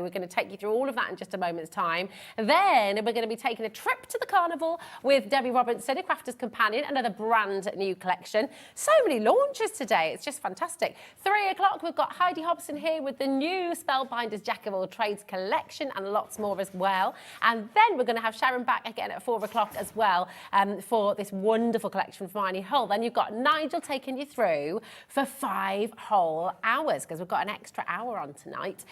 we're going to take you through all of that in just a moment's time. Then we're going to be taking a trip to the carnival with Debbie Robinson, a crafter's companion, another brand new collection. So many launches today. It's just fantastic. 3 o'clock, we've got Heidi Hobson here with the new Spellbinders Jack of all Trades collection and lots more as well. And then we're going to have Sharon back again at 4 o'clock as well for this wonderful collection from Eileen Hull. Then you've got Nigel taking you through for 5 whole hours because we've got an extra hour on tonight,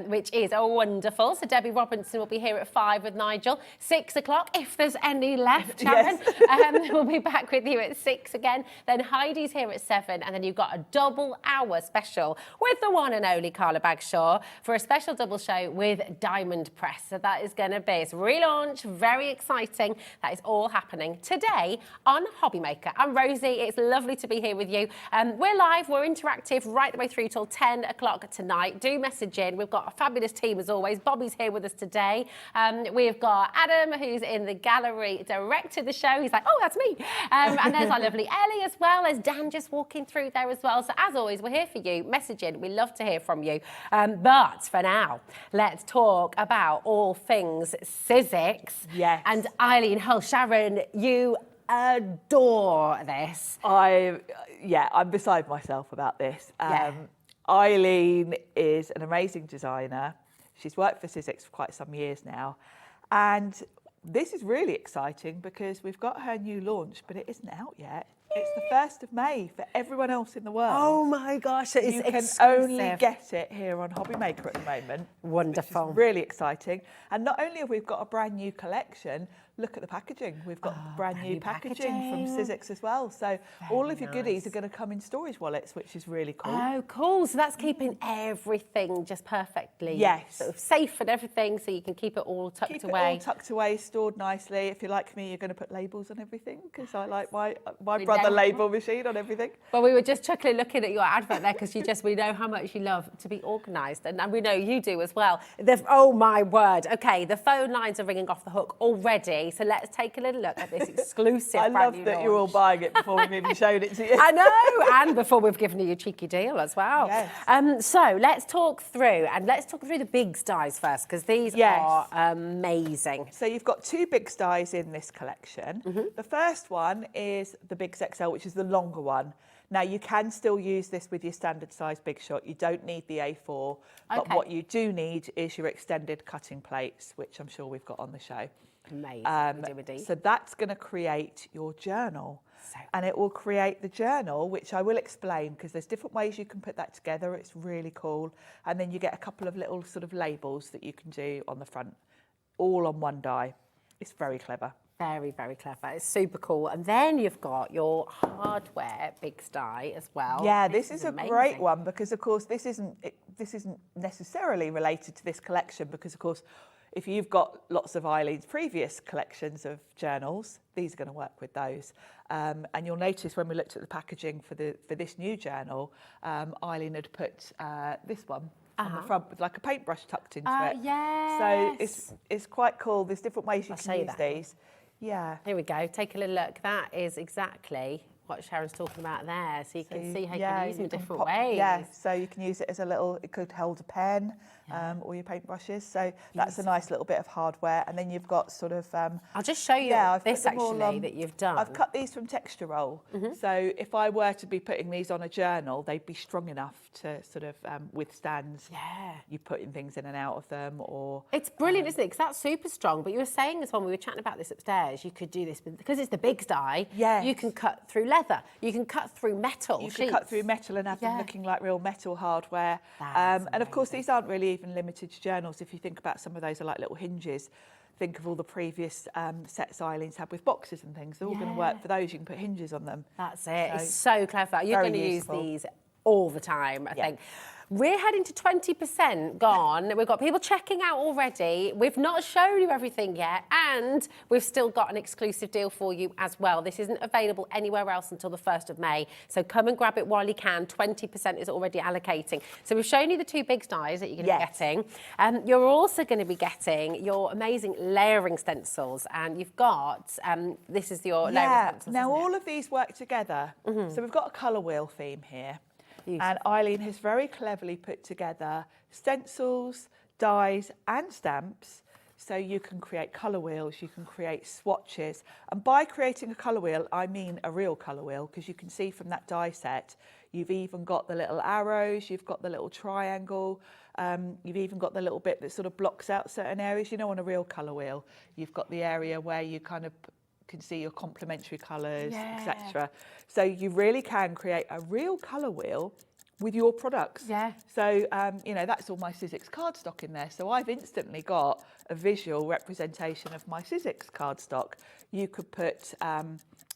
which is wonderful. So Debbie Robinson will be here at 5 with Nigel. 6 o'clock, if there's any left, Sharon. Yes. We'll be back with you at 6 again. Then Heidi's here at 7, and then you've got a double hour special with the one and only Carla Bagshaw for a special double show with Diamond Press. So that is going to be, it's relaunch, very exciting. That is all happening today on Hobbymaker. I'm Rosie. It's lovely to be here with you. We're live, we're interactive right the way through till 10 o'clock tonight. Do message in. We've got a fabulous team as always. Bobby's here with us today. We've got Adam, who's in the gallery, directed the show. He's like, oh, that's me. And there's our lovely Ellie as well. There's Dan just walking through there as well. So as always, we're here for you. Message in. We love to hear from you. But for now, let's talk about all things Sizzix. Yes. And Eileen Hull. Sharon, you adore this. I'm beside myself about this. Eileen is an amazing designer. She's worked for Sizzix for quite some years now. And this is really exciting because we've got her new launch, but it isn't out yet. It's the 1st of May for everyone else in the world. Oh my gosh, it is exclusive. You can only get it here on Hobbymaker at the moment. Wonderful. Which is really exciting. And not only have we got a brand new collection, look at the packaging. We've got brand new packaging from Sizzix as well. So all of your goodies are going to come in storage wallets, which is really cool. Oh, cool. So that's keeping everything just perfectly sort of safe and everything, so you can keep it all tucked away. Keep it all tucked away, stored nicely. If you're like me, you're going to put labels on everything because I like my brother label machine on everything. Well, we were just chuckling looking at your advert there because we know how much you love to be organised, and we know you do as well. Oh my word. Okay, the phone lines are ringing off the hook already. So let's take a little look at this exclusive I love that you're all buying it before we've even shown it to you. I know, and before we've given you a cheeky deal as well. Yes. So let's talk through the big styes first, because these are amazing. So you've got 2 big styes in this collection. The first one is the Big XL, which is the longer one. Now, you can still use this with your standard size Big Shot. You don't need the A4, but what you do need is your extended cutting plates, which I'm sure we've got on the show. Amazing. So that's going to create your journal. And it will create the journal, which I will explain because there's different ways you can put that together. It's really cool. And then you get a couple of little sort of labels that you can do on the front, all on one die. It's very clever. Very, very clever. It's super cool. And then you've got your hardware big die as well. Yeah, this is a great one because, of course, this isn't necessarily related to this collection because, of course, if you've got lots of Eileen's previous collections of journals, these are going to work with those. And you'll notice when we looked at the packaging for this new journal, Eileen had put this one on the front with like a paintbrush tucked into it. Yes. So it's quite cool. There's different ways you can use these. Yeah. Here we go. Take a little look. That is exactly what Sharon's talking about there. So you can see how you can use them in different ways. Yeah, so you can use it as it could hold a pen or your paintbrushes. So that's a nice little bit of hardware. And then you've got sort of... I'll just show you this actually that you've done. I've cut these from texture roll. So if I were to be putting these on a journal, they'd be strong enough to sort of withstand you putting things in and out of them. Or it's brilliant, isn't it? Because that's super strong. But you were saying as well, we were chatting about this upstairs, you could do this because it's the big die. You can cut through leather. You can cut through metal. You can cut through metal and have them looking like real metal hardware. And of course, these aren't really even limited to journals. If you think about some of those are like little hinges. Think of all the previous sets Eileen's had with boxes and things. They're all going to work for those. You can put hinges on them. That's it. It's so clever. You're going to use these all the time, I think. We're heading to 20% gone. We've got people checking out already. We've not shown you everything yet, and we've still got an exclusive deal for you as well. This isn't available anywhere else until the 1st of May, so come and grab it while you can. 20% is already allocating. So we've shown you the 2 big dies that you're going to be getting. You're also going to be getting your amazing layering stencils, and you've got, this is your layering stencils, now all of these work together. So we've got a colour wheel theme here. Beautiful. And Eileen has very cleverly put together stencils, dies and stamps. So you can create colour wheels, you can create swatches. And by creating a colour wheel, I mean a real colour wheel, because you can see from that die set, you've even got the little arrows, you've got the little triangle, you've even got the little bit that sort of blocks out certain areas. You know, on a real colour wheel, you've got the area where you kind of can see your complementary colours, etc. So you really can create a real colour wheel with your products. Yeah. So, you know, that's all my Sizzix cardstock in there. So I've instantly got a visual representation of my Sizzix cardstock. You could put,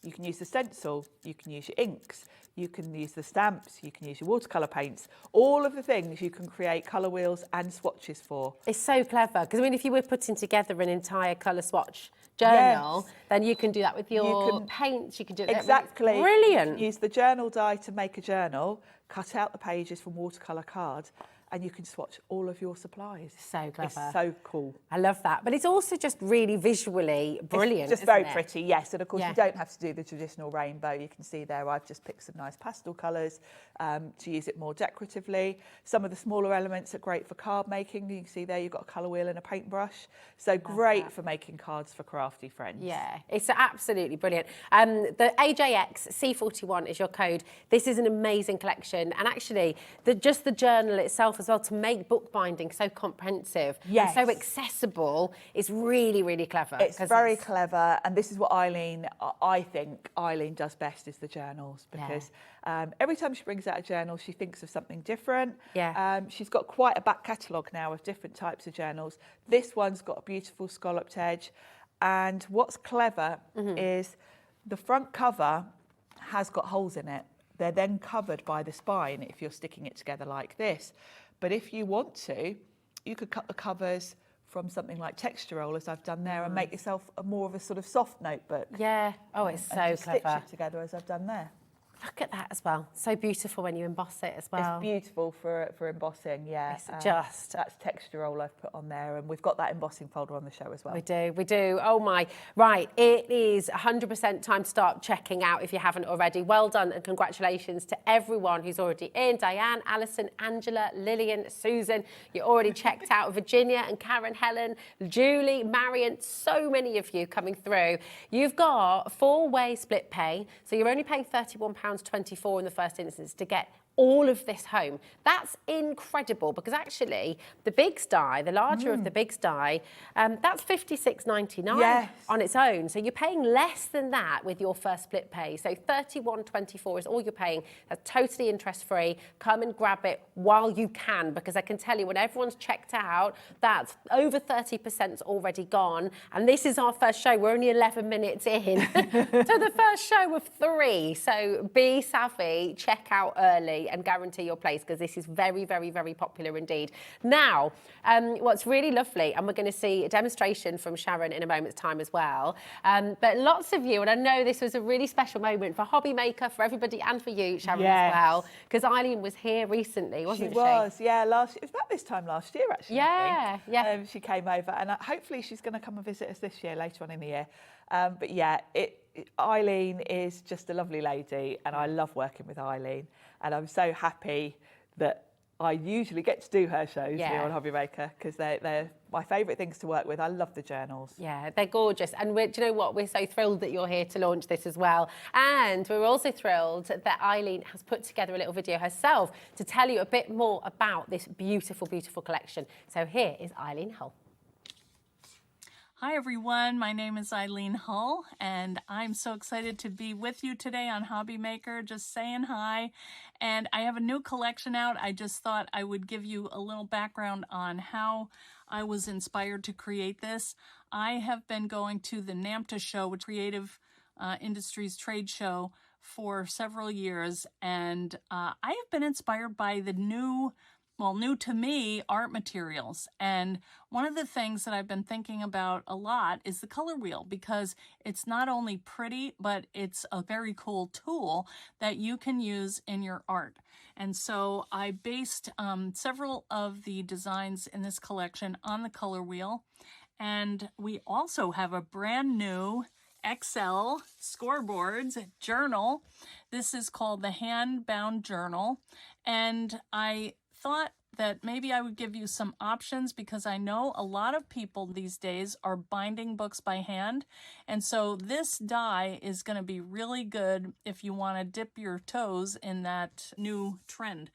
you can use the stencil, you can use your inks, you can use the stamps, you can use your watercolour paints, all of the things you can create colour wheels and swatches for. It's so clever, because I mean, if you were putting together an entire colour swatch journal, then you can do that with your paints, you can do that. Exactly. Brilliant. You can use the journal die to make a journal, cut out the pages from watercolour cards, and you can swatch all of your supplies. So clever. It's so cool. I love that. But it's also just really visually brilliant. It's just isn't very it? pretty, yes. And of course, you don't have to do the traditional rainbow. You can see there, I've just picked some nice pastel colours to use it more decoratively. Some of the smaller elements are great for card making. You can see there, you've got a colour wheel and a paintbrush. So great for making cards for crafty friends. Yeah, it's absolutely brilliant. The AJX C41 is your code. This is an amazing collection. And actually, just the journal itself as well, to make bookbinding so comprehensive and so accessible, is really, really clever. It's very clever. And this is what Eileen, I think Eileen does best, is the journals, because every time she brings out a journal, she thinks of something different. She's got quite a back catalogue now of different types of journals. This one's got a beautiful scalloped edge. And what's clever is the front cover has got holes in it. They're then covered by the spine if you're sticking it together like this. But if you want to, you could cut the covers from something like texture roll, as I've done there, and make yourself more of a sort of soft notebook. Yeah. Oh, it's so clever. Stitch it together as I've done there. Look at that as well. So beautiful when you emboss it as well. It's beautiful for embossing, yeah. It's just... That's texture roll I've put on there, and we've got that embossing folder on the show as well. We do. Oh my. Right, it is 100% time to start checking out if you haven't already. Well done and congratulations to everyone who's already in. Diane, Alison, Angela, Lillian, Susan. You're already checked out. Virginia and Karen, Helen, Julie, Marion, so many of you coming through. You've got 4-way split pay, so you're only paying £31.24 in the first instance to get all of this home. That's incredible, because actually the Biggs die, the larger of the Biggs die, that's £56.99 on its own. So you're paying less than that with your first split pay. So £31.24 is all you're paying. That's totally interest-free. Come and grab it while you can, because I can tell you when everyone's checked out, that's over 30%'s already gone. And this is our first show. We're only 11 minutes in to the first show of 3. So be savvy, check out early and guarantee your place, because this is very, very, very popular indeed. Now, what's really lovely, and we're going to see a demonstration from Sharon in a moment's time as well, but lots of you, and I know this was a really special moment for Hobby Maker, for everybody, and for you, Sharon, as well, because Eileen was here recently, wasn't she? She was, yeah. It was about this time last year, actually. Yeah, yeah. She came over, and hopefully she's going to come and visit us this year, later on in the year. But yeah, Eileen is just a lovely lady, and I love working with Eileen. And I'm so happy that I usually get to do her shows here on Hobby Maker, because they're my favourite things to work with. I love the journals. Yeah, they're gorgeous. And do you know what? We're so thrilled that you're here to launch this as well. And we're also thrilled that Eileen has put together a little video herself to tell you a bit more about this beautiful, beautiful collection. So here is Eileen Hull. Hi everyone, my name is Eileen Hull, and I'm so excited to be with you today on Hobby Maker, just saying hi. And I have a new collection out. I just thought I would give you a little background on how I was inspired to create this. I have been going to the NAMTA show, which is Creative Industries trade show, for several years, and I have been inspired by the new to me, art materials. And one of the things that I've been thinking about a lot is the color wheel, because it's not only pretty, but it's a very cool tool that you can use in your art. And so I based several of the designs in this collection on the color wheel. And we also have a brand new XL scoreboards journal. This is called the Hand Bound Journal. And I thought that maybe I would give you some options, because I know a lot of people these days are binding books by hand. And so this die is going to be really good if you want to dip your toes in that new trend.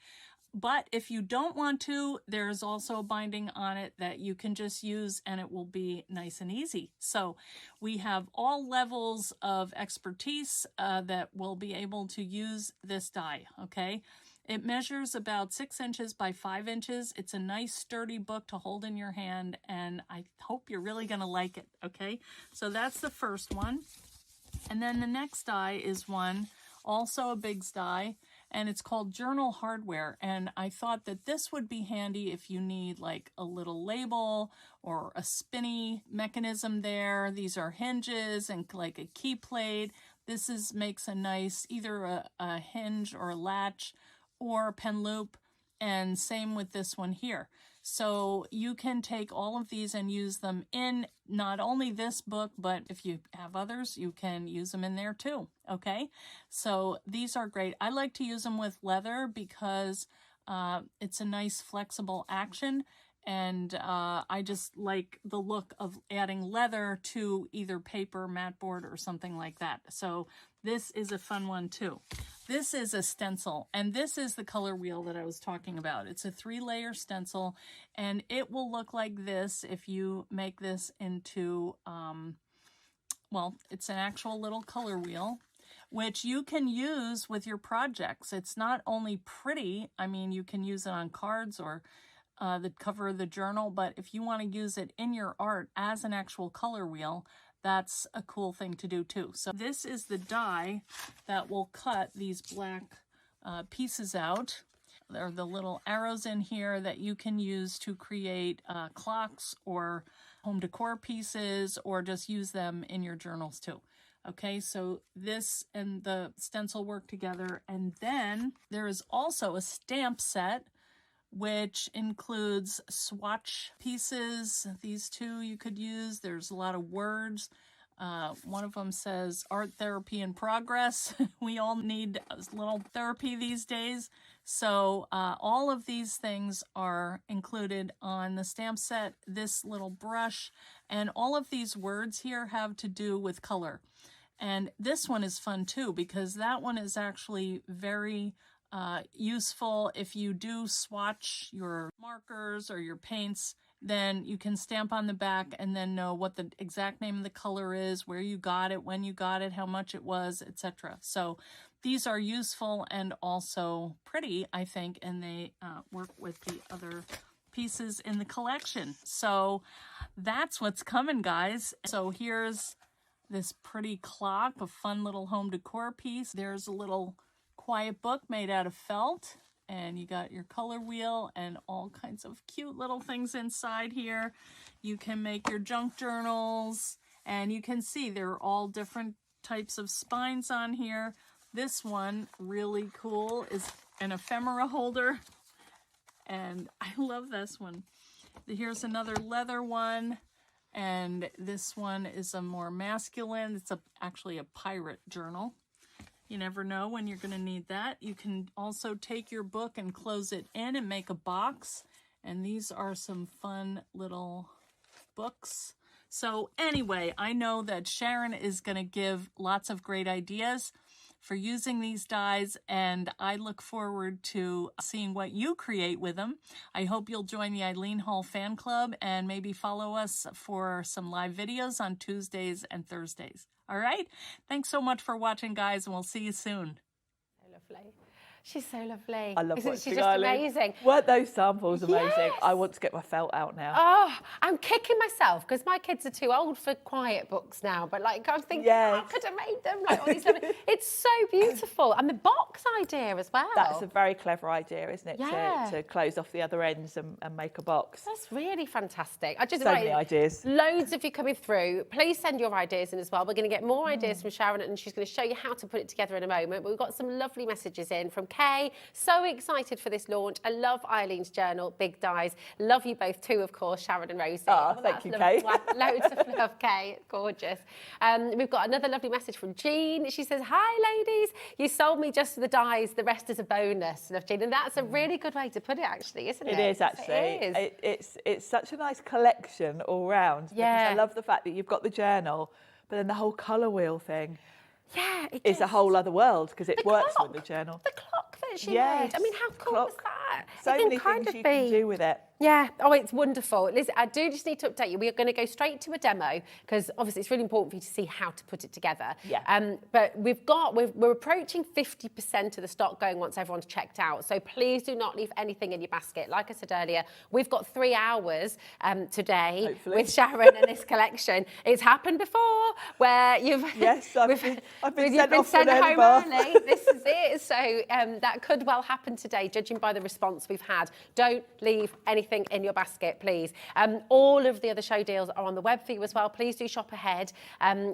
But if you don't want to, there's also a binding on it that you can just use, and it will be nice and easy. So we have all levels of expertise that will be able to use this die, okay? It measures about 6 inches by 5 inches. It's a nice sturdy book to hold in your hand, and I hope you're really going to like it, okay? So that's the first one. And then the next die is one, also a Biggs die, and it's called Journal Hardware. And I thought that this would be handy if you need like a little label or a spinny mechanism there. These are hinges and like a key plate. This makes a nice, either a hinge or a latch or a pen loop, and same with this one here. So you can take all of these and use them in not only this book, but if you have others, you can use them in there too, okay? So these are great. I like to use them with leather because it's a nice flexible action, and I just like the look of adding leather to either paper, mat board, or something like that. So this is a fun one too. This is a stencil, and this is the color wheel that I was talking about. It's a 3-layer stencil, and it will look like this if you make this into, well, it's an actual little color wheel, which you can use with your projects. It's not only pretty, I mean, you can use it on cards or the cover of the journal, but if you want to use it in your art as an actual color wheel, that's a cool thing to do too. So this is the die that will cut these black pieces out. There are the little arrows in here that you can use to create clocks or home decor pieces, or just use them in your journals too. Okay, so this and the stencil work together. And then there is also a stamp set, which includes swatch pieces. These two you could use. There's a lot of words. One of them says art therapy in progress. We all need a little therapy these days. So all of these things are included on the stamp set, this little brush, and all of these words here have to do with color. And this one is fun too, because that one is actually very useful. If you do swatch your markers or your paints, then you can stamp on the back and then know what the exact name of the color is, where you got it, when you got it, how much it was, etc. So these are useful and also pretty, I think, and they work with the other pieces in the collection. So that's what's coming, guys. So here's this pretty clock, a fun little home decor piece. There's a little quiet book made out of felt, and you got your color wheel and all kinds of cute little things inside here. You can make your junk journals, and you can see there are all different types of spines on here. This one, really cool, is an ephemera holder, and I love this one. Here's another leather one, and this one is a more masculine. It's actually a pirate journal. You never know when you're going to need that. You can also take your book and close it in and make a box. And these are some fun little books. So anyway, I know that Sharon is going to give lots of great ideas for using these dies, and I look forward to seeing what you create with them. I hope you'll join the Eileen Hull fan club and maybe follow us for some live videos on Tuesdays and Thursdays. All right? Thanks so much for watching, guys, and we'll see you soon. So lovely. She's so lovely. I love Isn't watching she just Eileen. amazing? Weren't those samples amazing? Yes. I want to get my felt out now. Oh, I'm kicking myself because my kids are too old for quiet books now. But like, I'm thinking, Yes. I could have made them like all these lovely. It's so beautiful, and the box idea as well. That's a very clever idea, isn't it? Yeah. To close off the other ends and make a box. That's really fantastic. I just So many ideas. Loads of you coming through. Please send your ideas in as well. We're going to get more ideas from Sharon, and she's going to show you how to put it together in a moment. But we've got some lovely messages in from Kay. So excited for this launch. I love Eileen's journal, big dies. Love you both too, of course, Sharon and Rosie. Oh, thank you, Kay. Loads of love, Kay. It's gorgeous. We've got another lovely message from Jean. She says, hi, ladies. You sold me just for the dies. The rest is a bonus. Love, Jean. And that's a really good way to put it, actually, isn't it? It is, actually. It is. It's such a nice collection all round. Yeah. Because I love the fact that you've got the journal, but then the whole colour wheel thing. Yeah, It's a whole other world because it works with the journal. The clock that she Yes, made. I mean, how cool clock. was that? So It can many kind things of you can do with it. Yeah. Oh, it's wonderful. Listen, I do just need to update you. We are going to go straight to a demo because obviously it's really important for you to see how to put it together. Yeah. But we're approaching 50% of the stock going once everyone's checked out. So please do not leave anything in your basket. Like I said earlier, we've got 3 hours today Hopefully. with Sharon and this collection. It's happened before where you've Yes, I've been you've sent been off for an sent early home bath. early. This is it. So that could well happen today, judging by the response we've had. Don't leave anything in your basket, please. All of the other show deals are on the web for you as well. Please do shop ahead.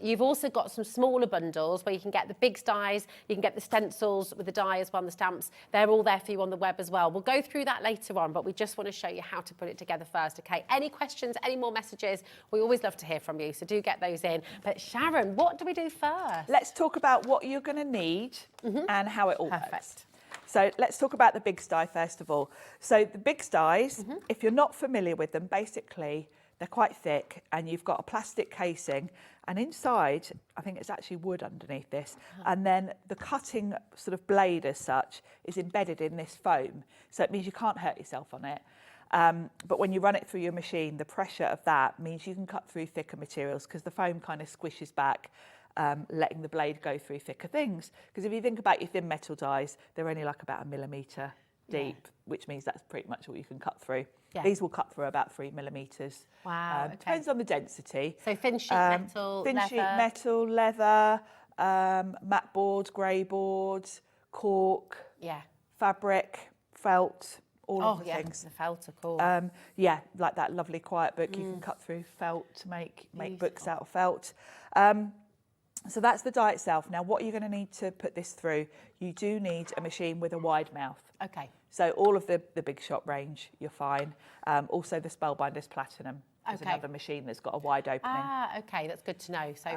You've also got some smaller bundles where you can get the big dies, you can get the stencils with the die as well, and the stamps. They're all there for you on the web as well. We'll go through that later on, but we just want to show you how to put it together first, okay? Any questions, any more messages? We always love to hear from you, so do get those in. But Sharon, what do we do first? Let's talk about what you're going to need and how it all works. Perfect. So let's talk about the big die first of all. So the big dies, if you're not familiar with them, basically they're quite thick and you've got a plastic casing and inside, I think it's actually wood underneath this, and then the cutting sort of blade as such is embedded in this foam. So it means you can't hurt yourself on it. But when you run it through your machine, the pressure of that means you can cut through thicker materials because the foam kind of squishes back, letting the blade go through thicker things. Because if you think about your thin metal dies, they're only like about 1 millimetre deep, which means that's pretty much all you can cut through. Yeah. These will cut through about 3 millimetres. Wow, okay. Depends on the density. So thin sheet metal, thin leather. sheet metal, leather, matte board, grey board, cork, Yeah. fabric, felt, all of the yeah, things. the felt, of course. Yeah, like that lovely quiet book. You can cut through felt to make books Beautiful. out of felt. So that's the die itself. Now, what you're going to need to put this through, you do need a machine with a wide mouth. Okay. So all of the Big Shot range, you're fine. Also the Spellbinders Platinum is Okay. another machine that's got a wide opening. Ah, okay, that's good to know. So,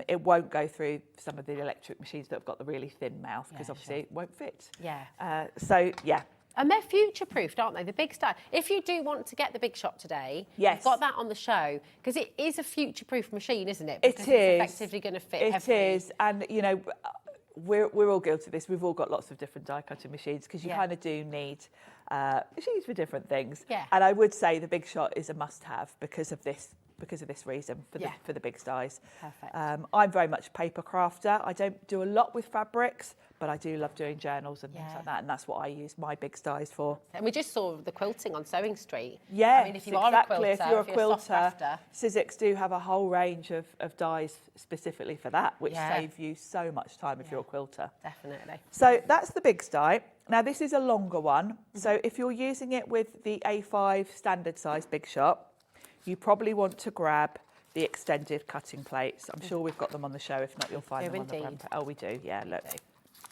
It won't go through some of the electric machines that have got the really thin mouth because Yeah, obviously it won't fit. yeah. And they're future-proofed, aren't they? The big style. If you do want to get the Big Shot today, Yes. you've got that on the show because it is a future-proof machine, isn't it? It Because is. It's effectively going to fit. It is, and you know, we're all guilty of this. We've all got lots of different die cutting machines because you Yeah. kind of do need machines for different things. Yeah. And I would say the Big Shot is a must-have because of this reason for Yeah. the big dies. Perfect. I'm very much a paper crafter. I don't do a lot with fabrics, but I do love doing journals and things Yeah. like that, and that's what I use my big dies for. And we just saw the quilting on Sewing Street. Yeah, I mean, if you are a quilter, if you're a soft quilter, crafter, Sizzix do have a whole range of dies specifically for that, which Yeah. save you so much time if you're a quilter. definitely. So that's the big die. Now this is a longer one. So if you're using it with the A5 standard size Big Shot, you probably want to grab the extended cutting plates. I'm sure we've got them on the show. If not, you'll find do them on the indeed. brand. Oh, we do. Yeah, look.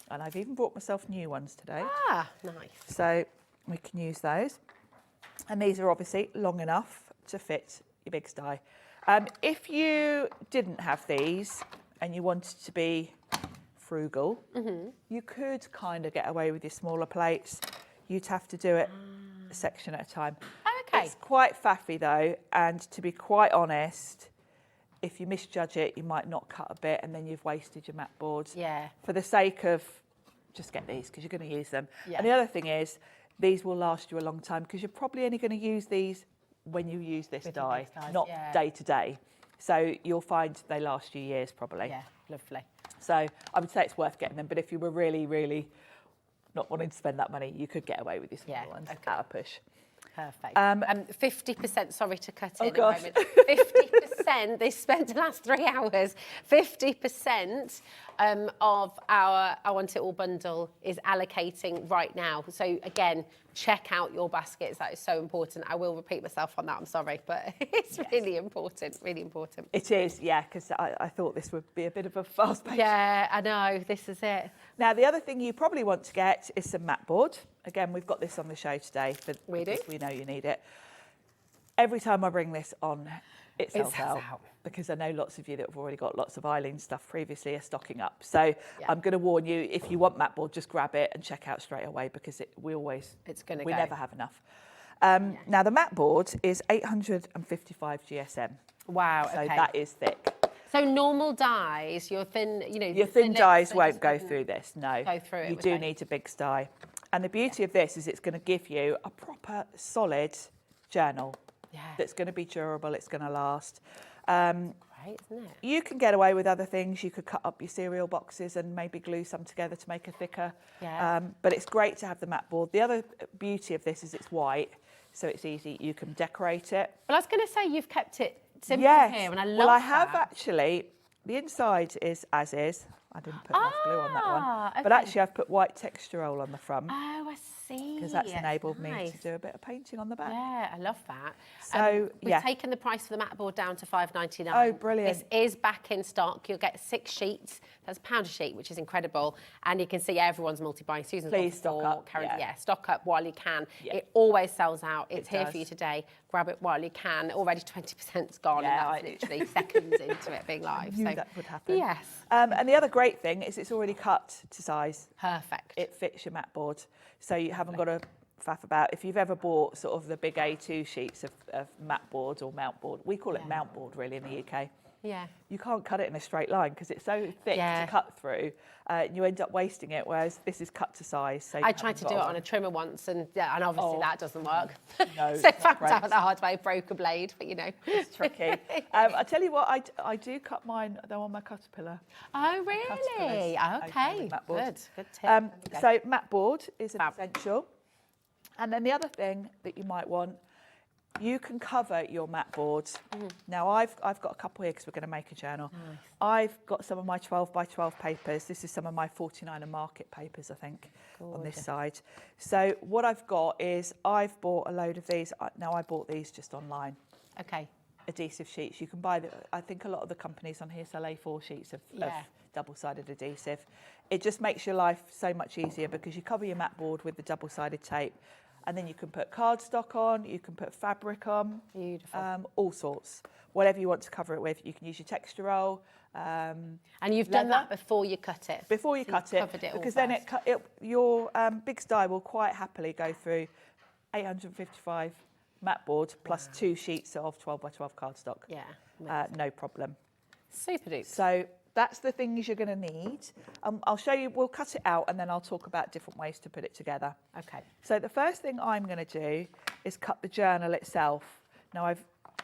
And I've even bought myself new ones today. Ah, nice. So we can use those. And these are obviously long enough to fit your big die. If you didn't have these and you wanted to be frugal, you could kind of get away with your smaller plates. You'd have to do it a section at a time. Okay. It's quite faffy though, and to be quite honest, if you misjudge it, you might not cut a bit and then you've wasted your mat boards. Yeah. For the sake of, just get these because you're going to use them. Yeah. And the other thing is, these will last you a long time because you're probably only going to use these when you use this With your die, big dies, not yeah. day to day. So you'll find they last you years probably. Yeah, lovely. So I would say it's worth getting them, but if you were really, really not wanting to spend that money, you could get away with your smaller Yeah, ones okay. at a push. Perfect. 50%, sorry to cut in Oh, a gosh. moment. 50%, they spent the last 3 hours, 50% of our I Want It All bundle is allocating right now. So again, check out your baskets. That is so important. I will repeat myself on that, I'm sorry, but it's really important, really important. It is, yeah, because I thought this would be a bit of a fast pace. Yeah, I know, this is it. Now, the other thing you probably want to get is some mat board. Again, we've got this on the show today, but We do. we know you need it. Every time I bring this on, it sells sells out. out. Because I know lots of you that have already got lots of Eileen stuff previously are stocking up. So I'm going to warn you, if you want mat board, just grab it and check out straight away, because we never have enough. Now the mat board is 855 GSM. Wow, So okay. that is thick. So normal dies, your thin, Your thin dies won't go through this, no. Go through it, You okay. do need a big die. And the beauty of this is it's going to give you a proper solid journal that's going to be durable, it's going to last. Great, isn't it? You can get away with other things. You could cut up your cereal boxes and maybe glue some together to make a thicker. Yeah. But it's great to have the mat board. The other beauty of this is it's white, so it's easy. You can decorate it. Well, I was going to say you've kept it simple Yes. here, and I love well, I that. have actually. The inside is as is. I didn't put enough glue on that one. But Okay. actually, I've put white textural on the front, Oh, I see. because that's enabled me Nice. to do a bit of painting on the back. Yeah, I love that. So, we've taken the price for the mat board down to $5.99. Oh, brilliant. This is back in stock. You'll get 6 sheets. That's £1 a sheet, which is incredible. And you can see everyone's multi-buying. Susan's Please got stock 4. up, Karen, yeah. stock up while you can. Yeah. It always sells out. It's here does. for you today. Grab it while you can. Already 20%'s gone, Yeah, and that's literally seconds into it being live. I knew so that would happen. yes, And the other great thing is it's already cut to size. perfect. It fits your mat board, so you haven't got to faff about. If you've ever bought sort of the big A2 sheets of mat board or mount board, we call it mount board really in the UK. Yeah. You can't cut it in a straight line because it's so thick Yeah. to cut through. You end up wasting it, whereas this is cut to size. So you I tried to haven't do it got on a trimmer once, and obviously that doesn't work. No, so it's not found great. out the hard way, broke a blade, but you know. It's tricky. I tell you what, I do cut mine though on my Caterpillar. Oh, really? Caterpillars, Okay, mat board. good tip. There we go. So mat board is an Fab. essential. And then the other thing that you might want, you can cover your mat board. Now I've got a couple here because we're going to make a journal. Nice. I've got some of my 12 by 12 papers. This is some of my 49er market papers, I think, on this side. So what I've got is I've bought a load of these. Now I bought these just online. Okay. Adhesive sheets. You can buy I think a lot of the companies on here sell A4 sheets of double-sided adhesive. It just makes your life so much easier because you cover your mat board with the double-sided tape, and then you can put cardstock on, you can put fabric on, Beautiful. all sorts. Whatever you want to cover it with. You can use your texture roll. And you've done that before you cut it? Before you So cut you've it, covered it all because then first. your big die will quite happily go through 855 mat board plus 2 sheets of 12 by 12 cardstock. Yeah. No problem. Super duper. So that's the things you're going to need. I'll show you, we'll cut it out and then I'll talk about different ways to put it together. Okay. So the first thing I'm going to do is cut the journal itself. Now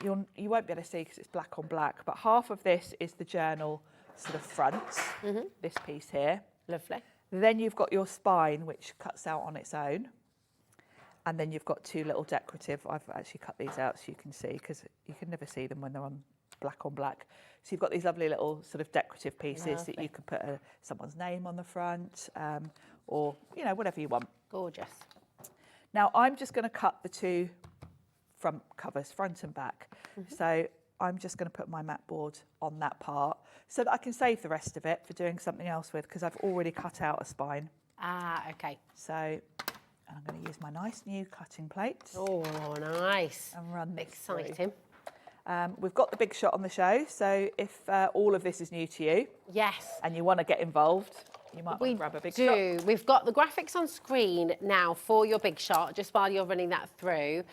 you won't be able to see because it's black on black, but half of this is the journal sort of front, this piece here. Lovely. Then you've got your spine, which cuts out on its own. And then you've got 2 little decorative. I've actually cut these out so you can see, because you can never see them when they're on black. So you've got these lovely little sort of decorative pieces that you can put someone's name on the front, or, you know, whatever you want. Gorgeous. Now, I'm just going to cut the 2 front covers, front and back. So I'm just going to put my mat board on that part so that I can save the rest of it for doing something else with, because I've already cut out a spine. Ah, okay. So I'm going to use my nice new cutting plate. Oh, nice. And run this through. Exciting. We've got the big shot on the show, so if all of this is new to you Yes. and you want to get involved, you might want to grab a big shot. We've got the graphics on screen now for your big shot, just while you're running that through.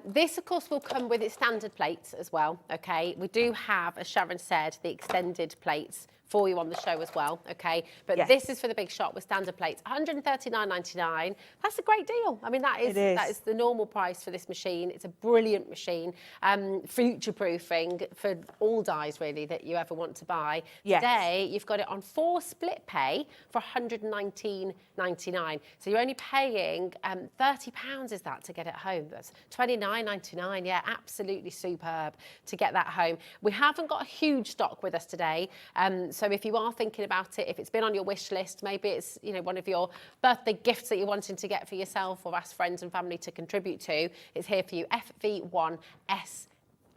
This, of course, will come with its standard plates as well, okay? We do have, as Sharon said, the extended plates for you on the show as well, okay? But Yes. this is for the big shot with standard plates, $139.99. That's a great deal. I mean, that is the normal price for this machine. It's a brilliant machine, future-proofing for all dies, really, that you ever want to buy. Yes. Today, you've got it on 4 split pay for £119.99. So you're only paying £30 is that to get it home. That's £29.99. Yeah, absolutely superb to get that home. We haven't got a huge stock with us today. So if you are thinking about it, if it's been on your wish list, maybe it's, you know, one of your birthday gifts that you're wanting to get for yourself or ask friends and family to contribute to, it's here for you. FV1S.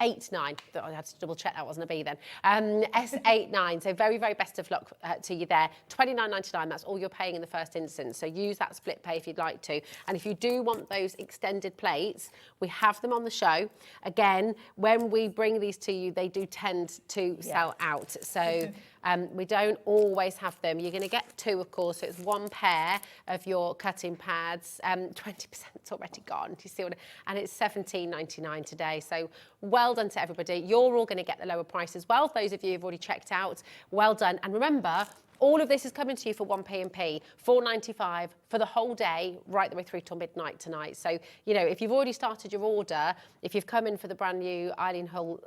89. I had to double check that wasn't a B then. S89. So very, very best of luck to you there. £29.99. That's all you're paying in the first instance. So use that split pay if you'd like to. And if you do want those extended plates, we have them on the show. Again, when we bring these to you, they do tend to sell out. So we don't always have them. You're going to get two, of course. So it's one pair of your cutting pads. 20%'s already gone. Do you see what? And it's £17.99 today. So well done to everybody. You're all going to get the lower price as well. Those of you who've already checked out, well done. And remember, all of this is coming to you for 1p&p, £4.95 for the whole day, right the way through till midnight tonight. So, you know, if you've already started your order, if you've come in for the brand new Eileen Hull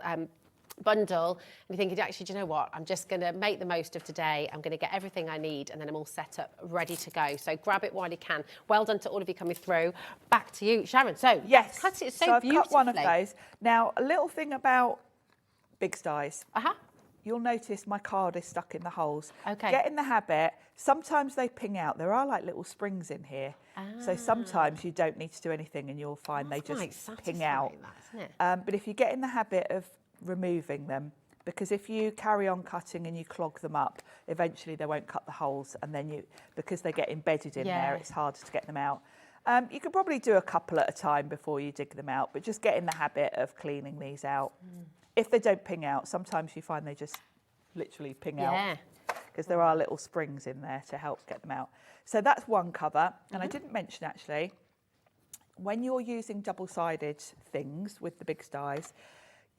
bundle and you're thinking, actually, do you know what, I'm just going to make the most of today, I'm going to get everything I need, and then I'm all set up ready to go. So grab it while you can. Well done to all of you coming through. Back to you, Sharon. So yes, cut it so I've beautifully. cut one of those. Now, a little thing about big styes. You'll notice my card is stuck in the holes. Okay. Get in the habit. Sometimes they ping out. There are like little springs in here. So sometimes you don't need to do anything and you'll find they just ping out. That, isn't it? But if you get in the habit of removing them, because if you carry on cutting and you clog them up, eventually they won't cut the holes, and then because they get embedded in there, it's harder to get them out. You could probably do a couple at a time before you dig them out, but just get in the habit of cleaning these out. If they don't ping out, sometimes you find they just literally ping out, because there are little springs in there to help get them out. So that's one cover. And I didn't mention, actually, when you're using double-sided things with the big styes,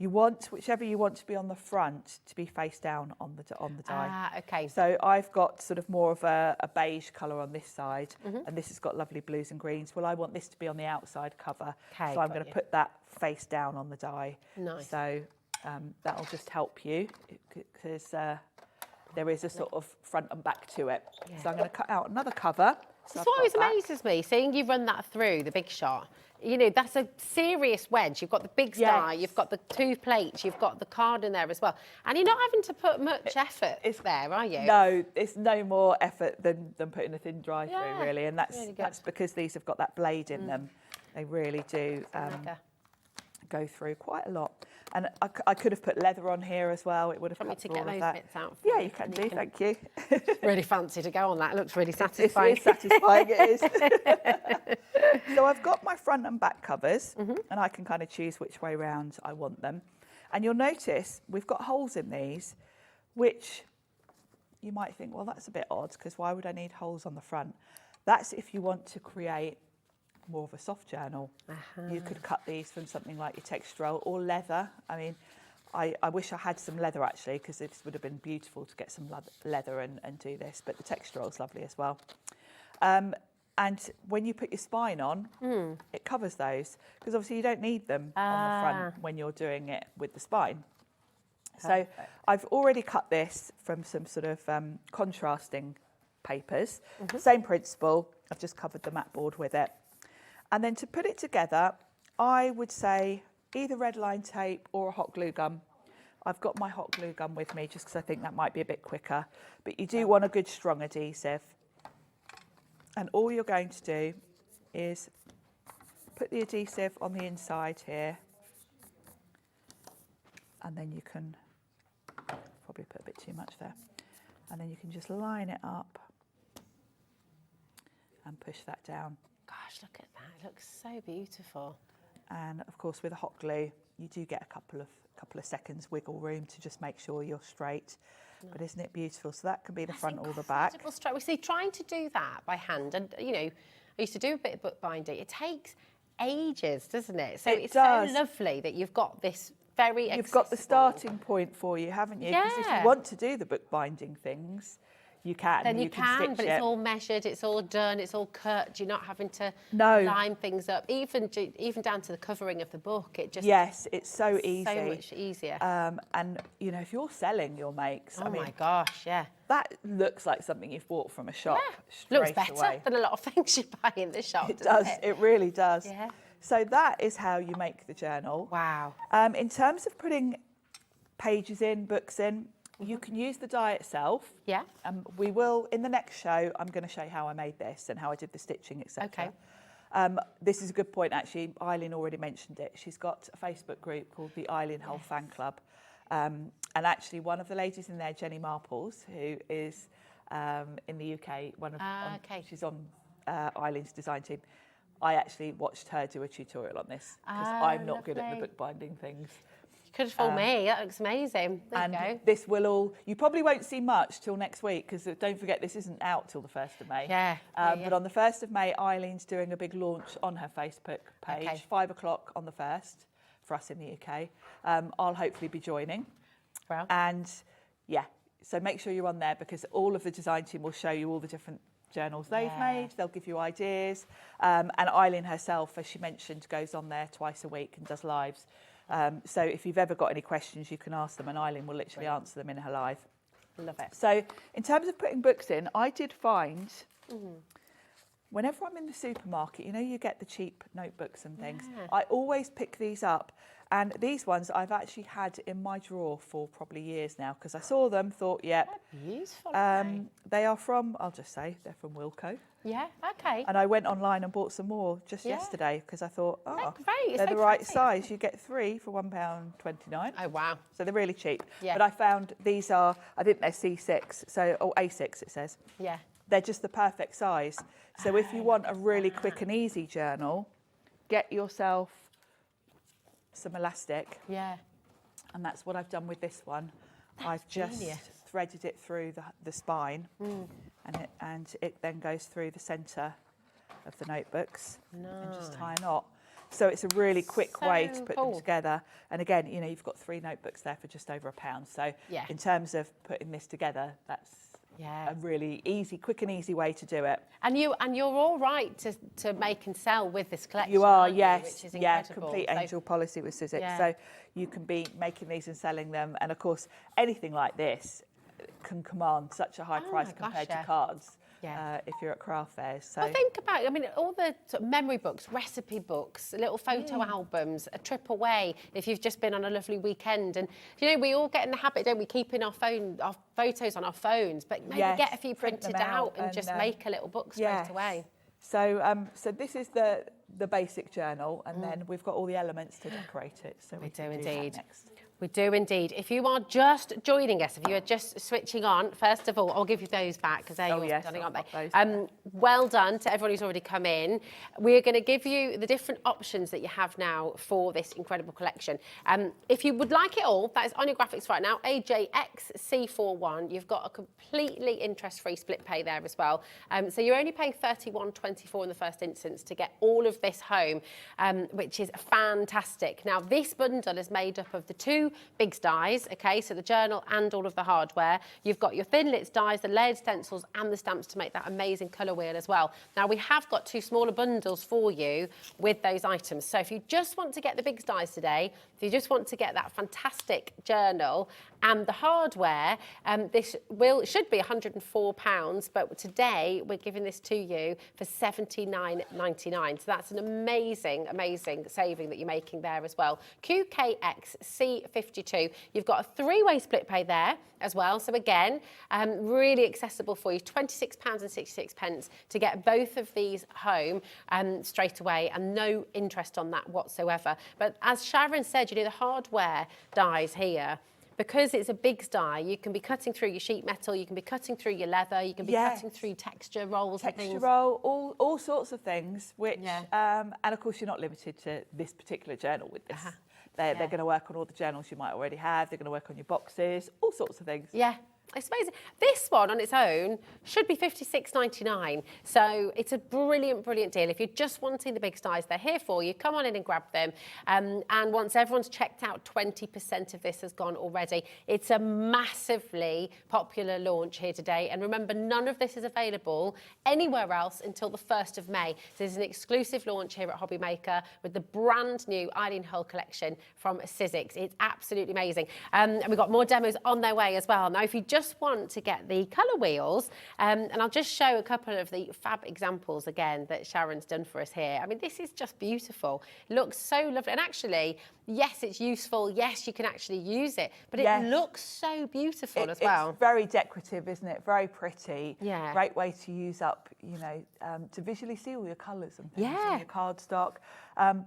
you want, whichever you want to be on the front, to be face down on the die. Okay. So I've got sort of more of a beige colour on this side, and this has got lovely blues and greens. Well, I want this to be on the outside cover, so I'm going to put that face down on the die. Nice. So that'll just help you, because there is a sort of front and back to it. So I'm going to cut out another cover. That's what always amazes me, seeing you run that through the big shot. You know, that's a serious wedge. You've got the big star, you've got the two plates, you've got the card in there as well. And you're not having to put much effort there, are you? No, it's no more effort than putting a thin dry through, really. And that's, really that's because these have got that blade in them. They really do go through quite a lot. And I could have put leather on here as well. It would have cut through all of that. Bits out for Yeah, you can do, thank you. Really fancy to go on that. It looks really satisfying. It is satisfying, it is. So I've got my front and back covers, and I can kind of choose which way round I want them. And you'll notice we've got holes in these, which you might think, well, that's a bit odd, because why would I need holes on the front? That's if you want to create more of a soft journal. You could cut these from something like your textural or leather. I mean, I wish I had some leather, actually, because this would have been beautiful to get some leather and do this, but the textural is lovely as well. And when you put your spine on, it covers those, because obviously you don't need them on the front when you're doing it with the spine. Perfect. So I've already cut this from some sort of contrasting papers. Same principle, I've just covered the mat board with it. And then to put it together, I would say either red line tape or a hot glue gun. I've got my hot glue gun with me just because I think that might be a bit quicker. But you do want a good strong adhesive. And all you're going to do is put the adhesive on the inside here. And then you can probably put a bit too much there. And then you can just line it up and push that down. Gosh, look at that. It looks so beautiful. And of course, with a hot glue, you do get a couple of seconds wiggle room to just make sure you're straight. But isn't it beautiful? So that can be the front or the back. We see, trying to do that by hand, and you know, I used to do a bit of bookbinding. It takes ages, doesn't it? So it's so lovely that you've got this very accessible. You've got the starting point for you, haven't you? Because if you want to do the bookbinding things, you can. Then you can, stitch but it. it's all measured, it's all done, it's all cut. You're not having to No. line things up, even down to the covering of the book. It just Yes, it's so easy. so much easier. And you know, if you're selling your makes, I mean, my gosh, yeah. that looks like something you've bought from a shop. Looks straight better away. than a lot of things you buy in the shop. It doesn't does. It really does. Yeah. So that is how you make the journal. Wow. In terms of putting pages in, books in, you can use the die itself. Yeah. We will, in the next show, I'm going to show you how I made this and how I did the stitching, etc. Okay. This is a good point, actually. Eileen already mentioned it. She's got a Facebook group called the Eileen Hull Fan Club. And actually, one of the ladies in there, Jenny Marples, who is in the UK, she's on Eileen's design team. I actually watched her do a tutorial on this because I'm not good at the bookbinding things. You could have fooled me. That looks amazing. There you go. This will all, you probably won't see much till next week because don't forget this isn't out till the 1st of May. Yeah. But on the 1st of May, Eileen's doing a big launch on her Facebook page, 5 o'clock on the 1st for us in the UK. I'll hopefully be joining. Well. And yeah, so make sure you're on there because all of the design team will show you all the different journals they've made. They'll give you ideas. And Eileen herself, as she mentioned, goes on there twice a week and does lives. So if you've ever got any questions, you can ask them and Eileen will literally answer them in her live. Love it. So in terms of putting books in, I did find whenever I'm in the supermarket, you know, you get the cheap notebooks and things. I always pick these up. And these ones I've actually had in my drawer for probably years now because I saw them, thought, yep. Useful. They are from, I'll just say, they're from Wilko. Yeah, okay. And I went online and bought some more just yesterday because I thought, great. they're So the right pretty. size. You get 3 for £1.29. Oh, wow. So they're really cheap. Yeah. But I found these are, I think they're C6, or A6 it says. Yeah. They're just the perfect size. So if you want a really quick and easy journal, get yourself some elastic. Yeah. And that's what I've done with this one. I've just genius. threaded it through the spine and it then goes through the centre of the notebooks and just tie a knot. So it's a really quick way to put them together. And again, you know, you've got 3 notebooks there for just over £1. So in terms of putting this together, that's a really easy, quick and easy way to do it. And you're all right to make and sell with this collection. You are, aren't you? yes. Which is incredible. Complete angel policy with Sizzix. Yeah. So you can be making these and selling them. And of course, anything like this can command such a high price compared to cards. If you're at craft fairs. So well, think about, I mean, all the sort of memory books, recipe books, little photo albums, a trip away if you've just been on a lovely weekend. And, you know, we all get in the habit, don't we, keeping our photos on our phones, but maybe get a few printed out and just make a little book straight away. So, so this is the basic journal, and then we've got all the elements to decorate it. So we do can indeed. that next. We do indeed. If you are just joining us, if you are just switching on, first of all, I'll give you those back because they're yours, darling, aren't they? Well done to everyone who's already come in. We're going to give you the different options that you have now for this incredible collection. If you would like it all, that is on your graphics right now, AJXC41. You've got a completely interest-free split pay there as well. So you're only paying $31.24 in the first instance to get all of this home, which is fantastic. Now, this bundle is made up of the 2 big dies, okay, so the journal and all of the hardware. You've got your thin lit dies, the layered stencils and the stamps to make that amazing colour wheel as well. Now we have got 2 smaller bundles for you with those items. So if you just want to get the big dies today, if you just want to get that fantastic journal and the hardware, this should be £104, but today we're giving this to you for $79.99. So that's an amazing, amazing saving that you're making there as well. QKXC52. You've got a 3-way split pay there as well. So again, really accessible for you. £26.66 to get both of these home straight away, and no interest on that whatsoever. But as Sharon said, you know, the hardware dies here, because it's a big die, you can be cutting through your sheet metal, you can be cutting through your leather, you can be cutting through texture rolls and things. Texture roll, all sorts of things, which, and of course you're not limited to this particular journal with this. They're going to work on all the journals you might already have, they're going to work on your boxes, all sorts of things. Yeah. It's amazing. This one on its own should be $56.99. So it's a brilliant, brilliant deal. If you're just wanting the big size, they're here for you. Come on in and grab them. And once everyone's checked out, 20% of this has gone already. It's a massively popular launch here today. And remember, none of this is available anywhere else until the 1st of May. So this is an exclusive launch here at Hobby Maker with the brand new Eileen Hull collection from Sizzix. It's absolutely amazing. And we've got more demos on their way as well. Now, if you just want to get the colour wheels, and I'll just show a couple of the fab examples again that Sharon's done for us here. I mean, this is just beautiful. It looks so lovely. And actually, yes, it's useful. Yes, you can actually use it, but it looks so beautiful as well. It's very decorative, isn't it? Very pretty. Yeah. Great way to use up, you know, to visually see all your colours and things in your cardstock.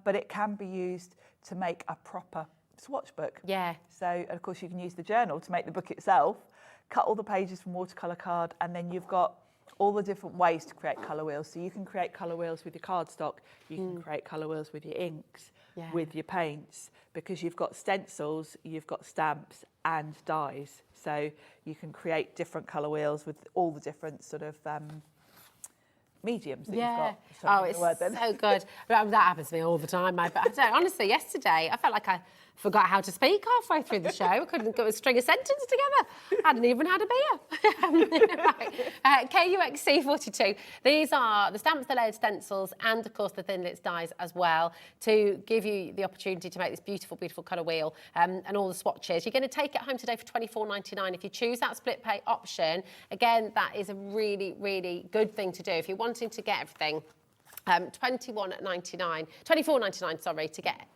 But it can be used to make a proper swatch book. Yeah. So, and of course, you can use the journal to make the book itself, cut all the pages from watercolour card, and then you've got all the different ways to create colour wheels. So you can create colour wheels with your cardstock, you can create colour wheels with your inks, with your paints, because you've got stencils, you've got stamps and dies. So you can create different colour wheels with all the different sort of mediums that you've got. Oh, it's so good. That happens to me all the time, mate. But I don't, honestly, yesterday, I felt like I forgot how to speak halfway through the show. I couldn't string a sentence together. I hadn't even had a beer. Right. KUXC42. These are the stamps, the layered stencils, and of course the thin lit dies as well, to give you the opportunity to make this beautiful, beautiful colour wheel and all the swatches. You're going to take it home today for $24.99. If you choose that split pay option, again, that is a really, really good thing to do. If you're wanting to get everything, $24.99, sorry, to get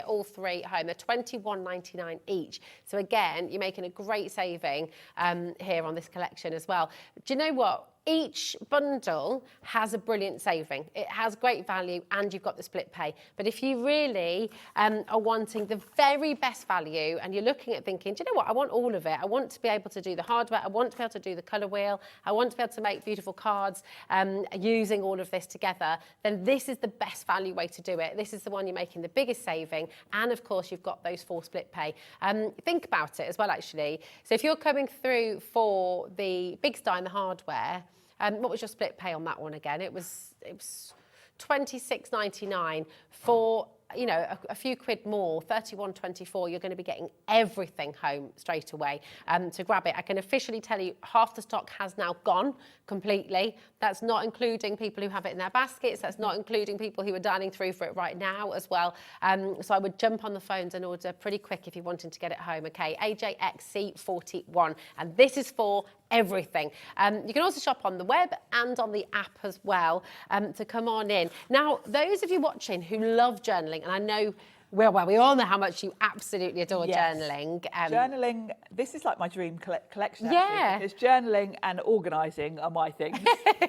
all three home. They're $21.99 each. So again, you're making a great saving here on this collection as well. Do you know what? Each bundle has a brilliant saving. It has great value, and you've got the split pay. But if you really are wanting the very best value, and you're looking at thinking, do you know what, I want all of it. I want to be able to do the hardware. I want to be able to do the colour wheel. I want to be able to make beautiful cards using all of this together. Then this is the best value way to do it. This is the one you're making the biggest saving. And of course, you've got those 4 split pay. Think about it as well, actually. So if you're coming through for the Big Sty and the hardware, what was your split pay on that one again? It was $26.99 for, you know, a few quid more, $31.24. You're going to be getting everything home straight away to grab it. I can officially tell you half the stock has now gone completely. That's not including people who have it in their baskets. That's not including people who are dialing through for it right now as well. So I would jump on the phones and order pretty quick if you're wanting to get it home. Okay, AJXC41. And this is for everything. You can also shop on the web and on the app as well to come on in. Now, those of you watching who love journaling, and I know, well, we all know how much you absolutely adore journaling. Journaling, this is like my dream collection, actually, because journaling and organising are my things.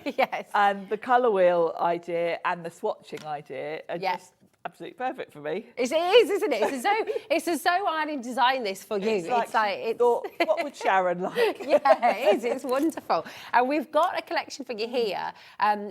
Yes. And the colour wheel idea and the swatching idea are just absolutely perfect for me. It is, isn't it? It's as though Eileen designed this for you. It's like what would Sharon like? Yeah, it is. It's wonderful. And we've got a collection for you here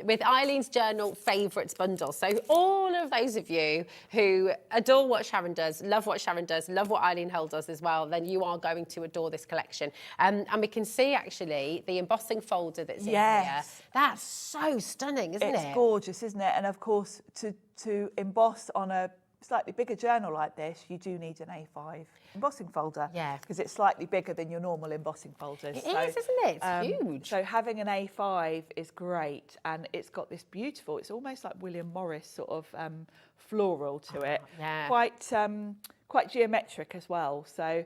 with Eileen's Journal Favourites bundle. So all of those of you who adore what Sharon does, love what Sharon does, love what Eileen Hull does as well, then you are going to adore this collection. And we can see actually the embossing folder that's in here. That's so stunning, isn't it? It's gorgeous, isn't it? And of course, to emboss on a slightly bigger journal like this, you do need an A5 embossing folder. Yeah. Because it's slightly bigger than your normal embossing folders. It is, isn't it? It's huge. So having an A5 is great, and it's got this beautiful, it's almost like William Morris sort of floral to it. Yeah. Quite geometric as well. So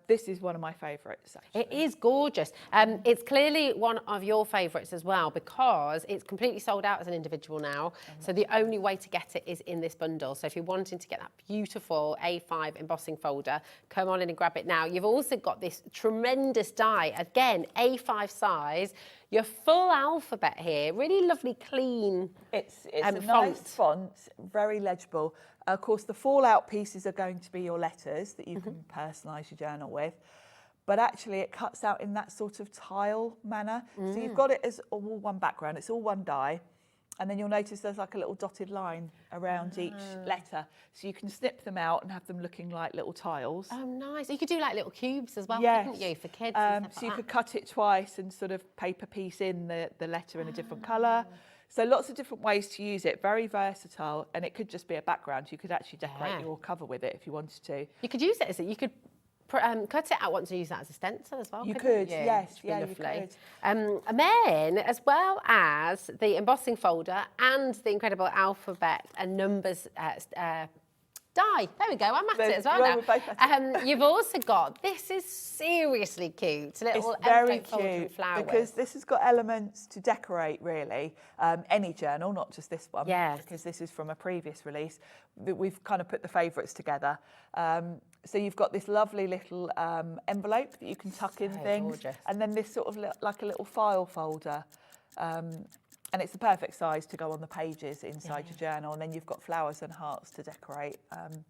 this is one of my favourites, actually. It is gorgeous. It's clearly one of your favourites as well, because it's completely sold out as an individual now. So the only way to get it is in this bundle. So if you're wanting to get that beautiful A5 embossing folder, come on in and grab it now. You've also got this tremendous die, again, A5 size. Your full alphabet here, really lovely, clean It's a nice font, very legible. Of course, the fallout pieces are going to be your letters that you can personalise your journal with. But actually, it cuts out in that sort of tile manner. So you've got it as all one background. It's all one die. And then you'll notice there's like a little dotted line around each letter. So you can snip them out and have them looking like little tiles. Oh, nice. You could do like little cubes as well, Yes. couldn't you, for kids? And stuff So you like could cut it twice and sort of paper piece in the letter in a different colour. So lots of different ways to use it, very versatile, and it could just be a background. You could actually decorate your cover with it if you wanted to. You could use it as you could cut it out once and use that as a stencil as well. You couldn't could, you? yes, Which would be yeah, lovely. you could. And then, as well as the embossing folder and the incredible alphabet and numbers die. There we go. I'm at it as well now. We're both at it. You've also got, this is seriously cute, little It's very envelope folder and cute flowers. because this has got elements to decorate, really. Any journal, not just this one, Yes. because this is from a previous release. We've kind of put the favourites together. So you've got this lovely little envelope that you can tuck in things, gorgeous. and then this sort of like a little file folder. And it's the perfect size to go on the pages inside your journal. And then you've got flowers and hearts to decorate.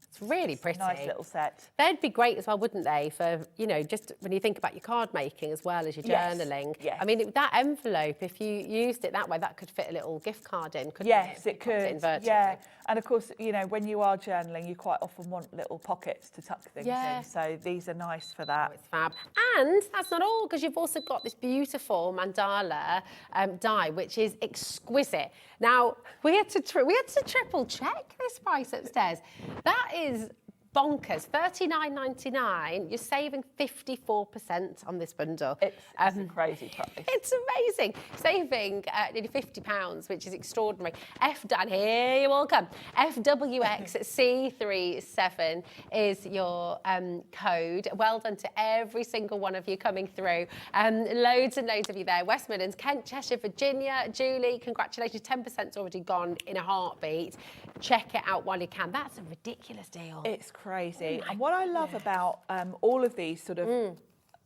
It's really pretty. Nice little set. They'd be great as well, wouldn't they? For, you know, just when you think about your card making as well as your Yes, journaling. yes. I mean, that envelope, if you used it that way, that could fit a little gift card in, couldn't Yes, it? it could. Inverted. Yeah. And of course, you know, when you are journaling, you quite often want little pockets to tuck things Yeah. in. So these are nice for that. It's fab. And that's not all, because you've also got this beautiful mandala die, which is exquisite. Now, we had to triple check this price upstairs. That is bonkers, $39.99. You're saving 54% on this bundle. It's a crazy price. It's amazing. Saving nearly £50, which is extraordinary. And here you all come. FWXC37 is your code. Well done to every single one of you coming through. Loads and loads of you there. West Midlands, Kent, Cheshire, Virginia. Julie, congratulations. 10%'s already gone in a heartbeat. Check it out while you can. That's a ridiculous deal. It's crazy. And what I love about all of these sort of,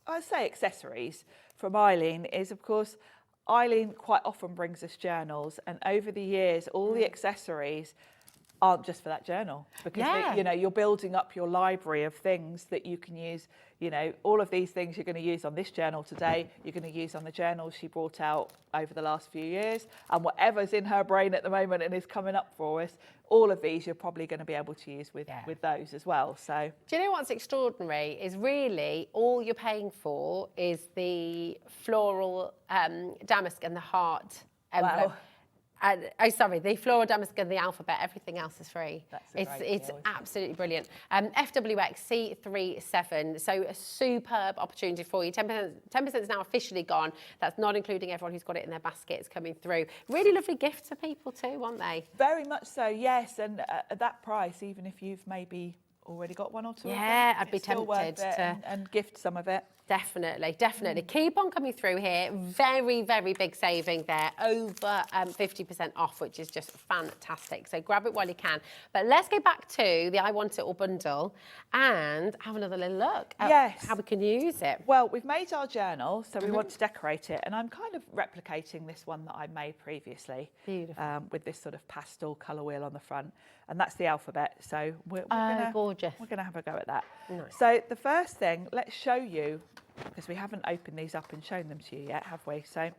I'd say accessories from Eileen is, of course, Eileen quite often brings us journals, and over the years, all the accessories aren't just for that journal, because you know, you're building up your library of things that you can use. You know, all of these things you're going to use on this journal today, you're going to use on the journals she brought out over the last few years, and whatever's in her brain at the moment and is coming up for us, all of these you're probably going to be able to use with those as well. So do you know what's extraordinary is really all you're paying for is the floral damask and the heart envelope. Wow. The floral damask and the alphabet, everything else is free. That's a great It's deal. absolutely brilliant. FWXC37, so a superb opportunity for you. 10% is now officially gone. That's not including everyone who's got it in their baskets coming through. Really lovely gifts for people too, aren't they? very much so, yes. And at that price, even if you've maybe already got one or two of them, I'd be it's still tempted worth it, to and gift some of it. Definitely, definitely. Keep on coming through here. Very, very big saving there. Over 50% off, which is just fantastic. So grab it while you can. But let's go back to the I Want It All bundle and have another little look at how we can use it. Well, we've made our journal, so we want to decorate it. And I'm kind of replicating this one that I made previously. Beautiful. With this sort of pastel colour wheel on the front. And that's the alphabet. So we're gorgeous. We're going to have a go at that. Nice. So the first thing, let's show you, because we haven't opened these up and shown them to you yet, have we? So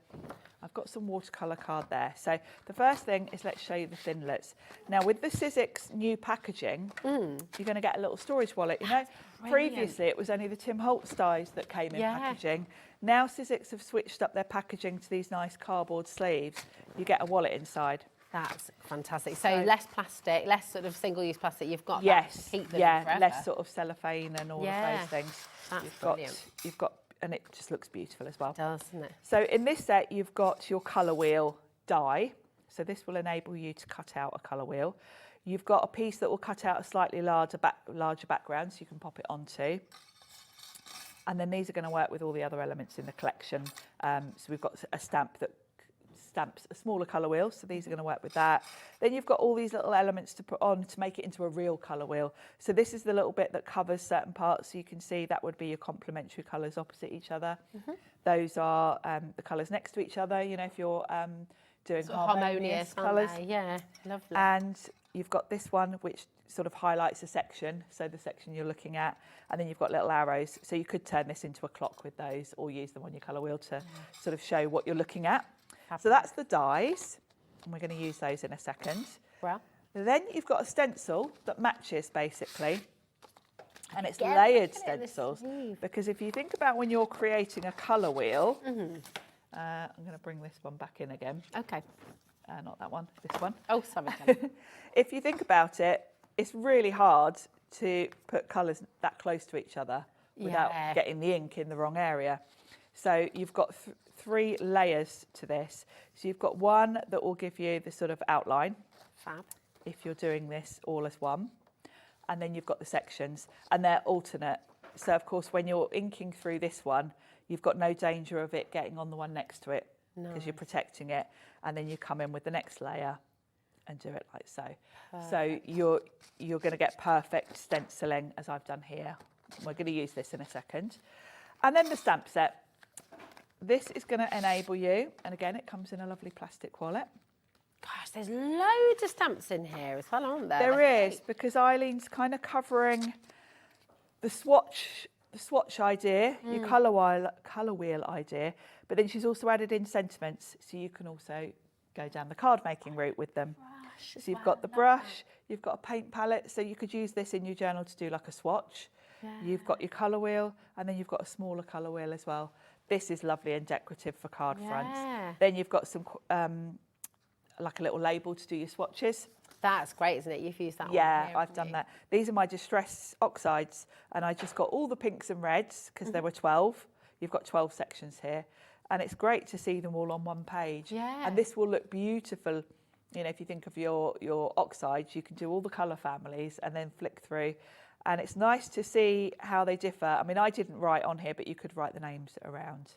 I've got some watercolour card there. So the first thing is, let's show you the thinlits. Now with the Sizzix new packaging, you're going to get a little storage wallet. You know, previously it was only the Tim Holtz dies that came in packaging. Now Sizzix have switched up their packaging to these nice cardboard sleeves. You get a wallet inside. That's fantastic. So less plastic, less sort of single-use plastic. You've got Yes, that to keep them forever. less sort of cellophane and all of those things. That's You've got, and it just looks beautiful as well. It does, doesn't it? So in this set, you've got your colour wheel die. So this will enable you to cut out a colour wheel. You've got a piece that will cut out a slightly larger background, so you can pop it onto. And then these are going to work with all the other elements in the collection. So we've got a stamp that stamps a smaller colour wheel, so these are going to work with that. Then you've got all these little elements to put on to make it into a real colour wheel. So this is the little bit that covers certain parts, so you can see that would be your complementary colours opposite each other. Those are the colours next to each other, you know, if you're doing harmonious colours. Yeah, lovely. And you've got this one which sort of highlights a section, so the section you're looking at, and then you've got little arrows, so you could turn this into a clock with those or use them on your colour wheel to sort of show what you're looking at. So that's the dies. and we're going to use those in a second. Well, Then you've got a stencil that matches basically, and it's Again, layered look at it, the stencils. sleeve. Because if you think about when you're creating a colour wheel, I'm going to bring this one back in again. okay. Not that one, this one. Oh, sorry, Jenny. If you think about it, it's really hard to put colours that close to each other without Yeah. getting the ink in the wrong area. So you've got 3 layers to this. So you've got one that will give you the sort of outline, Fab. if you're doing this all as one. And then you've got the sections, and they're alternate. So of course, when you're inking through this one, you've got no danger of it getting on the one next to it, because you're protecting it. And then you come in with the next layer and do it like so. So you're going to get perfect stenciling, as I've done here. We're going to use this in a second. And then the stamp set. This is going to enable you, and again, it comes in a lovely plastic wallet. Gosh, there's loads of stamps in here as well, aren't there? There is, because Eileen's kind of covering the swatch idea, your colour wheel idea, but then she's also added in sentiments, so you can also go down the card making route with them. Brush as So you've well, got the lovely. brush, you've got a paint palette, so you could use this in your journal to do like a swatch. You've got your colour wheel, and then you've got a smaller colour wheel as well. This is lovely and decorative for card fronts. Then you've got some like a little label to do your swatches. That's great, isn't it? You've used that one. Yeah, here, I've haven't done you? that. These are my distress oxides, and I just got all the pinks and reds because there were 12. You've got 12 sections here, and it's great to see them all on one page. Yeah. And this will look beautiful. You know, if you think of your oxides, you can do all the colour families and then flick through. And it's nice to see how they differ. I mean, I didn't write on here, but you could write the names around.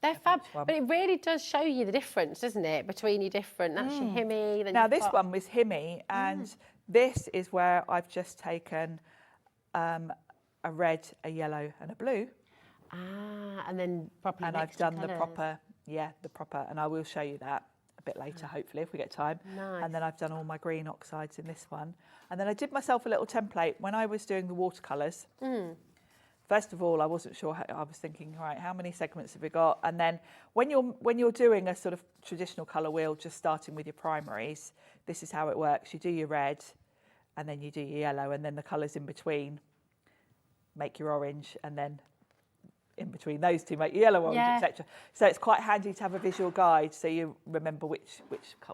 They're fab, each one. but it really does show you the difference, doesn't it, between your different. That's your Himmy. Then Now, you've this got- one was Himmy, and this is where I've just taken a red, a yellow, and a blue, and then properly. and I've mixed your done the colours. proper, and I will show you that a bit later, hopefully, if we get time. Nice. And then I've done all my green oxides in this one, and then I did myself a little template when I was doing the watercolours. First of all, I wasn't sure. I was thinking, right, how many segments have we got? And then when you're doing a sort of traditional colour wheel, just starting with your primaries, this is how it works. You do your red, and then you do your yellow, and then the colours in between make your orange, and then in between those two make your yellow, orange, Yeah. etc. So it's quite handy to have a visual guide so you remember which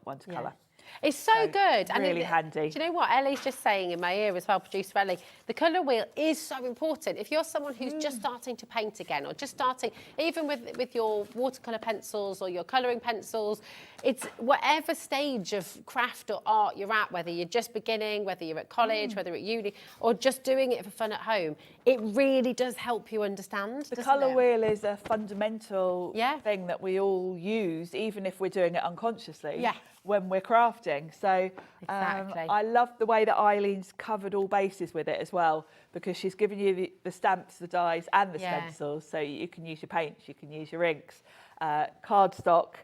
one to colour. It's so good. really handy. Do you know what Ellie's just saying in my ear as well, producer Ellie? The colour wheel is so important. If you're someone who's just starting to paint again, or just starting, even with your watercolour pencils or your colouring pencils, it's whatever stage of craft or art you're at, whether you're just beginning, whether you're at college, whether you're at uni, or just doing it for fun at home, it really does help you understand. The doesn't colour it? wheel is a fundamental Yeah. thing that we all use, even if we're doing it unconsciously. Yeah. When we're crafting. So Exactly. I love the way that Eileen's covered all bases with it as well, because she's given you the stamps, the dies and the Yeah. stencils, so you can use your paints, you can use your inks, cardstock,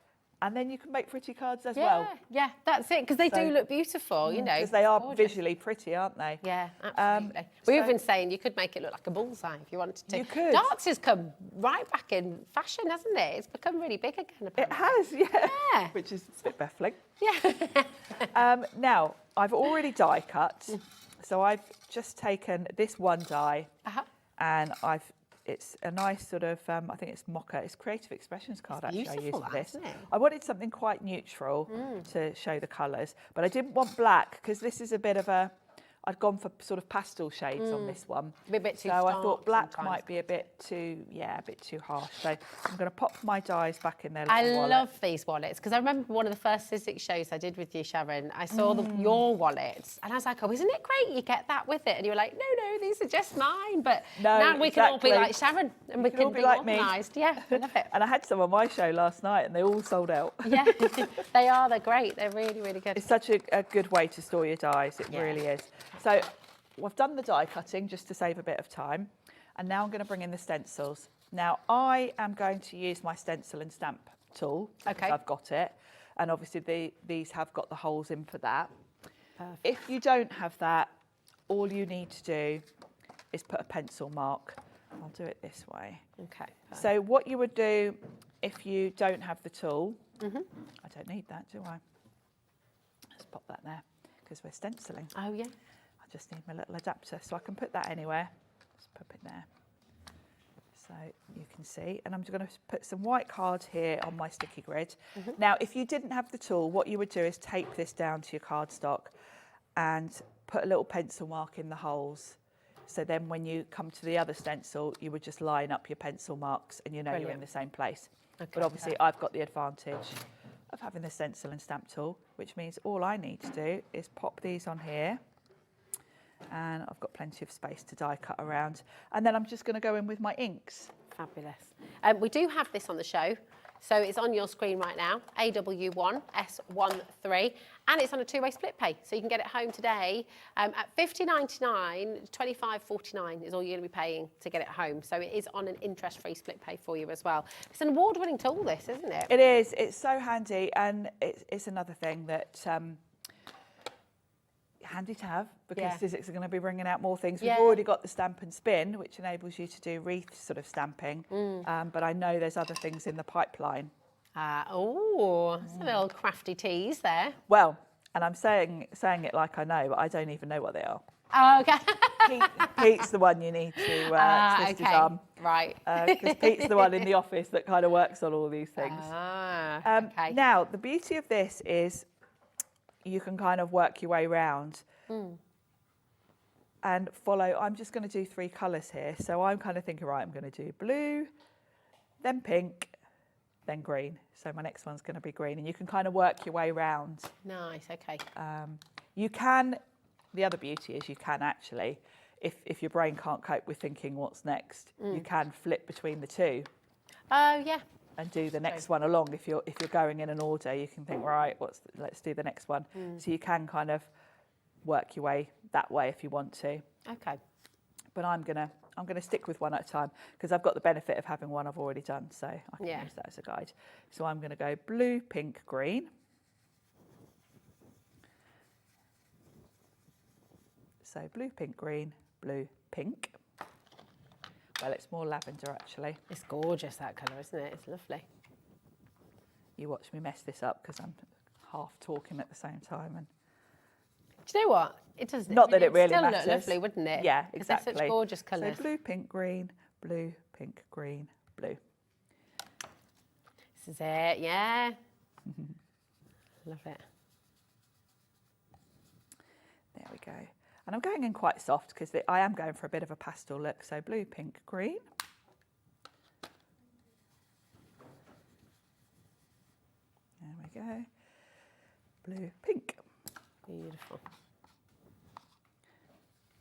and then you can make pretty cards as well. Yeah, that's it, because they So- do look beautiful, you know. Because they are gorgeous. visually pretty, aren't they? Yeah, absolutely. We so- were even saying you could make it look like a bullseye if you wanted to. You could. Darts has come right back in fashion, hasn't it? It's become really big again, It apparently. has, yeah. Yeah. Which is a bit baffling. Yeah. Now, I've already die cut, so I've just taken this one die, Uh-huh. and it's a nice sort of, I think it's mocha, it's Creative Expressions card actually I used beautiful, for that, this. isn't it? I wanted something quite neutral to show the colours, but I didn't want black because this is a bit of I'd gone for sort of pastel shades on this one. A bit too so I stark thought black sometimes. might be a bit too harsh. So I'm going to pop my dies back in their I little wallet. love these wallets because I remember one of the first Sizzix shows I did with you, Sharon. I saw your wallets and I was like, oh, isn't it great? You get that with it. And you were like, no, these are just mine. But No, now we can all be exactly. like Sharon and we can all can be be like me. organised. Yeah, I love it. And I had some on my show last night and they all sold out. Yeah, they are. They're great. They're really, really good. It's such a good way to store your dies, it Yeah. really is. So I've done the die cutting just to save a bit of time, and now I'm going to bring in the stencils. Now I am going to use my stencil and stamp tool, because Okay. I've got it, and obviously these have got the holes in for that. Perfect. If you don't have that, all you need to do is put a pencil mark. I'll do it this way. Okay. So what you would do if you don't have the tool, I don't need that, do I? pop that there because we're stenciling. Oh, yeah. I just need my little adapter so I can put that anywhere. Just pop it there. So you can see, and I'm just going to put some white cards here on my sticky grid. Now, if you didn't have the tool, what you would do is tape this down to your cardstock and put a little pencil mark in the holes. So then when you come to the other stencil, you would just line up your pencil marks and you know you're in the same place. Okay. But obviously I've got the advantage of having the stencil and stamp tool, which means all I need to do is pop these on here. And I've got plenty of space to die cut around. And then I'm just going to go in with my inks. Fabulous. We do have this on the show. So it's on your screen right now, AW1S13, and it's on a two-way split pay. So you can get it home today at $50.99, $25.49 is all you're going to be paying to get it home. So it is on an interest-free split pay for you as well. It's an award-winning tool, this, isn't it? It is. It's so handy, and it's another thing that handy to have because Sizzix are going to be bringing out more things. We've already got the stamp and spin, which enables you to do wreath sort of stamping, but I know there's other things in the pipeline. That's a little crafty tease there. Well, and I'm saying it like I know, but I don't even know what they are. Oh, okay. Pete's the one you need to twist his arm. Right. Because Pete's the one in the office that kind of works on all these things. Okay. Now, the beauty of this is you can kind of work your way round and follow. I'm just going to do 3 colours here. So I'm kind of thinking, right, I'm going to do blue, then pink, then green. So my next one's going to be green. And you can kind of work your way round. Nice, okay. You can, the other beauty is you can actually, if your brain can't cope with thinking what's next, you can flip between the two. Oh, yeah. And do the next one along. If you're going in an order, you can think, right, let's do the next one. So you can kind of work your way that way if you want to. Okay. But I'm gonna stick with one at a time because I've got the benefit of having one I've already done, so I can use that as a guide. So I'm gonna go blue, pink, green. So blue, pink, green, blue, pink. Well, it's more lavender, actually. It's gorgeous, that colour, isn't it? It's lovely. You watch me mess this up because I'm half talking at the same time. And do you know what? It does. Not that it really still matters. Look lovely, wouldn't it? Yeah, exactly. They're such gorgeous colours. So blue, pink, green, blue, pink, green, blue. This is it, yeah. Love it. There we go. And I'm going in quite soft because I am going for a bit of a pastel look. So blue, pink, green. There we go. Blue, pink. Beautiful.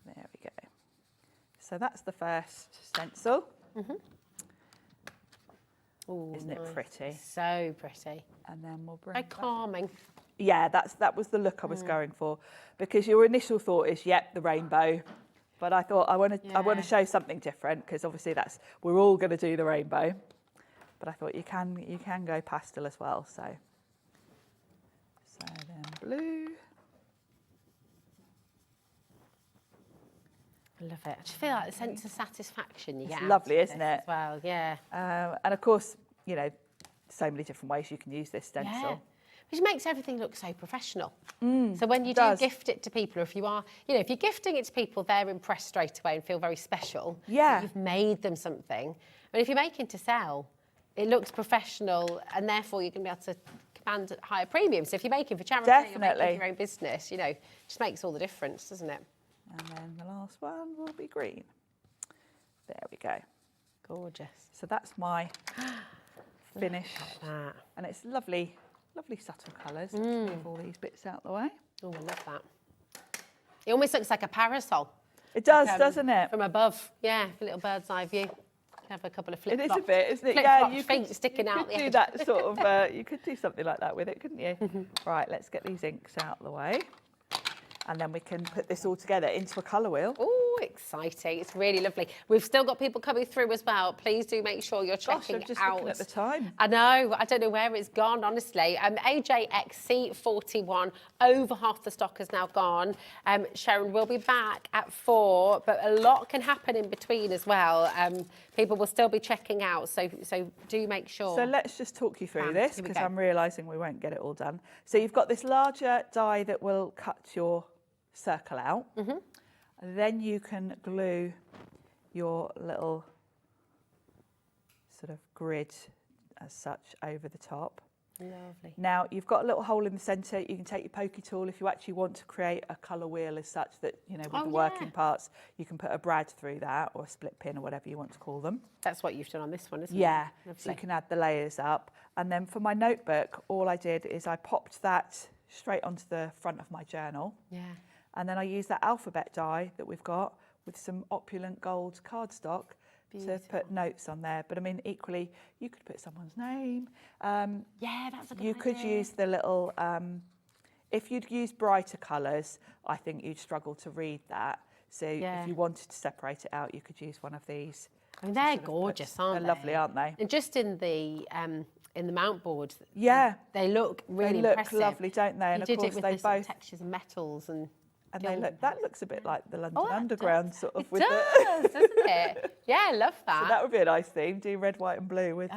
There we go. So that's the first stencil. Ooh, Isn't it pretty? So pretty. And then we'll bring Very calming. Yeah, that was the look I was going for, because your initial thought is, yep, the rainbow, but I thought I want to show something different because obviously we're all going to do the rainbow, but I thought you can go pastel as well. So then blue. I love it. I just feel like the sense of satisfaction you get. It's lovely, isn't it? As well, yeah. And of course, so many different ways you can use this stencil. Yeah. Which makes everything look so professional. So when you do gift it to people, or if you are, if you're gifting it to people, they're impressed straight away and feel very special. Yeah. You've made them something. But if you're making to sell, it looks professional, and therefore you can be able to command a higher premium. So if you're making for charity, or making for your own business, it just makes all the difference, doesn't it? And then the last one will be green. There we go. Gorgeous. So that's my finish. And it's lovely subtle colours. Let's move all these bits out the way. Oh, I love that. It almost looks like a parasol. It does, doesn't it? From above, yeah, a little bird's eye view. Have a couple of flip flops. It is a bit, isn't it? Yeah, you feet sticking out. You could do that sort of. You could do something like that with it, couldn't you? Right, let's get these inks out of the way, and then we can put this all together into a colour wheel. Oh, exciting. It's really lovely. We've still got people coming through as well. Please do make sure you're checking I'm just out. looking at the time. I know. I don't know where it's gone, honestly. AJXC41, over half the stock has now gone. Sharon will be back at 4, but a lot can happen in between as well. People will still be checking out, so do make sure. So let's just talk you through this, because I'm realising we won't get it all done. So you've got this larger die that will cut your circle out. And then you can glue your little sort of grid as such over the top. Lovely. Now you've got a little hole in the centre. You can take your pokey tool if you actually want to create a colour wheel as such that, you know, with the working parts, you can put a brad through that, or a split pin, or whatever you want to call them. That's what you've done on this one, isn't it? Yeah, Lovely. so you can add the layers up. And then for my notebook, all I did is I popped that straight onto the front of my journal. Yeah. And then I used that alphabet die that we've got with some opulent gold cardstock to put notes on there. But I mean, equally, you could put someone's name. Yeah, that's a good idea. You could use the little, if you'd use brighter colours, I think you'd struggle to read that. So if you wanted to separate it out, you could use one of these. I mean, they're gorgeous, aren't they? They're lovely, aren't they? And just in the mount board, they look really they look impressive. lovely, don't they? And you of course, did it with they the sort of both textures and metals and they look. That looks a bit like the London Underground, sort of. It does, doesn't it? Yeah, I love that. So that would be a nice theme. Do red, white, and blue with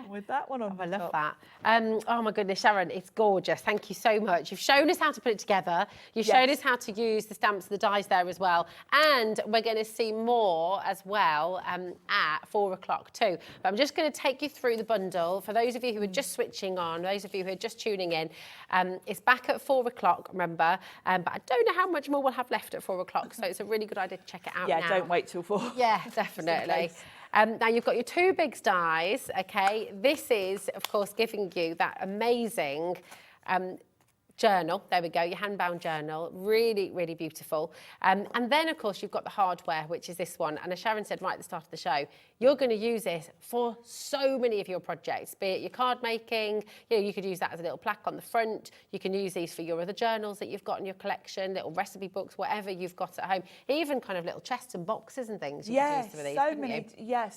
with that one on. I the love top. that. Oh my goodness, Sharon, it's gorgeous. Thank you so much. You've shown us how to put it together. You've shown us how to use the stamps and the dies there as well. And we're going to see more as well at 4 o'clock too. But I'm just going to take you through the bundle. For those of you who are just switching on, those of you who are just tuning in, it's back at 4 o'clock, remember. But I don't know how much more we'll have left at 4 o'clock. So it's a really good idea to check it out now. Yeah, don't wait till 4. Yeah, definitely. Now you've got your 2 big dies, okay? This is, of course, giving you that amazing journal. There we go, your hand-bound journal. Really, really beautiful. And then, of course, you've got the hardware, which is this one. And as Sharon said right at the start of the show, you're going to use this for so many of your projects, be it your card making. You know, you could use that as a little plaque on the front. You can use these for your other journals that you've got in your collection, little recipe books, whatever you've got at home. Even kind of little chests and boxes and things you can use for these.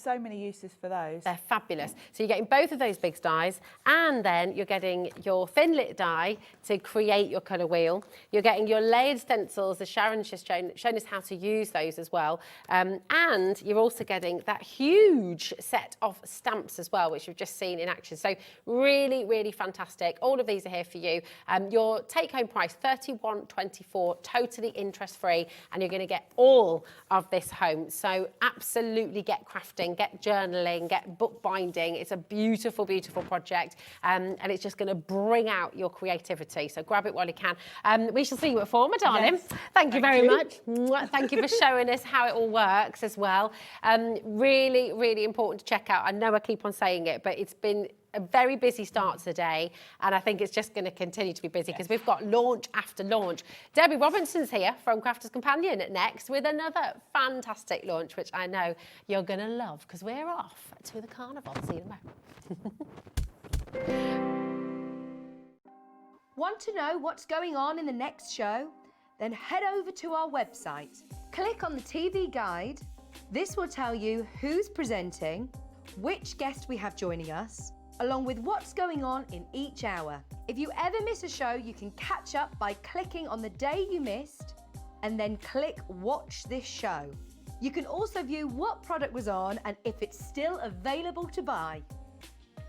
So many uses for those. They're fabulous. So you're getting both of those big dies, and then you're getting your thin lit die to create your colour wheel. You're getting your layered stencils, as Sharon's just shown us how to use those as well. And you're also getting that huge set of stamps as well, which you've just seen in action. So really, really fantastic. All of these are here for you. Your take-home price, $31.24, totally interest-free, and you're going to get all of this home. So absolutely get crafting, get journaling, get bookbinding. It's a beautiful, beautiful project, and it's just going to bring out your creativity. So grab it while you can. We shall see you at 4, my darling. Yes. Thank you very much. Thank you for showing us how it all works as well. Really, really important to check out. I know I keep on saying it, but it's been a very busy start to the day, and I think it's just going to continue to be busy because we've got launch after launch. Debbie Robinson's here from Crafters Companion next with another fantastic launch, which I know you're going to love because we're off to the carnival. See you tomorrow. Want to know what's going on in the next show? Then head over to our website. Click on the TV guide. This will tell you who's presenting, which guest we have joining us, along with what's going on in each hour. If you ever miss a show, you can catch up by clicking on the day you missed and then click Watch This Show. You can also view what product was on and if it's still available to buy.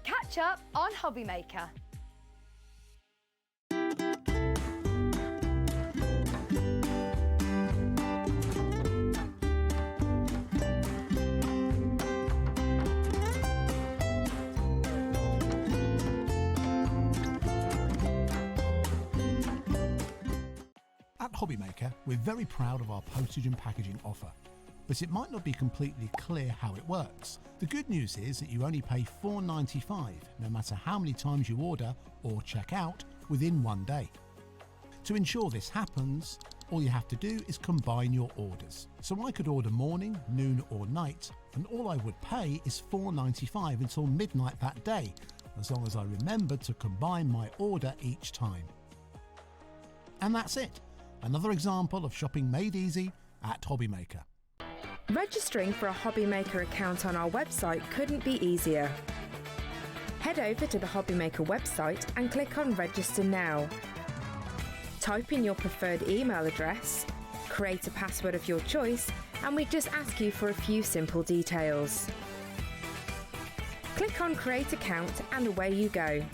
Catch up on Hobby Maker. At Hobbymaker, we're very proud of our postage and packaging offer, but it might not be completely clear how it works. The good news is that you only pay $4.95 no matter how many times you order or check out within 1 day. To ensure this happens, all you have to do is combine your orders. So I could order morning, noon or night, and all I would pay is $4.95 until midnight that day, as long as I remembered to combine my order each time. And that's it. Another example of shopping made easy at Hobbymaker. Registering for a Hobbymaker account on our website couldn't be easier. Head over to the Hobbymaker website and click on Register Now. Type in your preferred email address, create a password of your choice, and we just ask you for a few simple details. Click on Create Account and away you go.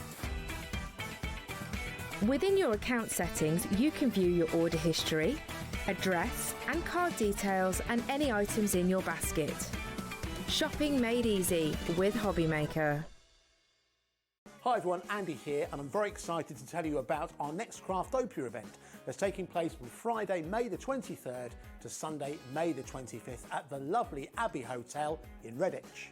Within your account settings, you can view your order history, address and card details and any items in your basket. Shopping made easy with Hobbymaker. Hi everyone, Andy here, and I'm very excited to tell you about our next Craftopia event that's taking place from Friday, May the 23rd to Sunday, May the 25th at the lovely Abbey Hotel in Redditch.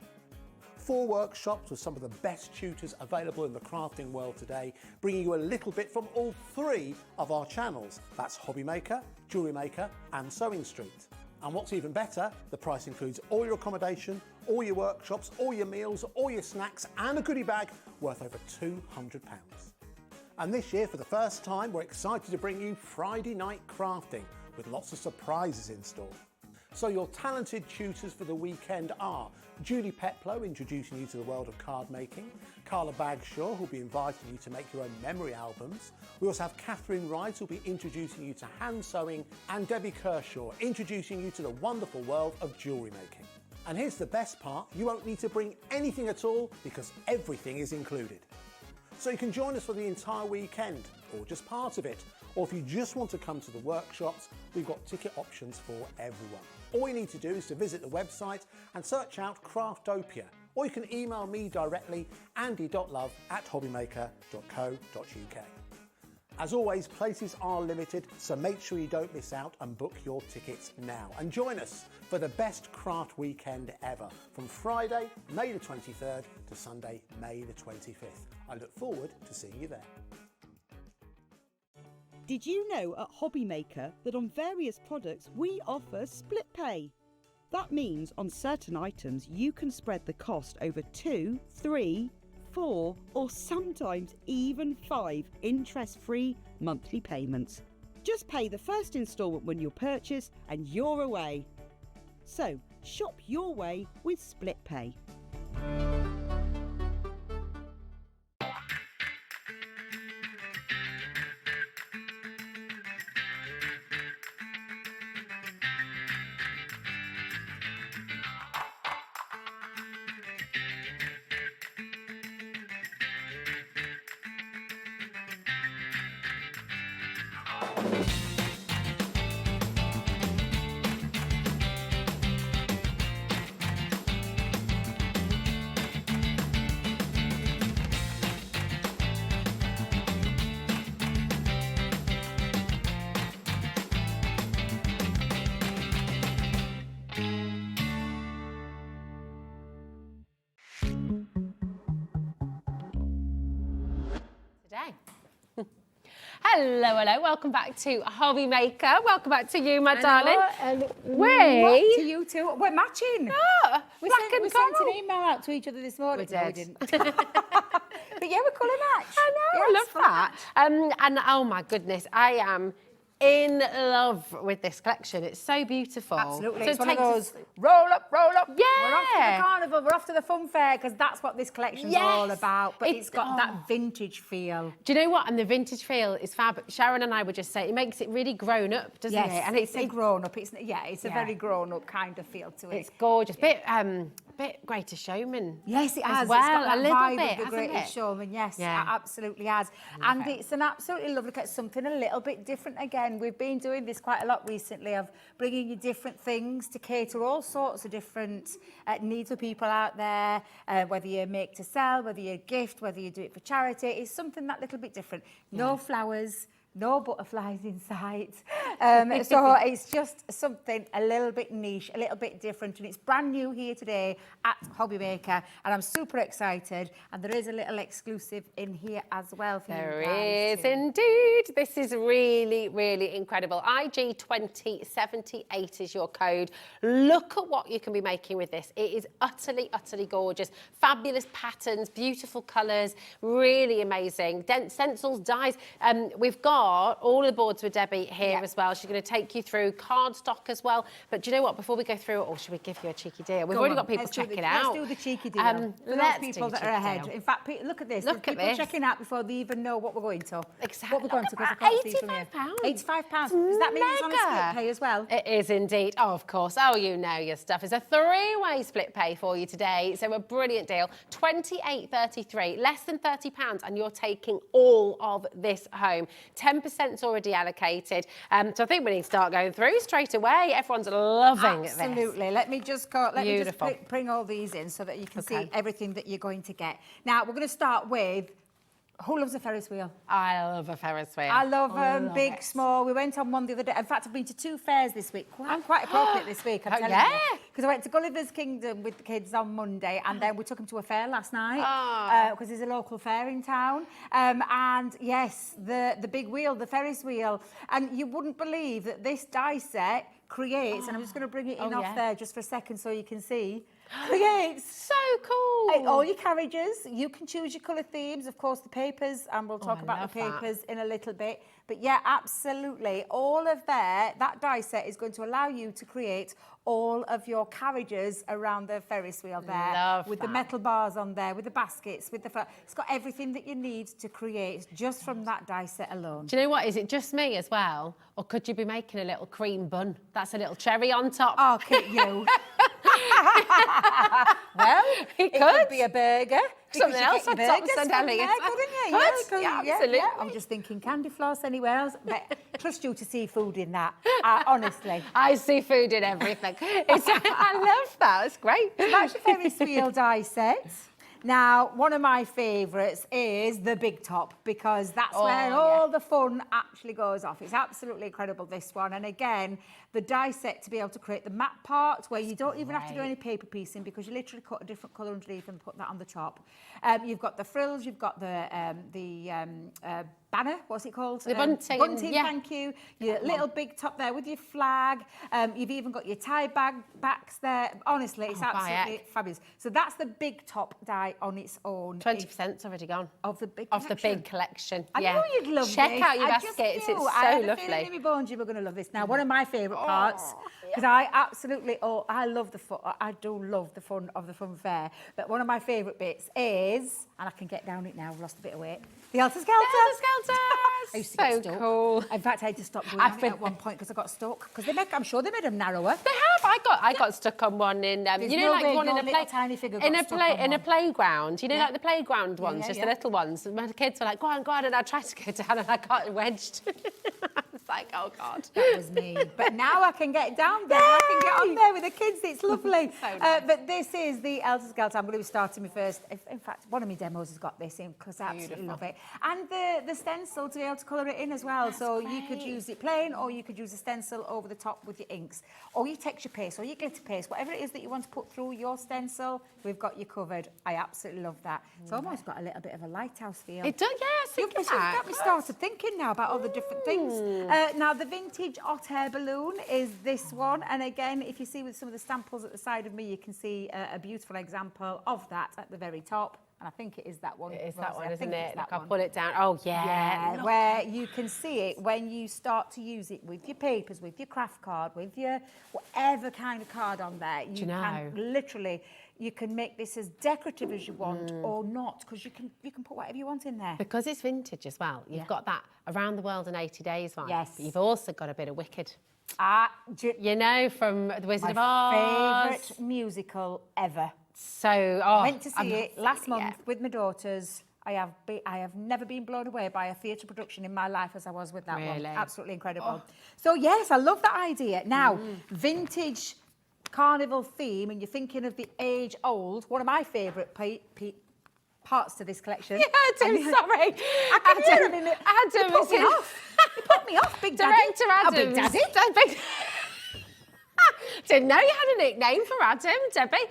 4 workshops with some of the best tutors available in the crafting world today, bringing you a little bit from all 3 of our channels. That's Hobbymaker, Jewellery Maker and Sewing Street. And what's even better, the price includes all your accommodation, all your workshops, all your meals, all your snacks and a goodie bag worth over £200. And this year, for the first time, we're excited to bring you Friday night crafting with lots of surprises in store. So your talented tutors for the weekend are Julie Peplow, introducing you to the world of card making, Carla Bagshaw, who'll be inviting you to make your own memory albums. We also have Catherine Wright, who'll be introducing you to hand sewing, and Debbie Kershaw, introducing you to the wonderful world of jewellery making. And here's the best part, you won't need to bring anything at all because everything is included. So you can join us for the entire weekend, or just part of it, or if you just want to come to the workshops, we've got ticket options for everyone. All you need to do is to visit the website and search out Craftopia, or you can email me directly, andy.love@hobbymaker.co.uk. As always, places are limited, so make sure you don't miss out and book your tickets now. And join us for the best craft weekend ever, from Friday, May the 23rd to Sunday, May the 25th. I look forward to seeing you there. Did you know at Hobbymaker that on various products we offer split pay? That means on certain items you can spread the cost over 2, 3, 4 or sometimes even 5 interest-free monthly payments. Just pay the first instalment when you purchase and you're away. So shop your way with split pay. Today. Hello, welcome back to Hobbymaker. Welcome back to you, my darling. And We- to you too. We're matching. Ah, We black sent and an coral. email out to each other this morning. We No, did. didn't. But yeah, we're colour match. I know, Yeah, I it's love fun. that. And oh my goodness, I am in love with this collection. It's so beautiful. Absolutely. So It's it one of takes those roll up, roll up. Yeah. We're off to the carnival, we're off to the fun fair, because that's what this collection's all Yes. about. But It's- it's got oh. that vintage feel. Do you know what? And the vintage feel is fab. Sharon and I were just saying, it makes it really grown up, doesn't Yes, it? And it's a grown up. It's a Yeah. very grown up kind of feel to it. It's gorgeous. Bit Greatest Showman. Yes, it has. As well, It's got that a little vibe bit, of the hasn't Greatest it? Showman. Yes, Yeah. it absolutely has. And it's an absolutely lovely, look at something a little bit different again. We've been doing this quite a lot recently of bringing you different things to cater all sorts of different needs for people out there, whether you make to sell, whether you gift, whether you do it for charity. It's something that little bit different. No flowers, no butterflies in sight. So it's just something a little bit niche, a little bit different, and it's brand new here today at Hobbymaker, and I'm super excited. And there is a little exclusive in here as well for There you guys. is indeed. This is really, really incredible. IG2078 is your code. Look at what you can be making with this. It is utterly, utterly gorgeous. Fabulous patterns, beautiful colours, really amazing. Stencils, dies. We've got start all of the boards with Debbie here as well. She's going to take you through cardstock as well. But do you know what? Before we go through it all, should we give you a cheeky deal? We've already got people checking out. Let's do the cheeky deal. For those people that are ahead. Deal. In fact, look at this. Look There's at people this. checking out before they even know what we're going to. Exactly. What we're going to. Look at because I that, can't see from here. £85. £85. Does that mean it's on a Mega. split pay as well? It is indeed. Oh, of course. Oh, you know your stuff. It's a 3-way split pay for you today. So a brilliant deal. £28.33, less than £30, and you're taking all of this home. 10%'s already allocated. So I think we need to start going through straight away. Everyone's loving this. Absolutely. Let me just go. Let Beautiful. me just bring all these in so that you can see everything that you're going to get. Now we're going to start with. Who loves a Ferris wheel? I love a Ferris wheel. I love them, big, small. We went on one the other day. In fact, I've been to 2 fairs this week. Quite appropriate this week, I'm telling you. Because I went to Gulliver's Kingdom with the kids on Monday, and then we took them to a fair last night because there's a local fair in town. And yes, the big wheel, the Ferris wheel. And you wouldn't believe that this die set creates, and I'm just going to bring it in off there just for a second so you can see. Creates so cool. All your carriages. You can choose your colour themes, of course, the papers, and we'll talk about the papers in a little bit. But yeah, absolutely. All of that die set is going to allow you to create all of your carriages around the Ferris wheel there. With the metal bars on there, with the baskets, with the... It's got everything that you need to create just from that die set alone. Do you know what? Is it just me as well? Or could you be making a little cream bun? That's a little cherry on top. Oh, could you? Well, it could be a burger. Something else on top, couldn't you? Yeah, absolutely. I'm just thinking candy floss anywhere else. But trust you to see food in that, honestly. I see food in everything. I love that. It's great. So that's your Ferris wheel die set. Now, one of my favourites is the big top, because that's where all the fun actually goes off. It's absolutely incredible, this one. And again, the die set to be able to create the matte part where you don't even have to do any paper piecing, because you literally cut a different colour underneath and put that on the top. You've got the frills, you've got the banner, what's it called? The bunting. Bunting, thank you. Your little big top there with your flag. You've even got your tie backs there. Honestly, it's absolutely fabulous. So that's the big top die on its own. 20%'s already gone. Of the big collection. Of the big collection. I know you'd love this. Check out your baskets. It's so lovely. I had a feeling in my bones you were going to love this. Now, one of my favourite parts, because I absolutely, I love the fun. I do love the fun of the fun fair. But one of my favourite bits is, and I can get down it now, I've lost a bit of weight, the Helter Skelter. I used to get stuck. Cool. In fact, I had to stop doing it at one point because I got stuck. Because I'm sure they made them narrower. They have. I got stuck on one in, you know, like one in a tiny figure in a playground. You know, like the playground ones, just the little ones. My kids were like, go on, and I tried to go down and I got wedged. I was like, oh God. That was me. But now I can get down there. I can get on there with the kids. It's lovely. So nice. But this is the Helter Skelter. I'm going to be starting my first. In fact, one of my demos has got this in because I absolutely love it. And the stencil to be able to colour it in as well. That's so great. You could use it plain, or you could use a stencil over the top with your inks, or your texture paste, or your glitter paste, whatever it is that you want to put through your stencil, we've got you covered. I absolutely love that. It's almost got a little bit of a lighthouse feel. It does, yes. You've got me started thinking now about all the different things. Now, the vintage hot air balloon is this one. And again, if you see with some of the samples at the side of me, you can see a beautiful example of that at the very top. And I think it is that one. It is Rosie. that one, isn't it? Look, I'll put it down. Oh, yeah. Where you can see it when you start to use it with your papers, with your craft card, with your whatever kind of card on there. You can literally, you can make this as decorative as you want or not, because you can put whatever you want in there. Because it's vintage as well. You've got that Around the World in 80 Days one. Yes. But you've also got a bit of Wicked. You know, from The Wizard of Oz. My favourite musical ever. So, went to see it last month with my daughters. I have never been blown away by a theatre production in my life as I was with that one. Absolutely incredible. So yes, I love that idea. Now, vintage carnival theme, and you're thinking of the age old. One of my favourite parts to this collection. Yeah, Adam, sorry. Adam, put me off. You put me off, Big Daddy. Director Adam. Oh, Big Daddy. Didn't know you had a nickname for Adam, Debbie.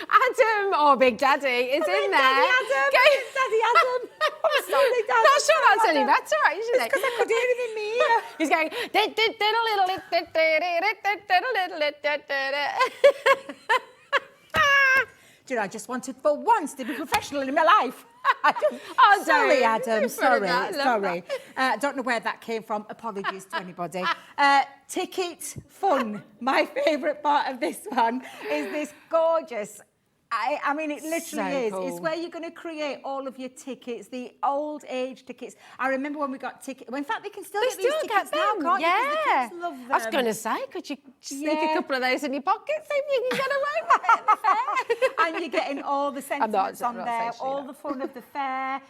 Adam, or Big Daddy, is in there. Daddy Adam. Daddy Adam. I'm sorry, Daddy. Not sure that's any better, actually. It's because I could hear him in me ear. He's going. Do you know, I just wanted for once to be professional in my life. Sorry, Adam. Sorry. Don't know where that came from. Apologies to anybody. Ticket fun. My favourite part of this one is this gorgeous. I mean, it literally is. Cool. It's where you're going to create all of your tickets, the old age tickets. I remember when we got tickets. Well, in fact, they can still get these tickets now, can't you? 'Cause the kids love them. I was going to say, could you sneak a couple of those in your pockets so you can get away with it at the fair? And you're getting all the sentiments on there, all that. the fun of the fair,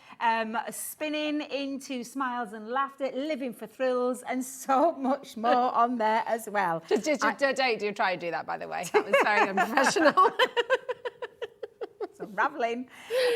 spinning into smiles and laughter, living for thrills, and so much more on there as well. Don't try and do that, by the way. That was very unprofessional. Unraveling.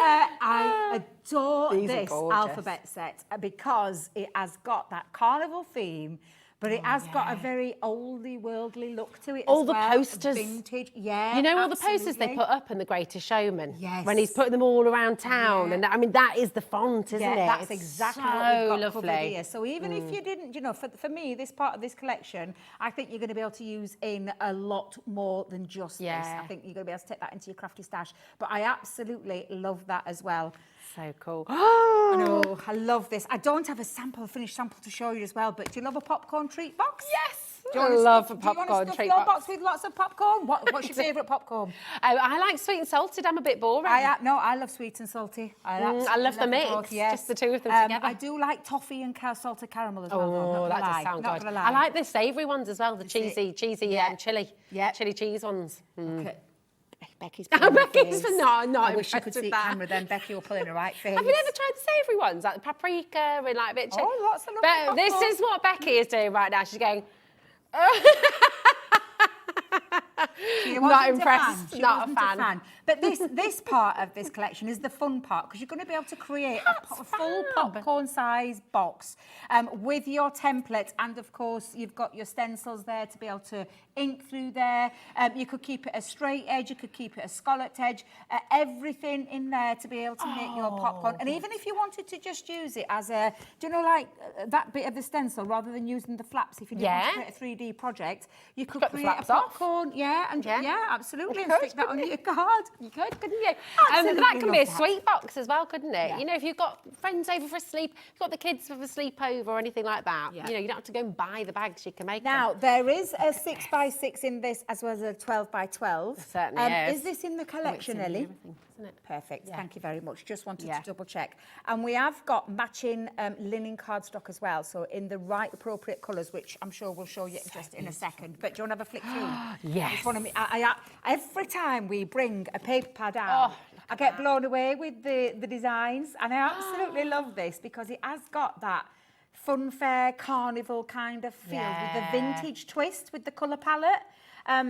I adore These are this gorgeous. alphabet set because it has got that carnival theme, but it has got a very oldie, worldly look to it. All as the well. posters. Vintage, yeah. You know all the posters they absolutely. put up in The Greatest Showman? Yes. When he's putting them all around town. Yeah. And I mean, that is the font, isn't it? That's It's exactly so what we've got lovely. covered here. So even if you didn't, you know, for me, this part of this collection, I think you're going to be able to use in a lot more than just this. Yeah. I think you're going to be able to take that into your crafty stash. But I absolutely love that as well. So cool. I know, I love this. I don't have a finished sample to show you as well, but do you love a popcorn treat box? Yes. Do you I want to love stuff- a do you want popcorn to stuff treat your box. box with lots of popcorn? What's your favourite popcorn? I like sweet and salted. I'm a bit boring. No, I love sweet and salty. I absolutely love the mix. both, yes. Just the two of them together. I do like toffee and salted caramel as well. though, Oh, not that gonna does lie, sound not good. gonna I lie. like the savoury ones as well, the cheesy Yeah. chili. Yeah. Chili cheese ones. Okay. Becky's Oh, pulling her Becky's face. not I wish you could impressed see with that. camera then. Becky will pull in the right face. Have you ever tried the savoury ones, like the paprika and like a bit of chili? Oh, lots of lovely This popcorn. is what Becky is doing right now. She's going, She Not wasn't impressed, She not a wasn't fan. But this part of this collection is the fun part because you're going to be able to create a full popcorn size box with your template, and of course you've got your stencils there to be able to ink through there. You could keep it a straight edge, you could keep it a scalloped edge, everything in there to be able to make your popcorn. And even if you wanted to just use it as a, do you know, like that bit of the stencil rather than using the flaps, if you didn't want to create a 3D project, you could cut the create a flaps off. popcorn. Yeah, and yeah, absolutely. And stick that on your card. You could, couldn't you? Absolutely That can be a love that. sweet box as well, couldn't it? Yeah. You know, if you've got friends over for a sleep, if you've got the kids for a sleepover or anything like that, Yeah. you know, you don't have to go and buy the bags, you can make Now, them. there is a 6x6 in this as well as a 12x12. There certainly is. Is this in the collection, in Ellie? everything, isn't it? Perfect. Yeah. Thank you very much. Just wanted Yeah. to double check. And we have got matching linen cardstock as well. So in the right appropriate colours, which I'm sure we'll show you just in a second. But do you want to have a flick through? Yes. Just wanna, every time we bring a paper pad out, I get blown away with the designs. And I absolutely love this because it has got that fun fair carnival kind of feel with the vintage twist with the colour palette.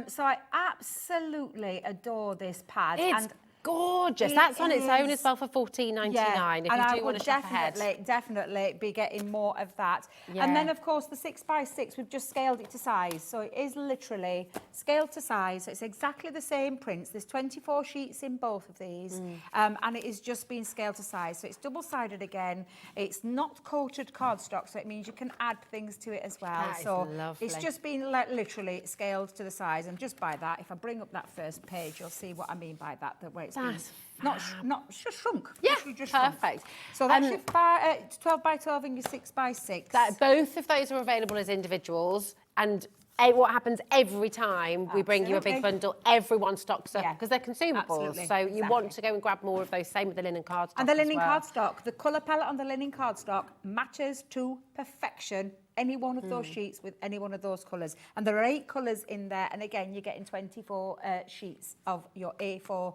So I absolutely adore this pad. It's and gorgeous. it That's on its own is. as well for $14.99 if and I you do would want to shop ahead. definitely be getting more of that. Yeah. And then, of course, the 6x6, we've just scaled it to size. So it is literally scaled to size. So it's exactly the same prints. There's 24 sheets in both of these. And it is just being scaled to size. So it's double-sided again. It's not coated cardstock, so it means you can add things to it as well. That is so lovely. it's just been literally scaled to the size. And just by that, if I bring up that first page, you'll see what I mean by that, the way it's been That's not just shrunk. Yeah, literally just shrunk. perfect. So that's your 12x12 and your 6x6. That both of those are available as individuals, and what happens every time we bring you a big Absolutely. bundle, everyone stocks up Yeah, because they're consumables. absolutely, So you want exactly. to go and grab more of those. Same with the linen cardstock. And the as linen well. cardstock, the colour palette on the linen cardstock matches to perfection any one of those sheets with any one of those colours. And there are 8 colours in there. And again, you're getting 24 sheets of your A4,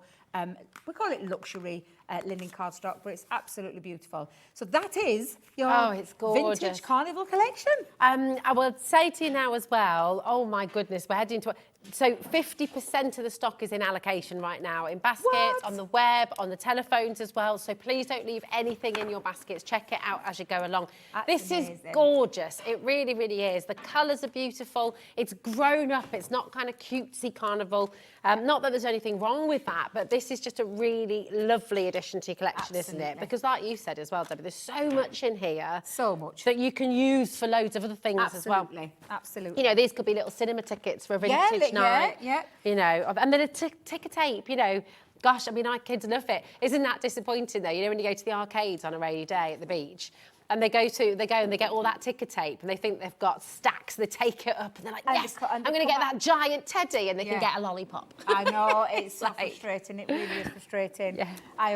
we call it luxury linen cardstock, but it's absolutely beautiful. So that is your it's gorgeous. Vintage Carnival Collection. I will say to you now as well, oh my goodness, we're heading to... So 50% of the stock is in allocation right now, in baskets, What? on the web, on the telephones as well. So please don't leave anything in your baskets. Check it out as you go along. That's This is amazing. gorgeous. It really, really is. The colours are beautiful. It's grown up. It's not kind of cutesy carnival. Not that there's anything wrong with that, but this is just a really lovely addition to your collection, isn't it? Absolutely. Because like you said as well, Debbie, there's so much in here. So much. That you can use for loads of other things as well. Absolutely, absolutely. You know, these could be little cinema tickets for a vintage night. yeah. You know, and then a ticker tape, you know, Gosh, I mean, our kids love it. Isn't that disappointing though? You know, when you go to the arcades on a rainy day at the beach, and they go and they get all that ticker tape, and they think they've got stacks. They take it up, and they're like, And yes, they I'm going to get that giant teddy, and they can get a lollipop. I know, it's so Like- frustrating. It really is frustrating. Yeah. I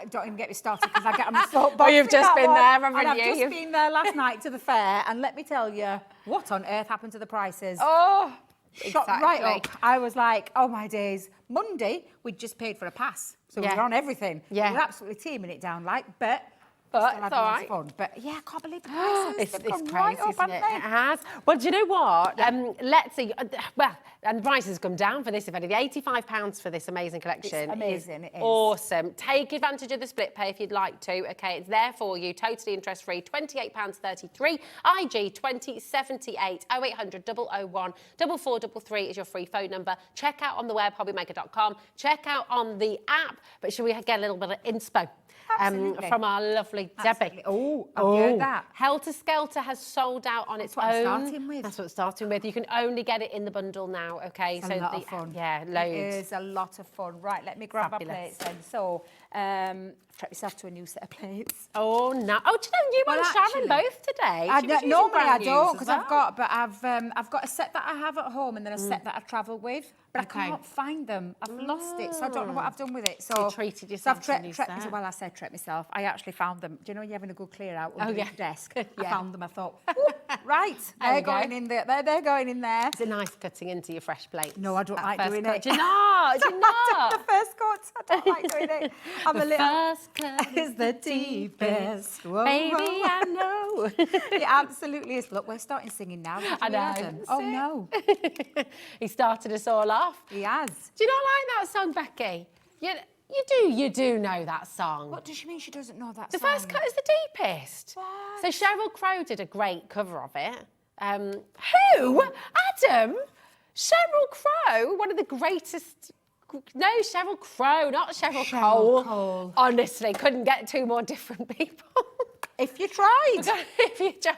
don't even get me started because I get on my soapbox. Well, you've with just that been one. there, haven't and I've you? just You've- been there last night to the fair, and let me tell you, what on earth happened to the prices? Oh, Shot right exactly. up. I was like, oh my days. Monday, we'd just paid for a pass. So we Yeah. were on everything. Yeah. We were absolutely teaming it down, like, but But still it's had all loads right. of fun. But yeah, I can't believe the prices. It's They've gone crazy, right up, isn't haven't it? they? It has. Well, do you know what? Let's see. Well, and the price has come down for this event. The £85 for this amazing collection. It's amazing, it is. Awesome. Take advantage of the split pay if you'd like to. Okay, it's there for you. Totally interest-free. £28.33. IG 2078 0800 001 4433 is your free phone number. Check out on the web, hobbymaker.com. Check out on the app. But should we get a little bit of inspo Absolutely. from our lovely Debbie? Absolutely. Oh, I've heard that. Helter Skelter has sold out on its what I'm own. starting with. That's what it's starting with. You can only get it in the bundle now, okay? It's a lot of fun. Yeah, It loads. is a lot of fun. Right, let me grab Fabulous. my plates then. So, I've treated myself to a new set of plates. Oh, no. Oh, do you know, you Well, and Sharon actually, both today? I She was don't, using normally I brand news don't as because well. I've got a set that I have at home and then a set that I travel with, but Okay. I can't find them. I've lost it, so I don't know what I've done with it. So You treated so yourself I've to a new treated set. well, I said treat myself. I actually found them. Do you know when you're having a good clear out under yeah. your desk? Yeah. I found them. I thought, "Ooh, right, There we they're go. going in there. They're going in there. Is it nice cutting into your fresh plates? No, I don't That like first doing cut? it. Do you not? Do you not? The first cut, I don't like doing it. I'm a The little. first cut is the deepest. Whoa, Baby, whoa. I know. It absolutely is. Look, we're starting singing now. Did you I know. hear them? Oh no, He started us all off. he has. Do you not like that song, Becky? You do know that song. What does she mean? She doesn't know that The song? first cut is the deepest. What? So Sheryl Crow did a great cover of it. Who? Adam? Sheryl Crow, one of the greatest. No, Sheryl Crow, not Sheryl Sheryl Cole. Cole. Honestly, couldn't get two more different people. If you tried. If you try.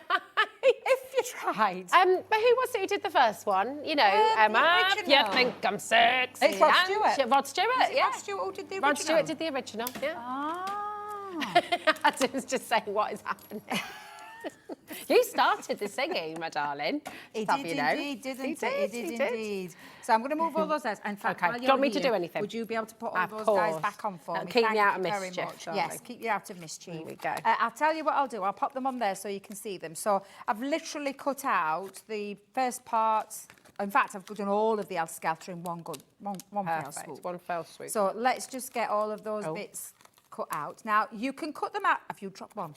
If you tried. But who was it who did the first one? You know, the Emma, you original. think I'm sexy. It's Rod and Stewart. Rod Stewart, Was it yeah. Rod Stewart who did the original? Rod Stewart did the original, yeah. Ah. Adam's just saying what is happening. You started the singing, my darling. He Just have did you know. indeed, didn't He he? did, He he did did. indeed. So I'm going to move all those out. In fact, Okay. while Do you you're want me to here, do anything? Would you be able to put all Of those guys course. back on for That'll me? keep me Thank out of you very mischief, much. surely. Yes, keep you out of mischief. Here we go. I'll tell you what I'll do. I'll pop them on there so you can see them. So I've literally cut out the first part. In fact, I've done all of the Helter Skelter in one fell Perfect. swoop. One fell swoop. So let's just get all of those bits cut out. Now, you can cut them out. Have you dropped one?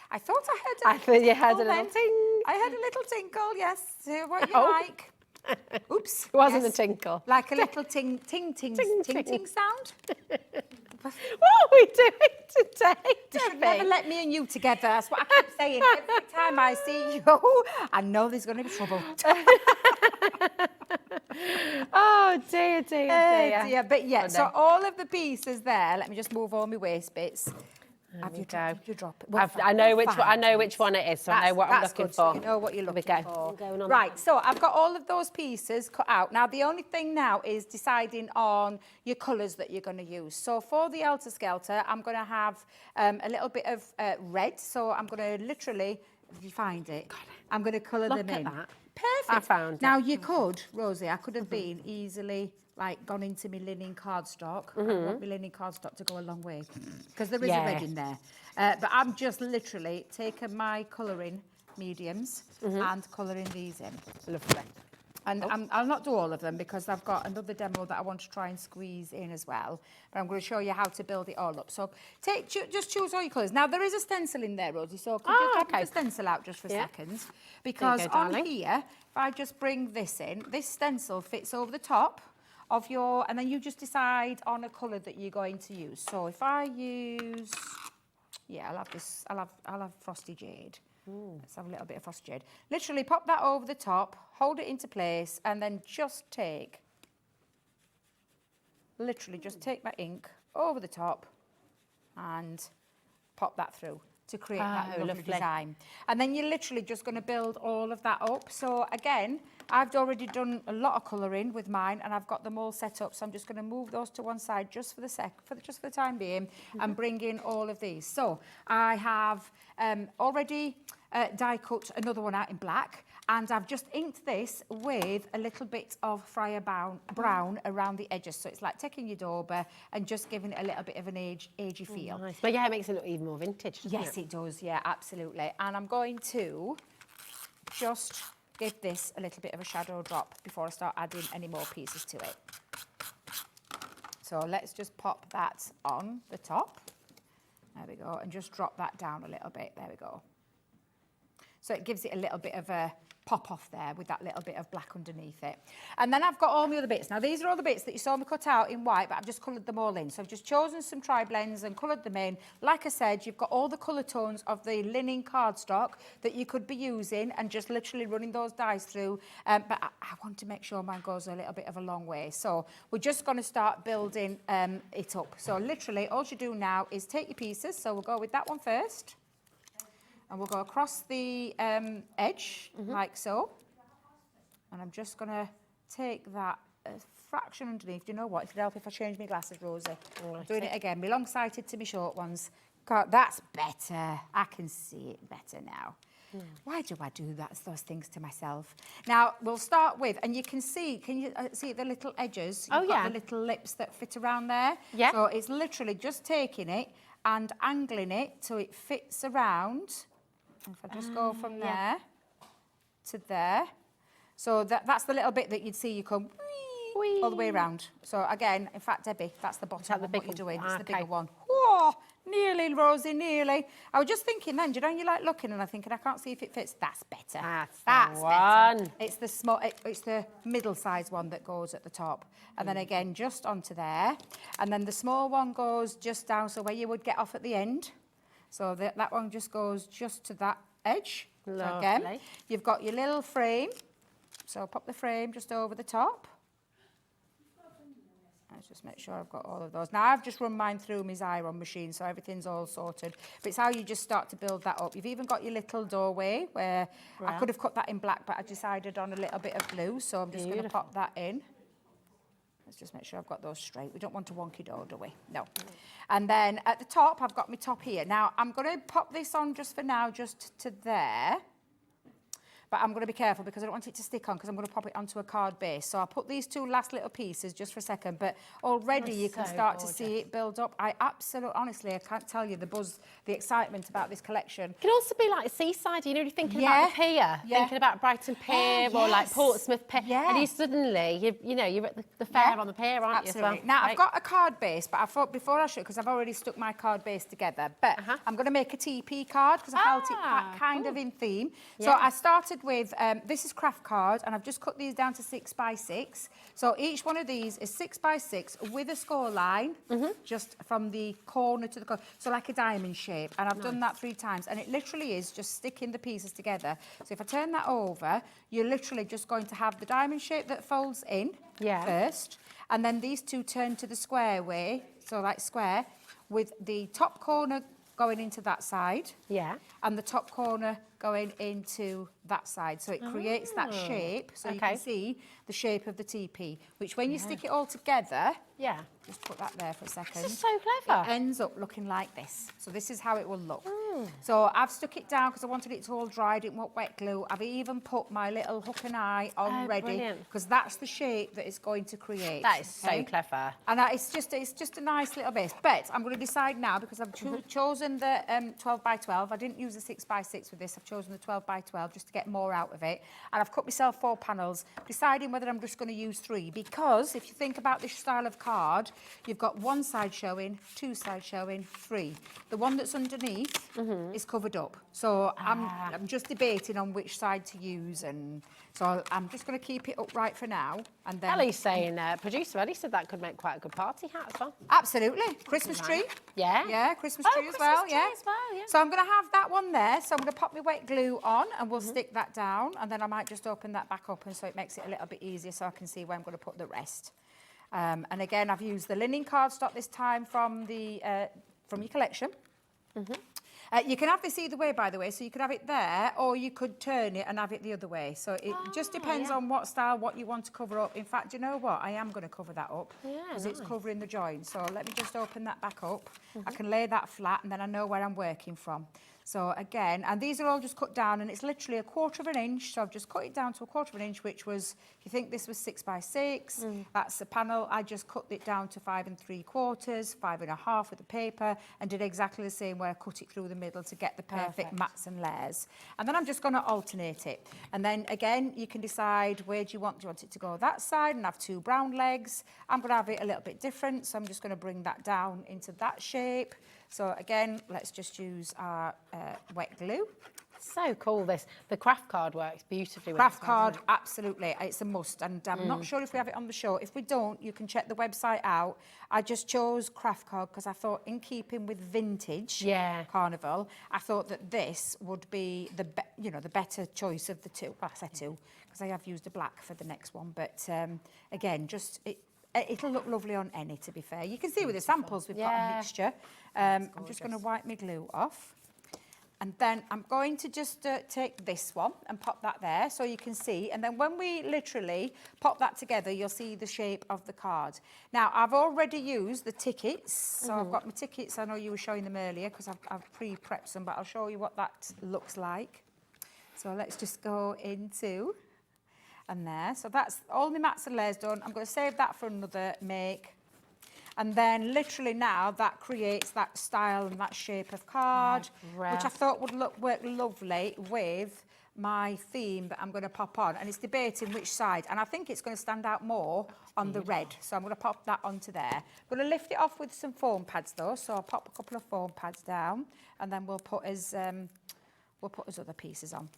I thought I heard a I thought you heard a tinkle little then. ting. I heard a little tinkle, yes. What you Oh. like. Oops. It wasn't yes. a tinkle. Like a little ting ting. sound. What are we doing today, You should Debbie? never let me and you together. That's what I keep saying. Every time I see you, I know there's going to be trouble. Oh, dear, dear, dear. But yeah, Oh, so no. all of the pieces there. Let me just move all my waste bits. Have we you go. dropped? Did you drop it? Well, I know well, which one. I fine. know which one it is, so I know what I'm That's looking good, for. So you know what you're Here we looking go. for. I'm going on. Right, so I've got all of those pieces cut out. Now, the only thing now is deciding on your colours that you're going to use. So for the Helter Skelter, I'm going to have a little bit of red. So I'm going to literally, if you find it, I'm going to colour Look them at in. that. Perfect. I found it. Now, you could, Rosie, I could have been easily gone into my linen cardstock. I want my linen cardstock to go a long way because there is a red Yeah. in there. But I'm just literally taking my colouring mediums and colouring these in. Lovely. And I'll not do all of them because I've got another demo that I want to try and squeeze in as well. But I'm going to show you how to build it all up. So just choose all your colours. Now, there is a stencil in there, Rosie, so could you grab the stencil out just for a second? Because go, on darling. here, if I just bring this in, this stencil fits over the top of your, and then you just decide on a colour that you're going to use. So if I use, yeah, I'll have this, I'll have Frosty Jade. Let's have a little bit of Frosty Jade. Literally pop that over the top, hold it into place, and then just take, literally just take my ink over the top and pop that through to create that lovely lovely. design. And then you're literally just going to build all of that up. So again, I've already done a lot of colouring with mine, and I've got them all set up. So I'm just going to move those to one side just for the time being, and bring in all of these. So I have already die cut another one out in black, and I've just inked this with a little bit of Friar brown around the edges. So it's like taking your dauber and just giving it a little bit of an agey feel. Nice. But yeah, it makes it look even more vintage, doesn't Yes, it does. Yeah, absolutely. And I'm going to just give this a little bit of a shadow drop before I start adding any more pieces to it. So let's just pop that on the top. There we go. And just drop that down a little bit. There we go. So it gives it a little bit of a pop off there with that little bit of black underneath it. And then I've got all my other bits. Now, these are all the bits that you saw me cut out in white, but I've just coloured them all in. So I've just chosen some tri-blends and coloured them in. Like I said, you've got all the colour tones of the linen cardstock that you could be using and just literally running those dies through. But I want to make sure mine goes a little bit of a long way. So we're just going to start building it up. So literally, all you do now is take your pieces. So we'll go with that one first. And we'll go across the edge, like so. And I'm just going to take that a fraction underneath. Do you know what? It'd help if I change my glasses, Rosie. I'm doing it again. My long-sighted to my short ones. God, that's better. I can see it better now. Why do I do those things to myself? Now, we'll start with, and you can see the little edges? You've got the little lips that fit around there. Yeah. So it's literally just taking it and angling it so it fits around. If I just go from there to there. So that's the little bit that you'd see you come wee, all the way around. So again, in fact, Debbie, that's the bottom of what you're doing. It's the bigger one. Whoa, nearly, Rosie, nearly. I was just thinking then, do you know, you're like looking and I'm thinking, I can't see if it fits. That's better. That's better. It's the small, it's the middle-sized one that goes at the top. And then again, just onto there. And then the small one goes just down, so where you would get off at the end. So that one just goes just to that edge. So again, you've got your little frame. So pop the frame just over the top. Let's just make sure I've got all of those. Now, I've just run mine through my Xyron machine, so everything's all sorted. But it's how you just start to build that up. You've even got your little doorway where I could have cut that in black, but I decided on a little bit of blue. So I'm just going to pop that in. Let's just make sure I've got those straight. We don't want a wonky door, do we? No. And then at the top, I've got my top here. Now, I'm going to pop this on just for now, just to there. But I'm going to be careful because I don't want it to stick on because I'm going to pop it onto a card base. So I'll put these two last little pieces just for a second. But already you can start to see it build up. I absolutely, honestly, I can't tell you the buzz, the excitement about this collection. It can also be like a seaside, you know, you're thinking about the pier, thinking about Brighton Pier or like Portsmouth Pier. And you suddenly, you know, you're at the fair on the pier, aren't you? Absolutely. Now, I've got a card base, but I thought before I should, because I've already stuck my card base together, but I'm going to make a TP card because I felt it kind of in theme. So I started with, this is craft card, and I've just cut these down to 6 by 6. So each one of these is 6 by 6 with a score line, just from the corner to the corner. So like a diamond shape. And I've done that 3 times. And it literally is just sticking the pieces together. So if I turn that over, you're literally just going to have the diamond shape that folds in first. And then these two turn to the square way. So like square, with the top corner going into that side. And the top corner going into that side. So it creates that shape. So you can see the shape of the TP, which when you stick it all together, just put that there for a second. This is so clever. It ends up looking like this. So this is how it will look. So I've stuck it down because I wanted it to all dry. I didn't want wet glue. I've even put my little hook and eye on ready because that's the shape that it's going to create. That is so clever. And it's just a nice little base. But I'm going to decide now because I've chosen the 12 by 12. I didn't use the 6 by 6 with this. I've chosen the 12 by 12 just to get more out of it. And I've cut myself 4 panels, deciding whether I'm just going to use 3 because if you think about this style of card, you've got 1 side showing, 2 sides showing, 3. The one that's underneath is covered up. So I'm just debating on which side to use, and so I'm just going to keep it upright for now. And then Ellie's saying, producer Ellie said that could make quite a good party hat as well. Absolutely. Christmas tree. Yeah, Christmas tree as well. So I'm going to have that one there. So I'm going to pop my wet glue on and we'll stick that down, and then I might just open that back up, and so it makes it a little bit easier so I can see where I'm going to put the rest. And again, I've used the linen cardstock this time from the from your collection. You can have this either way, by the way. So you could have it there, or you could turn it and have it the other way. So it just depends on what style, what you want to cover up. In fact, you know what? I am going to cover that up because it's covering the join. So let me just open that back up. I can lay that flat, and then I know where I'm working from. So again, and these are all just cut down, and it's literally 1/4 of an inch. So I've just cut it down to 1/4 of an inch, which was, if you think this was 6 by 6, that's the panel. I just cut it down to 5 3/4, 5 1/2 with the paper, and did exactly the same where I cut it through the middle to get the perfect mats and layers. And then I'm just going to alternate it. And then again, you can decide where do you want it to go that side and have 2 brown legs. I'm going to have it a little bit different, so I'm just going to bring that down into that shape. So again, let's just use our wet glue. So cool, this. The craft card works beautifully with Craft this, card, doesn't it? absolutely. It's a must. And I'm not sure if we have it on the show. If we don't, you can check the website out. I just chose craft card because I thought, in keeping with Vintage Carnival, I thought that this would be the better choice of the two. Well, I said two because I have used a black for the next one. But again, just it'll look lovely on any, to be fair. You can see with the samples we've got a mixture. I'm just going to wipe my glue off. And then I'm going to just take this one and pop that there so you can see. And then when we literally pop that together, you'll see the shape of the card. Now, I've already used the tickets. So I've got my tickets. I know you were showing them earlier because I've pre-prepped them, but I'll show you what that looks like. So let's just go into and there. So that's all my mats and layers done. I'm going to save that for another make. And then literally now that creates that style and that shape of card, which I thought would work lovely with my theme that I'm going to pop on. And it's debating which side. And I think it's going to stand out more on the red. So I'm going to pop that onto there. I'm going to lift it off with some foam pads though. So I'll pop a couple of foam pads down, and then we'll put his other pieces on.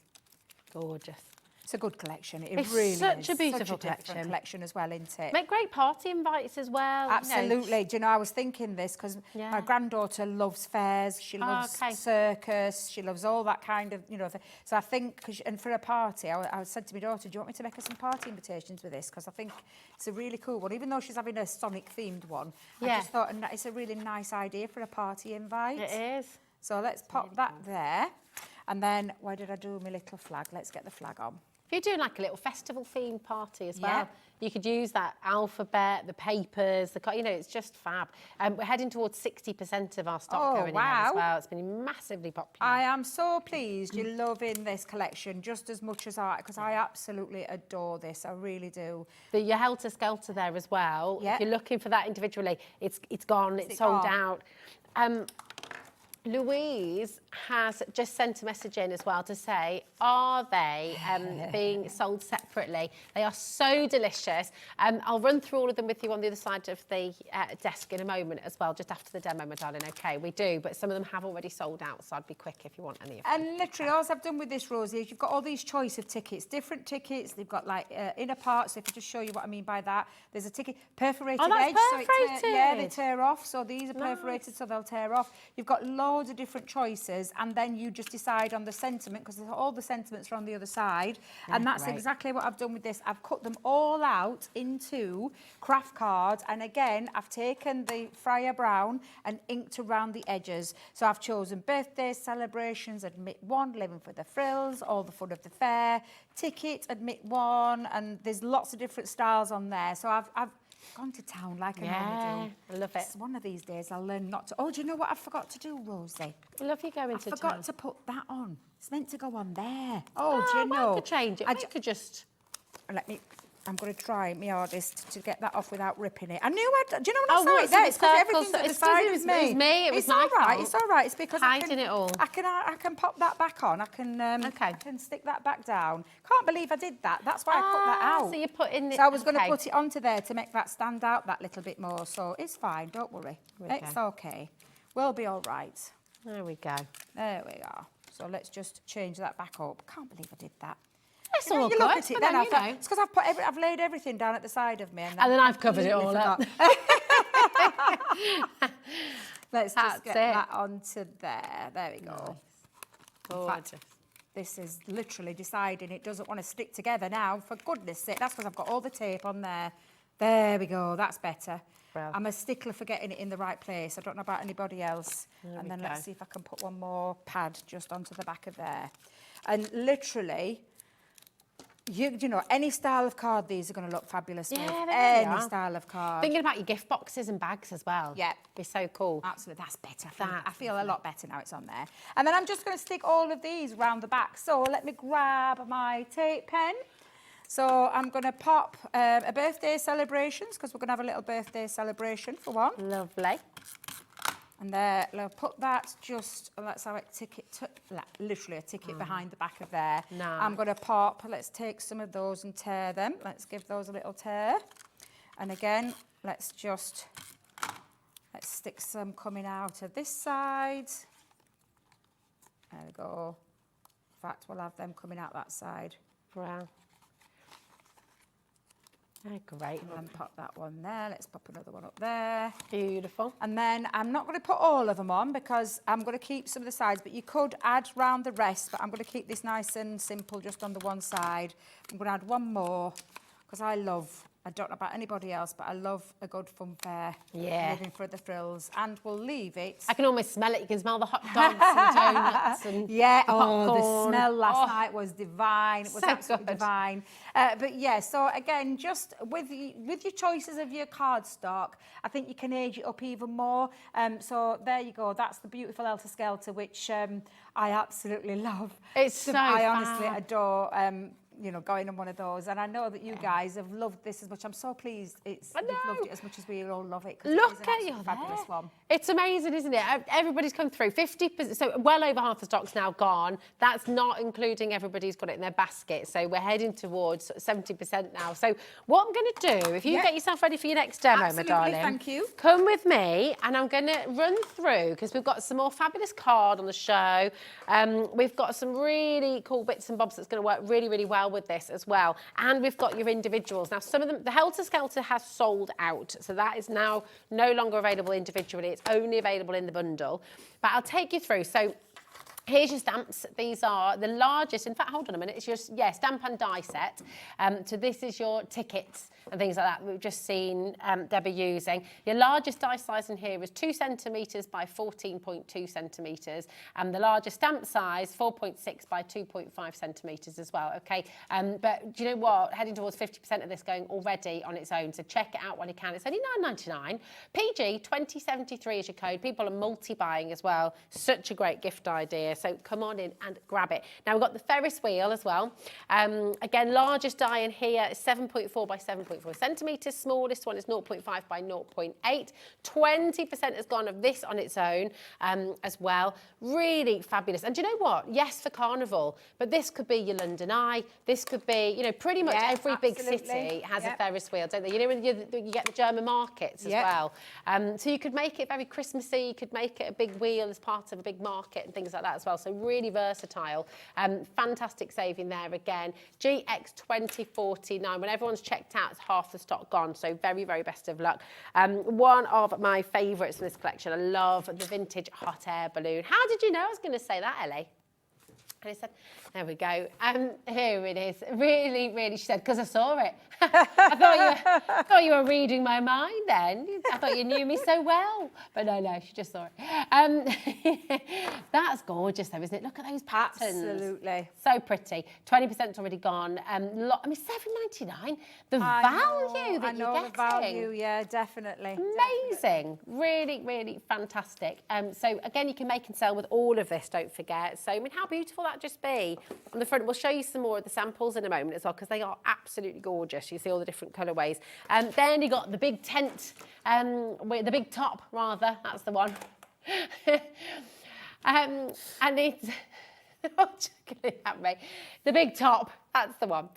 Gorgeous. It's a good collection. It's really such is. a beautiful Such a different collection as well, isn't it? Make great party invites as well. Absolutely. Do you know, I was thinking this because my granddaughter loves fairs. She loves circus. She loves all that kind of, So I think, and for a party, I said to my daughter, do you want me to make her some party invitations with this? Because I think it's a really cool one. Even though she's having a Sonic-themed one, I just thought it's a really nice idea for a party invite. It is. So let's pop that there. And then, where did I do my little flag? Let's get the flag on. If you're doing like a little festival-themed party as well, you could use that alphabet, the papers, it's just fab. We're heading towards 60% of our stock going in as well. It's been massively popular. I am so pleased you're loving this collection just as much as because I absolutely adore this. I really do. Your Helter Skelter there as well. If you're looking for that individually, it's gone. It's sold out. Louise has just sent a message in as well to say, are they being sold separately? They are so delicious. I'll run through all of them with you on the other side of the desk in a moment as well, just after the demo, my darling. Okay, we do, but some of them have already sold out, so I'd be quick if you want any of them. And literally, all I've done with this, Rosie, is you've got all these choice of tickets, different tickets. They've got like inner parts. So if I just show you what I mean by that, there's a ticket perforated edge. Perforated. So they tear off. So these are perforated, so they'll tear off. You've got loads of different choices, and then you just decide on the sentiment because all the sentiments are on the other side. And that's exactly what I've done with this. I've cut them all out into craft cards, and again, I've taken the Friar Brown and inked around the edges. So I've chosen birthdays, celebrations, admit one, living for the frills, all the fun of the fair, ticket, admit one, and there's lots of different styles on there. So I've gone to town like I normally do. I love it. One of these days I'll learn not to. Oh, do you know what I forgot to do, Rosie? I love you going to town. I forgot to put that on. It's meant to go on there. Oh, do you know? I could change it. I could just... I'm going to try my hardest to get that off without ripping it. I knew I'd... Do you know when I saw it there? It's because everything's at the side of me. It was me. It was my fault. It's all right. It's because hiding it all. I can pop that back on. I can stick that back down. Can't believe I did that. That's why I cut that out. So you put in... So I was going to put it onto there to make that stand out that little bit more. So it's fine. Don't worry. It's okay. We'll be all right. There we go. There we are. So let's just change that back up. Can't believe I did that. It's all good. Look at it, then it's because I've laid everything down at the side of me, and then I've covered it all up. Let's just get that onto there. There we go. Nice. In fact, this is literally deciding it doesn't want to stick together now. For goodness sake, that's because I've got all the tape on there. There we go. That's better. Brill. I'm a stickler for getting it in the right place. I don't know about anybody else. And then let's see if I can put one more pad just onto the back of there. And literally, you know, any style of card, these are going to look fabulous with. Any style of card. Thinking about your gift boxes and bags as well. Yeah. Be so cool. Absolutely, that's better. I feel a lot better now it's on there. And then I'm just going to stick all of these around the back. So let me grab my tape pen. So I'm going to pop a birthday celebrations, because we're going to have a little birthday celebration for one. Lovely. And there, I'll put that just, let's have a ticket, literally a ticket behind the back of there. Nice. I'm going to pop, let's take some of those and tear them. Let's give those a little tear. And again, let's stick some coming out of this side. There we go. In fact, we'll have them coming out that side. Wow. Oh, great. And then pop that one there. Let's pop another one up there. Beautiful. And then I'm not going to put all of them on because I'm going to keep some of the sides, but you could add round the rest, but I'm going to keep this nice and simple just on the one side. I'm going to add one more because I don't know about anybody else, but I love a good funfair. Yeah. Living for the thrills. And we'll leave it. I can almost smell it. You can smell the hot dogs and donuts and yeah, the popcorn. The smell last night was divine. It was So absolutely good. divine. But yeah, so again, just with your choices of your cardstock, I think you can age it up even more. So there you go. That's the beautiful Elsa Skelter, which I absolutely love. It's so I honestly fab. adore. You know, going on one of those, and I know that you guys have loved this as much. I'm so pleased you've loved it as much as we all love it. Look it at you fabulous there. one. It's amazing, isn't it? Everybody's come through. 50%, so well over half the stock's now gone. That's not including everybody's got it in their basket. So we're heading towards 70% now. So what I'm going to do, if you get yourself ready for your next demo, Absolutely, my darling, thank you. come with me, and I'm going to run through because we've got some more fabulous card on the show. We've got some really cool bits and bobs that's going to work really, really well with this as well. And we've got your individuals. Now, some of them, the Helter Skelter has sold out. So that is now no longer available individually. It's only available in the bundle. But I'll take you through. So here's your stamps. These are the largest. In fact, hold on a minute. It's your stamp and die set. So this is your tickets and things like that we've just seen Debbie using. Your largest die size in here is 2 centimetres by 14.2 centimetres. And the largest stamp size, 4.6 by 2.5 centimetres as well, okay? But do you know what? Heading towards 50% of this going already on its own. So check it out when you can. It's only £9.99. PG 2073 is your code. People are multi-buying as well. Such a great gift idea. So come on in and grab it. Now we've got the Ferris wheel as well. Again, largest die in here is 7.4 by 7.4 centimetres. Smallest one is 0.5 by 0.8. 20% has gone of this on its own as well. Really fabulous. And do you know what? Yes, for Carnival, but this could be your London Eye. This could be, you know, pretty much every big city has a Ferris wheel, don't they? You know, when you get the German markets as well. So you could make it very Christmassy. You could make it a big wheel as part of a big market and things like that as well. So really versatile. Fantastic saving there again. GX 2049. When everyone's checked out, it's half the stock gone. So very, very best of luck. One of my favourites in this collection. I love the vintage hot air balloon. How did you know I was going to say that, Ellie? And I said, there we go. Here it is. Really, really, she said, because I saw it. I thought you were reading my mind then. I thought you knew me so well. But no, she just saw it. That's gorgeous though, isn't it? Look at those patterns. Absolutely. So pretty. 20%'s already gone. I mean, £7.99. The value that you're getting. The value, yeah, definitely. Amazing. Really, really fantastic. So again, you can make and sell with all of this, don't forget. So, I mean, how beautiful that just be. On the front, we'll show you some more of the samples in a moment as well, because they are absolutely gorgeous. You see all the different colourways. Then you got the big tent, with the big top, rather. That's the one. And it's... at me. The big top, that's the one.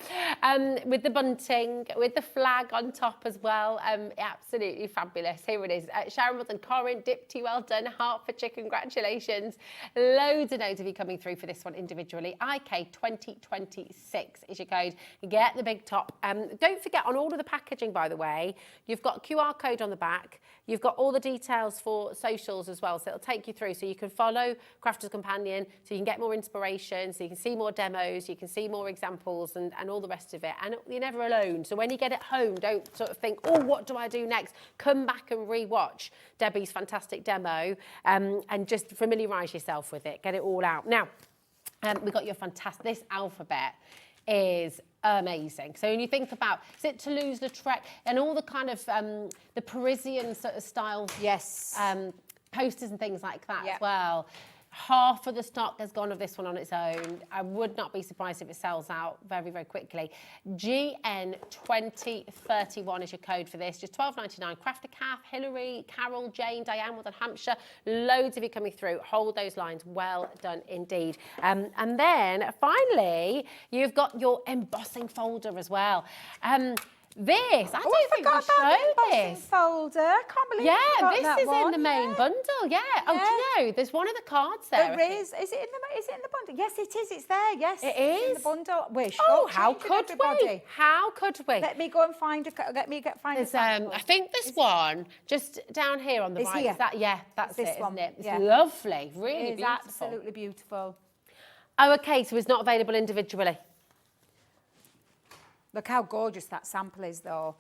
With the bunting, with the flag on top as well. Absolutely fabulous. Here it is. Sharon Wilson, Corin, Dipty, well done. Hertfordshire, congratulations. Loads of you coming through for this one individually. IK 2026 is your code. Get the big top. Don't forget, on all of the packaging, by the way, you've got QR code on the back. You've got all the details for socials as well, so it'll take you through. So you can follow Crafter's Companion, so you can get more inspiration, so you can see more demos, you can see more examples samples and all the rest of it. And you're never alone. So when you get it home, don't sort of think, oh, what do I do next? Come back and re-watch Debbie's fantastic demo and just familiarise yourself with it. Get it all out. Now, we've got your fantastic, this alphabet is amazing. So when you think about, is it Toulouse-Lautrec and all the kind of the Parisian sort of style posters and things like that as well. Half of the stock has gone of this one on its own. I would not be surprised if it sells out very, very quickly. GN2031 is your code for this. Just $12.99. Crafty Kath, Hillary, Carol, Jane, Diane, Northern Hampshire. Loads of you coming through. Hold those lines. Well done indeed. And then finally, you've got your embossing folder as well. This, I don't think we showed this. Folder. I can't believe this is in the main bundle. Yeah. Oh, do you know? There's one of the cards there. There is. Is it in the bundle? Yes, it is. It's there. Yes, it it's is in the bundle. We're how could we? How could we? Let me go and find a. I think this one just down here on the right. Here. Is that? Yeah, that's this it, one. Isn't it? It's lovely. Really it is beautiful. Absolutely beautiful. Oh, okay. So it's not available individually. Look how gorgeous that sample is, though.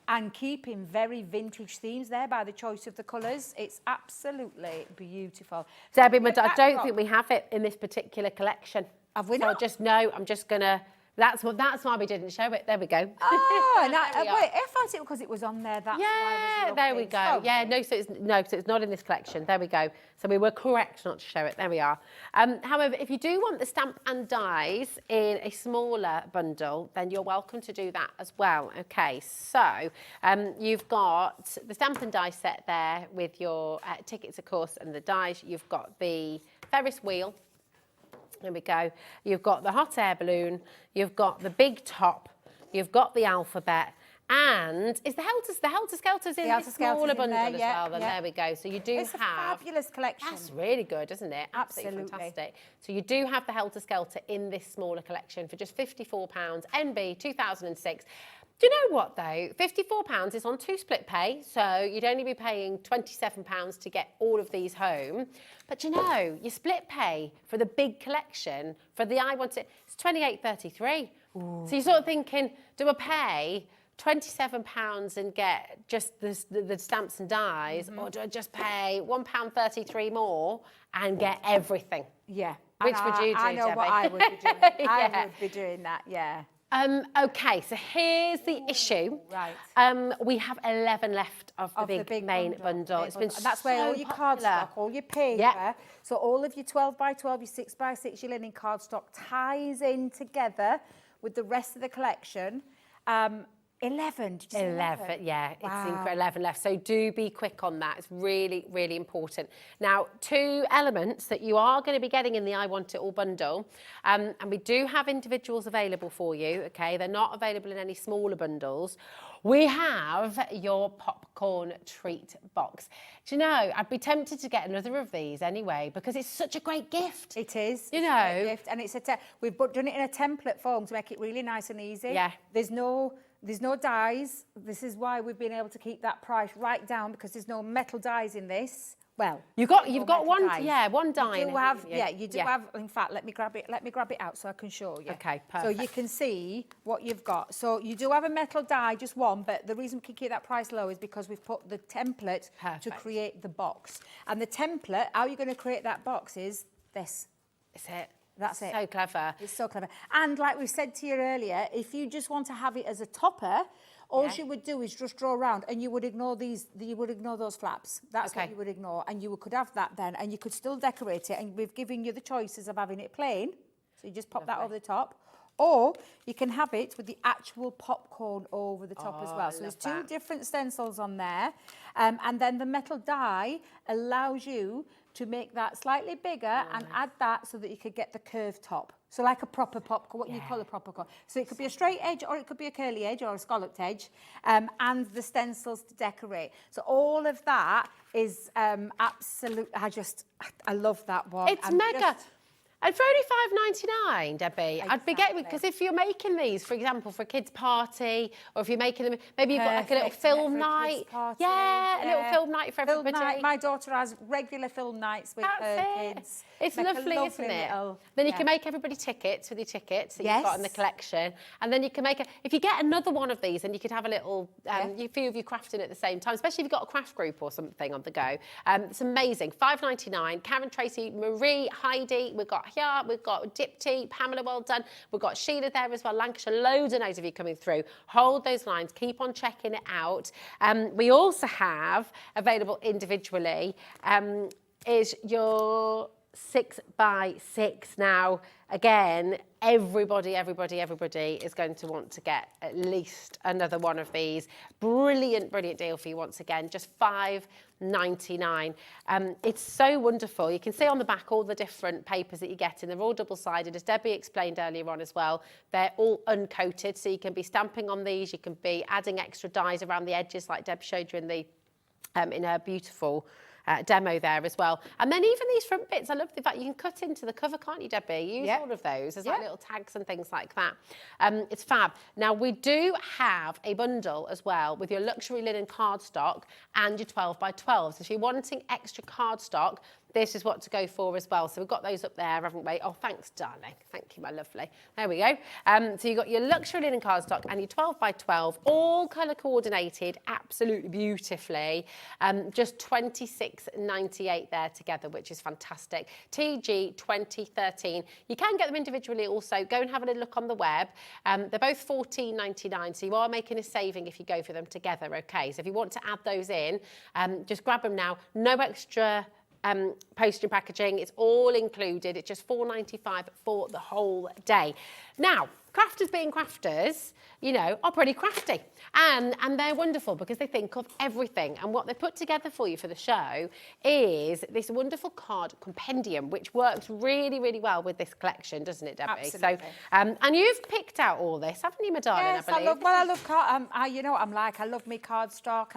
And keeping very vintage themes there by the choice of the colours. It's absolutely beautiful. Debbie, I don't think we have it in this particular collection. Have we not? I'm just going to... That's why we didn't show it. There we go. Oh, and I thought it because it was on there. That's yeah, there we go. Oh. Yeah, so it's not in this collection. There we go. So we were correct not to show it. There we are. However, if you do want the stamp and dies in a smaller bundle, then you're welcome to do that as well. Okay, so you've got the stamp and die set there with your tickets, of course, and the dies. You've got the Ferris wheel. There we go. You've got the hot air balloon. You've got the big top. You've got the alphabet. And is the Helter Skelter's in the smaller bundle as well? Then there we go. So you do have... It's a fabulous collection. That's really good, isn't it? Absolutely. Fantastic. So you do have the Helter Skelter in this smaller collection for just £54. NB 2006. Do you know what, though? £54 is on 2 split pay, so you'd only be paying £27 to get all of these home. But you know, you split pay for the big collection, for the I Want It, it's £28.33. So you're sort of thinking, do I pay £27 and get just the stamps and dies, or do I just pay £1.33 more and get everything? Yeah. Which would you do, I know Debbie? what I would be doing. I would be doing that, yeah. Okay, so here's the issue. Right. We have 11 left of the big main bundle. It's been and that's where all your cardstock, all your paper, so all of your 12x12, your 6x6, your linen cardstock ties in together with the rest of the collection. 11. Did you say 11, yeah. Wow. It's 11 left. So do be quick on that. It's really, really important. Now, 2 elements that you are going to be getting in the I Want It All bundle, and we do have individuals available for you, okay? They're not available in any smaller bundles. We have your popcorn treat box. Do you know, I'd be tempted to get another of these anyway, because it's such a great gift. It is. You know. It's a gift, and it's we've done it in a template form to make it really nice and easy. Yeah. There's no dies. This is why we've been able to keep that price right down, because there's no metal dies in this. Well, you've got one die. One die. You do have. In fact, let me grab it out so I can show you. Okay, perfect. So you can see what you've got. So you do have a metal die, just one, but the reason we can keep that price low is because we've put the template to create the box. And the template, how you're going to create that box is this. Is it? That's it. So clever. It's so clever. And like we said to you earlier, if you just want to have it as a topper, all you would do is just draw around, and you would ignore those flaps. That's what you would ignore, and you could have that then, and you could still decorate it. And we've given you the choices of having it plain, so you just pop that over the top, or you can have it with the actual popcorn over the top as well. So there's 2 different stencils on there, and then the metal die allows you to make that slightly bigger and add that so that you could get the curved top. So like a proper popcorn, what you call a proper popcorn. So it could be a straight edge, or it could be a curly edge, or a scalloped edge, and the stencils to decorate. So all of that is absolute. I love that one. It's mega. And for only £5.99, Debbie, I'd be getting, because if you're making these, for example, for a kid's party, or if you're making them, maybe you've got like a little film night. Yeah, a little film night for everybody. Night. My daughter has regular film nights with her kids. It's lovely, isn't it? Little, then you can make everybody tickets with your tickets that you've got in the collection. And then you can make if you get another one of these, and you could have a little, a few of you crafting at the same time, especially if you've got a craft group or something on the go. It's amazing. £5.99. Karen, Tracy, Marie, Heidi, we've got here, we've got Dipty, Pamela, well done. We've got Sheila there as well, Lancashire, loads and loads of you coming through. Hold those lines, keep on checking it out. We also have available individually is your 6x6 now. Again, everybody is going to want to get at least another one of these. Brilliant deal for you once again, just £5.99. It's so wonderful. You can see on the back all the different papers that you get, and they're all double-sided, as Debbie explained earlier on as well. They're all uncoated, so you can be stamping on these, you can be adding extra dies around the edges like Deb showed you in her beautiful demo there as well. And then even these front bits, I love the fact you can cut into the cover, can't you, Debbie? Use all of those as like little tags and things like that. It's fab. Now, we do have a bundle as well with your luxury linen cardstock and your 12x12. So if you're wanting extra cardstock, this is what to go for as well. So we've got those up there, haven't we? Oh, thanks, darling. Thank you, my lovely. There we go. So you've got your luxury linen cardstock and your 12x12, all colour coordinated, absolutely beautifully. Just £26.98 there together, which is fantastic. TG 2013. You can get them individually also. Go and have a little look on the web. They're both £14.99, so you are making a saving if you go for them together, okay? So if you want to add those in, just grab them now. No extra postage and packaging, it's all included. It's just £4.95 for the whole day. Now, crafters being crafters, you know, are pretty crafty, and they're wonderful because they think of everything. And what they put together for you for the show is this wonderful card compendium, which works really well with this collection, doesn't it, Debbie? Absolutely. So, and you've picked out all this, haven't you, my darling? Yes, I believe. I love card. You know what I'm like. I love me cardstock.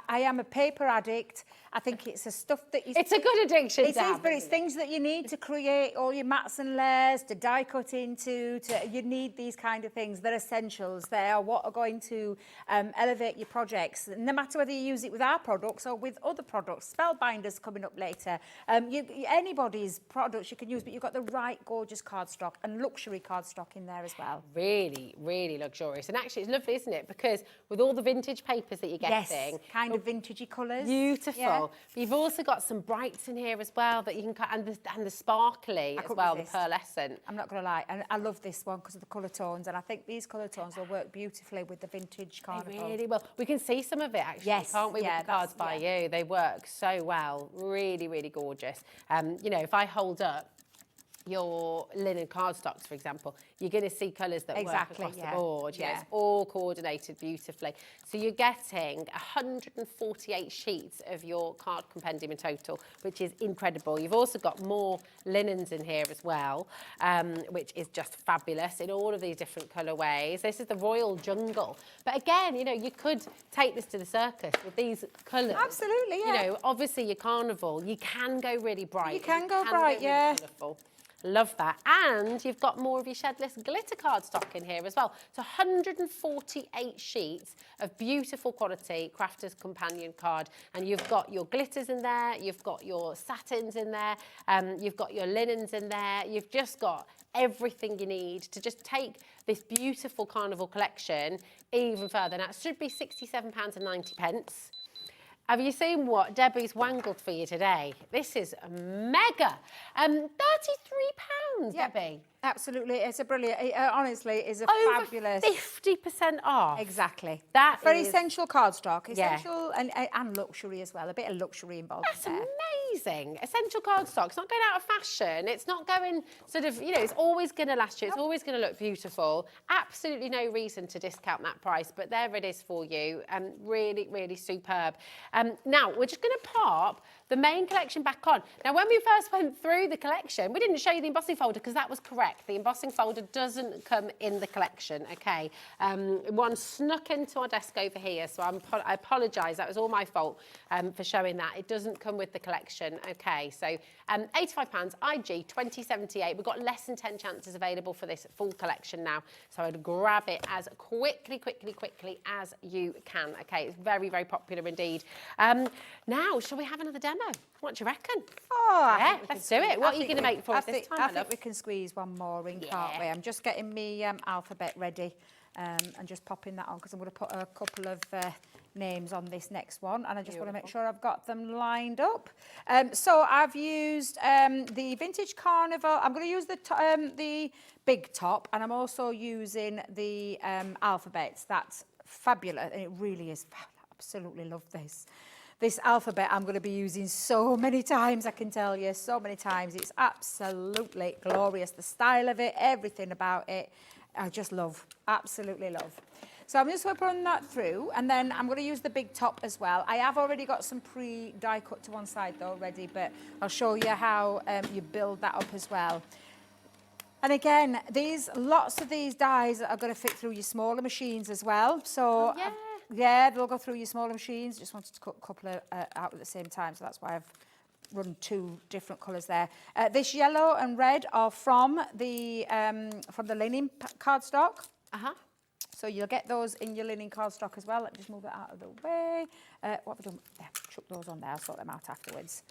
I am a paper addict. I think it's a stuff that you... It's a good addiction It is, but it's things that you need to create all your mats and layers, to die cut into, you need these kind of things. They're essentials. They are what are going to elevate your projects, no matter whether you use it with our products or with other products. Spellbinders coming up later. Anybody's products you can use, but you've got the right gorgeous cardstock and luxury cardstock in there as well. Really luxurious. And actually it's lovely, isn't it? Because with all the vintage papers that you're getting... kind of vintagey colours. Beautiful. Yeah. But you've also got some brights in here as well that you can cut, and the sparkly as well, the pearlescent. I'm not going to lie, and I love this one because of the colour tones, and I think these colour tones will work beautifully with the Vintage Carnival. They really will. We can see some of it actually, can't we, with the cards by you? They work so well. Really gorgeous. You know, if I hold up your linen cardstocks, for example, you're going to see colours that work across the board. Yeah. It's all coordinated beautifully. So you're getting 148 sheets of your card compendium in total, which is incredible. You've also got more linens in here as well, which is just fabulous in all of these different colourways. This is the Royal Jungle. But again, you know, you could take this to the circus with these colours. Absolutely, yeah. You know, obviously your carnival, you can go really bright. You can go bright, really colourful. Love that. And you've got more of your shedless glitter cardstock in here as well. So 148 sheets of beautiful quality Crafter's Companion card. And you've got your glitters in there, you've got your satins in there, you've got your linens in there, you've just got everything you need to just take this beautiful carnival collection even further. Now, it should be £67.90. Have you seen what Debbie's wangled for you today? This is mega. £33, Debbie. Absolutely, it's a brilliant. Honestly, it's a Over fabulous. 50% off. Exactly. That very is essential cardstock, essential and luxury as well. A bit of luxury involved. That's amazing. Essential cardstock. It's not going out of fashion. It's not going sort of, you know, it's always going to last you. It's always going to look beautiful. Absolutely no reason to discount that price, but there it is for you. Really superb. Now, we're just going to pop the main collection back on. Now, when we first went through the collection, we didn't show you the embossing folder because that was correct. The embossing folder doesn't come in the collection, okay? One snuck into our desk over here, so I apologise. That was all my fault for showing that. It doesn't come with the collection. collection. Okay, so £85, IG 2078. We've got less than 10 chances available for this full collection now. So I'd grab it as quickly as you can. Okay, it's very, very popular indeed. Now, shall we have another demo? What do you reckon? Oh, yeah, let's do it. What are you going to make for us this time? I think we can squeeze one more in, can't we? I'm just getting me alphabet ready and just popping that on because I'm going to put a couple of names on this next one, and I just want to make sure I've got them lined up. So I've used the Vintage Carnival. I'm going to use the big top, and I'm also using the alphabets. That's fabulous, and it really is. Absolutely love this. This alphabet I'm going to be using so many times, I can tell you, so many times. It's absolutely glorious. The style of it, everything about it, I just love, absolutely love. So I'm just going to run that through, and then I'm going to use the big top as well. I have already got some pre-die cut to one side though already, but I'll show you how you build that up as well. And again, lots of these dies are going to fit through your smaller machines as well. So yeah, they'll go through your smaller machines. Just wanted to cut a couple out at the same time, so that's why I've run two different colours there. This yellow and red are from the linen cardstock. So you'll get those in your linen cardstock as well. Let me just move that out of the way. What have I done? There, chuck those on there. I'll sort them out afterwards.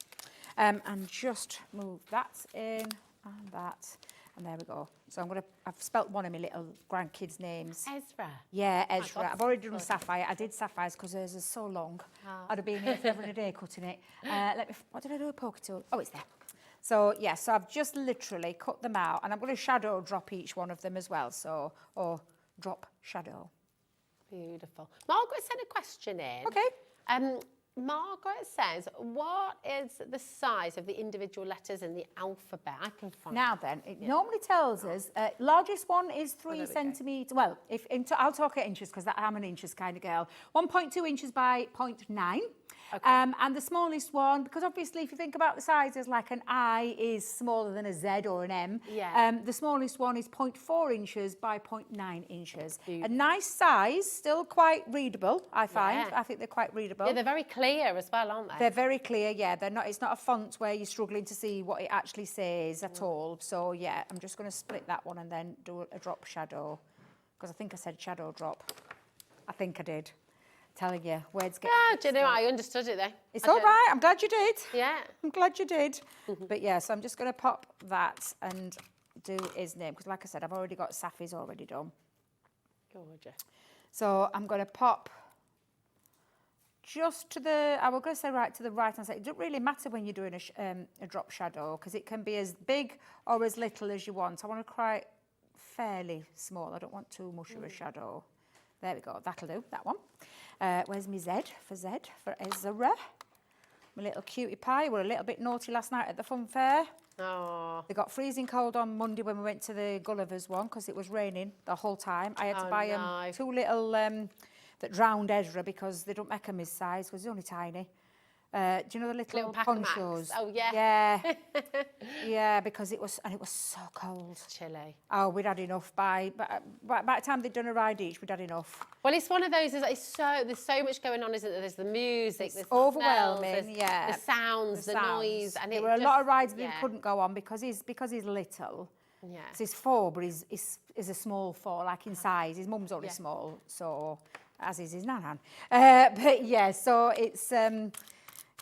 And just move that in and that. And there we go. So I've spelt one of my little grandkids' names. Ezra. Yeah, Ezra. I've already done sapphire. I did sapphires because theirs is so long. I'd have been here forever and a day cutting it. What did I do with poker tool? Oh, it's there. So yeah, so I've just literally cut them out, and I'm going to shadow drop each one of them as well. So, or drop shadow. Beautiful. Margaret sent a question in. Okay. Margaret says, what is the size of the individual letters in the alphabet? I can find Now then, it normally tells us, largest one is 3 centimetres. Well, I'll talk at inches because I'm an inches kind of girl. 1.2 inches by 0.9. Okay. And the smallest one, because obviously if you think about the sizes, like an I is smaller than a Z or an M. Yeah. The smallest one is 0.4 inches by 0.9 inches. A nice size, still quite readable, I find. I think they're quite readable. Yeah, they're very clear as well, aren't they? They're very clear, yeah. They're not. It's not a font where you're struggling to see what it actually says at all. So yeah, I'm just going to split that one and then do a drop shadow, because I think I said shadow drop. I think I did. Telling you, words get... Yeah, do you know, I understood it there. It's all right, I'm glad you did. Yeah. I'm glad you did. But yeah, so I'm just going to pop that and do his name, because like I said, I've already got Safi's already done. Gorgeous. So I'm going to pop just to the... I was going to say right to the right-hand side. It doesn't really matter when you're doing a drop shadow, because it can be as big or as little as you want. I want to try fairly small. I don't want too much of a shadow. There we go, that'll do, that one. Where's my Z for Ezra? My little cutie pie. We're a little bit naughty last night at the fun fair. Oh. They got freezing cold on Monday when we went to the Gulliver's one because it was raining the whole time. I had to buy them two little that drowned Ezra because they don't make them his size because he's only tiny. Do you know the little ponchos? Oh yeah. Yeah. Yeah, because it was so cold. Chilly. Oh, we'd had enough by the time they'd done a ride each, we'd had enough. Well, it's one of those. There's so much going on, isn't there? There's the music, there's overwhelming, the smells, the sounds, the noise, and there were a lot of rides that couldn't go on because he's little. Yeah. So he's 4, but he's a small 4, like in size. His mum's only small, so as is his nan. But yeah, so it's.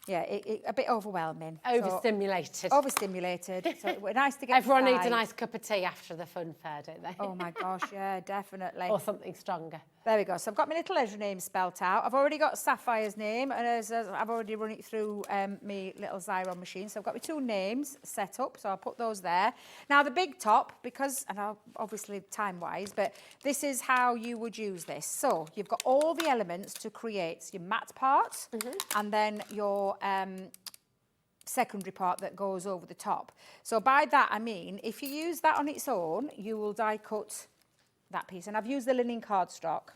Yeah, a bit overwhelming. Overstimulated. Overstimulated. So it was nice to get Everyone needs a nice cup of tea after the fun fair, don't they? Oh my gosh, yeah, definitely. Or something stronger. There we go. So I've got my little Ezra name spelt out. I've already got Sapphire's name, and I've already run it through my little Xyron machine. So I've got my 2 names set up, so I'll put those there. Now the big top, because, and I'll, obviously time-wise, but this is how you would use this. So you've got all the elements to create your matte part, and then your secondary part that goes over the top. So by that I mean, if you use that on its own, you will die cut that piece. And I've used the linen cardstock.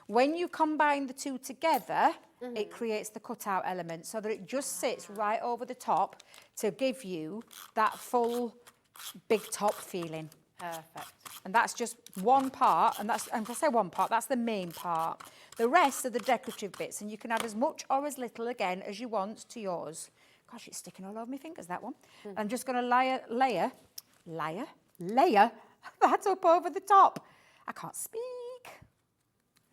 When you combine the two together, it creates the cutout element so that it just sits right over the top to give you that full big top feeling. Perfect. And that's just one part, and if I say one part, that's the main part. The rest are the decorative bits, and you can add as much or as little again as you want to yours. Gosh, it's sticking all over my fingers, that one. I'm just going to layer that up over the top. I can't speak.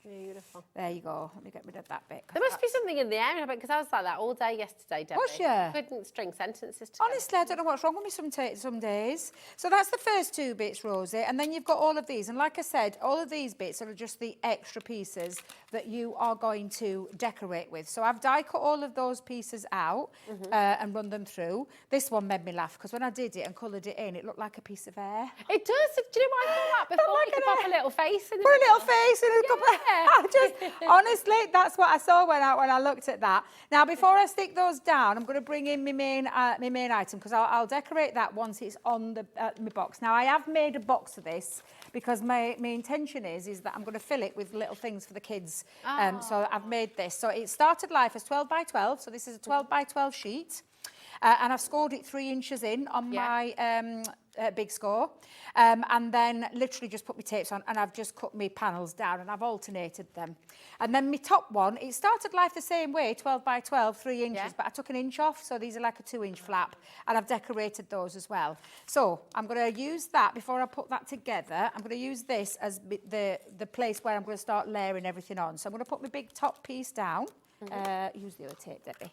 Beautiful. There you go. Let me get rid of that bit. There must be something in the air, because I was like that all day yesterday, Debbie. Was ya? Couldn't string sentences together. Honestly, I don't know what's wrong with me some days. So that's the first 2 bits, Rosie. And then you've got all of these. And like I said, all of these bits are just the extra pieces that you are going to decorate with. So I've die cut all of those pieces out and run them through. This one made me laugh because when I did it and coloured it in, it looked like a piece of hair. It does. Do you know what I thought that before? You could pop a little face in the Put a middle. little face in a couple of... Honestly, that's what I saw when I looked at that. Now, before I stick those down, I'm going to bring in my main item because I'll decorate that once it's on my box. Now, I have made a box of this because my intention is that I'm going to fill it with little things for the kids. So I've made this. So it started life as 12 by 12. So this is a 12 by 12 sheet. And I've scored it 3 inches in on my big score. And then literally just put my tapes on and I've just cut my panels down and I've alternated them. And then my top one, it started life the same way, 12 by 12, 3 inches, but I took an inch off, so these are like a 2-inch flap, and I've decorated those as well. So I'm going to use that, before I put that together, I'm going to use this as the place where I'm going to start layering everything on. So I'm going to put my big top piece down. Use the other tape, Debbie.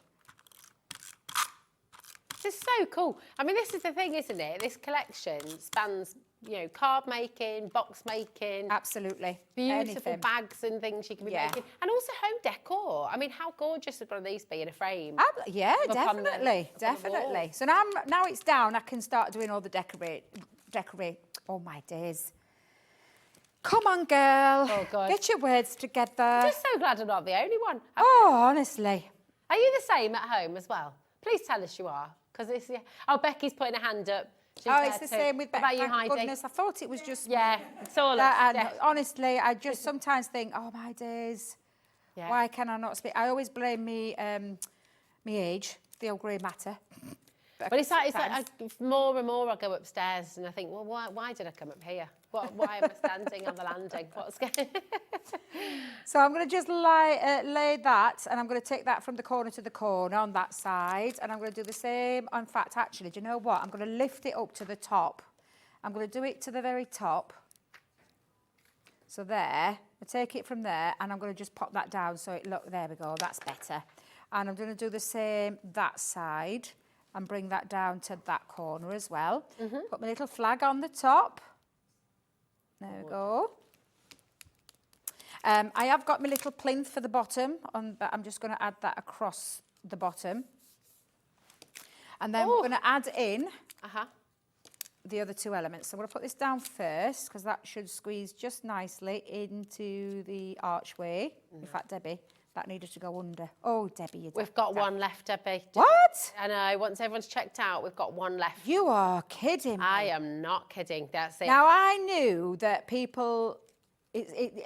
This is so cool. I mean, this is the thing, isn't it? This collection spans, card making, box making. Absolutely. Beautiful bags and things you can be making. And also home decor. I mean, how gorgeous would one of these be in a frame? Yeah, definitely. So now it's down, I can start doing all the decorate. Oh, my days. Come on, girl. Oh, God. Get your words together. I'm just so glad I'm not the only one. Oh, honestly. Are you the same at home as well? Please tell us you are. Because it's... Oh, Becky's putting her hand up. She's It's the same with Becky. What about you, Heidi? Goodness, I thought it was just... Yeah, it's all honestly, I just sometimes think, oh, my days. Yeah. Why can I not speak? I always blame me age, the old grey matter. But it's like more and more I go upstairs and I think, well, why did I come up here? Why am I standing on the landing? What's going on? So I'm going to just lay that, and I'm going to take that from the corner to the corner on that side, and I'm going to do the same. In fact, actually, do you know what? I'm going to lift it up to the top. I'm going to do it to the very top. So there, I take it from there, and I'm going to just pop that down. So there we go. That's better. And I'm going to do the same that side. And bring that down to that corner as well. Put my little flag on the top. There we go. I have got my little plinth for the bottom, but I'm just going to add that across the bottom. And then we're going to add in the other 2 elements. So I'm going to put this down first, because that should squeeze just nicely into the archway. In fact, Debbie, that needed to go under. Oh, Debbie, we've got one left, Debbie. What? I know. Once everyone's checked out, we've got one left. You are kidding me. I am not kidding. That's it. Now, I knew that people...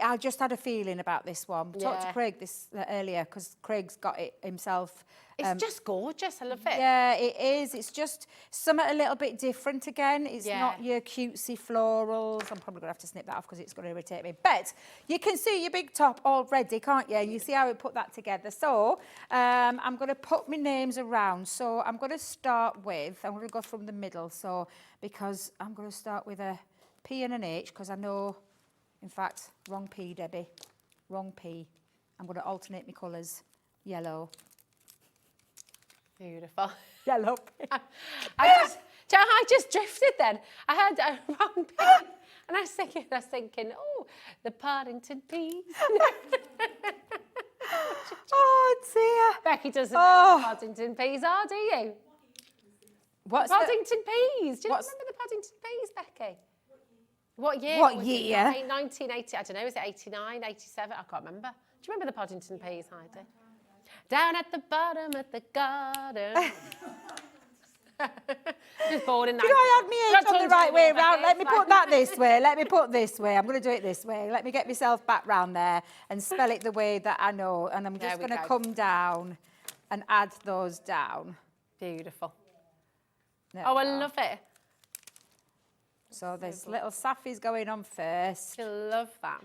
I just had a feeling about this one. Talked to Craig earlier, because Craig's got it himself. It's just gorgeous. I love it. Yeah, it is. It's just something a little bit different again. It's not your cutesy florals. I'm probably going to have to snip that off because it's going to irritate me. But you can see your big top already, can't you? And you see how we put that together. So I'm going to put my names around. So I'm going to start with, I'm going to go from the middle. So because I'm going to start with a P and an H, because I know, in fact, wrong P, Debbie. Wrong P. I'm going to alternate my colours. Yellow. Beautiful. Yellow. I just drifted then. I heard a wrong P, and I was thinking, oh, the Paddington peas. Oh dear. Becky doesn't know what Paddington peas are, do you? What's Paddington peas? Do you remember the Paddington peas, Becky? What year? What year? 1980. I don't know. Is it 89, 87? I can't remember. Do you remember the Paddington peas, Heidi? Down at the bottom of the garden. Just born in 19... Did I have me age on the right way round? Let me put that this way. Let me put this way. I'm going to do it this way. Let me get myself back round there and spell it the way that I know. And I'm just going to come down and add those down. Beautiful. I love it. So there's little Safi's going on first. I love that.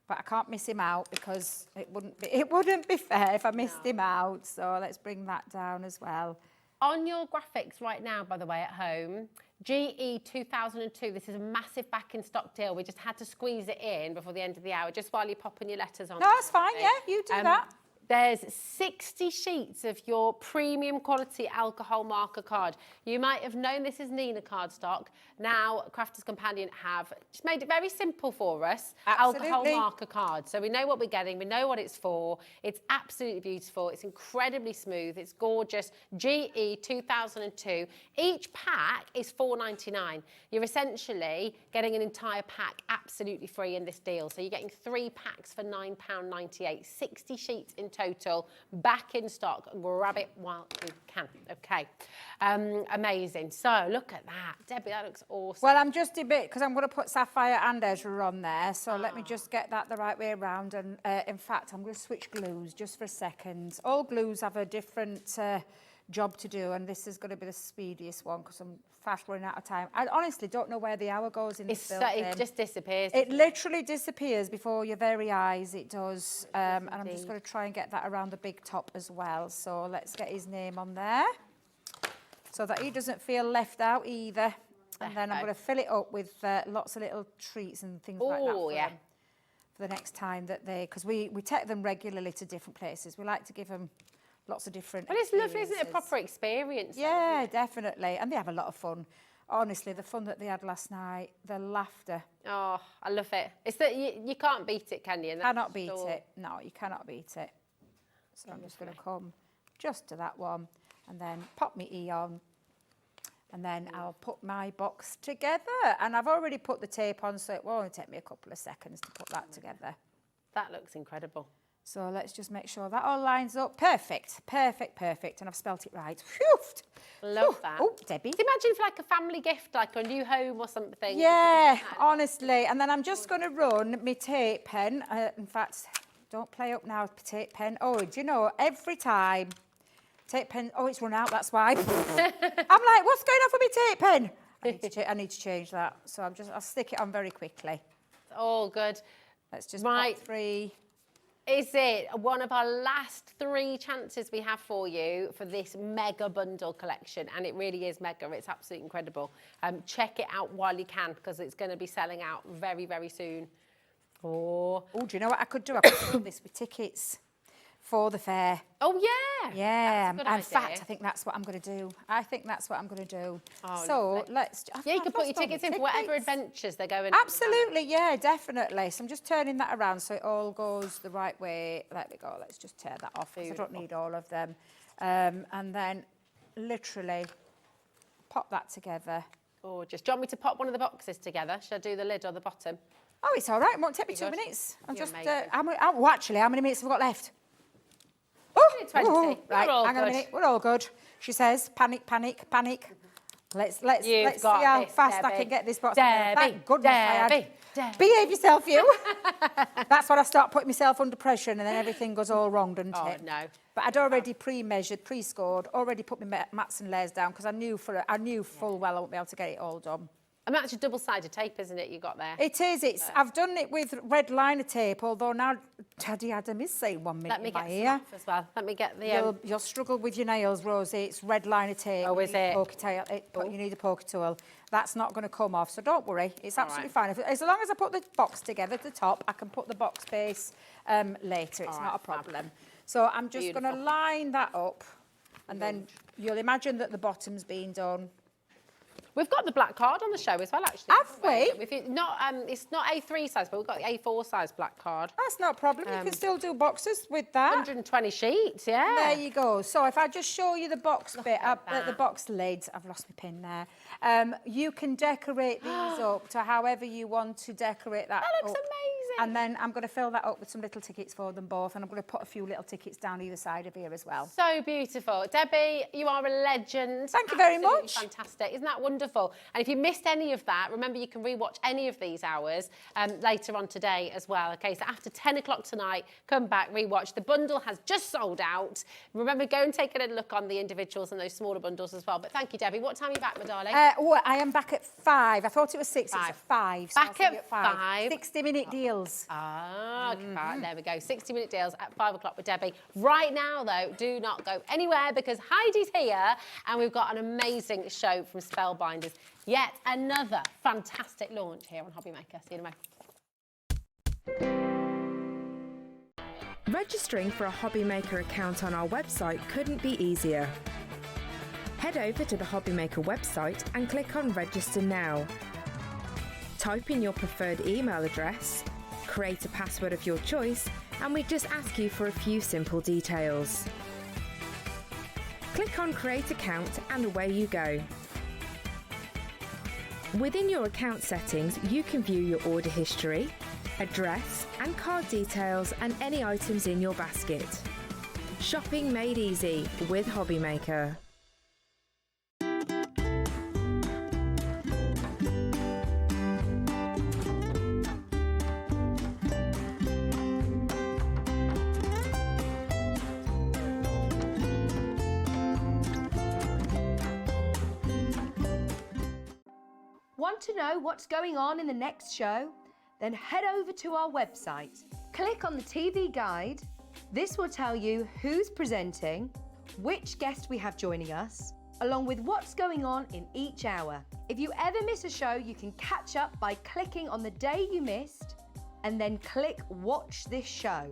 But I can't miss him out because it wouldn't be fair if I missed him out. So let's bring that down as well. On your graphics right now, by the way, at home, GE 2002, this is a massive back in stock deal. We just had to squeeze it in before the end of the hour, just while you're popping your letters on. No, that's fine, yeah, you do that. There's 60 sheets of your premium quality alcohol marker card. You might have known this is Nina cardstock. Now, Crafters Companion have just made it very simple for us. Absolutely. Alcohol marker card. So we know what we're getting. We know what it's for. It's absolutely beautiful. It's incredibly smooth. It's gorgeous. GE 2002. Each pack is $4.99. You're essentially getting an entire pack absolutely free in this deal. So you're getting 3 packs for £9.98. 60 sheets in total, back in stock. Grab it while you can. Okay, amazing. So look at that, Debbie. That looks awesome. Well, I'm just a bit, because I'm going to put Sapphire and Ezra on there, so let me just get that the right way around. And in fact, I'm going to switch glues just for a second. All glues have a different job to do, and this is going to be the speediest one because I'm fast running out of time. I honestly don't know where the hour goes in this building. It just disappears. It literally disappears before your very eyes, it does. And I'm just going to try and get that around the big top as well. So let's get his name on there so that he doesn't feel left out either. And then I'm going to fill it up with lots of little treats and things like that for them for the next time that because we take them regularly to different places. We like to give them lots of different But it's lovely, isn't it? A proper experience. Yeah, definitely. And they have a lot of fun. Honestly, the fun that they had last night, the laughter. Oh, I love it. It's that you can't beat it, can you? Cannot beat it. No, you cannot beat it. So I'm just going to come just to that one and then pop my E on. And then I'll put my box together. And I've already put the tape on, so it will only take me a couple of seconds to put that together. That looks incredible. So let's just make sure that all lines up. Perfect, perfect, perfect. And I've spelt it right. Phew. Love that. Oh, Debbie. Imagine for like a family gift, like a new home or something. Yeah, honestly. And then I'm just going to run my tape pen. In fact, don't play up now, tape pen. Oh, do you know, every time, tape pen, oh, it's run out, that's why. I'm like, what's going on for my tape pen? I need to change that. So I'll stick it on very quickly. Oh, good. Let's just pop 3. Is it one of our last 3 chances we have for you for this mega bundle collection? And it really is mega. It's absolutely incredible. Check it out while you can because it's going to be selling out very, very soon. Oh, do you know what I could do? I could fill this with tickets for the fair. Oh, yeah. Yeah. In fact, I think that's what I'm going to do. Oh, so let's... Yeah, you can put your tickets in for whatever adventures they're going. Absolutely, yeah, definitely. So I'm just turning that around so it all goes the right way. There we go. Let's just tear that off because I don't need all of them. And then literally pop that together. Gorgeous. Do you want me to pop one of the boxes together? Should I do the lid or the bottom? Oh, it's all right. It won't take me 2 minutes. I'm just... actually, how many minutes have we got left? Oh, right, hang on a minute. We're all good. She says, panic, panic, panic. Let's see how fast I can get this box. Thank goodness I had. Behave yourself, you. That's when I start putting myself under pressure and then everything goes all wrong, doesn't it? No. But I'd already pre-measured, pre-scored, already put my mats and layers down because I knew full well I wouldn't be able to get it all done. And that's your double-sided tape, isn't it, you got there? It is. I've done it with red liner tape, although now Daddy Adam is saying 1 minute. Let me get some as well. Let me get the... You'll struggle with your nails, Rosie. It's red liner tape. Oh, is it? You need a poker tool. That's not going to come off, so don't worry. It's absolutely fine. As long as I put the box together at the top, I can put the box base later. It's not a problem. So I'm just going to line that up, and then you'll imagine that the bottom's been done. We've got the black card on the show as well, actually. Have we? It's not A3 size, but we've got the A4 size black card. That's not a problem. You can still do boxes with that. 120 sheets, yeah. There you go. So if I just show you the box bit, the box lids, I've lost my pin there. You can decorate these up to however you want to decorate that. That looks amazing. And then I'm going to fill that up with some little tickets for them both, and I'm going to put a few little tickets down either side of here as well. So beautiful. Debbie, you are a legend. Thank you very much. Fantastic. Isn't that wonderful? And if you missed any of that, remember you can rewatch any of these hours later on today as well. Okay, so after 10 o'clock tonight, come back, rewatch. The bundle has just sold out. Remember, go and take a little look on the individuals and those smaller bundles as well. But thank you, Debbie. What time are you back, my darling? I am back at 5. I thought it was 6. 5. It's at 5. Back at 5. 60-minute deals. deals. There we go. 60-minute deals at 5 o'clock with Debbie. Right now, though, do not go anywhere because Heidi's here and we've got an amazing show from Spellbinders. Yet another fantastic launch here on Hobby Maker. See you in a moment. Registering for a Hobby Maker account on our website couldn't be easier. Head over to the Hobby Maker website and click on Register Now. Type in your preferred email address, create a password of your choice, and we just ask you for a few simple details. Click on Create Account and away you go. Within your account settings, you can view your order history, address and card details and any items in your basket. Shopping made easy with Hobby Maker. Want to know what's going on in the next show? Then head over to our website. Click on the TV guide. This will tell you who's presenting, which guest we have joining us, along with what's going on in each hour. If you ever miss a show, you can catch up by clicking on the day you missed and then click Watch This Show.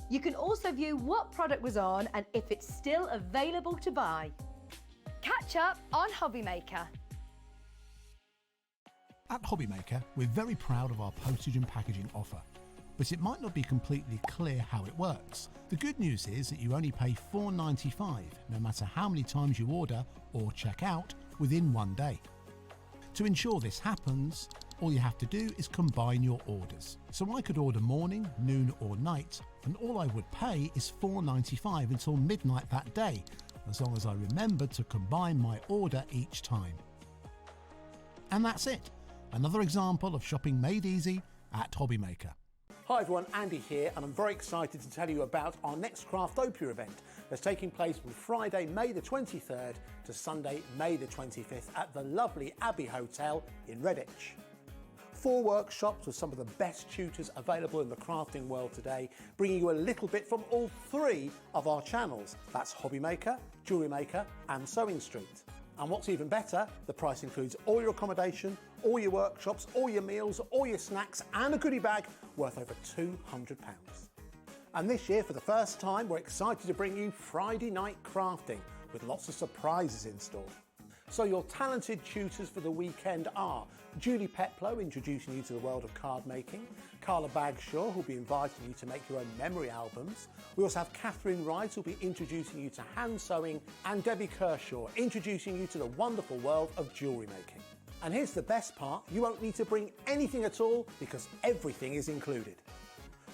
You can also view what product was on and if it's still available to buy. Catch up on Hobby Maker. At Hobby Maker, we're very proud of our postage and packaging offer, but it might not be completely clear how it works. The good news is that you only pay $4.95 no matter how many times you order or check out within one day. To ensure this happens, all you have to do is combine your orders. So I could order morning, noon or night, and all I would pay is $4.95 until midnight that day, as long as I remembered to combine my order each time. And that's it. Another example of shopping made easy at Hobby Maker. Hi everyone, Andy here, and I'm very excited to tell you about our next Craftopia event that's taking place from Friday, May the 23rd to Sunday, May the 25th at the lovely Abbey Hotel in Redditch. 4 workshops with some of the best tutors available in the crafting world today, bringing you a little bit from all 3 of our channels. That's Hobby Maker, Jewellery Maker and Sewing Street. And what's even better, the price includes all your accommodation, all your workshops, all your meals, all your snacks and a goodie bag worth over £200. And this year, for the first time, we're excited to bring you Friday night crafting with lots of surprises in store. So your talented tutors for the weekend are Julie Peplow, introducing you to the world of card making, Carla Bagshaw, who'll be inviting you to make your own memory albums. We also have Catherine Wright, who'll be introducing you to hand sewing, and Debbie Kershaw, introducing you to the wonderful world of jewellery making. And here's the best part, you won't need to bring anything at all because everything is included.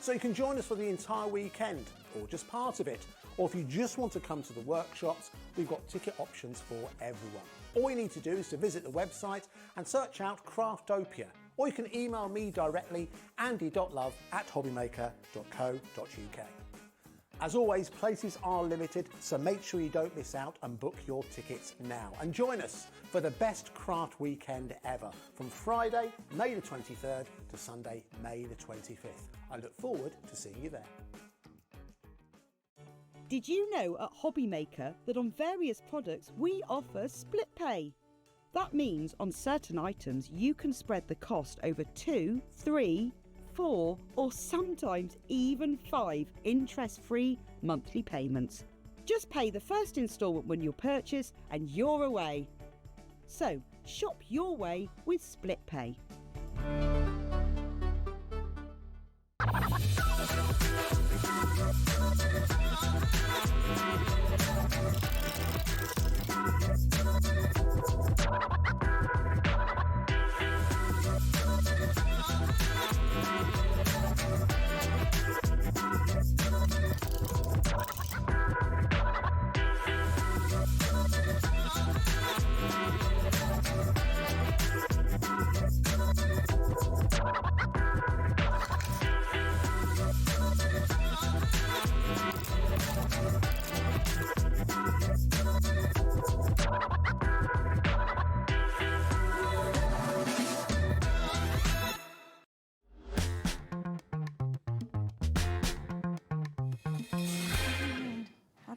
So you can join us for the entire weekend, or just part of it, or if you just want to come to the workshops, we've got ticket options for everyone. All you need to do is to visit the website and search out Craftopia, or you can email me directly, andy.love@hobbymaker.co.uk. As always, places are limited, so make sure you don't miss out and book your tickets now. And join us for the best craft weekend ever, from Friday, May the 23rd to Sunday, May the 25th. I look forward to seeing you there. Did you know at Hobby Maker that on various products we offer split pay? That means on certain items you can spread the cost over 2, 3, 4 or sometimes even 5 interest-free monthly payments. Just pay the first instalment when you purchase and you're away. So shop your way with split pay.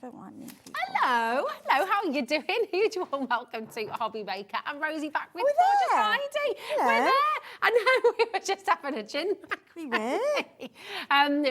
don't like mean people. Hello, how are you doing? Huge warm welcome to Hobby Maker and Rosie back with We're gorgeous there. Heidi. Hello. We're there. I know we were just having a gin. We were.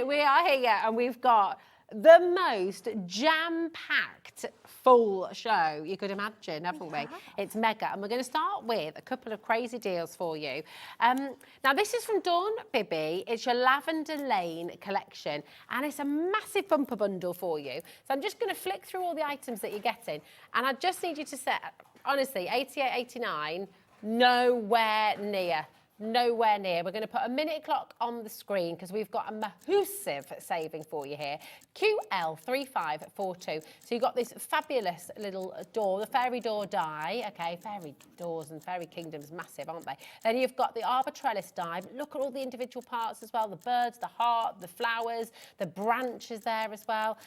We are here and we've got the most jam-packed full show you could imagine, haven't we? It's mega, and we're going to start with a couple of crazy deals for you. Now, this is from Dawn Bibby. It's your Lavender Lane collection, and it's a massive bumper bundle for you. So I'm just going to flick through all the items that you're getting, and I just need you to set, honestly, 88.89, nowhere near. Nowhere near. We're going to put a minute clock on the screen because we've got a massive saving for you here. QL3542. So you've got this fabulous little door, the fairy door die. Okay, fairy doors and fairy kingdoms, massive, aren't they? Then you've got the arbor trellis die. Look at all the individual parts as well. The birds, the heart, the flowers, the branches there as well.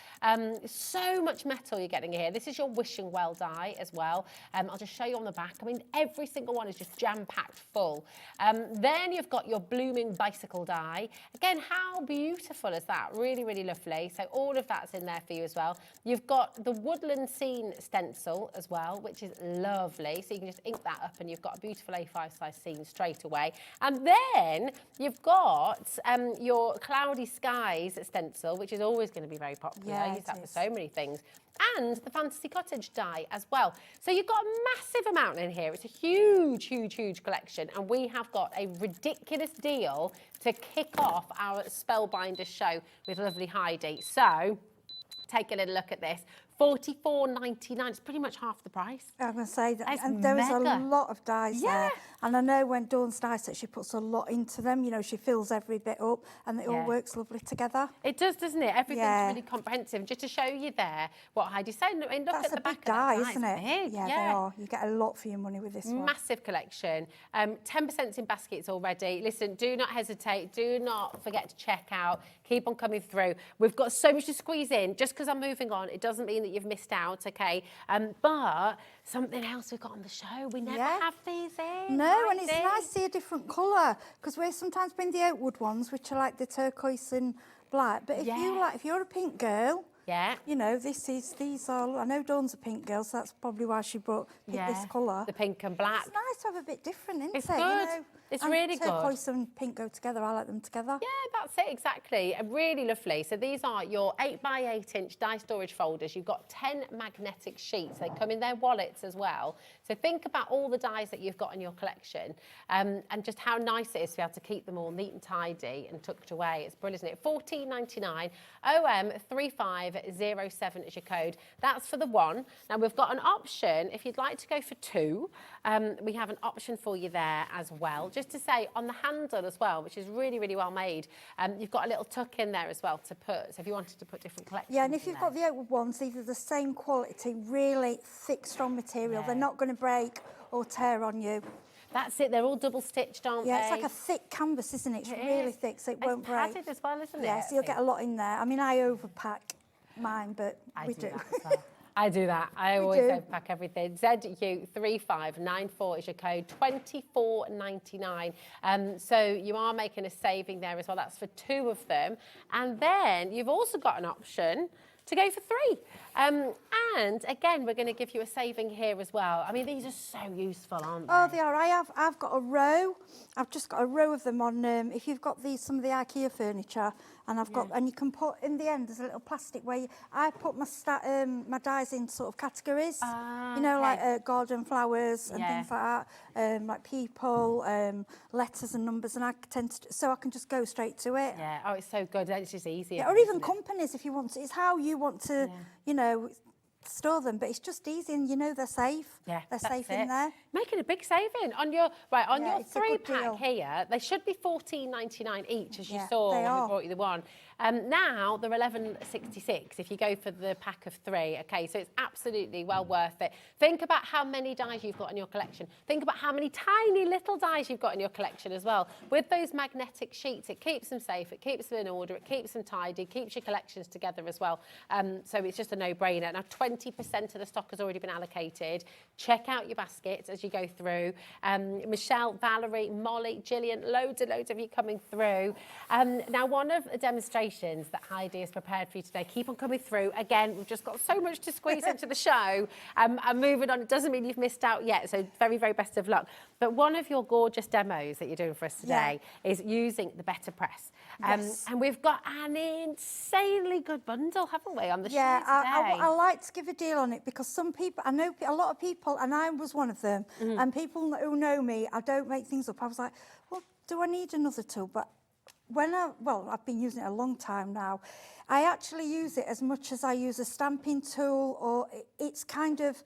So much metal you're getting here. This is your wishing well die as well. I'll just show you on the back. I mean, every single one is just jam-packed full. Then you've got your blooming bicycle die. Again, how beautiful is that? Really, really lovely. So all of that's in there for you as well. You've got the woodland scene stencil as well, which is lovely. So you can just ink that up and you've got a beautiful A5 size scene straight away. And then you've got your cloudy skies stencil, which is always going to be very popular. Yeah, I use that for so many things. And the Fantasy Cottage die as well. So you've got a massive amount in here. It's a huge, huge, huge collection. And we have got a ridiculous deal to kick off our Spellbinders show with lovely Heidi. So take a little look at this. $44.99. It's pretty much half the price. I'm going to say that, That's and there was a mega. lot of dies there. And I know when Dawn's dies that she puts a lot into them, you know, she fills every bit up and it all works lovely together. It does, doesn't it? Everything's really comprehensive. Just to show you there what Heidi's saying, I mean, look That's at the a back big of that die, die. isn't It's it? big, Yeah, they are. You get a lot for your money with this one. Massive collection. 10% in baskets already. Listen, do not hesitate. Do not forget to check out. Keep on coming through. We've got so much to squeeze in. Just because I'm moving on, it doesn't mean that you've missed out, okay? But something else we've got on the show. We never have these in. No, and it's nice to see a different colour because we sometimes bring the Oakwood ones, which are like the turquoise and black. But if you're a pink girl, you know, these are. I know Dawn's a pink girl, so that's probably why she brought this colour. The pink and black. It's nice to have a bit different, isn't It's it? good. You know? It's And really good. turquoise and pink go together. I like them together. Yeah, that's it, exactly. Really lovely. So these are your 8x8-inch die storage folders. You've got 10 magnetic sheets. They come in their wallets as well. So think about all the dies that you've got in your collection and just how nice it is to be able to keep them all neat and tidy and tucked away. It's brilliant, isn't it? $14.99, OM3507 is your code. That's for the one. Now, we've got an option. If you'd like to go for two, we have an option for you there as well. Just to say, on the handle as well, which is really, really well made, you've got a little tuck in there as well to put, so if you wanted to put different collections. Yeah, and if you've got the Oakwood ones, these are the same quality, really thick, strong material. They're not going to break or tear on you. That's it, they're all double stitched, aren't they? Yeah, it's like a thick canvas, isn't it? It's really thick, so it won't break. It's padded as well, isn't it? Yeah, so you'll get a lot in there. I mean, I overpack mine, but we do. I do that. I always overpack everything. ZU3594 is your code, $24.99. So you are making a saving there as well. That's for two of them. And then you've also got an option to go for three. And again, we're going to give you a saving here as well. I mean, these are so useful, aren't they? Oh, they are. I've got a row. I've just got a row of them on. If you've got some of the IKEA furniture, and I've got, and you can put in the end. There's a little plastic where I put my dies in sort of categories. You know, like garden flowers and things like that, like people, letters and numbers, and I tend to, so I can just go straight to it. Yeah. Oh, it's so good. It's just easy. Yeah, or even companies if you want to. It's how you want to, you know, store them, but it's just easy, and you know they're safe. Yeah, they're safe in there. Making a big saving on your your it's a good 3-pack deal. here. They should be $14.99 each, as you Yeah, saw they when we are. brought you the one. Now they're $11.66 if you go for the pack of 3. Okay, so it's absolutely well worth it. Think about how many dies you've got in your collection. Think about how many tiny little dies you've got in your collection as well. With those magnetic sheets, it keeps them safe, it keeps them in order, it keeps them tidy, keeps your collections together as well. So it's just a no-brainer. Now 20% of the stock has already been allocated. Check out your baskets as you go through. Michelle, Valerie, Molly, Gillian, loads of you coming through. Now one of the demonstrations demonstrations that Heidi has prepared for you today keep on coming through. Again, we've just got so much to squeeze into the show. And moving on, it doesn't mean you've missed out yet, so very, very best of luck. But one of your gorgeous demos that you're doing for us today is using the Better Press. And we've got an insanely good bundle, haven't we, on the show today? I like to give a deal on it because some people, I know a lot of people, and I was one of them, and people who know me, I don't make things up. I was like, well, do I need another tool? But I've been using it a long time now. I actually use it as much as I use a stamping tool, or it's kind of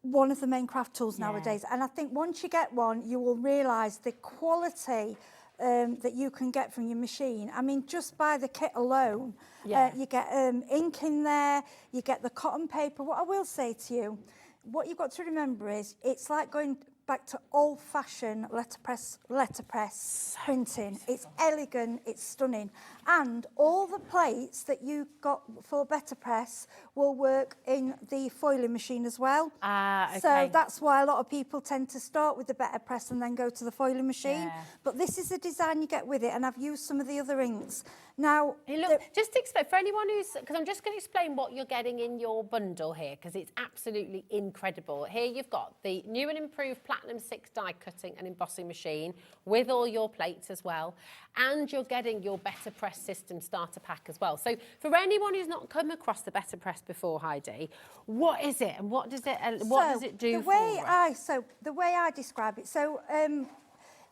one of the main craft tools nowadays. And I think once you get one, you will realise the quality that you can get from your machine. I mean, just by the kit alone, you get ink in there, you get the cotton paper. What I will say to you, what you've got to remember is it's like going back to old-fashioned letterpress printing. It's elegant, it's stunning. And all the plates that you got for Better Press will work in the foiling machine as well. Okay. So that's why a lot of people tend to start with the Better Press and then go to the foiling machine. But this is the design you get with it, and I've used some of the other inks. Now, hey, look, just explain for anyone who's, because I'm just going to explain what you're getting in your bundle here, because it's absolutely incredible. Here you've got the new and improved Platinum 6 die cutting and embossing machine with all your plates as well, and you're getting your Better Press system starter pack as well. So for anyone who's not come across the Better Press before, Heidi, what is it and what does it do the way I describe it,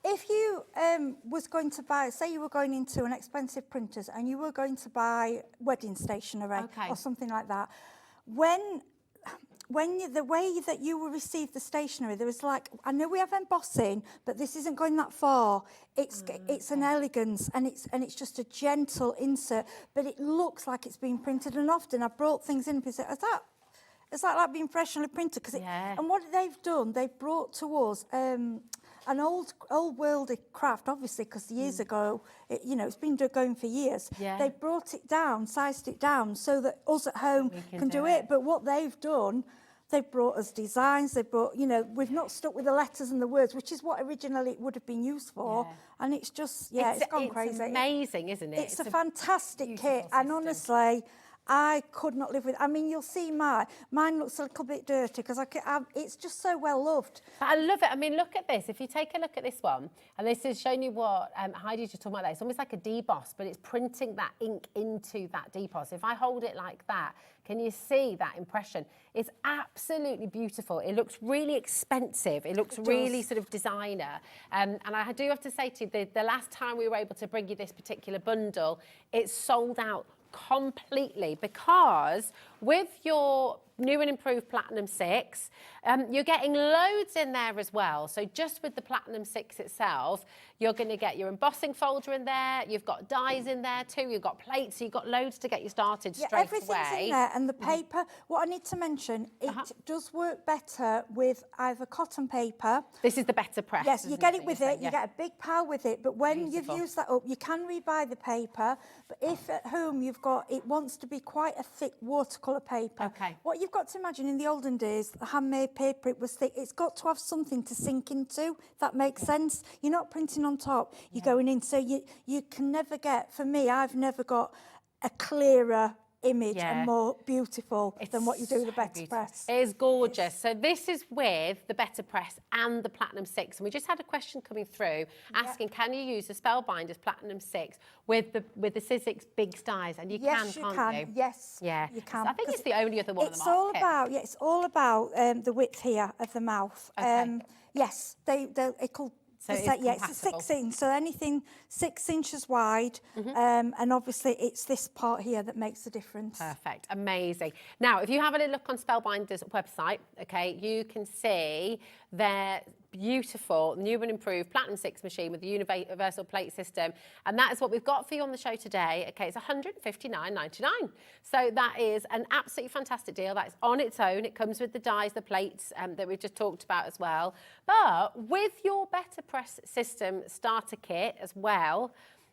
if you was going to buy, say you were going into an expensive printers and you were going to buy wedding stationery or something like that, the way that you will receive the stationery, there is like, I know we have embossing, but this isn't going that far. It's an elegance, and it's just a gentle insert, but it looks like it's been printed. And often I brought things in and said, is that like being professionally printed? And what they've done, they've brought to us an old worldy craft, obviously, because years ago, it's been going for years. They brought it down, sized it down, so that us at home can do it. But what they've done, they've brought us designs. They brought, we've not stuck with the letters and the words, which is what originally it would have been used for. And it's just, it's gone crazy. It's amazing, isn't it? It's a fantastic kit, and honestly, I could not live with it. I mean, you'll see mine looks a little bit dirty because it's just so well loved. But I love it. I mean, look at this. If you take a look at this one, and this is showing you what Heidi's just talking about there. It's almost like a deboss, but it's printing that ink into that deboss. If I hold it like that, can you see that impression? It's absolutely beautiful. It looks really expensive. It looks really sort of designer. And I do have to say to you, the last time we were able to bring you this particular bundle, it sold out completely, because with your new and improved Platinum 6, you're getting loads in there as well. So just with the Platinum 6 itself, you're going to get your embossing folder in there, you've got dies in there too, you've got plates, so you've got loads to get you started straight away. Everything's in there, and the paper, what I need to mention, it does work better with either cotton paper. This is the Better Press. Yes, you get it with it, you get a big pile with it, but when you've used that up, you can rebuy the paper, but if at home it wants to be quite a thick watercolour paper. What you've got to imagine, in the olden days, the handmade paper, it was thick. It's got to have something to sink into. That makes sense. You're not printing on top. You're going in. So you can never get, for me, I've never got a clearer image and more beautiful than what you do with the Better Press. It is gorgeous. So this is with the Better Press and the Platinum 6. And we just had a question coming through asking, can you use the Spellbinders Platinum 6 with the Sizzix big dies? And you Yes, you can. Yes, you can. I think it's the only other one on the market. It's all about the width here of the mouth. Yes, they're called. So it's a 6 inch, so anything 6 inches wide, and obviously it's this part here that makes the difference. Perfect, amazing. Now, if you have a little look on Spellbinders' website, you can see their beautiful new and improved Platinum 6 machine with the universal plate system, and that is what we've got for you on the show today. It's $159.99. So that is an absolutely fantastic deal. That's on its own. It comes with the dies, the plates that we've just talked about as well. But with your Better Press system starter kit as well,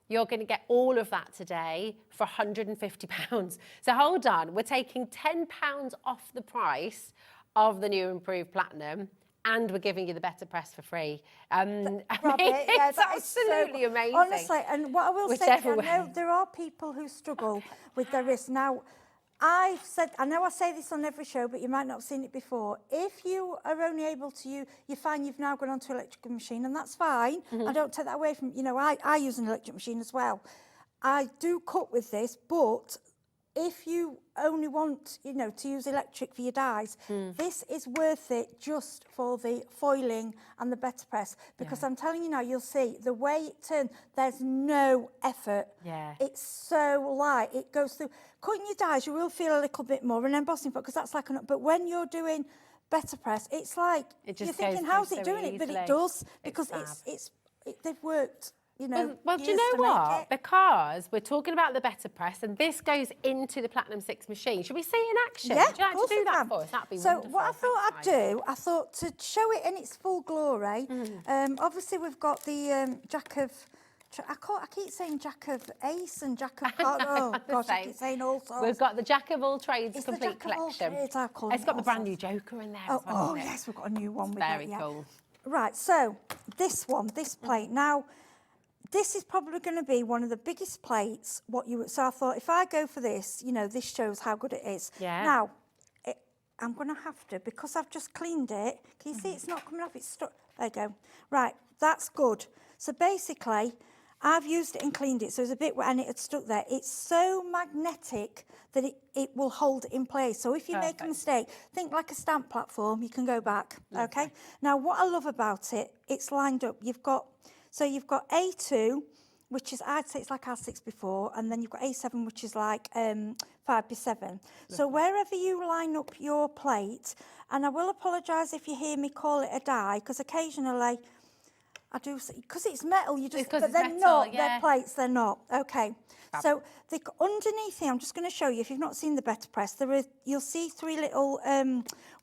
you're going to get all of that today for £150. So hold on, we're taking £10 off the price of the new improved Platinum, and we're giving you the better press for free. I mean, Yeah, it's absolutely amazing. Honestly, and what I will say, Whichever I know way. there are people who struggle with their wrist. Now, I've said, I know I say this on every show, but you might not have seen it before. If you are only able to use, you find you've now gone onto an electrical machine, and that's fine. I don't take that away from, you know, I use an electric machine as well. I do cut with this, but if you only want, you know, to use electric for your dies, this is worth it just for the foiling and the better press. Because I'm telling you now, you'll see the way it turns, there's no effort. Yeah. It's so light. It goes through. Cutting your dies, you will feel a little bit more, and embossing, because that's like an, but when you're doing better press, it's like, It you're just thinking, goes how's through it so doing it? But easily. it does, because It's they've worked, you know, Well, do you years know to make what? it. Because we're talking about the better press, and this goes into the Platinum 6 machine. Should we see it in action? Yeah, Would you like of course to do we that can. for us? That'd be so wonderful. what I thought Thanks, I'd Eileen. do, I thought to show it in its full glory, obviously we've got the Jack of, I keep saying Jack of Ace and Jack of, oh gosh, I keep saying all sorts. We've got the Jack of all trades It's the complete Jack of all collection. trades, I call It's it got the brand also. new Joker in there. Oh, as well, oh hasn't it? yes, we've got a new one with Very it, yeah. cool. Right, so this plate. Now, this is probably going to be one of the biggest plates. So I thought, if I go for this, you know, this shows how good it is. Yeah. Now, I'm going to have to, because I've just cleaned it. Can you see it's not coming off? It's stuck. There you go. Right, that's good. So basically, I've used it and cleaned it, so it's a bit wet and it had stuck there. It's so magnetic that it will hold it in place. So if you make a mistake, think like a stamp platform, you can go back, okay? Now, what I love about it, it's lined up. You've got A2, which is, I'd say it's like R6 before, and then you've got A7, which is like 5x7. So wherever you line up your plate, and I will apologise if you hear me call it a die, because occasionally I do, because it's metal, you just, but they're metal, not, yeah. they're plates, they're not. Okay, so underneath here, I'm just going to show you, if you've not seen the better press, you'll see 3 little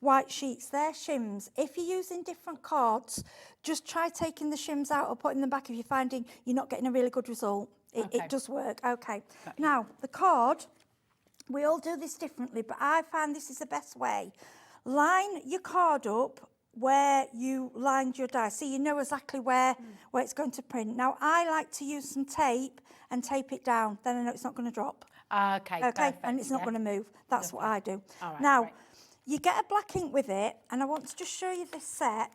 white sheets, they're shims. If you're using different cards, just try taking the shims out or putting them back if you're finding you're not getting a really good result. It does work, okay. Now, the card, we all do this differently, but I find this is the best way. Line your card up where you lined your die, so you know exactly where it's going to print. Now, I like to use some tape and tape it down, then I know it's not going to drop. Okay, perfect, and it's not going to move. That's what I do. All right, now, great. you get a black ink with it, and I want to just show you this set.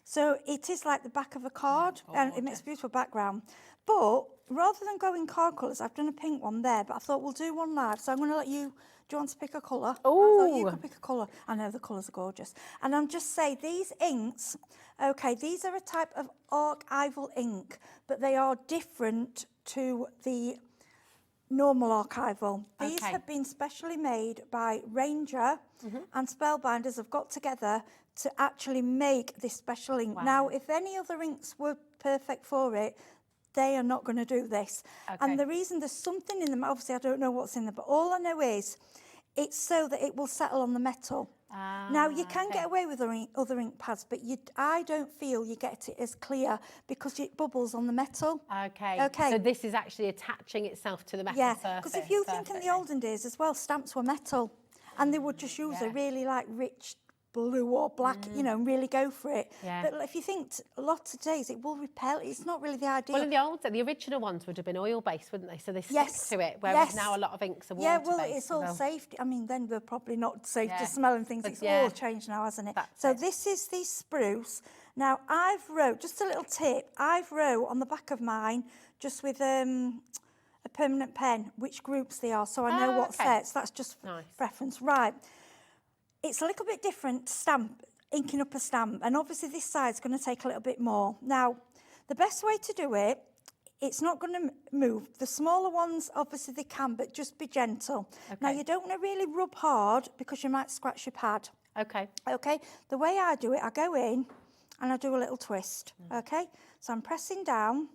So it is like the back of a card, and it makes a beautiful background. But rather than going card colours, I've done a pink one there, but I thought we'll do one live. So I'm going to let you, do you want to pick a colour? I thought you could pick a colour. I know the colours are gorgeous. And I'm just saying, these inks, okay, these are a type of archival ink, but they are different to the normal archival. These have been specially made by Ranger and Spellbinders have got together to actually make this special ink. Wow. Now, if any other inks were perfect for it, they are not going to do this. And the reason, there's something in them, obviously I don't know what's in them, but all I know is it's so that it will settle on the metal. Now, you can get away with other ink pads, but I don't feel you get it as clear because it bubbles on the metal. Okay. So this is actually attaching itself to the metal surface. Yeah, because if you think in the olden days as well, stamps were metal, and they would just use a really like rich blue or black, you know, and really go for it. Yeah. But if you think a lot of days, it will repel. It's not really the ideal. Well, in the original ones would have been oil-based, wouldn't they? So they stick to it, whereas now a lot of inks are water-based. Yeah, well, it's all safe. I mean, then they're probably not safe to Yeah. smell and things. But It's all changed now, hasn't it? So this is the spruce. Now, I've wrote, just a little tip, I've wrote on the back of mine, just with a permanent pen, which groups they are, so I know what sets. That's just preference. Right. It's a little bit different stamp, inking up a stamp, and obviously this side's going to take a little bit more. Now, the best way to do it, it's not going to move. The smaller ones, obviously they can, but just be gentle. Now, you don't want to really rub hard because you might scratch your pad. Okay, the way I do it, I go in and I do a little twist, okay? So I'm pressing down.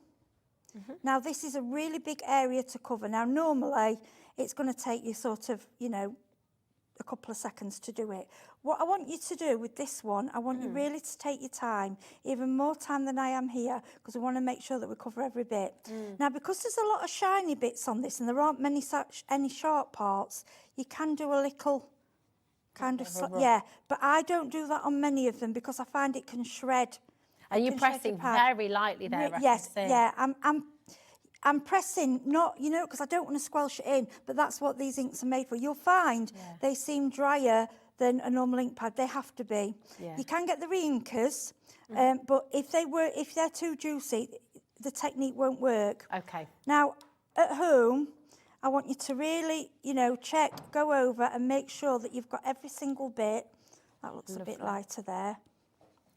Now, this is a really big area to cover. Now, normally, it's going to take you sort of, you know, a couple of seconds to do it. What I want you to do with this one, I want you really to take your time, even more time than I am here, because we want to make sure that we cover every bit. Now, because there's a lot of shiny bits on this and there aren't any sharp parts, you can do a little kind of, yeah. But I don't do that on many of them because I find it can shred. And you're pressing very lightly there, I Yes, can see. yeah. I'm pressing, not, you know, because I don't want to squelch it in, but that's what these inks are made for. You'll find they seem drier than a normal ink pad. They have to be. Yeah. You can get the re-inkers, but if they're too juicy, the technique won't work. Okay. Now, at home, I want you to really, you know, check, go over and make sure that you've got every single bit. That looks a bit lighter there.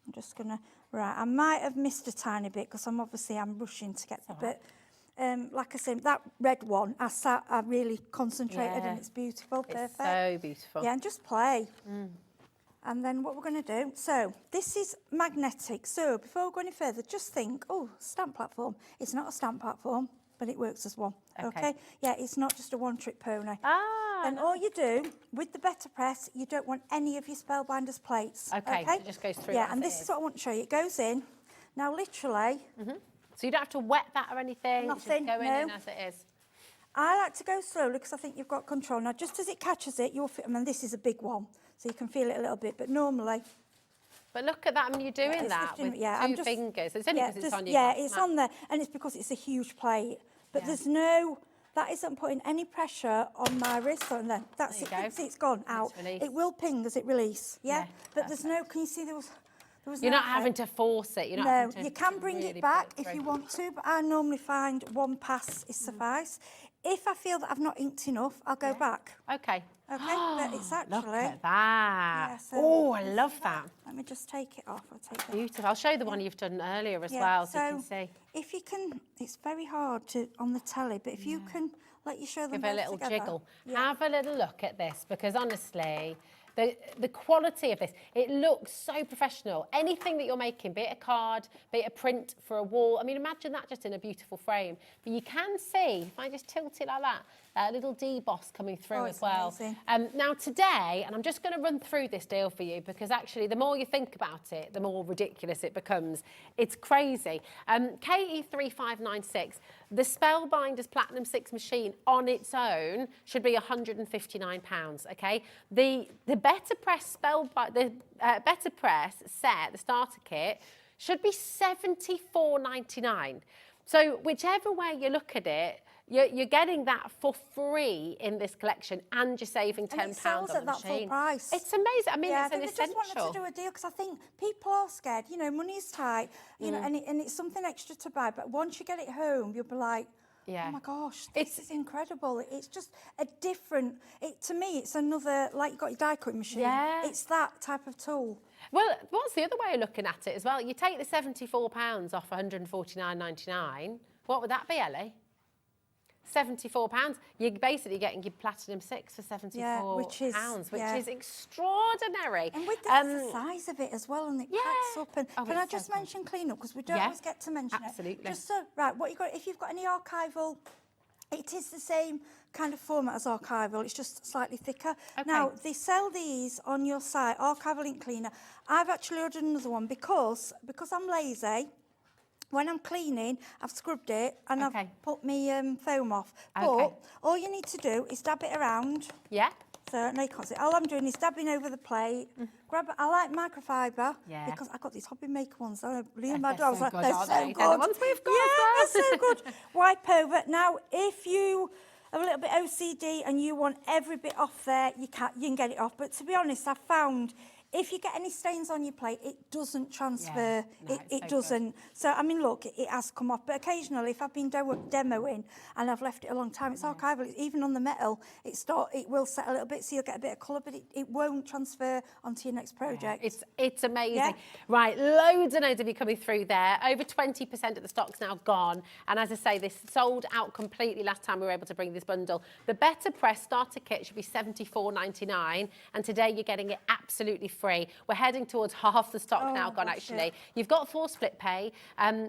I'm just going to, right, I might have missed a tiny bit because I'm rushing to get the bit. Like I said, that red one, I really concentrated and it's beautiful, perfect. It's so beautiful. Yeah, and just play. And then what we're going to do, so this is magnetic. So before we go any further, just think, oh, stamp platform. It's not a stamp platform, but it works as one. Okay? Yeah, it's not just a one-trick pony. And all you do, with the Better Press, you don't want any of your Spellbinders plates. Okay, so it just goes through. Yeah, and this is what I want to show you. It goes in. Now, literally... So you don't have to wet that or anything? Nothing, just go in as it is? I like to go slowly because I think you've got control. Now, just as it catches it, you'll feel... I mean, this is a big one, so you can feel it a little bit, but normally... But look at that, I mean, you're doing that with two fingers. It's only because it's on your Yeah, it's on there, and it's because it's a huge plate. But there's no... That isn't putting any pressure on my wrist on there. That's it. See, it's gone out. It will ping as it release. Yeah, but there's no... Can you see there was... You're not having to force it. You're not having to you can bring really it back if you want to, but I normally find one pass is suffice. If I feel that I've not inked enough, I'll go back. Okay. Okay, but it's actually... Look at that. Yeah, so oh, I love that. Let me just take it off. I'll take it Beautiful. I'll show you the one you've done earlier as well, so you can see. If you can, it's very hard to on the telly, but if you can let you show them Give it a little together. jiggle. Have a little look at this, because honestly, the quality of this, it looks so professional. Anything that you're making, be it a card, be it a print for a wall, I mean, imagine that just in a beautiful frame. But you can see, if I just tilt it like that, that little deboss coming through as well. Now today, and I'm just going to run through this deal for you, because actually the more you think about it, the more ridiculous it becomes. It's crazy. KE3596, the Spellbinders Platinum 6 machine on its own should be £159, okay? The Better Press Better Press set, the starter kit, should be £74.99. So whichever way you look at it, you're getting that for free in this collection, and you're saving £10 and it sells on at the that machine. full price. It's amazing. I mean, yeah, it's an I essential. just wanted to do a deal because I think people are scared. You know, money is tight. You know, and it's something extra to buy. But once you get it home, you'll be like, oh my gosh, this is incredible. It's just a different. To me, it's another, like you've got your die cutting machine. Yeah. It's that type of tool. Well, what's the other way of looking at it as well? You take the £74 off £149.99. What would that be, Ellie? £74. You're basically getting your Platinum 6 for £74, which is extraordinary. And with the size of it as well, and it packs up. And can I just mention clean up, because we don't always get to mention it. Just so, right, what you got? If you've got any archival, it is the same kind of format as archival. It's just slightly thicker. Now they sell these on your site, archival ink cleaner. I've actually ordered another one because I'm lazy. When I'm cleaning, I've scrubbed it and I've put my foam off. But all you need to do is dab it around. Yeah. So, no, you can't see. All I'm doing is dabbing over the plate. I like microfiber because I got these hobby maker ones. I was like, they're so good. They're the ones we've got. Yeah, they're so good. Wipe over. Now, if you have a little bit OCD and you want every bit off there, you can get it off. But to be honest, I've found if you get any stains on your plate, it doesn't transfer. It doesn't. So, I mean, look, it has come off. But occasionally, if I've been demoing and I've left it a long time, it's archival. Even on the metal, it will set a little bit, so you'll get a bit of colour, but it won't transfer onto your next project. It's amazing. Yeah. Right, loads and loads of you coming through there. Over 20% of the stock's now gone. And as I say, this sold out completely last time we were able to bring this bundle. The Better Press starter kit should be £74.99. And today you're getting it absolutely free. We're heading towards half the stock now gone, actually. You've got 4 split pay,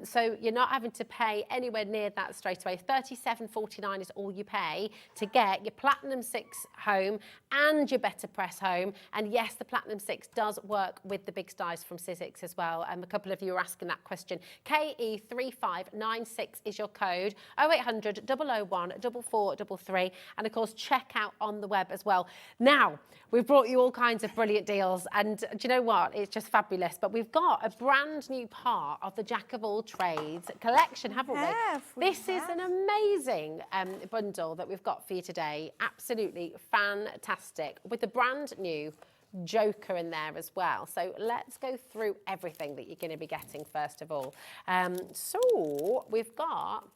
so you're not having to pay anywhere near that straight away. $37.49 is all you pay to get your Platinum 6 home and your Better Press home. And yes, the Platinum 6 does work with the big dies from Sizzix as well. A couple of you are asking that question. KE3596 is your code, 0800 001 4433, and of course check out on the web as well. Now, we've brought you all kinds of brilliant deals, and do you know what? It's just fabulous. But we've got a brand new part of the Jack of all trades collection, haven't we? This is an amazing bundle that we've got for you today. Absolutely fantastic, with the brand new Joker in there as well. So let's go through everything that you're going to be getting first of all. So we've got,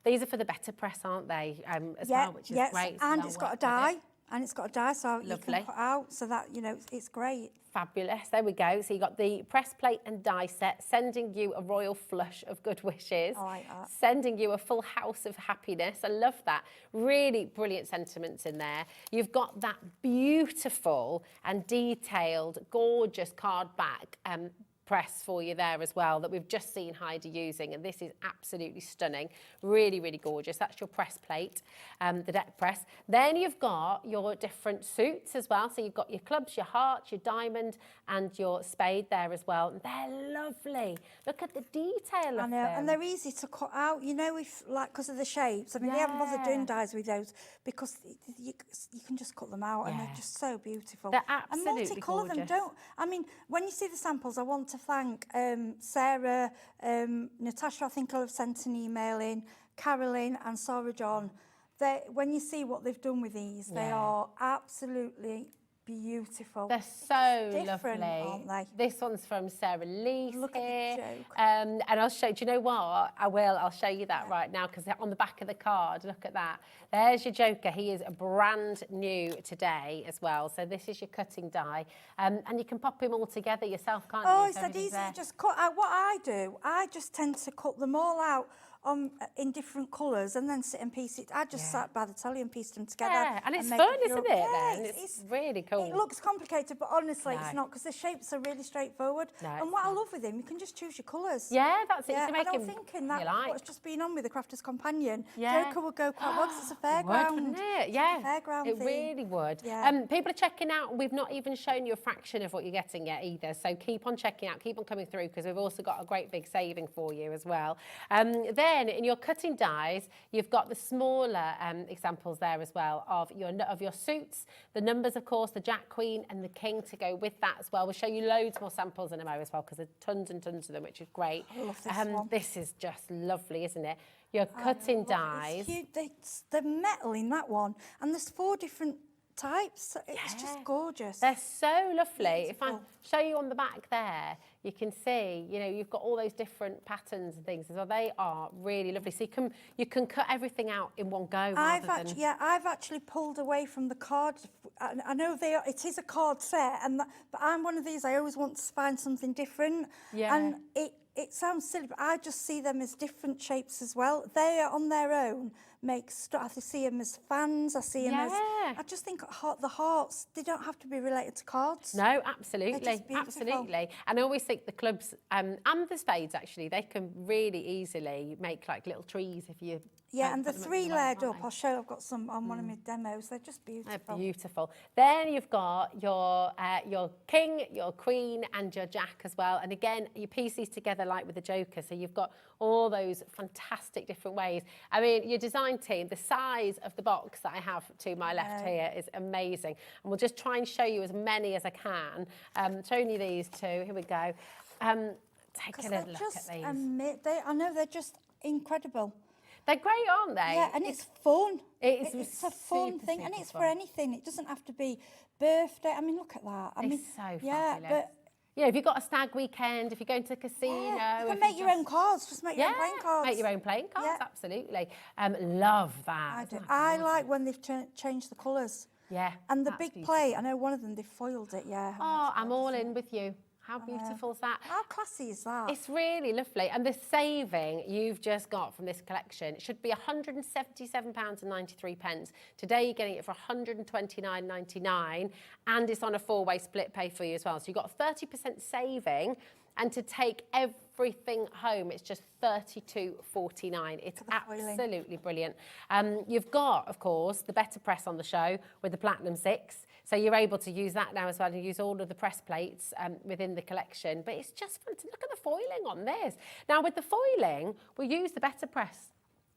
these are for the Better Press, aren't they? As well, which is great. And it's got a die. And it's got a die, so you Lovely. can put out, so that, you know, it's great. Fabulous. There we go. So you got the press plate and die set, sending you a royal flush of good wishes. I like that. Sending you a full house of happiness. I love that. Really brilliant sentiments in there. You've got that beautiful and detailed, gorgeous card back press for you there as well that we've just seen Heidi using, and this is absolutely stunning. Really, really gorgeous. That's your press plate, the deck press. Then you've got your different suits as well. So you've got your clubs, your hearts, your diamond and your spade there as well. And they're lovely. Look at the detail of them. And they're easy to cut out, you know, if like because of the shapes. I mean, they haven't bothered doing dies with those because you can just cut them out and they're just so beautiful. They're absolutely and multicolour them. gorgeous. I mean, when you see the samples, I want to thank Sarah, Natasha, I think I'll have sent an email in, Carolyn and Sarah John. When you see what they've done with these, they are absolutely beautiful. They're so different, lovely. aren't they? This one's from Sarah Lee Look here. at the joke. And I'll show, do you know what? I'll show you that right now, because on the back of the card, look at that. There's your Joker. He is brand new today as well. So this is your cutting die. And you can pop him all together yourself, can't you? Oh, So it's that everything's easy. there. Just cut out. What I do, I just tend to cut them all out in different colours and then sit and piece it. I just sat by the telly and pieced them together. Yeah, and it's make fun, it isn't feel- it? Yeah, Then it's really cool. It looks complicated, but honestly, No. it's not, because the shapes are really straightforward. No, and it's what I not. love with him, you can just choose your colours. Yeah, that's it. You Yeah, can and make I'm him thinking you that like. what's just been on with the Crafter's Companion, Yeah. Joker would go quite well because it's a Would, fairground. wouldn't it? Yeah, fairground it theme. really would. Yeah. People are checking out. We've not even shown you a fraction of what you're getting yet either. So keep on checking out, keep on coming through, because we've also got a great big saving for you as well. Then in your cutting dies, you've got the smaller examples there as well of your suits, the numbers, of course, the Jack, Queen and the King to go with that as well. We'll show you loads more samples in a moment as well, because there's tons and tons of them, which is great. I love this one. This is just lovely, isn't it? Your cutting dies. It's cute. The metal in that one, and there's 4 different types. It's just gorgeous. They're so lovely. If I Beautiful. show you on the back there, you can see, you know, you've got all those different patterns and things. So they are really lovely. So you can cut everything out in one go. I've actually pulled away from the card. I know it is a card set, but I'm one of these. I always want to find something different. Yeah. And it sounds silly, but I just see them as different shapes as well. They are on their own. I see them as fans. I see them as. I just think the hearts. They don't have to be related to cards. No, absolutely, They're just beautiful. absolutely. And I always think the clubs and the spades actually, they can really easily make like little trees if you. Yeah, and the put them 3 in the layered way, up. I'll show. I've got some on one of my demos. They're just beautiful. They're beautiful. Then you've got your King, your Queen and your Jack as well. And again, you piece these together like with the Joker. So you've got all those fantastic different ways. I mean, your design team, the size of the box that I have to my left here is amazing. And we'll just try and show you as many as I can. Showing you these two. Here we go. Take a little look at these. I know they're just incredible. They're great, aren't they? Yeah, and it's fun. It's a fun super, thing, and super it's for fun. anything. It doesn't have to be birthday. I mean, look at that. It's so yeah, fabulous. but Yeah, if you've got a stag weekend, if you're going to a casino. you if can make your own cards. Just make your own playing cards. Make your own playing cards, Yeah. absolutely. Love that. I do. Isn't that I gorgeous? like when they've changed the colours. Yeah. And the that's big beautiful. plate, I know one of them, they foiled it, yeah. Oh, I'm all in with you. How beautiful is that? How classy is that? It's really lovely. And the saving you've just got from this collection should be £177.93. Today you're getting it for £129.99, and it's on a 4-way split pay for you as well. So you've got a 30% saving, and to take everything home, it's just £32.49. It's absolutely brilliant. You've got, of course, the Better Press on the show with the Platinum 6. So you're able to use that now as well, and use all of the press plates within the collection. But it's just fun to look at the foiling on this. Now, with the foiling, we use the Better Press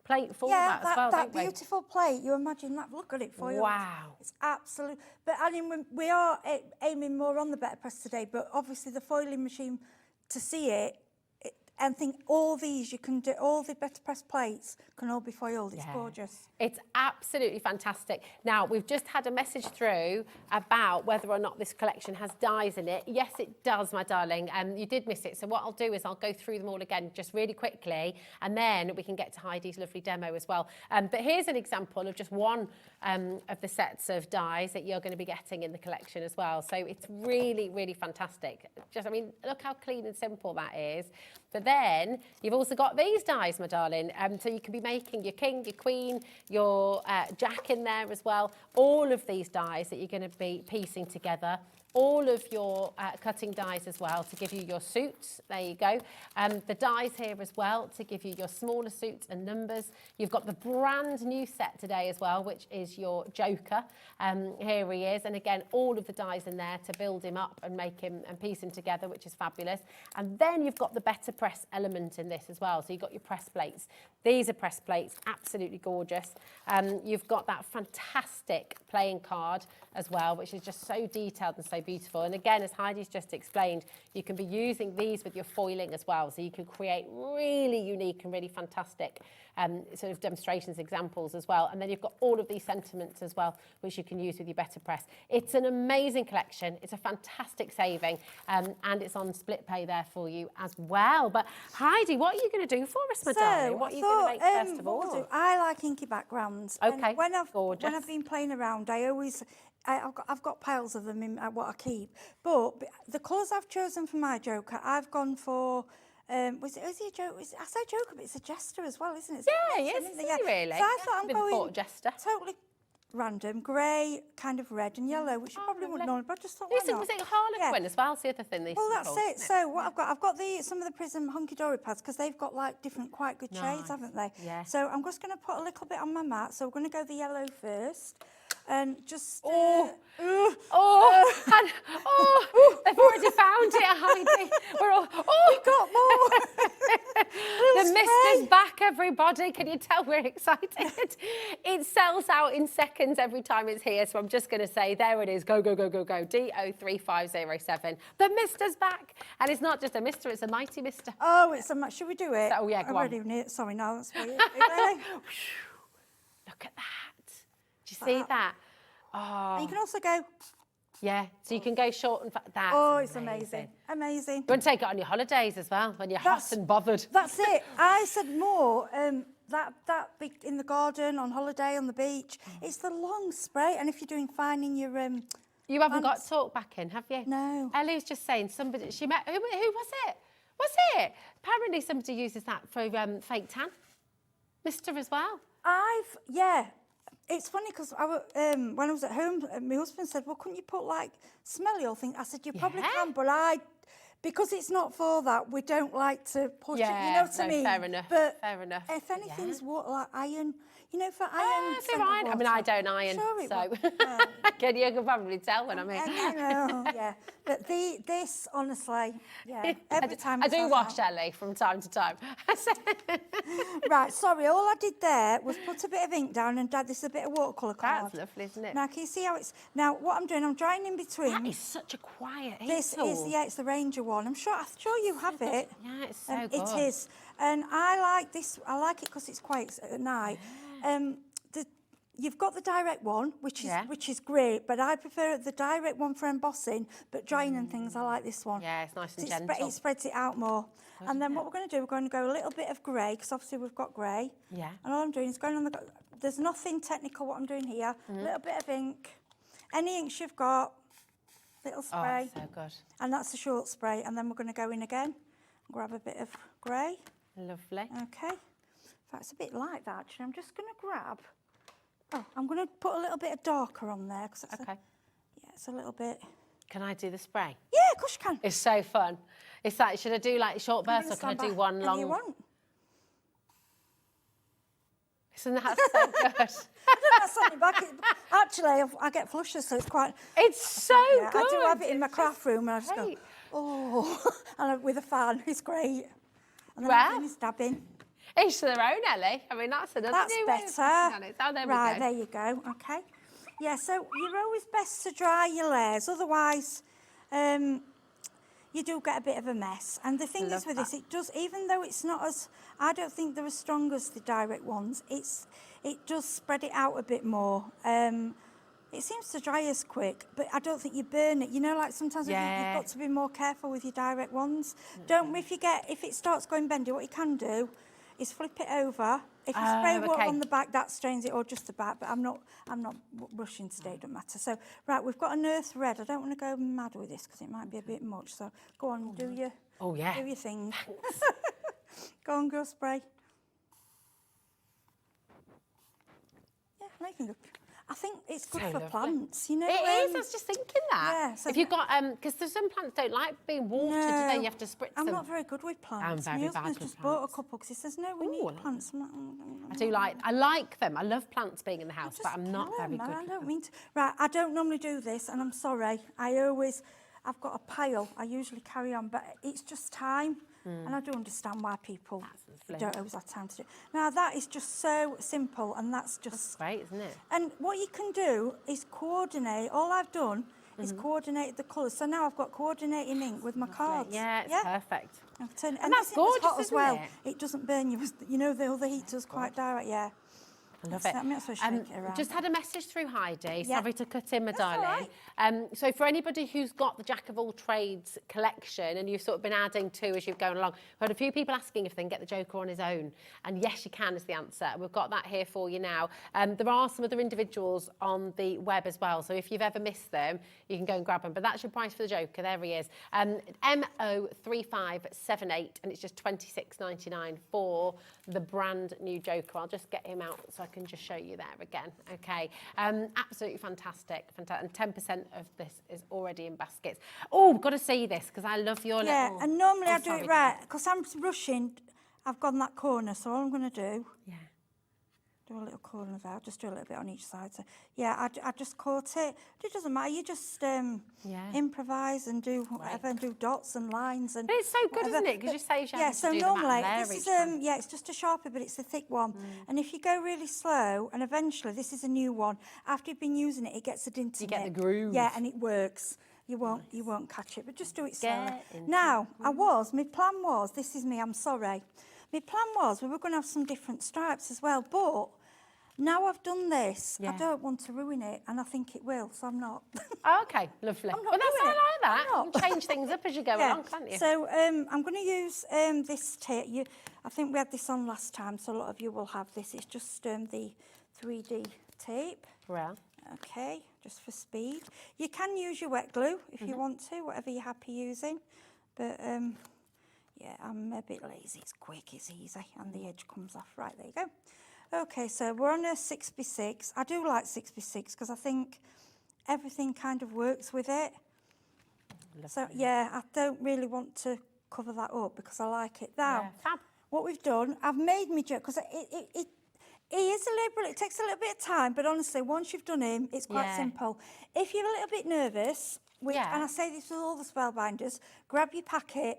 plate for that as well, that don't we? beautiful plate, you imagine that, look at it foiled. Wow. It's absolute. But I mean, we are aiming more on the Better Press today, but obviously the foiling machine, to see it, and think all these, you can do, all the Better Press plates can all be foiled. It's gorgeous. It's absolutely fantastic. Now, we've just had a message through about whether or not this collection has dies in it. Yes, it does, my darling. You did miss it. So what I'll do is I'll go through them all again just really quickly, and then we can get to Heidi's lovely demo as well. But here's an example of just one of the sets of dies that you're going to be getting in the collection as well. So it's really, really fantastic. Just, I mean, look how clean and simple that is. But then you've also got these dies, my darling. So you can be making your king, your queen, your jack in there as well. All of these dies that you're going to be piecing together. All of your cutting dies as well to give you your suits. There you go. The dies here as well to give you your smaller suits and numbers. You've got the brand new set today as well, which is your Joker. Here he is. And again, all of the dies in there to build him up and make him and piece him together, which is fabulous. And then you've got the Better Press element in this as well. So you've got your press plates. These are press plates, absolutely gorgeous. You've got that fantastic playing card as well, which is just so detailed and so beautiful. And again, as Heidi's just explained, you can be using these with your foiling as well. So you can create really unique and really fantastic sort of demonstrations, examples as well. And then you've got all of these sentiments as well, which you can use with your Better Press. It's an amazing collection. It's a fantastic saving, and it's on split pay there for you as well. But Heidi, what are you going to do for us, my darling? What are you going to make first of all? I like inky backgrounds. Okay, and when I've gorgeous. been playing around, I've got piles of them in what I keep. But the colours I've chosen for my Joker, I've gone for. Is he a joke? I say Joker, but it's a jester as well, isn't it? Yeah, yes, really. So I thought I'm going jester. totally random, grey, kind of red and yellow, which you probably wouldn't know, but I just thought, why not? Was it Harlequin as well? It's the other thing. Well, that's it. So what I've got some of the Prism Hunky Dory pads, because they've got like different, quite good shades, haven't they? Yeah. So I'm just going to put a little bit on my mat. So we're going to go the yellow first. And just... They've already found it, Heidi. We're all... We've got more! The mister's back, everybody. Can you tell we're excited? It sells out in seconds every time it's here, so I'm just going to say, there it is. Go, go, go, go, go. D03507. The mister's back. And it's not just a mister, it's a mighty mister. Oh, it's a... Should we do it? Oh, yeah, go on. Sorry, no, that's weird. Look at that. Do you see that? Oh. And you can also go... Yeah, so you can go short and that. Oh, it's amazing. Amazing. You want to take it on your holidays as well, when you're hot and bothered. That's it. I said more, that big in the garden, on holiday, on the beach. It's the long spray, and if you're doing fine in your... You haven't got talk back in, have you? No. Ellie's just saying somebody... She met... Who was it? Was it? Apparently somebody uses that for fake tan. Mister as well. Yeah. It's funny because when I was at home, my husband said, well, couldn't you put like smelly old things? I said, you probably can, but because it's not for that, we don't like to push it, you know what I mean? Fair enough, but fair enough. If anything's like iron, you know, for iron. For iron. I mean, I don't iron, sure so you can probably tell when I'm here. I know, yeah. But this, honestly, yeah, every time I do wash Ellie from time to time. Right, sorry, all I did there was put a bit of ink down and Dad, this is a bit of watercolour card. That's lovely, isn't it? Now, can you see how it's... Now, what I'm doing, I'm drying in between. That is such a quiet ink This tool. is, it's the Ranger one. I'm sure you have it. Yeah, it's so good. It is. And I like this, I like it because it's quiet at night. You've got the direct one, which is great, but I prefer the direct one for embossing, but drying and things, I like this one. Yeah, it's nice and gentle. It spreads it out more. And then what we're going to do, we're going to go a little bit of grey, because obviously we've got grey. Yeah. And all I'm doing is going on the... There's nothing technical what I'm doing here. A little bit of ink. Any inks you've got. little spray. Oh, so good. And that's a short spray. And then we're going to go in again, grab a bit of grey. Lovely. Okay. In fact, it's a bit like that, actually. I'm just going to grab... Oh, I'm going to put a little bit of darker on there. Cause it's Okay. Yeah, it's a little bit... Can I do the spray? Yeah, of course you can. It's so fun. It's like, should I do like short bursts or can I Stand do back one long? you want. Isn't that so good? I don't stand it back. Actually, I get flushes, so it's quite... It's so Yeah, good. I do have it in my craft room, and I just great. go, oh, and with a fan, it's great. And then Wow. I'm stabbing. Each to their own, Ellie. I mean, that's another That's new way of better. looking at it. Oh, there Right, we go. there you go. Okay. Yeah, so you're always best to dry your layers, otherwise you do get a bit of a mess. And the thing is with this, it does, even though it's not as, I don't think they're as strong as the direct ones, it does spread it out a bit more. It seems to dry as quick, but I don't think you burn it. You know, like sometimes you've got to be more careful with your direct ones. Don't, if it starts going bendy, what you can do is flip it over. If you spray water on the back, that strains it, or just the back, but I'm not rushing today, it doesn't matter. So, right, we've got an earth red. I don't want to go mad with this because it might be a bit much. So, go on, do your thing. Go on, go spray. Yeah, making good. I think it's good for plants, you know. It is, I was just thinking that. Yeah, so if you've got, because there's some plants don't like being watered, do they? You have to spritz them. I'm not very good with plants. I'm very My bad husband's with just bought a couple because he says, no, we need plants. I'm like, I like them. I love plants being in the house, but I'm not very good I with don't them. mean to. Right, I don't normally do this, and I'm sorry. I've got a pile. I usually carry on, but it's just time. And I do understand why people don't always have time to do it. Now, that is just so simple, and that's great, isn't it? And what you can do is coordinate. All I've done is coordinate the colours. So now I've got coordinating ink with my cards. Yeah, it's perfect. And that's this gorgeous, hot as isn't well. it? It doesn't burn you. You know, the other heater's quite direct, yeah. I love it. I'm not so shake it around. Just had a message through Heidi. Yeah. Sorry to cut in, my That's all darling. So for anybody who's got the Jack of all trades collection and you've sort of been adding to as you're going along, we've had a few people asking if they can get the Joker on his own. And yes, you can is the answer. We've got that here for you now. There are some other individuals on the web as well. So if you've ever missed them, you can go and grab them. But that's your price for the Joker. There he is. MO3578, and it's just $26.99 for the brand new Joker. I'll just get him out so I can just show you there again. Okay, absolutely fantastic. And 10% of this is already in baskets. Oh, got to see this because I love your little... Yeah, and normally I do it right because I'm rushing. I've gone that corner, so all I'm going to do... Yeah. Do a little corner there. I'll just do a little bit on each side. So, yeah, I just caught it. It doesn't matter. You just improvise and do whatever, and do dots and lines and. But it's so good, whatever. isn't it? Because you say you yeah. So normally this is time. yeah, it's just a Sharpie, but it's a thick one. And if you go really slow, and eventually this is a new one. After you've been using it, it gets a dint in it. You get the groove. Yeah, and it works. You won't catch it, but just do it slowly. Now, my plan was, this is me, I'm sorry. My plan was we were going to have some different stripes as well, but now I've done this, I don't want to ruin it, and I think it will, so I'm not. Oh, okay, lovely. I'm not Well, that's doing I it. like that. I'm You not. can change things up as you go along, can't you? So I'm going to use this tape. I think we had this on last time, so a lot of you will have this. It's just the 3D tape. Well. Okay, just for speed. You can use your wet glue if you want to, whatever you're happy using. But yeah, I'm a bit lazy. It's quick, it's easy, and the edge comes off. Right, there you go. Okay, so we're on a 6x6. I do like 6x6 because I think everything kind of works with it. So yeah, I don't really want to cover that up because I like it. Now, what we've done, I've made me joke because it is a little, it takes a little bit of time, but honestly, once you've done him, it's quite simple. If you're a little bit nervous, and I say this with all the Spellbinders, grab your packet,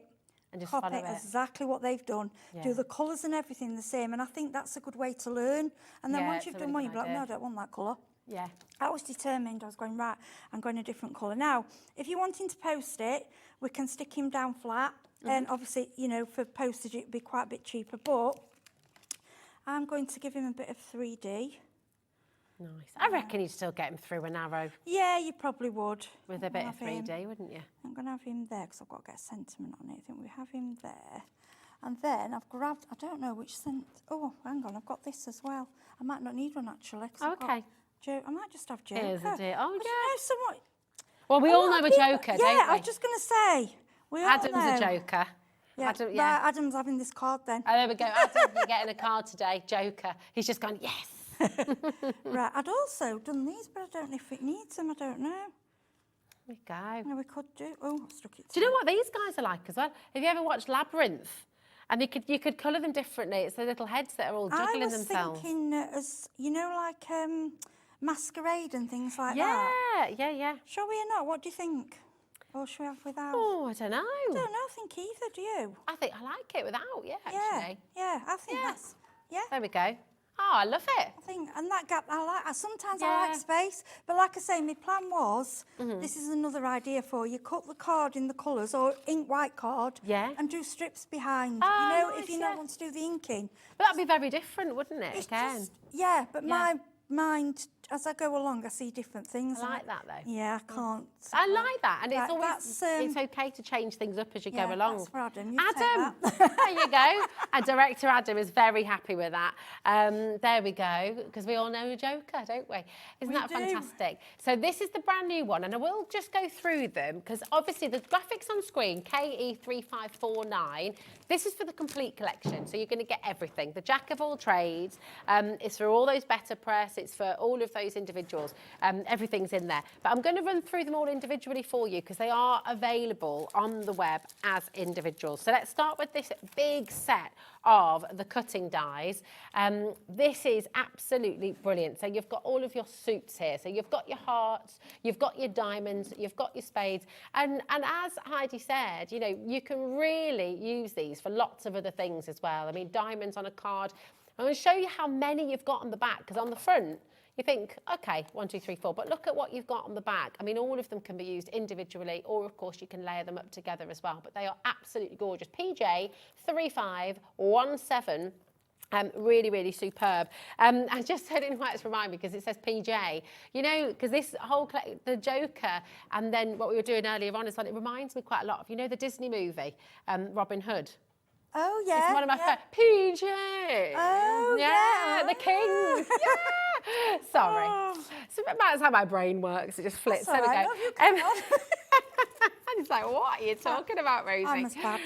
and just copy exactly what they've done. Do the colours and everything the same, and I think that's a good way to learn. And then once you've done one, you'll be like, no, I don't want that colour. Yeah. I was determined. I was going, right, I'm going a different colour. Now, if you're wanting to post it, we can stick him down flat. And obviously, you know, for postage, it'd be quite a bit cheaper. But I'm going to give him a bit of 3D. Nice. I reckon you'd still get him through an arrow. Yeah, you probably would. With a bit of 3D, wouldn't you? I'm going to have him there because I've got to get a sentiment on it. I think we have him there. And then I've grabbed, I don't know which scent. Oh, hang on, I've got this as well. I might not need one actually. Oh, okay. I might just have Joker. Here's a dear. Oh, yeah. yeah. Well, we all know a joker, don't we? Yeah, I was just going to say. We all Adam's know. a joker. Yeah, Adam, right, Adam's having this card then. Oh, there we go. Adam, you're getting a card today, joker. He's just gone, yes. Right, I'd also done these, but I don't know if it needs them. I don't know. There we go. No, we could do. Oh, I stuck it. Do you know what these guys are like as well? Have you ever watched Labyrinth? And you could colour them differently. It's the little heads that are all juggling themselves. I was thinking, as you know, like masquerade and things like that. Yeah. Shall we or not? What do you think? Or should we have without? Oh, I don't know. I don't know. I think either. Do you? I think I like it without. Yeah, actually. Yeah. I think that's. Yeah. There we go. Oh, I love it. I think, and that gap, sometimes I like space, but like I say, my plan was, this is another idea for you, cut the card in the colours or ink white card and do strips behind, Oh, you know, nice, if you don't want to do the inking. But that'd be very different, wouldn't it, again? But my mind, as I go along, I see different things. I like that, though. Yeah, I can't. I like that, and it's Right, always it's okay to change things up as you go along. That's for Adam. Adam, there you go. And director Adam is very happy with that. There we go, because we all know a joker, don't we? Isn't that fantastic? So this is the brand new one, and I will just go through them, because obviously the graphics on screen, KE3549, this is for the complete collection, so you're going to get everything. The jack of all trades, it's for all those better press, it's for all of those individuals, everything's in there. But I'm going to run through them all individually for you, because they are available on the web as individuals. So let's start with this big set of the cutting dies. This is absolutely brilliant. So you've got all of your suits here. So you've got your hearts, you've got your diamonds, you've got your spades. And as Heidi said, you know, you can really use these for lots of other things as well. I mean, diamonds on a card. I'm going to show you how many you've got on the back, because on the front, you think, okay, 1, 2, 3, 4, but look at what you've got on the back. I mean, all of them can be used individually, or of course you can layer them up together as well, but they are absolutely gorgeous. PJ 3517. Really, really superb. I just said it in white to remind me, because it says PJ. You know, because this whole, the Joker, and then what we were doing earlier on is like, it reminds me quite a lot of, you know, the Disney movie, Robin Hood. Oh, yeah. It's one of my favourite. PJ. Oh, yeah. The king. Yeah. Sorry. So that's how my brain works. It just flips. That's There we all right. go. Love you, come on. And it's like, what are you talking about, Rosie? I'm as bad.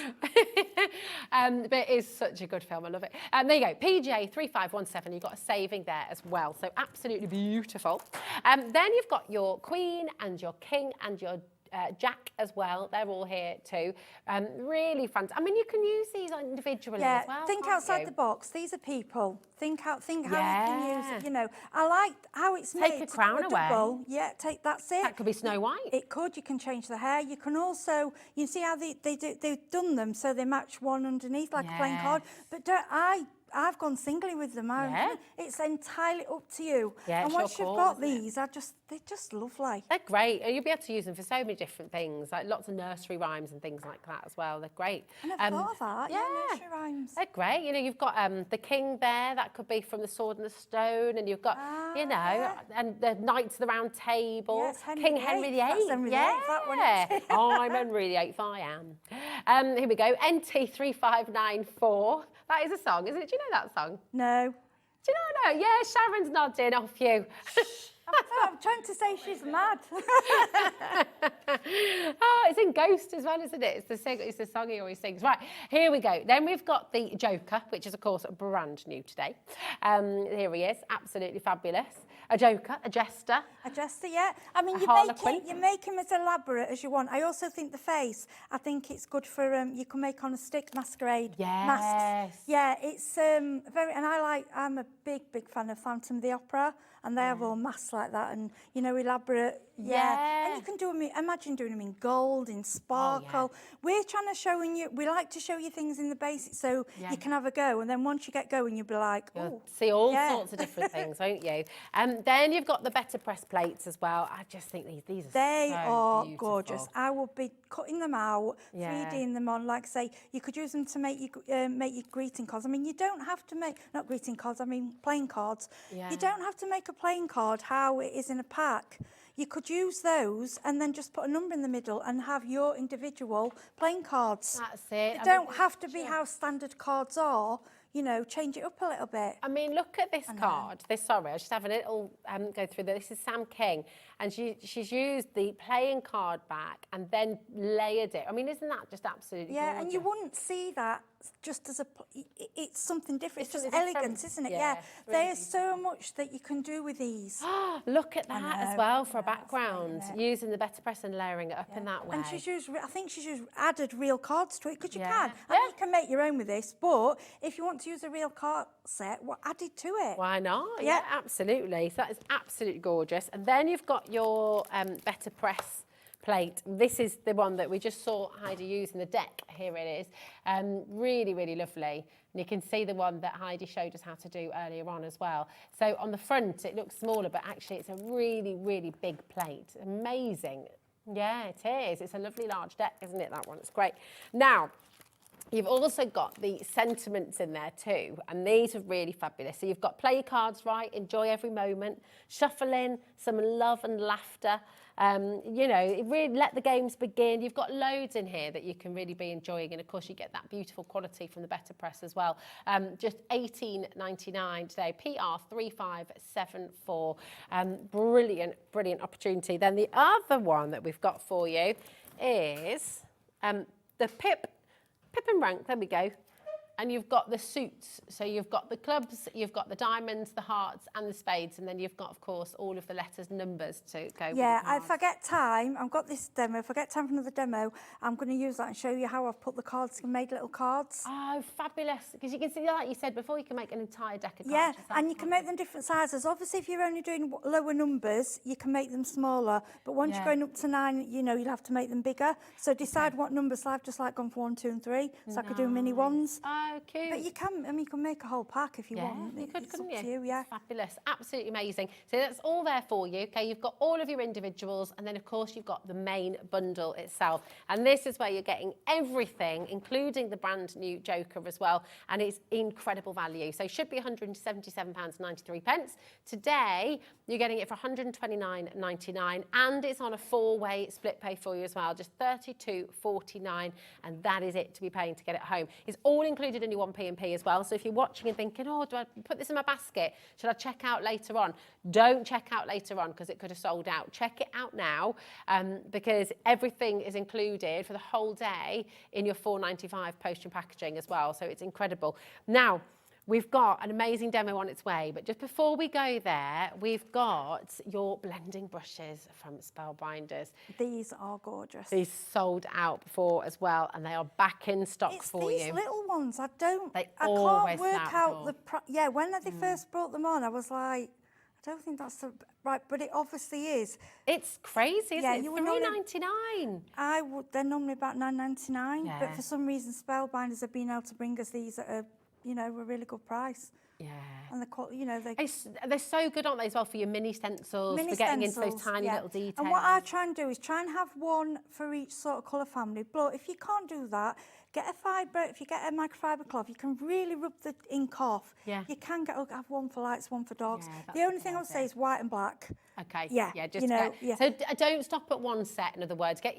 But it is such a good film. I love it. There you go. PJ 3517. You've got a saving there as well. So absolutely beautiful. Then you've got your queen and your king and your Jack as well. They're all here too. Really fun. I mean, you can use these individually as well. Think outside the box. These are people. Think how you can use it. You know, I like how it's made. Take a crown away. Double. Yeah, that's it. That could be Snow White. It could. You can change the hair. You can also, you see how they've done them so they match one underneath like a plain card. But I've gone singly with them. It's entirely up to you. Yeah, and once you've got these, they're just lovely. They're great. And you'll be able to use them for so many different things, like lots of nursery rhymes and things like that as well. They're great. I never thought of that. Yeah, nursery rhymes. They're great. You know, you've got the king there. That could be from The Sword and the Stone. And you've got, you know, and the Knights of the Round Table. Yes, King Henry VIII. That's Henry VIII, that one. I'm Henry VIII, I am. Here we go. NT3594. That is a song, isn't it? Do you know that song? No. Do you know that? Yeah, Sharon's nodding off you. I'm trying to say she's mad. Oh, it's in Ghost as well, isn't it? It's the song he always sings. Right, here we go. Then we've got the Joker, which is, of course, brand new today. Here he is, absolutely fabulous. A Joker, a Jester. A Jester, yeah. I mean, you make him as elaborate as you want. I also think the face, I think it's good for, you can make on a stick masquerade. Masks. Yeah, it's very, and I'm a big fan of Phantom of the Opera, and they have all masks like that, and, you know, elaborate. Yeah. And you can do them, imagine doing them in gold, in sparkle. We're trying to we like to show you things in the basics so you can have a go. And then once you get going, you'll be like, oh. See all sorts of different things, won't you? Then you've got the better press plates as well. I just think these are They so are beautiful. gorgeous. I will be cutting them out, 3Ding them on. Like I say, you could use them to make your greeting cards. I mean, you don't have to make, not greeting cards, I mean playing cards. You don't have to make a playing card how it is in a pack. You could use those and then just put a number in the middle and have your individual playing cards. That's it. They don't have to be how standard cards are. You know, change it up a little bit. I mean, look at this card. Sorry, I was just having a little go through this. This is Sam King. and she's used the playing card back and then layered it. I mean, isn't that just absolutely gorgeous? And you wouldn't see that just as it's something different. It's just something different. elegance, isn't it? Yeah, really There's so much that you can do with these. Look at that as well for a background, using the better press and layering it up in that way. And she's used, I think she's used added real cards to it, because you can. Yeah. I mean, you can make your own with this, but if you want to use a real card set, what added to it? Why not? Yeah, absolutely. So that is absolutely gorgeous. And then you've got your better press plate. This is the one that we just saw Heidi use in the deck. Here it is. Really, really lovely. And you can see the one that Heidi showed us how to do earlier on as well. So on the front, it looks smaller, but actually it's a really, really big plate. Amazing. Yeah, it is. It's a lovely large deck, isn't it, that one? It's great. Now, you've also got the sentiments in there too, and these are really fabulous. So you've got play your cards right, enjoy every moment, shuffle in some love and laughter. You know, really let the games begin. You've got loads in here that you can really be enjoying, and of course you get that beautiful quality from the better press as well. Just $18.99 today, PR3574. Brilliant, brilliant opportunity. Then the other one that we've got for you is the Pip and rank, there we go. And you've got the suits. So you've got the clubs, you've got the diamonds, the hearts and the spades. And then you've got, of course, all of the letters, numbers to go with the cards. If I get time, I've got this demo. If I get time for another demo, I'm going to use that and show you how I've put the cards and made little cards. Oh, fabulous. Because you can see, like you said before, you can make an entire deck of cards. Yeah, and you can make them different sizes. Obviously, if you're only doing lower numbers, you can make them smaller. But once you're going up to 9, you know, you'll have to make them bigger. So decide what numbers. So I've just like gone for 1, 2 and 3. So I could do mini ones. Oh, cute. But you can, I mean, you can make a whole pack if you want. You could, couldn't up to you? Yeah. Fabulous. Absolutely amazing. So that's all there for you. Okay, you've got all of your individuals, and then of course you've got the main bundle itself. And this is where you're getting everything, including the brand new Joker as well. And it's incredible value. So it should be £177.93. Today, you're getting it for £129.99, and it's on a 4-way split pay for you as well, just £32.49, and that is it to be paying to get it home. It's all included in your 1P&P as well. So if you're watching and thinking, oh, do I put this in my basket? Should I check out later on? Don't check out later on, because it could have sold out. Check it out now, because everything is included for the whole day in your £4.95 post and packaging as well. So it's incredible. Now, we've got an amazing demo on its way, but just before we go there, we've got your blending brushes from Spellbinders. These are gorgeous. These sold out before as well, and they are back in stock for you. These little ones, I can't always work sell out for. when they first brought them on, I was like, I don't think that's right, but it obviously is. It's crazy, isn't it? you $3.99. They're normally about $9.99, Yeah. but for some reason Spellbinders have been able to bring us these at a really good price. Yeah. And they're so good, aren't they, as well, for your mini stencils, for getting into those tiny little details. And what I try and do is try and have one for each sort of colour family. But if you can't do that, get a fibre. If you get a microfiber cloth, you can really rub the ink off. Yeah. You can have one for lights, one for dogs. Yeah, the only thing I would say is white and black. Okay. Yeah. Just So don't stop at one set. In other words, get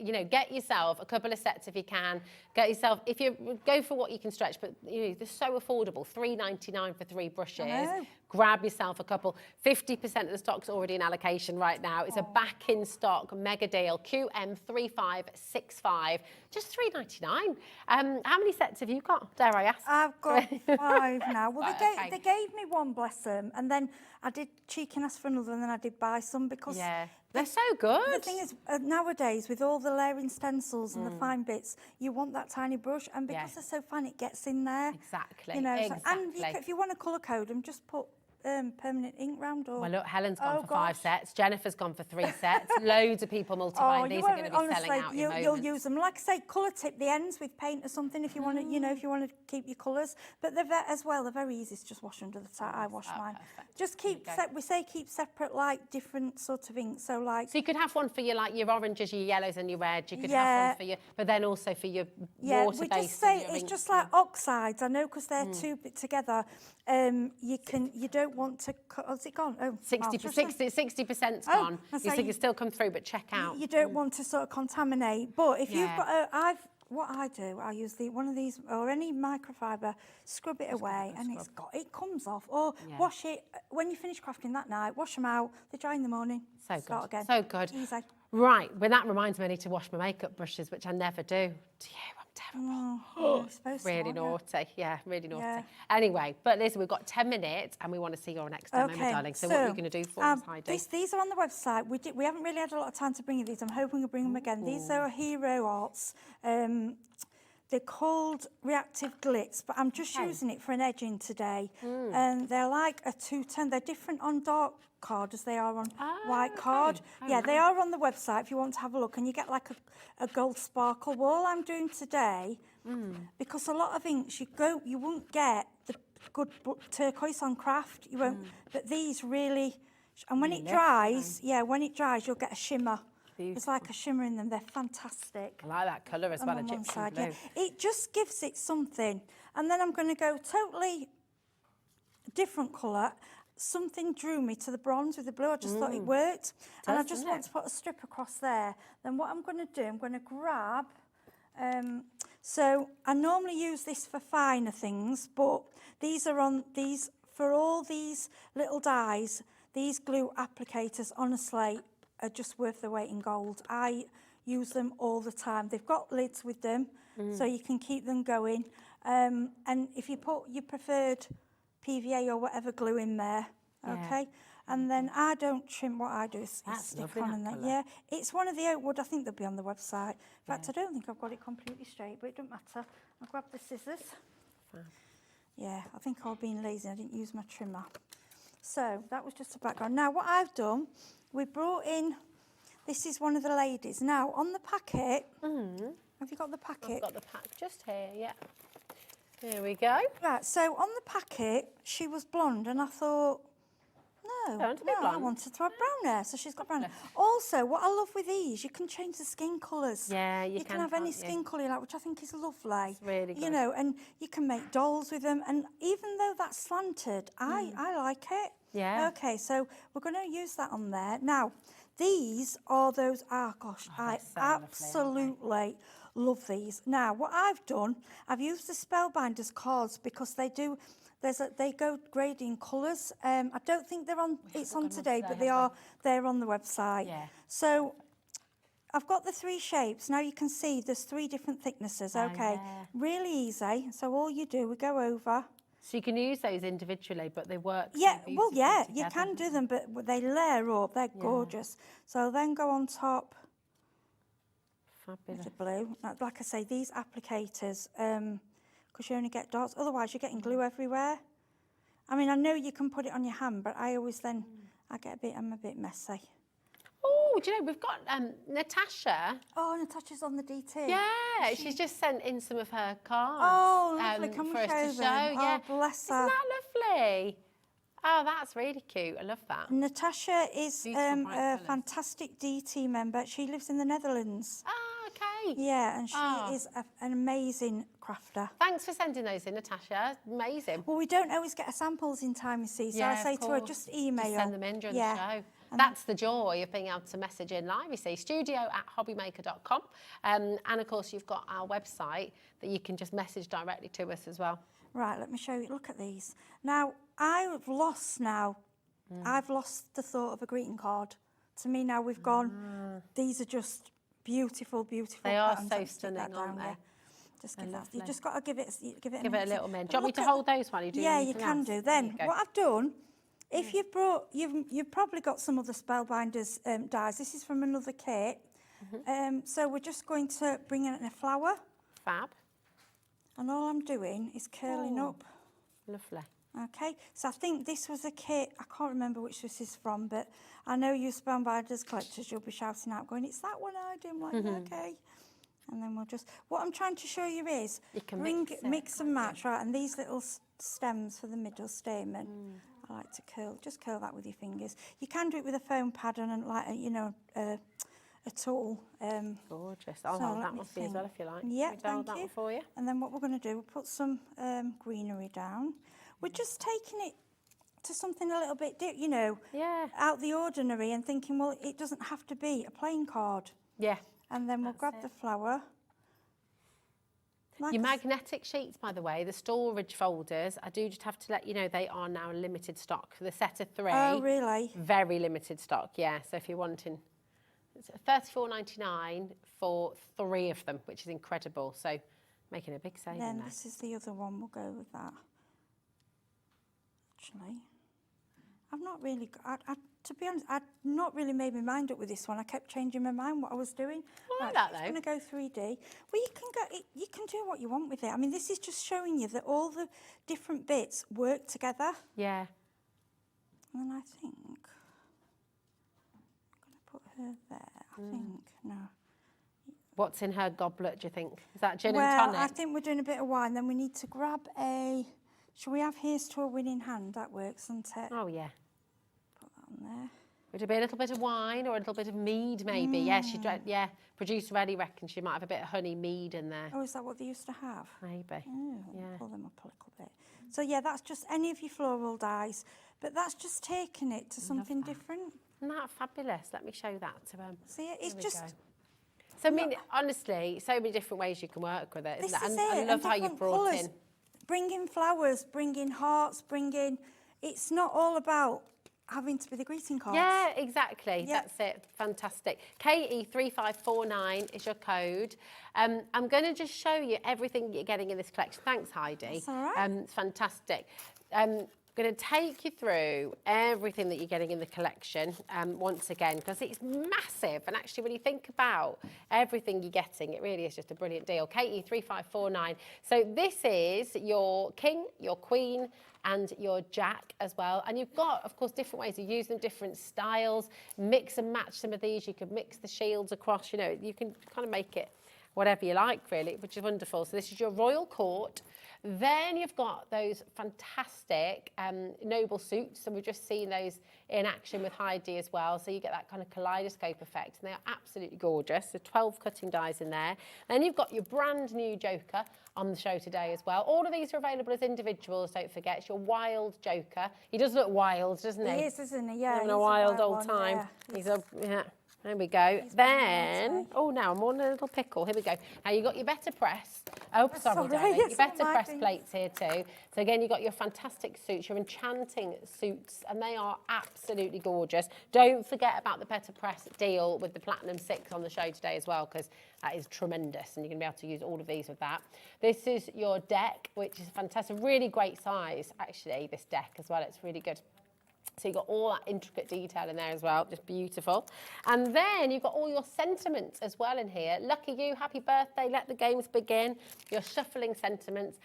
yourself a couple of sets if you can. Get yourself, if you go for what you can stretch, but they're so affordable. $3.99 for 3 brushes. Grab yourself a couple. 50% of the stock's already in allocation right now. It's a back in stock mega deal. QM3565. Just $3.99. How many sets have you got? Dare I ask? I've got 5 now. Well, Right, they gave me one, bless them, and then I did cheeky and ask for another, and then I did buy some because they're so good. The thing is, nowadays with all the layering stencils and the fine bits, you want that tiny brush, and because they're so fine, it gets in there. Exactly. And if you want to colour code them, just put permanent ink round. Or well, look, Helen's gone for 5 sets. Jennifer's gone for 3 sets. Loads of people multiplying. These are going to be selling out in moments. You'll use them. Like I say, colour tip the ends with paint or something if you want to, if you want to keep your colours. But they're they're very easy to just wash under the tap. I wash mine. Perfect. Just keep keep separate, like different sort of ink. So you could have one for your oranges, your yellows, and your reds. You could have one for your, but then also for your water-based. We just say it's just like oxides. I know because they're too bit together. You don't want to. Has it gone? Oh, 60%'s gone. You can still come through, but check out. You don't want to sort of contaminate. But if you've got what I do, I use one of these or any microfiber, scrub it away, and it comes off. Or wash it when you finish crafting that night. Wash them out. They dry in the morning. So Start good. again. So good. Easy. Right. Well, that reminds me I need to wash my makeup brushes, which I never do. Do you? I'm terrible. You're supposed to, Really aren't you? naughty. Yeah, really naughty. Yeah. Anyway, but listen, we've got 10 minutes and we want to see your next demo, my darling. So what are you going to do for us, Heidi? These are on the website. We haven't really had a lot of time to bring you these. I'm hoping we'll bring them again. These are Hero Arts. They're called Reactive Glitz, but I'm just using it for an edging today. And they're like a 2-tone. They're different on dark card as they are on white card. Yeah, they are on the website if you want to have a look. And you get like a gold sparkle. Well, all I'm doing today, because a lot of inks, you won't get the good turquoise on craft. You won't. But these really, and when it dries, when it dries, you'll get a shimmer. Beautiful. It's like a shimmer in them. They're fantastic. I like that colour as well, Egyptian blue. It just gives it something. And then I'm going to go totally different colour. Something drew me to the bronze with the blue. I just thought it worked. And I just want to put a strip across there. Then what I'm going to do, I'm going to grab... so I normally use this for finer things, but these are on these... For all these little dies, these glue applicators, honestly, are just worth their weight in gold. I use them all the time. They've got lids with them, so you can keep them going. And if you put your preferred PVA or whatever glue in there, okay? And then I don't trim. What I do is stick on and that. Yeah, it's one of the oak wood. I think they'll be on the website. In fact, I don't think I've got it completely straight, but it doesn't matter. I'll grab the scissors. Yeah, I think I've been lazy. I didn't use my trimmer. So that was just a background. Now, what I've done, we brought in, this is one of the ladies. Now, on the packet, have you got the packet? I've got the pack just here, yeah. Here we go. Right, so on the packet, she was blonde, and I thought, no, I wanted to have brown hair, so she's got brown hair. Also, what I love with these, you can change the skin colours. Yeah, you can have any skin colour you like, which I think is lovely. It's really good. You know, and you can make dolls with them, and even though that's slanted, I like it. Yeah. Okay, so we're going to use that on there. Now, these are those, I absolutely love these. Now, what I've done, I've used the Spellbinders cards because they do, they go grading colours. I don't think they're on, it's on today, but they're on the website. Yeah. So I've got the 3 shapes. Now you can see there's 3 different thicknesses, okay? Really easy. So all you do, we go over. So you can use those individually, but they work Yeah, so well, yeah, beautifully you together. can do them, but they layer up. They're gorgeous. So then go on top with the blue. Like I say, these applicators, because you only get dots. Otherwise, you're getting glue everywhere. I mean, I know you can put it on your hand, but I always then, I'm a bit messy. Oh, do you know, we've got Natasha. Oh, Natasha's on the DT. Yeah, she's just sent in some of her cards. Oh, lovely. Can we for us show to show. them? Yeah. Oh, bless her. Isn't that lovely? Oh, that's really cute. I love that. Natasha is Beautiful bright a colours. fantastic DT member. She lives in the Netherlands. Ah, okay. Yeah, and she is an amazing crafter. Thanks for sending those in, Natasha. Amazing. Well, we don't always get samples in time, you see, so I say to her, just email. Just send them in during the show. That's the joy of being able to message in live, you see, studio@hobbymaker.com. And of course, you've got our website that you can just message directly to us as well. Right, let me show you. Look at these. Now, I've lost the thought of a greeting card. To me now, we've gone, these are just beautiful, beautiful They are patterns. so Let's stick stunning, that aren't down, they? yeah. Just give that. You just got to give it a little min. Do you want me to hold those while you do Yeah, you anything can else? do. Then what I've done, if you've brought, you've probably got some other Spellbinders dies. This is from another kit. So we're just going to bring in a flower. Fab. And all I'm doing is curling up. Lovely. Okay, so I think this was a kit, I can't remember which this is from, but I know you Spellbinders collectors, you'll be shouting out going, it's that one I do. I'm like, okay. And then we'll just, what I'm trying to show you is, you can mix and match, right? And these little stems for the middle stamen, I like to just curl that with your fingers. You can do it with a foam pad and like, a tool. Gorgeous. I'll hold that one for you as well if you like. Yeah, hold thank that you. one for you. And then what we're going to do, we'll put some greenery down. We're just taking it to something a little bit, out the ordinary and thinking, well, it doesn't have to be a plain card. Yeah. And then we'll grab the flower Your magnetic sheets, by the way, the storage folders, I do just have to let you know they are now limited stock. For the set of 3. Oh, really? Very limited stock, yeah. So if you're wanting, it's $34.99 for 3 of them, which is incredible. So making a big saving Then there. this is the other one. We'll go with that. Actually, I've not really. To be honest, I'd not really made my mind up with this one. I kept changing my mind what I was doing. I like that, though. I'm going to go 3D. Well, you can go. You can do what you want with it. I mean, this is just showing you that all the different bits work together. Yeah. And I think I'm going to put her there. I think no. What's in her goblet, do you think? Is that gin and Well, tonic? I think we're doing a bit of wine. Then we need to grab a. Shall we have Here's to a Winning Hand? That works, doesn't it? Oh, yeah. Put that on there. Would it be a little bit of wine or a little bit of mead, maybe? Yeah, yeah. Producer Eddie reckons she might have a bit of honey mead in there. Oh, is that what they used to have? Maybe. Oh, Yeah. pull them up a little bit. So yeah, that's just any of your floral dyes, but that's just taking it to something different. Isn't that fabulous? Let me show that to them. See, it's Here we just. go. So, I mean, honestly, so many different ways you can work with it, isn't This it? is And I it, love and how you've different brought colours. in. Bring in flowers, bring in hearts, bring in. It's not all about having to be the greeting cards. Yeah, exactly. Yeah. That's it. Fantastic. KE3549 is your code. I'm going to just show you everything you're getting in this collection. Thanks, Heidi. That's all right. It's fantastic. I'm going to take you through everything that you're getting in the collection once again, because it's massive. And actually, when you think about everything you're getting, it really is just a brilliant deal. KE3549. So this is your king, your queen, and your jack as well. And you've got, of course, different ways of using them, different styles. Mix and match some of these. You could mix the shields across, you know, you can kind of make it whatever you like, really, which is wonderful. So this is your royal court. Then you've got those fantastic noble suits, and we've just seen those in action with Heidi as well. So you get that kind of kaleidoscope effect, and they are absolutely gorgeous. So 12 cutting dies in there. Then you've got your brand new Joker on the show today as well. All of these are available as individuals, don't forget. It's your wild Joker. He does look wild, doesn't he? He is, isn't he? Yeah. Having he's a wild old one, time. yeah. He's a, yeah. There we go. Then, oh, now I'm on a little pickle. Here we go. Now you've got your better press. Oh, sorry, darling. Your better press plates here too. So again, you've got your fantastic suits, your enchanting suits, and they are absolutely gorgeous. Don't forget about the better press deal with the Platinum 6 on the show today as well, because that is tremendous, and you're going to be able to use all of these with that. This is your deck, which is fantastic. Really great size, actually, this deck as well. It's really good. So you've got all that intricate detail in there as well, just beautiful. And then you've got all your sentiments as well in here. Lucky you, happy birthday, let the games begin. Your shuffling sentiments.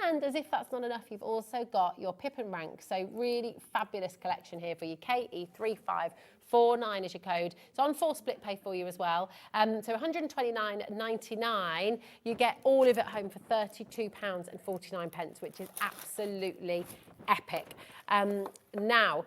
And as if that's not enough, you've also got your pip and rank. So really fabulous collection here for you. KE3549 is your code. It's on 4 split pay for you as well. So £129.99. You get all of it home for £32.49, which is absolutely epic. Now,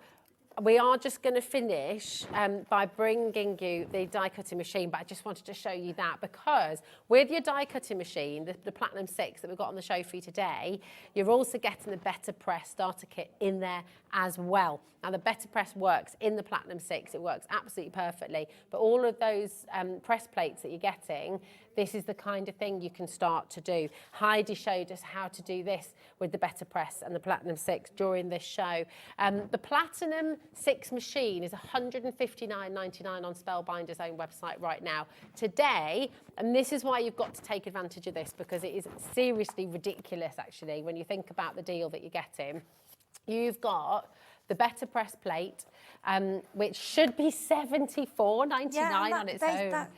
we are just going to finish by bringing you the die cutting machine, but I just wanted to show you that because with your die cutting machine, the Platinum 6 that we've got on the show for you today, you're also getting the Better Press starter kit in there as well. Now, the Better Press works in the Platinum 6. It works absolutely perfectly, but all of those press plates that you're getting, this is the kind of thing you can start to do. Heidi showed us how to do this with the Better Press and the Platinum 6 during this show. The Platinum 6 machine is £159.99 on Spellbinders' own website right now. Today, and this is why you've got to take advantage of this, because it is seriously ridiculous, actually, when you think about the deal that you're getting. You've got the Better Press plate, which should be $74.99 on its own. That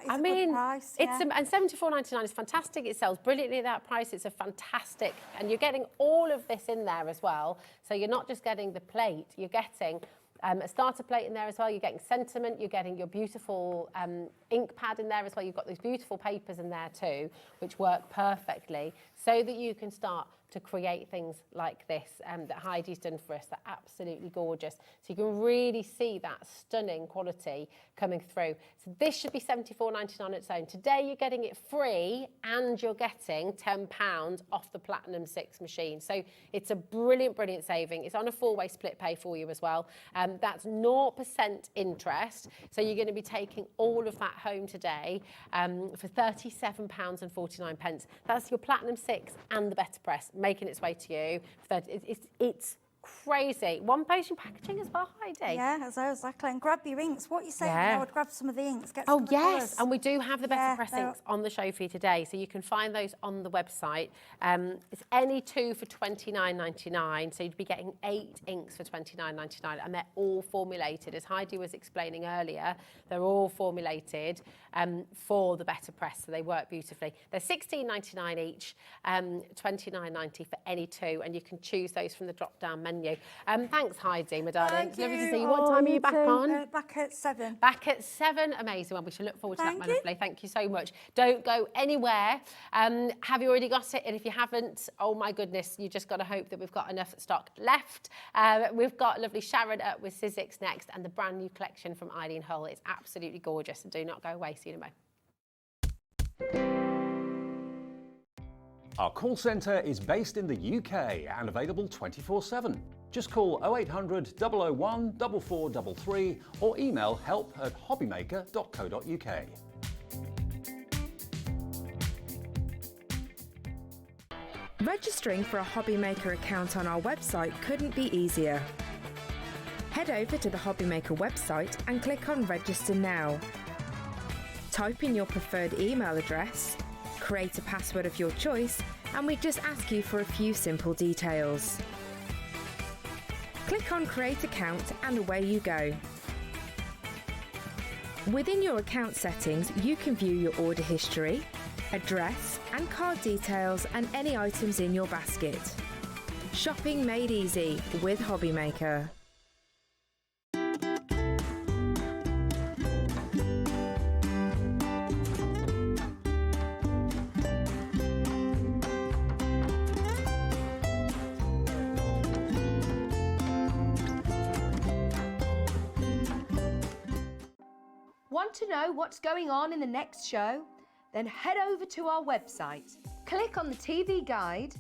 is a good price, it's and $74.99 is fantastic. It sells brilliantly at that price. It's a fantastic, and you're getting all of this in there as well. So you're not just getting the plate, you're getting a starter plate in there as well. You're getting sentiment. You're getting your beautiful ink pad in there as well. You've got these beautiful papers in there too, which work perfectly, so that you can start to create things like this that Heidi's done for us. They're absolutely gorgeous. So you can really see that stunning quality coming through. So this should be £74.99 on its own. Today you're getting it free and you're getting £10 off the Platinum 6 machine. So it's a brilliant, brilliant saving. It's on a 4-way split pay for you as well. That's 0% interest. So you're going to be taking all of that home today for £37.49. That's your Platinum 6 and the Better Press making its way to you. It's crazy. One postage packaging as well, Heidi. Yeah, exactly. And grab your inks. What you saying? Yeah. I would grab some of the inks. Get some Oh of the yes, colours. and we do have the Better Yeah, Press they're- inks on the show for you today, so you can find those on the website. It's any two for £29.99, so you'd be getting 8 inks for £29.99, and they're all formulated, as Heidi was explaining earlier. They're all formulated for the Better Press, so they work beautifully. They're £16.99 each, £29.90 for any two, and you can choose those from the drop-down menu. Thanks, Heidi, my darling. It's lovely to see you. What time are you back on? Back at 7. Back at 7. Amazing. Well, we should look forward to that, my Thank you. lovely. Thank you so much. Don't go anywhere. Have you already got it? And if you haven't, oh my goodness, you just got to hope that we've got enough stock left. We've got lovely Sharon up with Sizzix next, and the brand new collection from Eileen Hull. It's absolutely gorgeous. And do not go away. See you in a moment. Our call centre is based in the UK and available 24/7. Just call 0800 001 4433 or email help@hobbymaker.co.uk. Registering for a Hobby Maker account on our website couldn't be easier. Head over to the Hobby Maker website and click on Register Now. Type in your preferred email address, create a password of your choice, and we just ask you for a few simple details. Click on Create Account and away you go. Within your account settings, you can view your order history, address and card details, and any items in your basket. Shopping made easy with Hobby Maker. Want to know what's going on in the next show? Then head over to our website. Click on the TV guide.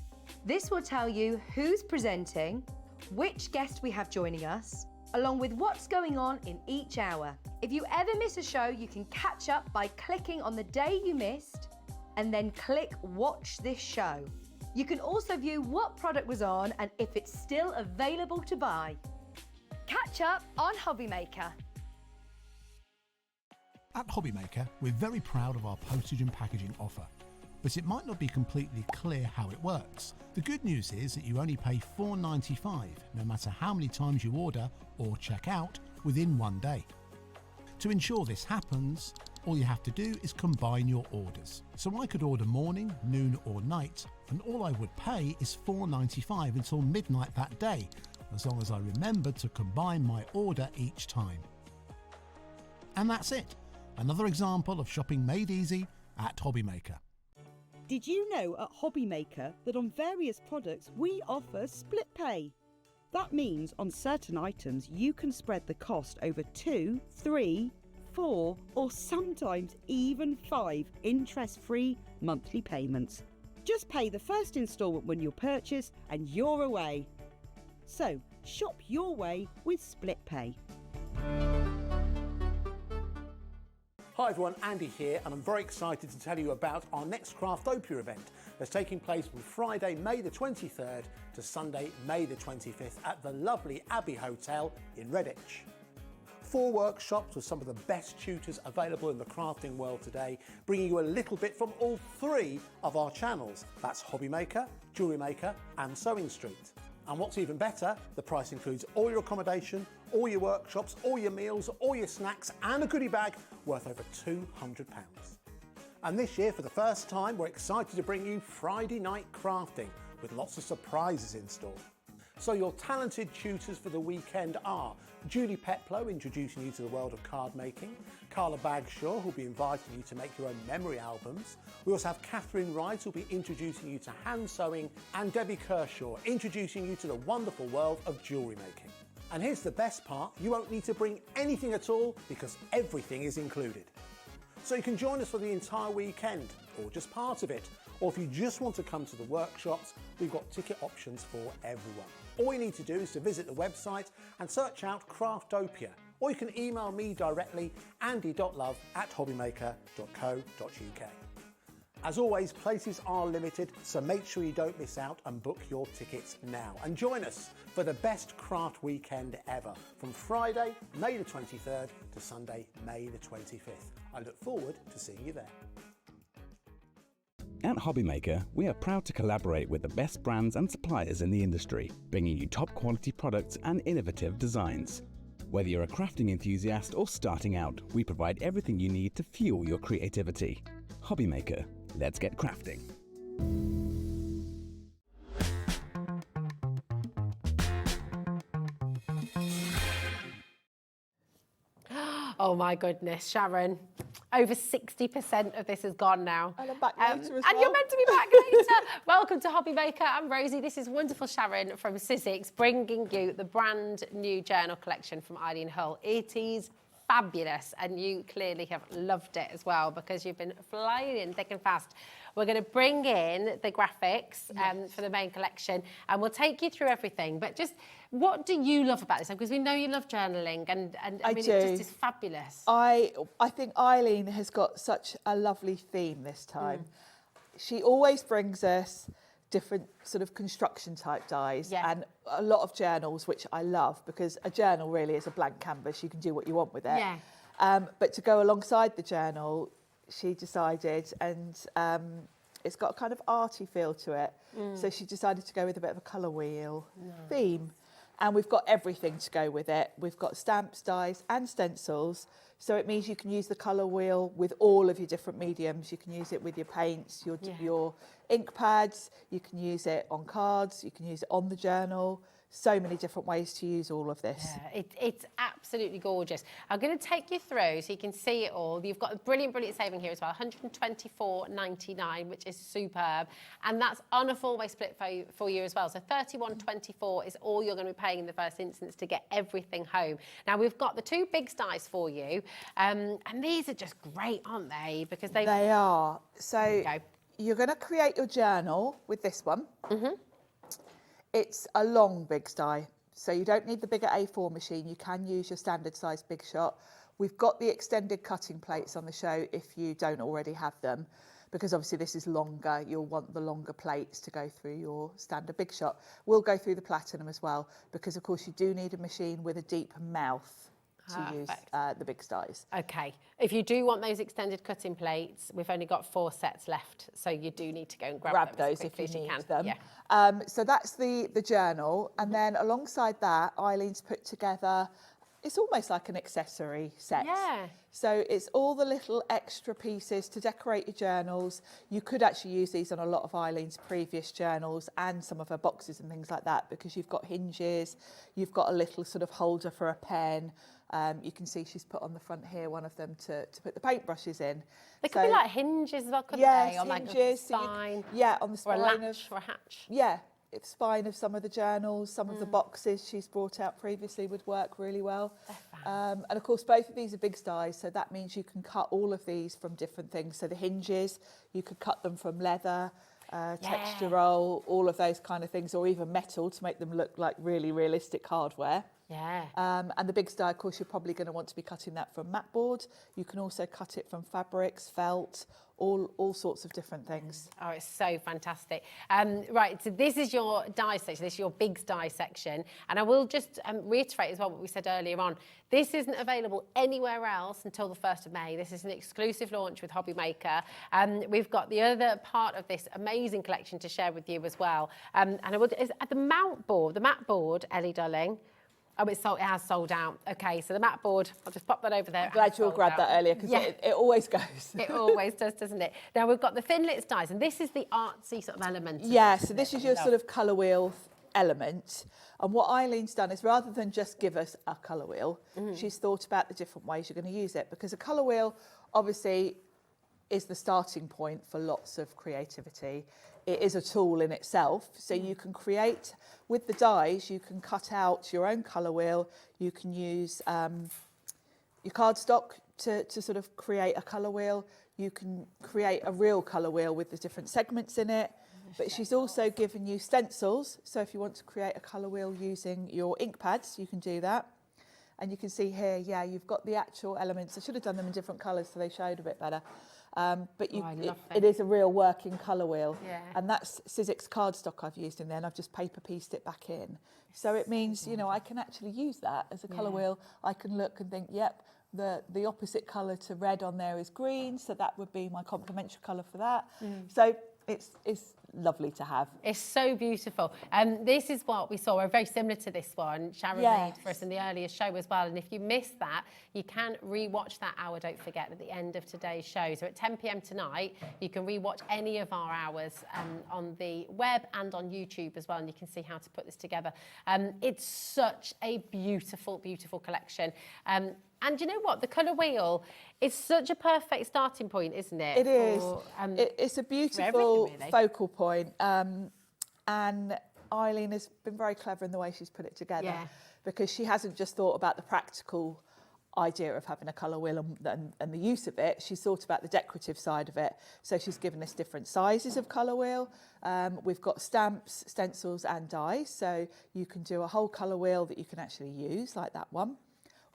This will tell you who's presenting, which guest we have joining us, along with what's going on in each hour. If you ever miss a show, you can catch up by clicking on the day you missed and then click Watch This Show. You can also view what product was on and if it's still available to buy. Catch up on Hobby Maker. At Hobby Maker, we're very proud of our postage and packaging offer, but it might not be completely clear how it works. The good news is that you only pay £4.95 no matter how many times you order or check out within one day. To ensure this happens, all you have to do is combine your orders. So I could order morning, noon or night, and all I would pay is £4.95 until midnight that day, as long as I remembered to combine my order each time. And that's it. Another example of shopping made easy at Hobby Maker. Did you know at Hobby Maker that on various products we offer split pay? That means on certain items you can spread the cost over 2, 3, 4 or sometimes even 5 interest-free monthly payments. Just pay the first instalment when you purchase and you're away. So shop your way with split pay. Hi everyone, Andy here, and I'm very excited to tell you about our next Craftopia event that's taking place from Friday, May the 23rd to Sunday, May the 25th at the lovely Abbey Hotel in Redditch. 4 workshops with some of the best tutors available in the crafting world today, bringing you a little bit from all 3 of our channels. That's Hobby Maker, Jewellery Maker and Sewing Street. And what's even better, the price includes all your accommodation, all your workshops, all your meals, all your snacks and a goodie bag worth over £200. And this year, for the first time, we're excited to bring you Friday night crafting with lots of surprises in store. So your talented tutors for the weekend are Julie Peplow, introducing you to the world of card making, Carla Bagshaw, who'll be inviting you to make your own memory albums. We also have Catherine Wright, who'll be introducing you to hand sewing, and Debbie Kershaw, introducing you to the wonderful world of jewellery making. And here's the best part, you won't need to bring anything at all because everything is included. So you can join us for the entire weekend, or just part of it, or if you just want to come to the workshops, we've got ticket options for everyone. All you need to do is to visit the website and search out Craftopia, or you can email me directly, andy.love@hobbymaker.co.uk. As always, places are limited, so make sure you don't miss out and book your tickets now. And join us for the best craft weekend ever, from Friday, May the 23rd to Sunday, May the 25th. I look forward to seeing you there. At Hobbymaker, we are proud to collaborate with the best brands and suppliers in the industry, bringing you top quality products and innovative designs. Whether you're a crafting enthusiast or starting out, we provide everything you need to fuel your creativity. Hobbymaker, let's get crafting. Oh my goodness, Sharon. Over 60% of this is gone now. And I'm back later as well. And you're meant to be back later. Welcome to Hobbymaker. I'm Rosie. This is wonderful Sharon from Sizzix, bringing you the brand new journal collection from Eileen Hull. It is fabulous, and you clearly have loved it as well because you've been flying in thick and fast. We're going to bring in the graphics for the main collection, and we'll take you through everything. But just, what do you love about this? Because we know you love journaling, and I mean, it just is fabulous. I think Eileen has got such a lovely theme this time. She always brings us different sort of construction type dies and a lot of journals, which I love, because a journal really is a blank canvas. You can do what you want with it. But to go alongside the journal, she decided, and it's got a kind of arty feel to it. So she decided to go with a bit of a colour wheel theme. And we've got everything to go with it. We've got stamps, dies and stencils. So it means you can use the colour wheel with all of your different mediums. You can use it with your paints, your ink pads. You can use it on cards. You can use it on the journal. So many different ways to use all of this. Yeah, it's absolutely gorgeous. I'm going to take you through so you can see it all. You've got a brilliant saving here as well, £124.99, which is superb. And that's on a four-way split for you as well. So £31.24 is all you're going to be paying in the first instance to get everything home. Now, we've got the two big dies for you. And these are just great, aren't they? Because they are. So you're going to create your journal with this one. It's a long big die, so you don't need the bigger A4 machine. You can use your standard size Big Shot. We've got the extended cutting plates on the show if you don't already have them, because obviously this is longer. You'll want the longer plates to go through your standard Big Shot. We'll go through the platinum as well, because of course you do need a machine with a deep mouth to use the big dies. Okay, if you do want those extended cutting plates, we've only got 4 sets left, so you do need to go and grab them those if you need them. Yeah. So that's the journal, and then alongside that, Eileen's put together, it's almost like an accessory set. Yeah. So it's all the little extra pieces to decorate your journals. You could actually use these on a lot of Eileen's previous journals and some of her boxes and things like that, because you've got hinges, you've got a little sort of holder for a pen. You can see she's put on the front here one of them to put the paintbrushes in. They could be like hinges as well, couldn't they? On like a spine. On the spine. Or a latch or a hatch. Yeah, it's spine of some of the journals, some of the boxes she's brought out previously would work really well. And of course, both of these are big dies, so that means you can cut all of these from different things. So the hinges, you could cut them from leather, texture roll, all of those kind of things, or even metal to make them look like really realistic hardware. Yeah. And the big die, of course, you're probably going to want to be cutting that from mat board. You can also cut it from fabrics, felt, all sorts of different things. Oh, it's so fantastic. Right, so this is your die section, this is your big die section. And I will just reiterate as well what we said earlier on. This isn't available anywhere else until the 1st of May. This is an exclusive launch with Hobbymaker. We've got the other part of this amazing collection to share with you as well. And I would, is at the mat board, Ellie darling. Oh, it has sold out. Okay, so the mat board, I'll just pop that over there. I'm glad you all grabbed that earlier, because it always goes. It always does, doesn't it? Now, we've got the Thinlits dies, and this is the artsy sort of element. Yeah, so this is your sort of colour wheel element. And what Eileen's done is, rather than just give us a colour wheel, she's thought about the different ways you're going to use it, because a colour wheel, obviously, is the starting point for lots of creativity. It is a tool in itself, so you can create, with the dies, you can cut out your own colour wheel, you can use your cardstock to sort of create a colour wheel, you can create a real colour wheel with the different segments in it, But she's also given you stencils. So if you want to create a colour wheel using your ink pads, you can do that. And you can see here, yeah, you've got the actual elements. I should have done them in different colours so they showed a bit better. But it is a real working colour wheel. Yeah. And that's Sizzix cardstock I've used in there, and I've just paper pieced it back in. So it means, you know, I can actually use that as a colour wheel. I can look and think, yep, the opposite colour to red on there is green, so that would be my complementary colour for that. So it's lovely to have. It's so beautiful. This is what we saw, very similar to this one. Sharon made for us in the earlier show as well. And if you missed that, you can re-watch that hour, don't forget, at the end of today's show. So at 10 p.m. tonight, you can re-watch any of our hours on the web and on YouTube as well, and you can see how to put this together. It's such a beautiful, beautiful collection. And you know what? The colour wheel is such a perfect starting point, isn't it? It is. It's a beautiful focal point. And Eileen has been very clever in the way she's put it together, because she hasn't just thought about the practical idea of having a colour wheel and the use of it. She's thought about the decorative side of it. So she's given us different sizes of colour wheel. We've got stamps, stencils and dies. So you can do a whole colour wheel that you can actually use, like that one.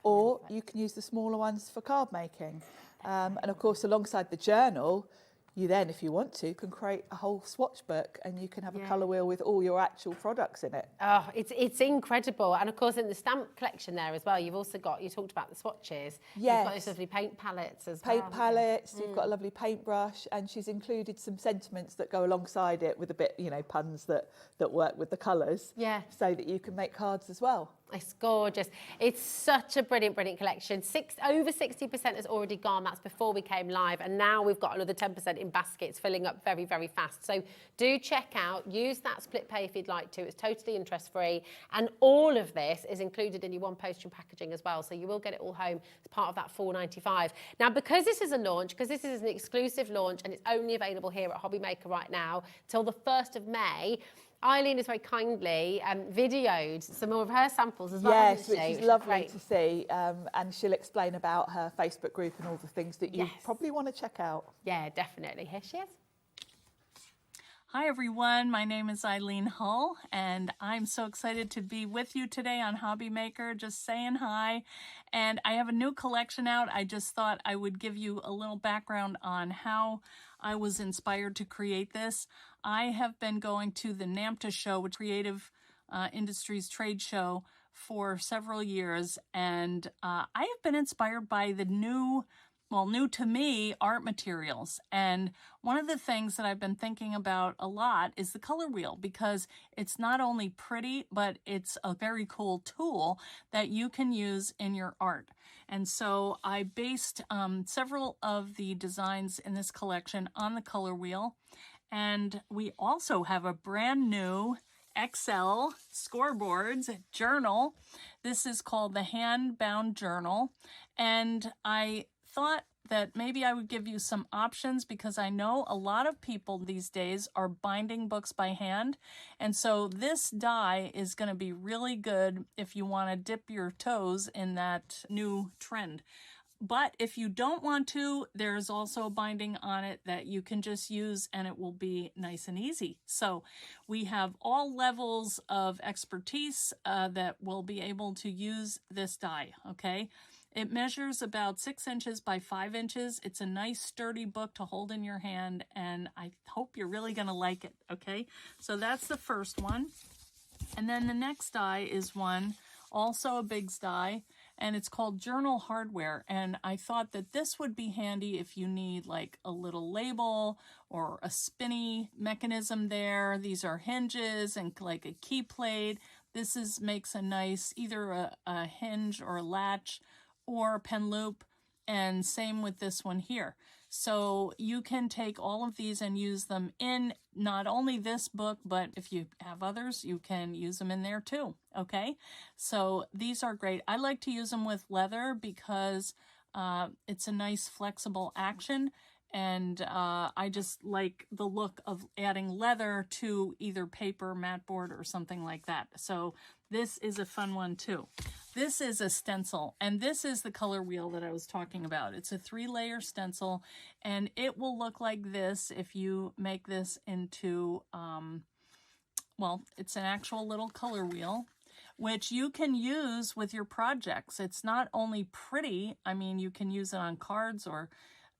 Or you can use the smaller ones for card making. And of course, alongside the journal, you then, if you want to, can create a whole swatch book, and you can have a colour wheel with all your actual products in it. Oh, it's incredible. And of course, in the stamp collection there as well, you've also got, you talked about the swatches. Yes. You've got those lovely paint palettes as well. Paint palettes, you've got a lovely paintbrush, and she's included some sentiments that go alongside it with a bit, you know, puns that work with the colours. Yeah. So that you can make cards as well. It's gorgeous. It's such a brilliant, brilliant collection. Over 60% has already gone. That's before we came live. And now we've got another 10% in baskets, filling up very, very fast. So do check out, use that split pay if you'd like to. It's totally interest-free. And all of this is included in your one postage and packaging as well. So you will get it all home as part of that $4.95. Now, because this is a launch, because this is an exclusive launch and it's only available here at Hobby Maker right now till the 1st of May, Eileen has very kindly videoed some more of her samples as well. Yes, which is lovely to see. And she'll explain about her Facebook group and all the things that you probably want to check out. Yeah, definitely. Here she is. Hi everyone, my name is Eileen Hull, and I'm so excited to be with you today on Hobby Maker, just saying hi. And I have a new collection out. I just thought I would give you a little background on how I was inspired to create this. I have been going to the NAMTA show, which is Creative Industries Trade Show, for several years, and I have been inspired by the new to me, art materials. And one of the things that I've been thinking about a lot is the color wheel, because it's not only pretty, but it's a very cool tool that you can use in your art. And so I based several of the designs in this collection on the color wheel. And we also have a brand new XL scoreboards journal. This is called the Handbound Journal. And I thought that maybe I would give you some options, because I know a lot of people these days are binding books by hand. And so this die is going to be really good if you want to dip your toes in that new trend. But if you don't want to, there's also a binding on it that you can just use, and it will be nice and easy. So we have all levels of expertise that will be able to use this die, okay? It measures about 6 inches by 5 inches. It's a nice sturdy book to hold in your hand, and I hope you're really going to like it, okay? So that's the first one. And then the next die is one, also a Biggs die, and it's called Journal Hardware. And I thought that this would be handy if you need like a little label or a spinny mechanism there. These are hinges and like a key plate. This makes a nice, either a hinge or a latch or a pen loop, and same with this one here. So you can take all of these and use them in not only this book, but if you have others, you can use them in there too, okay? So these are great. I like to use them with leather because it's a nice flexible action, And I just like the look of adding leather to either paper, mat board, or something like that. So this is a fun one too. This is a stencil, and this is the color wheel that I was talking about. It's a 3-layer stencil, and it will look like this if you make this into, well, it's an actual little color wheel, which you can use with your projects. It's not only pretty, I mean, you can use it on cards or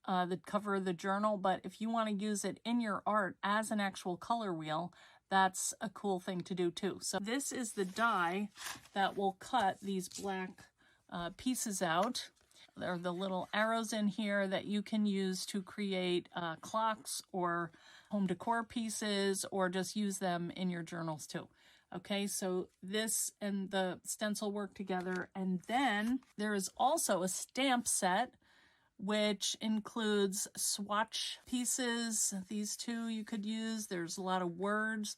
the cover of the journal, but if you want to use it in your art as an actual color wheel, that's a cool thing to do too. So this is the die that will cut these black pieces out. There are the little arrows in here that you can use to create clocks or home decor pieces, or just use them in your journals too. Okay, so this and the stencil work together. And then there is also a stamp set, which includes swatch pieces. These two you could use. There's a lot of words.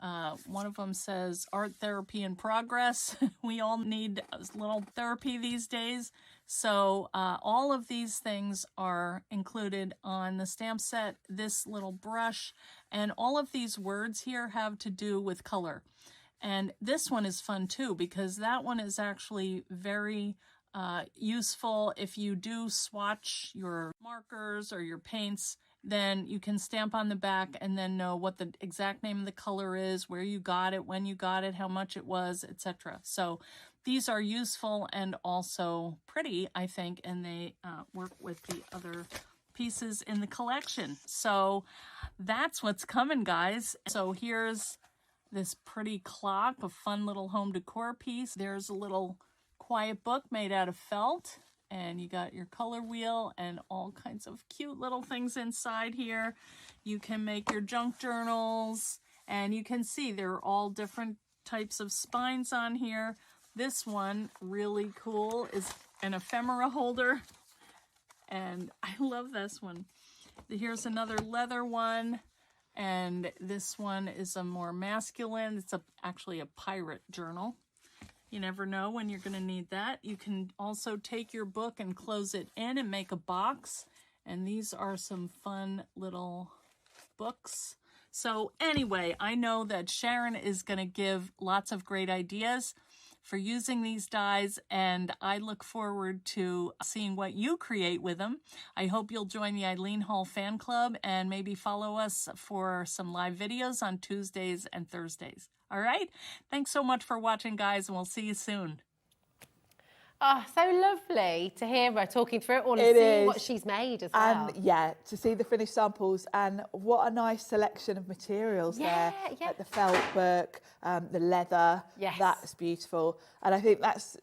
One of them says art therapy in progress. We all need a little therapy these days. So all of these things are included on the stamp set, this little brush, and all of these words here have to do with color. And this one is fun too, because that one is actually very useful. If you do swatch your markers or your paints, then you can stamp on the back and then know what the exact name of the color is, where you got it, when you got it, how much it was, etc. So these are useful and also pretty, I think, and they work with the other pieces in the collection. So that's what's coming, guys. So here's this pretty clock, a fun little home decor piece. There's a little quiet book made out of felt, and you got your color wheel and all kinds of cute little things inside here. You can make your junk journals, and you can see there are all different types of spines on here. This one, really cool, is an ephemera holder, and I love this one. Here's another leather one, and this one is a more masculine. It's actually a pirate journal. You never know when you're going to need that. You can also take your book and close it in and make a box. And these are some fun little books. So anyway, I know that Sharon is going to give lots of great ideas for using these dies, and I look forward to seeing what you create with them. I hope you'll join the Eileen Hull fan club and maybe follow us for some live videos on Tuesdays and Thursdays. All right? Thanks so much for watching, guys, and we'll see you soon. Oh, so lovely to hear her talking through it all and see what she's made as well. And yeah, to see the finished samples, and what a nice selection of materials there. Yeah. Like the felt work, the leather, that's beautiful. And I think that's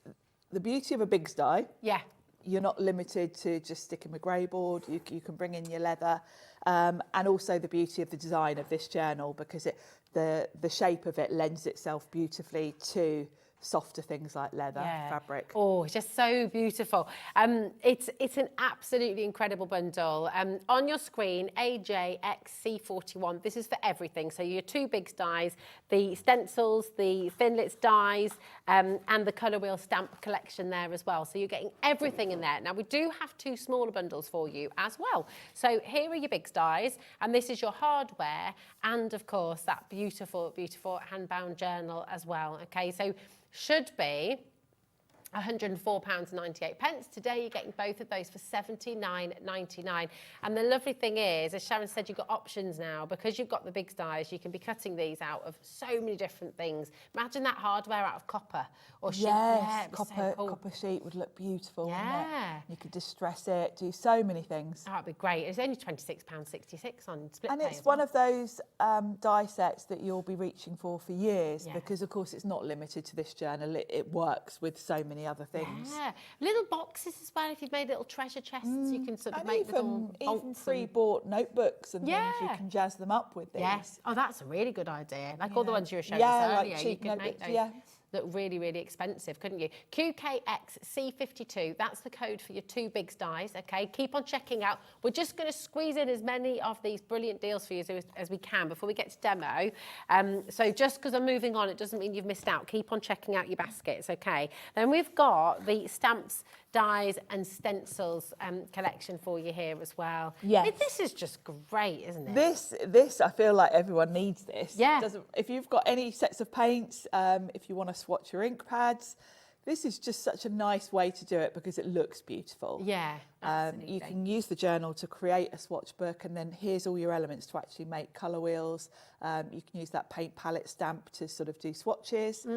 the beauty of a Biggs die. Yeah. You're not limited to just sticking with grey board, you can bring in your leather. And also the beauty of the design of this journal, because the shape of it lends itself beautifully to softer things like leather, fabric. Oh, it's just so beautiful. It's an absolutely incredible bundle. On your screen, AJXC41. This is for everything. So your 2 Biggs dies, the stencils, the Thinlits dies, and the colour wheel stamp collection there as well. So you're getting everything in there. Now we do have 2 smaller bundles for you as well. So here are your Biggs dies, and this is your hardware, and of course that beautiful, beautiful hand-bound journal as well. Okay, so should be £104.98. Today you're getting both of those for £79.99. And the lovely thing is, as Sharon said, you've got options now. Because you've got the Biggs dies, you can be cutting these out of so many different things. Imagine that hardware out of copper or sheet. Yes, copper sheet would look beautiful, wouldn't it? You could distress it, do so many things. That would be great. It's only £26.66 on split and pay. It's one of those die sets that you'll be reaching for years, because of course it's not limited to this journal. It works with so many other things. Yeah, little boxes as well. If you've made little treasure chests, you can sort of make little even pre-bought notebooks and things. You can jazz them up with these. Yes. Oh, that's a really good idea. Like all the ones you were showing us earlier. Like cheap you could make those look really, really expensive, couldn't you? QKXC52. That's the code for your 2 Biggs dies. Okay, keep on checking out. We're just going to squeeze in as many of these brilliant deals for you as we can before we get to demo. So just because I'm moving on, it doesn't mean you've missed out. Keep on checking out your baskets. Okay. Then we've got the stamps dies and stencils collection for you here as well. Yes. I mean, this is just great, isn't it? This, I feel like everyone needs this. Yeah. If you've got any sets of paints, if you want to swatch your ink pads, this is just such a nice way to do it because it looks beautiful. Yeah, absolutely. You can use the journal to create a swatch book, and then here's all your elements to actually make colour wheels. You can use that paint palette stamp to sort of do swatches.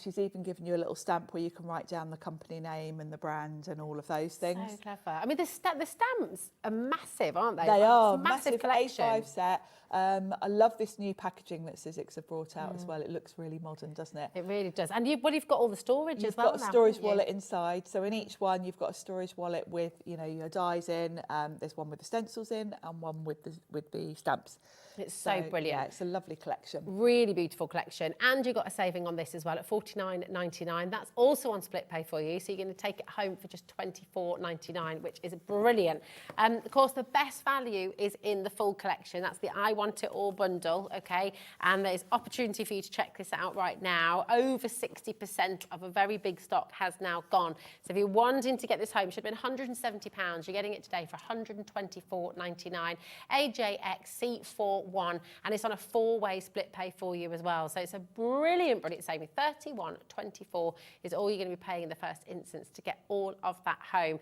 She's even given you a little stamp where you can write down the company name and the brand and all of those things. So clever. I mean, the stamps are massive, aren't they? They are. It's a massive collection. A5 set. I love this new packaging that Sizzix have brought out as well. It looks really modern, doesn't it? It really does. And you've got all the storage as well. You've got a storage wallet inside. So in each one, you've got a storage wallet with, you know, your dies in. There's one with the stencils in and one with the stamps. It's so brilliant. Yeah, it's a lovely collection. Really beautiful collection. And you've got a saving on this as well at $49.99. That's also on split pay for you. So you're going to take it home for just $24.99, which is brilliant. Of course, the best value is in the full collection. That's the I Want It All bundle, okay? And there's opportunity for you to check this out right now. Over 60% of a very big stock has now gone. So if you're wanting to get this home, it should have been £170. You're getting it today for $124.99. AJX C41, and it's on a 4-way split pay for you as well. So it's a brilliant saving. $31.24 is all you're going to be paying in the first instance to get all of that home.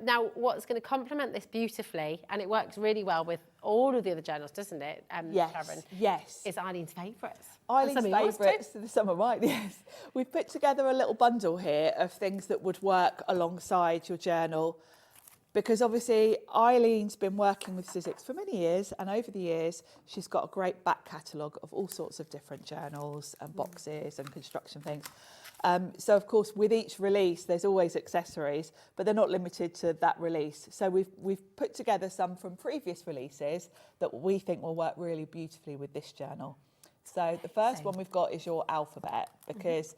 Now, what's going to complement this beautifully, and it works really well with all of the other journals, doesn't it, yes, Sharon? Yes. It's Eileen's favourites. Eileen's favourites, some of mine, yes. We've put together a little bundle here of things that would work alongside your journal, because obviously Eileen's been working with Sizzix for many years, and over the years she's got a great back catalogue of all sorts of different journals and boxes and construction things. So of course with each release there's always accessories, but they're not limited to that release. So we've put together some from previous releases that we think will work really beautifully with this journal. So the first one we've got is your alphabet, because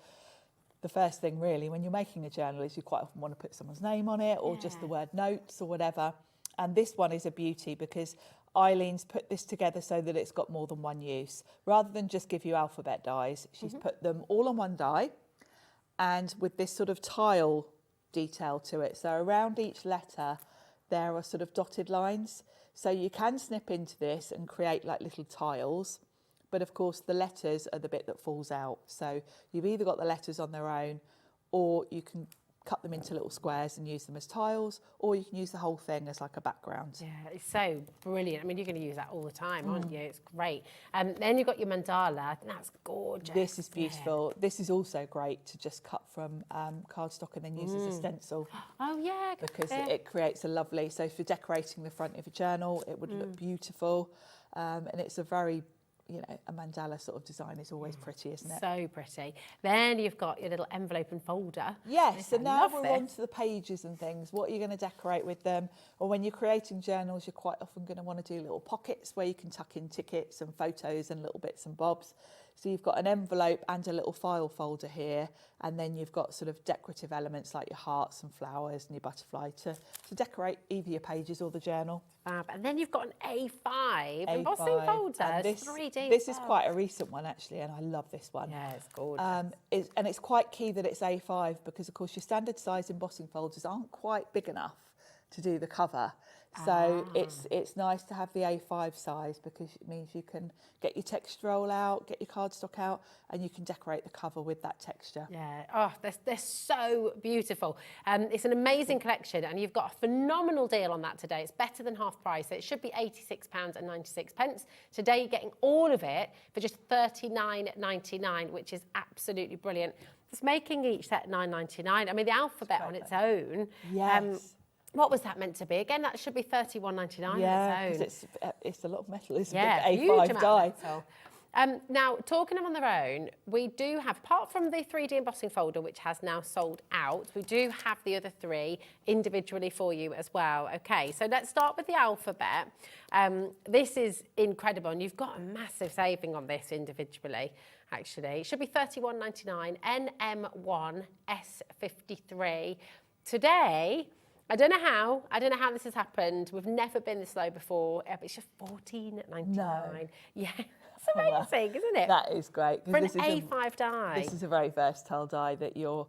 the first thing really when you're making a journal is you quite often want to put someone's name on it, or just the word notes or whatever. And this one is a beauty because Eileen's put this together so that it's got more than one use. Rather than just give you alphabet dies, she's put them all on one die, and with this sort of tile detail to it. So around each letter there are sort of dotted lines. So you can snip into this and create like little tiles. But of course the letters are the bit that falls out. So you've either got the letters on their own, or you can cut them into little squares and use them as tiles, or you can use the whole thing as like a background. Yeah, it's so brilliant. I mean, you're going to use that all the time, aren't you? It's great. Then you've got your mandala. That's gorgeous. This is beautiful. Yeah. This is also great to just cut from cardstock and then use as a stencil. Oh yeah, because it creates a lovely. So for decorating the front of a journal, it would look beautiful, and it's a very, you know, a mandala sort of design is always pretty, isn't it? So pretty. Then you've got your little envelope and folder. Yes, and now we're on to the pages and things. What are you going to decorate with them? Or when you're creating journals, you're quite often going to want to do little pockets where you can tuck in tickets and photos and little bits and bobs. So you've got an envelope and a little file folder here, and then you've got sort of decorative elements like your hearts and flowers and your butterfly to decorate either your pages or the journal. Fab. And then you've got an A5 embossing folder. And this, 3D. This is quite a recent one actually, and I love this one. Yeah, it's gorgeous. And it's quite key that it's A5 because of course your standard size embossing folders aren't quite big enough to do the cover. So it's nice to have the A5 size because it means you can get your text roll out, get your cardstock out, and you can decorate the cover with that texture. Yeah, oh, they're so beautiful. It's an amazing collection, and you've got a phenomenal deal on that today. It's better than half price. So it should be £86.96. Today you're getting all of it for just $39.99, which is absolutely brilliant. It's making each set $9.99. I mean, the alphabet on its own. Yes. What was that meant to be? Again, that should be $31.99 yeah, on its own. Because it's a lot of metal, isn't it? Yeah, A5 huge amount die. of metal. Now, talking them on their own, we do have, apart from the 3D embossing folder, which has now sold out, we do have the other three individually for you as well. Okay, so let's start with the alphabet. This is incredible, and you've got a massive saving on this individually, actually. It should be $31.99, NM1 S53. Today, I don't know how this has happened. We've never been this low before, but it's just $14.99. No. Yeah, it's amazing, isn't it? That is great. For an A5 die. This is a very versatile die that you're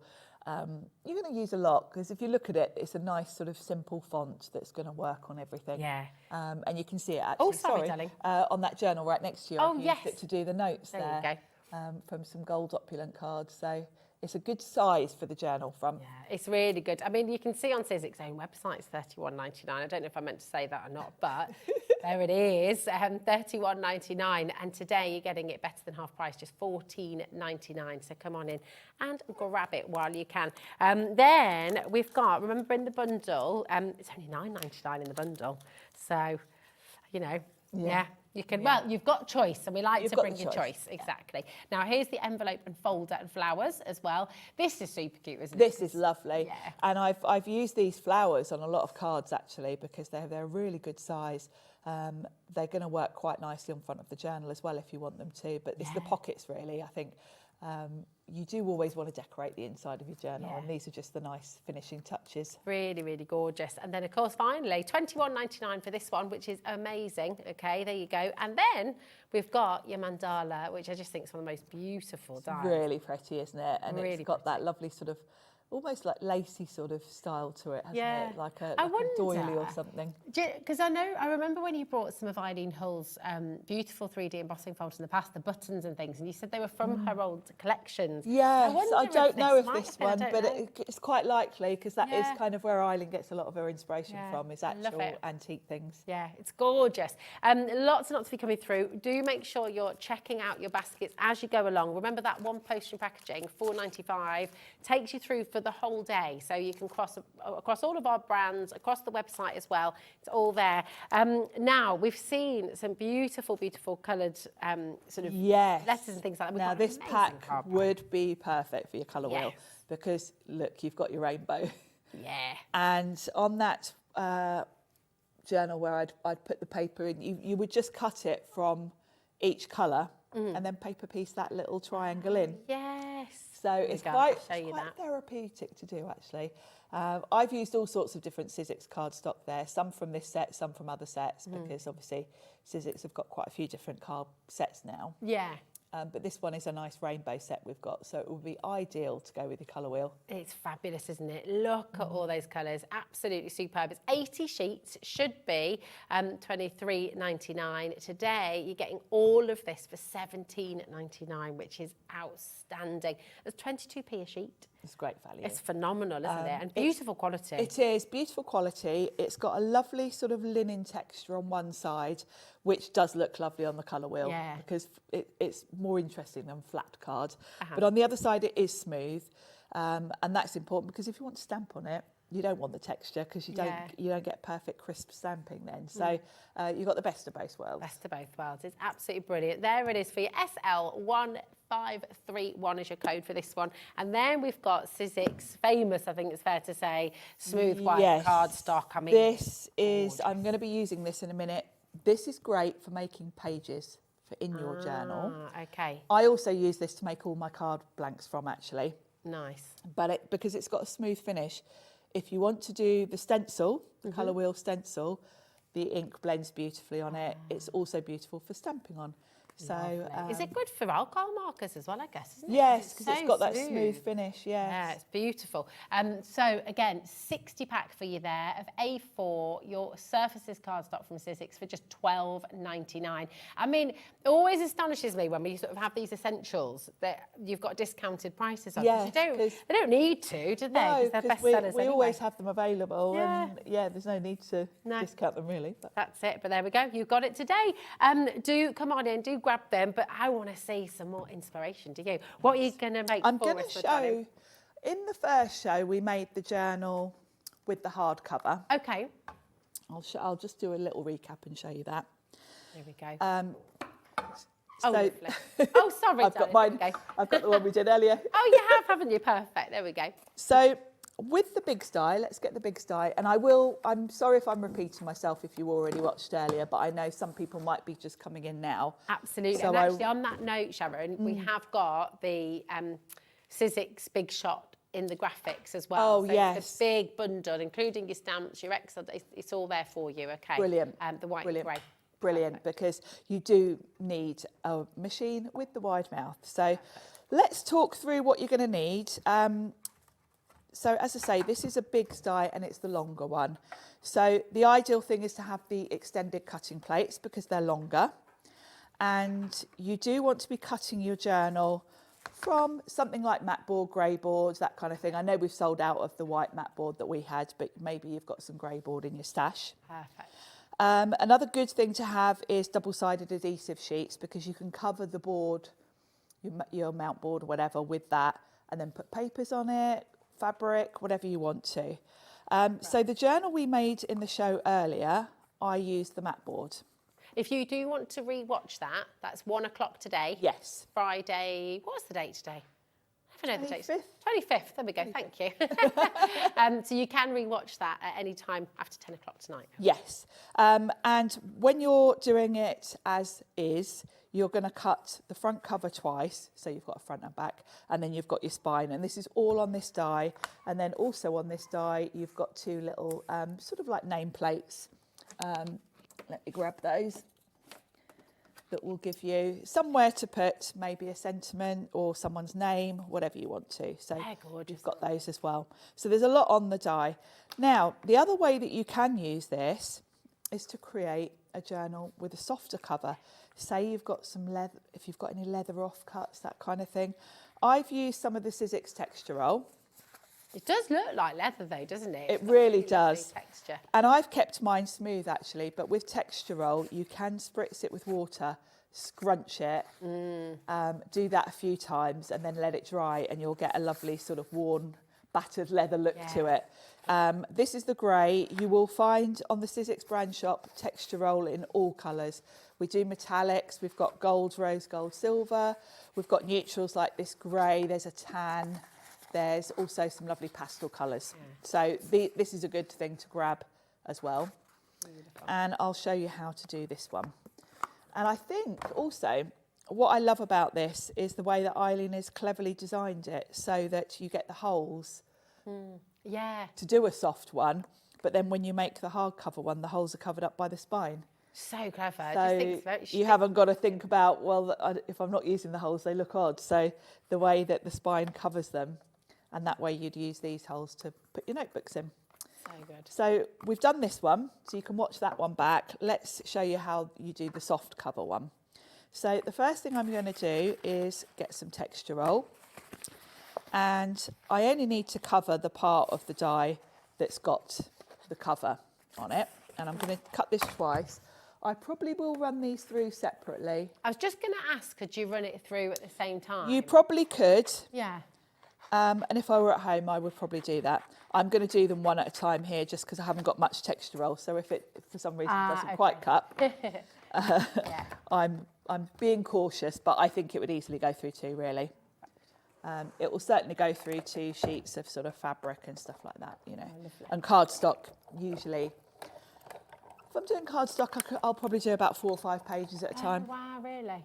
you're going to use a lot, because if you look at it, it's a nice sort of simple font that's going to work on everything. Yeah. And you can see it actually, Oh, sorry, darling. on that journal right next to you. Oh, I've yes. used it to do the notes There there. you go. From some gold opulent cards. So it's a good size for the journal front. Yeah, it's really good. I mean, you can see on Sizzix's own website, it's $31.99. I don't know if I meant to say that or not, but there it is, $31.99. And today you're getting it better than half price, just $14.99. So come on in and grab it while you can. Then we've got, remember in the bundle, it's only $9.99 in the bundle. So, you know, yeah. You can, well, you've got choice, and we like to bring you choice. Exactly. Now, here's the envelope and folder and flowers as well. This is super cute, isn't it? This is lovely. Yeah. And I've used these flowers on a lot of cards, actually, because they're a really good size. They're going to work quite nicely on front of the journal as well if you want them to. But it's the pockets, really. I think you do always want to decorate the inside of your journal, and these are just the nice finishing touches. Really, really gorgeous. And then, of course, finally, $21.99 for this one, which is amazing. Okay, there you go. And then we've got your mandala, which I just think is one of the most beautiful dies. Really pretty, isn't it? And really it's got that lovely sort of, almost like lacy sort of style to it, hasn't it? Like a doily or something. Because I remember when you brought some of Eileen Hull's beautiful 3D embossing folders in the past, the buttons and things, and you said they were from her old collections. Yes, I don't know if this one, but know. it's quite likely, because that is kind of where Eileen gets a lot of her inspiration from, is actual antique things. Yeah, it's gorgeous. Lots and lots to be coming through. Do make sure you're checking out your baskets as you go along. Remember that one postage and packaging, $4.95, takes you through for the whole day, so you can cross across all of our brands, across the website as well. It's all there. Now we've seen some beautiful coloured sort of letters and things like that. Now this pack would be perfect for your colour wheel, because look, you've got your rainbow. Yeah. And on that journal where I'd put the paper in, you would just cut it from each colour and then paper piece that little triangle in. Yes. So it's quite therapeutic to do, actually. I've used all sorts of different Sizzix cardstock there, some from this set, some from other sets, because obviously Sizzix have got quite a few different card sets now. Yeah. But this one is a nice rainbow set we've got, so it would be ideal to go with your colour wheel. It's fabulous, isn't it? Look at all those colours, absolutely superb. It's 80 sheets, should be $23.99. Today, you're getting all of this for $17.99, which is outstanding. There's 22p a sheet. It's great value. It's phenomenal, isn't it? And beautiful quality. It is, beautiful quality. It's got a lovely sort of linen texture on one side, which does look lovely on the colour wheel, because it's more interesting than flat card. But on the other side, it is smooth, and that's important, because if you want to stamp on it, you don't want the texture, because you don't get perfect crisp stamping then. So you've got the best of both worlds. Best of both worlds. It's absolutely brilliant. There it is for your SL1531 is your code for this one. And then we've got Sizzix, famous, I think it's fair to say, smooth white cardstock. I mean, this is, I'm going to be using this in a minute. This is great for making pages in your journal. Okay. I also use this to make all my card blanks from, actually. Nice. But because it's got a smooth finish, if you want to do the stencil, the colour wheel stencil, the ink blends beautifully on it. It's also beautiful for stamping on. So is it good for alcohol markers as well, I guess, isn't it? Yes, because it's got that smooth finish, Yeah, it's beautiful. So again, 60 pack for you there of A4, your Surfaces cardstock from Sizzix for just $12.99. I mean, it always astonishes me when we sort of have these essentials that you've got discounted prices on. Yeah, they don't need to, do they? No, because they're bestsellers we anyway. always have them available, and there's no need to discount them, really. But. That's it, but there we go. You've got it today. Do come on in, do grab them, but I want to see some more inspiration. Do you? What are you going to make I'm for going us? to show, in the first show, we made the journal with the hardcover. Okay. I'll just do a little recap and show you that. There we go. So, oh, sorry, I've got mine. Okay. I've got the one we did earlier. Oh, you have, haven't you? Perfect. There we go. So, with the big sty, let's get the big sty. And I'm sorry if I'm repeating myself if you already watched earlier, but I know some people might be just coming in now. Absolutely. So and actually, on that note, Sharon, we have got the Sizzix Big Shot in the graphics as well. Oh, so yes. It's a big bundle, including your stamps, your Excel. It's all there for you, okay? Brilliant. The white and grey. Brilliant, because you do need a machine with the wide mouth. So let's talk through what you're going to need. so as I say, this is a big die and it's the longer one. So the ideal thing is to have the extended cutting plates because they're longer. And you do want to be cutting your journal from something like matte board, grey boards, that kind of thing. I know we've sold out of the white matte board that we had, but maybe you've got some grey board in your stash. Perfect. Another good thing to have is double-sided adhesive sheets because you can cover the board, your mount board or whatever, with that, and then put papers on it, fabric, whatever you want to. So the journal we made in the show earlier, I used the matte board. If you do want to re-watch that, that's 1 o'clock today. Yes. Friday, what's the date today? I don't know the date. 25th. 25th, there we go, thank you. So you can re-watch that at any time after 10 o'clock tonight. Yes. And when you're doing it as is, you're going to cut the front cover twice, so you've got a front and back, and then you've got your spine, and this is all on this die. And then also on this die, you've got two little sort of like nameplates. Let me grab those. That will give you somewhere to put maybe a sentiment or someone's name, whatever you want to. So you've got those as well. So there's a lot on the die. Now, the other way that you can use this is to create a journal with a softer cover. Say you've got some leather, if you've got any leather offcuts, that kind of thing. I've used some of the Sizzix texture roll. It does look like leather though, doesn't it? It really does. Texture. And I've kept mine smooth actually, but with texture roll, you can spritz it with water, scrunch it, do that a few times and then let it dry and you'll get a lovely sort of worn, battered leather look to it. This is the grey. You will find on the Sizzix brand shop texture roll in all colours. We do metallics, we've got gold, rose gold, silver. We've got neutrals like this grey, there's a tan. There's also some lovely pastel colours. So this is a good thing to grab as well. Beautiful. And I'll show you how to do this one. And I think also what I love about this is the way that Eileen has cleverly designed it so that you get the holes to do a soft one. But then when you make the hardcover one, the holes are covered up by the spine. So clever. So I just think it's very you haven't got to think about, well, if I'm not using the holes, they look odd. So the way that the spine covers them, and that way you'd use these holes to put your notebooks in. So good. So we've done this one, so you can watch that one back. Let's show you how you do the soft cover one. So the first thing I'm going to do is get some texture roll. And I only need to cover the part of the die that's got the cover on it. And I'm going to cut this twice. I probably will run these through separately. I was just going to ask, could you run it through at the same time? You probably could. Yeah. And if I were at home, I would probably do that. I'm going to do them one at a time here just because I haven't got much texture roll. So if it, for some reason, doesn't quite cut, I'm being cautious, but I think it would easily go through two, really. It will certainly go through 2 sheets of sort of fabric and stuff like that, you know. And cardstock, usually. If I'm doing cardstock, I'll probably do about 4 or 5 pages at a time. Oh, wow, really?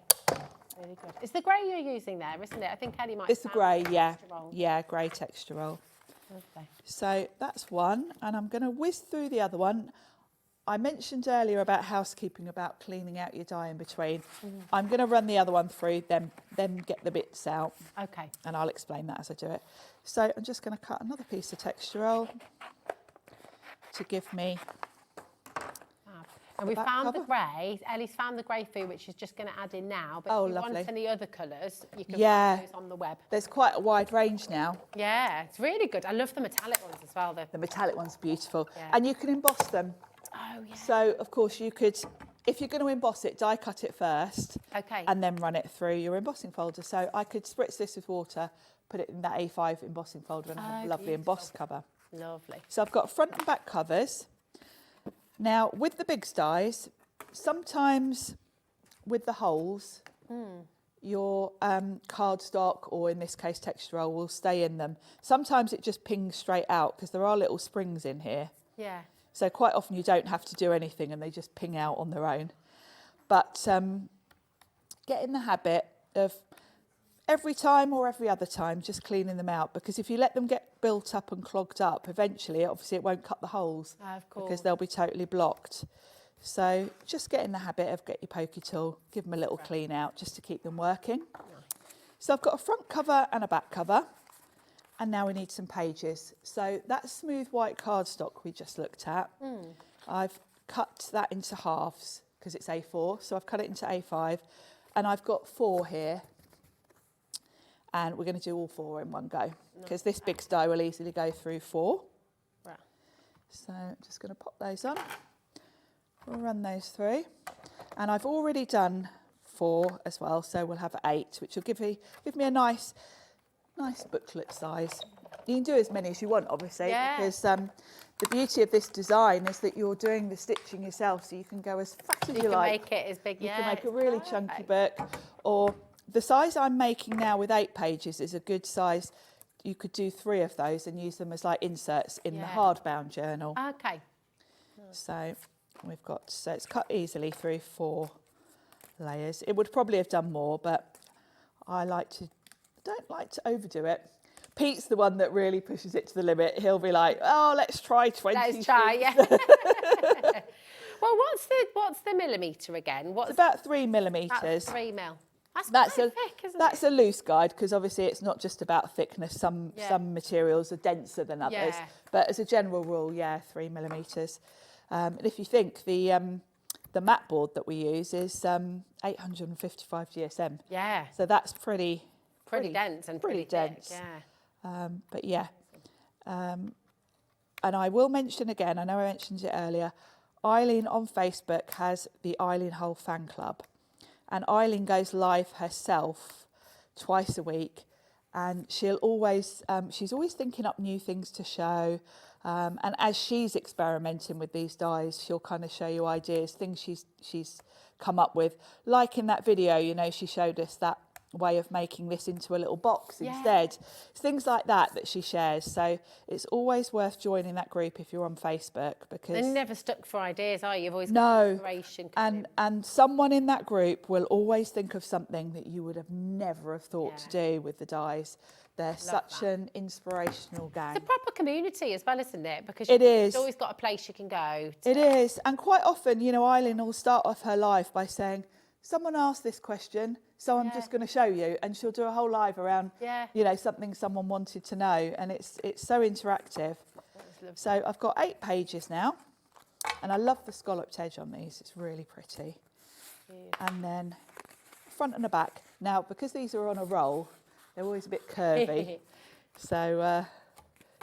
Really good. It's the grey you're using there, isn't it? I think Ellie might. It's the grey, yeah. Roll. Yeah, grey texture roll. Lovely. So that's one, and I'm going to whiz through the other one. I mentioned earlier about housekeeping, about cleaning out your die in between. I'm going to run the other one through, then get the bits out. Okay. And I'll explain that as I do it. So I'm just going to cut another piece of texture roll to give me. And we found the grey. Ellie's found the grey for you, which she's just going to add in now. But if you want any other colours, you can find those on the web. There's quite a wide range now. Yeah, it's really good. I love the metallic ones as well. The metallic ones are beautiful. Yeah. And you can emboss them. Oh, yeah. So, of course, you could, if you're going to emboss it, die cut it first. Okay. And then run it through your embossing folder. So I could spritz this with water, put it in that A5 embossing folder and have a lovely embossed cover. Lovely. So I've got front and back covers. Now, with the big dies, sometimes with the holes, your cardstock, or in this case texture roll, will stay in them. Sometimes it just pings straight out because there are little springs in here. Yeah. So quite often you don't have to do anything and they just ping out on their own. But get in the habit of every time or every other time just cleaning them out, because if you let them get built up and clogged up, eventually, obviously, it won't cut the holes because they'll be totally blocked. So just get in the habit of get your pokey tool, give them a little clean out just to keep them working. So I've got a front cover and a back cover. And now we need some pages. So that smooth white cardstock we just looked at, I've cut that into halves because it's A4. So I've cut it into A5 and I've got 4 here. And we're going to do all 4 in one go because this big die will easily go through 4. Right. So I'm just going to pop those on. We'll run those through. And I've already done 4 as well, so we'll have 8, which will give me a nice booklet size. You can do as many as you want, obviously, because the beauty of this design is that you're doing the stitching yourself, so you can go as fat as you like. You can make it as big, You can make a really chunky book, or the size I'm making now with 8 pages is a good size. You could do 3 of those and use them as like inserts in the hardbound journal. Okay. So we've got, so it's cut easily through 4 layers. It would probably have done more, but I don't like to overdo it. Pete's the one that really pushes it to the limit. He'll be like, "Oh, let's try 20." Let's try, yeah. Well, what's the millimetre again? It's about 3 millimetres. That's 3 mil. That's quite thick, isn't that's it? a loose guide because obviously it's not just about thickness. Some materials are denser than others, but as a general rule, 3 millimetres. And if you think the mat board that we use is 855 GSM. Yeah. So that's pretty dense and pretty dense. Thick, yeah. But and I will mention again, I know I mentioned it earlier, Eileen on Facebook has the Eileen Hull fan club. And Eileen goes live herself twice a week. And she'll always, she's always thinking up new things to show. And as she's experimenting with these dies, she'll kind of show you ideas, things she's come up with. Like in that video, you know, she showed us that way of making this into a little box instead. It's things like that she shares. So it's always worth joining that group if you're on Facebook, because They're never stuck for ideas, are you? You've always got inspiration. And someone in that group will always think of something that you would have never thought to do with the dies. They're such an inspirational gang. It's a proper community as well, isn't it? Because it is. You've always got a place you can go to. It is. And quite often, you know, Eileen will start off her live by saying, someone asked this question, so I'm just going to show you. And she'll do a whole live around, you know, something someone wanted to know. And it's so interactive. So I've got 8 pages now. And I love the scalloped edge on these. It's really pretty. And then front and the back. Now, because these are on a roll, they're always a bit curvy. So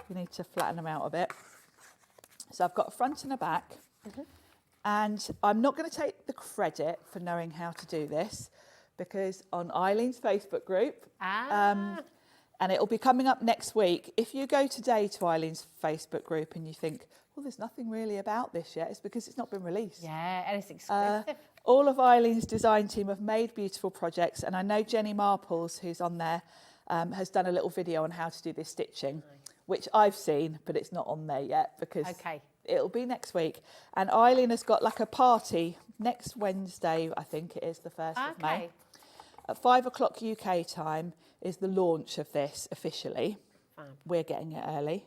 you need to flatten them out a bit. So I've got a front and a back. And I'm not going to take the credit for knowing how to do this, because on Eileen's Facebook group, and it'll be coming up next week. If you go today to Eileen's Facebook group and you think, well, there's nothing really about this yet, it's because it's not been released. Yeah, and it's exclusive. All of Eileen's design team have made beautiful projects, and I know Jenny Marples, who's on there, has done a little video on how to do this stitching, which I've seen, but it's not on there yet because it'll be next week. And Eileen has got like a party next Wednesday, I think it is the 1st of May. At 5 o'clock UK time is the launch of this officially. We're getting it early.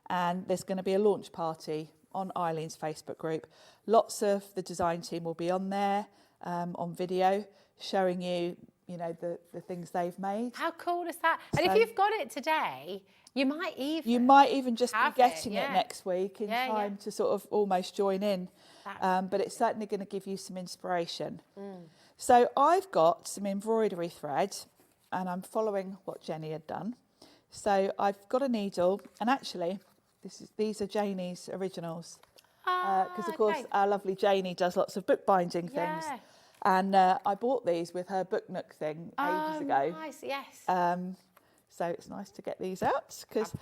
And there's going to be a launch party on Eileen's Facebook group. Lots of the design team will be on there on video, showing you, you know, the things they've made. How cool is that? And if you've got it today, you might even just be getting it next week in time to sort of almost join in. But it's certainly going to give you some inspiration. So I've got some embroidery thread, and I'm following what Jenny had done. So I've got a needle, and actually these are Janie's originals, because of course our lovely Janie does lots of bookbinding things. And I bought these with her Book Nook thing ages ago. Nice, yes. So it's nice to get these out, because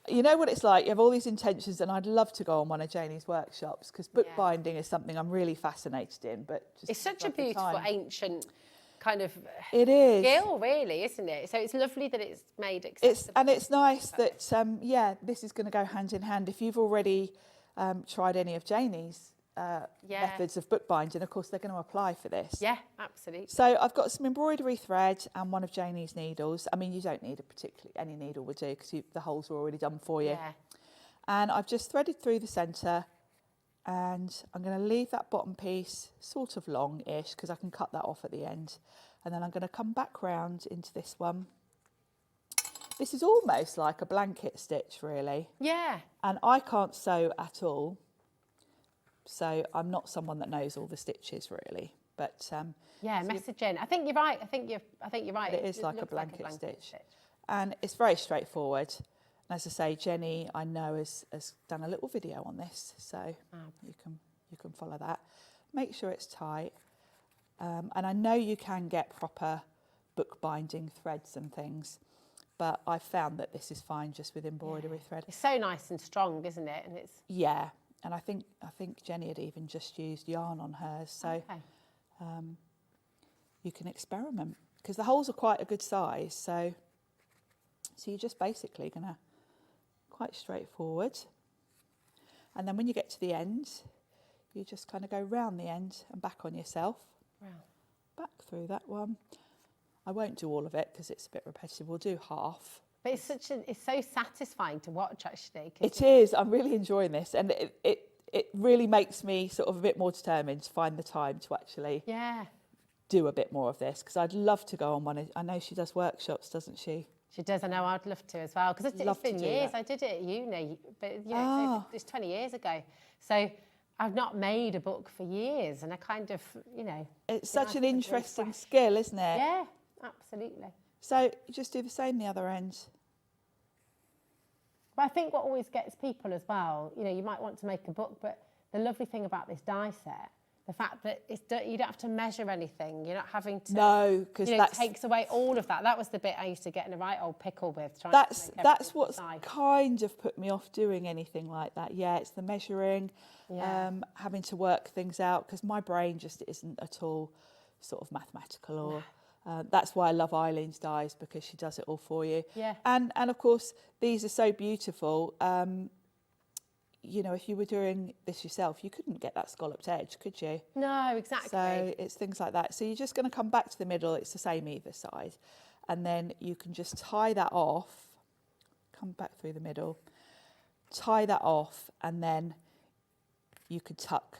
you know what it's like. You have all these intentions, and I'd love to go on one of Janie's workshops, because bookbinding is something I'm really fascinated in. But just it's such a beautiful ancient kind of skill, really, isn't it? So it's lovely that it's made accessible. And it's nice that this is going to go hand in hand. If you've already tried any of Janie's methods of bookbinding, of course they're going to apply for this. Yeah, absolutely. So I've got some embroidery thread and one of Janie's needles. I mean, you don't need any needle would do, because the holes are already done for you. Yeah. And I've just threaded through the centre, and I'm going to leave that bottom piece sort of long-ish, because I can cut that off at the end. And then I'm going to come back round into this one this is almost like a blanket stitch, really. Yeah. And I can't sew at all, so I'm not someone that knows all the stitches, really. But yeah, messaging. I think you're right. I think you're right. It is like a blanket stitch. And it's very straightforward. And as I say, Jenny, I know, has done a little video on this, so you can follow that. Make sure it's tight. And I know you can get proper bookbinding threads and things, but I've found that this is fine just with embroidery thread. It's so nice and strong, isn't it? And it's and I think Jenny had even just used yarn on hers, so you can experiment because the holes are quite a good size. So you're just basically gonna quite straightforward, and then when you get to the end, you just kind of go round the end and back on yourself. Wow. Back through that one. I won't do all of it because it's a bit repetitive. We'll do half. But it's so satisfying to watch, actually. It is. I'm really enjoying this, and it really makes me sort of a bit more determined to find the time to actually do a bit more of this, because I'd love to go on one. I know she does workshops, doesn't she? She does. I know. I'd love to as well, because it's been years. I did it at uni, but it's 20 years ago. So I've not made a book for years, and I kind of, It's such an interesting skill, isn't it? Yeah, absolutely. So you just do the same the other end. But I think what always gets people as well, you might want to make a book, but the lovely thing about this die set, the fact that you don't have to measure anything. You're not having to. No, because it takes away all of that. That was the bit I used to get in a right old pickle with. That's what's kind of put me off doing anything like that. Yeah, it's the measuring, having to work things out, because my brain just isn't at all sort of mathematical or. That's why I love Eileen's dies, because she does it all for you. Yeah. And of course, these are so beautiful. If you were doing this yourself, you couldn't get that scalloped edge, could you? No, exactly. So it's things like that. So you're just going to come back to the middle. It's the same either side. And then you can just tie that off, come back through the middle, tie that off, and then you could tuck,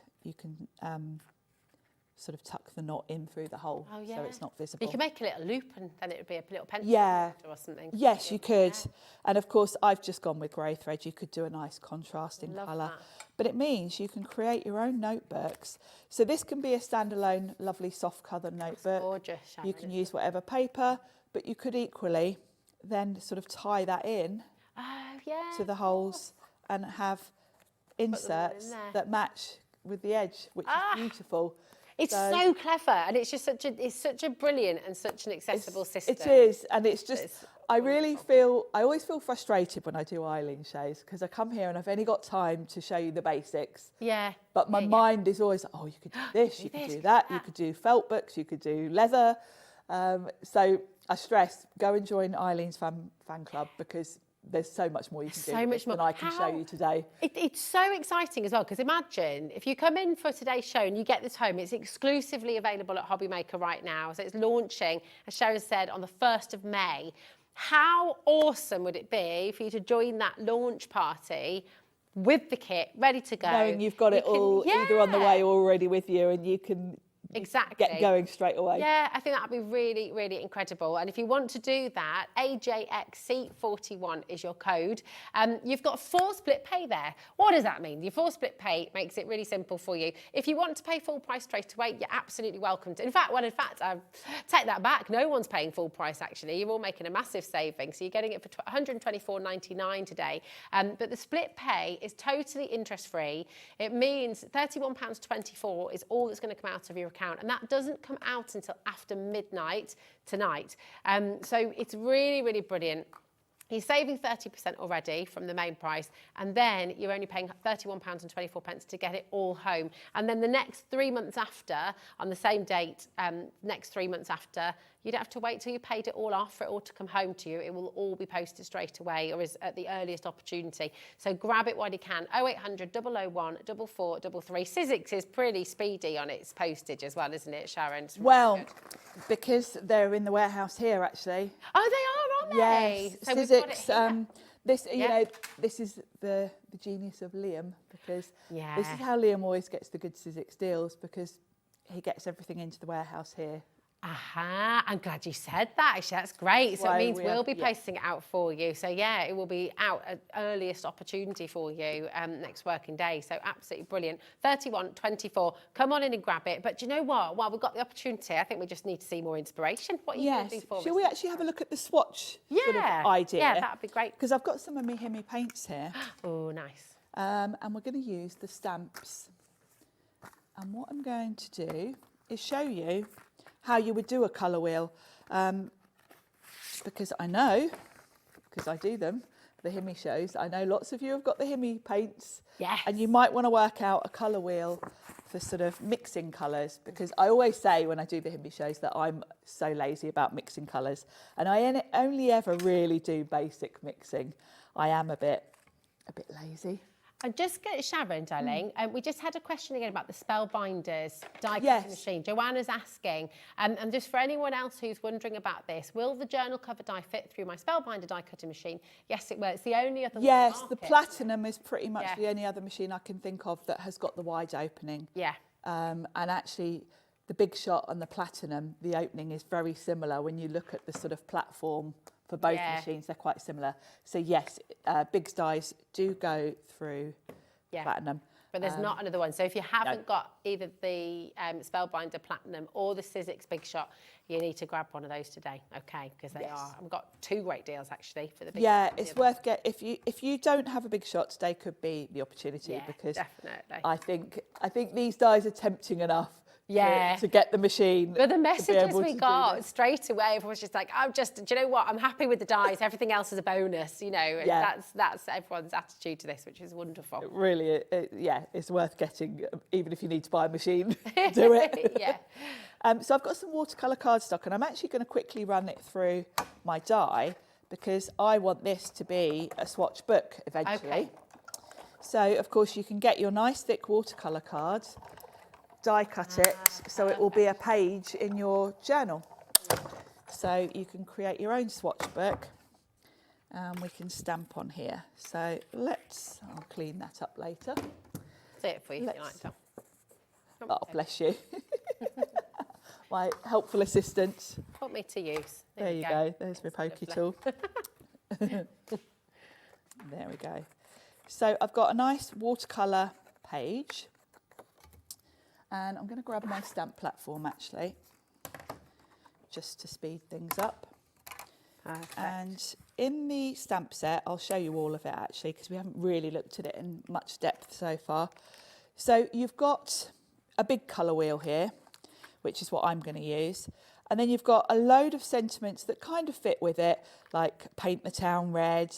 sort of tuck the knot in through the hole, so it's not visible. You can make a little loop, and then it would be a little pencil or something. Yes, you could. Yeah. And of course, I've just gone with grey thread. You could do a nice contrasting colour. But it means you can create your own notebooks. So this can be a standalone, lovely soft coloured notebook. Gorgeous, Sharon. You can use whatever paper, but you could equally then sort of tie that in to the holes and have inserts that match with the edge, which is beautiful. It's so clever, and it's just such a brilliant and such an accessible system. It is, and it's just, I always feel frustrated when I do Eileen shows, because I come here and I've only got time to show you the basics. Yeah. But my mind is always, you could do this, you could do that, you could do felt books, you could do leather. So I stress, go and join Eileen's fan club, because there's so much more you can do than I can show you today. It's so exciting as well, because imagine if you come in for today's show and you get this home, it's exclusively available at Hobby Maker right now. So it's launching, as Sharon said, on the 1st of May. How awesome would it be for you to join that launch party with the kit ready to go? Knowing you've got it all either on the way or already with you, and you can get going straight away. Yeah, I think that would be really, really incredible. And if you want to do that, AJXC41 is your code. You've got 4 split pay there. What does that mean? Your 4 split pay makes it really simple for you. If you want to pay full price straight away, you're absolutely welcome to. In fact, I take that back. No one's paying full price, actually. You're all making a massive saving. So you're getting it for £124.99 today. But the split pay is totally interest-free. It means £31.24 is all that's going to come out of your account. And that doesn't come out until after midnight tonight. So it's really, really brilliant. You're saving 30% already from the main price, and then you're only paying £31.24 to get it all home. And then the next 3 months after, on the same date, next 3 months after, you don't have to wait till you paid it all off for it all to come home to you. It will all be posted straight away, or is at the earliest opportunity. So grab it while you can. 0800 001 4433. Sizzix is pretty speedy on its postage as well, isn't it, Sharon? Well, because they're in the warehouse here, actually. Oh, they are, aren't they? Yes, so Sizzix. This is the genius of Liam, because this is how Liam always gets the good Sizzix deals, because he gets everything into the warehouse here. Aha, I'm glad you said that. Actually, that's great. So it Why means we we'll have- be yeah. posting it out for you. So yeah, it will be out at earliest opportunity for you next working day. So absolutely brilliant. 31.24. Come on in and grab it. But do you know what? While we've got the opportunity, I think we just need to see more inspiration. What are you going to do for us? Shall we actually have a look at the swatch sort of idea? Yeah, that would be great. Because I've got some of my Himi paints here. Oh, nice. And we're going to use the stamps. And what I'm going to do is show you how you would do a colour wheel. Because I know, because I do them, the Himi shows, I know lots of you have got the Himi paints. Yes. And you might want to work out a colour wheel for sort of mixing colours, because I always say when I do the Himi shows that I'm so lazy about mixing colours. And I only ever really do basic mixing. I am a bit lazy. And just get Sharon, darling. We just had a question again about the Spellbinders die cutting Yes. machine. Joanna's asking, and just for anyone else who's wondering about this, will the journal cover die fit through my Spellbinder die cutting machine? Yes, it will. It's the only other one on Yes, the market. Platinum is pretty much Yeah. the only other machine I can think of that has got the wide opening. Yeah. And actually, the Big Shot and the Platinum, the opening is very similar when you look at the sort of platform for both Yeah. machines. They're quite similar. So yes, Big's dies do go through Platinum. But there's not another one. So if you haven't got either the Spellbinder Platinum or the Sizzix Big Shot, you need to grab one of those today, okay? Because they are. I've got two great deals actually for the Big Yeah, Shot. it's worth if you don't have a Big Shot, today could be the opportunity, Yeah, because definitely. I think these dies are tempting enough. Yeah. To get the machine. But the to be messages able we to do got this. straight away, everyone's just like, do you know what? I'm happy with the dies. Everything else is a bonus, you know. Yeah. That's everyone's attitude to this, which is wonderful. Really, it's worth getting, even if you need to buy a machine, do it. Yeah. So I've got some watercolour cardstock, and I'm actually going to quickly run it through my die, because I want this to be a swatch book eventually. Okay. So, of course, you can get your nice thick watercolour cards, die cut it, so it will be a page in your journal. So you can create your own swatch book, and we can stamp on here. So I'll clean that up later. See it for you if you like to. Oh, bless you. My helpful assistant. Put me to use. There you go. There's my pokey tool. There we go. So I've got a nice watercolour page. And I'm going to grab my stamp platform actually, just to speed things up. Perfect. And in the stamp set, I'll show you all of it actually, because we haven't really looked at it in much depth so far. So you've got a big colour wheel here, which is what I'm going to use. And then you've got a load of sentiments that kind of fit with it, like Paint the Town Red,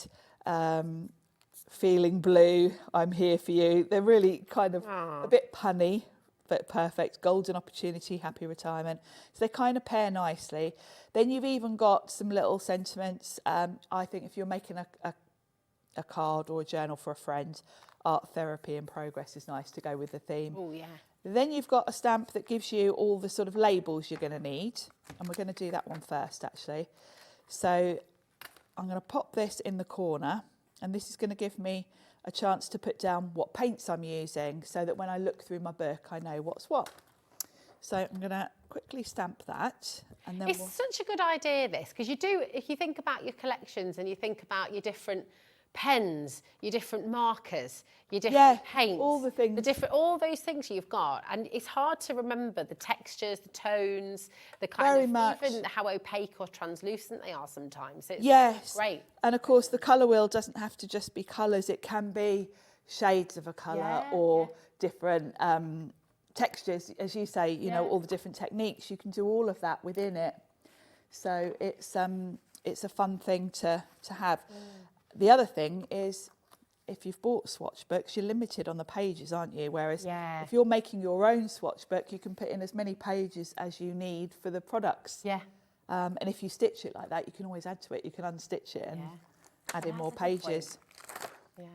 Feeling Blue, I'm Here For You. They're really kind of a bit punny, but perfect. Golden Opportunity, Happy Retirement. So they kind of pair nicely. Then you've even got some little sentiments. I think if you're making a card or a journal for a friend, Art Therapy in Progress is nice to go with the theme. Oh, yeah. Then you've got a stamp that gives you all the sort of labels you're going to need. And we're going to do that one first, actually. So I'm going to pop this in the corner. And this is going to give me a chance to put down what paints I'm using, so that when I look through my book, I know what's what. So I'm going to quickly stamp that. And then It's such a good idea, this, because if you think about your collections and you think about your different pens, your different markers, your different paints, all the things, all those things you've got, and it's hard to remember the textures, the tones, the kind Very of much. even how opaque or translucent they are sometimes. It's yes, great. And of course, the colour wheel doesn't have to just be colours; it can be shades of a colour or different textures, as you say. You know, all the different techniques. You can do all of that within it. So it's a fun thing to have. The other thing is, if you've bought swatch books, you're limited on the pages, aren't you? Whereas if you're making your own swatch book, you can put in as many pages as you need for the products. Yeah. And if you stitch it like that, you can always add to it. You can unstitch it and add in more pages. Yeah.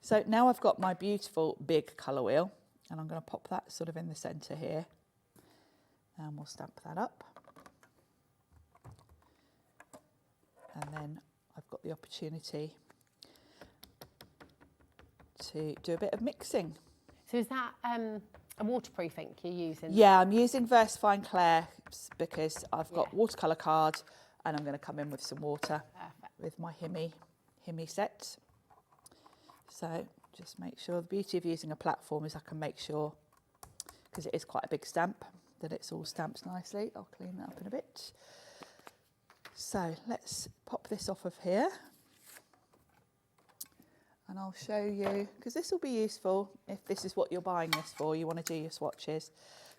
So now I've got my beautiful big colour wheel, and I'm going to pop that sort of in the centre here. And we'll stamp that up. And then I've got the opportunity to do a bit of mixing. So is that A waterproof ink you're using? Yeah, I'm using VersaFine Claire's because I've got watercolour card and I'm going to come in with some water with my Himi set. So just make sure, the beauty of using a platform is I can make sure, because it is quite a big stamp, that it's all stamped nicely. I'll clean that up in a bit. So let's pop this off of here. And I'll show you, because this will be useful if this is what you're buying this for, you want to do your swatches.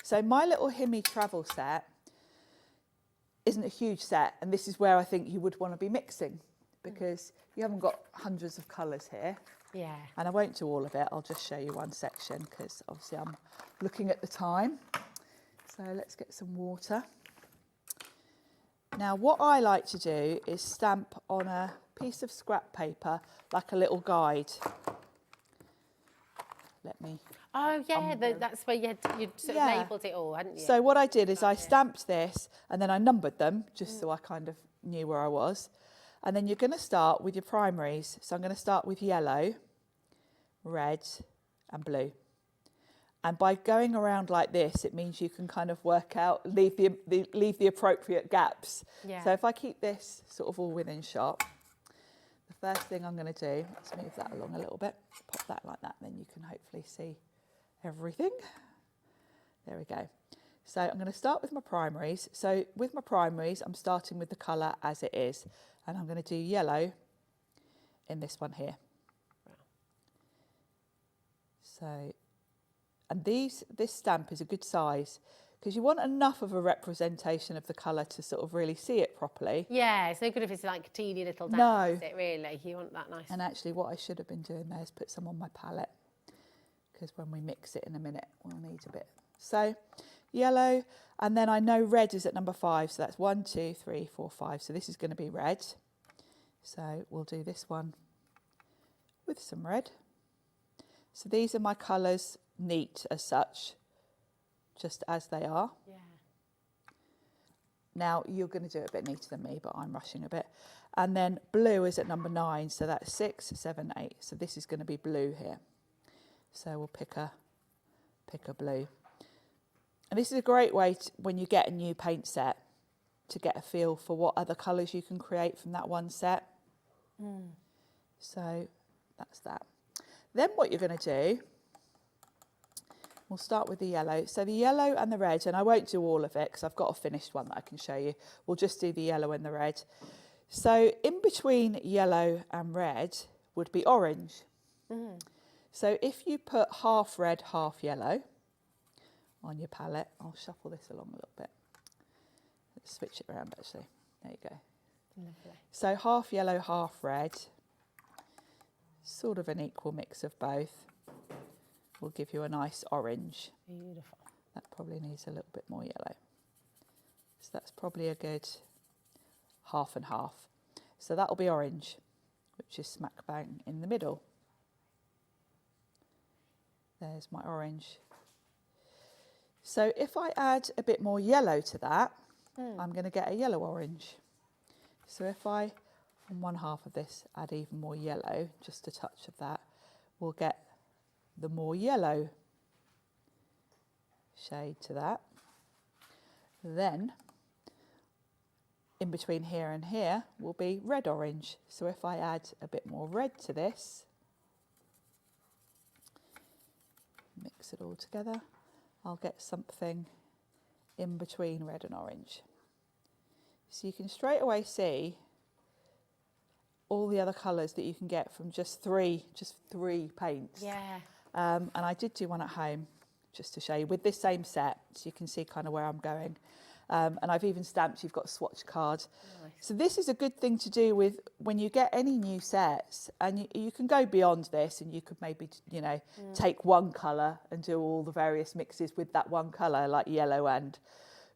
So my little Himi travel set isn't a huge set, and this is where I think you would want to be mixing, because you haven't got hundreds of colours here. Yeah. And I won't do all of it, I'll just show you one section, because obviously I'm looking at the time. So let's get some water. Now what I like to do is stamp on a piece of scrap paper, like a little guide. Let me... Oh yeah, that's where you'd sort of labelled it all, hadn't you? So what I did is I stamped this and then I numbered them, just so I kind of knew where I was. And then you're going to start with your primaries. So I'm going to start with yellow, red and blue. And by going around like this, it means you can kind of work out, leave the appropriate gaps. Yeah. So if I keep this sort of all within shot, the first thing I'm going to do, let's move that along a little bit, pop that like that, then you can hopefully see everything. There we go. So I'm going to start with my primaries. So with my primaries, I'm starting with the colour as it is. And I'm going to do yellow in this one here. So... And this stamp is a good size because you want enough of a representation of the colour to sort of really see it properly. Yeah, it's no good if it's like a teeny little dab, No. is it really? You want that nice. And actually what I should have been doing there is put some on my palette, because when we mix it in a minute, we'll need a bit. So yellow, and then I know red is at number 5, so that's 1, 2, 3, 4, 5. So this is going to be red. So we'll do this one with some red. So these are my colours, neat as such, just as they are. Yeah. Now you're going to do it a bit neater than me, but I'm rushing a bit. And then blue is at number 9, so that's 6, 7, 8. So this is going to be blue here. So we'll pick a blue. And this is a great way to, when you get a new paint set, to get a feel for what other colours you can create from that one set. So that's that. Then what you're going to do, we'll start with the yellow. So the yellow and the red, and I won't do all of it because I've got a finished one that I can show you. We'll just do the yellow and the red. So in between yellow and red would be orange. So if you put half red, half yellow on your palette, I'll shuffle this along a little bit. Let's switch it around actually. There you go. Lovely. So half yellow, half red. Sort of an equal mix of both will give you a nice orange. Beautiful. That probably needs a little bit more yellow. So that's probably a good half and half. So that'll be orange, which is smack bang in the middle. There's my orange. So if I add a bit more yellow to that, I'm going to get a yellow orange. So if I, on one half of this, add even more yellow, just a touch of that, we'll get the more yellow shade to that. Then, in between here and here will be red orange. So if I add a bit more red to this, mix it all together, I'll get something in between red and orange. So you can straight away see all the other colours that you can get from just three paints. Yeah. And I did do one at home just to show you with this same set, so you can see kind of where I'm going. And I've even stamped, you've got a swatch card. Nice. So this is a good thing to do with when you get any new sets, and you can go beyond this, and you could maybe, you know, take one colour and do all the various mixes with that one colour, like yellow and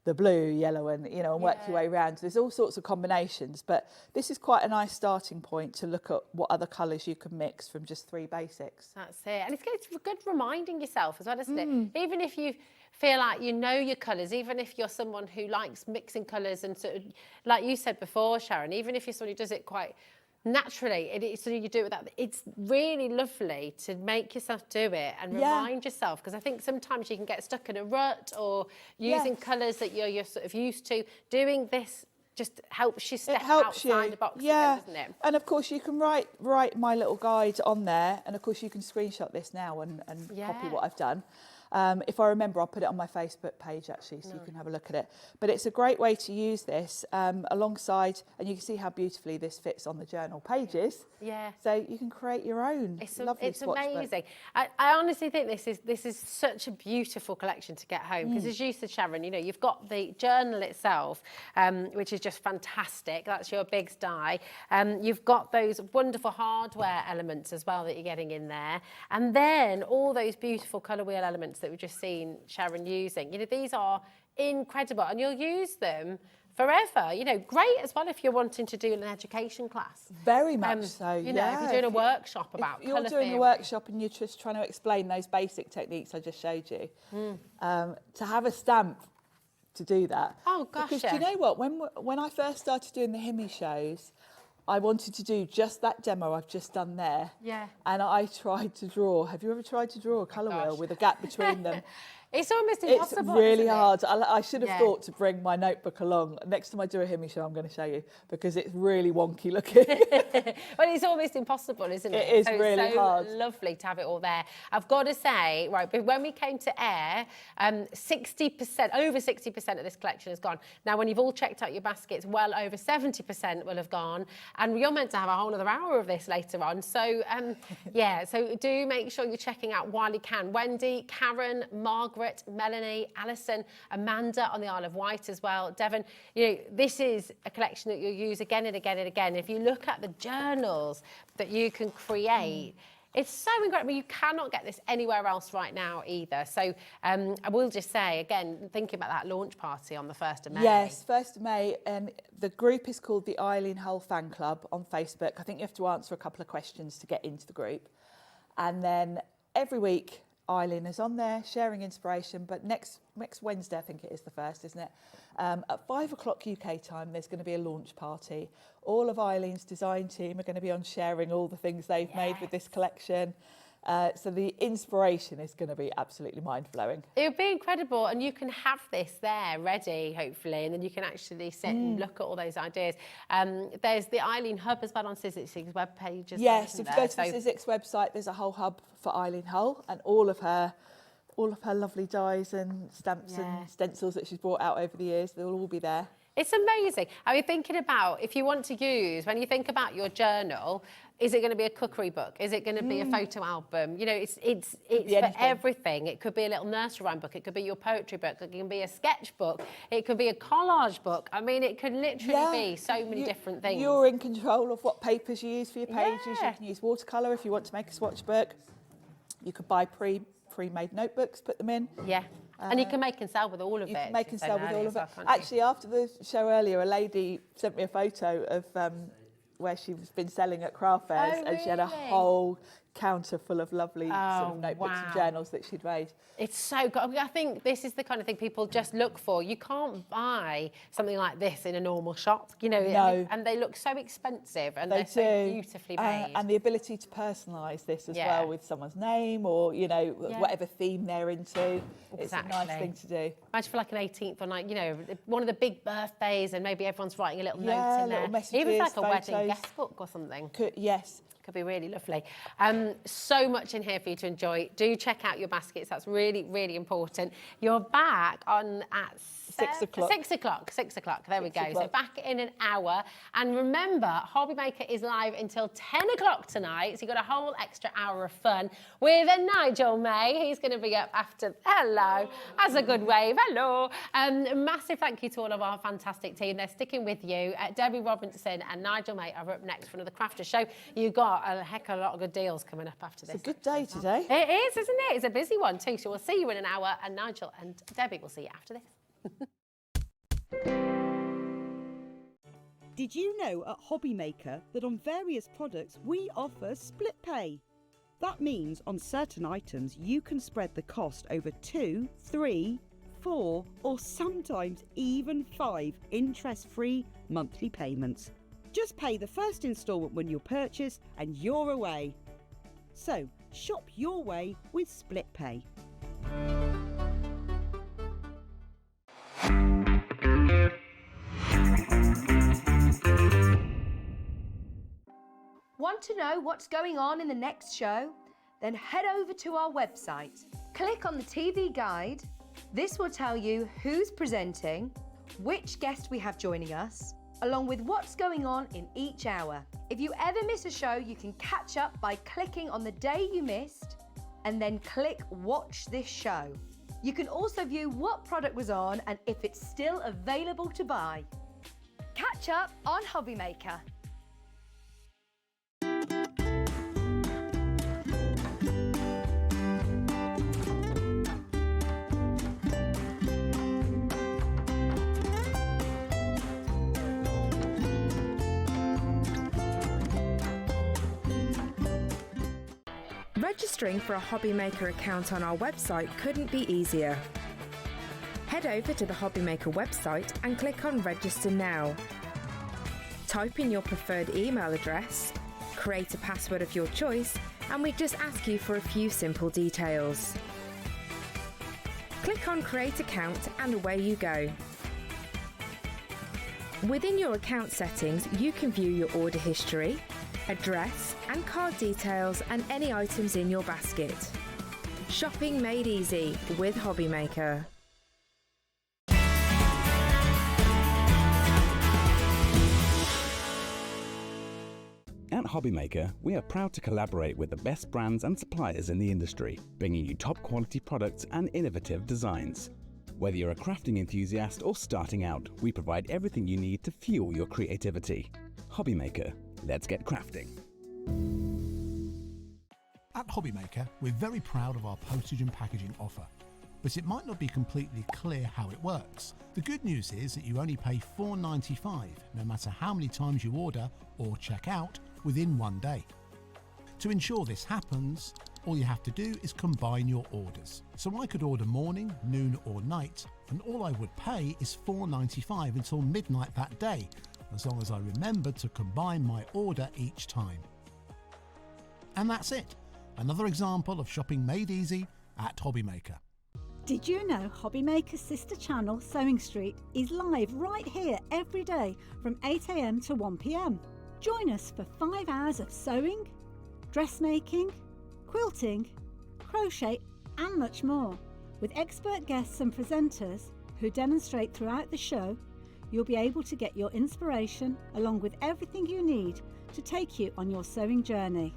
the blue, yellow and, you know, and work your way around. There's all sorts of combinations, but this is quite a nice starting point to look at what other colours you can mix from just 3 basics. That's it. And it's good reminding yourself as well, isn't it? Even if you feel like you know your colours, even if you're someone who likes mixing colours and sort of, like you said before, Sharon, even if you're someone who does it quite naturally, so you do it with that. It's really lovely to make yourself do it and remind yourself, because I think sometimes you can get stuck in a rut or using colours that you're sort of used to. Doing this just helps you step outside the box again, doesn't it? And of course you can write my little guide on there, and of course you can screenshot this now and copy what I've done. If I remember, I'll put it on my Facebook page actually, so you can have a look at it. But it's a great way to use this alongside, and you can see how beautifully this fits on the journal pages. Yeah. So you can create your own lovely swatch amazing. I honestly think this is such a beautiful collection to get home, because as you said, Sharon, you know, you've got the journal itself, which is just fantastic. That's your big die. You've got those wonderful hardware elements as well that you're getting in there, and then all those beautiful colour wheel elements that we've just seen Sharon using. You know, these are incredible, and you'll use them forever. You know, great as well if you're wanting to do an education class. Very much so, you know, if you're doing a workshop about colour theory. If you're doing a workshop and you're just trying to explain those basic techniques I just showed you, to have a stamp to do that. Oh, gosh, because do you know what? When I first started doing the Himi shows, I wanted to do just that demo I've just done there. Yeah. And I tried to draw. Have you ever tried to draw a colour wheel with a gap between them? It's almost impossible. It's really hard. I should have thought to bring my notebook along. Next time I do a Himi show, I'm going to show you, because it's really wonky looking. Well, it's almost impossible, isn't it? It is really hard. Lovely to have it all there. I've got to say, right, but when we came to air, 60%, over 60% of this collection has gone. Now, when you've all checked out your baskets, well over 70% will have gone. And you're meant to have a whole other hour of this later on. So, yeah, so do make sure you're checking out while you can. Wendy, Karen, Margaret, Melanie, Alison, Amanda on the Isle of Wight as well. Devon, you know, this is a collection that you'll use again and again and again. If you look at the journals that you can create, it's so incredible. You cannot get this anywhere else right now either. So I will just say, again, thinking about that launch party on the 1st of May. Yes, 1st of May. The group is called the Eileen Hull Fan Club on Facebook. I think you have to answer a couple of questions to get into the group. And then every week, Eileen is on there sharing inspiration, but next Wednesday, I think it is the 1st, isn't it? At 5 o'clock UK time, there's going to be a launch party. All of Eileen's design team are going to be on sharing all the things they've made with this collection. So the inspiration is going to be absolutely mind-blowing. It would be incredible, and you can have this there ready, hopefully, and then you can actually sit and look at all those ideas. There's the Eileen Hub as well on Sizzix's webpage as well. Yes, if you go to the Sizzix website, there's a whole hub for Eileen Hull, and all of her lovely dies and stamps and stencils that she's brought out over the years, they'll all be there. It's amazing. I mean, thinking about, if you want to use, when you think about your journal, is it going to be a cookery book? Is it going to be a photo album? You know, it's for everything. It could be a little nursery rhyme book. It could be your poetry book. It can be a sketchbook. It could be a collage book. I mean, it could literally be so many different things. You're in control of what papers you use for your pages. You can use watercolour if you want to make a swatch book. You could buy pre-made notebooks, put them in. Yeah. And you can make and sell with all of it. You can make and sell with all of it. Actually, after the show earlier, a lady sent me a photo of where she's been selling at craft fairs, and she had a whole counter full of lovely sort of notebooks and journals that she'd made. It's so good. I think this is the kind of thing people just look for. You can't buy something like this in a normal shop, you know, and they look so expensive, and they're so beautifully made. And the ability to personalise this as well with someone's name or, you know, whatever theme they're into. It's a nice thing to do. Imagine for like an 18th or like, you know, one of the big birthdays, and maybe everyone's writing a little note in there. Messages, even like a photos. wedding guest book or something. Yes. Could be really lovely. So much in here for you to enjoy. Do check out your baskets. That's really, really important. You're back on at 6 o'clock. 6 o'clock. 6 o'clock. There we go. So back in an hour. And remember, Hobby Maker is live until 10 o'clock tonight. So you've got a whole extra hour of fun with Nigel May. He's going to be up after. Hello. That's a good wave. Hello. Massive thank you to all of our fantastic team. They're sticking with you. Debbie Robinson and Nigel May are up next for another Crafter show. You got a heck of a lot of good deals coming up after this. It's a good day today. It is, isn't it? It's a busy one too. So we'll see you in an hour, and Nigel and Debbie will see you after this. Did you know at Hobby Maker that on various products we offer split pay? That means on certain items you can spread the cost over 2, 3, 4 or sometimes even 5 interest-free monthly payments. Just pay the first instalment when you purchase and you're away. So, shop your way with Split Pay. Want to know what's going on in the next show? Then head over to our website. Click on the TV guide. This will tell you who's presenting, which guest we have joining us, along with what's going on in each hour. If you ever miss a show, you can catch up by clicking on the day you missed and then click Watch This Show. You can also view what product was on and if it's still available to buy. Catch up on Hobby Maker. Registering for a Hobby Maker account on our website couldn't be easier. Head over to the Hobby Maker website and click on Register Now. Type in your preferred email address, create a password of your choice, and we just ask you for a few simple details. Click on Create Account and away you go. Within your account settings, you can view your order history, address and card details and any items in your basket. Shopping made easy with Hobby Maker. At Hobby Maker, we are proud to collaborate with the best brands and suppliers in the industry, bringing you top quality products and innovative designs. Whether you're a crafting enthusiast or starting out, we provide everything you need to fuel your creativity. Hobby Maker, let's get crafting. At Hobby Maker, we're very proud of our postage and packaging offer, but it might not be completely clear how it works. The good news is that you only pay $4.95 no matter how many times you order or check out within one day. To ensure this happens, all you have to do is combine your orders. So I could order morning, noon or night, and all I would pay is $4.95 until midnight that day, as long as I remember to combine my order each time. And that's it. Another example of shopping made easy at Hobby Maker. Did you know Hobby Maker's sister channel, Sewing Street, is live right here every day from 8 AM to 1 PM? Join us for 5 hours of sewing, dressmaking, quilting, crochet and much more. With expert guests and presenters who demonstrate throughout the show, you'll be able to get your inspiration along with everything you need to take you on your sewing journey.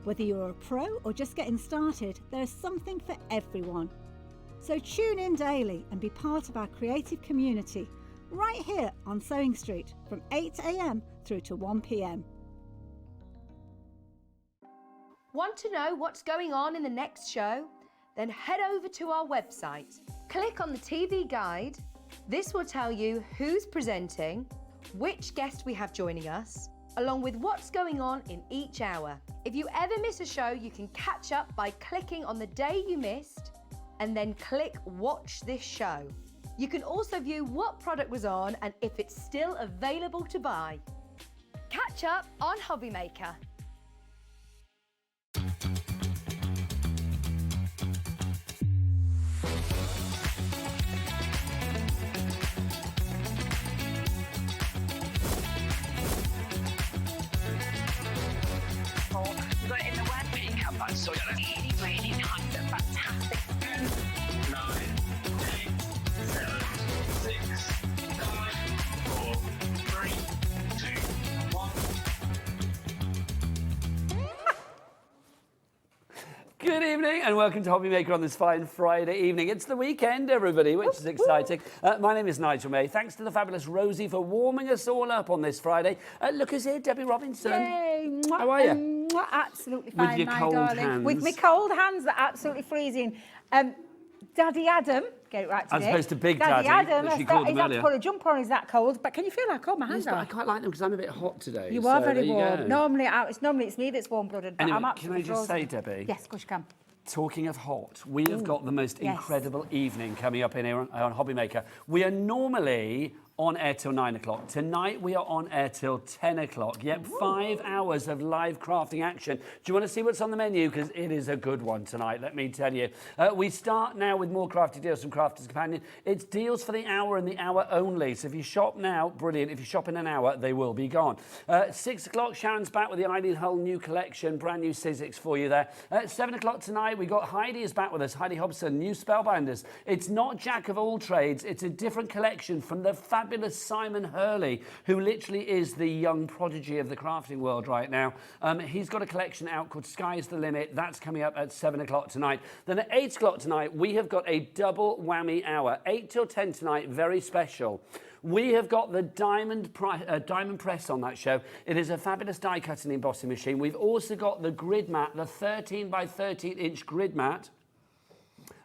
Whether you're a pro or just getting started, there's something for everyone. So tune in daily and be part of our creative community right here on Sewing Street from 8 AM through to 1 PM. Want to know what's going on in the next show? Then head over to our website. Click on the TV guide. This will tell you who's presenting, which guest we have joining us, along with what's going on in each hour. If you ever miss a show, you can catch up by clicking on the day you missed and then click Watch This Show. You can also view what product was on and if it's still available to buy. Catch up on Hobby Maker. We've got it in the word makeup, but so really, really nice and fantastic. 9, 8, 7, 6, 5, 4, 3, 2, 1. Good evening and welcome to Hobby Maker on this fine Friday evening. It's the weekend, everybody, which is exciting. My name is Nigel May. Thanks to the fabulous Rosie for warming us all up on this Friday. Look who's here, Debbie Robinson. Yay! How are you? Absolutely fine, With your my cold darling. hands. With my cold hands, they're absolutely freezing. Daddy Adam, get it right today. As opposed to Big Daddy, Adam, that she called him he's had earlier. to put a jumper on, he's that cold. But can you feel how cold my hands Yes, but are? I quite like them because I'm a bit hot today. You are so very there you warm. go. Normally it's me that's warm-blooded, but Anyway, I'm can absolutely I just frozen. say, Debbie? Yes, of course you can. Talking of hot, we have got the most yes. incredible evening coming up in here on Hobby Maker. We are normally on air till 9 o'clock. Tonight we are on air till 10 o'clock. Yep, 5 hours of live crafting action. Do you want to see what's on the menu? Because it is a good one tonight, let me tell you. We start now with more crafty deals from Crafters Companion. It's deals for the hour and the hour only. So if you shop now, brilliant. If you shop in an hour, they will be gone. 6 o'clock, Sharon's back with the Eileen Hull new collection, brand new Sizzix for you there. 7 o'clock tonight, we got Heidi is back with us. Heidi Hobson, new Spellbinders. It's not Jack of all trades. It's a different collection from the fabulous Simon Hurley, who literally is the young prodigy of the crafting world right now. He's got a collection out called Sky's the Limit. That's coming up at 7 o'clock tonight. Then at 8 o'clock tonight, we have got a double whammy hour. 8 till 10 tonight, very special. We have got the diamond press on that show. It is a fabulous die cutting embossing machine. We've also got the grid mat, the 13 by 13 inch grid mat,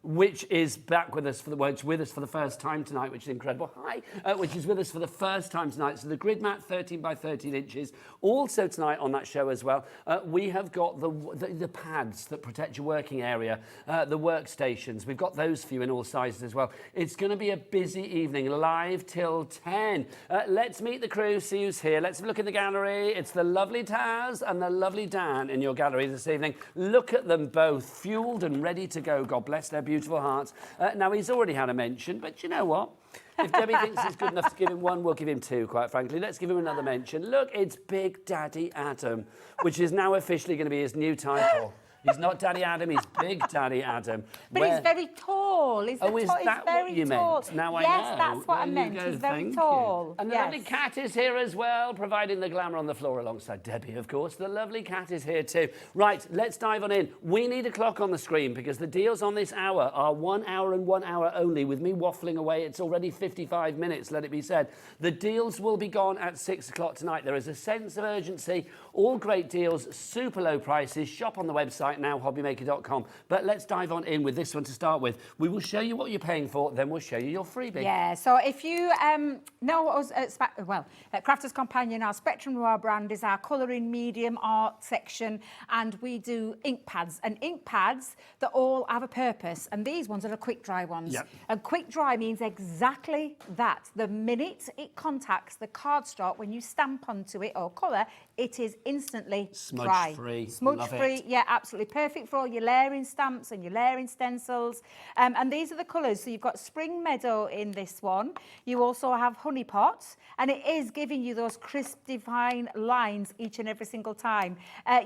which is back with us for the first time tonight, which is incredible. Hi, which is with us for the first time tonight. So the grid mat, 13 by 13 inches. Also tonight on that show as well, we have got the pads that protect your working area, the workstations. We've got those for you in all sizes as well. It's going to be a busy evening, live till 10. Let's meet the crew, see who's here. Let's have a look in the gallery. It's the lovely Taz and the lovely Dan in your gallery this evening. Look at them both, fueled and ready to go. God bless their beautiful hearts. Now, he's already had a mention, but you know what? If Debbie thinks it's good enough to give him one, we'll give him two, quite frankly. Let's give him another mention. Look, it's Big Daddy Adam, which is now officially going to be his new title. He's not Daddy Adam, he's Big Daddy Adam. But he's very tall. Is that what you meant? Now I know. Yes, that's what I meant. He's very tall. And the lovely Cat is here as well, providing the glamour on the floor alongside Debbie, of course. The lovely Cat is here too. Right, let's dive on in. We need a clock on the screen because the deals on this hour are 1 hour and 1 hour only. With me waffling away, it's already 55 minutes, let it be said. The deals will be gone at 6 o'clock tonight. There is a sense of urgency. All great deals, super low prices. Shop on the website now, hobbymaker.com. But let's dive on in with this one to start with. We will show you what you're paying for, then we'll show you your freebie. Yeah, so if you know us at Crafters Companion, our Spectrum Noir brand is our colouring medium art section, and we do ink pads. And ink pads that all have a purpose, and these ones are the quick dry ones. Yep. And quick dry means exactly that. The minute it contacts the cardstock, when you stamp onto it or colour, it is instantly dry. Smudge-free. Smudge-free, yeah, absolutely perfect for all your layering stamps and your layering stencils. And these are the colours. So you've got Spring Meadow in this one. You also have Honey Pot, and it is giving you those crisp, divine lines each and every single time.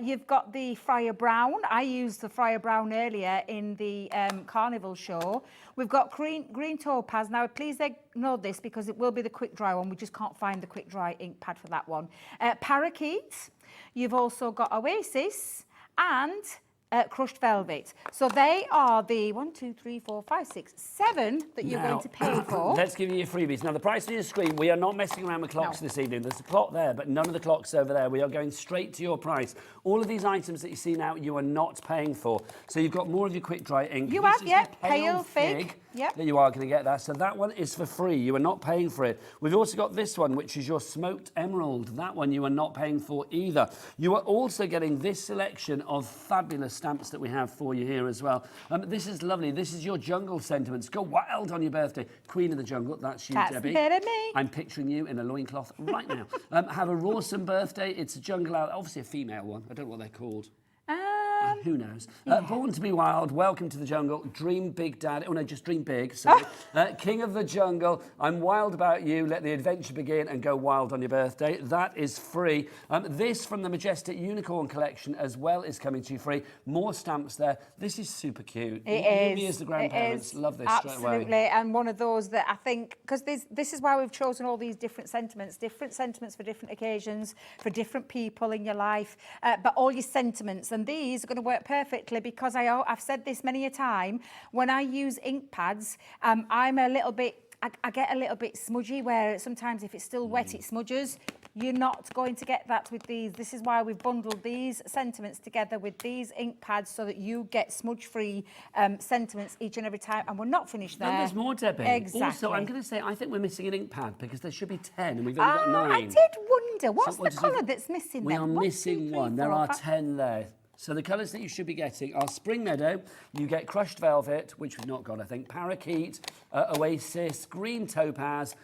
You've got the Friar Brown. I used the Friar Brown earlier in the Carnival show. We've got Green Topaz. Now, please ignore this because it will be the quick dry one. We just can't find the quick dry ink pad for that one. Parakeet. You've also got Oasis and Crushed Velvet. So they are the 1, 2, 3, 4, 5, 6, 7 that you're going to pay for. Let's give you your freebies. Now, the price on your screen, we are not messing around with clocks this evening. There's a clock there, but none of the clocks over there. We are going straight to your price. All of these items that you see now, you are not paying for. So you've got more of your quick dry ink. You have, yeah, Pale Fig. Yep. That you are going to get that. So that one is for free. You are not paying for it. We've also got this one, which is your Smoked Emerald. That one you are not paying for either. You are also getting this selection of fabulous stamps that we have for you here as well. This is lovely. This is your jungle sentiments. Go wild on your birthday. Queen of the jungle. That's you, Debbie. That's me. I'm picturing you in a loincloth right now. Have a rawsome birthday. It's a jungle out. Obviously a female one. I don't know what they're called. Who knows? Born to be wild, welcome to the jungle, dream big dad. Oh no, just dream big, sorry. King of the jungle, I'm wild about you, let the adventure begin and go wild on your birthday. That is free. This from the Majestic Unicorn Collection as well is coming to you free. More stamps there. This is super cute. Me as the grandparents love this straight away. Absolutely, and one of those that I think, because this is why we've chosen all these different sentiments for different occasions, for different people in your life, but all your sentiments, and these are going to work perfectly because I've said this many a time, when I use ink pads, I'm a little bit, I get a little bit smudgy where sometimes if it's still wet it smudges. You're not going to get that with these. This is why we've bundled these sentiments together with these ink pads so that you get smudge-free sentiments each and every time. And we're not finished there. And there's more, Debbie. Exactly. Also, I'm going to say, I think we're missing an ink pad because there should be 10 and we've only got 9. I did wonder, what's the colour that's missing We then? are missing one. There are 10 there. So the colours that you should be getting are Spring Meadow, you get Crushed Velvet, which we've not got, I think, Parakeet, Oasis, Green Topaz,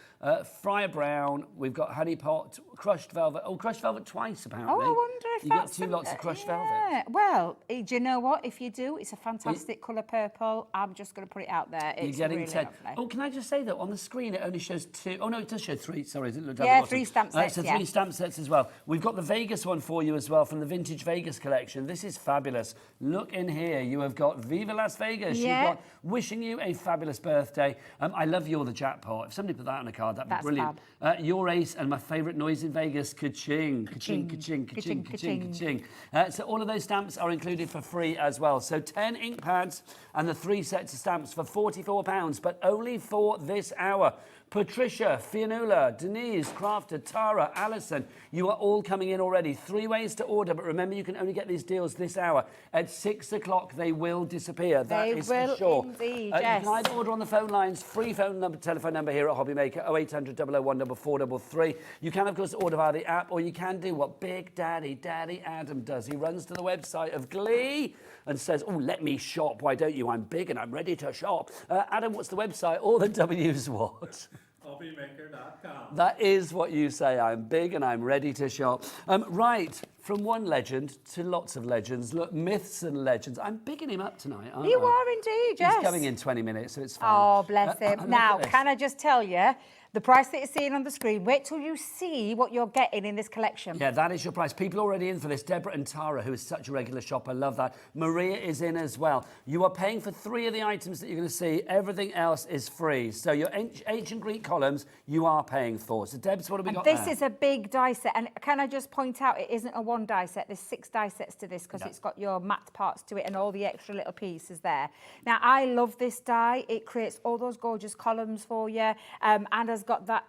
Friar Brown, we've got Honey Pot, Crushed Velvet. Oh, Crushed Velvet twice, apparently. Oh, I wonder if you that's... You got 2 lots of Crushed yeah. Velvet. Well, do you know what? If you do, it's a fantastic colour purple. I'm just going to put it out there. You're It's getting really 10. lovely. Oh, can I just say, though, on the screen it only shows 2. Oh, no, it does show 3. Sorry, it didn't look Yeah, 3 stamp sets, So 3 stamp sets as well. We've got the Vegas one for you as well from the Vintage Vegas collection. This is fabulous. Look in here. You have got Viva Las Vegas. Yeah. You've got wishing you a fabulous birthday. I love You're the Jackpot. If somebody put that on a card, that'd be brilliant. Your Ace and my favourite noise in Vegas, ka-ching, ka-ching, ka-ching, ka-ching, ka-ching, ka-ching. So all of those stamps are included for free as well. So 10 ink pads and the 3 sets of stamps for £44, but only for this hour. Patricia, Fionnuala, Denise, Crafter, Tara, Alison, you are all coming in already. 3 ways to order, but remember you can only get these deals this hour. At 6 o'clock they will disappear. That is for sure. Indeed, yes. yes. You can either order on the phone lines, free telephone number here at Hobbymaker, 0800 001 4433. You can, of course, order via the app, or you can do what Big Daddy Adam does. He runs to the website of Glee and says, oh, let me shop. Why don't you? I'm big and I'm ready to shop. Adam, what's the website? All the W's what? Hobbymaker.com. That is what you say. I'm big and I'm ready to shop. Right, from one legend to lots of legends. Look, myths and legends. I'm bigging him up tonight, aren't I? You are indeed, yes. He's coming in 20 minutes, so it's fine. Oh, bless him. Look Now, at this. can I just tell you, the price that you're seeing on the screen, wait till you see what you're getting in this collection. Yeah, that is your price. People already in for this. Deborah and Tara, who is such a regular shopper, love that. Maria is in as well. You are paying for 3 of the items that you're going to see. Everything else is free. So your ancient Greek columns, you are paying for. So Debs, what have we got This there? is a big die set. And can I just point out, it isn't a 1 die set. There's 6 die sets to this because it's got your matte parts to it and all the extra little pieces there. Now, I love this die. It creates all those gorgeous columns for you and has got that,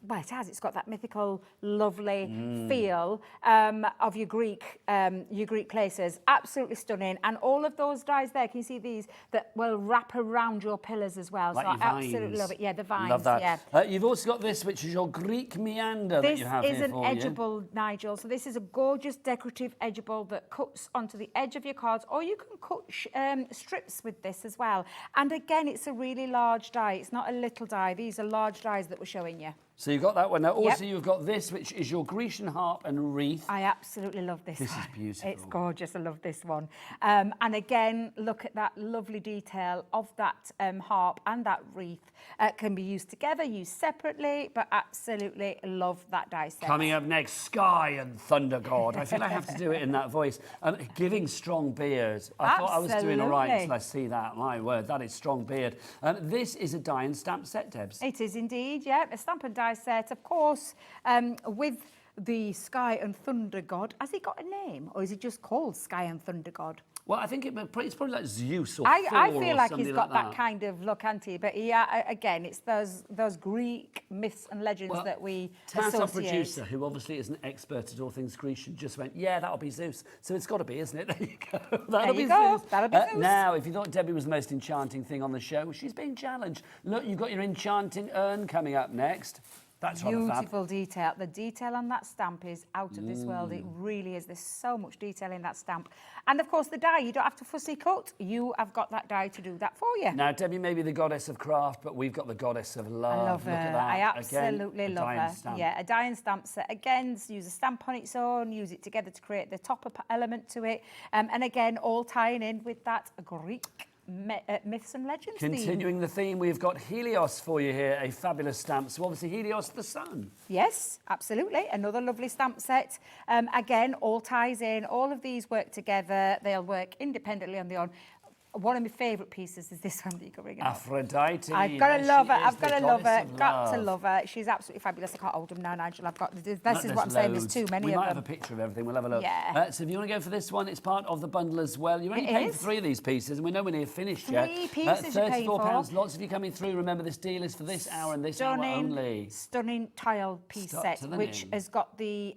well, it has. It's got that mythical, lovely feel of your Greek places. Absolutely stunning. And all of those dies there, can you see these, that will wrap around your pillars as well. Like so I your absolutely vines. love it. Yeah, the vines. Love that. Yeah. You've also got this, which is your Greek meander that you have This is here an for you. edgeable, Nigel. So this is a gorgeous decorative edgeable that cuts onto the edge of your cards, or you can cut strips with this as well. And again, it's a really large die. It's not a little die. These are large dies that we're showing you. So you've got that one. Now, also you've got this, which is your Grecian harp and wreath. I absolutely love this. This is beautiful. It's gorgeous. I love this one. And again, look at that lovely detail of that harp and that wreath. Can be used together, used separately, but absolutely love that die set. Coming up next, Sky and Thunder God. I feel I have to do it in that voice. Giving strong beard. I thought I was doing all right until I see that. My word, that is strong beard. This is a die and stamp set, Debs. It is indeed, yeah. A stamp and die set, of course, with the Sky and Thunder God. Has he got a name, or is he just called Sky and Thunder God? Well, I think it's probably like Zeus or I Thor feel or like somebody he's got like that kind of look, hasn't he? But yeah, again, it's those Greek myths and legends that we Tata, our associate. producer, who obviously is an expert at all things Grecian, just went, yeah, that'll be Zeus. So it's got to be, isn't it? There you go. That'll be Zeus. That'll be Zeus. Now, if you thought Debbie was the most enchanting thing on the show, she's being challenged. Look, you've got your enchanting urn coming up next. That's Beautiful detail. The detail on that stamp is out of this world. It really is. There's so much detail in that stamp. And of course, the die, you don't have to fussy cut. You have got that die to do that for you. Now, Debbie may be the goddess of craft, but we've got the goddess of love. I love her. Look at that. I absolutely Again, love a die her. and stamp. Yeah, a die and stamp set. Again, use a stamp on its own, use it together to create the top element to it. And again, all tying in with that Greek myths and legends Continuing the theme, we've got Helios for you here, a fabulous stamp. So obviously Helios, the sun. Yes, absolutely. Another lovely stamp set. Again, all ties in. All of these work together. They'll work independently on their own. One of my favourite pieces is this one that you can bring up. Aphrodite. I've got to love her. There she is, I've got the to love her. goddess of Got to love. love her. She's absolutely fabulous. I can't hold them now, Nigel. I've got this. Look, Is what I'm saying. There's loads. too many we of might them. have a picture of everything. We'll have a look. Yeah. So if you want to go for this one, it's part of the bundle as well. You're only It paying is. for 3 of these pieces, and we know we're near finished yet. 3 pieces you're paying £34. for. Lots of you coming through. Remember, this deal is for this hour and this hour only. Stunning tile piece Stuck set, to the which name. has got the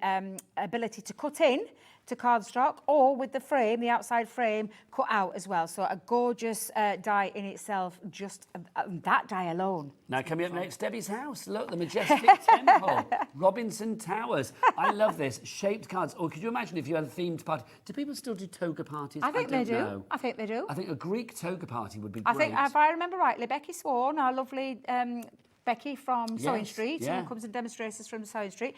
ability to cut in to cardstock, or with the frame, the outside frame, cut out as well. So a gorgeous die in itself, just that die alone. Now, coming up next, Debbie's house. Look, the majestic temple, Robinson Towers. I love this. Shaped cards. Or could you imagine if you had a themed party? Do people still do toga parties? I think they do. Know. I think they do. I think a Greek toga party would be I great. think, if I remember rightly, Becky Swan, our lovely Becky from Sewing Street, who comes and demonstrates us from Sewing Street,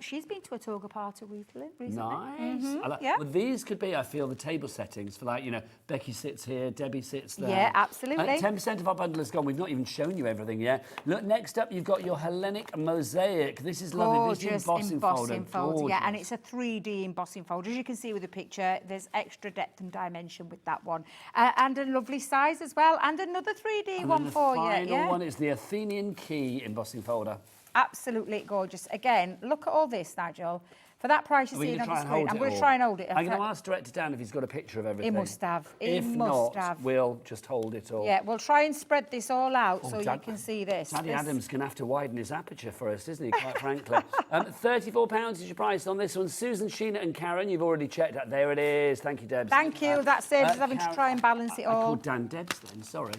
she's been to a toga party recently. Nice. Mm-hmm. I like, yeah. Well, these could be, I feel, the table settings for, like, you know, Becky sits here, Debbie sits there. Yeah, absolutely. 10% of our bundle is gone. We've not even shown you everything yet. Look, next up, you've got your Hellenic mosaic. This is lovely. This is embossing folder. Yeah, and it's a 3D embossing folder. As you can see with the picture, there's extra depth and dimension with that one. And a lovely size as well, and another 3D one for you. The final one is the Athenian key embossing folder. Absolutely gorgeous. Again, look at all this, Nigel. For that price you're seeing on the screen, I'm going to try and hold it. I'm going to ask Director Dan if he's got a picture of everything. He must have. If not, we'll just hold it all. Yeah, we'll try and spread this all out so you can see this. Daddy Adam's going to have to widen his aperture for us, isn't he, quite frankly? £34 is your price on this one. Susan, Sheena and Karen, you've already checked that. There it is. Thank you, Debs. Thank you. That saves us having to try and balance it all. I called Dan Debs then, sorry.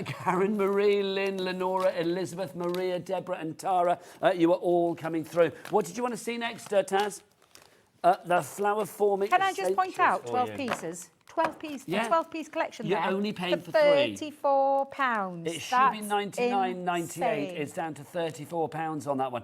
Karen, Marie, Lynn, Lenora, Elizabeth, Maria, Deborah and Tara, you are all coming through. What did you want to see next, Taz? The flower forming. Can I just point out 12 pieces? 12 piece, a 12-piece collection You're there. only paying for £34. It should be $99.98. It's down to £34 on that one.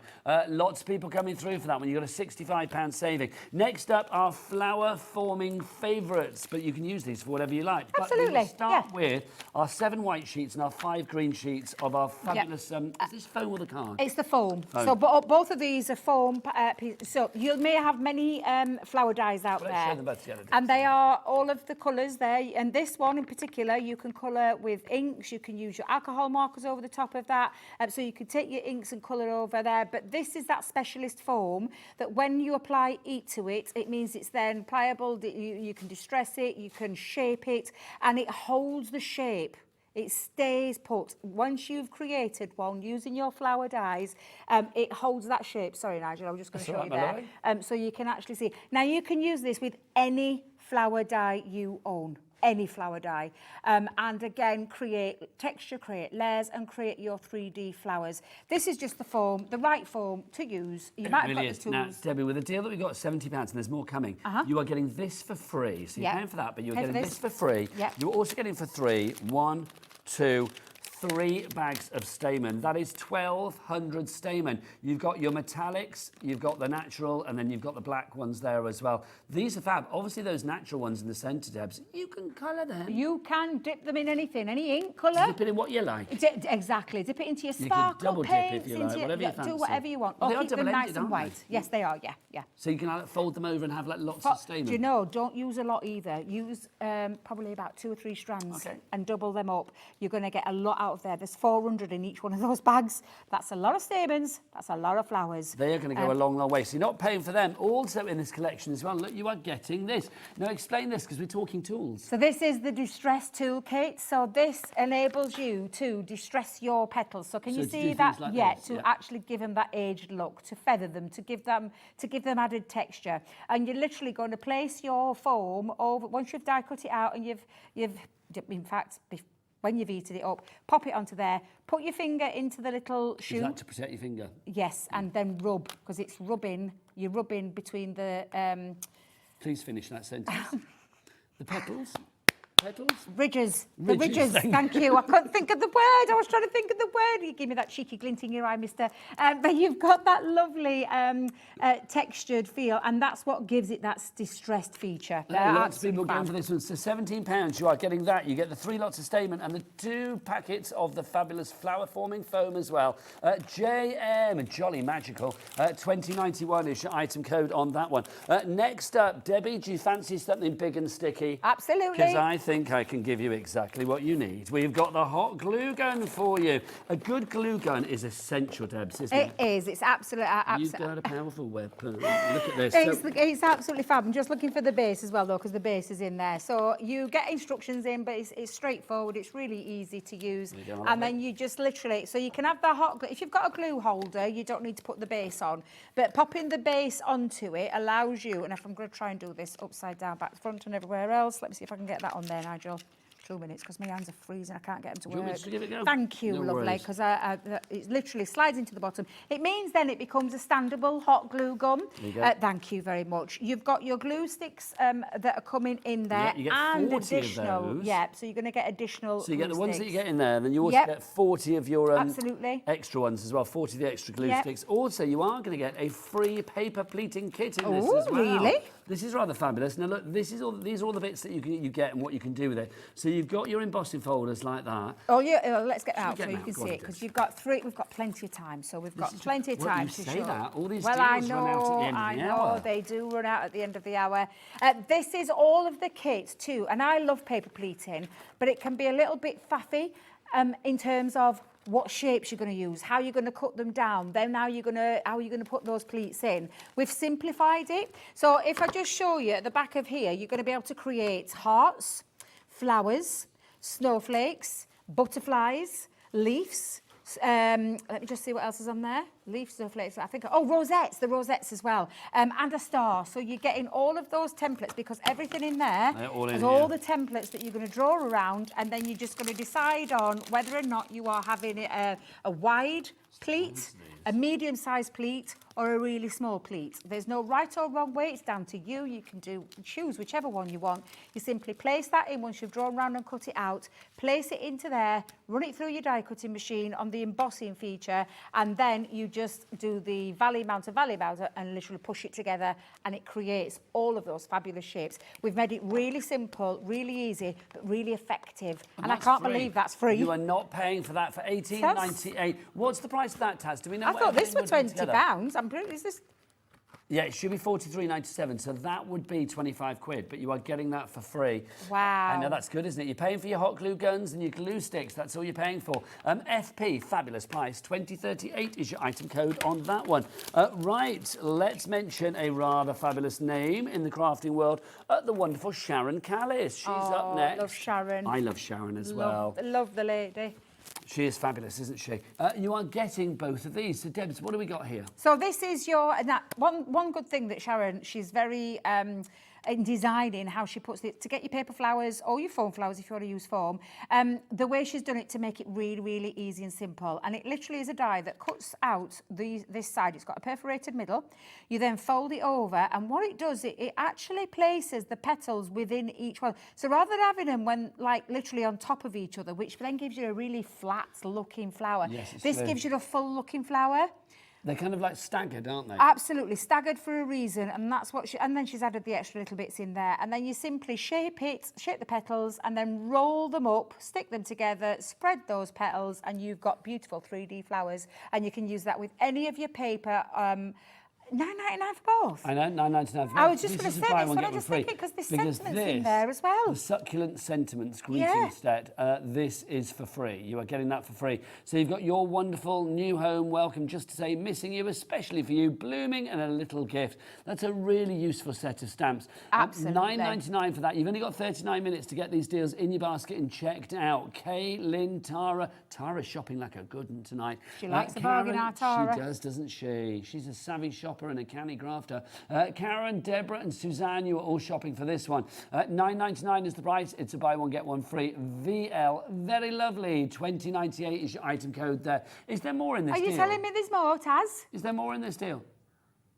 Lots of people coming through for that one. You've got a £65 saving. Next up are flower forming favourites, but you can use these for whatever you like. Absolutely. But we'll start with our 7 white sheets and our 5 green sheets of our fabulous. Is this foam or the card? It's the foam. So both of these are foam pieces. So you may have many flower dies out there. Let's show them both together. And they are all of the colours there, and this one in particular you can colour with inks. You can use your alcohol markers over the top of that, so you can take your inks and colour over there. But this is that specialist foam that when you apply heat to it, it means it's then pliable. You can distress it, you can shape it, and it holds the shape. It stays put. Once you've created one using your flower dies, it holds that shape. Sorry, Nigel, I was just going to show you there. So you can actually see. Now, you can use this with any flower die you own. Any flower die. And again, create texture, create layers, and create your 3D flowers. This is just the foam, the right foam to use. You might have got the tools. Now, Debbie, with a deal that we've got £70, and there's more coming, you are getting this for free. So you're paying for that, but you're getting this for free. You're also getting for free 1, 2, 3 bags of stamen. That is 1,200 stamen. You've got your metallics, you've got the natural, and then you've got the black ones there as well. These are fab. Obviously, those natural ones in the centre, Debs, you can colour them. You can dip them in anything, any ink colour. Dip it in what you like. Exactly. Dip it into your You sparkle can double paints, dip if you like, whatever you fancy. do whatever you want. Well, Or they are keep them nice double-ended, and aren't white. they? Yes, they are. Yeah. So you can fold them over and have like lots of stamen. Do you know? Don't use a lot either. Use probably about 2 or 3 strands and double them up. You're going to get a lot out of there. There's 400 in each one of those bags. That's a lot of stamens. That's a lot of flowers. They are going to go a long, long way. So you're not paying for them. Also in this collection as well, look, you are getting this. Now explain this, because we're talking tools. So this is the distress toolkit. So this enables you to distress your petals. So can you see that? Like actually give them that aged look, to feather them, to give them added texture. And you're literally going to place your foam over, once you've die cut it out and you've in fact, when you've heated it up, pop it onto there, put your finger into the little shoe. Is that to protect your finger? Yes, and then rub, because it's rubbing, you're rubbing between the... Please finish that sentence. The petals. Petals? Ridges. The ridges. Thank you. I couldn't think of the word. I was trying to think of the word. You give me that cheeky glint in your eye, mister. But you've got that lovely textured feel, and that's what gives it that distressed feature. Lots of people going for this one. So £17, you are getting that. You get the 3 lots of stamen and the 2 packets of the fabulous flower-forming foam as well. JM, jolly magical. 2091 is your item code on that one. Next up, Debbie, do you fancy something big and sticky? Absolutely. Because I think I can give you exactly what you need. We've got the hot glue gun for you. A good glue gun is essential, Debs, isn't it? It is. It's absolutely. You've got a powerful weapon. Look at this. It's absolutely fab. I'm just looking for the base as well, though, because the base is in there. So you get instructions in, but it's straightforward. It's really easy to use. And then you just literally, so you can have the hot glue. If you've got a glue holder, you don't need to put the base on. But popping the base onto it allows you, and if I'm going to try and do this upside down, back, front and everywhere else, let me see if I can get that on there, Nigel. 2 minutes, because my hands are freezing. I can't get them to work. Do you want me to give it a go? Thank you, No lovely, worries. because it literally slides into the bottom. It means then it becomes a standable hot glue gun. There you go. Thank you very much. You've got your glue sticks that are coming in there, Yeah, you get and 40 of additional. those. Yeah, so you're going to get additional. So you get the glue ones that you sticks. get in there, then you also Yep. get 40 of your Absolutely. extra ones as well, 40 of the extra glue Yep. sticks. Also, you are going to get a free paper pleating kit in this Oh, as well. really? This is rather fabulous. Now look, these are all the bits that you get and what you can do with it. So you've got your embossing folders like that. Oh yeah, let's get Should we out get so you them can out? Go see on, it, because you've got three. We've got plenty of time, so we've got plenty of well, time you to say show. that. All these well, I deals know, run out at the end of I the know hour. they do run out at the end of the hour. This is all of the kits too, and I love paper pleating, but it can be a little bit faffy in terms of what shapes you're going to use, how you're going to cut them down, then how you're going to put those pleats in. We've simplified it. So if I just show you at the back of here, you're going to be able to create hearts, flowers, snowflakes, butterflies, leaves. Let me just see what else is on there. Leaves, snowflakes, I think. Oh, rosettes, the rosettes as well. And a star. So you're getting all of those templates, because everything in there has all the templates that you're going to draw around, and then you're just going to decide on whether or not you are having a wide pleat, a medium-sized pleat, or a really small pleat. There's no right or wrong way. It's down to you. You can choose whichever one you want. You simply place that in once you've drawn around and cut it out, place it into there, run it through your die cutting machine on the embossing feature, and then you just do the valley mounter and literally push it together, and it creates all of those fabulous shapes. We've made it really simple, really easy, but really effective. And I can't believe that's free. You are not paying for that for $18.98. What's the price of that, Taz? Do we know? I thought this was everything would be together? £20. I'm pretty, is this? Yeah, it should be $43.97, so that would be 25 quid, but you are getting that for free. Wow. I know that's good, isn't it? You're paying for your hot glue guns and your glue sticks, that's all you're paying for. FP, fabulous price, 2038 is your item code on that one. Right, let's mention a rather fabulous name in the crafting world, the wonderful Sharon Callis. She's up next. I love Sharon. I love Sharon as well. Love the lady. She is fabulous, isn't she? You are getting both of these. So, Debs, what do we got here? So this is your, and that one good thing that Sharon, she's very in designing how she puts it, to get your paper flowers or your foam flowers if you want to use foam, the way she's done it to make it really, really easy and simple. And it literally is a die that cuts out this side. It's got a perforated middle. You then fold it over, and what it does, it actually places the petals within each one. So rather than having them when like literally on top of each other, which then gives you a really flat looking flower, this gives you a full looking flower. They're kind of like staggered, aren't they? Absolutely, staggered for a reason, and that's what and then she's added the extra little bits in there, and then you simply shape the petals, and then roll them up, stick them together, spread those petals, and you've got beautiful 3D flowers, and you can use that with any of your paper. $9.99 for both. I know, $9.99 for both. I was just going to say buy this, one, but get I one just free. thinking because there's Because sentiments in this, there as well. The succulent sentiments greeting set, this is for free. You are getting that for free. So you've got your wonderful new home welcome, just to say, missing you, especially for you, blooming and a little gift. That's a really useful set of stamps. Absolutely. $9.99 for that. You've only got 39 minutes to get these deals in your basket and checked out. Kay, Lynn, Tara. Tara's shopping like a good one tonight. She likes a bargain, our Tara. She does, doesn't she? She's a savvy shopper and a canny grafter. Karen, Deborah and Suzanne, you are all shopping for this one. $9.99 is the price. It's a buy one, get one free. VL, very lovely. 2098 is your item code there. Is there more in this deal? Are you telling me there's more, Taz? Is there more in this deal?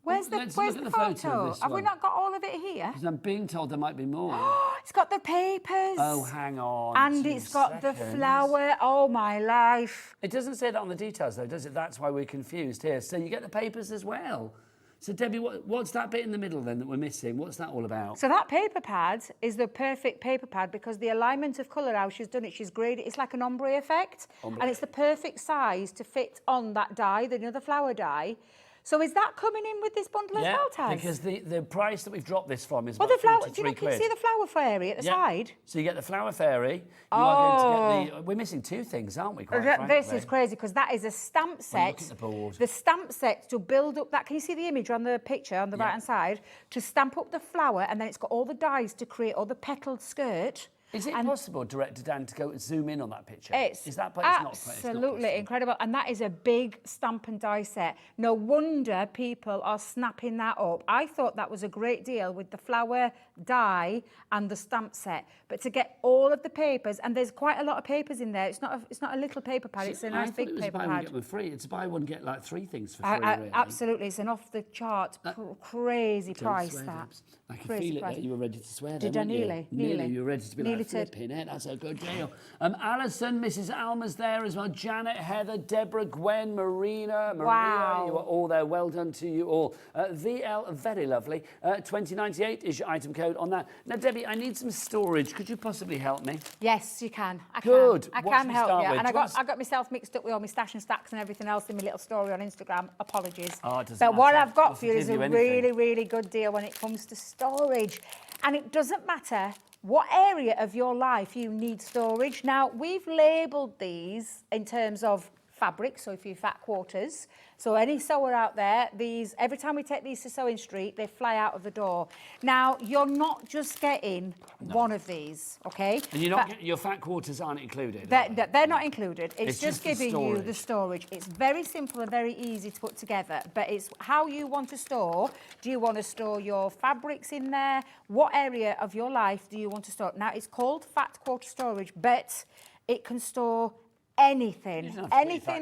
Where's the Let's look at the photo of this Have we one. not got all of it here? Because I'm being told there might be more. It's got the papers. Oh, hang on. And 2 it's got the seconds. flower. Oh, my life. It doesn't say that on the details, though, does it? That's why we're confused here. So you get the papers as well. So, Debbie, what's that bit in the middle, then, that we're missing? What's that all about? So that paper pad is the perfect paper pad because the alignment of colour, how she's done it, she's graded, it's like an ombre effect. Ombre. And it's the perfect size to fit on that die, the flower die. So is that coming in with this bundle as well, Taz? because the price that we've dropped this from is Well, about the flower, 43 do you know, can you quid. see the flower fairy at the side? So you get the flower fairy. You are going to get the... We're missing two things, aren't we, quite frankly? This is crazy because that is a stamp set. Look at the board. The stamp set to build up that. Can you see the image on the picture on the right-hand side? To stamp up the flower, and then it's got all the dies to create all the petaled skirt. Is it possible, Director Dan, to go zoom in on that picture? It's absolutely incredible. And that is a big stamp and die set. No wonder people are snapping that up. I thought that was a great deal with the flower, die and the stamp set. But to get all of the papers, and there's quite a lot of papers in there. It's not a little paper pad, it's a nice big paper buy pad. one, get one free. It's buy one, get like 3 things for free, really. Absolutely. It's an off-the-chart, crazy price, that. I can feel it that you were ready to swear then, Did I weren't you? nearly? Nearly. You were ready to be Nearly like flipping it. That's a good deal. Alison, Mrs. Alma's there as well. Janet, Heather, Deborah, Gwen, Marina, Maria. You are all there. Well done to you all. VL, very lovely. 2098 is your item code on that. Now, Debbie, I need some storage. Could you possibly help me? Yes, you can. I Good. Can. I What can should we help start you. with? And Do you I got myself mixed up with all my stash and stacks and everything else in my little story on Instagram. Apologies. Oh, it doesn't But what matter. I've got We'll for you is a forgive you anything. really, really good deal when it comes to storage. And it doesn't matter what area of your life you need storage. Now, we've labelled these in terms of fabric, so if you're fat quarters. So any sewer out there, these, every time we take these to Sewing Street, they fly out of the door. Now, you're not just getting one of these, okay? And you're not your fat quarters aren't included? They're not included. It's just just the giving you the storage. It's very simple and very easy to put together, but it's how you want to store. Do you want to store your fabrics in there? What area of your life do you want to store? Now, it's called fat quarter storage, but it can store anything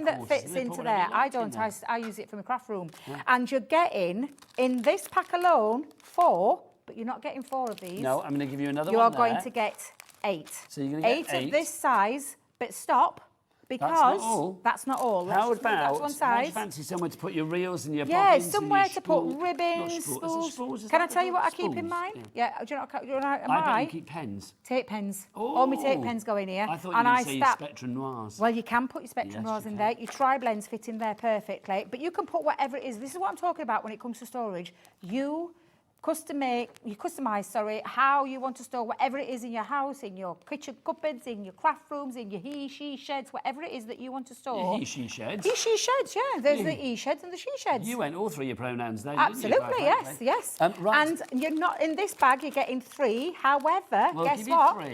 that fits into there. I don't. I use it for my craft room. Yeah. And you're getting, in this pack alone, 4, but you're not getting 4 of these. No, I'm going to give you another one. You are going to get 8. So you're going to get 8 of this size, but stop. Because that's not all. How about, how do you fancy somewhere to put your reels and your bobbins and somewhere your to put ribbons, spools. Can I tell you what I keep in mind? Yeah, do you know what I bet you keep pens. Tape pens. All my tape pens go in here. I thought you were saying Spectrum Noirs. Well, you can put your Spectrum Noirs in there. Your tri-blends fit in there perfectly. But you can put whatever it is. This is what I'm talking about when it comes to storage. You customise, how you want to store whatever it is in your house, in your kitchen cupboards, in your craft rooms, in your he, she sheds, whatever it is that you want to store. He, she sheds? He, she sheds, yeah. There's the he sheds and the she sheds. You went all through your pronouns there, absolutely, didn't you? yes. Right. And you're not, in this bag, you're getting 3. However, guess what?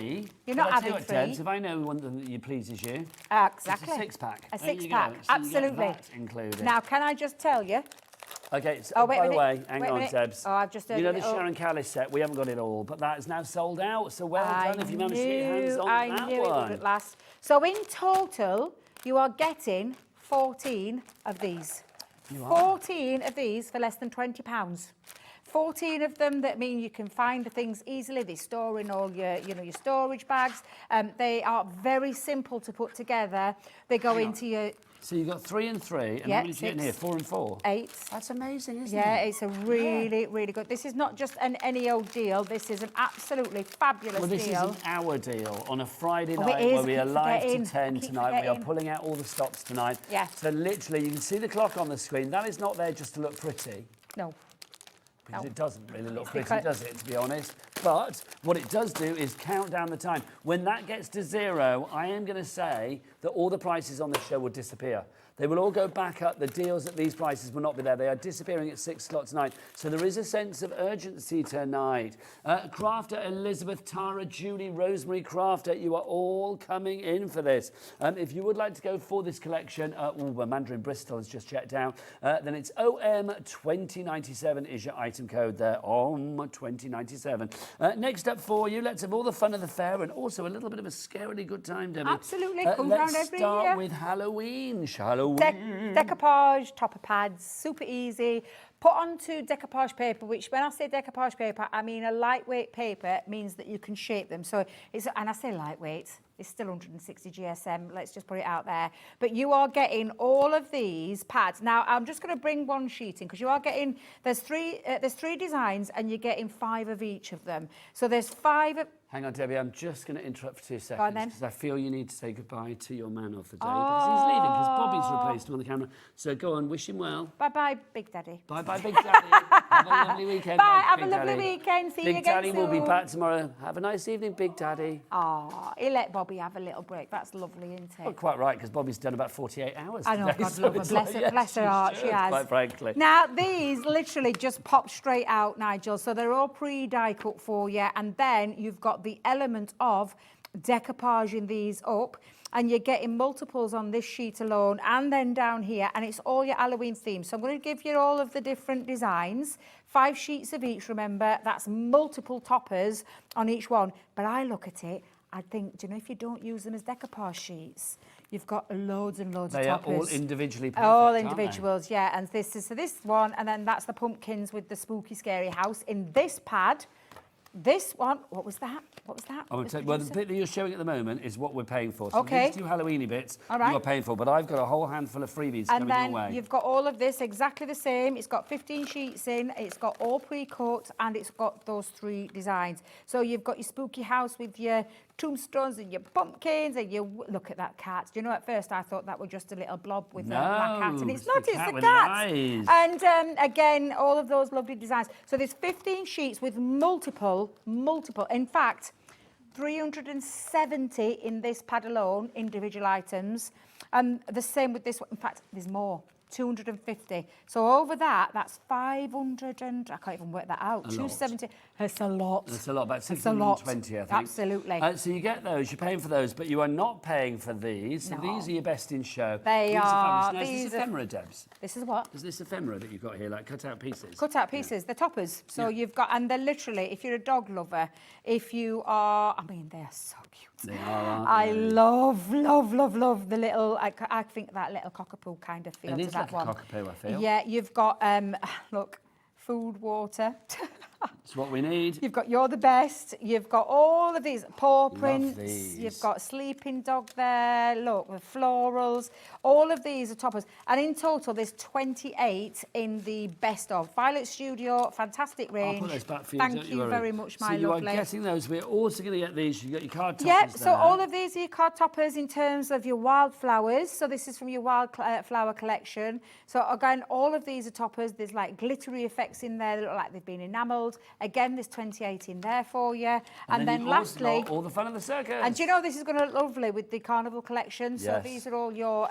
You're not having 3. Debs, if I know one that pleases you. Exactly. It's a 6-pack. A 6-pack, So absolutely. you get that included. Now, can I just tell you? Okay, so by the way, hang on, Debs. Oh, I've just you know the Sharon Callis set, we haven't got it all, but that is now sold out, so well done if you managed to get your hands on that one. I knew it would at last. So in total, you are getting 14 of these. 14 of these for less than £20. 14 of them that mean you can find the things easily. They store in all your, your storage bags. They are very simple to put together. They go into your... So you've got 3 and 3, and how many did you get in here? 4 and 4? 8. That's amazing, isn't it? Yeah, it's a really, really good. This is not just any old deal. This is an absolutely fabulous deal. Well, this isn't our deal on a Friday night where we are live to 10 tonight. We are pulling out all the stops tonight. Yeah. So literally, you can see the clock on the screen. That is not there just to look pretty. No. Because it doesn't really look pretty, does it, to be honest? But what it does do is count down the time. When that gets to 0, I am going to say that all the prices on the show will disappear. They will all go back up. The deals at these prices will not be there. They are disappearing at 6 o'clock tonight. So there is a sense of urgency tonight. Crafter, Elizabeth, Tara, Julie, Rosemary, Crafter, you are all coming in for this. If you would like to go for this collection, Mandarin Bristol has just checked out, then it's OM2097 is your item code there, OM2097. Next up for you, let's have all the fun of the fair and also a little bit of a scarily good time, Debbie. Absolutely, comes round every year. Let's start with Halloween, shall we? Decoupage, topper pads, super easy. Put onto decoupage paper, which when I say decoupage paper, I mean a lightweight paper means that you can shape them. So it's, and I say lightweight, It's still 160 GSM, let's just put it out there. But you are getting all of these pads. Now, I'm just going to bring one sheet in because you are getting, there's three designs and you're getting 5 of each of them. So there's 5 of... Hang on, Debbie, I'm just going to interrupt for 2 on seconds then. because I feel you need to say goodbye to your man of the day because he's leaving because Bobby's replaced him on the camera. So go on, wish him well. Bye-bye, Big Daddy. Bye-bye, Big Daddy. Have a lovely weekend. Bye, have Big a lovely Daddy. weekend. See you Big again Daddy will be soon. back tomorrow. Have a nice evening, Big Daddy. Oh, he let Bobby have a little break. That's lovely, isn't it? Well, quite right, because Bobby's done about 48 hours I know, today. God so love her. it's Bless like, her, yes, bless her heart, she has. Quite frankly. Now, these literally just pop straight out, Nigel. So they're all pre-die cut for you. And then you've got the element of decoupaging these up. And you're getting multiples on this sheet alone and then down here. And it's all your Halloween themes. So I'm going to give you all of the different designs. 5 sheets of each, remember. That's multiple toppers on each one. But I look at it, I think, do you know, if you don't use them as decoupage sheets, you've got loads and loads of toppers. They are all individually perfect, all aren't they? individuals, yeah. And this is this one, and then that's the pumpkins with the spooky, scary house. In this pad, this one, what was that? What was that? I'm going to take, well, the bit that you're showing at the moment is what we're paying for. So Okay. these 2 Halloweeny bits All right. you're paying for, but I've got a whole handful of freebies And coming then your way. you've got all of this exactly the same. It's got 15 sheets in, it's got all pre-cut, and it's got those 3 designs. So you've got your spooky house with your tombstones and your pumpkins and your... Look at that cat. Do you know, at first I thought that was just a little blob with a black cat, and it's not, it's the with cat. eyes. And again, all of those lovely designs. So there's 15 sheets with multiple, in fact, 370 in this pad alone, individual items. And the same with this one. In fact, there's more. 250. So over that, that's 500 and I can't even work that out. 270. It's a lot. That's a lot, about It's a lot. 620, I think. Absolutely. So you get those, you're paying for those, but you are not paying for these. So No. these are your best in show. They these are. fabulous. Now, is These this are- ephemera, Debs? This is what? Is this ephemera that you've got here, like cut out pieces? Cut out pieces, they're toppers. So you've got, and they're literally, if you're a dog lover, if you are, I mean, they're so cute. They are, aren't I they? love the little, I think that little cockapoo kind of feel It to is that like one. a cockapoo, I feel. Yeah, you've got, look, food, water. It's what we need. You've got You're the Best. You've got all of these paw prints. these. You've got sleeping dog there. Look, with florals. All of these are toppers. And in total, there's 28 in the best of. Violet Studio, fantastic range. I'll put those back for you. Thank don't you worry. very much, my So you lovely. are getting those. We're also going to get these. You've got your card toppers Yep, so there. all of these are your card toppers in terms of your wildflowers. So this is from your flower collection. So again, all of these are toppers. There's like glittery effects in there that look like they've been enamelled. Again, there's 28 in there for you. And then you've also lastly... got all the fun of the circus. And do you know this is going to look lovely with the Carnival collection? So Yes. these are all your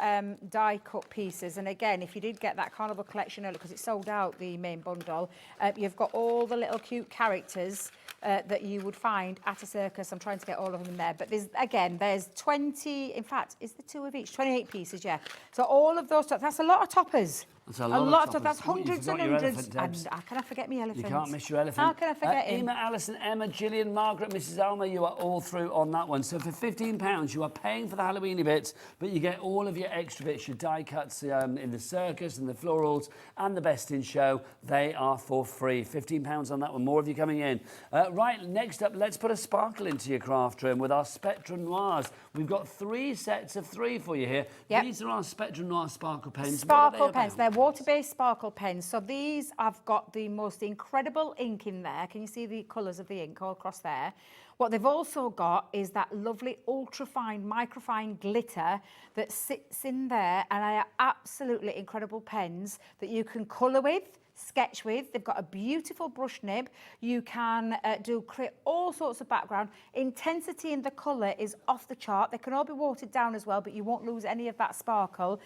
die cut pieces. And again, if you did get that Carnival collection earlier, because it sold out the main bundle, you've got all the little cute characters that you would find at a circus. I'm trying to get all of them in there. But there's 20, in fact, is the 2 of each? 28 pieces, yeah. So all of those, that's a lot of toppers. That's a lot of toppers. That's Oh, you hundreds and forgot your hundreds. elephant, Debs. And how can I forget my elephant? You can't miss your elephant. How can I forget him? Emma, Alison, Emma, Gillian, Margaret, Mrs. Alma, you are all through on that one. So for £15, you are paying for the Halloweeny bits, but you get all of your extra bits, your die cuts in the circus and the florals and the best in show. They are for free. £15 on that one. More of you coming in. Right, next up, let's put a sparkle into your craft room with our Spectrum Noirs. We've got 3 sets of 3 for you here. Yep. These are our Spectrum Noir sparkle pens. Sparkle What are they pens. about? They're water-based sparkle pens. So these have got the most incredible ink in there. Can you see the colours of the ink all across there? What they've also got is that lovely ultra-fine, microfine glitter that sits in there, and they are absolutely incredible pens that you can colour with, sketch with. They've got a beautiful brush nib. You can create all sorts of background. Intensity in the colour is off the chart. They can all be watered down as well, but you won't lose any of that sparkle.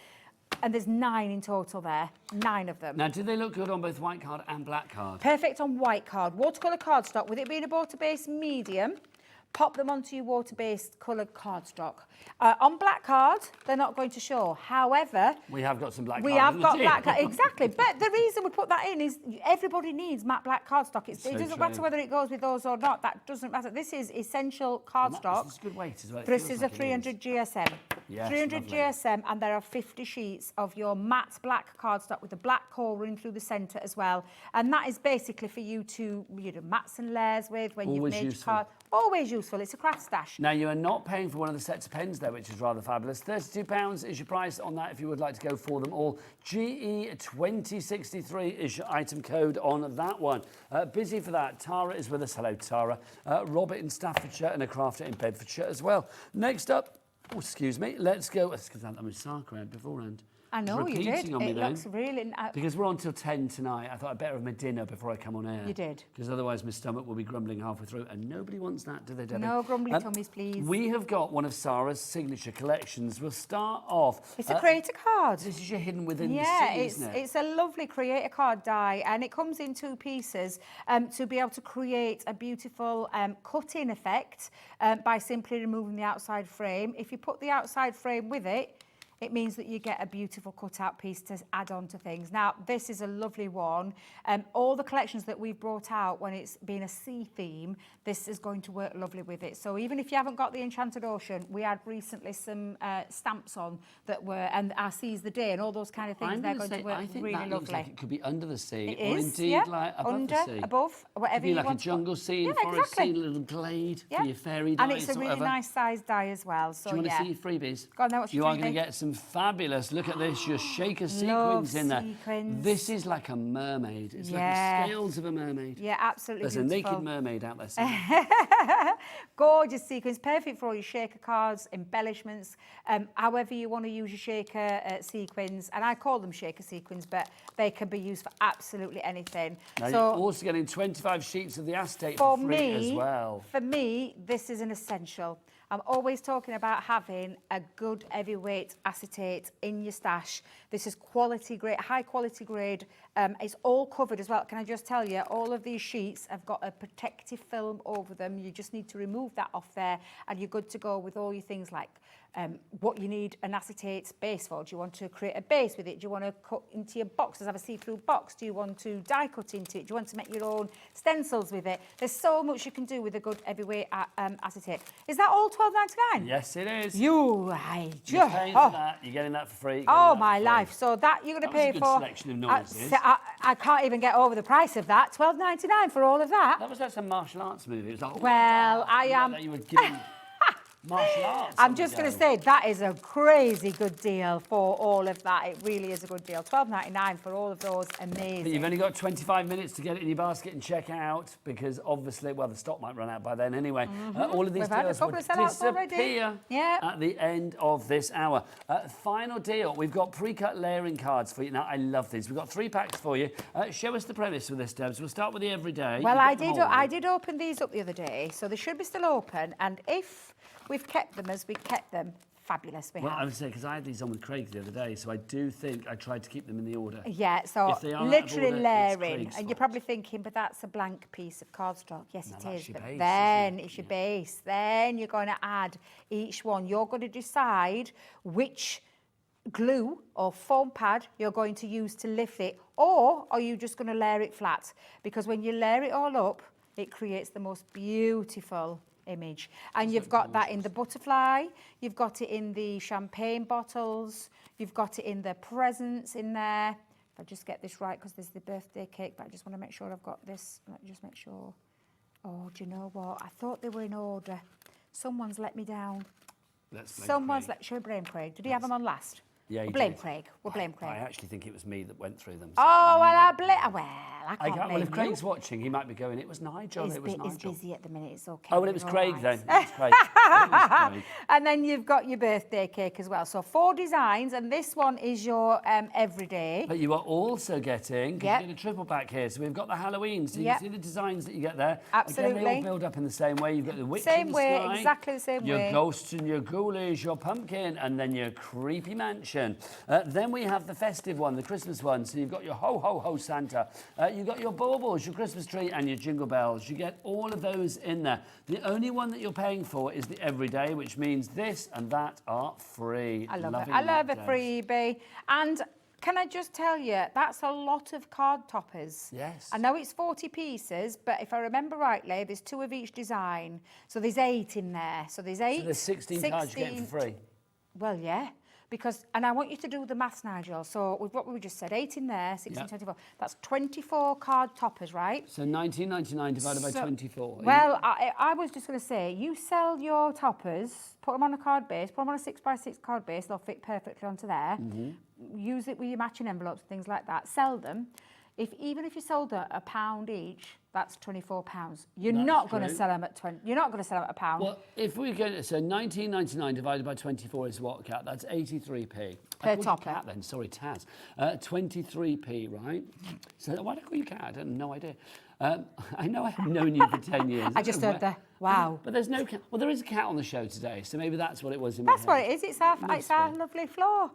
And there's 9 in total there, 9 of them. Now, do they look good on both white card and black card? Perfect on white card. Watercolour cardstock, with it being a water-based medium, pop them onto your water-based coloured cardstock. On black card, they're not going to show. However, We have got some black we card have in the got team. black card, exactly. But the reason we put that in is everybody needs matte black cardstock. It So doesn't matter true. whether it goes with those or not. That doesn't matter. This is essential cardstock. This is good weight as well. It This feels is like a it 300 GSM. Yes, 300 lovely. GSM, and there are 50 sheets of your matte black cardstock with the black core running through the centre as well. And that is basically for you to, matte some layers with when Always you've made useful. your card. Always useful. It's a craft stash. Now, you are not paying for one of the sets of pens there, which is rather fabulous. £32 is your price on that if you would like to go for them all. GE2063 is your item code on that one. Busy for that. Tara is with us. Hello, Tara. Robert in Staffordshire and a crafter in Bedfordshire as well. Next up, oh, excuse me, let's go. Let's get that Sark beforehand. I know you did. On me It then. looks really... Because we're on till 10 tonight, I thought I'd better have my dinner before I come on air. You did. Because otherwise my stomach will be grumbling halfway through, and nobody wants that, do they, Debbie? No grumbly tummies, please. We have got one of Sarah's signature collections. We'll start off. It's a creator card. This is your hidden within the Yeah, sea, isn't it? it's a lovely creator card die, and it comes in 2 pieces to be able to create a beautiful cut-in effect by simply removing the outside frame. If you put the outside frame with it, it means that you get a beautiful cut-out piece to add on to things. Now, this is a lovely one. All the collections that we've brought out when it's been a sea theme, this is going to work lovely with it. So even if you haven't got the Enchanted Ocean, we had recently some stamps on that were, and our Sea's the Day and all those kind of things, they're going to work really that looks lovely. like it could be under the sea, It or is, indeed yeah. like above Under, the sea. above, whatever Could be you like want a to jungle put. scene, Yeah, forest exactly. scene, a little glade Yeah. for your fairy And dice it's a or really whatever. nice size die as well. So Do you want yeah. to see your freebies? Go on then, what's your You are freebie? going to get some fabulous, look at this, your shaker sequins Love in there. sequins. This is like a mermaid. It's like Yeah. the scales of a mermaid. Yeah, absolutely There's beautiful. a naked mermaid out there somewhere. Gorgeous sequins, perfect for all your shaker cards, embellishments, however you want to use your shaker sequins. And I call them shaker sequins, but they can be used for absolutely anything. Now, So you're also getting 25 sheets of the acetate for for free me, as well. For me, this is an essential. I'm always talking about having a good heavyweight acetate in your stash. This is quality grade, high quality grade. It's all covered as well. Can I just tell you, all of these sheets have got a protective film over them. You just need to remove that off there and you're good to go with all your things like what you need an acetate base for. Do you want to create a base with it? Do you want to cut into your box? Does it have a see-through box? Do you want to die cut into it? Do you want to make your own stencils with it? There's so much you can do with a good heavyweight acetate. Is that all $12.99? Yes, it is. You're You're paying for that. You're getting that for free. Oh, my life. So that you're going to pay That was a good for... selection of noises. I can't even get over the price of that. $12.99 for all of that. That was like some martial arts movie. It was like, Well, I am... Like you were giving martial arts. I'm just going to say that is a crazy good deal for all of that. It really is a good deal. $12.99 for all of those. Amazing. But you've only got 25 minutes to get it in your basket and check out because obviously, well, the stock might run out by then anyway. All of these We've had a deals will couple of sellouts already. disappear Yeah. at the end of this hour. Final deal. We've got pre-cut layering cards for you. Now, I love these. We've got 3 packs for you. Show us the premise for this, Debs. We'll start with the everyday. Well, You've got them all. I did open these up the other day, so they should be still open. And if we've kept them as we kept them, fabulous we Well, I have. would say, because I had these on with Craig the other day, so I do think I tried to keep them in the order. Yeah, so If they are out of literally order, it's layering. Craig's And you're fault. probably thinking, but that's a blank piece of cardstock. Yes, No, it that's is. your But base, isn't then it? it's your base. Then you're going to add each one. You're going to decide which glue or foam pad you're going to use to lift it, or are you just going to layer it flat? Because when you layer it all up, it creates the most beautiful image. And you've got that in the butterfly, you've got it in the champagne bottles, you've got it in the presents in there. If I just get this right, because there's the birthday cake, but I just want to make sure I've got this. Let me just make sure. Oh, do you know what? I thought they were in order. Someone's let me down. Let's blame Someone's Craig. should we blame Craig? Did he have them on last? Yeah, he We'll blame did. Craig. We'll blame Craig. I actually think it was me that went through them. Oh, well, I can't Well, blame if you. Craig's watching, he might be going, it was Nigel, He's it was He's Nigel. busy at the minute, it's okay. Oh, well, it was you're Craig all then. right. It was Craig. It was Craig. And then you've got your birthday cake as well. So 4 designs, and this one is your everyday. But you are also getting, 'cause Yep. you get a triple pack here, so we've got the Halloween, so you Yep. can see the designs that you get there. Absolutely. Again, they all build up in the same way. You've got the witch Same in the way, sky, exactly the same your way. ghosts and your ghoulies, your pumpkin, and then your creepy mansion. Then we have the festive one, the Christmas one. So you've got your ho, ho, ho Santa. You've got your baubles, your Christmas tree, and your jingle bells. You get all of those in there. The only one that you're paying for is the everyday, which means this and that are free. I love Loving it. I love a that, Debs. freebie. And can I just tell you, that's a lot of card toppers. Yes. I know it's 40 pieces, but if I remember rightly, there's 2 of each design. So there's 8 in there. So there's 8. So there's 16 cards you're getting for free. Well, yeah. because, and I want you to do the maths, Nigel. So with what we just said, 8 in there, 16, 24. That's 24 card toppers, right? So 19.99 divided by 24. Well, I was just going to say, you sell your toppers, put them on a card base, put them on a 6x6 card base, they'll fit perfectly onto there. Use it with your matching envelopes and things like that. Sell them. Even if you sold a pound each, that's £24. You're not going to sell them at 20. You're not going to sell them at £1. Well, if we go, so 19.99 divided by 24 is what, Kat? That's 83p. Per topper. Kat then, sorry, Taz. 23p, right? So why do I call you Kat? I have no idea. I know I have known you for 10 years. I just heard the wow. But there's no cat. Well, there is a cat on the show today, so maybe that's what it was in my head. That's what it is. It's our lovely floor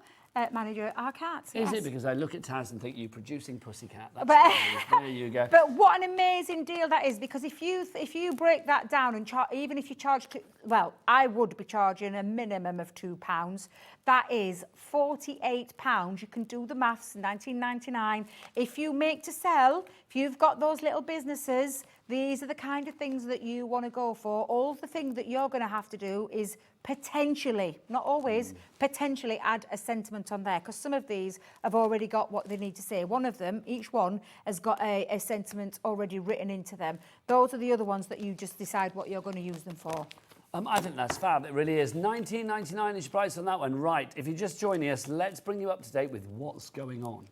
manager, our cat. Is yes. it? Because I look at Taz and think, you producing pussycat. That's But, there you go. But what an amazing deal that is, because if you break that down and even if you charge, well, I would be charging a minimum of £2. That is £48. You can do the maths, 19.99. If you make to sell, if you've got those little businesses, these are the kind of things that you want to go for. All the things that you're going to have to do is potentially, not always, potentially add a sentiment on there, because some of these have already got what they need to say. One of them, each one, has got a sentiment already written into them. Those are the other ones that you just decide what you're going to use them for. I think that's fab. It really is. 19.99 is your price on that one. Right, if you're just joining us, let's bring you up to date with what's going on.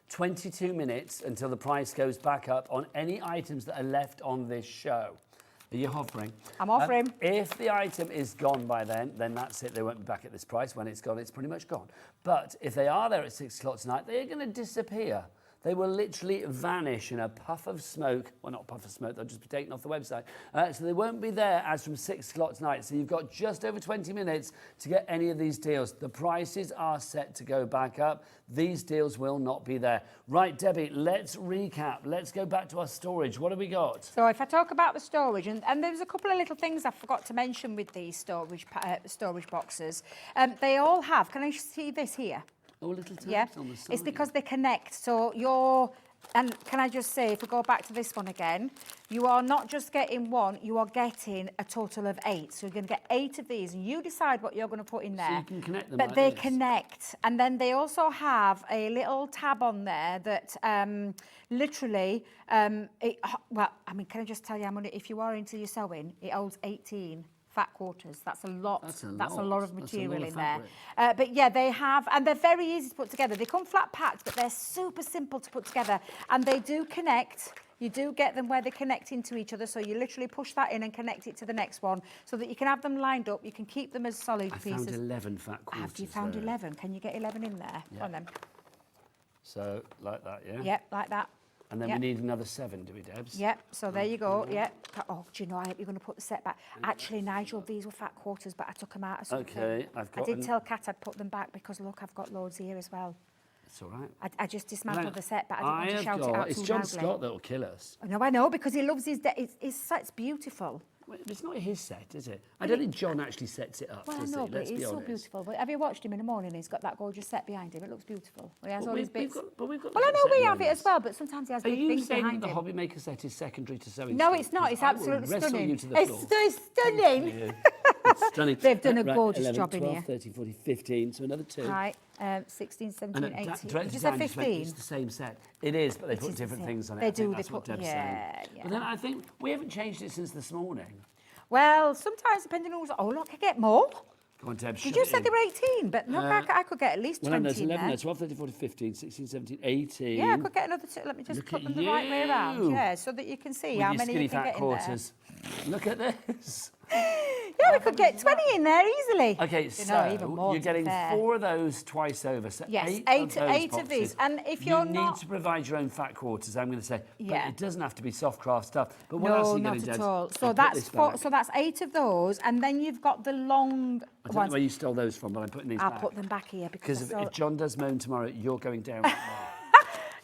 22 minutes until the price goes back up on any items that are left on this show. Are you hovering? I'm offering. If the item is gone by then that's it. They won't be back at this price. When it's gone, it's pretty much gone. But if they are there at 6 o'clock tonight, they're going to disappear. They will literally vanish in a puff of smoke. Well, not a puff of smoke, they'll just be taken off the website. So they won't be there as from 6 o'clock tonight. So you've got just over 20 minutes to get any of these deals. The prices are set to go back up. These deals will not be there. Right, Debbie, let's recap. Let's go back to our storage. What have we got? So if I talk about the storage, and there's a couple of little things I forgot to mention with these storage boxes. They all have, can I see this here? Oh, little tabs on the side. It's because they connect. So and can I just say, if we go back to this one again, you are not just getting one, you are getting a total of 8. So you're going to get 8 of these, and you decide what you're going to put in there. So you can connect them. But like they this. connect, and then they also have a little tab on there that literally, well, I mean, can I just tell you how many? If you are into your sewing, it holds 18. Fat quarters. That's a lot. That's a lot of material in there. But yeah, they have, and they're very easy to put together. They come flat packed, but they're super simple to put together, and they do connect. You do get them where they connect into each other, so you literally push that in and connect it to the next one, so that you can have them lined up. You can keep them as solid pieces. I found 11 fat quarters. Have you found 11? Can you get 11 in there? Yeah. Go on then. So like that, yeah. Yep, like that. And then we need another 7, do we, Debs? Yep, so there you go, yep. Oh, do you know, I hope you're going to put the set back. Actually, Nigel, these were fat quarters, but I took them out of something. Okay, I did tell Kat I'd put them back, because look, I've got loads here as well. That's all right. I just dismantled the set, but I didn't want to shout it out It's too John loudly. Scott that'll kill us. No, I know, because he loves his... It's beautiful. Well, it's not his set, is it? I don't think John actually sets it up, Well, I does know, he? but Let's it's be so honest. beautiful. But have you watched him in the morning? He's got that gorgeous set behind him. It looks beautiful. He has But all his we've bits. got Well, I the know set we behind have it us. as well, but sometimes he has Are big you things saying that behind the him. hobby maker set is secondary to sewing? No, Street? it's not. It's Because I will absolutely wrestle stunning. you to the floor. It's stunning. It's stunning. They've done a Right, gorgeous 11, job in 12, here. 13, 14, 15, so another 2. Right, 16, 17, And 18. director Did you say design just went, 15? it's the same set. It is, but they put is the different same. things on it. They I think do, That's they what put- Deb's yeah, saying. yeah. But then I think we haven't changed it since this morning. Well, sometimes depending on who's... Oh, look, I get more. Go on, Deb. Did you say they were 18? But look, I could get at least 20 Well, no, it's in 11, there. no, 12, 13, 14, 15, 16, 17, 18. Yeah, I could get another 2. Let me just Look put at them the right way around. you. Yeah, so that you can see With how your many skinny you can fat get quarters. Look at this. in there. Yeah, we could get 20 in there easily. Okay, You so know, even more, you're to be getting fair. 4 of those twice over. So Yes, 8 eight of of these. boxes. And if you're you not... need to provide your own fat quarters, I'm going to say. Yeah. But it doesn't have to be soft craft stuff. But what else No, are you not getting, at Debs? all. So I'll put that's this back. so that's 8 of those, and then you've got the long I don't ones. know where you stole those from, but I'm putting these I'll back. put them back here Because because if John does moan tomorrow, you're going down.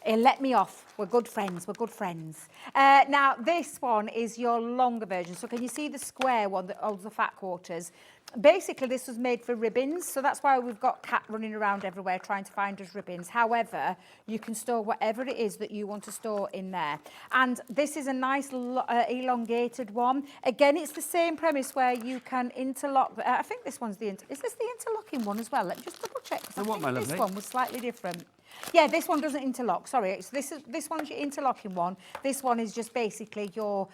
He'll let me off. We're good friends. We're good friends. Now, this one is your longer version. So can you see the square one that holds the fat quarters? Basically, this was made for ribbons, so that's why we've got Kat running around everywhere trying to find us ribbons. However, you can store whatever it is that you want to store in there. And this is a nice elongated one. Again, it's the same premise where you can interlock. I think this one's is this the interlocking one as well? Let me just double check. I think this one was slightly different. Yeah, this one doesn't interlock. Sorry, this one's your interlocking one. This one is just basically your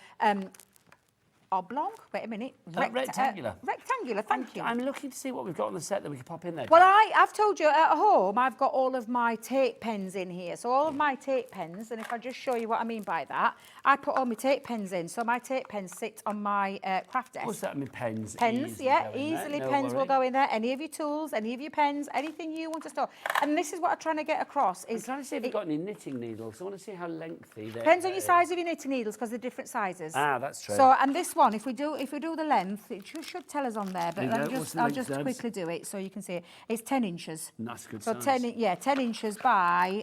oblong. Wait a minute. Rectangular. Rectangular. Thank you. I'm looking to see what we've got on the set that we can pop in there. Well, I've told you at home, I've got all of my tape pens in here. So all of my tape pens, and if I just show you what I mean by that, I put all my tape pens in. So my tape pens sit on my craft desk. What's that mean, pens? Pens, yeah, easily pens will go in there. Any of your tools, any of your pens, anything you want to store. And this is what I'm trying to get across. I'm trying to see if we've got any knitting needles. I want to see how lengthy they are. Depends on your size of your knitting needles because they're different sizes. Ah, that's true. So, and this one, if we do the length, it should tell us on there, but I'll just quickly do it so you can see it. It's 10 inches. That's good so size. 10 inches by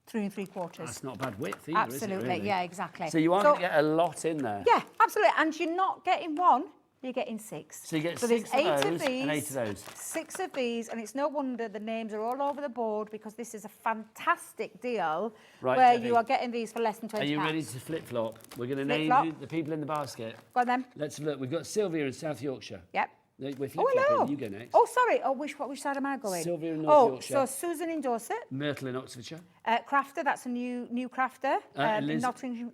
3 3/4. That's not a bad width either, Absolutely, is it, really? yeah, exactly. So you are going to get a lot in there. Yeah, absolutely. And you're not getting one, you're getting 6. So you get so 6 there's of 8 those of these, and 8 of those. 6 of these, and it's no wonder the names are all over the board because this is a fantastic deal where Debbie, you are getting these for less than £20. Are you ready to flip-flop? We're going to name the people in the basket. Go on then. Let's look. We've got Sylvia in South Yorkshire. Yep. We're Oh, flip-flopping. hello. You go next. Oh, sorry. Oh, which side am I going? Sylvia in North Yorkshire. So Susan in Dorset. Myrtle in Oxfordshire. Crafter, that's a new crafter in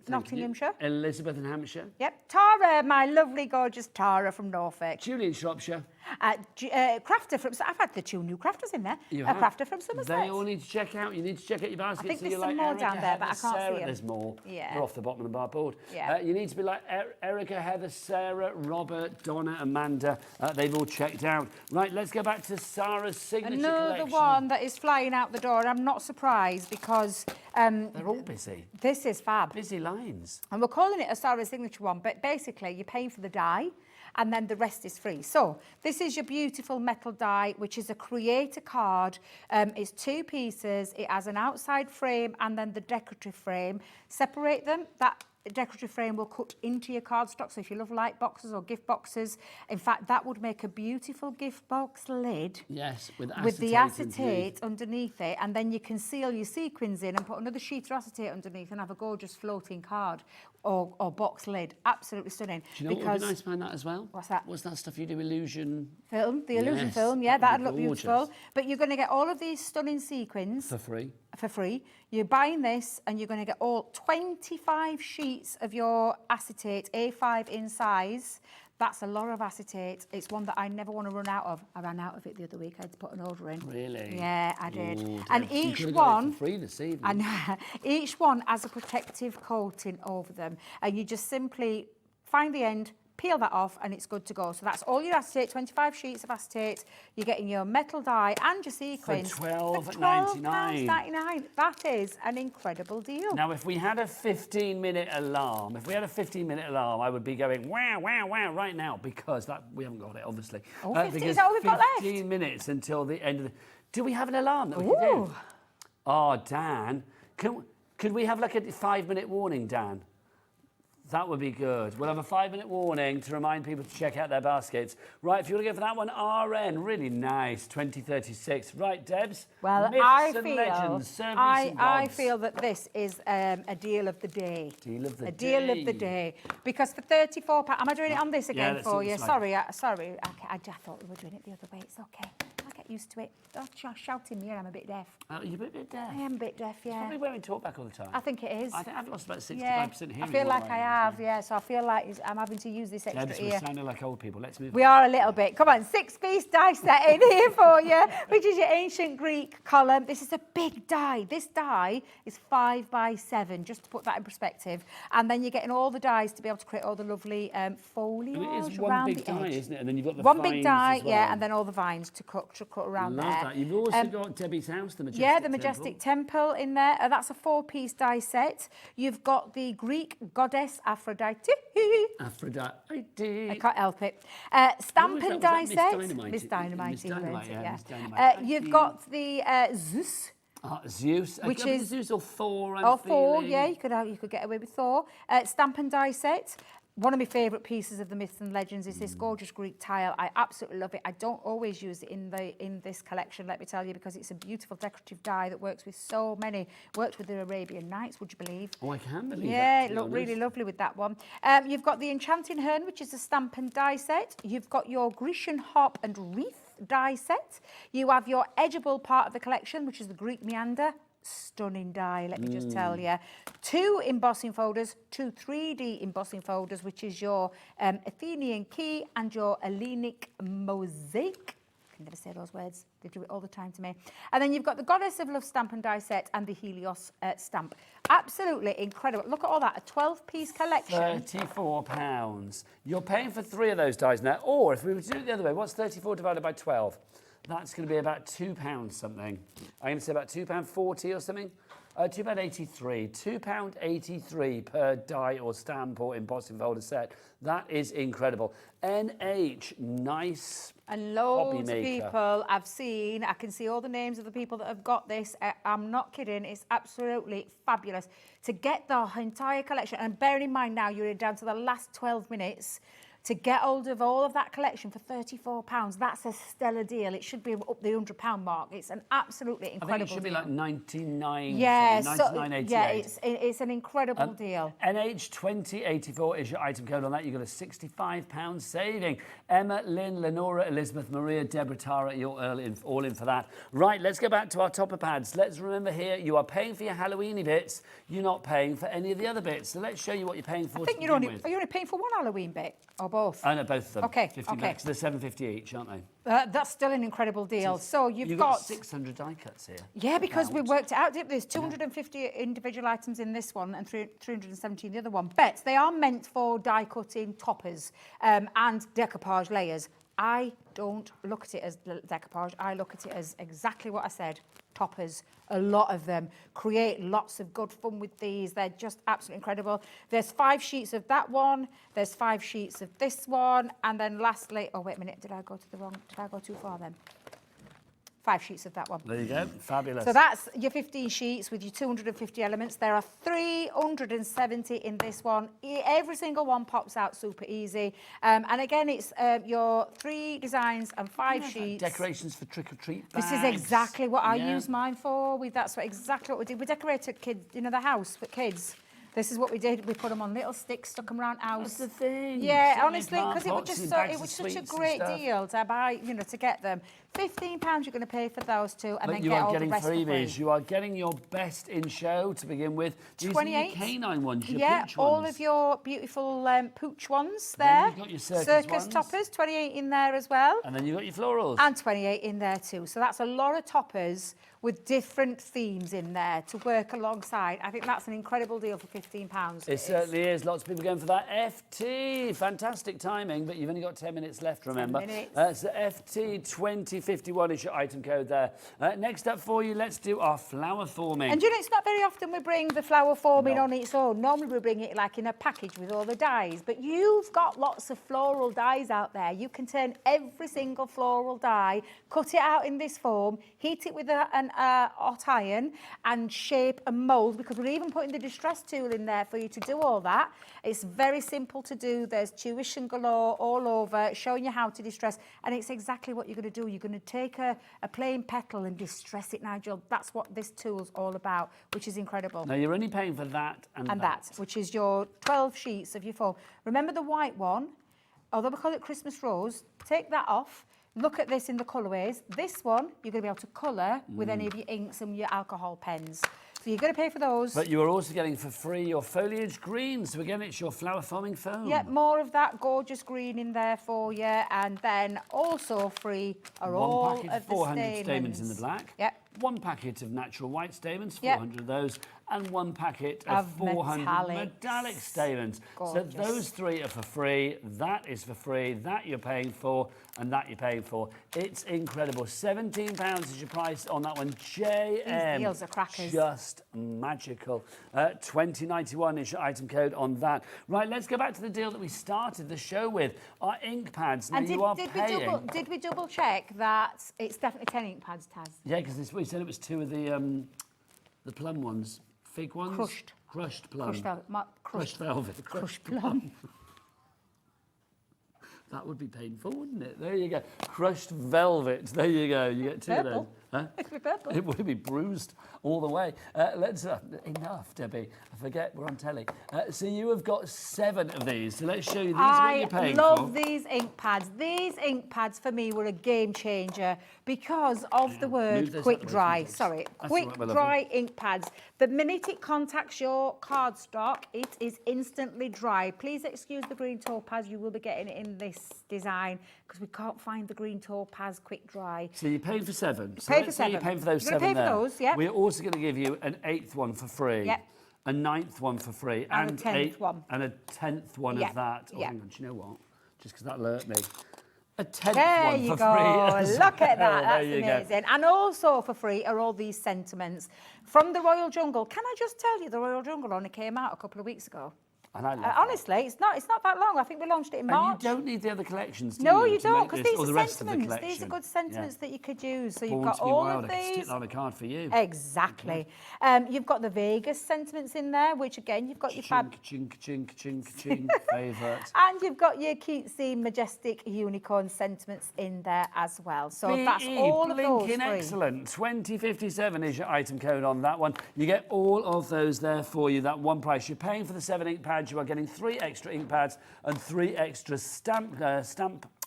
Nottinghamshire. Elizabeth in Hampshire. Yep. Tara, my lovely, gorgeous Tara from Norfolk. Julie in Shropshire. Crafter from... I've had the 2 new crafters in there. A crafter from Somerset. They all need to check out. You need to check out your basket. I think so there's you're some like more Erica, down there, Heather, but I can't Sarah. see them. There's more. Yeah. They're off the bottom of the bar board. Yeah. You need to be like Erica, Heather, Sarah, Robert, Donna, Amanda. They've all checked out. Right, let's go back to Sarah's signature Another collection. one that is flying out the door. I'm not surprised because... they're all busy. This is fab. Busy lines. And we're calling it a Sarah signature one, but basically you're paying for the die and then the rest is free. So this is your beautiful metal die, which is a creator card. It's 2 pieces. It has an outside frame and then the decorative frame. Separate them. That decorative frame will cut into your cardstock. So if you love light boxes or gift boxes, in fact, that would make a beautiful gift box lid. Yes, with the acetate underneath it, and then you can seal your sequins in and put another sheet of acetate underneath and have a gorgeous floating card or box lid. Absolutely stunning. Do you know what would be nice behind that as well? What's that? What's that stuff you do, illusion? Film, the illusion Yes, film, yeah, that'd that'd be look gorgeous. beautiful. But you're going to get all of these stunning sequins For free. for free. You're buying this and you're going to get all 25 sheets of your acetate, A5 in size. That's a lot of acetate. It's one that I never want to run out of. I ran out of it the other week. I had to put an order in. Really? Yeah, I did. Ooh, And Deb, you each could've got it one... for free this evening. And each one has a protective coating over them. And you just simply find the end, peel that off, and it's good to go. So that's all your acetate, 25 sheets of acetate. You're getting your metal die and your sequins. For £12.99. £12.99. That is an incredible deal. Now, if we had a 15-minute alarm, I would be going, wow, wow, wow, right now, because we haven't got it, obviously. Oh, 15, because is that all we've got left? 15 minutes until the end of the... Do we have an alarm that we can do? Oh, Dan, could we have like a 5-minute warning, Dan? That would be good. We'll have a 5-minute warning to remind people to check out their baskets. Right, if you want to go for that one, RN, really nice, 2036. Right, Debs? Well, Myths I and feel, legends, serve me some I gods. feel that this is a deal of the day. Deal of the A deal of the day. Because for £34, am I doing it on this again let's for do you? this one. Sorry. I thought we were doing it the other way. It's okay. I'll get used to it. Don't shout in me, I'm a bit deaf. Oh, you're a bit deaf? I am a bit deaf, yeah. Probably wearing talkback all the time. I think it is. I think I've lost about 65% hearing. I feel like right I now. have, yeah. So I feel like I'm having to use this extra Debs, ear. we're sounding like old people. Let's move We on. are a little bit. Come on, 6-piece die set in here for you, which is your ancient Greek column. This is a big die. This die is 5 by 7, just to put that in perspective. And then you're getting all the dies to be able to create all the lovely foliage And it is one around big the die, edge. isn't it? And then you've got the One vines big die, as well. yeah, and then all the vines to cut around Love there. that. You've also got Debbie's house, the Majestic Yeah, the Majestic Temple in there. That's a 4-piece die set. You've got the Greek goddess Aphrodite. Aphrodite. I can't help it. Stampin' die set. Miss Dynamite. Miss Dynamite, yeah. Miss Dynamite. You've got the Zeus. Zeus. Which Could be is Zeus or Thor. Or Thor, yeah, you could get away with Thor. Stamp and die set. One of my favourite pieces of the Myths and Legends is this gorgeous Greek tile. I absolutely love it. I don't always use it in this collection, let me tell you, because it's a beautiful decorative die that works with so many. Works with the Arabian Nights, would you believe? Oh, I can believe that. Yeah, it looked really lovely with that one. You've got the Enchanting Hern, which is a stamp and die set. You've got your Grecian Harp and Wreath die set. You have your edgeable part of the collection, which is the Greek Meander. Stunning die, let me just tell you. 2 embossing folders, 2 3D embossing folders, which is your Athenian key and your Hellenic mosaic. I can never say those words. They do it all the time to me. And then you've got the Goddess of Love stamp and die set and the Helios stamp. Absolutely incredible. Look at all that, a 12-piece collection. £34. You're paying for 3 of those dies now. Or if we were to do it the other way, what's 34 divided by 12? That's going to be about £2 something. I'm going to say about £2.40 or something. £2.83. £2.83 per die or stamp or embossing folder set. That is incredible. NH, nice. And loads hobby of maker. people I've seen, I can see all the names of the people that have got this. I'm not kidding, it's absolutely fabulous. To get the entire collection, and bearing in mind now you're down to the last 12 minutes, to get hold of all of that collection for £34, that's a stellar deal. It should be up the £100 mark. It's an absolutely incredible deal. I think it should be like 99. Yeah, it's an incredible deal. NH2084 is your item code on that. You've got a £65 saving. Emma, Lynn, Lenora, Elizabeth, Maria, Deborah, Tara, you're all in for that. Right, let's go back to our topper pads. Let's remember here, you are paying for your Halloweeny bits. You're not paying for any of the other bits. So let's show you what you're paying for. I think are you only paying for one Halloween bit? Or both? Oh, no, both of them. Okay, 50 bucks. They're £7.50 each, aren't they? That's still an incredible deal. So you've got 600 die cuts here. Yeah, because we worked it out. There's 250 individual items in this one and 370 in the other one. But they are meant for die cutting toppers and decoupage layers. I don't look at it as decoupage. I look at it as exactly what I said. Toppers, a lot of them. Create lots of good fun with these. They're just absolutely incredible. There's 5 sheets of that one. There's 5 sheets of this one. And then lastly, oh, wait a minute. Did I go too far then? 5 sheets of that one. There you go. Fabulous. So that's your 15 sheets with your 250 elements. There are 370 in this one. Every single one pops out super easy. And again, it's your 3 designs and 5 sheets. Decorations for trick-or-treat bags. This is exactly what I use mine for. That's exactly what we did. We decorated the house for kids. This is what we did. We put them on little sticks, stuck them around house. That's the thing. Yeah, So honestly, because it was such a great deal to buy, to get them. £15 you're going to pay for those two, and then get all the rest for free. You are getting your best in show to begin with. These 28 are your canine ones, your pooch all ones. of your beautiful pooch ones there. Then you've got your circus ones. Toppers, 28 in there as well. And then you've got your florals. And 28 in there too. So that's a lot of toppers with different themes in there to work alongside. I think that's an incredible deal for £15. It certainly is. Lots of people going for that FT. Fantastic timing, but you've only got 10 minutes left, remember. 10 minutes. So FT2051 is your item code there. Next up for you, let's do our flower forming. And it's not very often we bring the flower forming on its own. Normally we bring it like in a package with all the dies, but you've got lots of floral dies out there. You can turn every single floral die, cut it out in this form, heat it with an hot iron and shape and mould, because we're even putting the distress tool in there for you to do all that. It's very simple to do. There's tuition galore all over showing you how to distress, and it's exactly what you're going to do. You're going to take a plain petal and distress it, Nigel. That's what this tool's all about, which is incredible. Now you're only paying for that and that, which is your 12 sheets of your foam. Remember the white one, although we call it Christmas Rose, take that off. Look at this in the colourways. This one, you're going to be able to colour with any of your inks and your alcohol pens. So you're going to pay for those. But you are also getting for free your foliage green. So again, it's your flower forming foam. Yeah, more of that gorgeous green in there for you. And then also free are all of the 400 stamens in the black. Yep. 1 packet of natural white stamens, 400 of those. and 1 packet of 400 metallic stalens. Gorgeous. So those 3 are for free. That is for free. That you're paying for, and that you're paying for. It's incredible. £17 is your price on that one. JM. These deals are crackers. Just magical. 2091 is your item code on that. Right, let's go back to the deal that we started the show with. Our ink pads. Now And you are did paying. we double check that it's definitely 10 ink pads, Taz? Yeah, because we said it was 2 of the plum ones. Fig ones? Crushed plum. Crushed velvet. Crushed velvet. Crushed plum. That would be painful, wouldn't it? There you go. Crushed velvet. There you go. You get 2 of those. Huh? It could be purple. It would be bruised all the way. Let's enough, Debbie. I forget we're on telly. So you have got 7 of these. So let's show you. These are what you're paying for. I love these ink pads. These ink pads for me were a game changer because of the word quick dry. Sorry, quick dry ink pads. The minute it contacts your cardstock, it is instantly dry. Please excuse the green topaz. You will be getting it in this design because we can't find the green topaz quick dry. So you're paying for 7. So Pay for let's say 7. you're paying for those You're gonna 7 pay for there. those, yeah. We're also going to give you an 8th one for free. Yep. A 9th one for free. And a 10th one. And a 10th one Yeah. of that. Oh, Yeah. hang on, do you know what? Just because that alert me. A 10th There one you for go. free. as Look at well. that. That's There you amazing. And also for free are all these sentiments from the Royal Jungle. Can I just tell you, the Royal Jungle only came out a couple of weeks ago. And I love that. Honestly, it's not that long. I think we launched it in March. And you don't need the other collections, do No, you you to don't, make because this, these or the are rest of the sentiments. These collection? are good sentiments that you could use. So Born you've got to be all wild. of I could stick these. that on a card for you. Exactly. You've got the Vegas sentiments in there, which again, you've got your fab. Chink, chink, chink, chink, favourite. And you've got your cutesy, majestic unicorn sentiments in there as well. So that's all of those Blinking free. excellent. 2057 is your item code on that one. You get all of those there for you, that one price. You're paying for the 7 ink pads. You are getting 3 extra ink pads and 3 extra stamp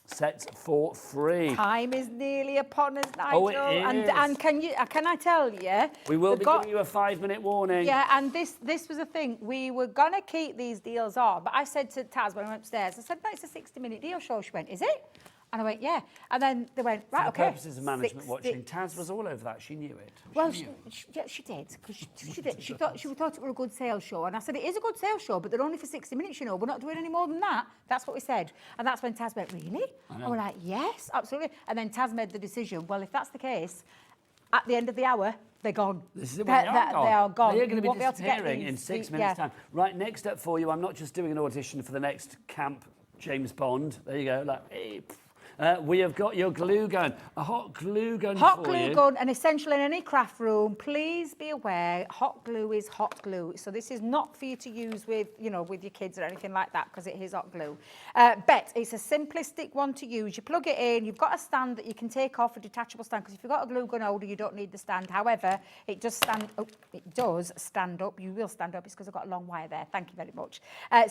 sets for free. Time is nearly upon us, Nigel. Oh, it is. And can I tell you? We will be giving you a 5-minute warning. Yeah, and this was a thing. We were going to keep these deals on, but I said to Taz when I went upstairs, I said, no, it's a 60-minute deal show. She went, is it? And I went, yeah. And then they went, right, For okay. the purposes of management watching, Taz was all over that. She knew it. Well, she did, because she did. She thought it were a good sales show. And I said, it is a good sales show, but they're only for 60 minutes, you know. We're not doing any more than that. That's what we said. And that's when Taz went, really? And we're like, yes, absolutely. And then Taz made the decision, well, if that's the case, at the end of the hour, they're gone. This is it, They are gone. They are going to You be won't able to get disappearing in these. 6 minutes' time. Right, next up for you, I'm not just doing an audition for the next camp James Bond. There you go. Like, hey, we have got your glue gun, a hot glue gun Hot for glue you. gun, an essential in any craft room. Please be aware, hot glue is hot glue. So this is not for you to use with, with your kids or anything like that, because it is hot glue. But it's a simplistic one to use. You plug it in, you've got a stand that you can take off, a detachable stand, because if you've got a glue gun holder, you don't need the stand. However, it does stand up. You will stand up. It's because I've got a long wire there. Thank you very much.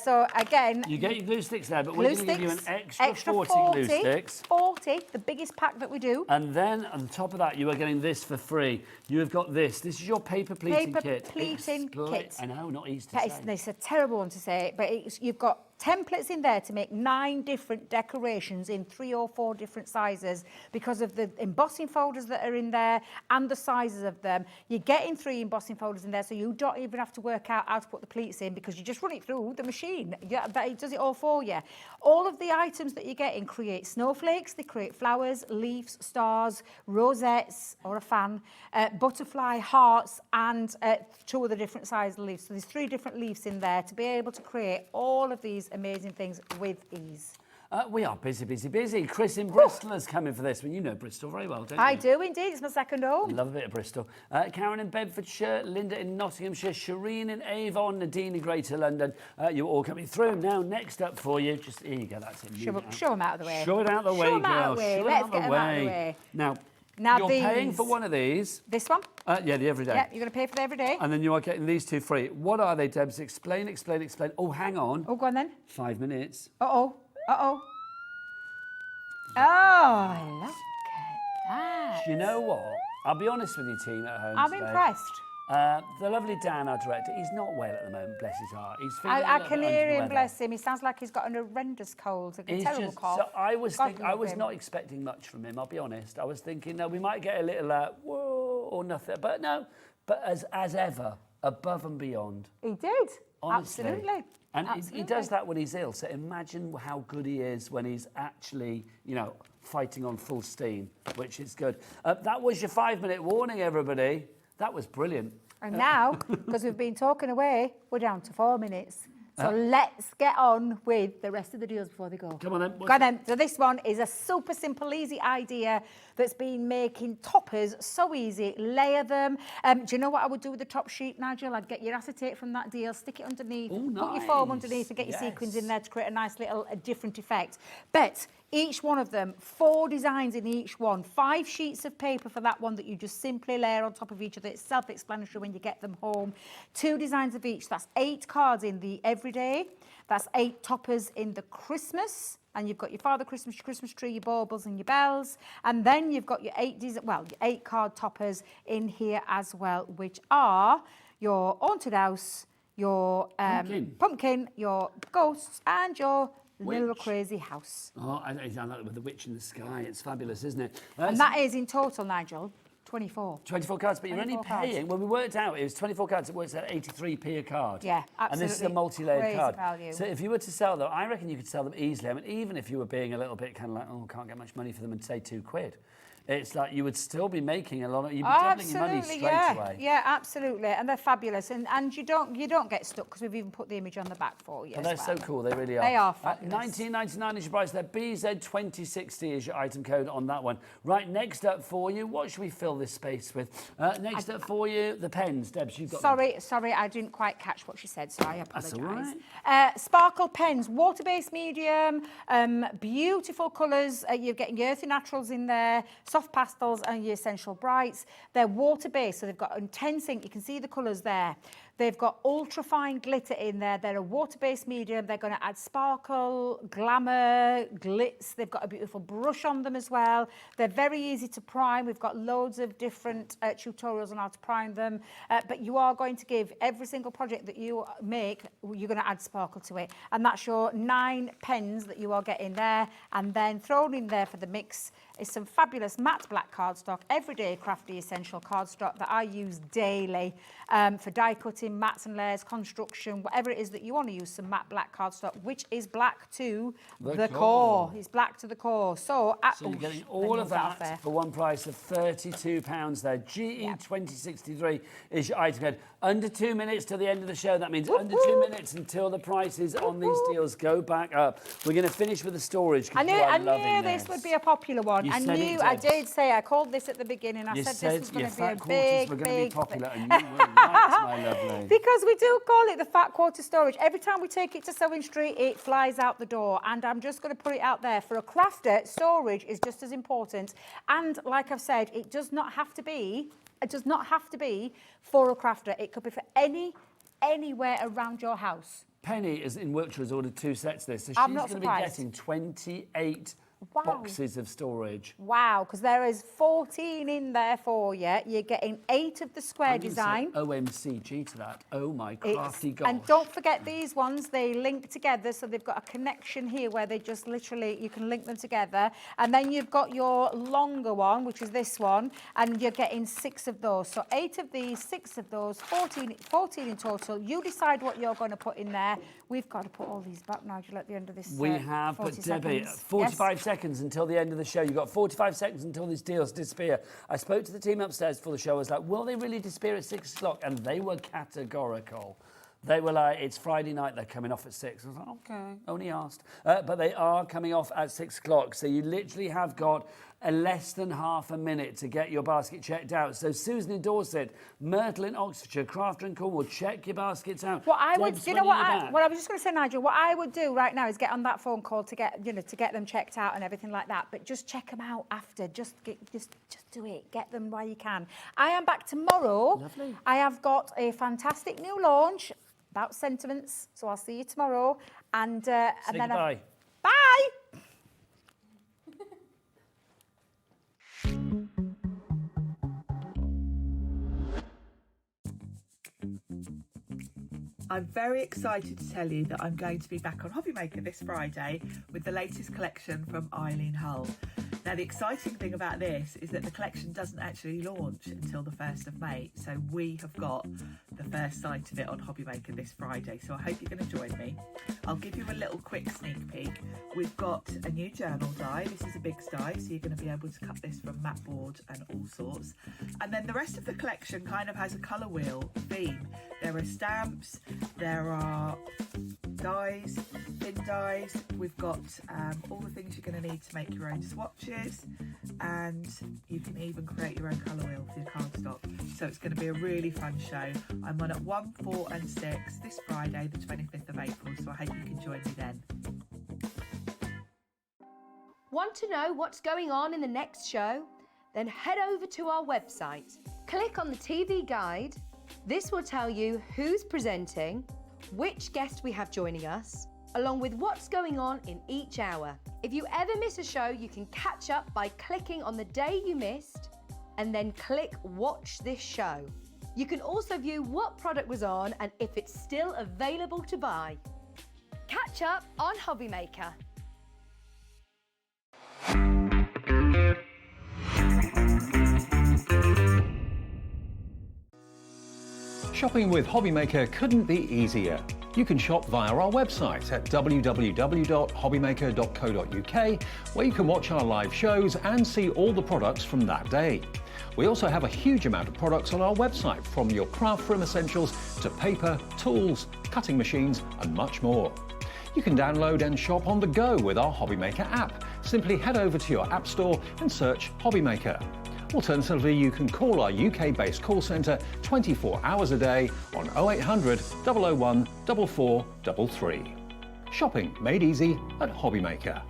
So again... You get your glue sticks there, but we're going to give you an extra 40 glue sticks. 40, the biggest pack that we do. And then on top of that, you are getting this for free. You have got this. This is your paper pleating kit. Kit. I know, not easy to say. It's a terrible one to say, but you've got templates in there to make 9 different decorations in 3 or 4 different sizes because of the embossing folders that are in there and the sizes of them. You're getting 3 embossing folders in there, so you don't even have to work out how to put the pleats in because you just run it through the machine. Yeah, it does it all for you. All of the items that you're getting create snowflakes, they create flowers, leaves, stars, rosettes or a fan, butterfly, hearts, and 2 other different sized leaves. So there's 3 different leaves in there to be able to create all of these amazing things with ease. We are busy, busy, busy. Chris in Bristol is coming for this one. You know Bristol very well, don't you? I do indeed. It's my second home. Love a bit of Bristol. Karen in Bedfordshire, Linda in Nottinghamshire, Shireen in Avon, Nadine in Greater London. You're all coming through. Now, next up for you, just here you go, that's it. Show them out of the way. Show it out of the way, girl. Let's get them out of the way. Now you're paying for one of these. This one? Yeah, the everyday. Yeah, you're going to pay for the everyday. And then you are getting these 2 free. What are they, Debs? Explain. Oh, hang on. Oh, go on then. 5 minutes. Uh-oh. Oh, look at that. Do you know what? I'll be honest with you, team at home I'm today. impressed. The lovely Dan, our director, he's not well at the moment, bless his heart. He's feeling I a little can bit under hear the him, weather. bless him. He sounds like he's got an horrendous cold, a terrible cough. So I was him. not expecting much from him, I'll be honest. I was thinking, no, we might get a little whoa or nothing. But no, but as ever, above and beyond. He did. Honestly. Absolutely. And Absolutely. he does that when he's ill. So imagine how good he is when he's actually, you know, fighting on full steam, which is good. That was your 5-minute warning, everybody. That was brilliant. And now, because we've been talking away, we're down to 4 minutes. So let's get on with the rest of the deals before they go. Come on then. Go on then. So this one is a super simple, easy idea that's been making toppers so easy. Layer them. Do you know what I would do with the top sheet, Nigel? I'd get your acetate from that deal, stick it underneath, put your foam underneath and get your sequins in there to create a nice little different effect. But each one of them, 4 designs in each one, 5 sheets of paper for that one that you just simply layer on top of each other. It's self-explanatory when you get them home. 2 designs of each. That's 8 cards in the everyday. That's 8 toppers in the Christmas. And you've got your Father Christmas, your Christmas tree, your baubles and your bells. And then you've got your 8 card toppers in here as well, which are your haunted house, your pumpkin, your ghosts, and your little crazy house. Oh, I like that with the witch in the sky. It's fabulous, isn't it? And that is in total, Nigel, 24. 24 cards, but you're only 24 cards. paying, when we worked out, it was 24 cards, it works out 83p a card. Yeah, absolutely. And this is a multi-layered Crazy card. value. So if you were to sell them, I reckon you could sell them easily. I mean, even if you were being a little bit kind of like, oh, can't get much money for them and say £2. It's like you would still be making a lot of, you'd be doubling your money straight away. Yeah, absolutely, and they're fabulous, and you don't get stuck because we've even put the image on the back for you. But they're so cool, they really are. They are fabulous. $19.99 is your price there. BZ2060 is your item code on that one. Right, next up for you, what should we fill this space with? Next up for you, the pens. Debs, you've got them. Sorry, I didn't quite catch what she said, so I apologise. That's all right. Sparkle pens, water-based medium, beautiful colours. You're getting your earthy naturals in there, soft pastels, and your essential brights. They're water-based, so they've got intense ink. You can see the colours there. They've got ultra-fine glitter in there. They're a water-based medium. They're going to add sparkle, glamour, glitz. They've got a beautiful brush on them as well. They're very easy to prime. We've got loads of different tutorials on how to prime them. But you are going to give every single project that you make, you're going to add sparkle to it. And that's your 9 pens that you are getting there. And then thrown in there for the mix is some fabulous matte black cardstock, everyday crafty essential cardstock that I use daily for die cutting, mats and layers, construction, whatever it is that you want to use some matte black cardstock, which is black to the core. It's black to the core. So you're getting all of that for one price of £32 there. GE2063 is your item code. Under 2 minutes to the end of the show. That means under 2 minutes until the prices on these deals go back up. We're going to finish with the storage. I knew this would be a popular one. I did say, I called this at the beginning. I said this was going to be a big, were going to be popular, and you were right, my lovely. Because we do call it the fat quarter storage. Every time we take it to Sewing Street, it flies out the door. And I'm just going to put it out there. For a crafter, storage is just as important. And like I've said, it does not have to be for a crafter. It could be for anywhere around your house. Penny is in Wiltshire has ordered 2 sets of this, so she's I'm not going to be getting 28 boxes of storage. Wow, because there is 14 in there for you. You're getting 8 of the square design. OMCG to that. Oh my crafty gosh. And don't forget these ones, they link together, so they've got a connection here where they just literally, you can link them together. And then you've got your longer one, which is this one, and you're getting 6 of those. So 8 of these, 6 of those, 14 in total. You decide what you're going to put in there. We've got to put all these back, Nigel, at the end of this. We have, but Debbie, 45 seconds until the end of the show. You've got 45 seconds until these deals disappear. I spoke to the team upstairs for the show. I was like, will they really disappear at 6 o'clock? And they were categorical. They were like, it's Friday night, they're coming off at 6. I was like, okay, only asked. But they are coming off at 6 o'clock. So you literally have got less than half a minute to get your basket checked out. So Susan in Dorset, Myrtle in Oxfordshire, Crafter in Cornwall, check your baskets out. What I would, you know what I was just going to say, Nigel, what I would do right now is get on that phone call to get, to get them checked out and everything like that. But just check them out after. Just do it. Get them while you can. I am back tomorrow. Lovely. I have got a fantastic new launch about sentiments. So I'll see you tomorrow. And say and then goodbye. Bye. I'm very excited to tell you that I'm going to be back on Hobbymaker this Friday with the latest collection from Eileen Hull. Now, the exciting thing about this is that the collection doesn't actually launch until the 1st of May, so we have got the first sight of it on Hobbymaker this Friday, so I hope you're going to join me. I'll give you a little quick sneak peek. We've got a new journal die. This is a big die, so you're going to be able to cut this from mat board and all sorts. And then the rest of the collection kind of has a colour wheel theme. There are stamps, there are dies, thin dies. We've got all the things you're going to need to make your own swatches, and you can even create your own colour wheel for your cardstock. So it's going to be a really fun show. I'm on at 1, 4 and 6 this Friday, the 25th of April, so I hope you can join me then. Want to know what's going on in the next show? Then head over to our website. Click on the TV guide. This will tell you who's presenting, which guest we have joining us, along with what's going on in each hour. If you ever miss a show, you can catch up by clicking on the day you missed and then click Watch This Show. You can also view what product was on and if it's still available to buy. Catch up on Hobbymaker. Shopping with Hobbymaker couldn't be easier. You can shop via our website at www.hobbymaker.co.uk, where you can watch our live shows and see all the products from that day. We also have a huge amount of products on our website, from your craft room essentials to paper, tools, cutting machines and much more. You can download and shop on the go with our Hobbymaker app. Simply head over to your app store and search Hobbymaker. Alternatively, you can call our UK-based call centre 24 hours a day on 0800 001 4433. Shopping made easy at Hobbymaker.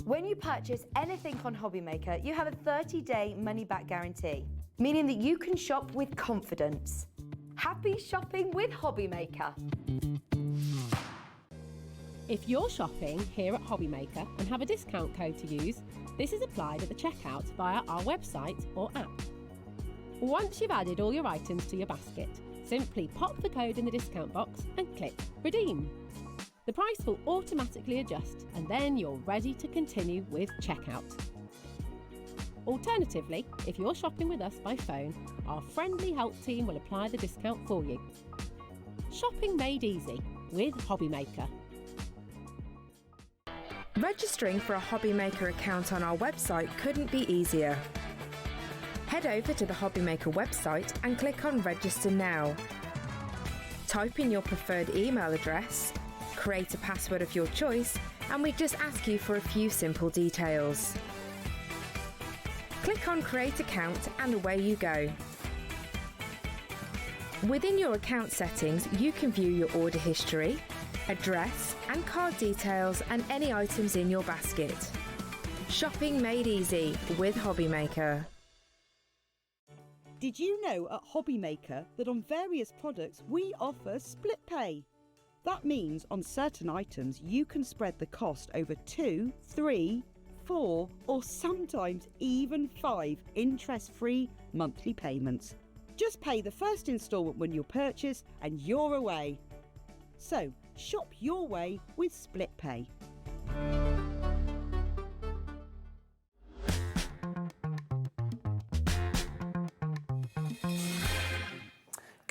When you purchase anything on Hobbymaker, you have a 30-day money-back guarantee, meaning that you can shop with confidence. Happy shopping with Hobbymaker. If you're shopping here at Hobbymaker and have a discount code to use, this is applied at the checkout via our website or app. Once you've added all your items to your basket, simply pop the code in the discount box and click Redeem. The price will automatically adjust and then you're ready to continue with checkout. Alternatively, if you're shopping with us by phone, our friendly help team will apply the discount for you. Shopping made easy with Hobbymaker. Registering for a Hobbymaker account on our website couldn't be easier. Head over to the Hobbymaker website and click on Register Now. Type in your preferred email address, create a password of your choice, and we just ask you for a few simple details. Click on Create Account and away you go. Within your account settings, you can view your order history, address and card details and any items in your basket. Shopping made easy with Hobbymaker. Did you know at Hobbymaker that on various products we offer split pay? That means on certain items you can spread the cost over 2, 3, 4 or sometimes even 5 interest-free monthly payments. Just pay the first instalment when you purchase and you're away. So shop your way with split pay.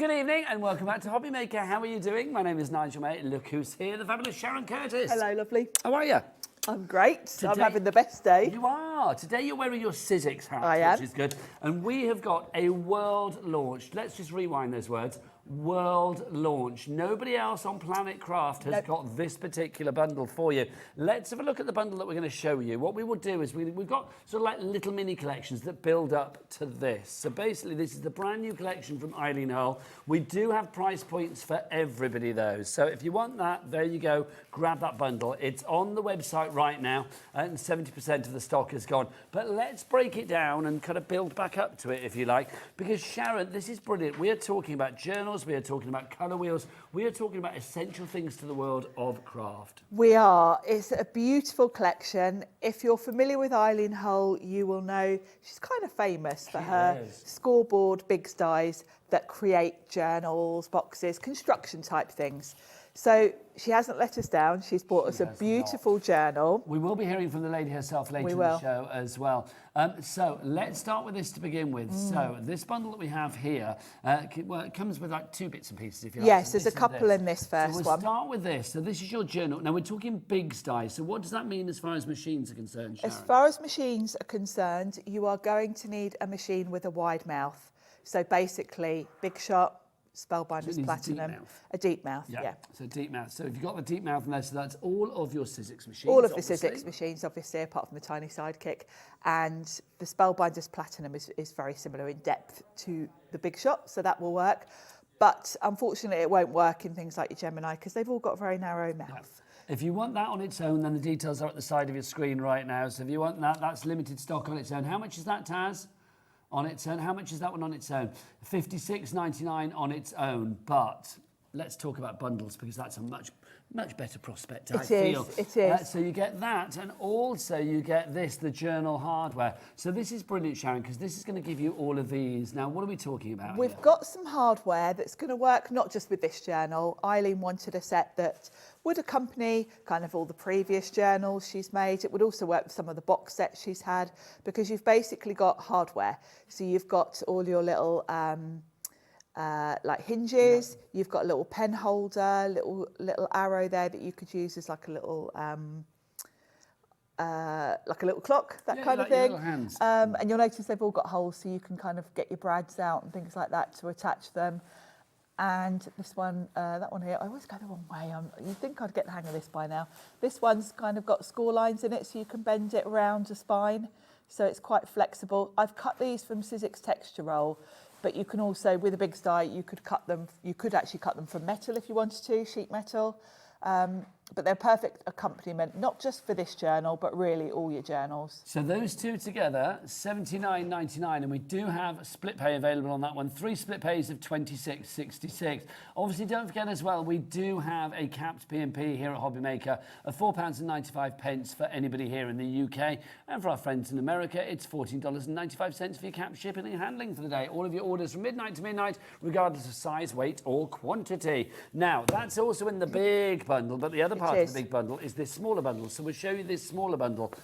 Good evening and welcome back to Hobby Maker. How are you doing? My name is Nigel, mate. Look who's here, the fabulous Sharon Curtis. Hello, lovely. How are you? I'm great. I'm having the best day. You are. Today you're wearing your Sizzix hat, I am. which is good. And we have got a world launch. Let's just rewind those words. World launch. Nobody else on Planet Craft has got this particular bundle for you. Let's have a look at the bundle that we're going to show you. What we will do is we've got sort of like little mini collections that build up to this. So basically this is the brand new collection from Eileen Hull. We do have price points for everybody though. So if you want that, there you go. Grab that bundle. It's on the website right now and 70% of the stock is gone. But let's break it down and kind of build back up to it if you like. Because Sharon, this is brilliant. We are talking about journals. We are talking about colour wheels. We are talking about essential things to the world of craft. We are. It's a beautiful collection. If you're familiar with Eileen Hull, you will know she's kind of famous for her scoreboard big styes that create journals, boxes, construction type things. So she hasn't let us down. She's brought us a beautiful journal. We will be hearing from the lady herself later in the show as well. So let's start with this to begin with. So this bundle that we have here, it comes with like 2 bits and pieces, if you like. Yes, there's a couple in this first one. So we'll start with this. So this is your journal. Now we're talking big styes. So what does that mean as far as machines are concerned, Sharon? As far as machines are concerned, you are going to need a machine with a wide mouth. So basically, big shot, Spellbinders Platinum, a deep mouth, yeah. So deep mouth. So if you've got the deep mouth in there, so that's all of your Sizzix machines. All of the Sizzix machines, obviously, apart from the tiny sidekick. And the Spellbinders Platinum is very similar in depth to the big shot, so that will work. But unfortunately, it won't work in things like your Gemini because they've all got very narrow mouths. If you want that on its own, then the details are at the side of your screen right now. So if you want that, that's limited stock on its own. How much is that, Taz? On its own. How much is that one on its own? $56.99 on its own. But let's talk about bundles because that's a much better prospect, I feel. It is. So you get that, and also you get this, the journal hardware. So this is brilliant, Sharon, because this is going to give you all of these. Now, what are we talking about We've got some hardware that's going to work not just with this journal. Eileen wanted a set that would accompany kind of all the previous journals she's made. It would also work with some of the box sets she's had because you've basically got hardware. So you've got all your little like hinges, you've got a little pen holder, little arrow there that you could use as like a little clock, that kind of thing. Little hands. And you'll notice they've all got holes so you can kind of get your brads out and things like that to attach them. And this one, that one here, I always go the wrong way. You'd think I'd get the hang of this by now. This one's kind of got score lines in it so you can bend it around a spine. So it's quite flexible. I've cut these from Sizzix Texture Roll. But you can also, with a big die, you could actually cut them from metal if you wanted to, sheet metal. But they're perfect accompaniment, not just for this journal, but really all your journals. So those two together, $79.99, and we do have split pay available on that one. 3 split pays of $26.66. Obviously, don't forget as well, we do have a capped P&P here at Hobby Maker of £4.95 for anybody here in the UK. And for our friends in America, it's $14.95 for your capped shipping and handling for the day. All of your orders from midnight to midnight, regardless of size, weight, or quantity. Now, that's also in the big bundle, but the other part of the big bundle is this smaller bundle. So we'll show you this smaller bundle,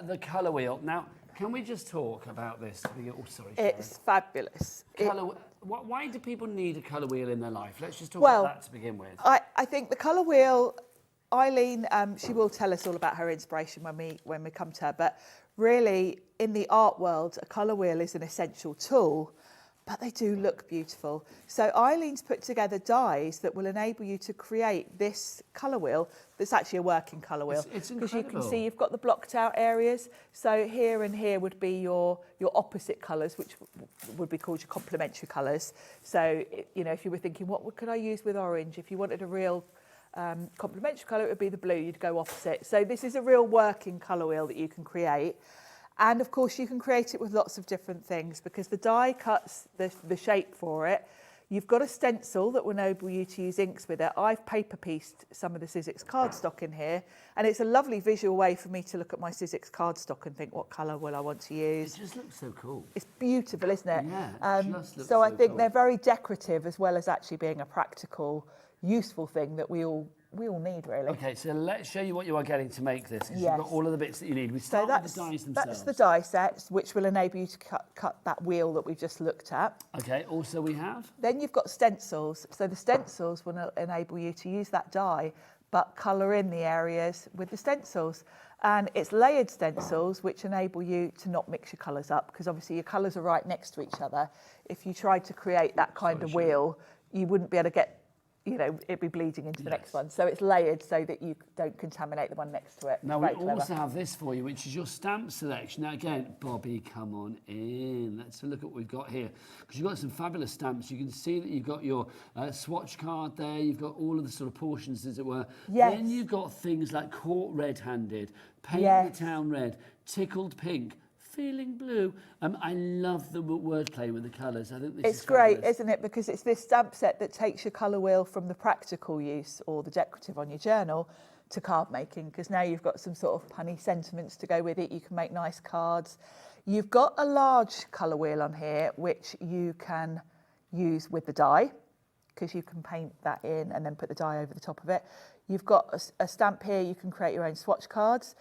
the colour wheel. Now, can we just talk about this? Oh, sorry, Sharon. It's fabulous. Why do people need a colour wheel in their life? Let's just talk about that to begin with. I think the colour wheel, Eileen, she will tell us all about her inspiration when we come to her. But really, in the art world, a colour wheel is an essential tool. But they do look beautiful. So Eileen's put together dies that will enable you to create this colour wheel that's actually a working colour wheel. It's because incredible. you can see you've got the blocked out areas. So here and here would be your opposite colours, which would be called your complementary colours. So, you know, if you were thinking, what could I use with orange? If you wanted a real complementary colour, it would be the blue. You'd go opposite. So this is a real working colour wheel that you can create. And of course, you can create it with lots of different things because the die cuts the shape for it. You've got a stencil that will enable you to use inks with it. I've paper pieced some of the Sizzix cardstock in here, and it's a lovely visual way for me to look at my Sizzix cardstock and think, what colour will I want to use? It just looks so cool. It's beautiful, isn't it? Yeah, it just looks so I think cool. they're very decorative as well as actually being a practical, useful thing that we all we all need, really. Okay, so let's show you what you are getting to make this. 'Cause Yes. You've got all of the bits that you need. We start with the dies themselves. That's the die sets, which will enable you to cut that wheel that we've just looked at. Okay, also we have? Then you've got stencils. So the stencils will enable you to use that die, but colour in the areas with the stencils. And it's layered stencils which enable you to not mix your colours up, because obviously your colours are right next to each other. If you tried to create that kind of wheel, you wouldn't be able to get, you know, it'd be bleeding into the next one. So it's layered so that you don't contaminate the one next to it. Now, we also have this for you, which is your stamp selection. Now, again, Bobby, come on in. Let's look at what we've got here. Because you've got some fabulous stamps. You can see that you've got your swatch card there. You've got all of the sort of portions, as it were. Yes. Then you've got things like caught red-handed, paint the town red, tickled pink, feeling blue. I love the wordplay with the colours. I think this is great, fabulous. isn't it? Because it's this stamp set that takes your colour wheel from the practical use or the decorative on your journal to card making, because now you've got some sort of punny sentiments to go with it. You can make nice cards. You've got a large colour wheel on here, which you can use with the die, because you can paint that in and then put the die over the top of it. You've got a stamp here. You can create your own swatch cards.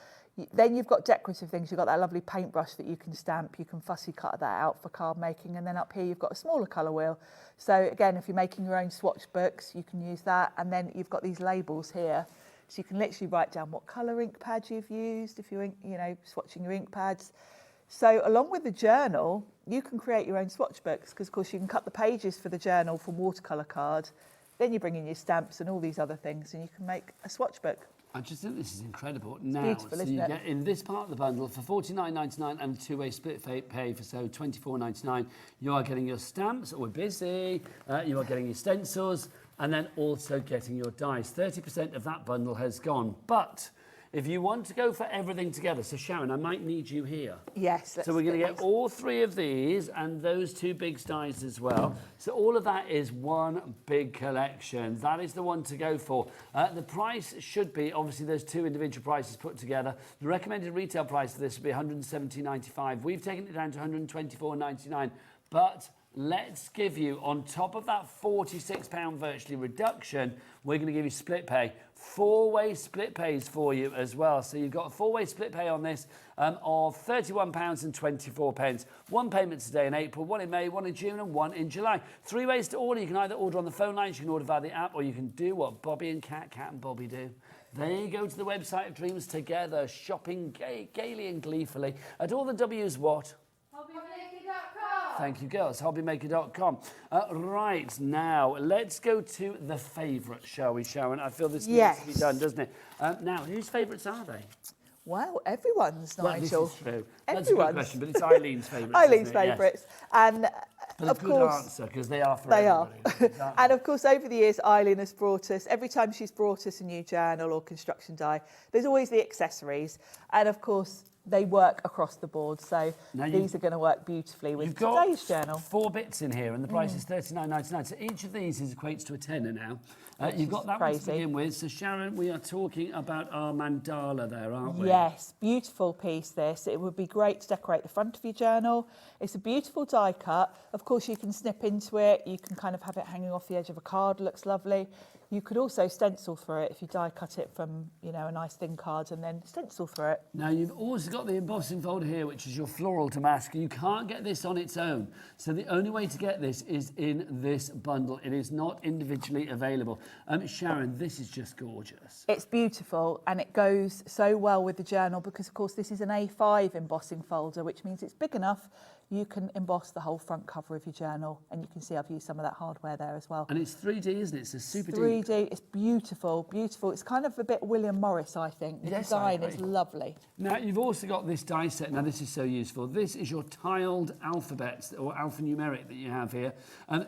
Then you've got decorative things. You've got that lovely paintbrush that you can stamp. You can fussy cut that out for card making. And then up here, you've got a smaller colour wheel. So again, if you're making your own swatch books, you can use that. And then you've got these labels here. So you can literally write down what colour ink pad you've used if you're, swatching your ink pads. So along with the journal, you can create your own swatch books, because of course you can cut the pages for the journal from watercolour card. Then you bring in your stamps and all these other things, and you can make a swatch book. I just think this is incredible. Now, beautiful, so isn't you it? get in this part of the bundle for $49.99 and a two-way split pay for so $24.99. You are getting your stamps. We're busy. You are getting your stencils, and then also getting your dies. 30% of that bundle has gone, but if you want to go for everything together, so Sharon, I might need you here. Yes. So we're going to get all three of these and those two big dies as well. So all of that is one big collection. That is the one to go for. The price should be, obviously there's two individual prices put together. The recommended retail price of this would be $170.95. We've taken it down to $124.99. But let's give you, on top of that £46 virtually reduction, we're going to give you split pay. Four-way split pays for you as well. So you've got a four-way split pay on this of £31.24. One payment today in April, one in May, one in June, and one in July. Three ways to order. You can either order on the phone lines, you can order via the app, or you can do what Bobby and Kat and Bobby do. They go to the website of Dreams together, shopping gaily and gleefully at all the W's what? Thank you, girls. Hobbymaker.com. Right, now, let's go to the favourite, shall we, Sharon? I feel this needs to be done, doesn't it? Now, whose favourites are they? Well, everyone's, Nigel. Well, this is true. That's a good question, but it's Eileen's favourites. Eileen's favourites. Yes. And but of a good course, answer, because they are for they everybody. are. And of course, over the years, Eileen has brought us, every time she's brought us a new journal or construction die, there's always the accessories. And of course, they work across the board, so these are going to work beautifully with today's journal. 4 bits in here, and the price is $39.99. So each of these equates to a tenner now. You've got that one to begin with. So Sharon, we are talking about our mandala there, aren't we? Yes, beautiful piece this. It would be great to decorate the front of your journal. It's a beautiful die cut. Of course, you can snip into it. You can kind of have it hanging off the edge of a card. Looks lovely. You could also stencil through it if you die cut it from, a nice thin card, and then stencil through it. Now, you've also got the embossing folder here, which is your floral damask. You can't get this on its own. So the only way to get this is in this bundle. It is not individually available. Sharon, this is just gorgeous. It's beautiful, and it goes so well with the journal because, of course, this is an A5 embossing folder, which means it's big enough you can emboss the whole front cover of your journal, and you can see I've used some of that hardware there as well. And it's 3D, isn't it? It's a super 3D. It's beautiful, beautiful. It's kind of a bit William Morris, I think. The design is lovely. Now, you've also got this die set. Now, this is so useful. This is your tiled alphabets, or alphanumeric that you have here.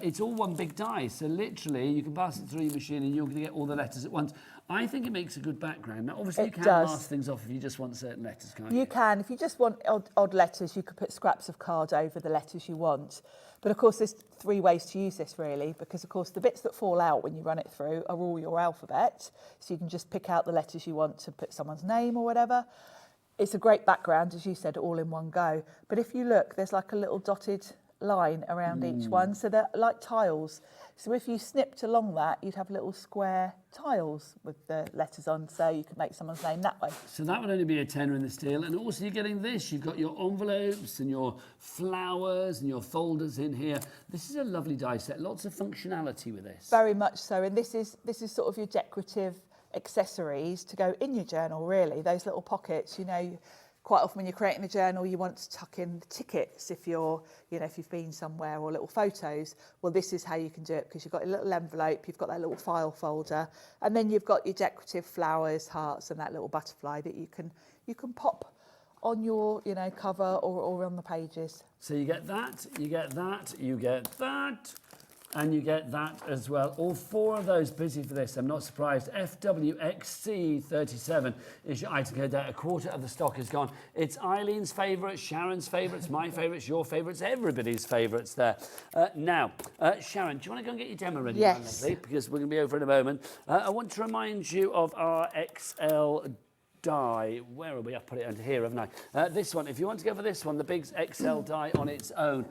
It's all one big die, so literally you can pass it through your machine and you're going to get all the letters at once. I think it makes a good background. Now, obviously, you can mask things off if you just want certain letters, can't you? You can. If you just want odd letters, you could put scraps of card over the letters you want. But, of course, there's 3 ways to use this, really, because, of course, the bits that fall out when you run it through are all your alphabet. So you can just pick out the letters you want to put someone's name or whatever. It's a great background, as you said, all in one go. But if you look, there's like a little dotted line around each one, so they're like tiles. So if you snipped along that, you'd have little square tiles with the letters on, so you could make someone's name that way. So that would only be a tenner in the steel, and also you're getting this. You've got your envelopes and your flowers and your folders in here. This is a lovely die set. Lots of functionality with this. Very much so, and this is sort of your decorative accessories to go in your journal, really. Those little pockets, you know, quite often when you're creating a journal, you want to tuck in the tickets if you're, you know, if you've been somewhere, or little photos. Well, this is how you can do it, because you've got a little envelope, you've got that little file folder, and then you've got your decorative flowers, hearts, and that little butterfly that you can pop on your, you know, cover or on the pages. So you get that, you get that, you get that, and you get that as well. All four of those busy for this. I'm not surprised. FWXC37 is your item code there. A quarter of the stock is gone. It's Eileen's favourites, Sharon's favourites, my favourites, your favourites, everybody's favourites there. Now, Sharon, do you want to go and get your demo ready? Yes. Because we're going to be over in a moment. I want to remind you of our XL die. Where are we? I've put it under here, haven't I? This one, if you want to go for this one, the big XL die on its own.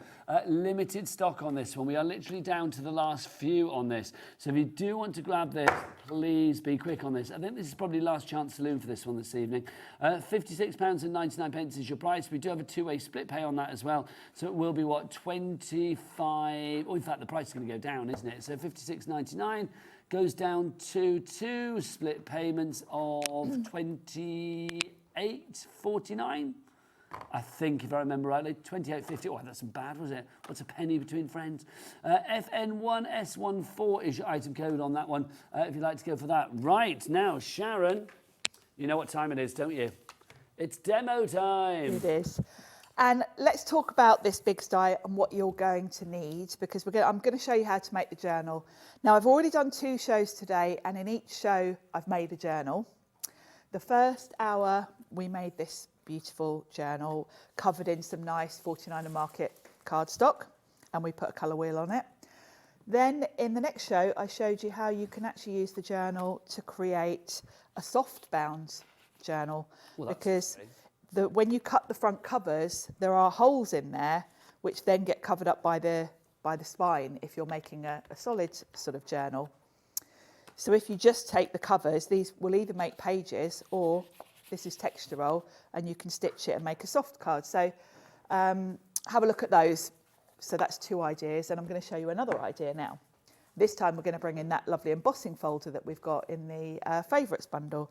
Limited stock on this one. We are literally down to the last few on this. So if you do want to grab this, please be quick on this. I think this is probably last chance saloon for this one this evening. £56.99 is your price. We do have a two-way split pay on that as well. So it will be, what, 25... Oh, in fact, the price is going to go down, isn't it? So £56.99 goes down to two split payments of £28.49. I think, if I remember rightly, £28.50. Oh, that's bad, was it? What's a penny between friends? FN1S14 is your item code on that one, if you'd like to go for that. Right, now, Sharon, you know what time it is, don't you? It's demo time. It is. And let's talk about this big die and what you're going to need, because I'm going to show you how to make the journal. Now, I've already done 2 shows today, and in each show, I've made a journal. The first hour, we made this beautiful journal covered in some nice 49er Market cardstock, and we put a colour wheel on it. Then in the next show, I showed you how you can actually use the journal to create a soft bound journal, because when you cut the front covers, there are holes in there which then get covered up by the spine if you're making a solid sort of journal. So if you just take the covers, these will either make pages, or this is texture roll, and you can stitch it and make a soft card. So have a look at those. So that's 2 ideas, and I'm going to show you another idea now. This time we're going to bring in that lovely embossing folder that we've got in the favourites bundle.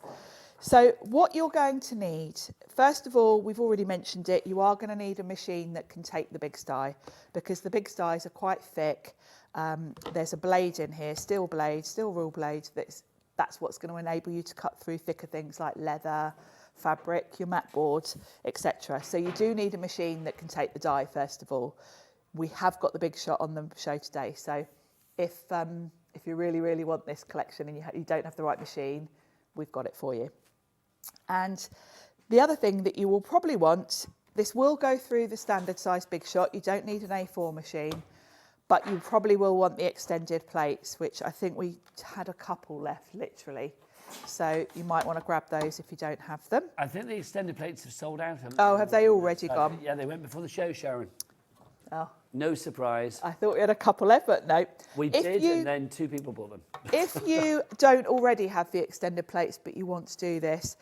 So what you're going to need, first of all, we've already mentioned it, you are going to need a machine that can take the big die, because the big dies are quite thick. There's a blade in here, steel rule blade, that's what's going to enable you to cut through thicker things like leather, fabric, your mat board, etc. So you do need a machine that can take the die, first of all. We have got the big shot on the show today, so if you really, really want this collection and you don't have the right machine, we've got it for you. And the other thing that you will probably want, this will go through the standard size big shot. You don't need an A4 machine, but you probably will want the extended plates, which I think we had a couple left, literally. So you might want to grab those if you don't have them. I think the extended plates have sold out. Oh, have they already gone? Yeah, they went before the show, Sharon. Oh. No surprise. I thought we had a couple left, but no. We did, and then 2 people bought them. If you don't already have the extended plates, but you want to do this,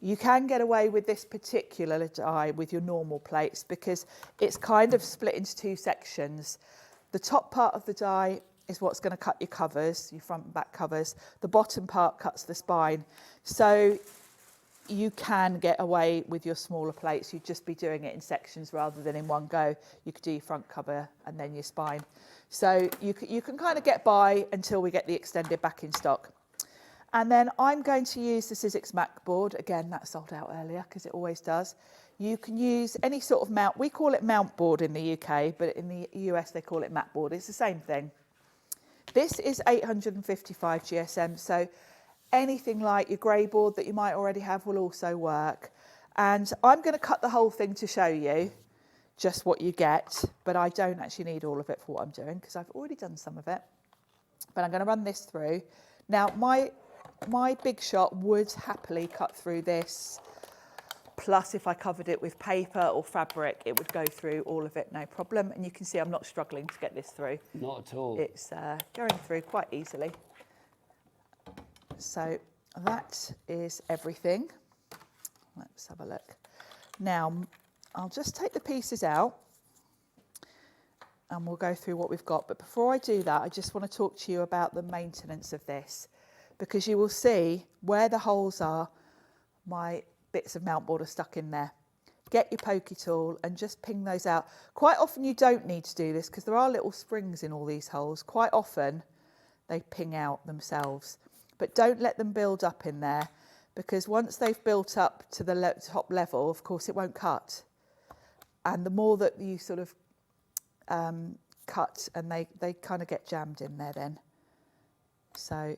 you can get away with this particular die with your normal plates, because it's kind of split into 2 sections. The top part of the die is what's going to cut your covers, your front and back covers. The bottom part cuts the spine. So you can get away with your smaller plates. You'd just be doing it in sections rather than in one go. You could do your front cover and then your spine. So you can kind of get by until we get the extended back in stock. And then I'm going to use the Sizzix Mac board. Again, that sold out earlier because it always does. You can use any sort of mount. We call it mount board in the UK, but in the US they call it mat board. It's the same thing. This is 855 GSM, so anything like your grey board that you might already have will also work. And I'm going to cut the whole thing to show you just what you get, but I don't actually need all of it for what I'm doing because I've already done some of it. But I'm going to run this through. Now, my big shot would happily cut through this Plus, if I covered it with paper or fabric, it would go through all of it, no problem. And you can see I'm not struggling to get this through. Not at all. It's going through quite easily. So that is everything. Let's have a look. Now, I'll just take the pieces out and we'll go through what we've got. But before I do that, I just want to talk to you about the maintenance of this, because you will see where the holes are, my bits of mount board are stuck in there. Get your pokey tool and just ping those out. Quite often you don't need to do this because there are little springs in all these holes. Quite often they ping out themselves, but don't let them build up in there, because once they've built up to the top level, of course it won't cut. And the more that you sort of cut, and they kind of get jammed in there then. So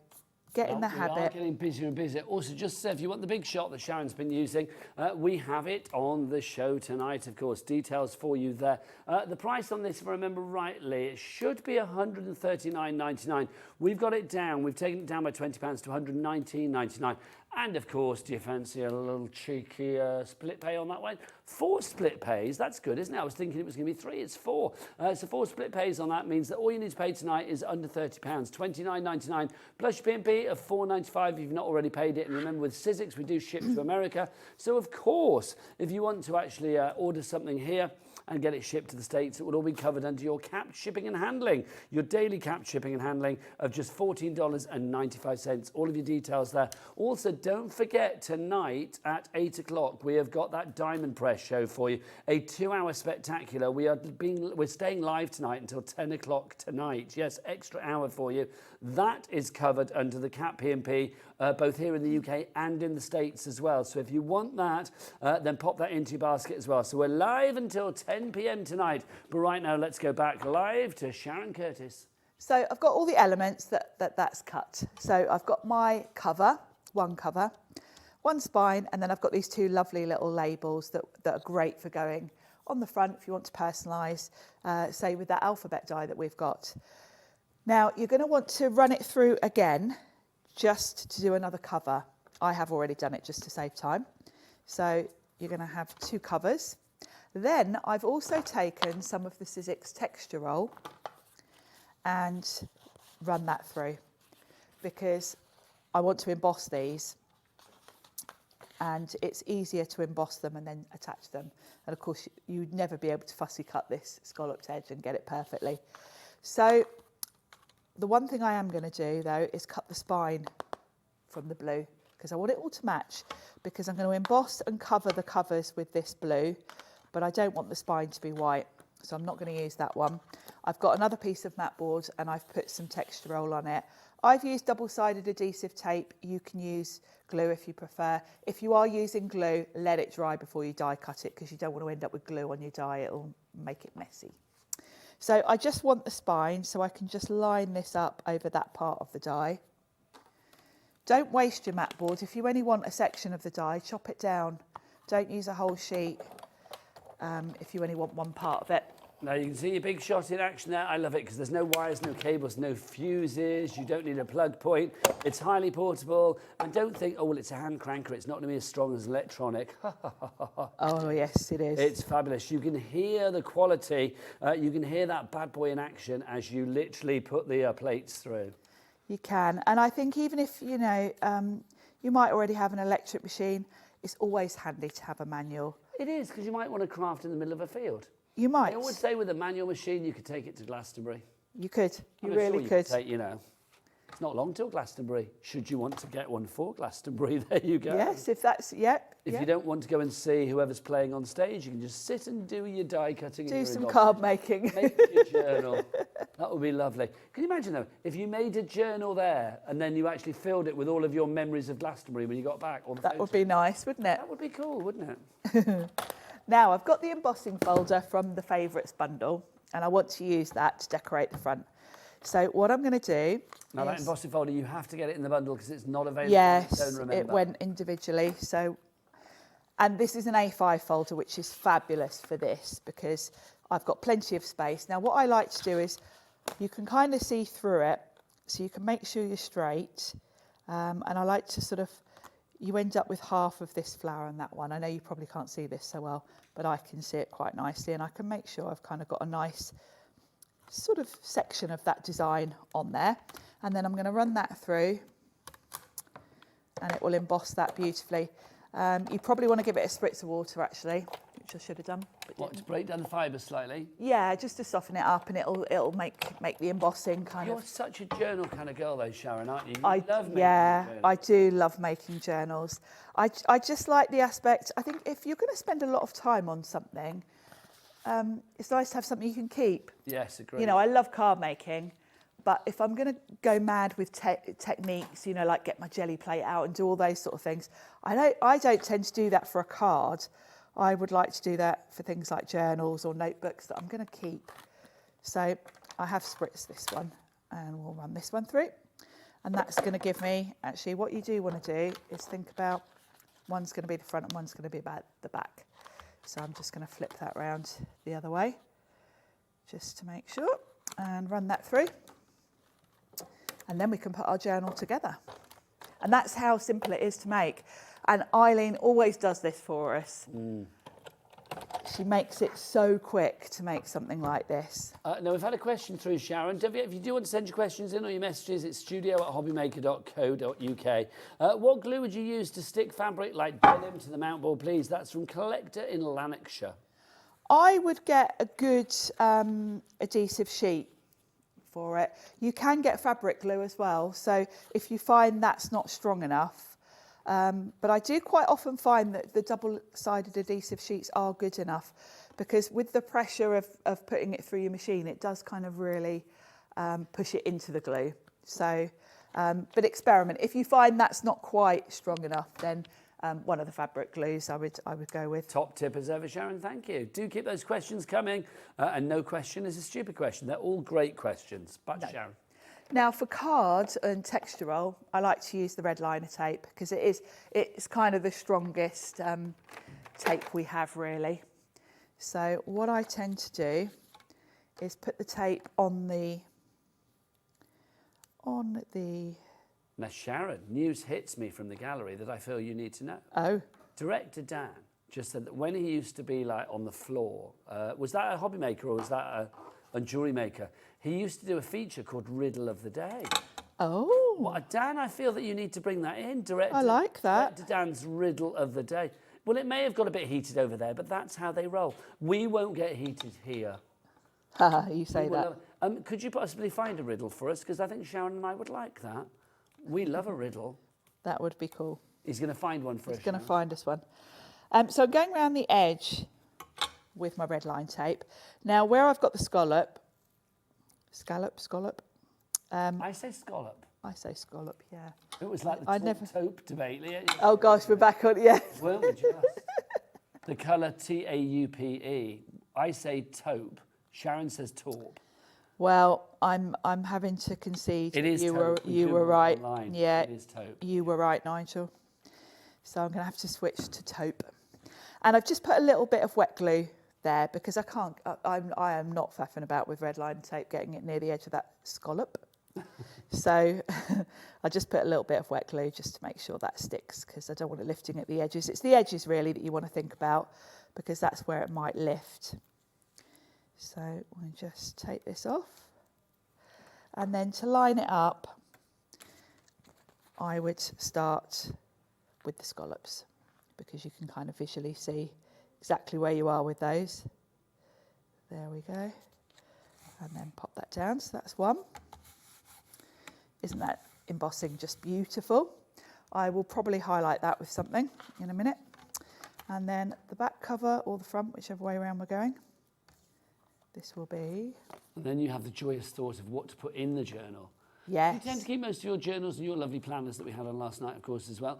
get in the habit. We are getting busier and busier. Also, just to say, if you want the big shot that Sharon's been using, we have it on the show tonight, of course. Details for you there. The price on this, if I remember rightly, it should be $139.99. We've got it down. We've taken it down by £20 to $119.99. And of course, do you fancy a little cheeky split pay on that one? 4 split pays, that's good, isn't it? I was thinking it was going to be 3, it's 4. So 4 split pays on that means that all you need to pay tonight is under £30, $29.99, plus your P&P of $4.95 if you've not already paid it. And remember, with Sizzix, we do ship to America. So of course, if you want to actually order something here and get it shipped to the States, it would all be covered under your capped shipping and handling. Your daily capped shipping and handling of just $14.95. All of your details there. Also, don't forget, tonight at 8 o'clock, we have got that Diamond Press show for you. A 2-hour spectacular. We're staying live tonight until 10 o'clock tonight. Yes, extra hour for you. That is covered under the cap P&P, both here in the UK and in the States as well. So if you want that, then pop that into your basket as well. So we're live until 10 p.m. tonight. But right now, let's go back live to Sharon Curtis. So I've got all the elements that's cut. So I've got my cover, one spine, and then I've got these 2 lovely little labels that are great for going on the front if you want to personalise, say with that alphabet die that we've got. Now, you're going to want to run it through again just to do another cover. I have already done it just to save time. So you're going to have 2 covers. Then I've also taken some of the Sizzix texture roll and run that through, because I want to emboss these, and it's easier to emboss them and then attach them. And of course, you'd never be able to fussy cut this scalloped edge and get it perfectly. So the one thing I am going to do though is cut the spine from the blue, because I want it all to match, because I'm going to emboss and cover the covers with this blue, but I don't want the spine to be white, so I'm not going to use that one. I've got another piece of mat board and I've put some texture roll on it. I've used double-sided adhesive tape. You can use glue if you prefer. If you are using glue, let it dry before you die cut it, because you don't want to end up with glue on your die. It'll make it messy. So I just want the spine, so I can just line this up over that part of the die. Don't waste your mat board. If you only want a section of the die, chop it down. Don't use a whole sheet if you only want one part of it. Now you can see your big shot in action there. I love it because there's no wires, no cables, no fuses. You don't need a plug point. It's highly portable. And don't think, oh, well, it's a hand cranker. It's not going to be as strong as electronic. Oh, yes, it is. It's fabulous. You can hear the quality. You can hear that bad boy in action as you literally put the plates through. You can. And I think even if, you know, you might already have an electric machine, it's always handy to have a manual. It is, because you might want to craft in the middle of a field. You might. I would say with a manual machine, you could take it to Glastonbury. You could. You I'm really sure you could. Take, you know, it's not long till Glastonbury. Should you want to get one for Glastonbury, there you go. Yes, if that's, yep. If you don't want to go and see whoever's playing on stage, you can just sit and do your die cutting. Do some card making. Make your journal. That would be lovely. Can you imagine though, if you made a journal there and then you actually filled it with all of your memories of Glastonbury when you got back? Or the that would be nice, wouldn't it? That would be cool, wouldn't it? Now, I've got the embossing folder from the favourites bundle, and I want to use that to decorate the front. So what I'm going to do Now, that embossing folder, you have to get it in the bundle because it's not available. Yes, Don't remember. it went individually. So, and this is an A5 folder, which is fabulous for this because I've got plenty of space. Now, what I like to do is you can kind of see through it, so you can make sure you're straight. And I like to sort of you end up with half of this flower and that one. I know you probably can't see this so well, but I can see it quite nicely, and I can make sure I've kind of got a nice sort of section of that design on there. And then I'm going to run that through, and it will emboss that beautifully. You probably want to give it a spritz of water, actually, which I should have done. What, to break down the fibres slightly? Yeah, just to soften it up, and it'll make the embossing kind of. You're such a journal kind of girl, though, Sharon, aren't you? I do love making journals. I just like the aspect. I think if you're going to spend a lot of time on something, it's nice to have something you can keep. Yes, agree. You know, I love card making, but if I'm going to go mad with techniques, you know, like get my jelly plate out and do all those sort of things, I don't tend to do that for a card. I would like to do that for things like journals or notebooks that I'm going to keep. So I have spritzed this one, and we'll run this one through. And that's going to give me, actually, what you do want to do is think about, one's going to be the front and one's going to be about the back. So I'm just going to flip that around the other way, just to make sure, and run that through. And then we can put our journal together. And that's how simple it is to make. And Eileen always does this for us. She makes it so quick to make something like this. Now, we've had a question through, Sharon. If you do want to send your questions in or your messages, it's studio@hobbymaker.co.uk. What glue would you use to stick fabric like denim to the mount board, please? That's from Collector in Lanarkshire. I would get a good adhesive sheet for it. You can get fabric glue as well. So if you find that's not strong enough, but I do quite often find that the double-sided adhesive sheets are good enough, because with the pressure of putting it through your machine, it does kind of really push it into the glue. So, but experiment. If you find that's not quite strong enough, then one of the fabric glues I would go with. Top tip as ever, Sharon, thank you. Do keep those questions coming, and no question is a stupid question. They're all great questions. But Sharon. Now for cards and texture roll, I like to use the red liner tape, because it's kind of the strongest tape we have, really. So what I tend to do is put the tape on the Now, Sharon, news hits me from the gallery that I feel you need to know. Oh. Director Dan just said that when he used to be like on the floor, was that a hobby maker or was that a jewellery maker? He used to do a feature called Riddle of the Day. Oh. Well, Dan, I feel that you need to bring that in. Director, I like that. Director Dan's Riddle of the Day. Well, it may have got a bit heated over there, but that's how they roll. We won't get heated here. You say that. Could you possibly find a riddle for us? Because I think Sharon and I would like that. We love a riddle. That would be cool. He's going to find one for us. He's going to find us one. So I'm going around the edge with my red line tape. Now, where I've got the scallop. I say scallop. I say scallop, yeah. It was like the taupe debate. Oh gosh, we're back on, yeah. Weren't we just? The colour Taupe. I say taupe. Sharon says taupe. Well, I'm having to concede. It is taupe. You were right. Online. Yeah, it is taupe. You were right, Nigel. So I'm going to have to switch to taupe. And I've just put a little bit of wet glue there, because I am not faffing about with red line tape getting it near the edge of that scallop. So I just put a little bit of wet glue just to make sure that sticks, because I don't want it lifting at the edges. It's the edges really that you want to think about, because that's where it might lift. So we'll just take this off. And then to line it up, I would start with the scallops, because you can kind of visually see exactly where you are with those. There we go. And then pop that down, so that's one. Isn't that embossing just beautiful? I will probably highlight that with something in a minute. And then the back cover or the front, whichever way around we're going. This will be... And then you have the joyous thought of what to put in the journal. Yes. You tend to keep most of your journals and your lovely planners that we had on last night, of course, as well.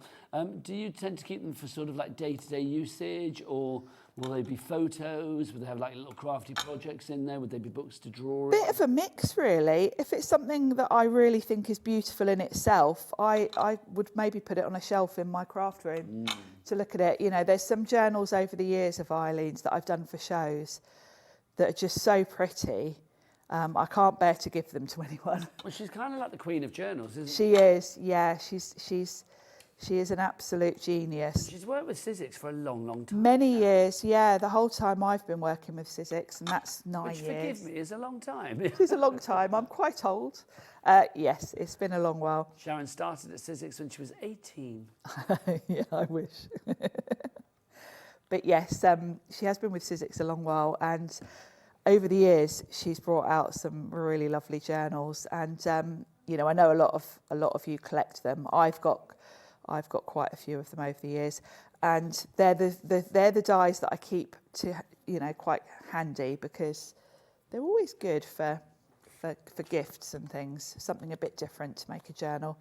Do you tend to keep them for sort of like day-to-day usage, or will they be photos? Will they have like little crafty projects in there? Would they be books to draw? Bit of a mix, really. If it's something that I really think is beautiful in itself, I would maybe put it on a shelf in my craft room to look at it. You know, there's some journals over the years of Eileen's that I've done for shows that are just so pretty. I can't bear to give them to anyone. Well, she's kind of like the queen of journals, isn't she? She is, yeah. She's She is an absolute genius. She's worked with Sizzix for a long, long time. Many years, yeah. The whole time I've been working with Sizzix, and that's 9 Which, years. forgive me, is a long time. It is a long time. I'm quite old. Yes, it's been a long while. Sharon started at Sizzix when she was 18. Yeah, I wish. But yes, she has been with Sizzix a long while, and over the years she's brought out some really lovely journals. And you know, I know a lot of you collect them. I've got quite a few of them over the years, and they're the dies that I keep to, you know, quite handy, because they're always good for gifts and things. Something a bit different to make a journal.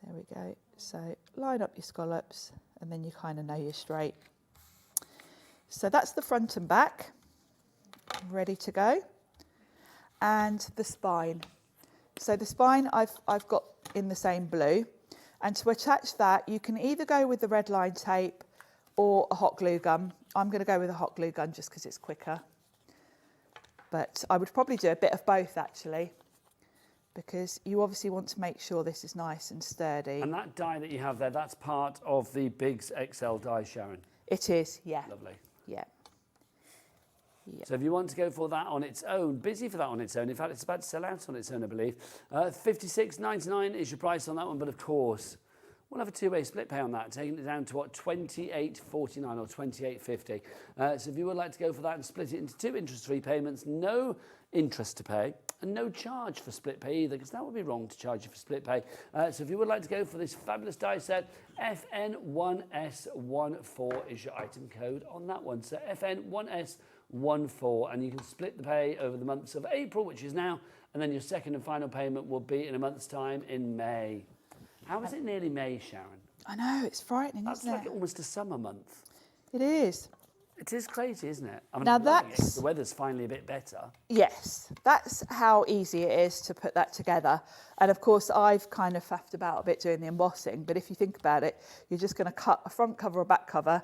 There we go. So line up your scallops, and then you kind of know you're straight. So that's the front and back, ready to go. And the spine. So the spine I've got in the same blue. And to attach that, you can either go with the red line tape or a hot glue gun. I'm going to go with a hot glue gun just because it's quicker. But I would probably do a bit of both, actually, because you obviously want to make sure this is nice and sturdy. And that die that you have there, that's part of the Biggs XL die, Sharon? It is, yeah. Lovely. Yeah. Yeah. So if you want to go for that on its own, busy for that on its own. In fact, it's about to sell out on its own, I believe. $56.99 is your price on that one, but of course, we'll have a two-way split pay on that, taking it down to what, $28.49 or $28.50. So if you would like to go for that and split it into 2 interest-free payments, no interest to pay, and no charge for split pay either, because that would be wrong to charge you for split pay. So if you would like to go for this fabulous die set, FN1S14 is your item code on that one. So FN1S14, and you can split the pay over the months of April, which is now, and then your second and final payment will be in a month's time in May. How is it nearly May, Sharon? I know, it's frightening, That's isn't like it? almost a summer month. It is. It is crazy, isn't it? I mean, Now I'm loving it 'cause that's... the weather's finally a bit better. Yes, that's how easy it is to put that together. And of course, I've kind of faffed about a bit doing the embossing, but if you think about it, you're just going to cut a front cover or back cover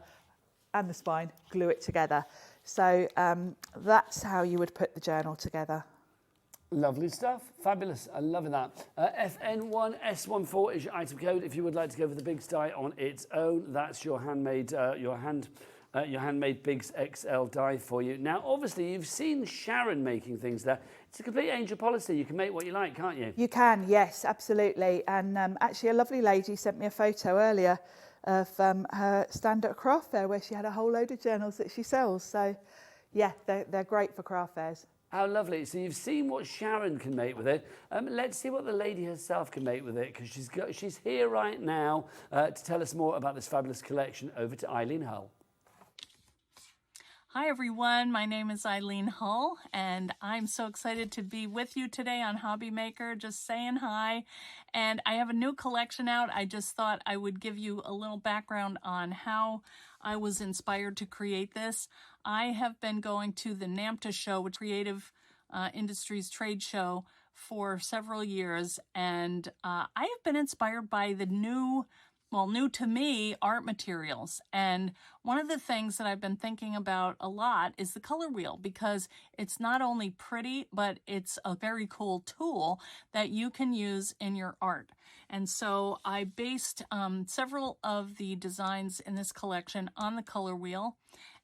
and the spine, glue it together. So that's how you would put the journal together. Lovely stuff. Fabulous. I'm loving that. FN1S14 is your item code. If you would like to go for the Biggs die on its own, that's your handmade, your handmade Biggs XL die for you. Now, obviously, you've seen Sharon making things there. It's a complete angel policy. You can make what you like, can't you? You can, yes, absolutely. And actually, a lovely lady sent me a photo earlier of her stand at a craft fair where she had a whole load of journals that she sells. So, yeah, they're great for craft fairs. How lovely. So you've seen what Sharon can make with it. Let's see what the lady herself can make with it, because she's here right now to tell us more about this fabulous collection. Over to Eileen Hull. Hi everyone, my name is Eileen Hull, and I'm so excited to be with you today on Hobby Maker, just saying hi. And I have a new collection out. I just thought I would give you a little background on how I was inspired to create this. I have been going to the NAMTA show, which is Creative Industries Trade Show, for several years, and I have been inspired by the new to me, art materials. And one of the things that I've been thinking about a lot is the color wheel, because it's not only pretty, but it's a very cool tool that you can use in your art. And so I based several of the designs in this collection on the color wheel.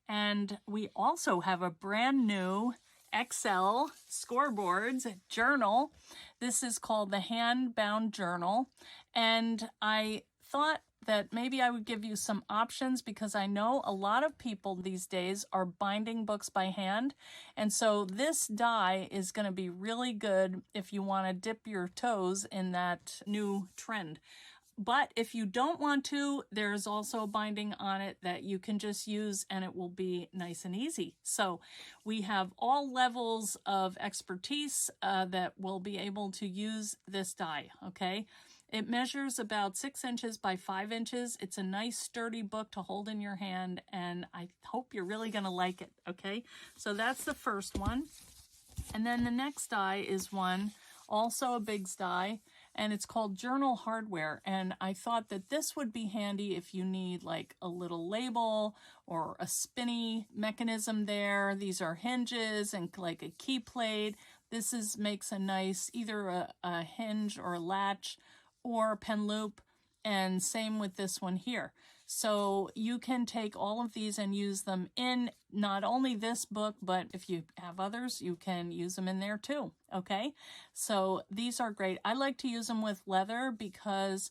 And we also have a brand new XL scoreboards journal. This is called the Hand-Bound Journal. And I thought that maybe I would give you some options, because I know a lot of people these days are binding books by hand. And so this die is going to be really good if you want to dip your toes in that new trend. But if you don't want to, there's also a binding on it that you can just use, and it will be nice and easy. So we have all levels of expertise that will be able to use this die, okay? It measures about 6 inches by 5 inches. It's a nice sturdy book to hold in your hand, and I hope you're really going to like it, okay? So that's the first one. And then the next die is one, also a Biggs die, and it's called Journal Hardware. And I thought that this would be handy if you need like a little label or a spinny mechanism there. These are hinges and like a key plate. This makes a nice, either a hinge or a latch or a pen loop, and same with this one here. So you can take all of these and use them in not only this book, but if you have others, you can use them in there too, okay? So these are great. I like to use them with leather because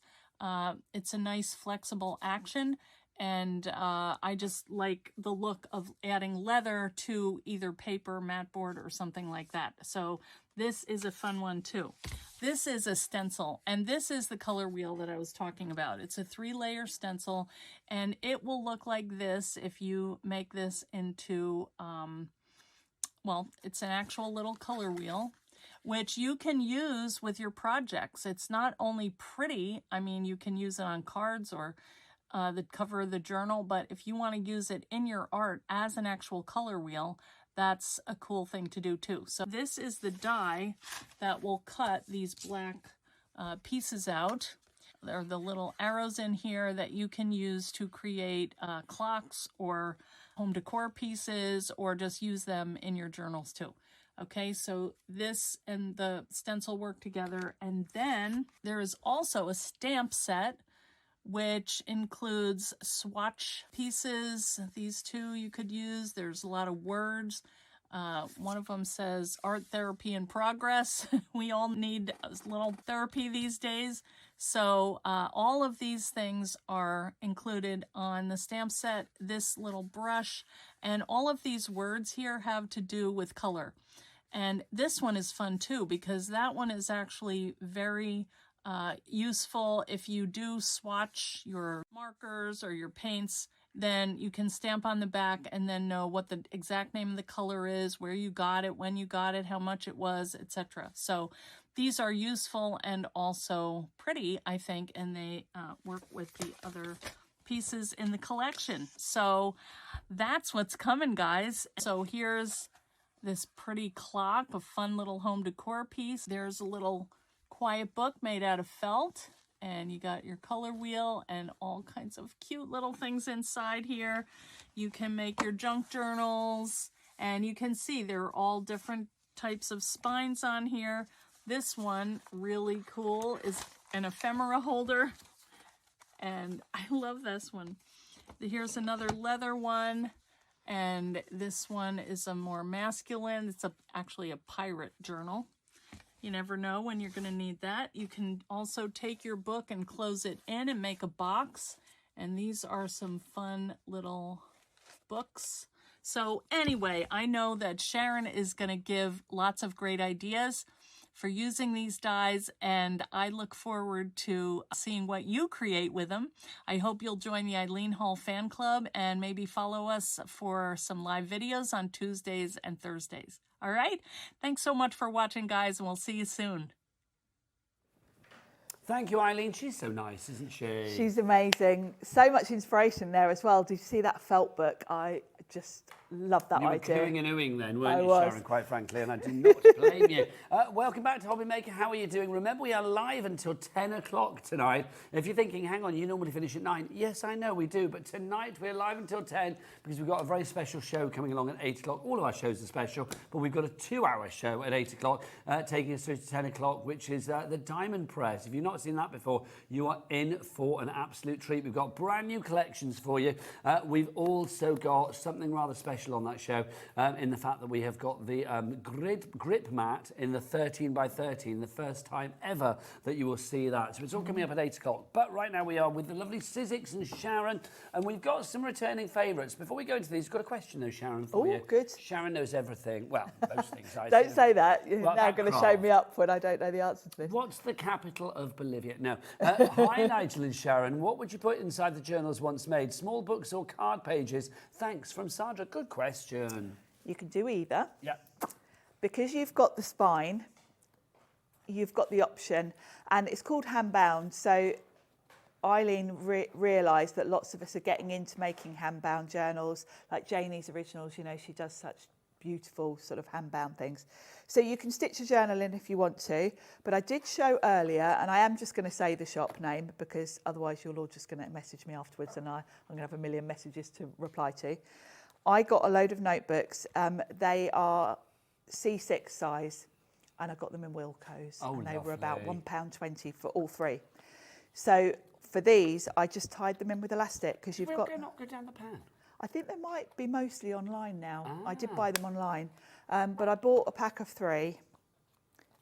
it's a nice flexible action, and I just like the look of adding leather to either paper, mat board, or something like that. So this is a fun one too. This is a stencil, and this is the color wheel that I was talking about. It's a 3-layer stencil, and it will look like this if you make this into, well, it's an actual little color wheel, which you can use with your projects. It's not only pretty, I mean, you can use it on cards or the cover of the journal, but if you want to use it in your art as an actual color wheel, that's a cool thing to do too. So this is the die that will cut these black pieces out. There are the little arrows in here that you can use to create clocks or home decor pieces, or just use them in your journals too. Okay, so this and the stencil work together. And then there is also a stamp set, which includes swatch pieces. These two you could use. There's a lot of words. One of them says art therapy in progress. We all need a little therapy these days. So all of these things are included on the stamp set, this little brush, and all of these words here have to do with color. And this one is fun too, because that one is actually very useful. If you do swatch your markers or your paints, then you can stamp on the back and then know what the exact name of the color is, where you got it, when you got it, how much it was, etc. So these are useful and also pretty, I think, and they work with the other pieces in the collection. So that's what's coming, guys. So here's this pretty clock, a fun little home decor piece. There's a little quiet book made out of felt, and you got your color wheel and all kinds of cute little things inside here. You can make your junk journals, and you can see there are all different types of spines on here. This one, really cool, is an ephemera holder, and I love this one. Here's another leather one, and this one is a more masculine. It's actually a pirate journal. You never know when you're going to need that. You can also take your book and close it in and make a box. And these are some fun little books. So anyway, I know that Sharon is going to give lots of great ideas for using these dies, and I look forward to seeing what you create with them. I hope you'll join the Eileen Hull fan club and maybe follow us for some live videos on Tuesdays and Thursdays. All right? Thanks so much for watching, guys, and we'll see you soon. Thank you, Eileen. She's so nice, isn't she? She's amazing. So much inspiration there as well. Did you see that felt book? I just love that idea. You were cooing and oohing then, weren't you, was. Sharon, quite frankly, and I do not blame you. Welcome back to Hobby Maker. How are you doing? Remember, we are live until 10 o'clock tonight. If you're thinking, hang on, you normally finish at 9. Yes, I know we do, but tonight we're live until 10 because we've got a very special show coming along at 8 o'clock. All of our shows are special, but we've got a 2-hour show at 8 o'clock, taking us through to 10 o'clock, which is the Diamond Press. If you've not seen that before, you are in for an absolute treat. We've got brand new collections for you. We've also got something rather special on that show, in the fact that we have got the grip mat in the 13 by 13, the first time ever that you will see that. So it's all coming up at 8 o'clock. But right now we are with the lovely Sizzix and Sharon, and we've got some returning favourites. Before we go into these, got a question though, Sharon, for you. Good. Sharon knows everything. Well, most things I Don't say that. You're well, now going to show me up when I don't know the answer to this. What's the capital of Bolivia? No. Hi, Nigel and Sharon. What would you put inside the journals once made? Small books or card pages? Thanks, from Sandra. Good question. You can do either. Yeah. Because you've got the spine, you've got the option, and it's called hand-bound. So Eileen realised that lots of us are getting into making hand-bound journals, like Janie's Originals. You know, she does such beautiful sort of hand-bound things. So you can stitch a journal in if you want to, but I did show earlier, and I am just going to say the shop name because otherwise you're all just going to message me afterwards and I'm going to have a million messages to reply to. I got a load of notebooks. They are C6 size, and I got them in Wilko's, and they were about £1.20 for all three. So for these, I just tied them in with elastic because you've Will got... not go down the pan? I think they might be mostly online now. I did buy them online, but I bought a pack of 3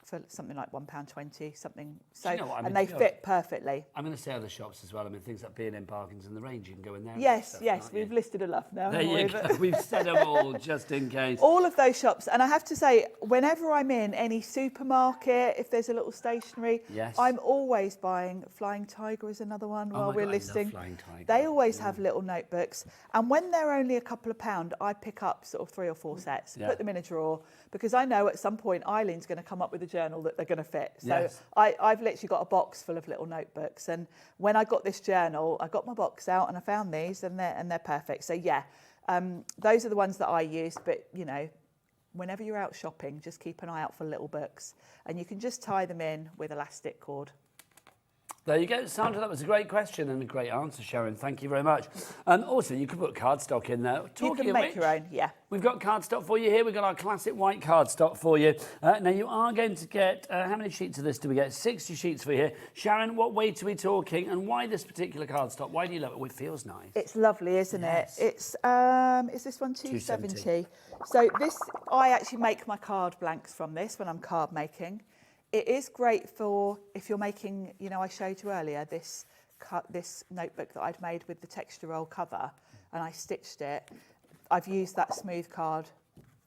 for something like £1.20, something. So, you know what, I mean, and they fit perfectly. I'm going to say other shops as well. I mean, things like B&M Bargains and the range, you can go in there. Yes, yes, we've listed enough now. There you go. We've said them all just in case. All of those shops, and I have to say, whenever I'm in any supermarket, if there's a little stationery, Yes. I'm always buying. Flying Tiger is another one Oh while my we're God, I love listing. Flying Tiger. They always have little notebooks, and when they're only a couple of pound, I pick up sort of 3 or 4 sets, Yeah. put them in a drawer, because I know at some point Eileen's going to come up with a journal that they're going to fit. So Yes. I've literally got a box full of little notebooks, and when I got this journal, I got my box out and I found these, and they're perfect. So yeah, those are the ones that I use. But you know, whenever you're out shopping, just keep an eye out for little books, and you can just tie them in with elastic cord. There you go, Sandra. That was a great question and a great answer, Sharon. Thank you very much. Also, you could put cardstock in there. You can make your own, yeah. We've got cardstock for you here. We've got our classic white cardstock for you. Now, you are going to get, how many sheets of this do we get? 60 sheets for you here. Sharon, what weight are we talking and why this particular cardstock? Why do you love it? Well, it feels nice. It's lovely, isn't Yes. it? It's, is this one 270? So this, I actually make my card blanks from this when I'm card making. It is great for if you're making, you know, I showed you earlier this notebook that I'd made with the texture roll cover, and I stitched it. I've used that smooth card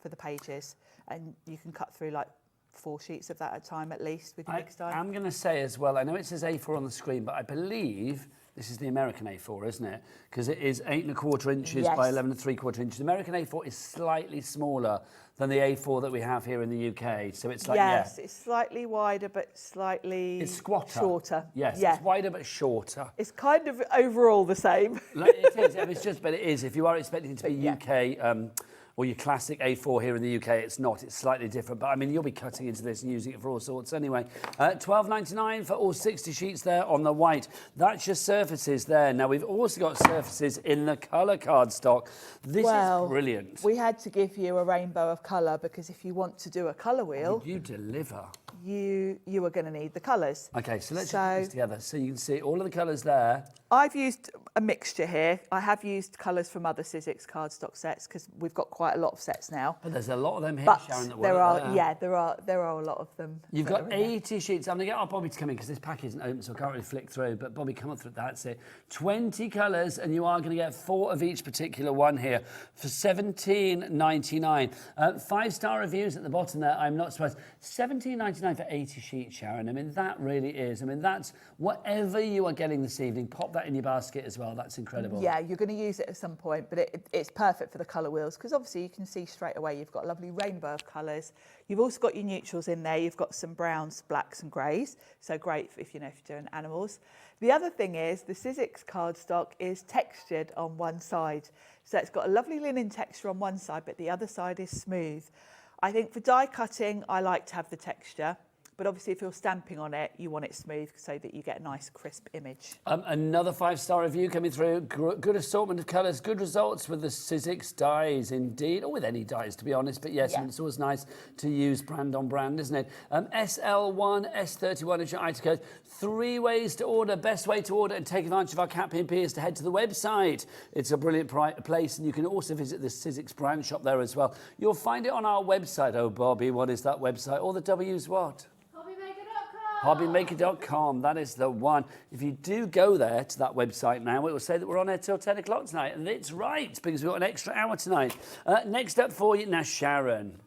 for the pages, and you can cut through like 4 sheets of that at a time at least with your big style. I'm going to say as well, I know it says A4 on the screen, but I believe this is the American A4, isn't it? Because it is 8 1/4 inches by 11 3/4 inches. The American A4 is slightly smaller than the A4 that we have here in the UK. So it's like, yes, it's slightly wider but slightly it's squatter. shorter. Yes, yeah. it's wider but shorter. It's kind of overall the same. It is. It's just, but it is. If you are expecting it to be UK or your classic A4 here in the UK, it's not. It's slightly different. But I mean, you'll be cutting into this and using it for all sorts anyway. £12.99 for all 60 sheets there on the white. That's your surfaces there. Now we've also got surfaces in the colour cardstock. This is brilliant. We had to give you a rainbow of colour because if you want to do a colour wheel, you deliver. You are going to need the colours. Okay, so let's just put this together. So you can see all of the colours there. I've used a mixture here. I have used colours from other Sizzix cardstock sets because we've got quite a lot of sets now. But there's a lot of them here, but Sharon, that there work are, there. yeah, there are a lot of them. You've got 80 sheets. I'm going to get our Bobby to come in because this pack isn't open, so I can't really flick through. But Bobby, come on through. That's it. 20 colours, and you are going to get 4 of each particular one here for £17.99. 5-star reviews at the bottom there. I'm not surprised. £17.99 for 80 sheets, Sharon. I mean, that really is. I mean, that's whatever you are getting this evening. Pop that in your basket as well. That's incredible. Yeah, you're going to use it at some point, but it's perfect for the colour wheels because obviously you can see straight away you've got a lovely rainbow of colours. You've also got your neutrals in there. You've got some browns, blacks and greys. So great if you're doing animals. The other thing is the Sizzix cardstock is textured on one side. So it's got a lovely linen texture on one side, but the other side is smooth. I think for die cutting, I like to have the texture. But obviously, if you're stamping on it, you want it smooth so that you get a nice, crisp image. Another 5-star review coming through. Good assortment of colours, good results with the Sizzix dies, indeed. Or with any dies, to be honest. But yes, it's always nice to use brand on brand, isn't it? SL1, S31 is your item code. 3 ways to order. Best way to order and take advantage of our Cat P&P is to head to the website. It's a brilliant place, and you can also visit the Sizzix brand shop there as well. You'll find it on our website. Oh, Bobby, what is that website? All the W's what? Hobbymaker.com, that is the one. If you do go there to that website now, it will say that we're on air till 10 o'clock tonight. And it's right, because we've got an extra hour tonight. Next up for you, now Sharon.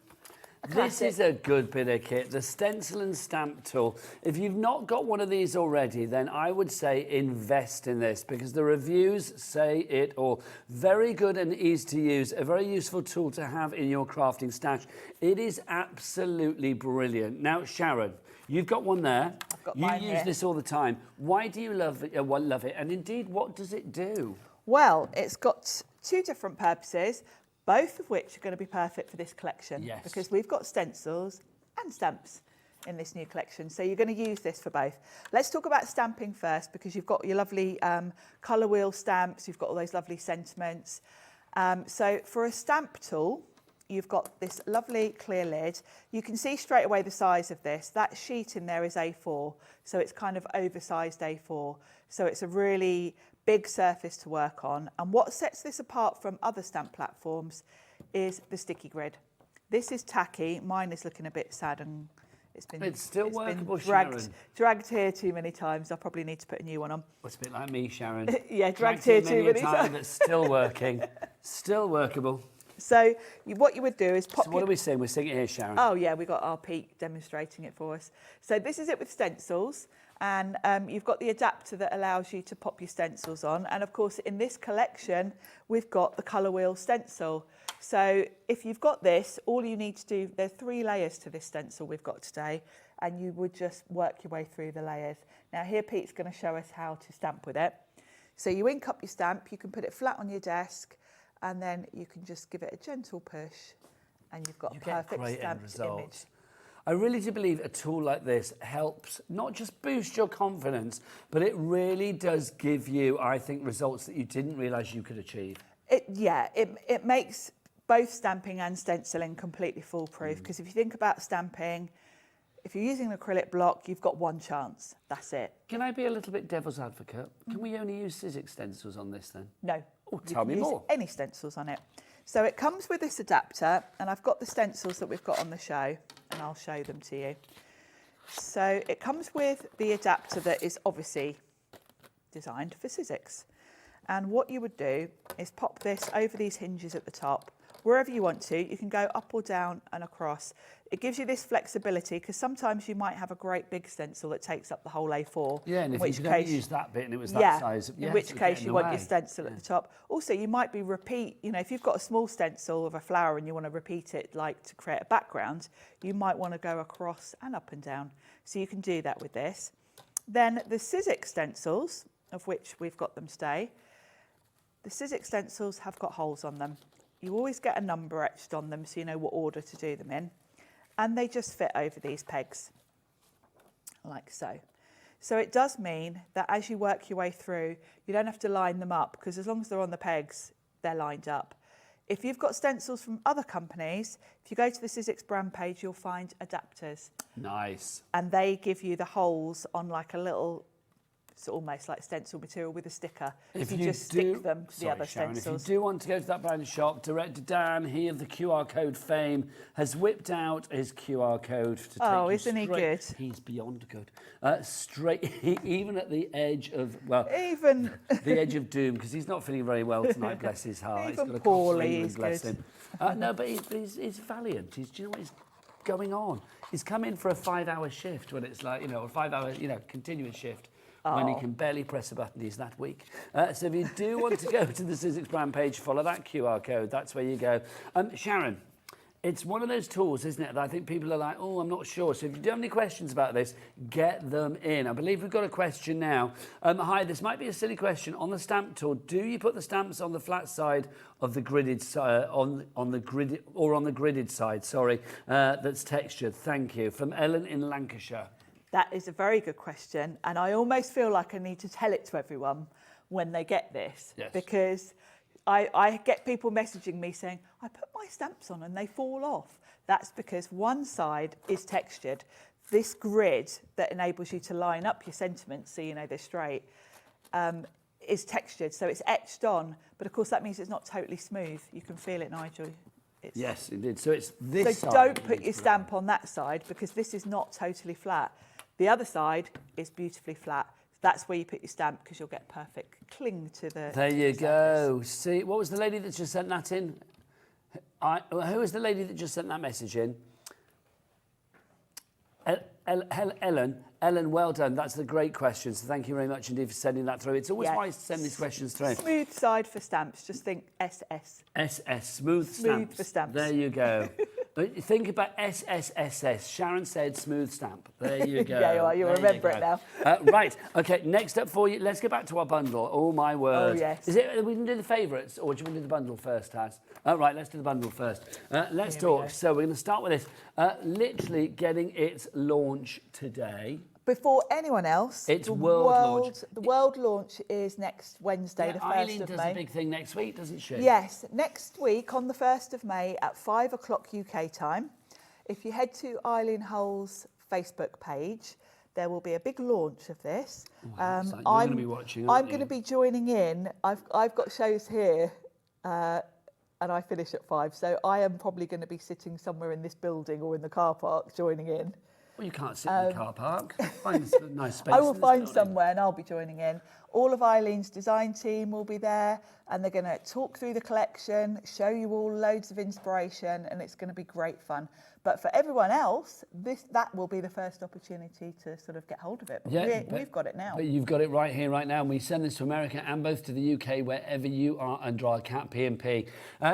This is a good bit of kit, the stencil and stamp tool. If you've not got one of these already, then I would say invest in this because the reviews say it all. Very good and easy to use, a very useful tool to have in your crafting stash. It is absolutely brilliant. Now, Sharon, you've got one there. I've got you mine use here. this all the time. Why do you love it? Love it? And indeed, what does it do? Well, it's got 2 different purposes, both of which are going to be perfect for this collection. Yes. Because we've got stencils and stamps in this new collection. So you're going to use this for both. Let's talk about stamping first because you've got your lovely colour wheel stamps. You've got all those lovely sentiments. So for a stamp tool, you've got this lovely clear lid. You can see straight away the size of this. That sheet in there is A4, so it's kind of oversized A4. So it's a really big surface to work on. And what sets this apart from other stamp platforms is the sticky grid. This is tacky. Mine is looking a bit sad and it's still workable, dragged here too many times. I probably need to put a new one on. It's a bit like me, Sharon. Yeah, dragged here too many times. But still working, still workable. So what you would do is pop. So what are we saying? We're seeing it here, Sharon. Oh yeah, we got our Pete demonstrating it for us. So this is it with stencils, and you've got the adapter that allows you to pop your stencils on. And of course, in this collection, we've got the colour wheel stencil. So if you've got this, all you need to do, there are 3 layers to this stencil we've got today, and you would just work your way through the layers. Now here Pete's going to show us how to stamp with it. So you ink up your stamp, you can put it flat on your desk, and then you can just give it a gentle push, and you've got a perfect stamped image. I really do believe a tool like this helps not just boost your confidence, but it really does give you, I think, results that you didn't realise you could achieve. It makes both stamping and stenciling completely foolproof, because if you think about stamping, if you're using an acrylic block, you've got one chance. That's it. Can I be a little bit devil's advocate? Can we only use Sizzix stencils on this then? No. Oh, tell me more. Any stencils on it. So it comes with this adapter, and I've got the stencils that we've got on the show, and I'll show them to you. So it comes with the adapter that is obviously designed for Sizzix. And what you would do is pop this over these hinges at the top. Wherever you want to, you can go up or down and across. It gives you this flexibility, because sometimes you might have a great big stencil that takes up the whole A4. Yeah, and if you could only use that bit and it was that size. In which case you want your stencil at the top. Also, you might be if you've got a small stencil of a flower and you want to repeat it like to create a background, you might want to go across and up and down. So you can do that with this. Then the Sizzix stencils, of which we've got them today, the Sizzix stencils have got holes on them. You always get a number etched on them so you know what order to do them in. And they just fit over these pegs, like so. So it does mean that as you work your way through, you don't have to line them up, because as long as they're on the pegs, they're lined up. If you've got stencils from other companies, if you go to the Sizzix brand page, you'll find adapters. Nice. And they give you the holes on like a little, it's almost like stencil material with a sticker. If you just stick them to the other stencils. If you do want to go to that brand shop, Director Dan, he of the QR code fame, has whipped out his QR code to take you isn't he good? He's beyond good. Straight, even at the edge of, even the edge of doom, because he's not feeling very well tonight, bless his heart. Even he's got a poorly, he's bless him. No, but he's valiant. Do you know what he's going on? He's come in for a 5-hour shift when it's like, a 5-hour, continuous shift. When he can barely press a button, he's that weak. So if you do want to go to the Sizzix brand page, follow that QR code. That's where you go. Sharon, it's one of those tools, isn't it, that I think people are like, oh, I'm not sure. So if you do have any questions about this, get them in. I believe we've got a question now. Hi, this might be a silly question. On the stamp tool, do you put the stamps on the flat side of the gridded side, on the gridded side, that's textured? Thank you. From Ellen in Lancashire. That is a very good question, and I almost feel like I need to tell it to everyone when they get this, because I get people messaging me saying, I put my stamps on and they fall off. That's because one side is textured. This grid that enables you to line up your sentiments so you know they're straight is textured, so it's etched on, but of course that means it's not totally smooth. You can feel it, Nigel. Yes, indeed. So it's this side. So don't put your stamp on that side, because this is not totally flat. The other side is beautifully flat. That's where you put your stamp, because you'll get perfect cling to the... There you go. See, what was the lady that just sent that in? Who was the lady that just sent that message in? Ellen, well done. That's a great question. So thank you very much indeed for sending that through. It's always wise to send these questions through. Smooth side for stamps. Just think SS. SS, smooth stamps. Smooth for stamps. There you go. Think about SSSS. Sharon said smooth stamp. There you go. Yeah, you'll remember it now. Right. Okay, next up for you, let's go back to our bundle. Oh, my word. Oh, yes. We can do the favourites, or do you want to do the bundle first, Taz? Right, let's do the bundle first. Let's talk. So we're going to start with this. Literally getting its launch today. before anyone else, It's world launch. The world launch is next Wednesday, the 1st Eileen of does May. a big thing next week, doesn't she? Yes, next week on the 1st of May at 5 o'clock UK time. If you head to Eileen Hull's Facebook page, there will be a big launch of this. You're going to be watching, aren't I'm you? going to be joining in. I've got shows here and I finish at 5, so I am probably going to be sitting somewhere in this building or in the car park joining in. Well, you can't sit in the car park. Find a nice space. I will find somewhere and I'll be joining in. All of Eileen's design team will be there and they're going to talk through the collection, show you all loads of inspiration, and it's going to be great fun. But for everyone else, that will be the first opportunity to sort of get hold of it. But we've got it now. But you've got it right here, right now, and we send this to America and both to the UK, wherever you are under our cap P&P.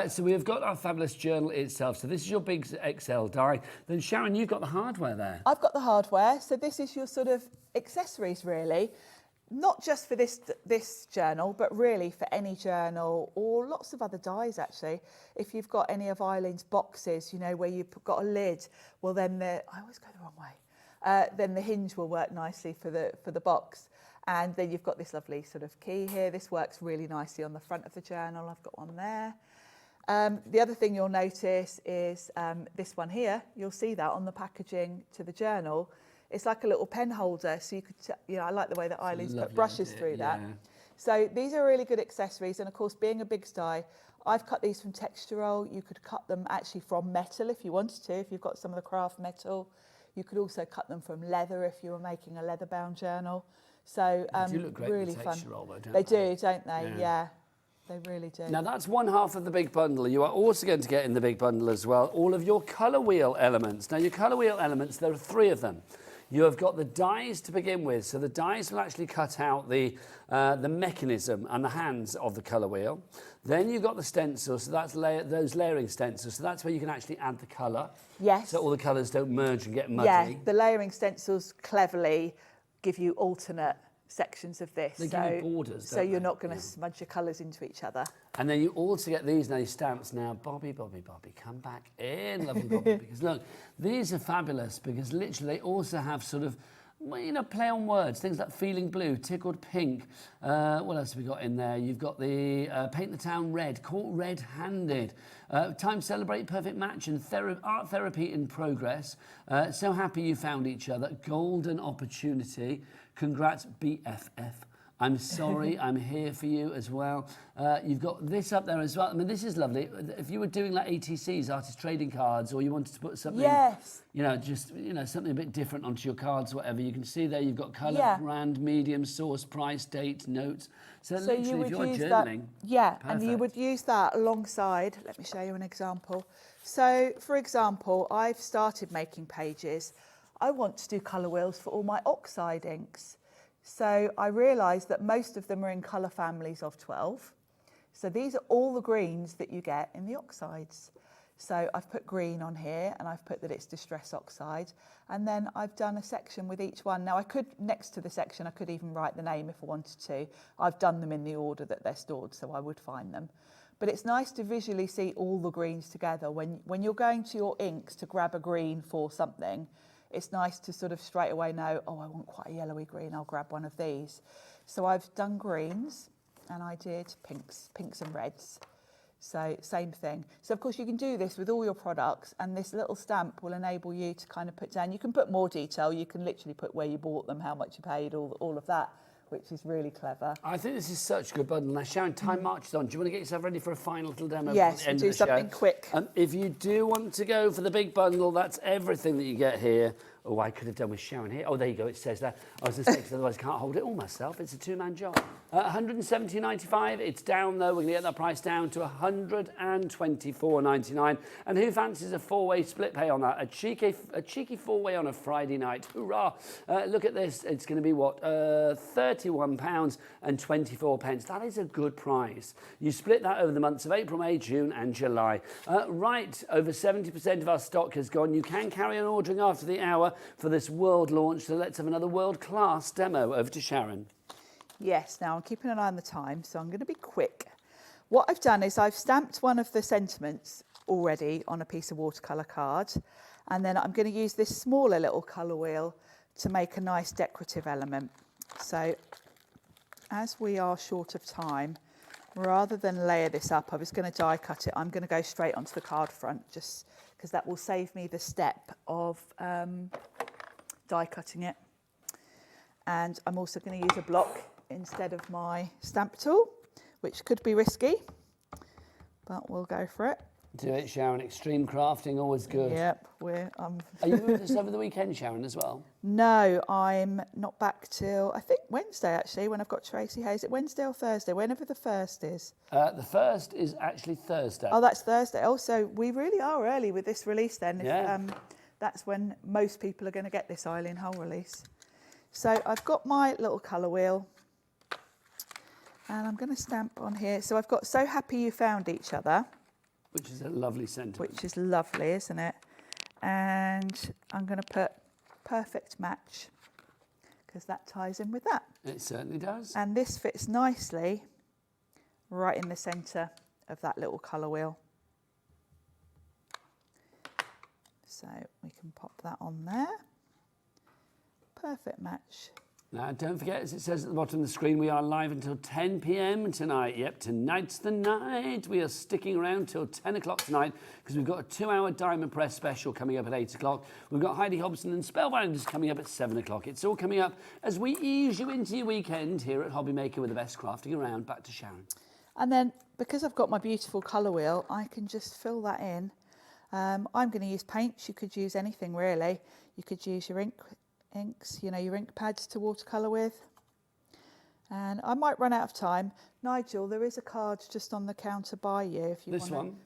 So we've got our fabulous journal itself. So this is your big XL die. Then Sharon, you've got the hardware there. I've got the hardware. So this is your sort of accessories, really. Not just for this journal, but really for any journal or lots of other dies, actually. If you've got any of Eileen's boxes, you know, where you've got a lid, well, then I always go the wrong way. Then the hinge will work nicely for the box. And then you've got this lovely sort of key here. This works really nicely on the front of the journal. I've got one there. The other thing you'll notice is this one here. You'll see that on the packaging to the journal. It's like a little pen holder, so you could, I like the way that Eileen's put brushes through that. So these are really good accessories, and of course, being a big die, I've cut these from textural. You could cut them actually from metal if you wanted to, if you've got some of the craft metal. You could also cut them from leather if you were making a leather-bound journal. So They do look great really with fun. textural, though, don't They do, don't they? Yeah. They really do. Now that's one half of the big bundle. You are also going to get in the big bundle as well all of your colour wheel elements. Now your colour wheel elements, there are 3 of them. You have got the dies to begin with, so the dies will actually cut out the mechanism and the hands of the colour wheel. Then you've got the stencils, so that's those layering stencils, so that's where you can actually add the colour. Yes. So all the colours don't merge and get muddy. Yeah, the layering stencils cleverly give you alternate sections of this. They give you borders, so don't you're they? not going to smudge your colours into each other. And then you also get these stamps now. Bobby, come back in, lovely Bobby. Because look, these are fabulous because literally they also have sort of, well, you know, play on words. Things like feeling blue, tickled pink. What else have we got in there? You've got the paint the town red, caught red-handed. Time to celebrate, perfect match, and art therapy in progress. So happy you found each other. Golden opportunity. Congrats, BFF. I'm sorry, I'm here for you as well. You've got this up there as well. I mean, this is lovely. If you were doing like ATCs, artist trading cards, or you wanted to put something, you know, just, you know, something a bit different onto your cards, whatever, you can see there you've got colour, brand, medium, source, price, date, notes. So literally, if you're journaling, and you would use that alongside, let me show you an example. So, for example, I've started making pages. I want to do colour wheels for all my oxide inks. So I realised that most of them are in colour families of 12. So these are all the greens that you get in the oxides. So I've put green on here and I've put that it's distress oxide. And then I've done a section with each one. Now I could, next to the section, I could even write the name if I wanted to. I've done them in the order that they're stored, so I would find them. But it's nice to visually see all the greens together. When you're going to your inks to grab a green for something, it's nice to sort of straight away know, oh, I want quite a yellowy green, I'll grab one of these. So I've done greens and I did pinks and reds. So same thing. So of course you can do this with all your products, and this little stamp will enable you to kind of put down, you can put more detail, you can literally put where you bought them, how much you paid, all of that, which is really clever. I think this is such a good bundle. Now, Sharon, time marches on. Do you want to get yourself ready for a final little demo? Yes, at the end do of the something show? quick. If you do want to go for the big bundle, that's everything that you get here. Oh, I could have done with Sharon here. Oh, there you go, it says that. I was going to say, because otherwise I can't hold it all myself. It's a two-man job. 170.95. It's down, though. We're going to get that price down to 124.99. And who fancies a four-way split pay on that? A cheeky four-way on a Friday night. Hurrah! Look at this. It's going to be, what, £31.24. That is a good price. You split that over the months of April, May, June and July. Right, over 70% of our stock has gone. You can carry on ordering after the hour for this world launch. So let's have another world-class demo. Over to Sharon. Yes, now I'm keeping an eye on the time, so I'm going to be quick. What I've done is I've stamped one of the sentiments already on a piece of watercolour card, and then I'm going to use this smaller little colour wheel to make a nice decorative element. So as we are short of time, rather than layer this up, I was going to die cut it. I'm going to go straight onto the card front just because that will save me the step of die cutting it. And I'm also going to use a block instead of my stamp tool, which could be risky, but we'll go for it. Do it, Sharon. Extreme crafting, always good. Yep. Are you with us over the weekend, Sharon, as well? No, I'm not back till, I think, Wednesday, actually, when I've got Tracy Hayes. Is it Wednesday or Thursday? Whenever the 1st is. The 1st is actually Thursday. Oh, that's Thursday. Oh, so we really are early with this release then. Yeah. That's when most people are going to get this Eileen Hull release. So I've got my little colour wheel. And I'm going to stamp on here. So I've got So Happy You Found Each Other. Which is a lovely sentiment. Which is lovely, isn't it? And I'm going to put Perfect Match, because that ties in with that. It certainly does. And this fits nicely right in the centre of that little colour wheel. So we can pop that on there. Perfect match. Now, don't forget, as it says at the bottom of the screen, we are live until 10 p.m. tonight. Yep, tonight's the night. We are sticking around till 10 o'clock tonight because we've got a 2-hour Diamond Press special coming up at 8 o'clock. We've got Heidi Hobson and Spellbinders coming up at 7 o'clock. It's all coming up as we ease you into your weekend here at Hobby Maker with the best crafting around. Back to Sharon. And then, because I've got my beautiful colour wheel, I can just fill that in. I'm going to use paints. You could use anything, really. You could use your inks, you know, your ink pads to watercolour with. And I might run out of time. Nigel, there is a card just on the counter by you if you want. This one?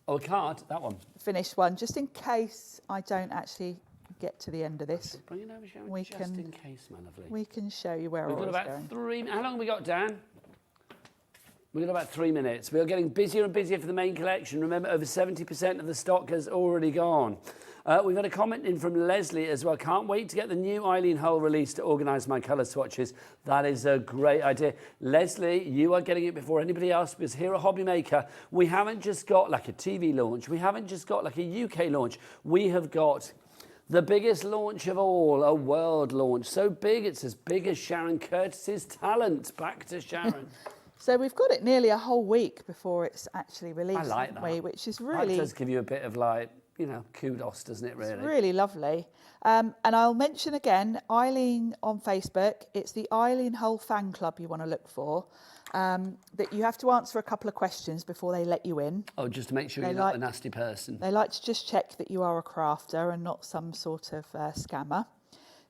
Oh, a card? That one? Finished one, just in case I don't actually get to the end of this. Bring it over, Sharon, in case, my lovely. We can show you where We've I got was about going. 3... How long have we got, Dan? We've got about 3 minutes. We are getting busier and busier for the main collection. Remember, over 70% of the stock has already gone. We've had a comment in from Leslie as well. Can't wait to get the new Eileen Hull release to organise my colour swatches. That is a great idea. Leslie, you are getting it before anybody else, because here at Hobby Maker, we haven't just got like a TV launch. We haven't just got like a UK launch. We have got the biggest launch of all, a world launch. So big, it's as big as Sharon Curtis's talent. Back to Sharon. So we've got it nearly a whole week before it's actually released, I like that. Which is really... That does give you a bit of like, you know, kudos, doesn't it, really? It's really lovely. And I'll mention again, Eileen on Facebook, it's the Eileen Hull fan club you want to look for, that you have to answer a couple of questions before they let you in. Oh, just to make sure you're not a nasty person. They like to just check that you are a crafter and not some sort of scammer.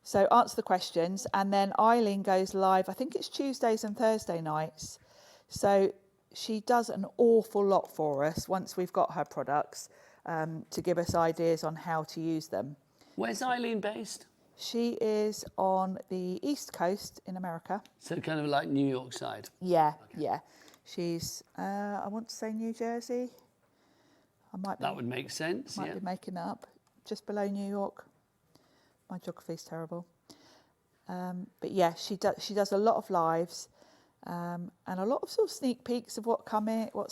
So answer the questions, and then Eileen goes live, I think it's Tuesdays and Thursday nights. So she does an awful lot for us once we've got her products, to give us ideas on how to use them. Where's Eileen based? She is on the East Coast in America. So kind of like New York side? Yeah, okay. Yeah. She's, I want to say New Jersey. That would make sense, Might be making that up. Just below New York. My geography's terrible. But yeah, she does a lot of lives. And a lot of sort of sneak peeks of what's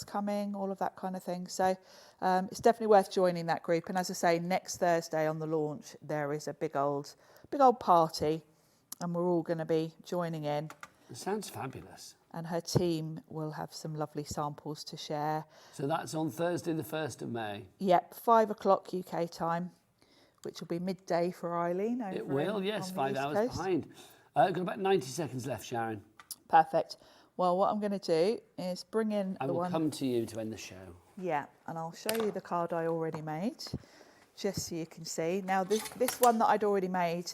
coming, all of that kind of thing. So it's definitely worth joining that group. And as I say, next Thursday on the launch, there is a big old party, and we're all going to be joining in. It sounds fabulous. And her team will have some lovely samples to share. So that's on Thursday, the 1st of May. Yep, 5 o'clock UK time, which will be midday for Eileen. It will, yes, 5 hours behind. Got about 90 seconds left, Sharon. Perfect. Well, what I'm going to do is bring in I will come to you to end the show. Yeah, and I'll show you the card I already made, just so you can see. Now, this one that I'd already made,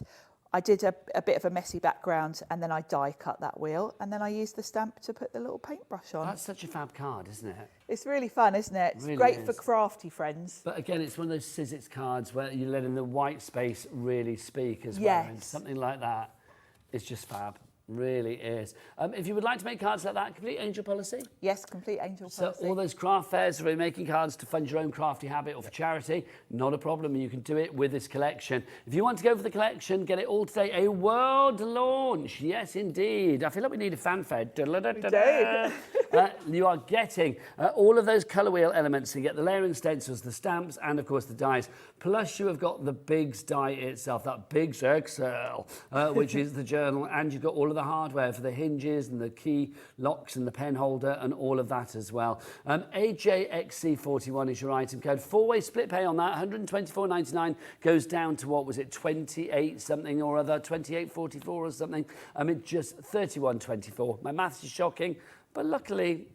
I did a bit of a messy background, and then I die cut that wheel, and then I used the stamp to put the little paintbrush on. That's such a fab card, isn't it? It's really fun, isn't it? It's really great for crafty friends. But again, it's one of those Sizzix cards where you're letting the white space really speak as well. Yes. And something like that is just fab. Really is. If you would like to make cards like that, complete angel policy. Yes, complete angel So policy. all those craft fairs where you're making cards to fund your own crafty habit or for charity, not a problem. You can do it with this collection. If you want to go for the collection, get it all today. A world launch. Yes, indeed. I feel like we need a fanfare. You are getting all of those colour wheel elements. You get the layering stencils, the stamps, and of course the dies. Plus you have got the Biggs die itself, that Biggs XL, which is the journal, and you've got all of the hardware for the hinges and the key locks and the pen holder and all of that as well. AJXC41 is your item code. 4-way split pay on that, $124.99 goes down to, what was it, 28 something or other, 28.44 or something. Just 31.24. My maths is shocking, but luckily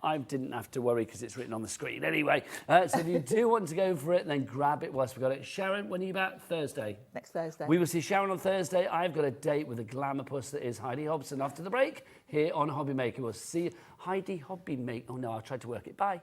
I didn't have to worry because it's written on the screen anyway. So if you do want to go for it, then grab it whilst we've got it. Sharon, when are you back? Thursday? Next Thursday. We will see Sharon on Thursday. I've got a date with the glamour puss that is Heidi Hobson after the break here on Hobby Maker. We'll see Heidi Hobby Maker. Oh no, I'll try to work it. Bye.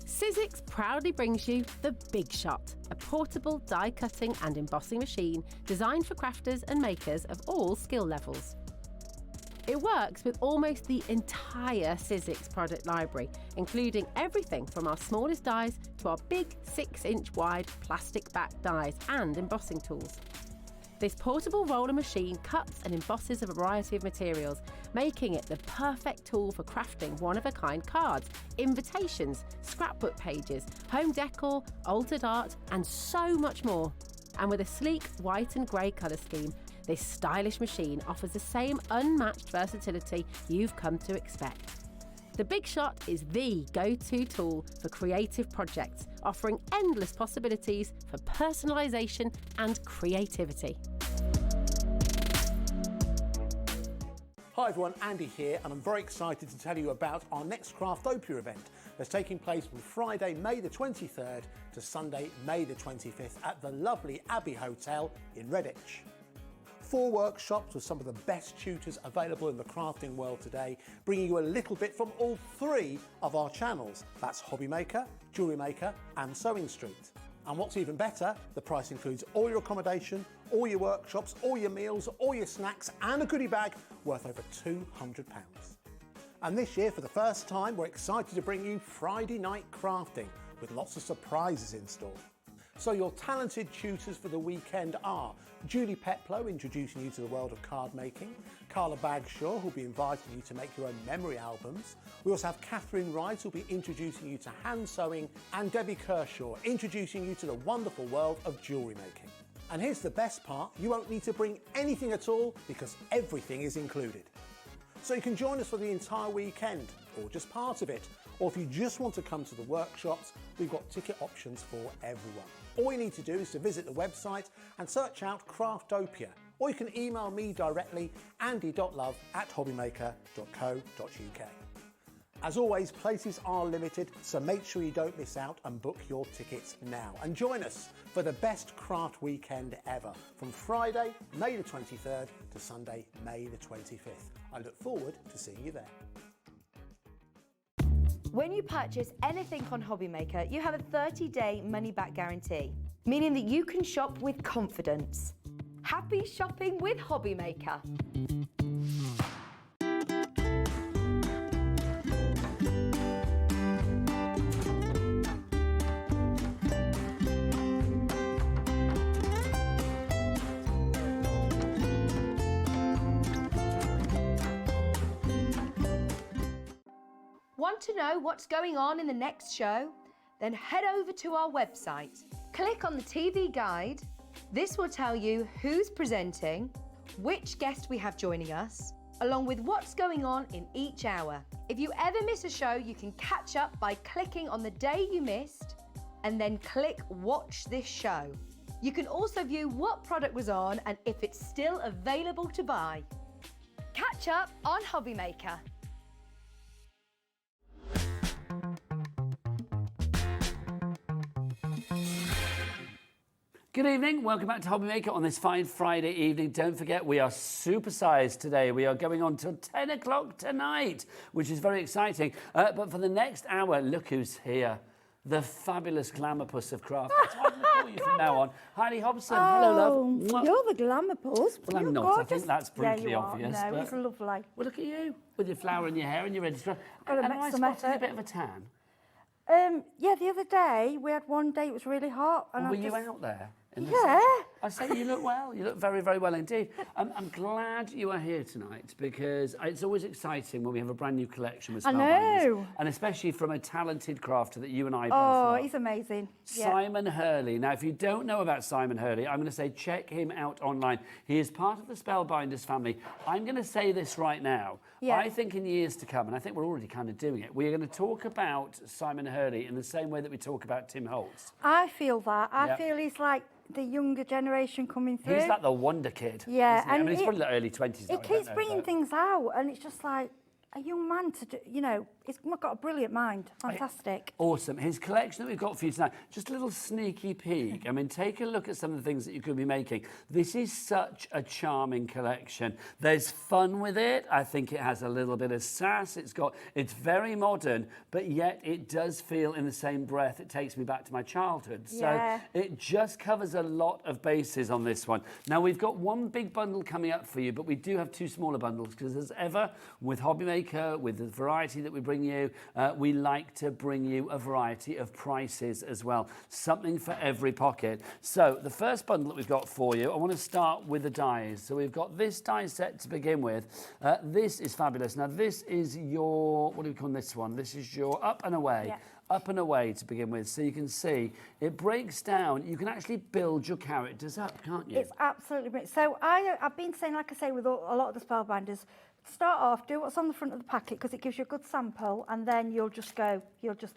Sizzix proudly brings you the Big Shot, a portable die cutting and embossing machine designed for crafters and makers of all skill levels. It works with almost the entire Sizzix product library, including everything from our smallest dies to our big 6-inch wide plastic back dies and embossing tools. This portable roller machine cuts and embosses a variety of materials, making it the perfect tool for crafting one-of-a-kind cards, invitations, scrapbook pages, home decor, altered art, and so much more. And with a sleek white and grey colour scheme, this stylish machine offers the same unmatched versatility you've come to expect. The Big Shot is the go-to tool for creative projects, offering endless possibilities for personalisation and creativity. Hi everyone, Andy here, and I'm very excited to tell you about our next Craftopia event that's taking place from Friday, May the 23rd to Sunday, May the 25th at the lovely Abbey Hotel in Redditch. 4 workshops with some of the best tutors available in the crafting world today, bringing you a little bit from all 3 of our channels. That's Hobby Maker, Jewellery Maker and Sewing Street. And what's even better, the price includes all your accommodation, all your workshops, all your meals, all your snacks and a goodie bag worth over £200. And this year, for the first time, we're excited to bring you Friday night crafting with lots of surprises in store. So your talented tutors for the weekend are Julie Peplow, introducing you to the world of card making, Carla Bagshaw, who'll be inviting you to make your own memory albums. We also have Catherine Wright, who'll be introducing you to hand sewing, and Debbie Kershaw, introducing you to the wonderful world of jewellery making. And here's the best part, you won't need to bring anything at all because everything is included. So you can join us for the entire weekend, or just part of it, or if you just want to come to the workshops, we've got ticket options for everyone. All you need to do is to visit the website and search out Craftopia, or you can email me directly, andy.love@hobbymaker.co.uk. As always, places are limited, so make sure you don't miss out and book your tickets now. And join us for the best craft weekend ever, from Friday, May the 23rd to Sunday, May the 25th. I look forward to seeing you there. When you purchase anything on Hobby Maker, you have a 30-day money-back guarantee, meaning that you can shop with confidence. Happy shopping with Hobby Maker. Want to know what's going on in the next show? Then head over to our website. Click on the TV guide. This will tell you who's presenting, which guest we have joining us, along with what's going on in each hour. If you ever miss a show, you can catch up by clicking on the day you missed and then click Watch This Show. You can also view what product was on and if it's still available to buy. Catch up on Hobby Maker. Good evening, welcome back to Hobby Maker on this fine Friday evening. Don't forget, we are supersized today. We are going on till 10 o'clock tonight, which is very exciting. But for the next hour, look who's here. The fabulous glamour puss of craft. That's what I'm going to call you from now on. Heidi Hobson, hello, love. You're the glamour puss. Well, I'm You're not. gorgeous. I think that's brutally yeah, you obvious. Are. No, but... it's lovely. Well, look at you, with your flower in your hair and you're ready to go. Gotta And make I some spotted effort. a bit of a tan. Yeah, the other day we had one day it was really hot. And Were you out there? Yeah. I say you look well. You look very, very well indeed. I'm glad you are here tonight because it's always exciting when we have a brand new collection with I Spellbinders. know. And especially from a talented crafter that you and I both Oh, love. he's amazing. Yeah. Simon Hurley. Now, if you don't know about Simon Hurley, I'm going to say check him out online. He is part of the Spellbinders family. I'm going to say this right now. Yeah. I think in years to come, and I think we're already kind of doing it, we're going to talk about Simon Hurley in the same way that we talk about Tim Holtz. I feel that. I Yep. feel he's like the younger generation coming through. He's like the wonder kid. Yeah, isn't he? I and mean, he's probably the early 20s now. He keeps bringing things out, and it's just like a young man to do. You know, he's got a brilliant mind. Fantastic. Awesome. His collection that we've got for you tonight, just a little sneaky peek. I mean, take a look at some of the things that you could be making. This is such a charming collection. There's fun with it. I think it has a little bit of sass. It's very modern, but yet it does feel in the same breath, it takes me back to my childhood. Yeah. So it just covers a lot of bases on this one. Now, we've got one big bundle coming up for you, but we do have two smaller bundles because as ever, with Hobby Maker, with the variety that we bring you, we like to bring you a variety of prices as well. Something for every pocket. So the first bundle that we've got for you, I want to start with the dies. So we've got this die set to begin with. This is fabulous. Now this is your, what do we call this one? This is your Up and Away. Yeah. Up and Away to begin with. So you can see it breaks down. You can actually build your characters up, can't you? It's absolutely brilliant. So I've been saying, like I say, with a lot of the Spellbinders, start off, do what's on the front of the packet because it gives you a good sample, and then you'll just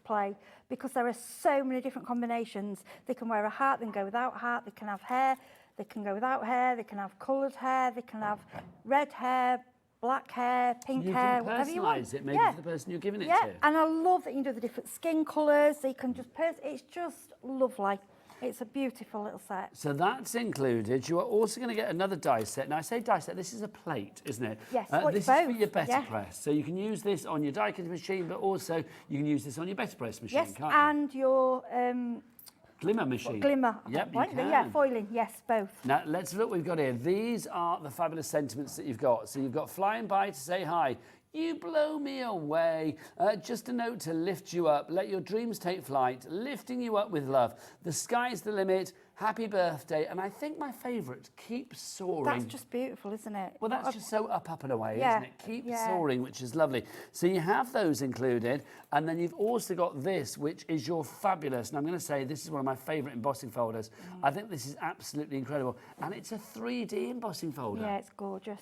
play, because there are so many different combinations. They can wear a hat, they can go without hat, they can have hair, they can go without hair, they can have coloured hair, they can have red hair, black hair, pink hair, whatever you want. You can personalise it maybe for the person you're giving it to. And I love that you can do the different skin colours, so you can just it's just lovely. It's a beautiful little set. So that's included. You are also going to get another die set. Now, I say die set, this is a plate, isn't it? Yes, this is for your better yeah. press. So you can use this on your die cutting machine, but also you can use this on your better press machine, Yes, can't you? and your Glimmer machine. glimmer. Yep, you can. Yeah, foiling, yes, both. Now, let's look what we've got here. These are the fabulous sentiments that you've got. So you've got flying by to say hi. You blow me away. Just a note to lift you up. Let your dreams take flight. Lifting you up with love. The sky's the limit. Happy birthday. And I think my favourite, keep soaring. That's just beautiful, isn't it? Well, that's just so up and away, Yeah, isn't it? Keep yeah. soaring, which is lovely. So you have those included. And then you've also got this, which is your fabulous. And I'm going to say this is one of my favourite embossing folders. I think this is absolutely incredible. And it's a 3D embossing folder. Yeah, it's gorgeous.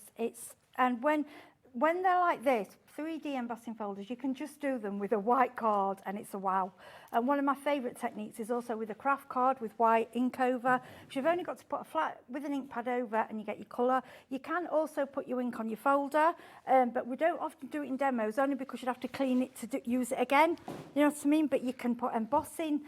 And when they're like this, 3D embossing folders, you can just do them with a white card and it's a wow. And one of my favourite techniques is also with a craft card with white ink over. So you've only got to put a flat with an ink pad over and you get your colour. You can also put your ink on your folder, but we don't often do it in demos only because you'd have to clean it to use it again. You know what I mean? But you can put embossing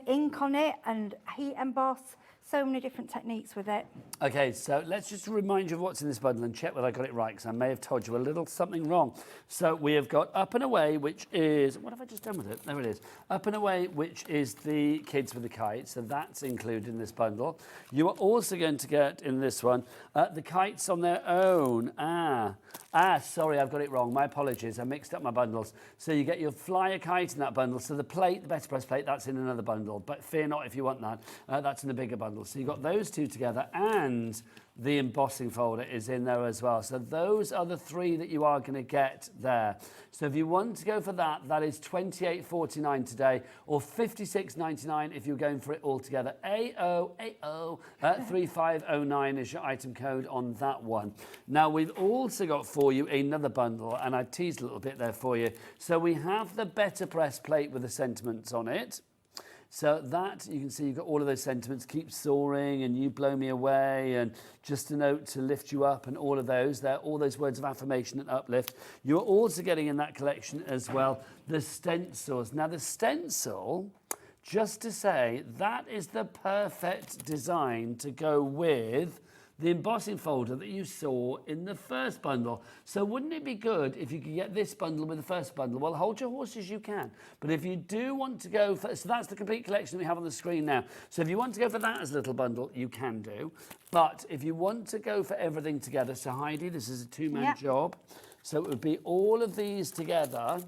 ink on it and heat emboss. So many different techniques with it. Okay, so let's just remind you of what's in this bundle and check whether I got it right, because I may have told you a little something wrong. So we have got Up and Away, which is, what have I just done with it? There it is. Up and Away, which is the kids with the kites, so that's included in this bundle. You are also going to get in this one the kites on their own. Sorry, I've got it wrong. My apologies. I mixed up my bundles. So you get your flyer kite in that bundle. So the plate, the better press plate, that's in another bundle. But fear not if you want that. That's in the bigger bundle. bundle. So you've got those two together, and the embossing folder is in there as well. So those are the three that you are going to get there. So if you want to go for that, that is $28.49 today, or $56.99 if you're going for it all together. AO 3509 is your item code on that one. Now we've also got for you another bundle, and I've teased a little bit there for you. So we have the Better Press plate with the sentiments on it. So that, you can see you've got all of those sentiments, keep soaring and you blow me away and just a note to lift you up and all of those. They're all those words of affirmation and uplift. You're also getting in that collection as well the stencils. Now the stencil, just to say, that is the perfect design to go with the embossing folder that you saw in the first bundle. So wouldn't it be good if you could get this bundle with the first bundle? Well, hold your horses, you can. But if you do want to go for, so that's the complete collection we have on the screen now. So if you want to go for that as a little bundle, you can do. But if you want to go for everything together, so Heidi, this is a two-man job. So it would be all of these together.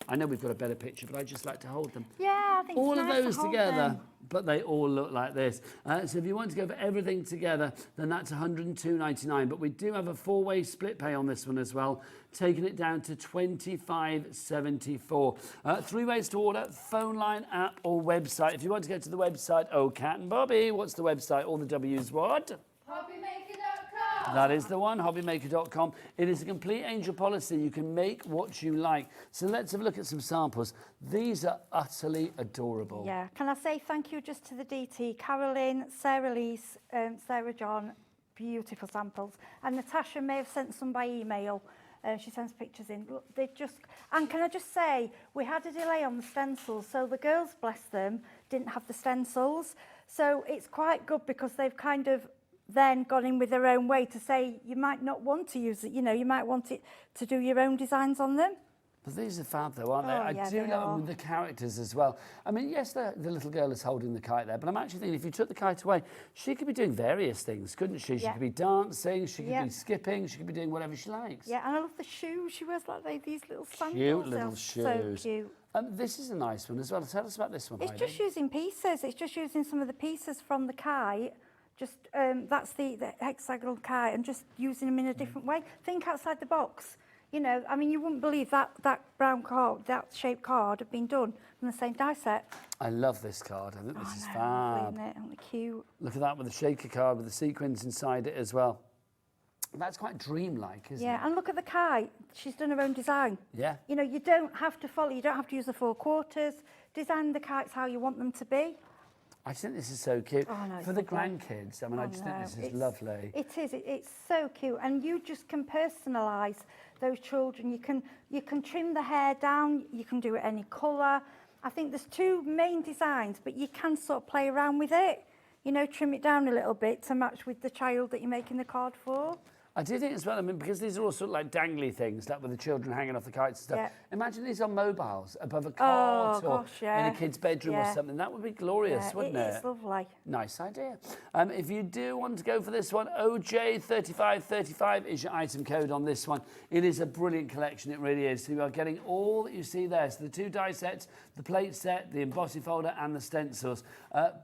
I know we've got a better picture, but I just like to hold them. Yeah, I think all it's of nice those to hold together, them. but they all look like this. So if you want to go for everything together, then that's $102.99. But we do have a four-way split pay on this one as well, taking it down to $25.74. Three ways to order: phone line, app, or website. If you want to go to the website, oh, Cat and Bobby, what's the website? All the W's what? Hobbymaker.com. That is the one, hobbymaker.com. It is a complete angel policy. You can make what you like. So let's have a look at some samples. These are utterly adorable. Yeah. Can I say thank you just to the DT, Carolyn, Sarah Lise, Sarah John, beautiful samples. And Natasha may have sent some by email. She sends pictures in. Look, they just, and can I just say, we had a delay on the stencils, so the girls, bless them, didn't have the stencils. So it's quite good because they've kind of then gone in with their own way to say you might not want to use it, you know, you might want it to do your own designs on them. But these are fab though, aren't they? Oh, I yeah, do they love are. them with the characters as well. I mean, yes, the little girl is holding the kite there, but I'm actually thinking if you took the kite away, she could be doing various things, couldn't she? She Yeah. could be dancing, she could Yeah. be skipping, she could be doing whatever she likes. Yeah, and I love the shoes. She wears like these little sandals. Cute They're little So shoes. cute. This is a nice one as well. Tell us about this one, It's Heidi. just using pieces. It's just using some of the pieces from the kite. Just that's the hexagonal kite, and just using them in a different way. Think outside the box. You know, I mean, you wouldn't believe that brown card, that shaped card, had been done from the same die set. I love this card. I think this is Lovely, fab. isn't it? Aren't they cute? Look at that with the shaker card with the sequins inside it as well. That's quite dreamlike, isn't it? Yeah, and look at the kite. She's done her own design. Yeah. You know, you don't have to follow. You don't have to use the 4 quarters. Design the kites how you want them to be. I just think this is so cute. Oh, no, it's For the lovely. grandkids, I mean, I just think this is It's- lovely. It is. It's so cute, and you just can personalise those children. You can trim the hair down. You can do it any colour. I think there's 2 main designs, but you can sort of play around with it. You know, trim it down a little bit to match with the child that you're making the card for. I do think as well, I mean, because these are all sort of like dangly things, like with the children hanging off the kites and stuff. Yeah. Imagine these on mobiles above a cart or gosh, yeah. in a kid's bedroom or Yeah. something. That would be glorious, Yeah, wouldn't It's lovely. Nice idea. If you do want to go for this one, OJ3535 is your item code on this one. It is a brilliant collection, it really is. So you are getting all that you see there. So the 2 die sets, the plate set, the embossing folder and the stencils.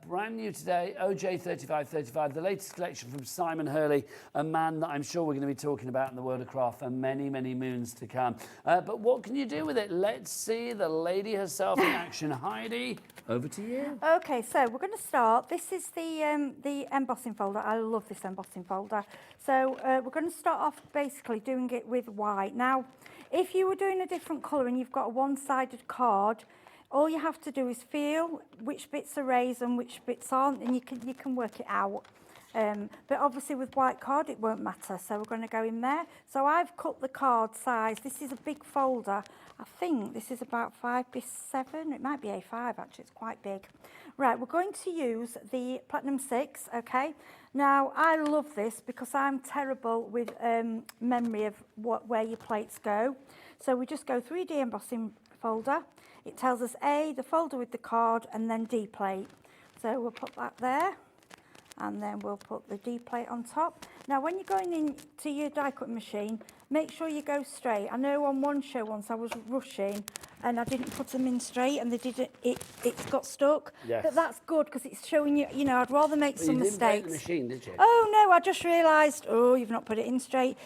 Brand new today, OJ3535, the latest collection from Simon Hurley, a man that I'm sure we're going to be talking about in the world of craft for many, many moons to come. But what can you do with it? Let's see the lady herself in action. Heidi, over to you. Okay, so we're going to start. This is the embossing folder. I love this embossing folder. So we're going to start off basically doing it with white. Now, if you were doing a different colour and you've got a one-sided card, all you have to do is feel which bits are raised and which bits aren't, and you can work it out. But obviously with white card it won't matter, so we're going to go in there. So I've cut the card size. This is a big folder. I think this is about 5x7. It might be A5 actually, it's quite big. Right, we're going to use the Platinum 6, okay? Now I love this because I'm terrible with memory of where your plates go. So we just go 3D embossing folder. It tells us A, the folder with the card, and then D plate. So we'll put that there. and then we'll put the D plate on top. Now when you're going into your die cut machine, make sure you go straight. I know on one show once I was rushing and I didn't put them in straight and they didn't, it got stuck. Yes. But that's good because it's showing you, you know, I'd rather make some you didn't break mistakes. the machine, did you? Oh no, I just realised, oh, you've not put it in straight.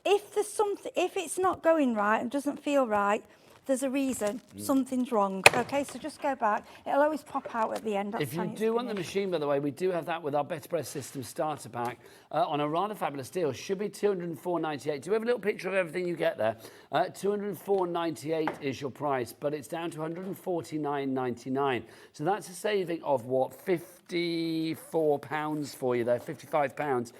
If there's something, if it's not going right and doesn't feel right, there's a reason. Something's wrong. Okay, so just go back. It'll always pop out at the end. If you do want the machine, by the way, we do have that with our Better Press System starter pack on a rather fabulous deal. Should be $204.98. Do we have a little picture of everything you get there? $204.98 is your price, but it's down to $149.99. So that's a saving of what, £54 for you there, £55.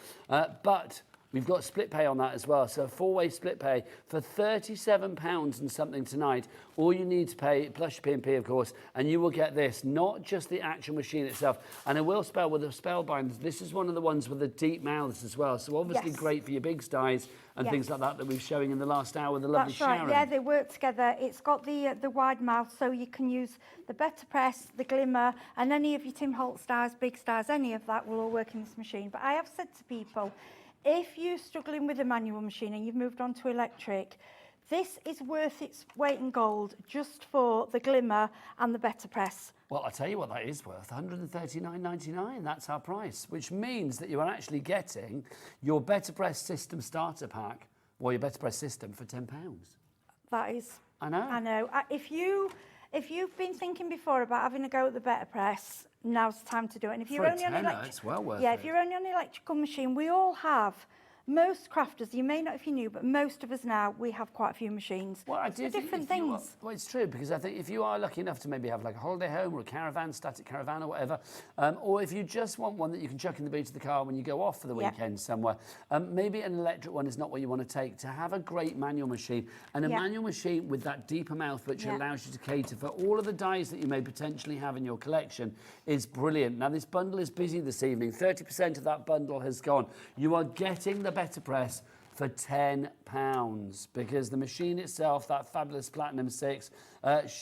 But we've got split pay on that as well. So a 4-way split pay for £37 and something tonight. All you need to pay, plus your P&P, of course, and you will get this, not just the actual machine itself. And I will spell with the Spellbinders, this is one of the ones with the deep mouths as well. So obviously great for your big styes and things like that that we're showing in the last hour with the lovely That's right. Sharon. Yeah, they work together. It's got the wide mouth, so you can use the Better Press, the Glimmer, and any of your Tim Holt styles, big styles, any of that will all work in this machine. But I have said to people, if you're struggling with a manual machine and you've moved on to electric, this is worth its weight in gold just for the Glimmer and the Better Press. Well, I'll tell you what that is worth, $139.99. That's our price, which means that you are actually getting your Better Press System starter pack, or your Better Press System, for £10. That is... I know. I know. If you've been thinking before about having a go at the Better Press, now's the time to do it. And if you're only on it's well worth yeah, it. if you're only on an electrical machine, we all have. Most crafters, you may not if you knew, but most of us now, we have quite a few machines. Well, I do for think different if you things. are- well, it's true, because I think if you are lucky enough to maybe have like a holiday home or a caravan, static caravan or whatever, or if you just want one that you can chuck in the boot of the car when you go off for the weekend somewhere, maybe an electric one is not what you want to take. To have a great manual machine, and a manual machine with that deeper mouth which allows you to cater for all of the dies that you may potentially have in your collection is brilliant. Now, this bundle is busy this evening. 30% of that bundle has gone. You are getting the Better Press for £10, because the machine itself, that fabulous Platinum 6,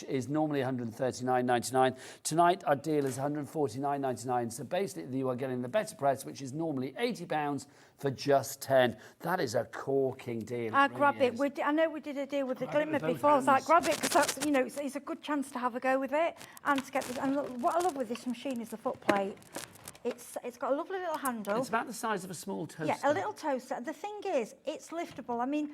is normally $139.99. Tonight, our deal is $149.99. So basically, you are getting the Better Press, which is normally £80, for just £10. That is a corking deal. I'd grab it. I know we did a deal with the Glimmer before. I was like, grab it, because that's, you know, it's a good chance to have a go with it and to get. And look, what I love with this machine is the foot plate. It's got a lovely little handle. It's about the size of a small toaster. Yeah, a little toaster. The thing is, it's liftable. I mean,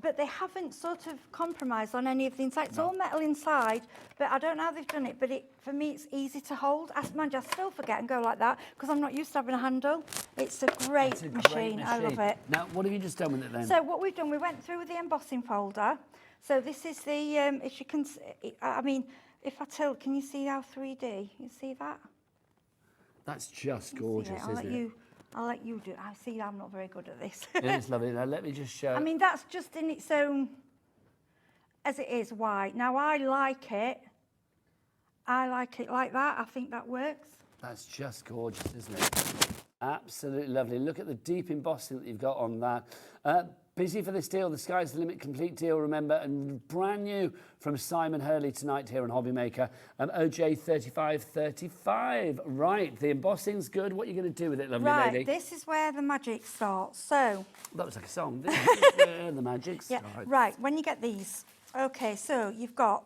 but they haven't sort of compromised on any of the inside. It's all metal inside, but I don't know how they've done it. But for me, it's easy to hold. Mind you, I still forget and go like that because I'm not used to having a handle. It's a great machine. I love it. Now, what have you just done with it then? So what we've done, we went through with the embossing folder. So this is the, if you can, I mean, if I tilt, can you see how 3D? You see that? That's just gorgeous, isn't it? I'll let you do it. I see I'm not very good at this. It is lovely. Now, let me just show. I mean, that's just in its own, as it is, white. Now, I like it. I like it like that. I think that works. That's just gorgeous, isn't it? Absolutely lovely. Look at the deep embossing that you've got on that. Busy for this deal, the Sky's the Limit complete deal, remember, and brand new from Simon Hurley tonight here on Hobby Maker. OJ 3535. Right, the embossing's good. What are you going to do with it, lovely lady? Right, this is where the magic starts. So that was like a song. This is where the magic starts. Yeah, right, when you get these. Okay, so you've got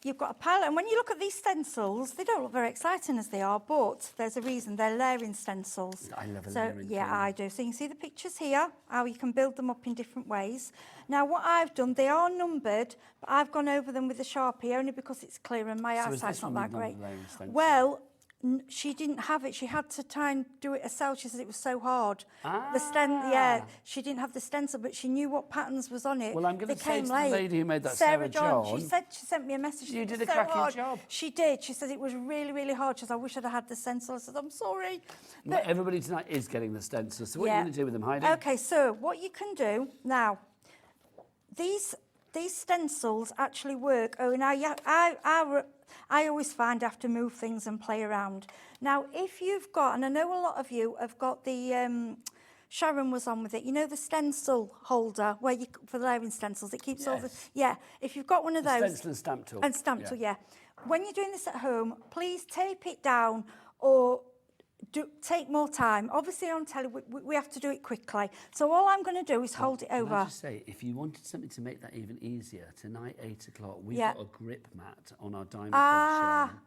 a palette, and when you look at these stencils, they don't look very exciting as they are, but there's a reason. They're layering stencils. I love a layering. thing. Yeah, I do. So you can see the pictures here, how you can build them up in different ways. Now, what I've done, they are numbered, but I've gone over them with a Sharpie only because it's clear and my eyesight's not that great. Well, she didn't have it. She had to try and do it herself. She said it was so hard. She didn't have the stencil, but she knew what patterns was on it. Well, I'm going to say to the lady who made that, Sarah John. She sent me a message. You did a cracking job. She did. She said it was really, really hard. She said, I wish I'd have had the stencil. I said, I'm sorry. But everybody tonight is getting the stencil. So what are you going to do with them, Heidi? Okay, so what you can do now, these stencils actually work. Oh, now I always find I have to move things and play around. Now, if you've got, and I know a lot of you have got the, Sharon was on with it, you know the stencil holder where you, for the layering stencils, it keeps all the, if you've got one of those. Stencil and stamp tool. And stamp tool, yeah. When you're doing this at home, please tape it down or take more time. Obviously on telly, we have to do it quickly. So all I'm going to do is hold it over. Can I just say, if you wanted something to make that even easier, tonight, 8 o'clock, we've got a grip mat on our diamond thread chain.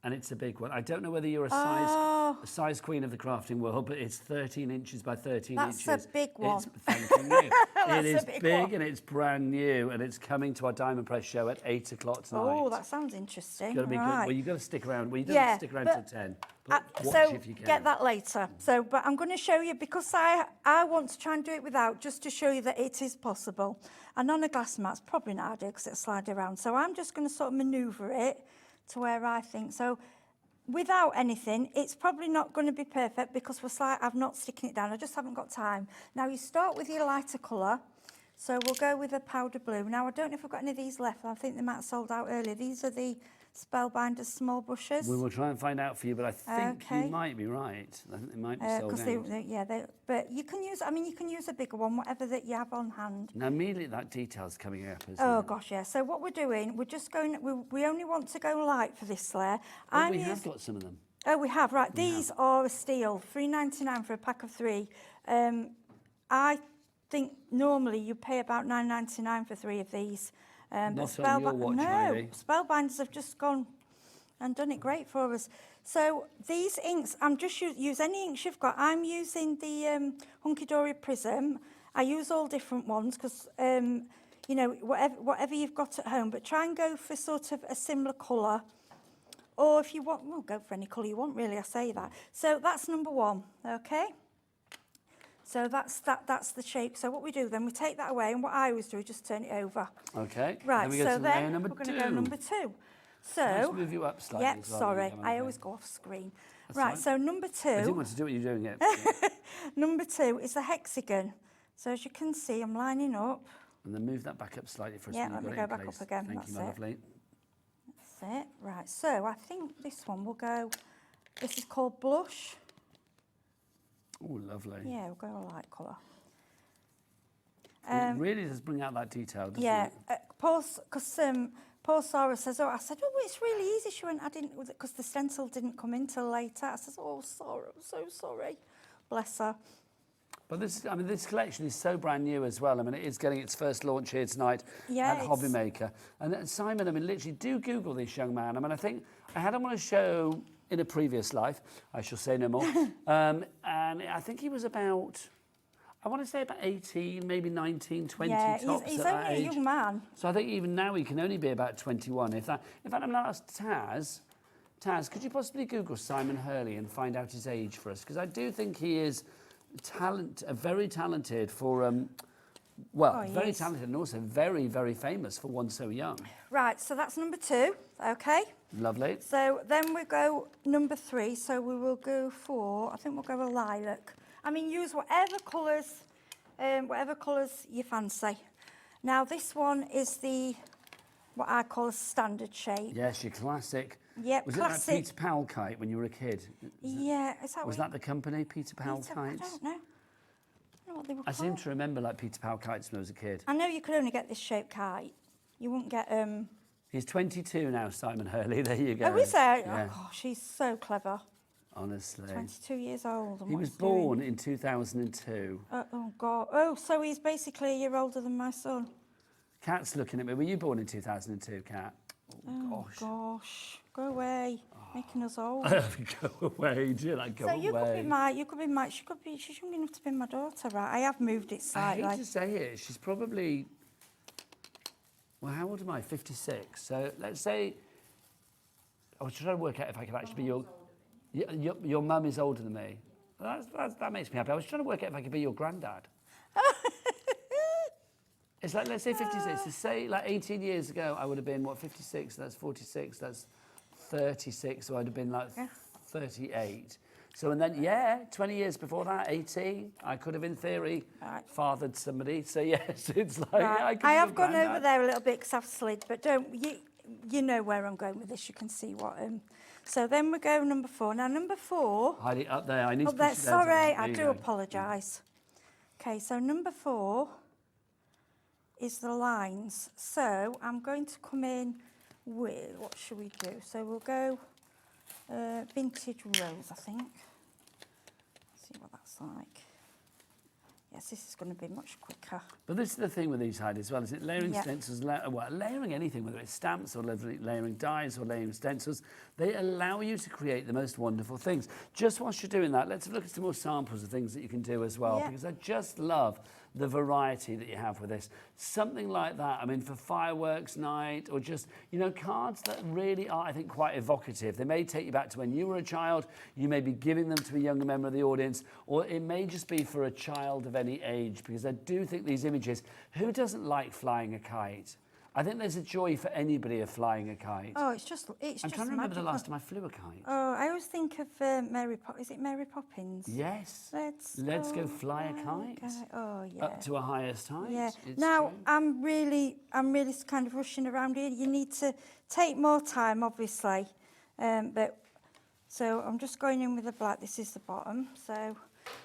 And it's a big one. I don't know whether you're a size queen of the crafting world, but it's 13 inches by 13 inches. That's a big one. Thank you. It is big and it's brand new, and it's coming to our Diamond Press show at 8 o'clock tonight. Oh, that sounds interesting. It's got to be good. Well, you've got to stick around. Well, you don't have to stick around till 10. But watch so if you can. get that later. So, but I'm going to show you, because I want to try and do it without, just to show you that it is possible. And on a glass mat's probably not ideal because it'll slide around. So I'm just going to sort of manoeuvre it to where I think. So without anything, it's probably not going to be perfect because I'm not sticking it down. I just haven't got time. Now you start with your lighter colour. So we'll go with a powder blue. Now I don't know if I've got any of these left. I think they might have sold out earlier. These are the Spellbinders small brushes. We will try and find out for you, but I think you might be right. I think they might be sold out. But you can use, you can use a bigger one, whatever that you have on hand. Now, immediately that detail's coming up, isn't Oh, it? gosh, yeah. So what we're doing, we're just going, we only want to go light for this layer. Oh, we have got some of them. Oh, we have, right. These are a steal, $3.99 for a pack of 3. I think normally you pay about $9.99 for 3 of these. Not on your watch, maybe. Spellbinders have just gone and done it great for us. So these inks, I'm just use any inks you've got. I'm using the Hunky Dory Prism. I use all different ones because, you know, whatever you've got at home, but try and go for sort of a similar colour. Or if you want, well, go for any colour you want, really, I say that. So that's number 1, okay? So that's the shape. So what we do then, we take that away, and what I always do is just turn it over. Okay. Right, so then we're going to go number 2. So, let's move you up slightly. Yep, sorry, I always go off screen. That's right, fine. so number 2. I didn't want to do what you're doing yet. Number 2 is the hexagon. So as you can see, I'm lining up. And then move that back up slightly for us. Yeah, when let you've me got go it in back place. up again. Thank you, my lovely. That's it. Right, so I think this one will go, this is called Blush. Oh, lovely. Yeah, we'll go a light colour. It really does bring out that detail, doesn't it? Because Paul Sora says, I said, it's really easy. She went, I didn't, because the stencil didn't come in till later. I said, Sora, I'm so sorry. Bless her. But this collection is so brand new as well. I mean, it is getting its first launch here tonight at Hobby Maker. And Simon, literally do Google this young man. I think I had him on a show in a previous life. I shall say no more. And I think he was about, I want to say about 18, maybe 19, 20 tops he's at only that a age. young man. So I think even now he can only be about 21. In fact, I'm going to ask Taz, could you possibly Google Simon Hurley and find out his age for us? Because I do think he is very talented for, very talented and also very, very famous for one so young. Right, so that's number 2, okay? Lovely. So then we go number 3, so we will go for, I think we'll go a lilac. Use whatever colours you fancy. Now this one is what I call a standard shape. Yes, your classic. Yep, was classic. it that Peter Powell kite when you were a kid? Was that the company, Peter Powell kites? I don't know. What they were I called. seem to remember like Peter Powell kites when I was a kid. I know you could only get this shape kite. You wouldn't get He's 22 now, Simon Hurley. There you go. Oh, is there? Yeah. Oh gosh, he's so clever. Honestly. 22 years old. And He was born in 2002. Oh God. Oh, so he's basically a year older than my son. Kat's looking at me. Were you born in 2002, Kat? Oh gosh. Go away. Making us old. Go away, do you like go away? So you could be my, she's young enough to be my daughter, right? I have moved it slightly. I hate to say it, she's probably, well, how old am I? 56. So let's say, I was trying to work out if I could actually be your mum is older than me. That makes me happy. I was trying to work out if I could be your granddad. It's like, let's say 56. So say like 18 years ago, I would have been, 56? That's 46. That's 36. So I'd have been like 38. So, and then, 20 years before that, 18, I could have, in theory, fathered somebody. So, yes, it's like, I have gone over there a little bit because I've slid, but you know where I'm going with this. You can see what. So then we go number 4. Now, number 4. Hide it up there. I need to push it down. Sorry, I do apologise. Okay, so number 4 is the lines. So I'm going to come in with, what should we do? So we'll go Vintage Rose, I think. see what that's like. Yes, this is going to be much quicker. But this is the thing with these, Heidi, as well, is it layering Yep. stencils, layering anything, whether it's stamps or layering dies or layering stencils, they allow you to create the most wonderful things. Just whilst you're doing that, let's look at some more samples of things that you can do as well, Yep. because I just love the variety that you have with this. Something like that, I mean, for fireworks night or just, you know, cards that really are, I think, quite evocative. They may take you back to when you were a child, you may be giving them to a younger member of the audience, or it may just be for a child of any age, because I do think these images, who doesn't like flying a kite? I think there's a joy for anybody of flying a kite. Oh, it's just I'm trying to remember the last time I flew a kite. Oh, I always think of is it Mary Poppins? Yes. Let's go fly a kite. Oh, yeah. Up to a highest height. Yeah. It's now, true. I'm really kind of rushing around here. You need to take more time, obviously. So I'm just going in with the black. This is the bottom.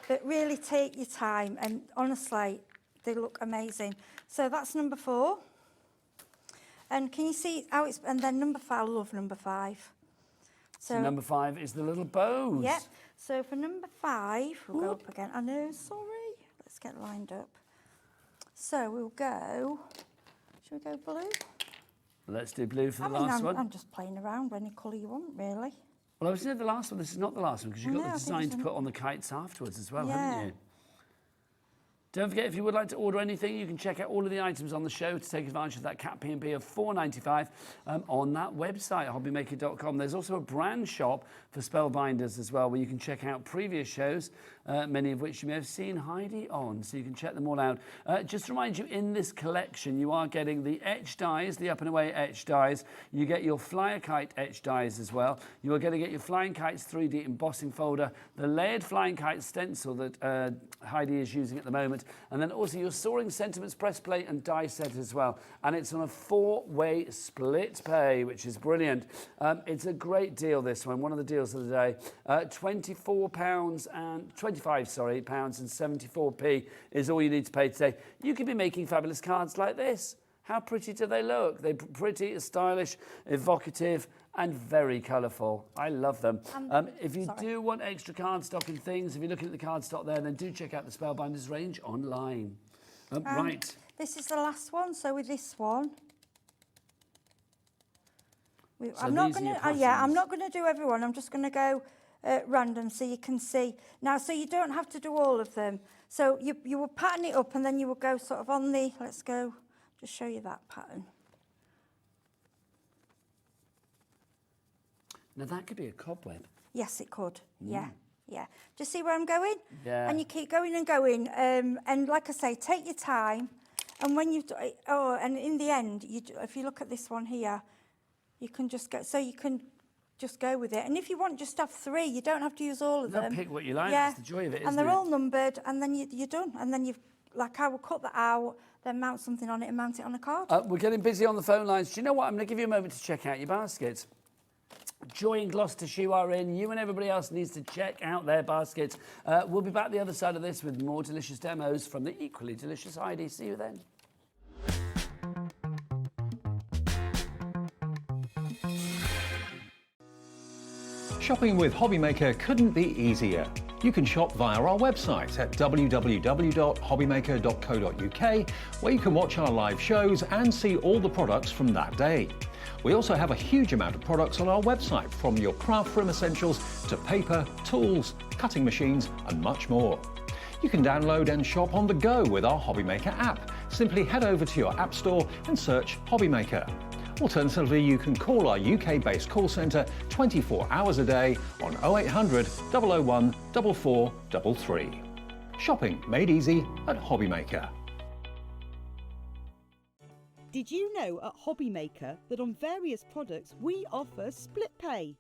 But really take your time. And honestly, they look amazing. So that's number 4. And can you see how it's, and then number 5, I love number 5. So number 5 is the little bows. Yeah. So for number 5, we'll go up again. I know, sorry. Let's get lined up. So we'll go, should we go blue? Let's do blue for the last one. I'm just playing around, any colour you want, really. Well, I was doing the last one. This is not the last one, because you've got No, the I think design it's to put on the kites afterwards as well, Yeah. haven't you? Don't forget, if you would like to order anything, you can check out all of the items on the show to take advantage of that Cat P&B of $4.95 on that website, hobbymaker.com. There's also a brand shop for Spellbinders as well, where you can check out previous shows, many of which you may have seen Heidi on, so you can check them all out. Just to remind you, in this collection, you are getting the etch dies, the up and away etch dies. You get your flyer kite etch dies as well. You are going to get your Flying Kites 3D embossing folder, the layered Flying Kite stencil that Heidi is using at the moment, and then also your Soaring Sentiments press plate and die set as well. And it's on a 4-way split pay, which is brilliant. It's a great deal, this one of the deals of the day. £25 and 74p is all you need to pay today. You could be making fabulous cards like this. How pretty do they look? They're pretty, stylish, evocative, and very colourful. I love them. If you do want extra cardstock and things, if you're looking at the cardstock there, then do check out the Spellbinders range online. Right. This is the last one, so with this one, I'm not going to do everyone. I'm just going to go random so you can see. Now, so you don't have to do all of them. So you will pattern it up and then you will go sort of on the, let's go, just show you that pattern. Now that could be a cobweb. Yes, it could. Yeah. Do you see where I'm going? Yeah. And you keep going and going. And like I say, take your time. And when you've done it, and in the end, if you look at this one here, you can just go, so you can just go with it. And if you want just have 3, you don't have to use all of them. Pick what you like, that's the joy of it, and they're all numbered, and then you're done. And then like I will cut that out, then mount something on it and mount it on a card. We're getting busy on the phone lines. Do you know what? I'm going to give you a moment to check out your baskets. Joy and Gloucestershire are in. You and everybody else needs to check out their baskets. We'll be back the other side of this with more delicious demos from the equally delicious Heidi. See you then. Shopping with Hobbymaker couldn't be easier. You can shop via our website at www.hobbymaker.co.uk, where you can watch our live shows and see all the products from that day. We also have a huge amount of products on our website, from your craft room essentials to paper, tools, cutting machines and much more. You can download and shop on the go with our Hobbymaker app. Simply head over to your app store and search Hobbymaker. Alternatively, you can call our UK-based call centre 24 hours a day on 0800 001 4433. Shopping made easy at Hobbymaker. Did you know at Hobbymaker that on various products we offer split pay?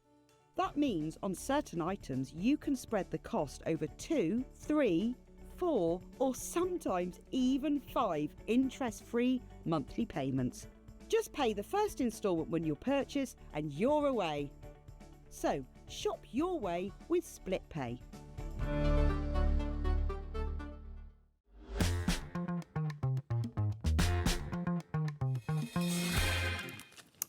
That means on certain items you can spread the cost over 2, 3, 4 or sometimes even 5 interest-free monthly payments. Just pay the first instalment when you purchase and you're away. So, shop your way with Split Pay.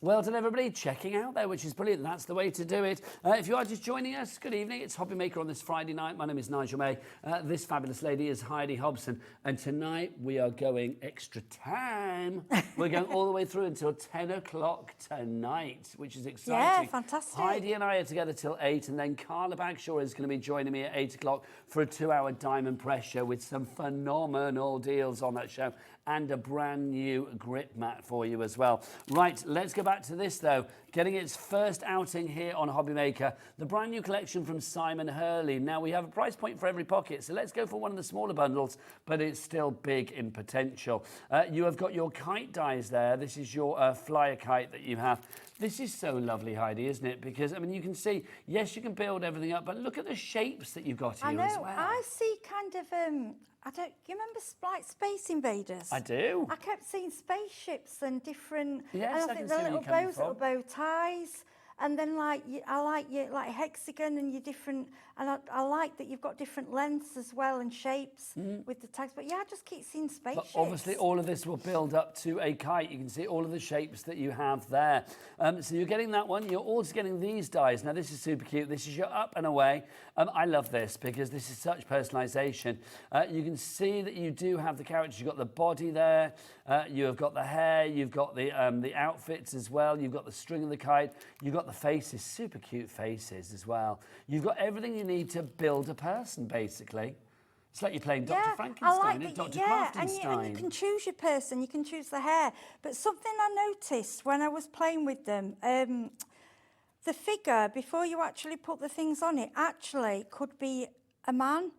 Well done, everybody, checking out there, which is brilliant. That's the way to do it. If you are just joining us, good evening. It's Hobby Maker on this Friday night. My name is Nigel May. This fabulous lady is Heidi Hobson. And tonight we are going extra time. We're going all the way through until 10 o'clock tonight, which is exciting. Yeah, fantastic. Heidi and I are together till 8, and then Carla Bagshaw is going to be joining me at 8 o'clock for a 2-hour Diamond Pressure with some phenomenal deals on that show and a brand new grip mat for you as well. Right, let's go back to this though. Getting its first outing here on Hobby Maker, the brand new collection from Simon Hurley. Now we have a price point for every pocket, so let's go for one of the smaller bundles, but it's still big in potential. You have got your kite dies there. This is your flyer kite that you have. This is so lovely, Heidi, isn't it? Because, I mean, you can see, yes, you can build everything up, but look at the shapes that you've got here as well. I see kind of, you remember like Space Invaders? I do. I kept seeing spaceships and different, Yes, and I think the little bows, little bow ties. And then I like your like hexagon and your different, and I like that you've got different lengths as well and shapes with the tags. But yeah, I just keep seeing spaceships. But obviously all of this will build up to a kite. You can see all of the shapes that you have there. So you're getting that one. You're also getting these dies. Now this is super cute. This is your up and away. I love this because this is such personalisation. You can see that you do have the characters. You've got the body there. You have got the hair. You've got the outfits as well. You've got the string of the kite. You've got the faces, super cute faces as well. You've got everything you need to build a person, basically. It's like you're playing Dr. Frankenstein and Dr. Craftenstein. And you can choose your person, you can choose the hair. But something I noticed when I was playing with them, the figure, before you actually put the things on it, actually could be a man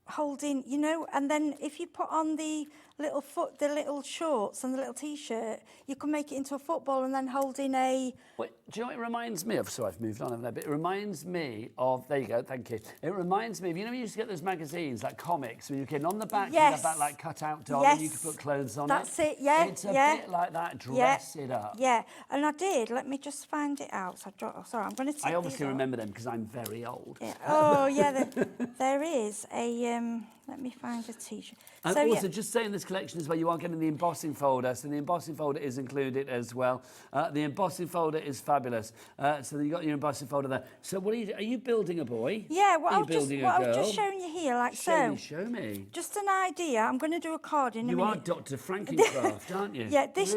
holding, you know, and then if you put on the little shorts and the little t-shirt, you can make it into a football and then holding a... Well, do you know what it reminds me of? So I've moved on, haven't I? But it reminds me of... There you go, thank you. It reminds me of, you know, you used to get those magazines, like comics, when you came on the back, you have that, like, cut-out doll and you could put clothes on That's it, yeah. It's a bit like that, dress it up. Yeah, and I did. Let me just find it out. So sorry, I'm going to take I obviously remember them because I'm very old. Yeah. Oh, yeah, there is a... let me find a t-shirt. And also, just saying this collection as well, you are getting the embossing folder. So the embossing folder is included as well. The embossing folder is fabulous. So you got your embossing folder there. So what are you building a boy? Yeah, I was just showing you here, like so. Show me. Just an idea. I'm going to do a card in a minute. You are Dr. Frankencraft, aren't you? Yeah, this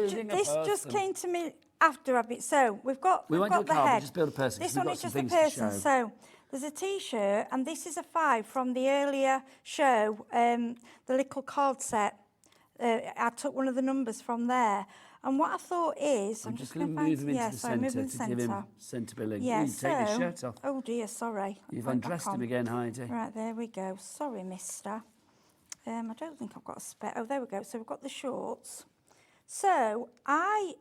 just came to me after a bit. So we've got we won't got do a the card, head. we'll just build a person. This one is just a person. So there's a t-shirt, and this is a 5 from the earlier show, the little card set. I took one of the numbers from there. And what I thought is... I'm just going to move him into the centre to give him centre billing. Yeah, you take his shirt off. Oh dear, sorry. You've undressed him again, Heidi. Right, there we go. Sorry, mister. I don't think I've got a spare... Oh, there we go. So we've got the shorts. So I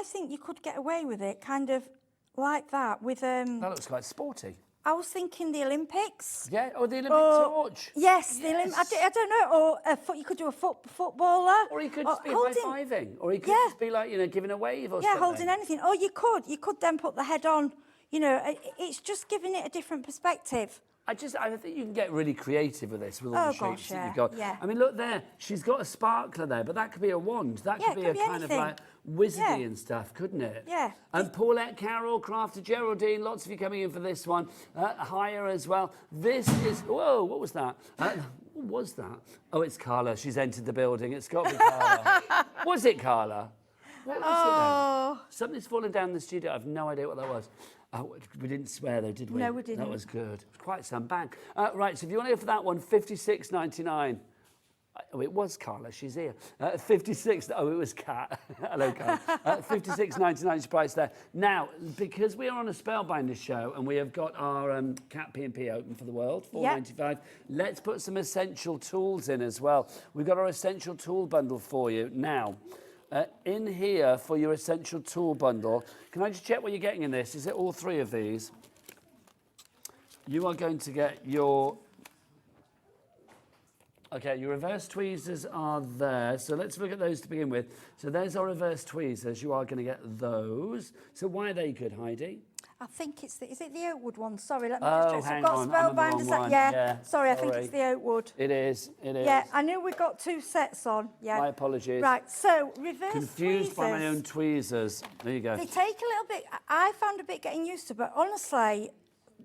think you could get away with it, kind of like that, with... That looks quite sporty. I was thinking the Olympics. Yeah, or the Olympic torch. Yes, the Olympics. I don't know. Or you could do a footballer. Or he could just be high-fiving. Or he could just be like, you know, giving a wave or something. Yeah, holding anything. Or you could then put the head on. You know, it's just giving it a different perspective. I think you can get really creative with this, with all the shapes that you've got. Yeah. I mean, look there. She's got a sparkler there, but that could be a wand. That could be a kind of like wizardy and stuff, couldn't it? Yeah. And Paulette Carroll, Crafty Geraldine, lots of you coming in for this one. Higher as well. This is... Whoa, what was that? What was that? Oh, it's Carla. She's entered the building. It's got to be Carla. Was it Carla? What was it then? Something's fallen down in the studio. I have no idea what that was. Oh, we didn't swear though, did we? No, we didn't. That was good. It was quite some bang. Right, so if you want to go for that one, $56.99. Oh, it was Carla. She's here. 56. Oh, it was Kat. Hello, Carla. $56.99 is price there. Now, because we are on a Spellbinders show and we have got our Cat P&P open for the world, $4.95. Let's put some essential tools in as well. We've got our essential tool bundle for you now. In here for your essential tool bundle, can I just check what you're getting in this? Is it all 3 of these? You are going to get your... Okay, your reverse tweezers are there. So let's look at those to begin with. So there's our reverse tweezers. You are going to get those. So why are they good, Heidi? I think it's is it the Oakwood one? Sorry, let me just check. So hang I've got on, I'm on the Spellbinders. wrong one. Yeah. Sorry, I think it's the Oakwood. It is. Yeah, I knew we got 2 sets on. Yeah. My apologies. Right, so reverse Confused by my own tweezers. There you go. They take a little bit. I found a bit getting used to, but honestly,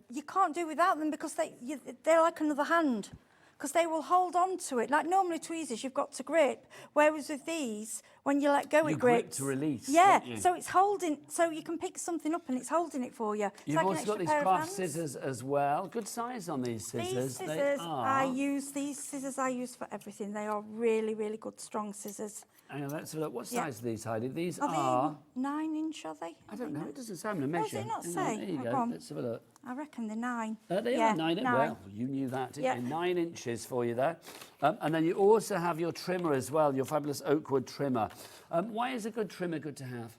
you can't do without them because they're like another hand. Because they will hold on to it. Like normally tweezers, you've got to grip. Whereas with these, when you let go, it grips. Grip to release. Yeah, don't you? so it's holding. So you can pick something up and it's holding it for you. It's You've like an also got extra these pair of craft hands. scissors as well. Good size on these scissors. These They scissors, are. these scissors I use for everything. They are really, really good, strong scissors. Hang on, let's have a look. What Yeah. size are these, Heidi? These Are they 9-inch, are they? I don't know. It doesn't say. I'm going to measure. Does it not Hang on, say? There you Oh, go. go on. Let's have a look. I reckon they're 9. They yeah, are 9. 9. Well, you knew that, didn't Yeah. you? 9 inches for you there. And then you also have your trimmer as well, your fabulous Oakwood trimmer. Why is a good trimmer good to have?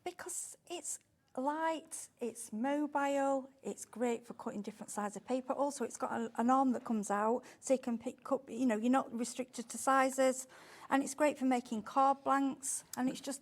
Because it's light, it's mobile, it's great for cutting different sizes of paper. Also, it's got an arm that comes out, so you can pick up, you know, you're not restricted to sizes. And it's great for making card blanks, and it's just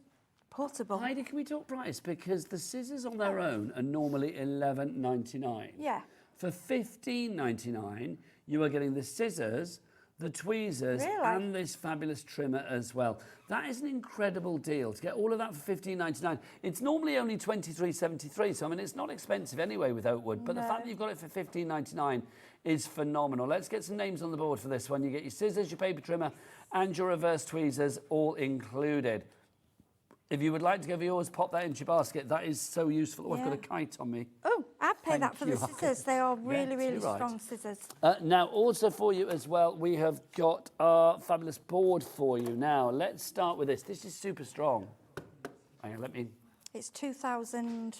portable. Heidi, can we talk price? Because the scissors on their own are normally $11.99. Yeah. For $15.99, you are getting the scissors, the tweezers, and this fabulous trimmer as well. That is an incredible deal. To get all of that for $15.99. It's normally only $23.73, so I mean, it's not expensive anyway with Oakwood, but the fact that you've got it for $15.99 is phenomenal. Let's get some names on the board for this one. You get your scissors, your paper trimmer, and your reverse tweezers all included. If you would like to go for yours, pop that into your basket. That is so useful. Oh, I've got a kite on me. Oh, I'd pay that for the Thank you. scissors. They are really, really too right. strong scissors. Now, also for you as well, we have got our fabulous board for you. Now, let's start with this. This is super strong. Hang on, let me... It's 2000...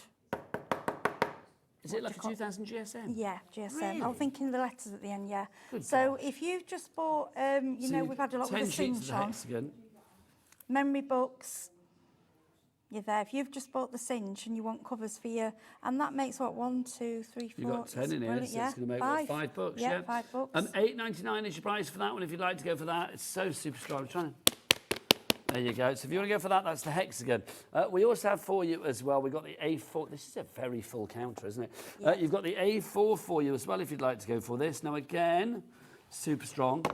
Is it like a 2000 GSM? Yeah, GSM. Really? I'm thinking the letters at the end, yeah. Good so if you've just bought, you know, we've had a lot with the 10 sheets cinch of the on. hexagon. Memory books, you're there. If you've just bought the cinch and you want covers for your, and that makes what, 1, 2, 3, 4. You've got 10 in here, so it's going to make what, 5 books, yeah? 5 books. $8.99 is your price for that one if you'd like to go for that. It's so super strong. I'm trying to... There you go. So if you want to go for that, that's the hexagon. We also have for you as well, we've got the A4. This is a very full counter, isn't it? Yeah. You've got the A4 for you as well if you'd like to go for this. Now again, super strong.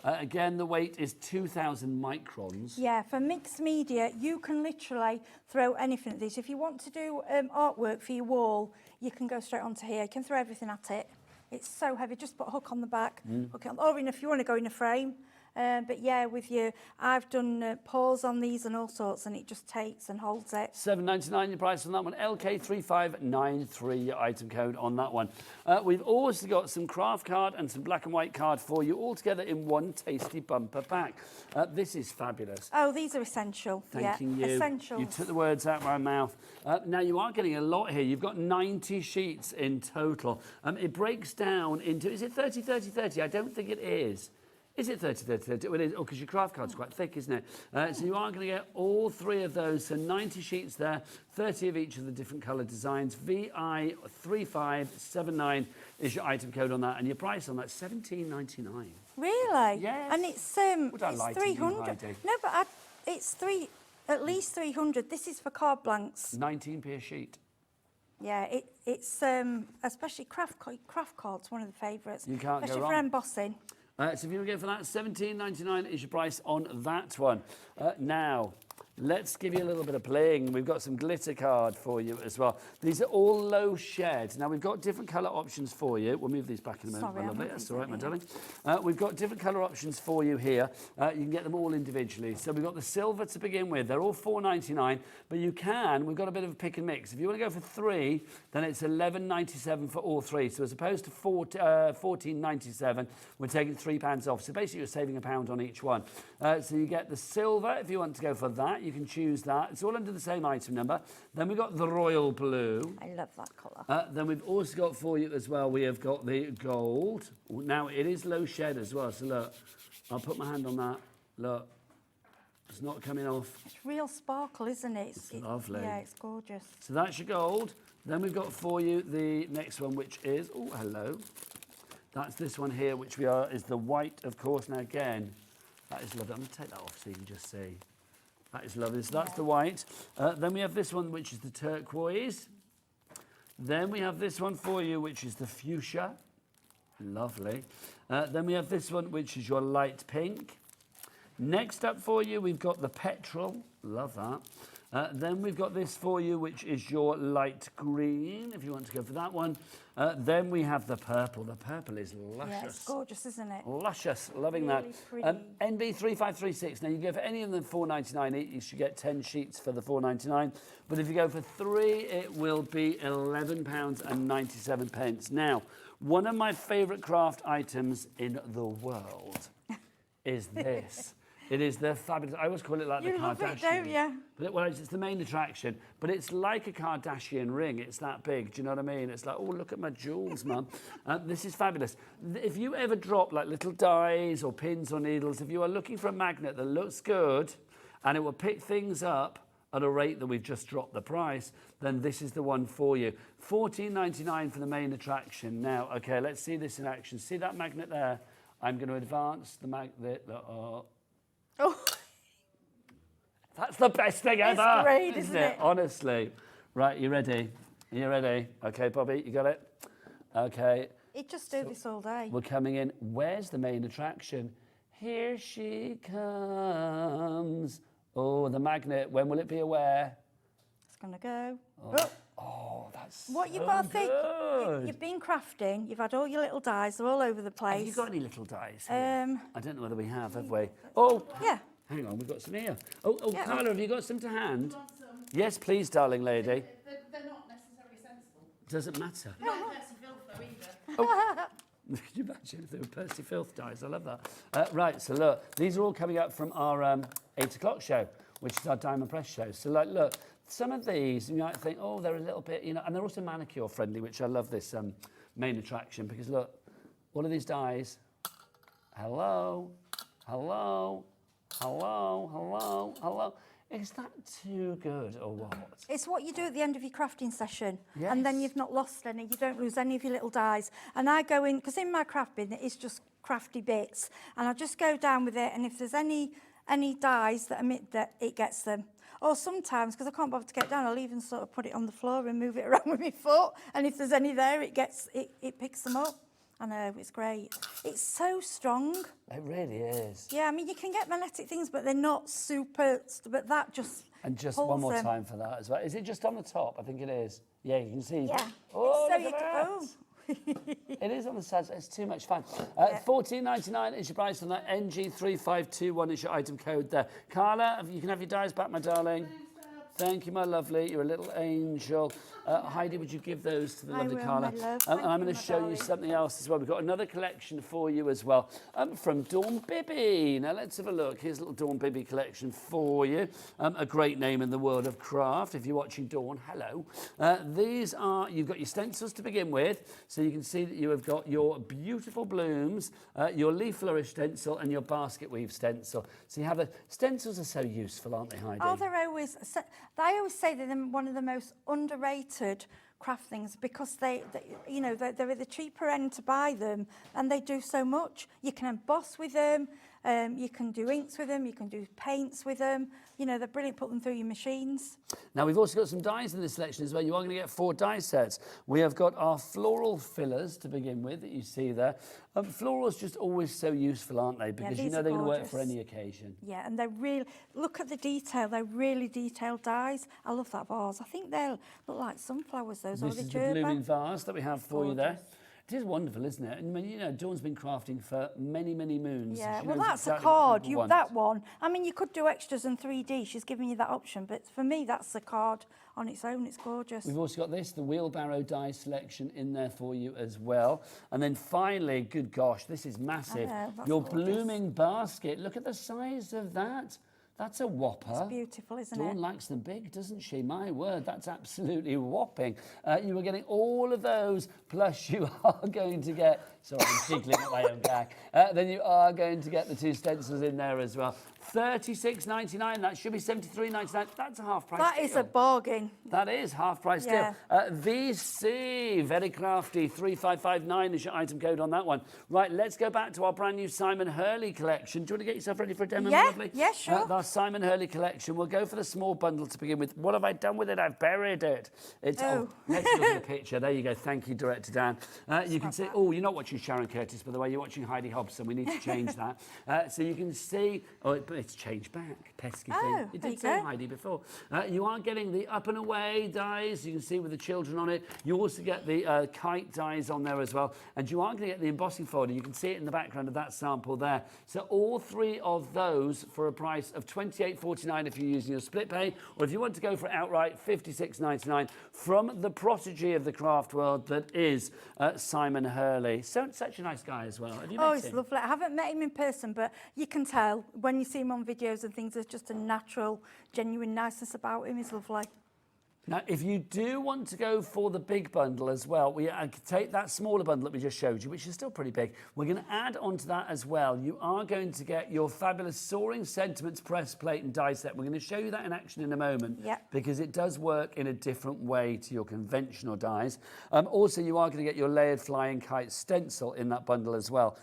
Again, the weight is 2,000 microns. Yeah, for mixed media, you can literally throw anything at these. If you want to do artwork for your wall, you can go straight onto here. You can throw everything at it. It's so heavy. Just put a hook on the back. Hook it on, or if you want to go in a frame. But yeah, with you, I've done paws on these and all sorts, and it just takes and holds it. $7.99 your price on that one. LK3593 your item code on that one. We've also got some craft card and some black and white card for you all together in one tasty bumper pack. This is fabulous. Oh, these are essential. Thanking yeah, you. Essentials. You took the words out of my mouth. Now, you are getting a lot here. You've got 90 sheets in total. It breaks down into, is it 30, 30, 30? I don't think it is. Is it 30, 30, 30? Well, it is. Oh, because your craft card's quite thick, isn't it? So you are going to get all 3 of those. So 90 sheets there, 30 of each of the different colour designs. VI3579 is your item code on that. And your price on that, $17.99. Really? Yes. And it's Would I lie it's to you, 300. Heidi? No, but it's at least 300. This is for card blanks. 19p a sheet. Yeah, it's especially craft cards, one of the favourites. You can't go especially wrong. for embossing. So if you want to go for that, $17.99 is your price on that one. Now, let's give you a little bit of bling. We've got some glitter card for you as well. These are all low shed. Now, we've got different colour options for you. We'll move these back in a moment, my lovely. That's all right, my darling. We've got different colour options for you here. You can get them all individually. So we've got the silver to begin with. They're all $4.99, but we've got a bit of a pick and mix. If you want to go for 3, then it's $11.97 for all 3. So as opposed to $14.97, we're taking £3 off. So basically, you're saving £1 on each one. So you get the silver if you want to go for that. You can choose that. It's all under the same item number. Then we've got the royal blue. I love that colour. Then we've also got for you as well, we have got the gold. Now, it is low shed as well. So look, I'll put my hand on that. Look, it's not coming off. It's real sparkle, isn't it? It's lovely. Yeah, it's gorgeous. So that's your gold. Then we've got for you the next one, which is, oh, hello. That's this one here, which is the white, of course. Now, again, that is lovely. I'm going to take that off so you can just see. That is lovely. So that's the white. Then we have this one, which is the turquoise. Then we have this one for you, which is the fuchsia. Lovely. Then we have this one, which is your light pink. Next up for you, we've got the petrol. Love that. Then we've got this for you, which is your light green, if you want to go for that one. Then we have the purple. The purple is luscious. Yeah, it's gorgeous, isn't it? Luscious, loving Really that. NB3536. Now you go for any of them £4.99 each, you should get 10 sheets for the £4.99. But if you go for 3, it will be £11.97. Now, one of my favourite craft items in the world is this. It is the fabulous. I always call it like the Kardashian. You love it, don't you? But well, it's the main attraction. But it's like a Kardashian ring. It's that big. Do you know what I mean? It's like, oh, look at my jewels, Mum. This is fabulous. If you ever drop like little dies or pins or needles, if you are looking for a magnet that looks good and it will pick things up at a rate that we've just dropped the price, then this is the one for you. $14.99 for the main attraction. Now, okay, let's see this in action. See that magnet there? I'm going to advance the magnet. Oh, that's the best thing ever. It's great, isn't it? Honestly. Right, you ready? You ready? Okay, Bobby, you got it? Okay. He'd just do this all day. We're coming in. Where's the main attraction? Here she comes. Oh, the magnet. When will it be aware? It's going to go. Oh, that's what so you've got to think, good. you've been crafting, you've had all your little dies, they're all over the place. Have you got any little dies? I don't know whether we have we? Oh, yeah. Hang on, we've got some here. Oh, Yeah. Carla, have you got some to hand? Yes, please, darling lady. They're not necessarily sensible. Doesn't matter. They're not Percy Filth though either. Could you imagine if they were Percy Filth dies? I love that. Right, so look, these are all coming up from our 8 o'clock show, which is our Diamond Press show. So like, look, some of these, you might think, oh, they're a little bit, and they're also manicure friendly, which I love this main attraction, because look, all of these dies, hello, hello, hello, hello, hello. Is that too good or what? It's what you do at the end of your crafting session. Yes. And then you've not lost any, you don't lose any of your little dies. And I go in, because in my craft bin, it is just crafty bits. And I just go down with it, and if there's any dies that emit that, it gets them. Or sometimes, because I can't bother to get down, I'll even sort of put it on the floor and move it around with my foot. And if there's any there, it picks them up. I know, it's great. It's so strong. It really is. Yeah, I mean, you can get magnetic things, but they're not super, but that just And just pulls one more them. time for that as well. Is it just on the top? I think it is. Yeah, you can see. Yeah. Oh, So look you at can, that. It is on the side. It's too much fun. $14.99 is your price on that. NG3521 is your item code there. Carla, you can have your dies back, my darling. Thank you, my lovely. You're a little angel. Heidi, would you give those to the lovely Carla? my love. And I'm going to show you something else as well. We've got another collection for you as well from Dawn Bibby. Now, let's have a look. Here's a little Dawn Bibby collection for you. A great name in the world of craft. If you're watching Dawn, hello. These are, you've got your stencils to begin with. So you can see that you have got your beautiful blooms, your leaf flourish stencil, and your basket weave stencil. So you have the stencils are so useful, aren't they, Heidi? Oh, they're always, I always say they're one of the most underrated craft things because they're at the cheaper end to buy them, and they do so much. You can emboss with them, you can do inks with them, you can do paints with them. They're brilliant. Put them through your machines. Now, we've also got some dies in this selection as well. You are going to get 4 die sets. We have got our floral fillers to begin with that you see there. Florals just always so useful, aren't they? Because these they're are going to work gorgeous. for any occasion. Yeah, and they're really, look at the detail. They're really detailed dies. I love that vase. I think they look like sunflowers, those, or This the is the gerber. blooming vase that we have for you there. It is wonderful, isn't it? And Dawn's been crafting for many, many moons. Yeah, She well, knows that's exactly a what card. people want. That one. I mean, you could do extras in 3D. She's giving you that option, but for me, that's a card on its own. It's gorgeous. We've also got this, the wheelbarrow die selection in there for you as well. And then finally, good gosh, this is massive. I know, that's Your gorgeous. blooming basket. Look at the size of that. That's a whopper. It's beautiful, isn't Dawn it? likes them big, doesn't she? My word, that's absolutely whopping. You are getting all of those, plus you are going to get Sorry, I'm giggling at my own gag. Then you are going to get the 2 stencils in there as well. $36.99. That should be $73.99. That's a half price. That is a bargain. That is half price Yeah. deal. VC, very crafty, 3559 is your item code on that one. Right, let's go back to our brand new Simon Hurley collection. Do you want to get yourself ready for a demo, Yeah, lovely? yeah, sure. Our Simon Hurley collection. We'll go for the small bundle to begin with. What have I done with it? I've buried it. It's let's look at the picture. There you go. Thank you, Director Dan. You can see. Oh, you're not watching Sharon Curtis, by the way. You're watching Heidi Hobson. We need to change that. So you can see. Oh, it's changed back. Pesky thing. You did say Heidi before. You are getting the up and away dies. You can see with the children on it. You also get the kite dies on there as well. And you are going to get the embossing folder. You can see it in the background of that sample there. So all 3 of those for a price of $28.49 if you're using your split pay, or if you want to go for it outright, $56.99 from the prodigy of the craft world that is Simon Hurley. So such a nice guy as well. Have you met him? He's lovely. I haven't met him in person, but you can tell when you see him on videos and things, there's just a natural, genuine niceness about him. He's lovely. Now, if you do want to go for the big bundle as well, we take that smaller bundle that we just showed you, which is still pretty big. We're going to add onto that as well. You are going to get your fabulous Soaring Sentiments press plate and die set. We're going to show you that in action in a moment, because it does work in a different way to your conventional dies. Also, you are going to get your layered flying kite stencil in that bundle as well.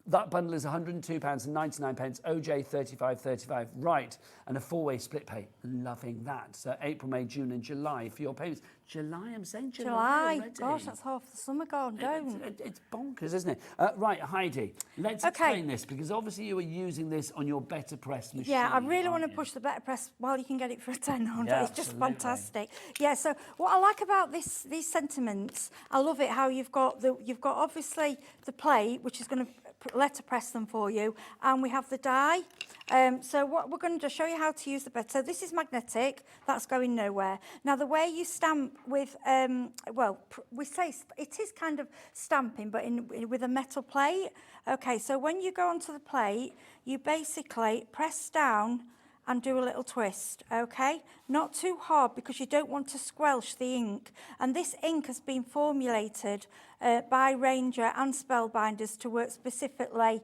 That bundle is £102.99, OJ 35.35, right, and a 4-way split pay. Loving that. So April, May, June, and July for your payments. July, I'm saying July already. Gosh, that's half the summer gone down. It's bonkers, isn't it? Right, Heidi, let's explain this, because obviously you were using this on your Better Press machine. Yeah, I really want to push the Better Press while you can get it for a £10. Yeah, it's just fantastic. Yeah, so what I like about these sentiments, I love it how you've got obviously the plate, which is going to letter press them for you, and we have the die. So what we're going to show you how to use the better. So this is magnetic, that's going nowhere. Now the way you stamp with, we say it is kind of stamping, but with a metal plate. Okay, so when you go onto the plate, you basically press down and do a little twist, okay? Not too hard, because you don't want to squelch the ink. And this ink has been formulated by Ranger and Spellbinders to work specifically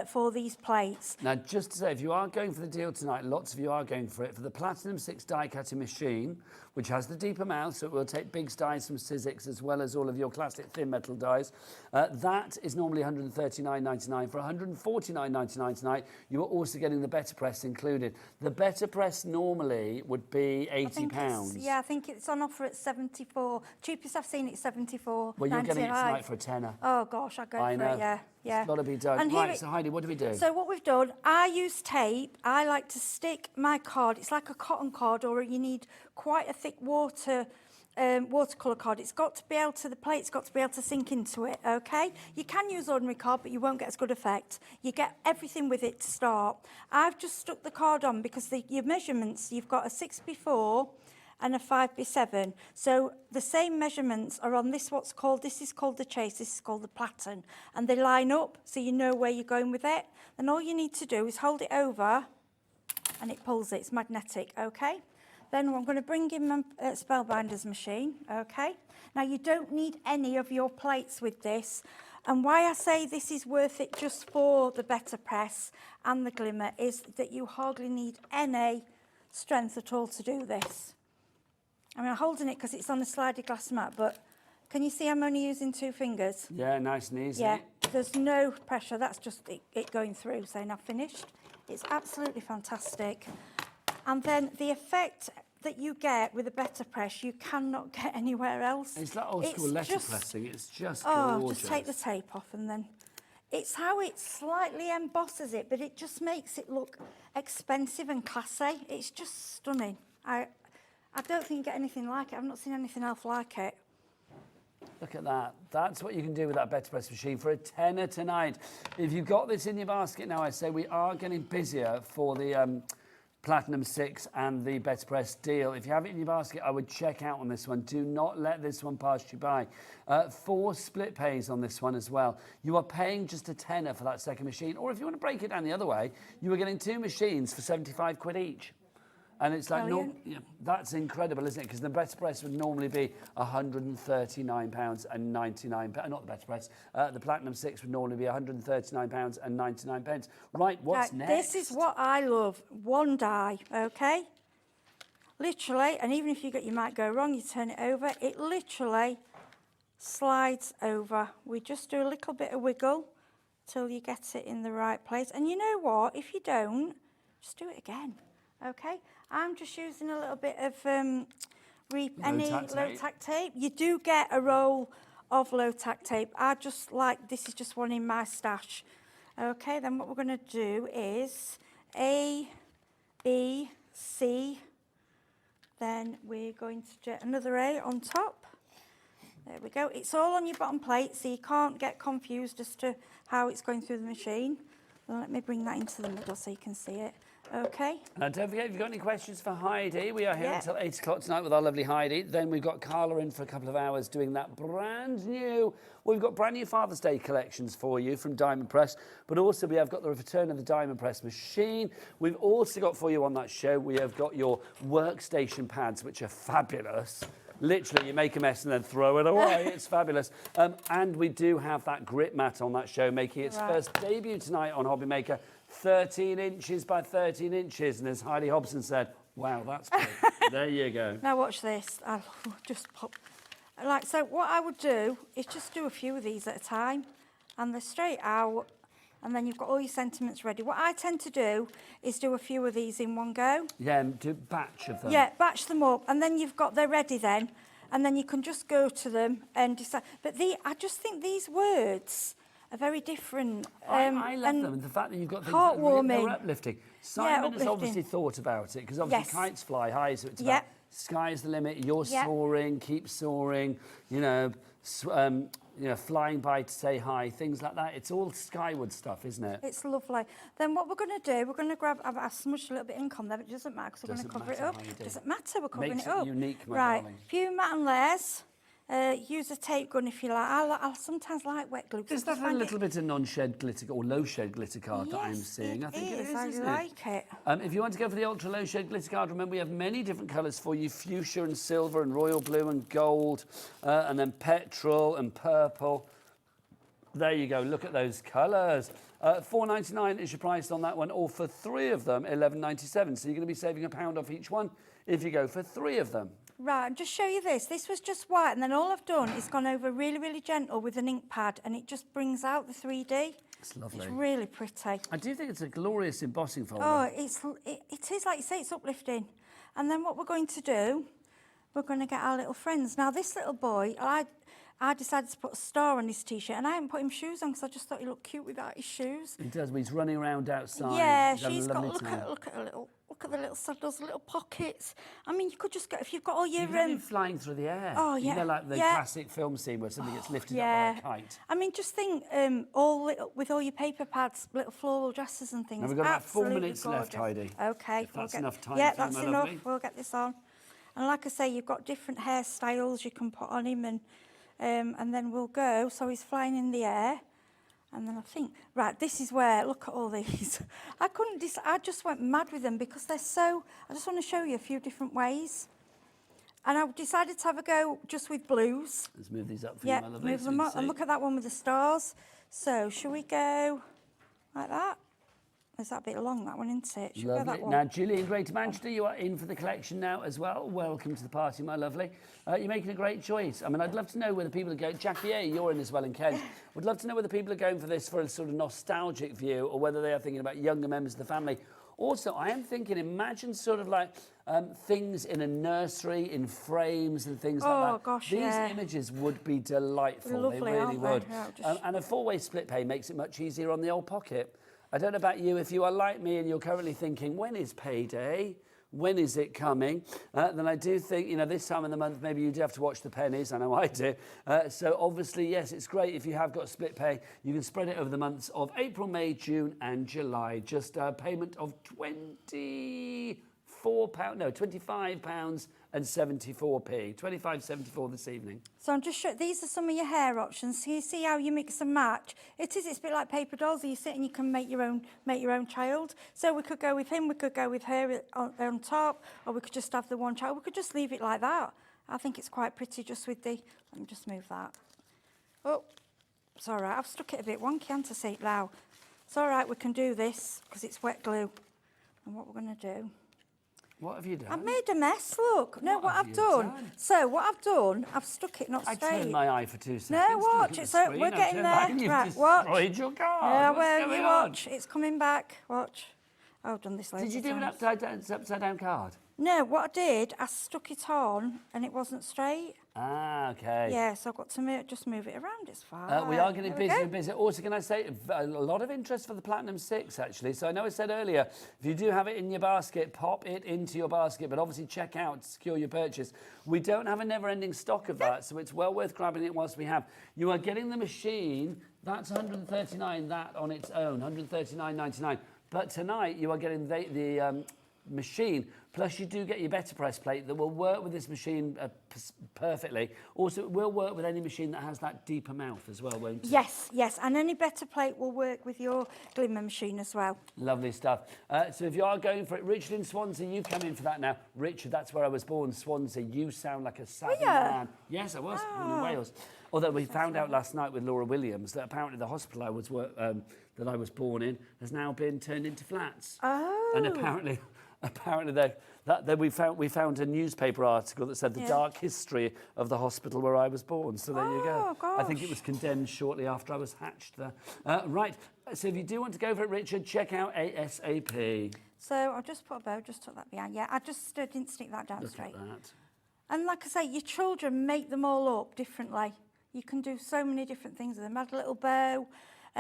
for these plates. Now, just to say, if you are going for the deal tonight, lots of you are going for it, for the Platinum 6 die cutting machine, which has the deeper mouth, so it will take big dies from Sizzix as well as all of your classic thin metal dies. That is normally $139.99. For $149.99 tonight, you are also getting the Better Press included. The Better Press normally would be £80. Yeah, I think it's on offer at 74. Cheapest I've seen it's 74. Well, you're getting it tonight for a tenner. Oh gosh, I'd go for it, yeah. It's got to be done. And right, so Heidi, what do we do? So what we've done, I use tape. I like to stick my card. It's like a cotton card, or you need quite a thick watercolour card. It's got to be able to, the plate's got to be able to sink into it, okay? You can use ordinary card, but you won't get as good effect. You get everything with it to start. I've just stuck the card on because your measurements, you've got a 6x4 and a 5x7. So the same measurements are on this is called the chase, this is called the platen. And they line up so you know where you're going with it. Then all you need to do is hold it over and it pulls it, it's magnetic, okay? Then I'm going to bring in my Spellbinders machine, okay? Now you don't need any of your plates with this. And why I say this is worth it just for the Better Press and the glimmer is that you hardly need any strength at all to do this. I mean, I'm holding it because it's on a slidey glass mat, but can you see I'm only using 2 fingers? Yeah, nice and easy. Yeah, there's no pressure. That's just it going through, saying I've finished. It's absolutely fantastic. And then the effect that you get with a Better Press, you cannot get anywhere else. It's like old school letter pressing. It's just gorgeous. Just take the tape off and then... It's how it slightly embosses it, but it just makes it look expensive and classy. It's just stunning. I don't think you get anything like it. I've not seen anything else like it. Look at that. That's what you can do with that Better Press machine for a tenner tonight. If you've got this in your basket now, I say we are getting busier for the Platinum 6 and the Better Press deal. If you have it in your basket, I would check out on this one. Do not let this one pass you by. 4 split pays on this one as well. You are paying just a tenner for that second machine. Or if you want to break it down the other way, you are getting 2 machines for 75 quid each. And it's like, Brilliant. that's incredible, isn't it? Because the Better Press would normally be £139.99. Not the Better Press. The Platinum 6 would normally be £139.99. Right, what's next? This is what I love. One die, okay? Literally, and even if you might go wrong, you turn it over, it literally slides over. We just do a little bit of wiggle till you get it in the right place. And you know what? If you don't, just do it again, okay? I'm just using a little bit of low-tack tape. You do get a roll of low-tack tape. This is just one in my stash. Okay, then what we're going to do is A, B, C. Then we're going to do another A on top. There we go. It's all on your bottom plate, so you can't get confused as to how it's going through the machine. Well, let me bring that into the middle so you can see it. Okay. Don't forget, if you've got any questions for Heidi, we are here until 8 o'clock tonight with our lovely Heidi. Then we've got Carla in for a couple of hours doing that brand new Father's Day collections for you from Diamond Press. But also we have got the return of the Diamond Press machine. We've also got for you on that show, we have got your workstation pads, which are fabulous. Literally, you make a mess and then throw it away. It's fabulous. And we do have that grip mat on that show, making its first debut tonight on Hobby Maker. 13 inches by 13 inches. And as Heidi Hobson said, wow, that's good. There you go. Now watch this. I'll just pop. So what I would do is just do a few of these at a time. And they're straight out. And then you've got all your sentiments ready. What I tend to do is do a few of these in one go. Yeah, do a batch of them. Yeah, batch them up. And then they're ready then. And then you can just go to them and decide. But I just think these words are very different. I love them. And the fact that you've got things heartwarming. That are uplifting. Simon has obviously thought about it, because obviously kites fly high, so it's about sky's the limit. You're soaring, keep soaring, flying by to say hi, things like that. It's all skyward stuff, isn't it? It's lovely. Then what we're going to do, we're going to grab, I've smudged a little bit of ink on there, but it doesn't matter because we're going to cover it up. Doesn't matter, we're covering it up. Makes it unique, my right, darling. few matte and layers. Use a tape gun if you like. I sometimes like wet glue. Is that a little bit of non-shed glitter or low-shed glitter card that I'm seeing? I think it is, isn't like it. If you want to go for the ultra low-shed glitter card, remember we have many different colours for you: fuchsia and silver and royal blue and gold, and then petrol and purple. There you go. Look at those colours. $4.99 is your price on that one, or for 3 of them, $11.97. So you're going to be saving £1 off each one if you go for 3 of them. Right, and just show you this. This was just white, and then all I've done is gone over really, really gentle with an ink pad, and it just brings out the 3D. It's lovely. It's really pretty. I do think it's a glorious embossing folder. Oh, it is, like you say, it's uplifting. And then what we're going to do, we're going to get our little friends. Now, this little boy, I decided to put a star on his T-shirt, and I haven't put him shoes on because I just thought he looked cute without his shoes. He does, when he's running around outside. Yeah, she's got, look at the little saddles, the little pockets. I mean, you could just get, if you've got all your... You've flying through the air. Oh, yeah. You know, like the classic film scene where something gets lifted up by a kite. I mean, just think, with all your paper pads, little floral dresses and things. Now we've got about 4 Absolutely minutes left, Heidi. Okay. If that's enough time yeah, for you, that's my enough. lovely. We'll get this on. And like I say, you've got different hairstyles you can put on him, and then we'll go. So he's flying in the air. And then I think, right, this is where, look at all these. I just went mad with them because they're so, I just want to show you a few different ways. And I decided to have a go just with blues. Let's move these up for you, my lovely. Move them up. And look at that one with the stars. So, shall we go like that? Is that a bit long, that one, isn't it? Should we go that one? Now, Julie in Greater Manchester, you are in for the collection now as well. Welcome to the party, my lovely. You're making a great choice. I mean, I'd love to know whether people are going... Jackie A, you're in as well in Kent. Would love to know whether people are going for this for a sort of nostalgic view or whether they are thinking about younger members of the family. Also, I am thinking, imagine sort of like things in a nursery, in frames and things like that. Oh, gosh, These yeah. images would be delightful. Lovely, they really aren't would. they? Yeah, And a 4-way split pay makes it much easier on the old pocket. I don't know about you, if you are like me and you're currently thinking, when is payday? When is it coming? Then I do think, this time of the month, maybe you do have to watch the pennies. I know I do. So obviously, yes, it's great if you have got split pay. You can spread it over the months of April, May, June and July. Just a payment of £24 £25 and 74p. 25.74 this evening. So I'm just showing, these are some of your hair options. So you see how you mix and match. It's a bit like paper dolls. You sit and you can make your own child. So we could go with him, we could go with her on top, or we could just have the one child. We could just leave it like that. I think it's quite pretty just with the, let me just move that. Oh, it's all right. I've stuck it a bit wonky, haven't I, see it now? It's all right, we can do this because it's wet glue. And what we're going to do. What have you done? I've made a mess, look. No, what I've done. So what I've done, I've stuck it not straight. I turned my eye for 2 seconds. No, watch. We're getting there. You've watch. destroyed your card. Yeah, What's well, going you on? watch. It's coming back. Watch. I've done this later. Did you do an upside down card? No, what I did, I stuck it on and it wasn't straight. Ah, okay. Yeah, so I've got to just move it around. It's fine. We are getting busy and busy. Also, can I say, a lot of interest for the Platinum 6, actually. So I know I said earlier, if you do have it in your basket, pop it into your basket, but obviously check out to secure your purchase. We don't have a never-ending stock of that, so it's well worth grabbing it whilst we have. You are getting the machine, that's $139, that on its own, $139.99. But tonight, you are getting the machine, plus you do get your better press plate that will work with this machine perfectly. Also, it will work with any machine that has that deeper mouth as well, won't it? Yes, yes, and any better plate will work with your glimmer machine as well. Lovely stuff. So if you are going for it, Richard in Swansea, you come in for that now. Richard, that's where I was born, Swansea. You sound like a savvy man. Yes, I was born in Wales. Although we found out last night with Laura Williams that apparently the hospital that I was born in has now been turned into flats. Oh. And apparently we found a newspaper article that said the dark history of the hospital where I was born. So there you go. Gosh. I think it was condemned shortly after I was hatched there. Right. So if you do want to go for it, Richard, check out ASAP. So I'll just put a bow, just tuck that behind. Yeah, I just didn't stick that down straight. Look at that. And like I say, your children make them all up differently. You can do so many different things with them. Add a little bow.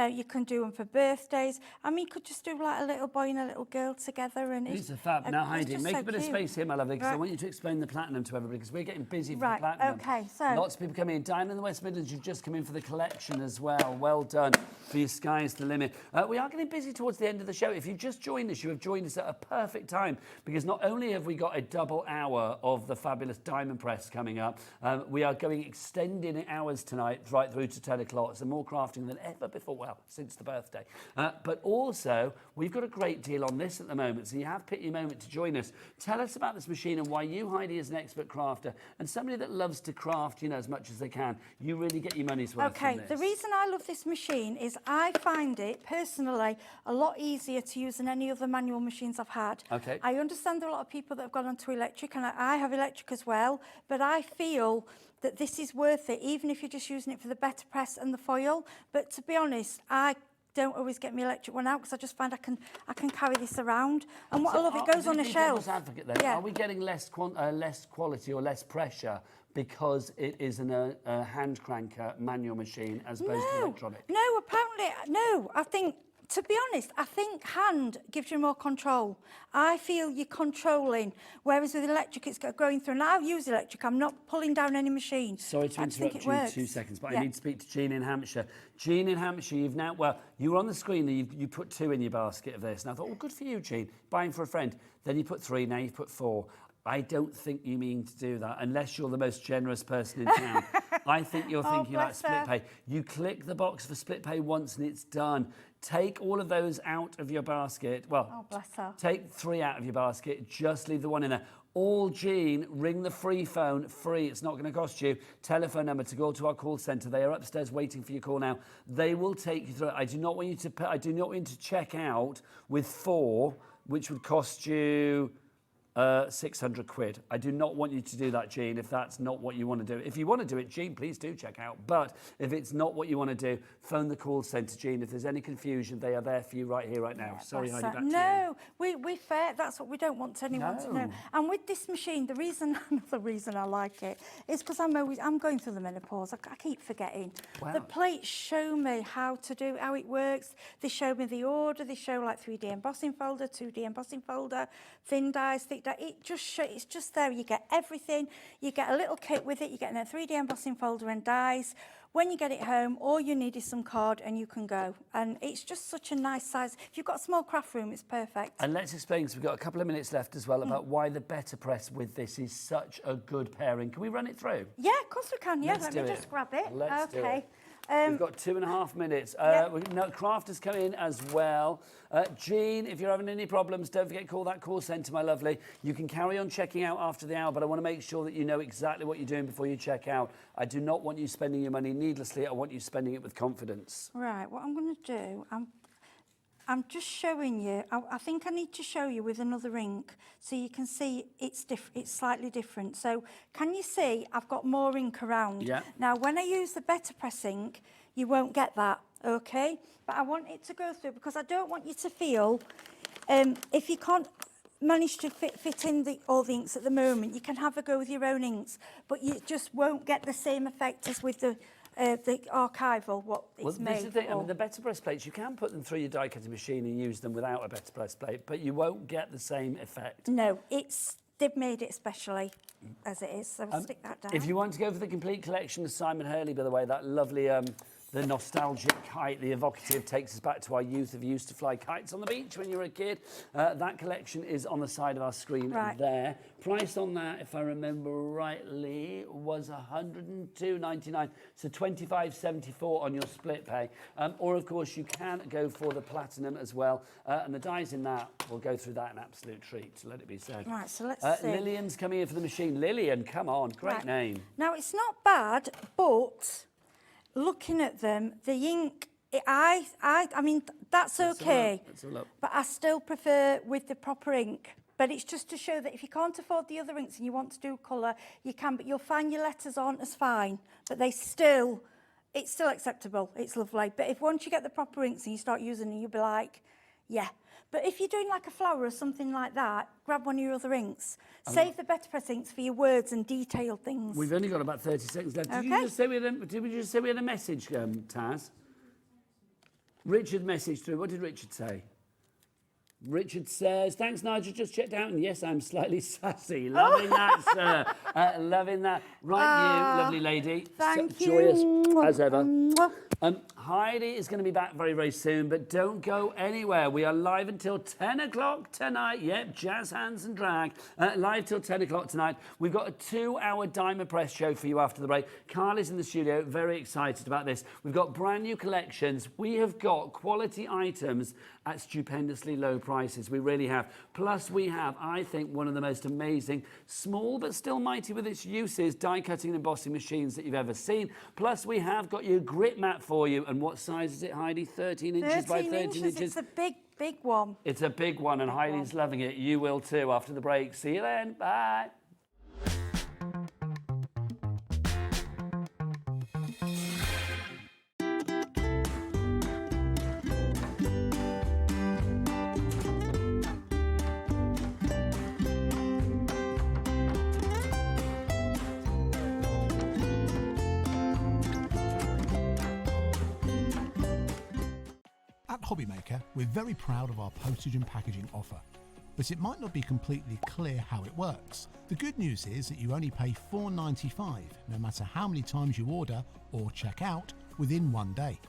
You can do them for birthdays. I mean, you could just do like a little boy and a little girl together. And These are fab. Now, Heidi, make a bit of space here, my lovely, because I want you to explain the Platinum to everybody, because we're getting busy for the Platinum. Okay, so... Lots of people coming in. Diana in the West Midlands, you've just come in for the collection as well. Well done for your Sky's the Limit. We are getting busy towards the end of the show. If you've just joined us, you have joined us at a perfect time, because not only have we got a double hour of the fabulous Diamond Press coming up, we are going extending hours tonight right through to 10 o'clock, so more crafting than ever before, well, since the birthday. But also, we've got a great deal on this at the moment, so you have picked your moment to join us. Tell us about this machine and why you, Heidi, as an expert crafter and somebody that loves to craft, as much as they can, you really get your money's worth from this. The reason I love this machine is I find it, personally, a lot easier to use than any other manual machines I've had. Okay. I understand there are a lot of people that have gone onto electric, and I have electric as well, but I feel that this is worth it, even if you're just using it for the better press and the foil. But to be honest, I don't always get my electric one out because I just find I can carry this around. And what I love, it goes on a shelf. Advocate then, are we getting less quality or less pressure because it is a hand cranker manual machine as opposed to electronic? No, apparently, no. I think, to be honest, I think hand gives you more control. I feel you're controlling, whereas with electric, it's going through. And I've used electric. I'm not pulling down any machine. Sorry to interrupt you 2 seconds, but I need to speak to Jean in Hampshire. Jean in Hampshire, you've now, well, you were on the screen and you put 2 in your basket of this. And I thought, good for you, Jean, buying for a friend. Then you put 3, now you've put 4. I don't think you mean to do that unless you're the most generous person in town. I think you're thinking about split pay. You click the box for split pay once and it's done. Take all of those out of your basket. Well, take 3 out of your basket. Just leave the 1 in there. All Jean, ring the free phone, free. It's not going to cost you. Telephone number to go to our call centre. They are upstairs waiting for your call now. They will take you through it. I do not want you to check out with 4, which would cost you 600 quid. I do not want you to do that, Jean, if that's not what you want to do. If you want to do it, Jean, please do check out. But if it's not what you want to do, phone the call centre, Jean. If there's any confusion, they are there for you right here, right now. Sorry, Heidi, back to you. No, we're fair. That's what we don't want anyone to know. And with this machine, another reason I like it is because I'm going through the menopause. I keep forgetting. Wow. The plates show me how it works. They show me the order. They show like 3D embossing folder, 2D embossing folder, thin dies, thick dies. It's just there. You get everything. You get a little kit with it. You get a 3D embossing folder and dies. When you get it home, all you need is some cord and you can go. And it's just such a nice size. If you've got a small craft room, it's perfect. And let's explain, because we've got a couple of minutes left as well, about why the Better Press with this is such a good pairing. Can we run it through? Yeah, of course we can. Yeah, let me just grab it. Let's do it. Okay. We've got 2.5 minutes. Crafters come in as well. Jean, if you're having any problems, don't forget to call that call centre, my lovely. You can carry on checking out after the hour, but I want to make sure that you know exactly what you're doing before you check out. I do not want you spending your money needlessly. I want you spending it with confidence. Right, what I'm going to do, I'm just showing you. I think I need to show you with another ink so you can see it's slightly different. So can you see I've got more ink around? Yeah. Now, when I use the Better Press ink, you won't get that, okay? But I want it to go through because I don't want you to feel, if you can't manage to fit in all the inks at the moment, you can have a go with your own inks, but you just won't get the same effect as with the archival, what it's made this is the thing. for. I mean, the Better Press plates, you can put them through your die cutting machine and use them without a Better Press plate, but you won't get the same effect. No, they've made it especially as it is, so we'll stick that down. If you want to go for the complete collection of Simon Hurley, by the way, that lovely, the nostalgic kite, the evocative, takes us back to our youth of used to fly kites on the beach when you were a kid. That collection is on the side of our screen there. Price on that, if I remember rightly, was $102.99, so $25.74 on your split pay. Or, of course, you can go for the platinum as well. And the dies in that, we'll go through that, an absolute treat, so let it be said. Right, so let's see. Lillian's coming in for the machine. Lillian, come on, great name. Now, it's not bad, but looking at them, the ink, I mean, that's okay. Let's have a look. But I still prefer with the proper ink. But it's just to show that if you can't afford the other inks and you want to do colour, you can, but you'll find your letters aren't as fine. But it's still acceptable. It's lovely. But if once you get the proper inks and you start using them, you'll be like, yeah. But if you're doing like a flower or something like that, grab one of your other inks. Save the Better Press inks for your words and detailed things. We've only got about 30 seconds left. Did we just say we had a message, Taz? Richard messaged through. What did Richard say? Richard says, thanks, Nigel, just checked out. And yes, I'm slightly sassy. Loving that, sir. Loving that. Right, you, lovely lady. Thank you. Joyous as ever. Heidi is going to be back very, very soon, but don't go anywhere. We are live until 10 o'clock tonight. Yep, jazz hands and drag. Live till 10 o'clock tonight. We've got a 2-hour Diamond Press show for you after the break. Carl is in the studio, very excited about this. We've got brand new collections. We have got quality items at stupendously low prices. We really have. Plus, we have, I think, one of the most amazing, small but still mighty with its uses, die cutting and embossing machines that you've ever seen. Plus, we have got your grit mat for you. And what size is it, Heidi? 13 inches by 13 inches? It's a big one. It's a big one, and Heidi's loving it. You will too after the break. See you then. Bye. At Hobbymaker, we're very proud of our postage and packaging offer, but it might not be completely clear how it works. The good news is that you only pay $4.95 no matter how many times you order or check out within 1 day.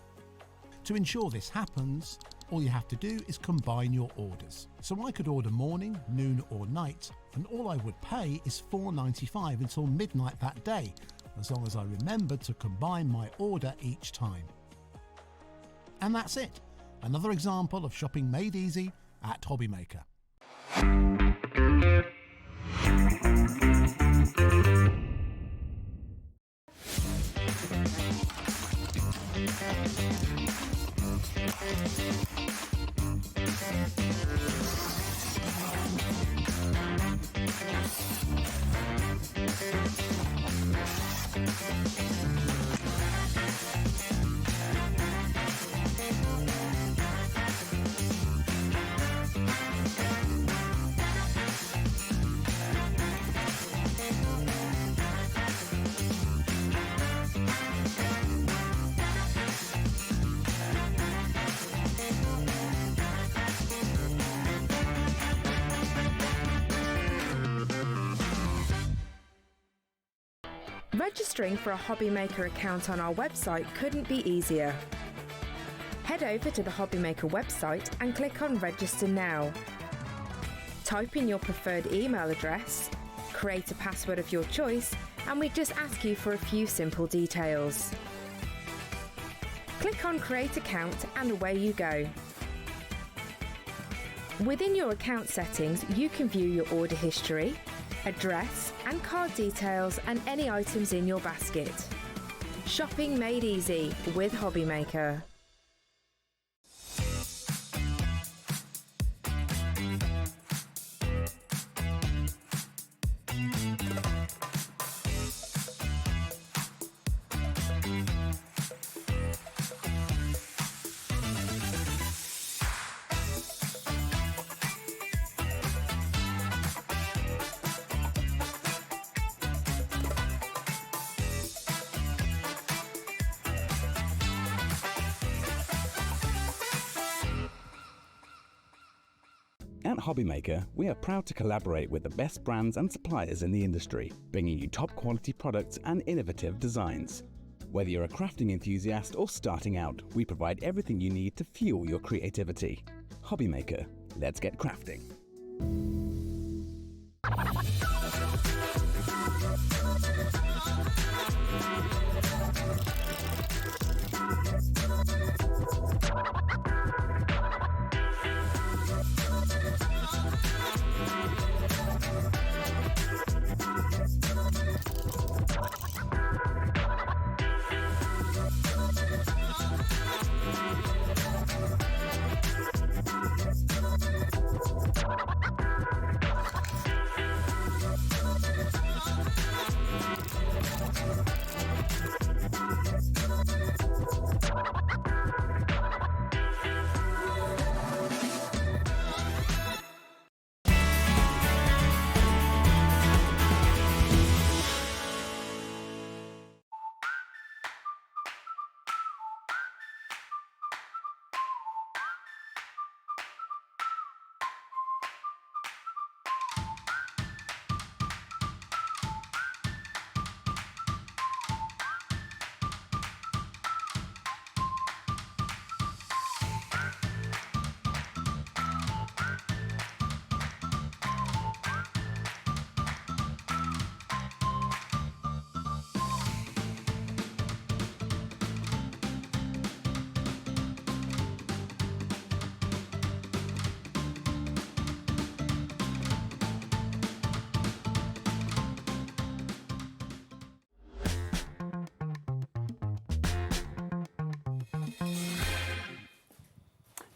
To ensure this happens, all you have to do is combine your orders. So I could order morning, noon or night, and all I would pay is $4.95 until midnight that day, as long as I remember to combine my order each time. And that's it. Another example of shopping made easy at Hobbymaker. Registering for a Hobbymaker account on our website couldn't be easier. Head over to the Hobbymaker website and click on Register Now. Type in your preferred email address, create a password of your choice, and we just ask you for a few simple details. Click on Create Account and away you go. Within your account settings, you can view your order history, address and card details and any items in your basket. Shopping made easy with Hobbymaker. At Hobbymaker, we are proud to collaborate with the best brands and suppliers in the industry, bringing you top quality products and innovative designs. Whether you're a crafting enthusiast or starting out, we provide everything you need to fuel your creativity. Hobbymaker, let's get crafting.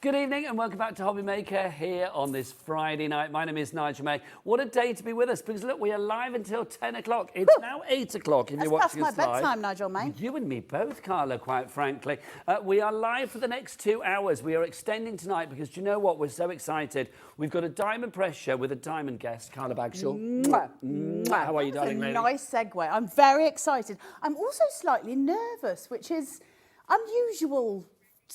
Good evening and welcome back to Hobbymaker here on this Friday night. My name is Nigel May. What a day to be with us because look, we are live until 10 o'clock. It's now 8 o'clock if you're watching us live. That's past my bedtime, Nigel May. You and me both, Carla, quite frankly. We are live for the next 2 hours. We are extending tonight because do you know what? We're so excited. We've got a diamond press show with a diamond guest, Carla Bagshaw. How are you, darling lady? Nice segue. I'm very excited. I'm also slightly nervous, which is unusual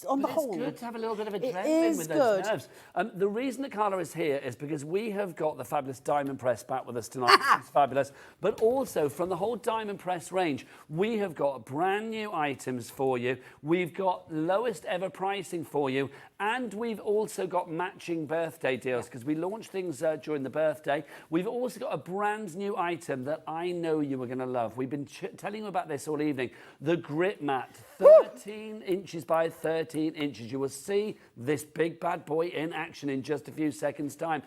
on the whole. It's good to have a little bit of adrenaline with those nerves. The reason that Carla is here is because we have got the fabulous Diamond Press back with us tonight. It's fabulous. But also from the whole Diamond Press range, we have got brand new items for you. We've got lowest ever pricing for you. And we've also got matching birthday deals because we launched things during the birthday. We've also got a brand new item that I know you are going to love. We've been telling you about this all evening. The Grip Mat, 13 inches by 13 inches. You will see this big bad boy in action in just a few seconds' time.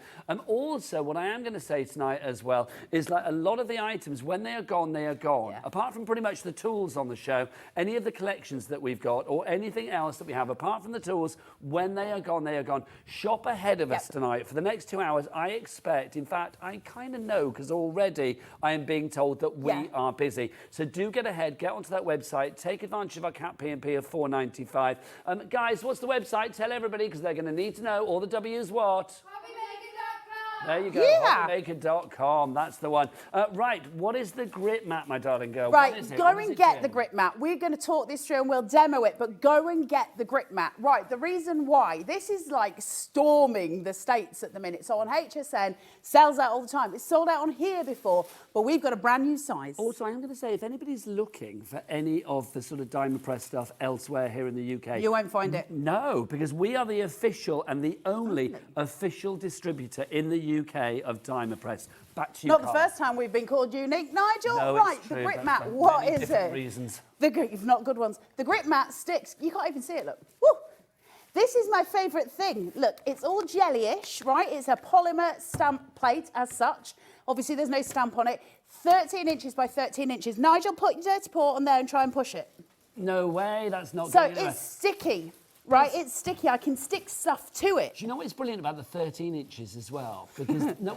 Also, what I am going to say tonight as well is like a lot of the items, when they are gone, they are gone. Yeah. Apart from pretty much the tools on the show, any of the collections that we've got or anything else that we have, apart from the tools, when they are gone, they are gone. Shop ahead of us tonight for the next 2 hours. I expect, in fact, I kind of know because already I am being told that we are busy. So do get ahead, get onto that website, take advantage of our Cat P&P of $4.95. Guys, what's the website? Tell everybody because they're going to need to know all the W's what? There you go, Yeah. hobbymaker.com, that's the one. Right, what is the grit mat, my darling girl? Right, What is it? go What does and it get do? the grit mat. We're going to talk this through and we'll demo it, but go and get the grit mat. Right, the reason why, this is like storming the States at the minute. So on HSN, sells out all the time. It's sold out on here before, but we've got a brand new size. Also, I'm going to say, if anybody's looking for any of the sort of diamond press stuff elsewhere here in the UK... You won't find it. No, because we are the official and the only official distributor in the UK of diamond press. Back to you, Not the Carl. first time we've been called unique, Nigel. No, right, it's the true. grit That's mat, for what many is different it? reasons. The grit, you've not good ones. The grit mat sticks. You can't even see it, look. Woo! This is my favourite thing. Look, it's all jelly-ish, right? It's a polymer stamp plate as such. Obviously, there's no stamp on it. 13 inches by 13 inches. Nigel, put your dirty paw on there and try and push it. No way, that's not So going anywhere. it's sticky, right? It's sticky. I can stick stuff to it. Do you know what's brilliant about the 13 inches as well? Because, no,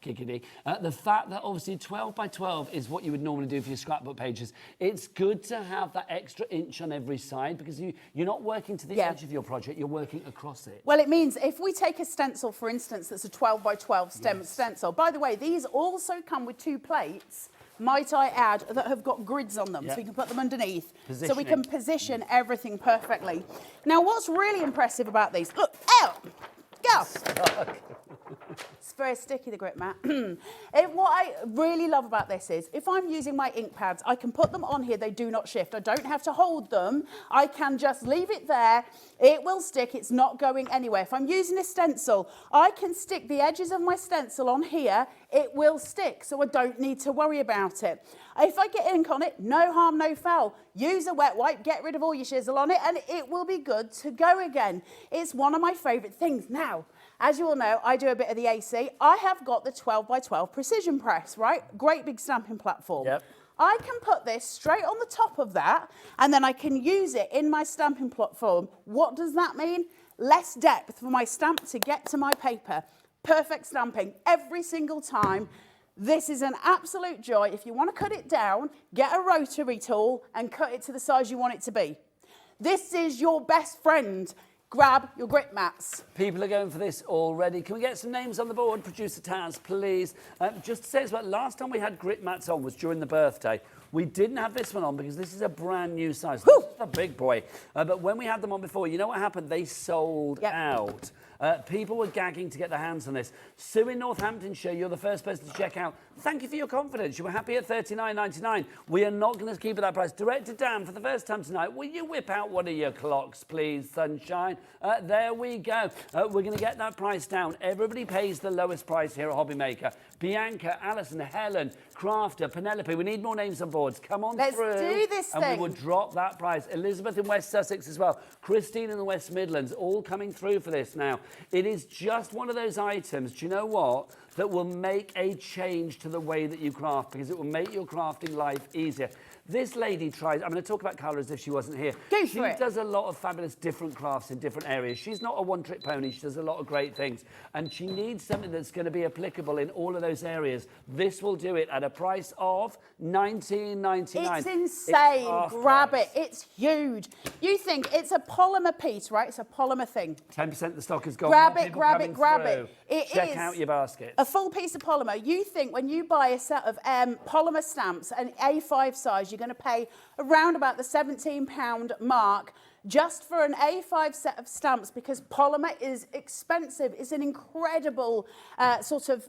giggity, the fact that obviously 12 by 12 is what you would normally do for your scrapbook pages. It's good to have that extra inch on every side because you're not working to the edge of your project, you're working across it. Well, it means if we take a stencil, for instance, that's a 12 by 12 stencil. By the way, these also come with 2 plates, might I add, that have got grids on them, so you can put them underneath. So we can position everything perfectly. Now, what's really impressive about these, look, out, go. It's very sticky, the grit mat. What I really love about this is, if I'm using my ink pads, I can put them on here, they do not shift. I don't have to hold them. I can just leave it there. It will stick, it's not going anywhere. If I'm using a stencil, I can stick the edges of my stencil on here, it will stick, so I don't need to worry about it. If I get ink on it, no harm, no foul. Use a wet wipe, get rid of all your shizzle on it, and it will be good to go again. It's one of my favourite things. Now, as you all know, I do a bit of the AC. I have got the 12 by 12 precision press, right? Great big stamping platform. Yep. I can put this straight on the top of that, and then I can use it in my stamping platform. What does that mean? Less depth for my stamp to get to my paper. Perfect stamping every single time. This is an absolute joy. If you want to cut it down, get a rotary tool and cut it to the size you want it to be. This is your best friend. Grab your grit mats. People are going for this already. Can we get some names on the board? Producer Taz, please. Just to say as well, last time we had grit mats on was during the birthday. We didn't have this one on because this is a brand new size. This is the big boy. But when we had them on before, you know what happened? They sold out. People were gagging to get their hands on this. Sue in Northamptonshire, you're the first person to check out. Thank you for your confidence. You were happy at $39.99. We are not going to keep it that price. Director Dan, for the first time tonight, will you whip out one of your clocks, please, sunshine? There we go. We're going to get that price down. Everybody pays the lowest price here at Hobbymaker. Bianca, Alison, Helen, Crafter, Penelope. We need more names on boards. Come on Let's through. do this and thing. we will drop that price. Elizabeth in West Sussex as well. Christine in the West Midlands, all coming through for this now. It is just one of those items, do you know what, that will make a change to the way that you craft because it will make your crafting life easier. This lady tries, I'm going to talk about Carla as if she wasn't here. She does a lot of fabulous different crafts in different areas. She's not a one-trick pony. She does a lot of great things. And she needs something that's going to be applicable in all of those areas. This will do it at a price of $19.99. It's insane. Grab it. It's huge. You think it's a polymer piece, right? It's a polymer thing. 10% of the stock is gone. Grab it, grab it, grab it. Check out your basket. A full piece of polymer. You think when you buy a set of polymer stamps, an A5 size, you're going to pay around about the £17 mark just for an A5 set of stamps because polymer is expensive. It's an incredible sort of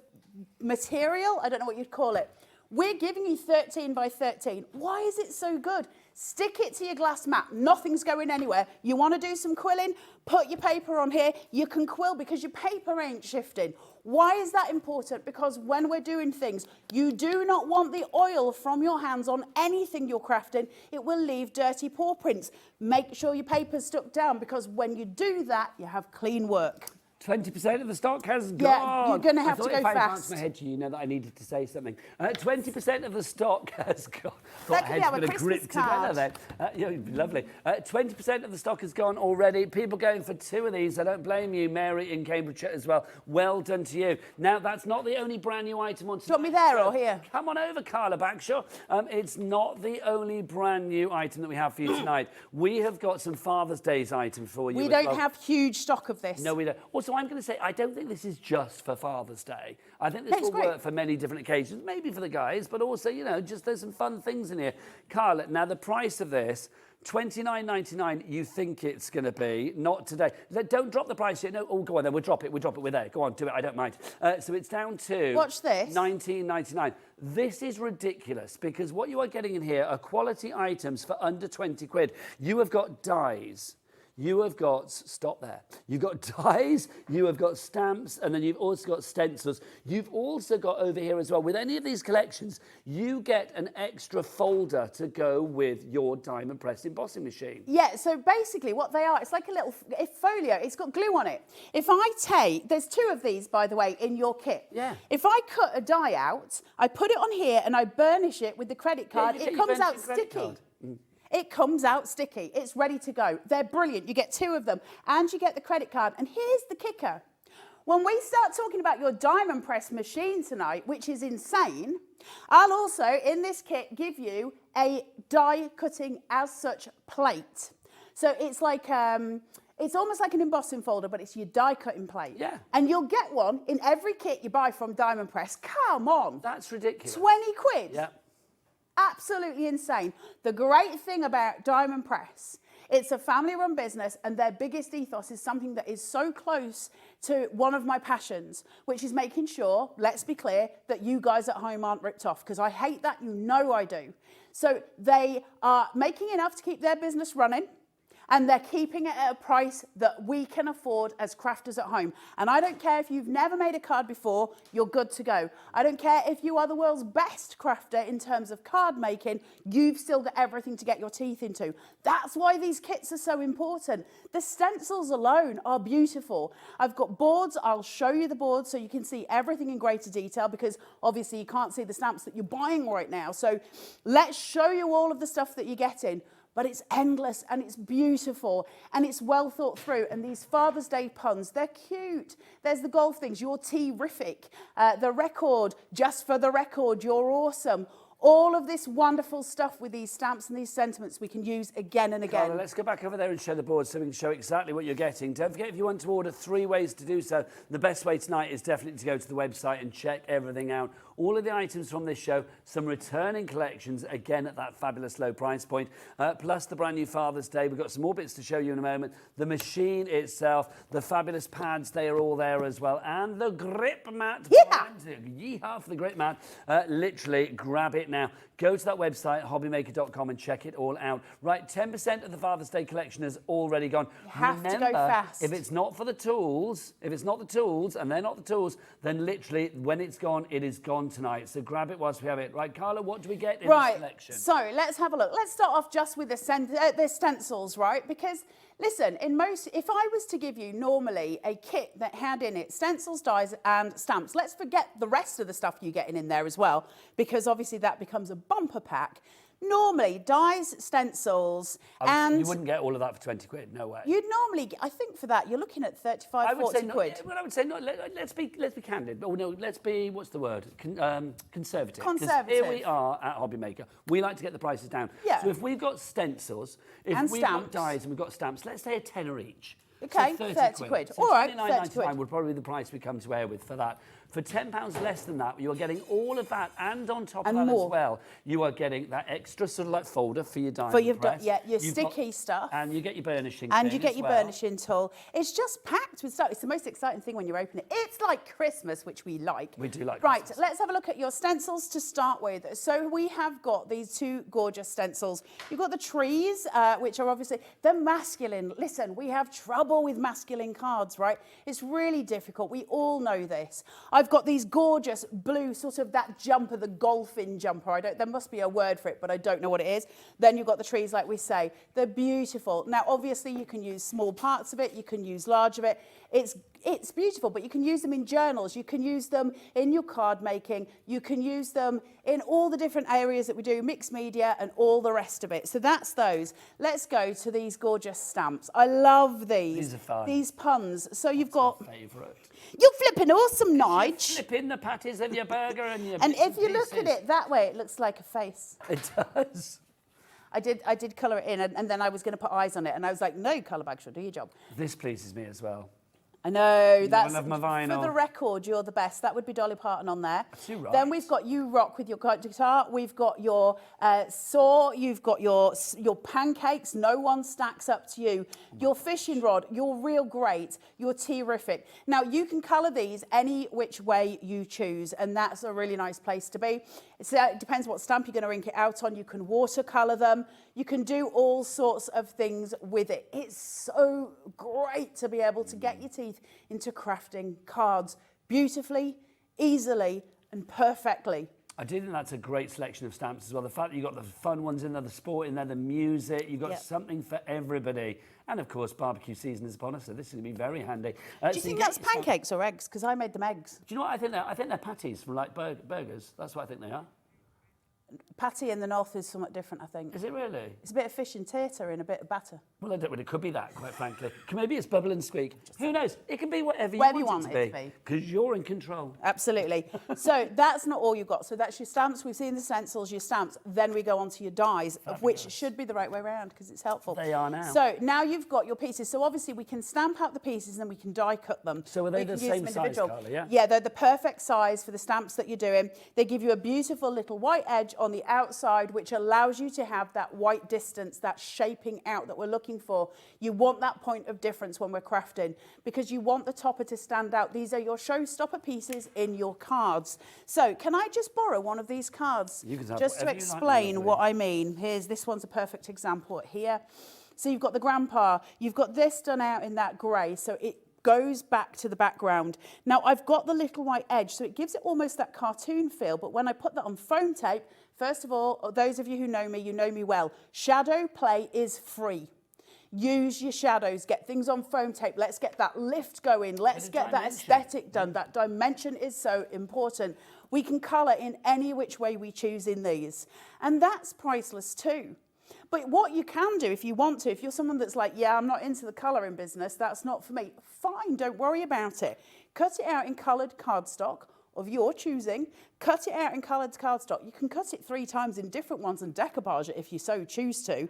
material. I don't know what you'd call it. We're giving you 13 by 13. Why is it so good? Stick it to your glass mat. Nothing's going anywhere. You want to do some quilling? Put your paper on here. You can quill because your paper ain't shifting. Why is that important? Because when we're doing things, you do not want the oil from your hands on anything you're crafting. It will leave dirty paw prints. Make sure your paper's stuck down because when you do that, you have clean work. 20% of the stock has gone. Yeah, you're going to have to go If I fast. advanced my head to you, know that I needed to say something. 20% of the stock has gone. That could be our Christmas card. Together then. Yeah, lovely. 20% of the stock has gone already. People going for 2 of these. I don't blame you, Mary in Cambridgeshire as well. Well done to you. Now, that's not the only brand new item on. Do you want me there or here? Come on over, Carla Backshaw. It's not the only brand new item that we have for you tonight. We have got some Father's Day's items for you. We don't have huge stock of this. No, we don't. Also, also, I'm going to say, I don't think this is just for Father's Day. I think this will work for many different occasions, maybe for the guys, but also, you know, just there's some fun things in here. Carla, now the price of this, $29.99, you think it's going to be, not today. Don't drop the price yet. No, oh, go on then, we'll drop it, we're there. Go on, do it, I don't mind. So it's down to... Watch this. $19.99. This is ridiculous because what you are getting in here are quality items for under 20 quid. You have got dies. You have got, stop there, you've got dies, you have got stamps, and then you've also got stencils. You've also got over here as well, with any of these collections, you get an extra folder to go with your diamond press embossing machine. Yeah, so basically what they are, it's like a little folio, it's got glue on it. If I take, there's 2 of these, by the way, in your kit. Yeah. If I cut a die out, I put it on here and I burnish it with the credit card, it comes out sticky. It comes out sticky. It's ready to go. They're brilliant. You get 2 of them and you get the credit card. And here's the kicker. When we start talking about your diamond press machine tonight, which is insane, I'll also, in this kit, give you a die cutting as such plate. So it's like, it's almost like an embossing folder, but it's your die cutting plate. Yeah. And you'll get one in every kit you buy from Diamond Press. Come on. That's ridiculous. 20 quid. Yeah. Absolutely insane. The great thing about Diamond Press, it's a family-run business and their biggest ethos is something that is so close to one of my passions, which is making sure, let's be clear, that you guys at home aren't ripped off, because I hate that, you know I do. So they are making enough to keep their business running, and they're keeping it at a price that we can afford as crafters at home. And I don't care if you've never made a card before, you're good to go. I don't care if you are the world's best crafter in terms of card making, you've still got everything to get your teeth into. That's why these kits are so important. The stencils alone are beautiful. I've got boards, I'll show you the boards so you can see everything in greater detail, because obviously you can't see the stamps that you're buying right now. So let's show you all of the stuff that you're getting. But it's endless and it's beautiful and it's well thought through. And these Father's Day puns, they're cute. There's the golf things, you're terrific. The record, just for the record, you're awesome. All of this wonderful stuff with these stamps and these sentiments we can use again and again. Carla, let's go back over there and show the board so we can show exactly what you're getting. Don't forget, if you want to order 3 ways to do so, the best way tonight is definitely to go to the website and check everything out. All of the items from this show, some returning collections, again at that fabulous low price point, plus the brand new Father's Day. We've got some more bits to show you in a moment. The machine itself, the fabulous pads, they are all there as well. And the grip mat. Yeah! Yeehaw for the grip mat. Literally, grab it now. Go to that website, hobbymaker.com, and check it all out. Right, 10% of the Father's Day collection has already gone. You have to go fast. If it's not for the tools, if it's not the tools, and they're not the tools, then literally, when it's gone, it is gone tonight. So grab it whilst we have it. Right, Carla, what do we get in this collection? So let's have a look. Let's start off just with the stencils, right? Because listen, if I was to give you normally a kit that had in it stencils, dies and stamps, let's forget the rest of the stuff you're getting in there as well, because obviously that becomes a bumper pack. Normally, dies, stencils, and... You wouldn't get all of that for 20 quid, no way. You'd normally, I think for that, you're looking at 35, 40 quid. Well, I would say, no, let's be candid. Oh, no, let's be, what's the word? Conservative. Conservative. Here we are at Hobby Maker. We like to get the prices down. Yeah. So if we've got stencils, if and we've stamps. got dies and we've got stamps, let's say a tenner each. Okay, so 30 quid. So All right, 29.99 30 quid. would probably be the price we come to air with for that. For £10 less than that, you're getting all of that, and on top of that more. as well, you are getting that extra sort of like folder for your diamond For your, press. your You've sticky stuff. And you get your burnishing And thing you get as your well. burnishing tool. It's just packed with stuff. It's the most exciting thing when you open it. It's like Christmas, which we like. We do like Right, Christmas. let's have a look at your stencils to start with. So we have got these 2 gorgeous stencils. You've got the trees, which are obviously, they're masculine. Listen, we have trouble with masculine cards, right? It's really difficult. We all know this. I've got these gorgeous blue, sort of that jumper, the golfing jumper. There must be a word for it, but I don't know what it is. Then you've got the trees, like we say. They're beautiful. Now, obviously, you can use small parts of it. You can use large of it. It's beautiful, but you can use them in journals. You can use them in your card making. You can use them in all the different areas that we do, mixed media and all the rest of it. So that's those. Let's go to these gorgeous stamps. I love these. These are fun. These puns. So you've got... Favourite. You're flipping awesome, Nige. Flipping the patties of your burger and your And bits if you look at pieces. it that way, it looks like a face. It does. I did colour it in, and then I was going to put eyes on it, and I was like, no, colour bag should do your job. This pleases me as well. I know, that's, love my vinyl. for the record, you're the best. That would be Dolly Parton on there. Too right. Then we've got You Rock with your guitar. We've got your saw. You've got your pancakes. No one stacks up to you. Your fishing rod. You're real great. You're terrific. Now, you can colour these any which way you choose, and that's a really nice place to be. It depends what stamp you're going to ink it out on. You can watercolour them. You can do all sorts of things with it. It's so great to be able to get your teeth into crafting cards beautifully, easily, and perfectly. I do think that's a great selection of stamps as well. The fact that you've got the fun ones in there, the sport in there, the music, you've got something for everybody. And of course, barbecue season is upon us, so this is going to be very handy. Do you think that's pancakes or eggs? Because I made them eggs. Do you know what I think? I think they're patties from like burgers. That's what I think they are. Patty in the north is somewhat different, I think. Is it really? It's a bit of fish and tater in a bit of batter. Well, I don't know. It could be that, quite frankly. Maybe it's bubble and squeak. Who knows? It can be whatever you want it to be. Because you're in control. Absolutely. So that's not all you've got. So that's your stamps. We've seen the stencils, your stamps. Then we go on to your dies, of which should be the right way around because it's helpful. They are now. So now you've got your pieces. So obviously we can stamp out the pieces and then we can die cut them. So are they the same size, Carla, yeah? Yeah, they're the perfect size for the stamps that you're doing. They give you a beautiful little white edge on the outside, which allows you to have that white distance, that shaping out that we're looking for. You want that point of difference when we're crafting because you want the topper to stand out. These are your showstopper pieces in your cards. So can I just borrow one of these cards just to explain what I mean? This one's a perfect example here. So you've got the grandpa, you've got this done out in that grey, so it goes back to the background. Now I've got the little white edge, so it gives it almost that cartoon feel, but when I put that on foam tape, first of all, those of you who know me, you know me well. Shadow play is free. Use your shadows, get things on foam tape. Let's get that lift going. Let's get that aesthetic done. That dimension is so important. We can colour in any which way we choose in these. And that's priceless too. But what you can do if you want to, if you're someone that's like, yeah, I'm not into the colouring business, that's not for me, fine, don't worry about it. Cut it out in coloured cardstock of your choosing. Cut it out in coloured cardstock. You can cut it 3 times in different ones and decoupage it if you so choose to.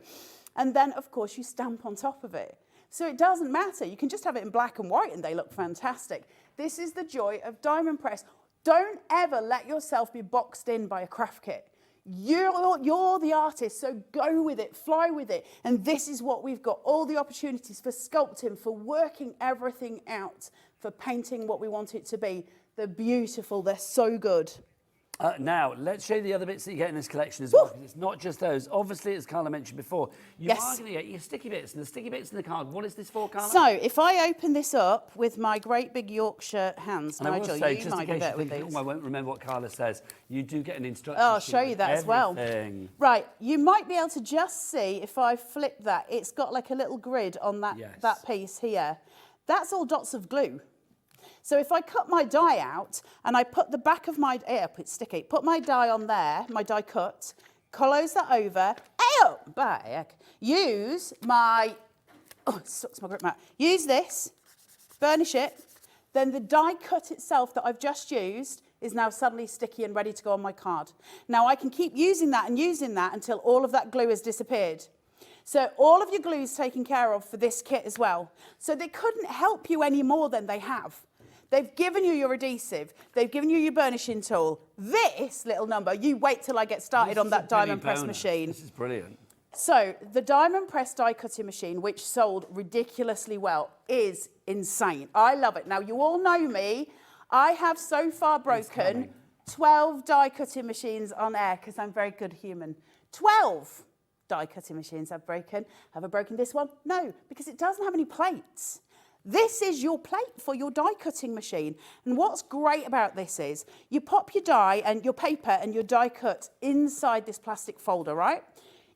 And then, of course, you stamp on top of it. So it doesn't matter. You can just have it in black and white and they look fantastic. This is the joy of Diamond Press. Don't ever let yourself be boxed in by a craft kit. You're the artist, so go with it, fly with it. And this is what we've got, all the opportunities for sculpting, for working everything out, for painting what we want it to be. They're beautiful, they're so good. Now, let's show you the other bits that you get in this collection as well, because it's not just those. Obviously, as Carla mentioned before, you are going to get your sticky bits, and the sticky bits in the card. What is this for, Carla? So, if I open this up with my great big Yorkshire hands, and Nigel, say, you might be better with these. I won't remember what Carla says. You do get an instruction I'll show you that as well. Right, you might be able to just see, if I flip that, it's got like a little grid on that, that piece here. That's all dots of glue. So if I cut my die out and I put the back of my, it's sticky, put my die on there, my die cut, close that over, use my, it sucks my grip mat, use this, burnish it, then the die cut itself that I've just used is now suddenly sticky and ready to go on my card. Now I can keep using that until all of that glue has disappeared. So all of your glue is taken care of for this kit as well. So they couldn't help you any more than they have. They've given you your adhesive. They've given you your burnishing tool. This little number, you wait till I get started on that Diamond Press machine. This is brilliant. So the Diamond Press die cutting machine, which sold ridiculously well, is insane. I love it. Now, you all know me. I have so far broken 12 die cutting machines on air because I'm a very good human. 12 die cutting machines I've broken. Have I broken this one? No, because it doesn't have any plates. This is your plate for your die cutting machine. And what's great about this is you pop your die and your paper and your die cut inside this plastic folder, right?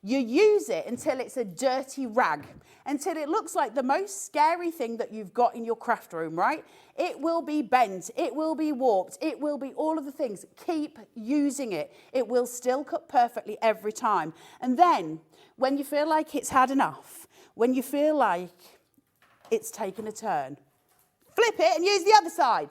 You use it until it's a dirty rag, until it looks like the most scary thing that you've got in your craft room, right? It will be bent, it will be warped, it will be all of the things. Keep using it. It will still cut perfectly every time. And then when you feel like it's had enough, when you feel like it's taken a turn, flip it and use the other side.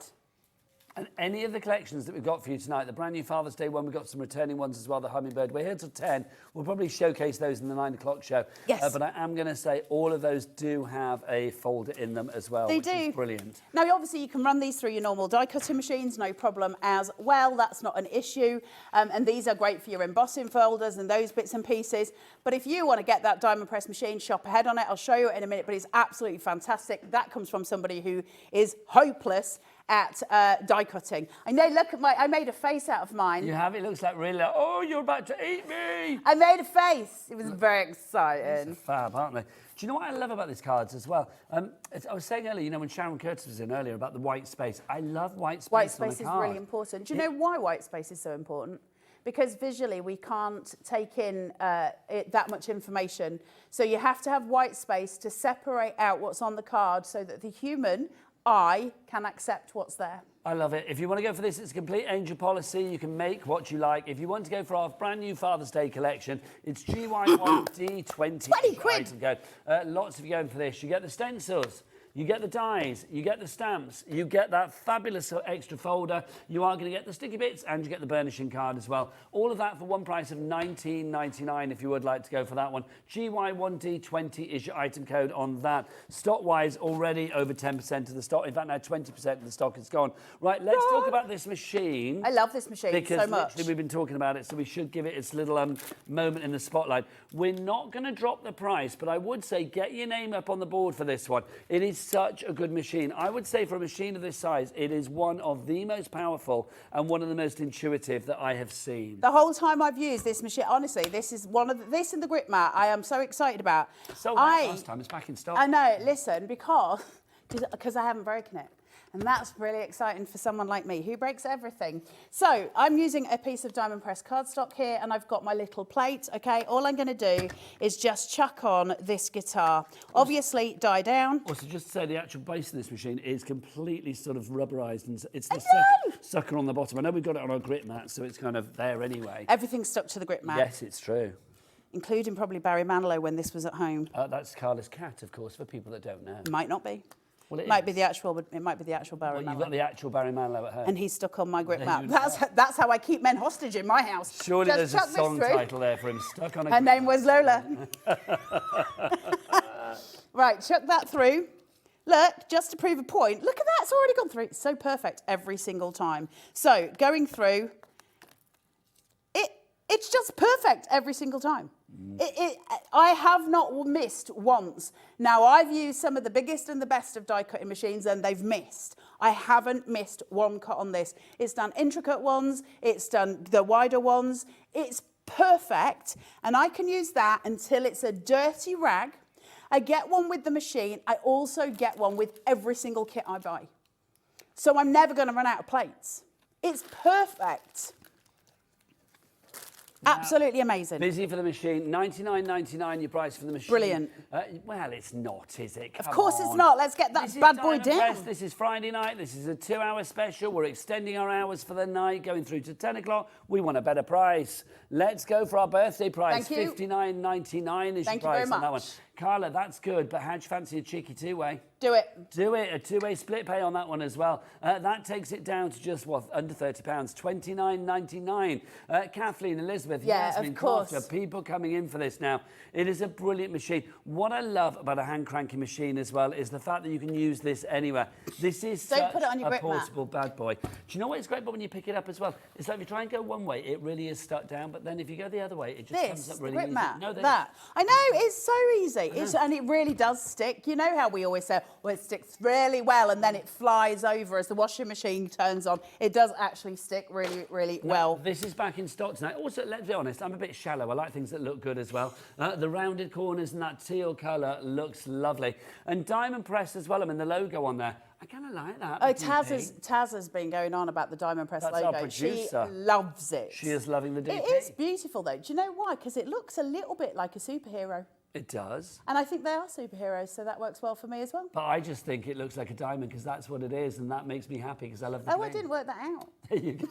And any of the collections that we've got for you tonight, the brand new Father's Day one, we've got some returning ones as well, the Hummingbird. We're here till 10. We'll probably showcase those in the 9 o'clock show. Yes. But I am going to say all of those do have a folder in them as well, which is brilliant. Now, obviously, you can run these through your normal die cutting machines, no problem as well. That's not an issue. And these are great for your embossing folders and those bits and pieces. But if you want to get that diamond press machine, shop ahead on it. I'll show you it in a minute, but it's absolutely fantastic. That comes from somebody who is hopeless at die cutting. I know, look at I made a face out of mine. You have? It looks like really, oh, you're about to eat me. I made a face. It was very exciting. These are fab, aren't they? Do you know what I love about these cards as well? I was saying earlier, you know, when Sharon Curtis was in earlier about the white space, I love white space. White space on a is card. really important. Do you know why white space is so important? Because visually we can't take in that much information. So you have to have white space to separate out what's on the card so that the human eye can accept what's there. I love it. If you want to go for this, it's a complete angel policy. You can make what you like. If you want to go for our brand new Father's Day collection, it's GY1D20. 20 quid. Lots of you going for this. You get the stencils. You get the dies, you get the stamps, you get that fabulous extra folder, you are going to get the sticky bits, and you get the burnishing card as well. All of that for one price of $19.99 if you would like to go for that one. GY1D20 is your item code on that. Stock-wise, already over 10% of the stock. In fact, now 20% of the stock is gone. Right, let's talk about this machine. I love this machine so much. Because we've been talking about it, so we should give it its little moment in the spotlight. We're not going to drop the price, but I would say get your name up on the board for this one. It is such a good machine. I would say for a machine of this size, it is one of the most powerful and one of the most intuitive that I have seen. The whole time I've used this machine, honestly, this is one of this and the grip mat I am so excited about. So last time, it's back in stock. I know, listen, because I haven't broken it. And that's really exciting for someone like me who breaks everything. So I'm using a piece of diamond press cardstock here and I've got my little plate, okay? All I'm gonna do is just chuck on this guitar. Obviously, die down. Also, just to say, the actual base of this machine is completely sort of rubberized and it's the sucker on the bottom. I know we've got it on our grip mat, so it's kind of there anyway. Everything's stuck to the grip mat. Yes, it's true. Including probably Barry Manilow when this was at home. That's Carla's cat, of course, for people that don't know. Might not be. Well, it might be the actual Barry Manilow. You've got the actual Barry Manilow at home. And he's stuck on my grip mat. That's how I keep men hostage in my house. Surely just there's a song title there for him, Stuck on a Her name was Lola. Right, chuck that through. Look, just to prove a point, look at that, it's already gone through. It's so perfect every single time. So, going through, it's just perfect every single time. I have not missed once. Now, I've used some of the biggest and the best of die cutting machines and they've missed. I haven't missed one cut on this. It's done intricate ones, it's done the wider ones. It's perfect, and I can use that until it's a dirty rag. I get one with the machine. I also get one with every single kit I buy. So I'm never going to run out of plates. It's perfect. Absolutely amazing. Busy for the machine. $99.99 your price for the machine. Brilliant. Well, it's not, is it? Of course it's not. Let's get that bad boy down. This is Friday night. This is a 2-hour special. We're extending our hours for the night, going through to 10 o'clock. We want a better price. Let's go for our birthday price. Thank you. $59.99 is your price on that one. Carla, that's good, but how'd you fancy a cheeky two-way? Do it. Do it. A two-way split pay on that one as well. That takes it down to just, what, under £30, $29.99. Kathleen, Elizabeth, Yasmin, of course. Porter, people coming in for this now. It is a brilliant machine. What I love about a hand-cranking machine as well is the fact that you can use this anywhere. This is such put it on your a grip portable bad boy. Do you know what is great about when you pick it up as well? It's like if you try and go one way, it really is stuck down, but then if you go the other way, it just comes up really grip easy. mat, No, that. I know, it's so easy. And it really does stick. You know how we always say, well, it sticks really well and then it flies over as the washing machine turns on. It does actually stick really, really well. This is back in stock tonight. Also, let's be honest, I'm a bit shallow. I like things that look good as well. The rounded corners and that teal colour looks lovely. And diamond press as well. I mean, the logo on there. I kind of like that. Oh, Taz has been going on about the diamond press That's logo. our producer. She loves it. She is loving the DP. It is beautiful, though. Do you know why? Because it looks a little bit like a superhero. It does. And I think they are superheroes, so that works well for me as well. But I just think it looks like a diamond because that's what it is, and that makes me happy because I love the I didn't work that out. There you go.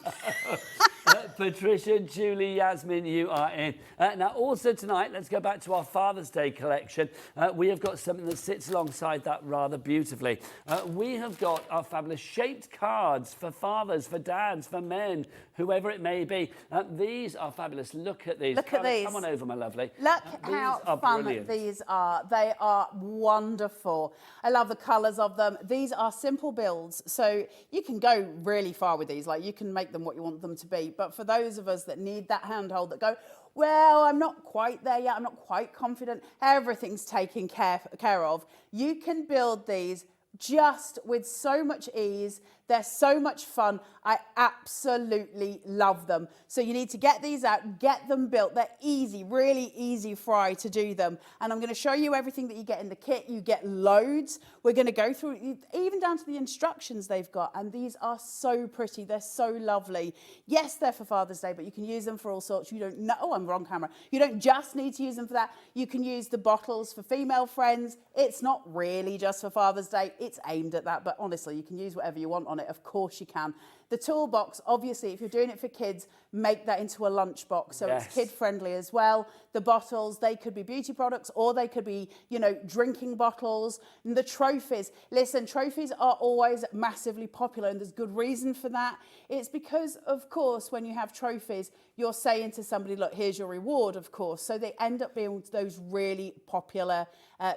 Patricia, Julie, Yasmin, you are in. Now, also tonight, let's go back to our Father's Day collection. We have got something that sits alongside that rather beautifully. We have got our fabulous shaped cards for fathers, for dads, for men, whoever it may be. These are fabulous. Look at these. Look at these. Come on over, my lovely. Look how fun these are. They are wonderful. I love the colours of them. These are simple builds, so you can go really far with these. Like, you can make them what you want them to be. But for those of us that need that handhold, that go, well, I'm not quite there yet, I'm not quite confident, everything's taken care of. You can build these just with so much ease. They're so much fun. I absolutely love them. So you need to get these out, get them built. They're easy, really easy fry to do them. And I'm going to show you everything that you get in the kit. You get loads. We're going to go through even down to the instructions they've got. And these are so pretty. They're so lovely. Yes, they're for Father's Day, but you can use them for all sorts. You don't know, oh, I'm wrong camera. You don't just need to use them for that. You can use the bottles for female friends. It's not really just for Father's Day. It's aimed at that. But honestly, you can use whatever you want on it. Of course you can. The toolbox, obviously, if you're doing it for kids, make that into a lunchbox so it's kid friendly as well. The bottles, they could be beauty products or they could be, you know, drinking bottles. And the trophies, listen, trophies are always massively popular and there's good reason for that. It's because, of course, when you have trophies, you're saying to somebody, look, here's your reward, of course. So they end up being those really popular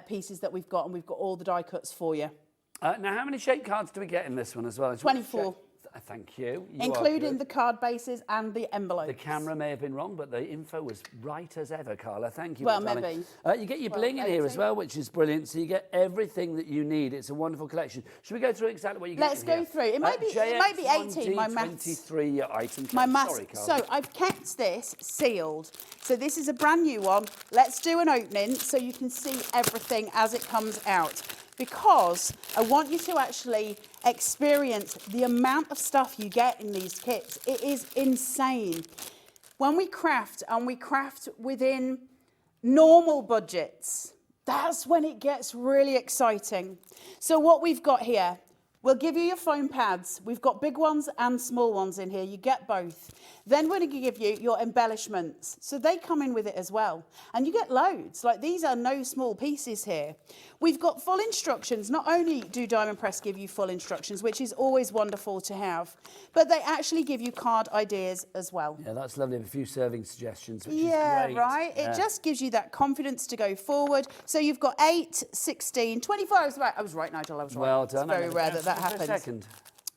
pieces that we've got, and we've got all the die cuts for you. Now, how many shape cards do we get in this one as well? 24. Thank you. Including the card bases and the envelopes. The camera may have been wrong, but the info was right as ever, Carla. Thank you. Well, maybe. You get your bling in here as well, which is brilliant. So you get everything that you need. It's a wonderful collection. Should we go through exactly what you get? Let's go through. It might be 18. My maths. 23 items. My maths. Sorry, Carla. So I've kept this sealed. So this is a brand new one. Let's do an opening so you can see everything as it comes out, because I want you to actually experience the amount of stuff you get in these kits. It is insane. When we craft, and we craft within normal budgets, that's when it gets really exciting. So what we've got here, we'll give you your foam pads. We've got big ones and small ones in here. You get both. Then we're going to give you your embellishments. So they come in with it as well. And you get loads. Like, these are no small pieces here. We've got full instructions. Not only do Diamond Press give you full instructions, which is always wonderful to have, but they actually give you card ideas as well. Yeah, that's lovely. A few serving suggestions, which is great. Right. Yeah. It just gives you that confidence to go forward. So you've got 8, 16, 24. I was right, Nigel. I was right. Well done. It's very rare that happens. A second.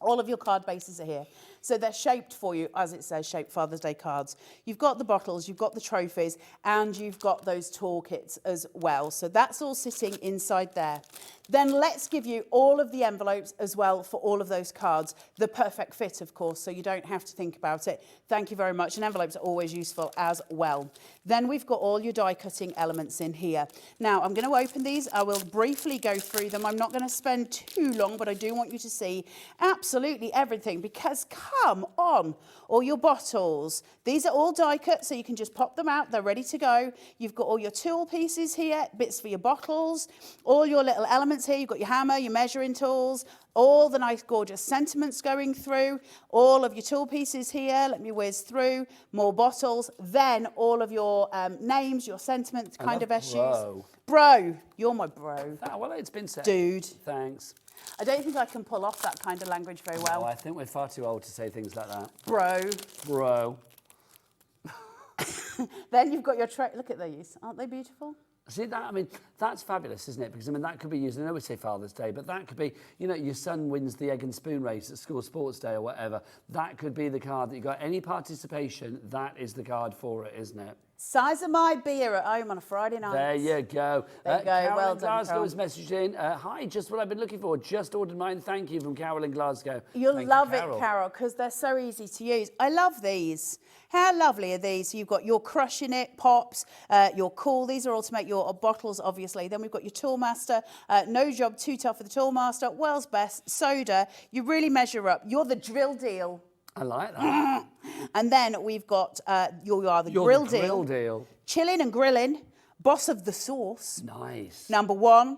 All of your card bases are here. So they're shaped for you, as it says, shaped Father's Day cards. You've got the bottles, you've got the trophies, and you've got those toolkits as well. So that's all sitting inside there. Then let's give you all of the envelopes as well for all of those cards. The perfect fit, of course, so you don't have to think about it. Thank you very much. And envelopes are always useful as well. Then we've got all your die cutting elements in here. Now, I'm going to open these. I will briefly go through them. I'm not going to spend too long, but I do want you to see absolutely everything, because come on, all your bottles. These are all die cut, so you can just pop them out. They're ready to go. You've got all your tool pieces here, bits for your bottles, all your little elements here. You've got your hammer, your measuring tools, all the nice gorgeous sentiments going through, all of your tool pieces here. Let me whiz through, more bottles, then all of your names, your sentiments kind of issues. Bro, you're my bro. Oh, well, it's been said. Dude. Thanks. I don't think I can pull off that kind of language very well. No, I think we're far too old to say things like that. Bro. Bro. Then you've got your tray. Look at these. Aren't they beautiful? See that? I mean, that's fabulous, isn't it? Because, I mean, that could be used, I know we say Father's Day, but that could be, you know, your son wins the egg and spoon race at school sports day or whatever. That could be the card that you got. Any participation, that is the card for it, isn't it? Size of my beer at home on a Friday night. There you go. There you go. Carol Well in done, Glasgow Carol. has messaged in. Hi, just what I've been looking for. Just ordered mine. Thank you from Carol in Glasgow. You'll Thank love you, it, Carol, because they're so easy to use. I love these. How lovely are these? You've got your crushing it, pops, your cool. These are all to make your bottles, obviously. Then we've got your Toolmaster. No job too tough for the Toolmaster. World's best. Soda. You really measure up. You're the drill deal. I like that. And then we've got, you are the You're grill the grill deal. deal. Chilling and grilling. Boss of the Sauce. Nice. Number 1.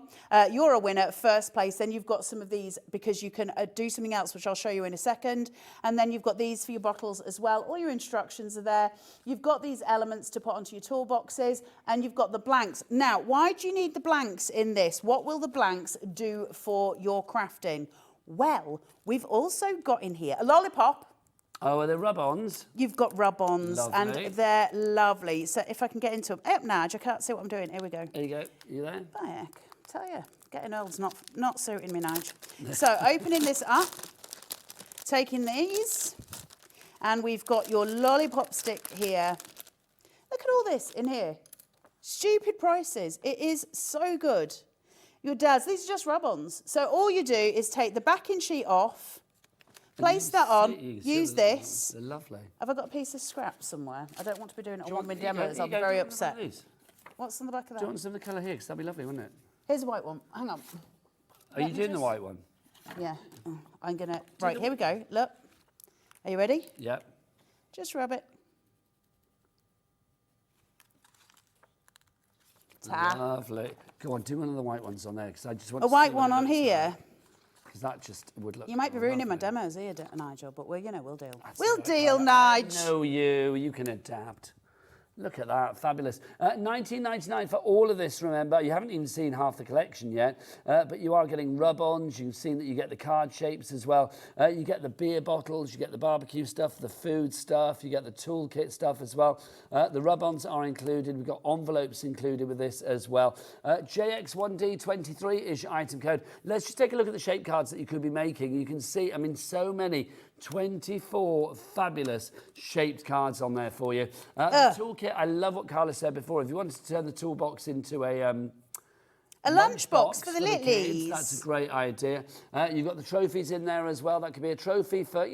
You're a winner, first place. Then you've got some of these because you can do something else, which I'll show you in a second. And then you've got these for your bottles as well. All your instructions are there. You've got these elements to put onto your toolboxes, and you've got the blanks. Now, why do you need the blanks in this? What will the blanks do for your crafting? Well, we've also got in here a lollipop. Oh, are they rub-ons? You've got rub-ons, and they're lovely. So if I can get into them. Nudge, I can't see what I'm doing. Here we go. There you go. You there? Oh, heck. Tell you, getting old's not suiting me, Nudge. So opening this up, taking these, and we've got your lollipop stick here. Look at all this in here. Stupid prices. It is so good. Your dad's, these are just rub-ons. So all you do is take the backing sheet off, place that on, use this. They're lovely. Have I got a piece of scrap somewhere? I don't want to be doing it on one of my demos. I'll be very upset. What's on the back of that? Do you want some of the colour here? Because that'd be lovely, wouldn't it? Here's a white one. Hang on. Are you doing the white one? Yeah. I'm going to... Right, here we go. Look. Are you ready? Yep. Just rub it. Tap. Lovely. Go on, do one of the white ones on there, because I just want a white one on here. Because that just would look. You might be ruining my demos here, Nigel, but we'll deal. We'll deal, Nigel. I know you can adapt. Look at that, fabulous. $19.99 for all of this, remember. You haven't even seen half the collection yet, but you are getting rub-ons. You've seen that you get the card shapes as well. You get the beer bottles, you get the barbecue stuff, the food stuff, you get the toolkit stuff as well. The rub-ons are included. We've got envelopes included with this as well. JX1D23 is your item code. Let's just take a look at the shape cards that you could be making. You can see, I mean, so many. 24 fabulous shaped cards on there for you. The toolkit, I love what Carla said before. If you wanted to turn the toolbox into a lunchbox for the littlies. That's a great idea. You've got the trophies in there as well. That could be a trophy for,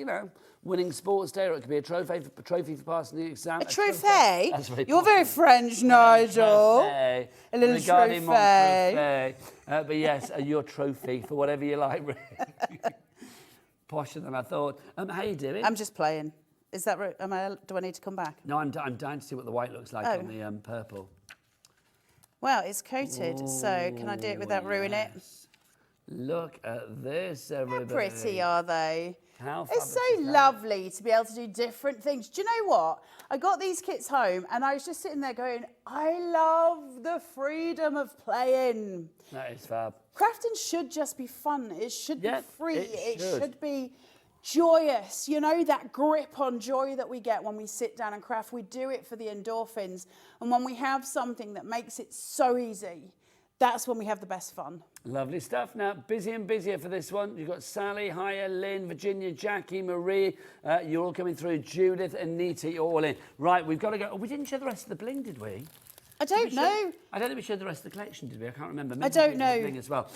winning sports day, or it could be a trophy for passing the exam. A trophy? You're very French, Nigel. A little trophy. But yes, your trophy for whatever you like, really. Posher than I thought. How you doing? I'm just playing. Is that right? Do I need to come back? No, I'm dying to see what the white looks like on the purple. Well, it's coated, so can I do it without ruining it? Look at this, everybody. How pretty are they? How it's so lovely to be able to do different things. Do you know what? I got these kits home and I was just sitting there going, I love the freedom of playing. That is fab. Crafting should just be fun. It should be free. It should be joyous. That grip on joy that we get when we sit down and craft. We do it for the endorphins. And when we have something that makes it so easy, that's when we have the best fun. Lovely stuff. Now, busy and busier for this one. You've got Sally, Haya, Lynn, Virginia, Jackie, Marie. You're all coming through. Judith, Anita, you're all in. Right, we've got to go. Oh, we didn't show the rest of the bling, did we? I don't know. I don't think we showed the rest of the collection, did we? I can't remember. Maybe I don't know. As well.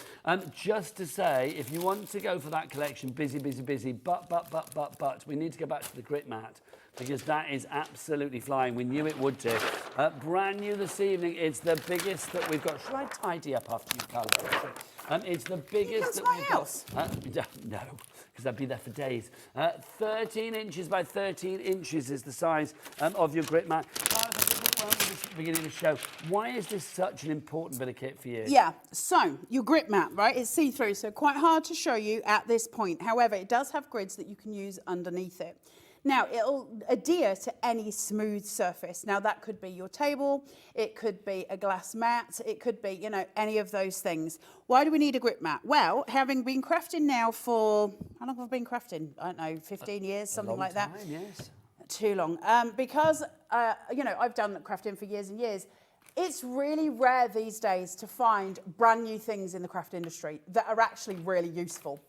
Just to say, if you want to go for that collection, busy, but we need to go back to the grit mat, because that is absolutely flying. We knew it would do. Brand new this evening. It's the biggest that we've got. Should I tidy up after you, Carla? It's the biggest that we've got. No, because I'd be there for days. 13 inches by 13 inches is the size of your grit mat. Beginning of the show, why is this such an important bit of kit for you? Yeah, so your grit mat, right, it's see-through, so quite hard to show you at this point. However, it does have grids that you can use underneath it. Now, it'll adhere to any smooth surface. Now, that could be your table, it could be a glass mat, it could be, any of those things. Why do we need a grit mat? Well, having been crafting now for, how long have I been crafting? I don't know, 15 years, something like that. Yes. Too long. Because, I've done crafting for years and years. It's really rare these days to find brand new things in the craft industry that are actually really useful.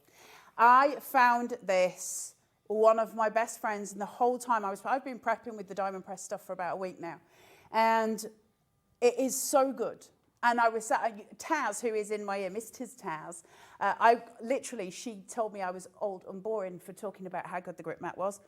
I found this, one of my best friends, and the whole time I've been prepping with the diamond press stuff for about a week now. And it is so good. And I was Taz, who is in my ear, Miss Taz, she told me I was old and boring for talking about how good the grit mat was.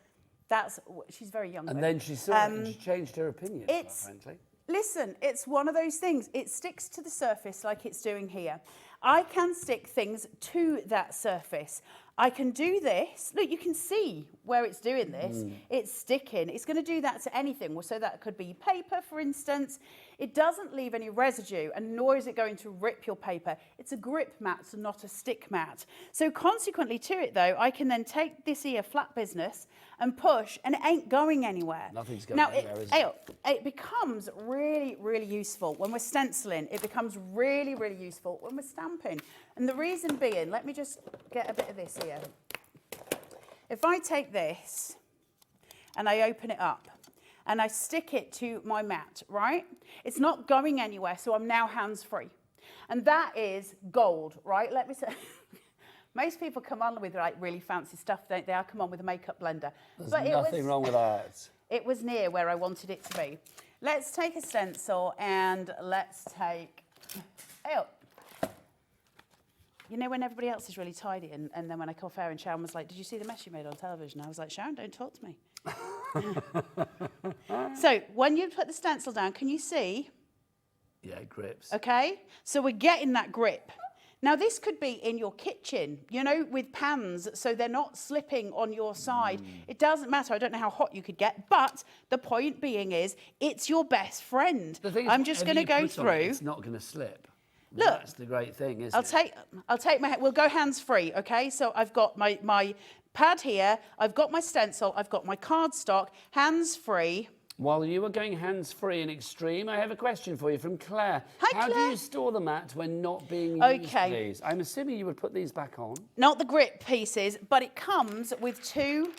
She's very young. And then she saw it and she changed her opinion, frankly. Listen, it's one of those things. It sticks to the surface like it's doing here. I can stick things to that surface. I can do this. Look, you can see where it's doing this. It's sticking. It's going to do that to anything. So that could be paper, for instance. It doesn't leave any residue, and nor is it going to rip your paper. It's a grip mat, so not a stick mat. So consequently to it, though, I can then take this here flat business and push, and it ain't going anywhere. Nothing's going anywhere, is it? It becomes really, really useful when we're stenciling. It becomes really, really useful when we're stamping. And the reason being, let me just get a bit of this here. If I take this and I open it up and I stick it to my mat, right? It's not going anywhere, so I'm now hands-free. And that is gold, right? Let me say, most people come on with like really fancy stuff, don't they? I come on with a makeup blender. There's nothing wrong with that. It was near where I wanted it to be. Let's take a stencil and let's take, you know when everybody else is really tidy and then when I come off air and Sharon was like, did you see the mess you made on television? I was like, Sharon, don't talk to me. So when you put the stencil down, can you see? Yeah, it grips. Okay, so we're getting that grip. Now this could be in your kitchen, you know, with pans, so they're not slipping on your side. It doesn't matter, I don't know how hot you could get, but the point being is, it's your best friend. The thing is, I'm just going to go through. It's not going to slip. Look, that's the great thing, isn't it? I'll take my, we'll go hands-free, okay? So I've got my pad here, I've got my stencil, I've got my cardstock, hands-free. While you were going hands-free and extreme, I have a question for you from Claire. Hi, How Claire. do you store the mat when not being used, please? I'm assuming you would put these back on. Not the grip pieces, but it comes with two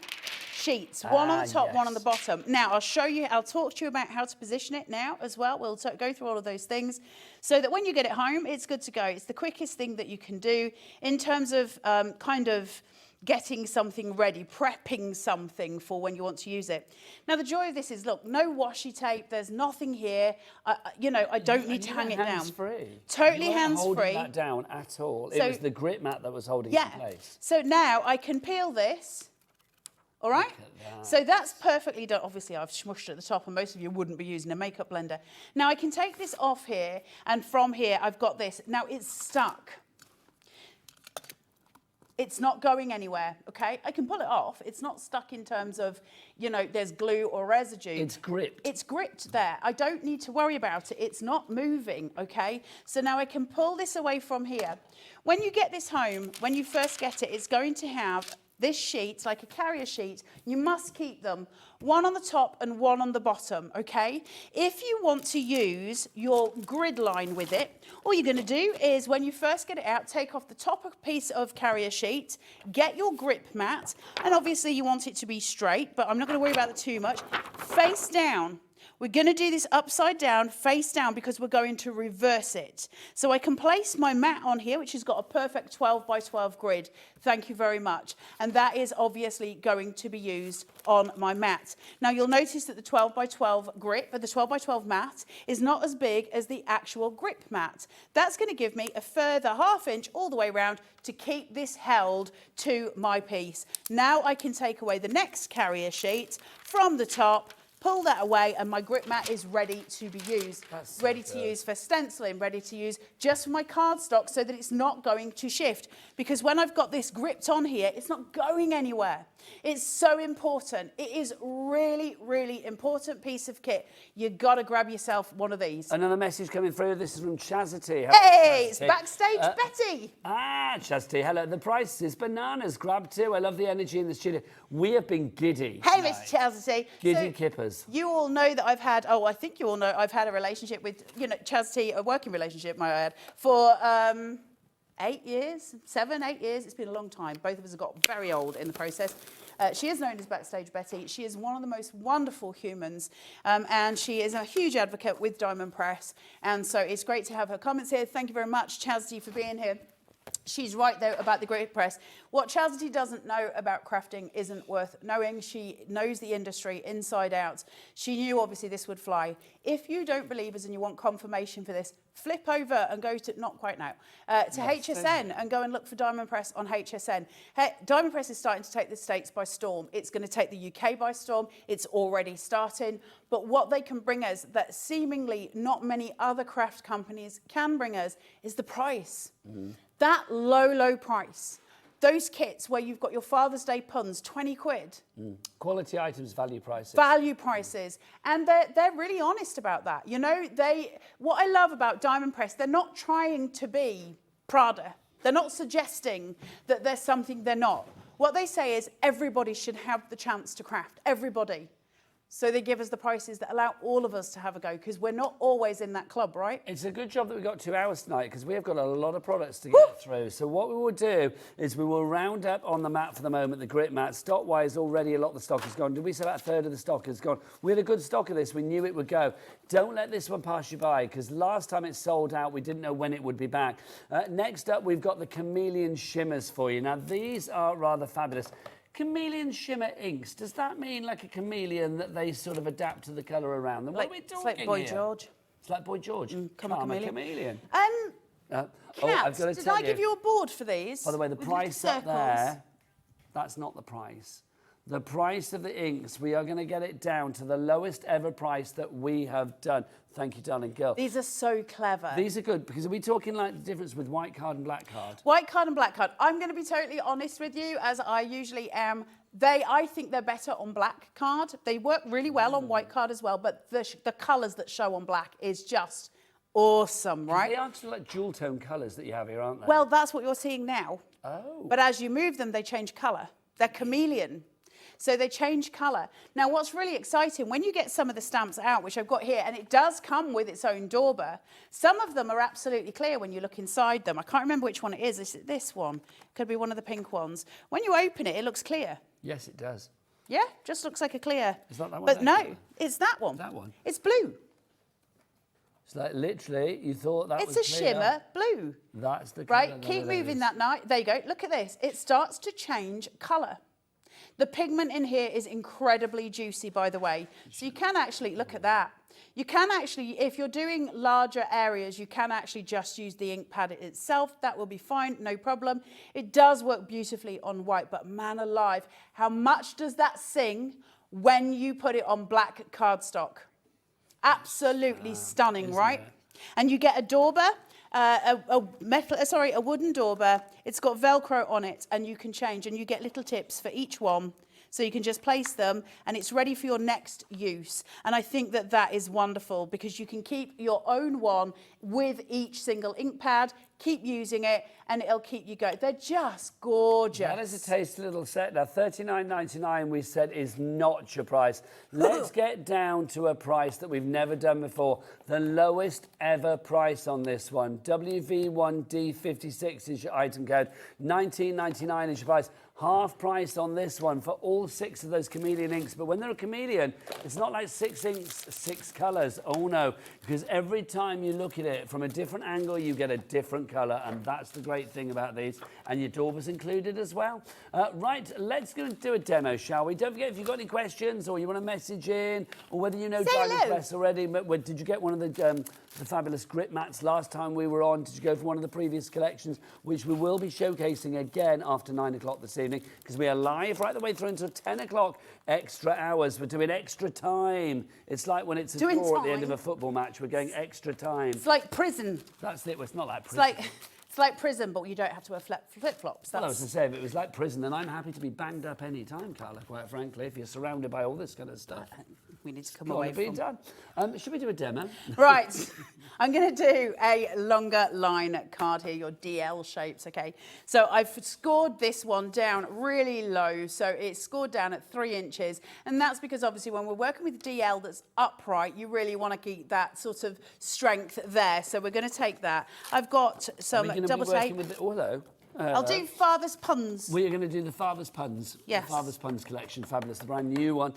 sheets, one on the top, one on the bottom. Now, I'll show you, I'll talk to you about how to position it now as well. We'll go through all of those things so that when you get it home, it's good to go. It's the quickest thing that you can do in terms of kind of getting something ready, prepping something for when you want to use it. Now, the joy of this is, look, no washi tape, there's nothing here. You know, I don't need to hang it down. Hands-free. Totally you weren't hands-free. holding that down at all. It was the grip mat that was holding it in place. So now I can peel this. All right? So that's perfectly done. Obviously, I've smushed at the top, and most of you wouldn't be using a makeup blender. Now, I can take this off here, and from here, I've got this. Now, it's stuck. It's not going anywhere, okay? I can pull it off. It's not stuck in terms of, you know, there's glue or residue. It's gripped. It's gripped there. I don't need to worry about it. It's not moving, okay? So now I can pull this away from here. When you get this home, when you first get it, it's going to have this sheet, like a carrier sheet. You must keep them, one on the top and one on the bottom, okay? If you want to use your grid line with it, all you're going to do is when you first get it out, take off the top piece of carrier sheet, get your grip mat, and obviously you want it to be straight, but I'm not going to worry about it too much. Face down. We're going to do this upside down, face down, because we're going to reverse it. So I can place my mat on here, which has got a perfect 12 by 12 grid. Thank you very much. And that is obviously going to be used on my mat. Now you'll notice that the 12 by 12 grip, or the 12 by 12 mat, is not as big as the actual grip mat. That's going to give me a further ½ inch all the way around to keep this held to my piece. Now I can take away the next carrier sheet from the top, pull that away, and my grip mat is ready to be used. Ready to use for stenciling, ready to use just for my cardstock so that it's not going to shift. Because when I've got this gripped on here, it's not going anywhere. It's so important. It is really, really important piece of kit. You've got to grab yourself one of these. Another message coming through. This is from Chastity. Hey, it's Backstage Betty. Chastity, hello. The price is bananas. Grab two. I love the energy in the studio. We have been giddy. Hey, Miss Chastity. Giddy kippers. You all know that I've had, I think you all know, I've had a relationship with, you know, Chastity, a working relationship, might I add, for 8 years, 7, 8 years. It's been a long time. Both of us have got very old in the process. She is known as Backstage Betty. She is one of the most wonderful humans, and she is a huge advocate with Diamond Press. And so it's great to have her comments here. Thank you very much, Chastity, for being here. She's right, though, about the Great Press. What Chastity doesn't know about crafting isn't worth knowing. She knows the industry inside out. She knew, obviously, this would fly. If you don't believe us and you want confirmation for this, flip over and go to, not quite now, to HSN and go and look for Diamond Press on HSN. Diamond Press is starting to take the States by storm. It's going to take the UK by storm. It's already starting. But what they can bring us that seemingly not many other craft companies can bring us is the price. That low, low price. those kits where you've got your Father's Day puns, 20 quid. Quality items, value prices. Value prices. And they're really honest about that. You know, what I love about Diamond Press, they're not trying to be Prada. They're not suggesting that there's something they're not. What they say is everybody should have the chance to craft. Everybody. So they give us the prices that allow all of us to have a go, because we're not always in that club, right? It's a good job that we got 2 hours tonight, because we have got a lot of products to get through. So what we will do is we will round up on the mat for the moment, the grit mat. Stock-wise, already a lot of the stock is gone. Did we say about a third of the stock is gone? We had a good stock of this. We knew it would go. Don't let this one pass you by, because last time it sold out, we didn't know when it would be back. Next up, we've got the Chameleon Shimmers for you. Now, these are rather fabulous. Chameleon shimmer inks, does that mean like a chameleon that they sort of adapt to the colour around them? What are we talking It's like Boy here? George. It's like Boy George. Come a chameleon. I've got to Did tell I give you a board for these? By the way, the With price little up circles? there, that's not the price. The price of the inks, we are going to get it down to the lowest ever price that we have done. Thank you, darling girl. These are so clever. These are good, because are we talking like the difference with white card and black card? White card and black card. I'm going to be totally honest with you, as I usually am. I think they're better on black card. They work really well on white card as well, but the colours that show on black is just awesome, right? They are sort of like dual tone colours that you have here, aren't they? Well, that's what you're seeing now. Oh. But as you move them, they change colour. They're chameleon. So they change colour. Now, what's really exciting, when you get some of the stamps out, which I've got here, and it does come with its own dauber, some of them are absolutely clear when you look inside them. I can't remember which one it is. Is it this one? Could be one of the pink ones. When you open it, it looks clear. Yes, it does. Yeah, just looks like a clear. Is that one? But no, it's that one. That one? It's blue. It's like literally, you thought that was It's a clear. shimmer blue. That's the colour. Right, keep moving that night. There you go. Look at this. It starts to change colour. The pigment in here is incredibly juicy, by the way. So you can actually, look at that. You can actually, if you're doing larger areas, you can actually just use the ink pad itself. That will be fine, no problem. It does work beautifully on white, but man alive, how much does that sing when you put it on black cardstock? Absolutely stunning, right? And you get a dauber. A wooden dauber. It's got Velcro on it, and you can change, and you get little tips for each one. So you can just place them, and it's ready for your next use. And I think that that is wonderful, because you can keep your own one with each single ink pad, keep using it, and it'll keep you going. They're just gorgeous. That is a tasty little set. Now, $39.99 we said is not your price. Let's get down to a price that we've never done before. The lowest ever price on this one. WV1D56 is your item code. $19.99 is your price. Half price on this one for all 6 of those chameleon inks. But when they're a chameleon, it's not like 6 inks, 6 colours. Oh no, because every time you look at it from a different angle, you get a different colour, and that's the great thing about these. And your dauber's included as well. Right, let's go and do a demo, shall we? Don't forget, if you've got any questions or you want to message in, or whether you know Diamond Press already. Did you get one of the fabulous grit mats last time we were on? Did you go for one of the previous collections, which we will be showcasing again after 9 o'clock this evening, because we are live right the way through until 10 o'clock. Extra hours. We're doing extra time. It's like when it's a draw at the end of a football match. We're going extra time. It's like prison. That's it. Well, it's not like prison. It's like prison, but you don't have to wear flip-flops. Well, I was going to say, if it was like prison, then I'm happy to be banged up any time, Carla, quite frankly, if you're surrounded by all this kind of stuff. We need to come away from... done. Should we do a demo? Right. I'm going to do a longer line card here, your DL shapes, okay? So I've scored this one down really low, so it's scored down at 3 inches, and that's because obviously when we're working with DL that's upright, you really want to keep that sort of strength there, so we're going to take that. I've got some double tape. Hello. I'll do Father's Puns. We are going to do the Father's Puns. Yes. The Father's Puns collection. Fabulous. The brand new one.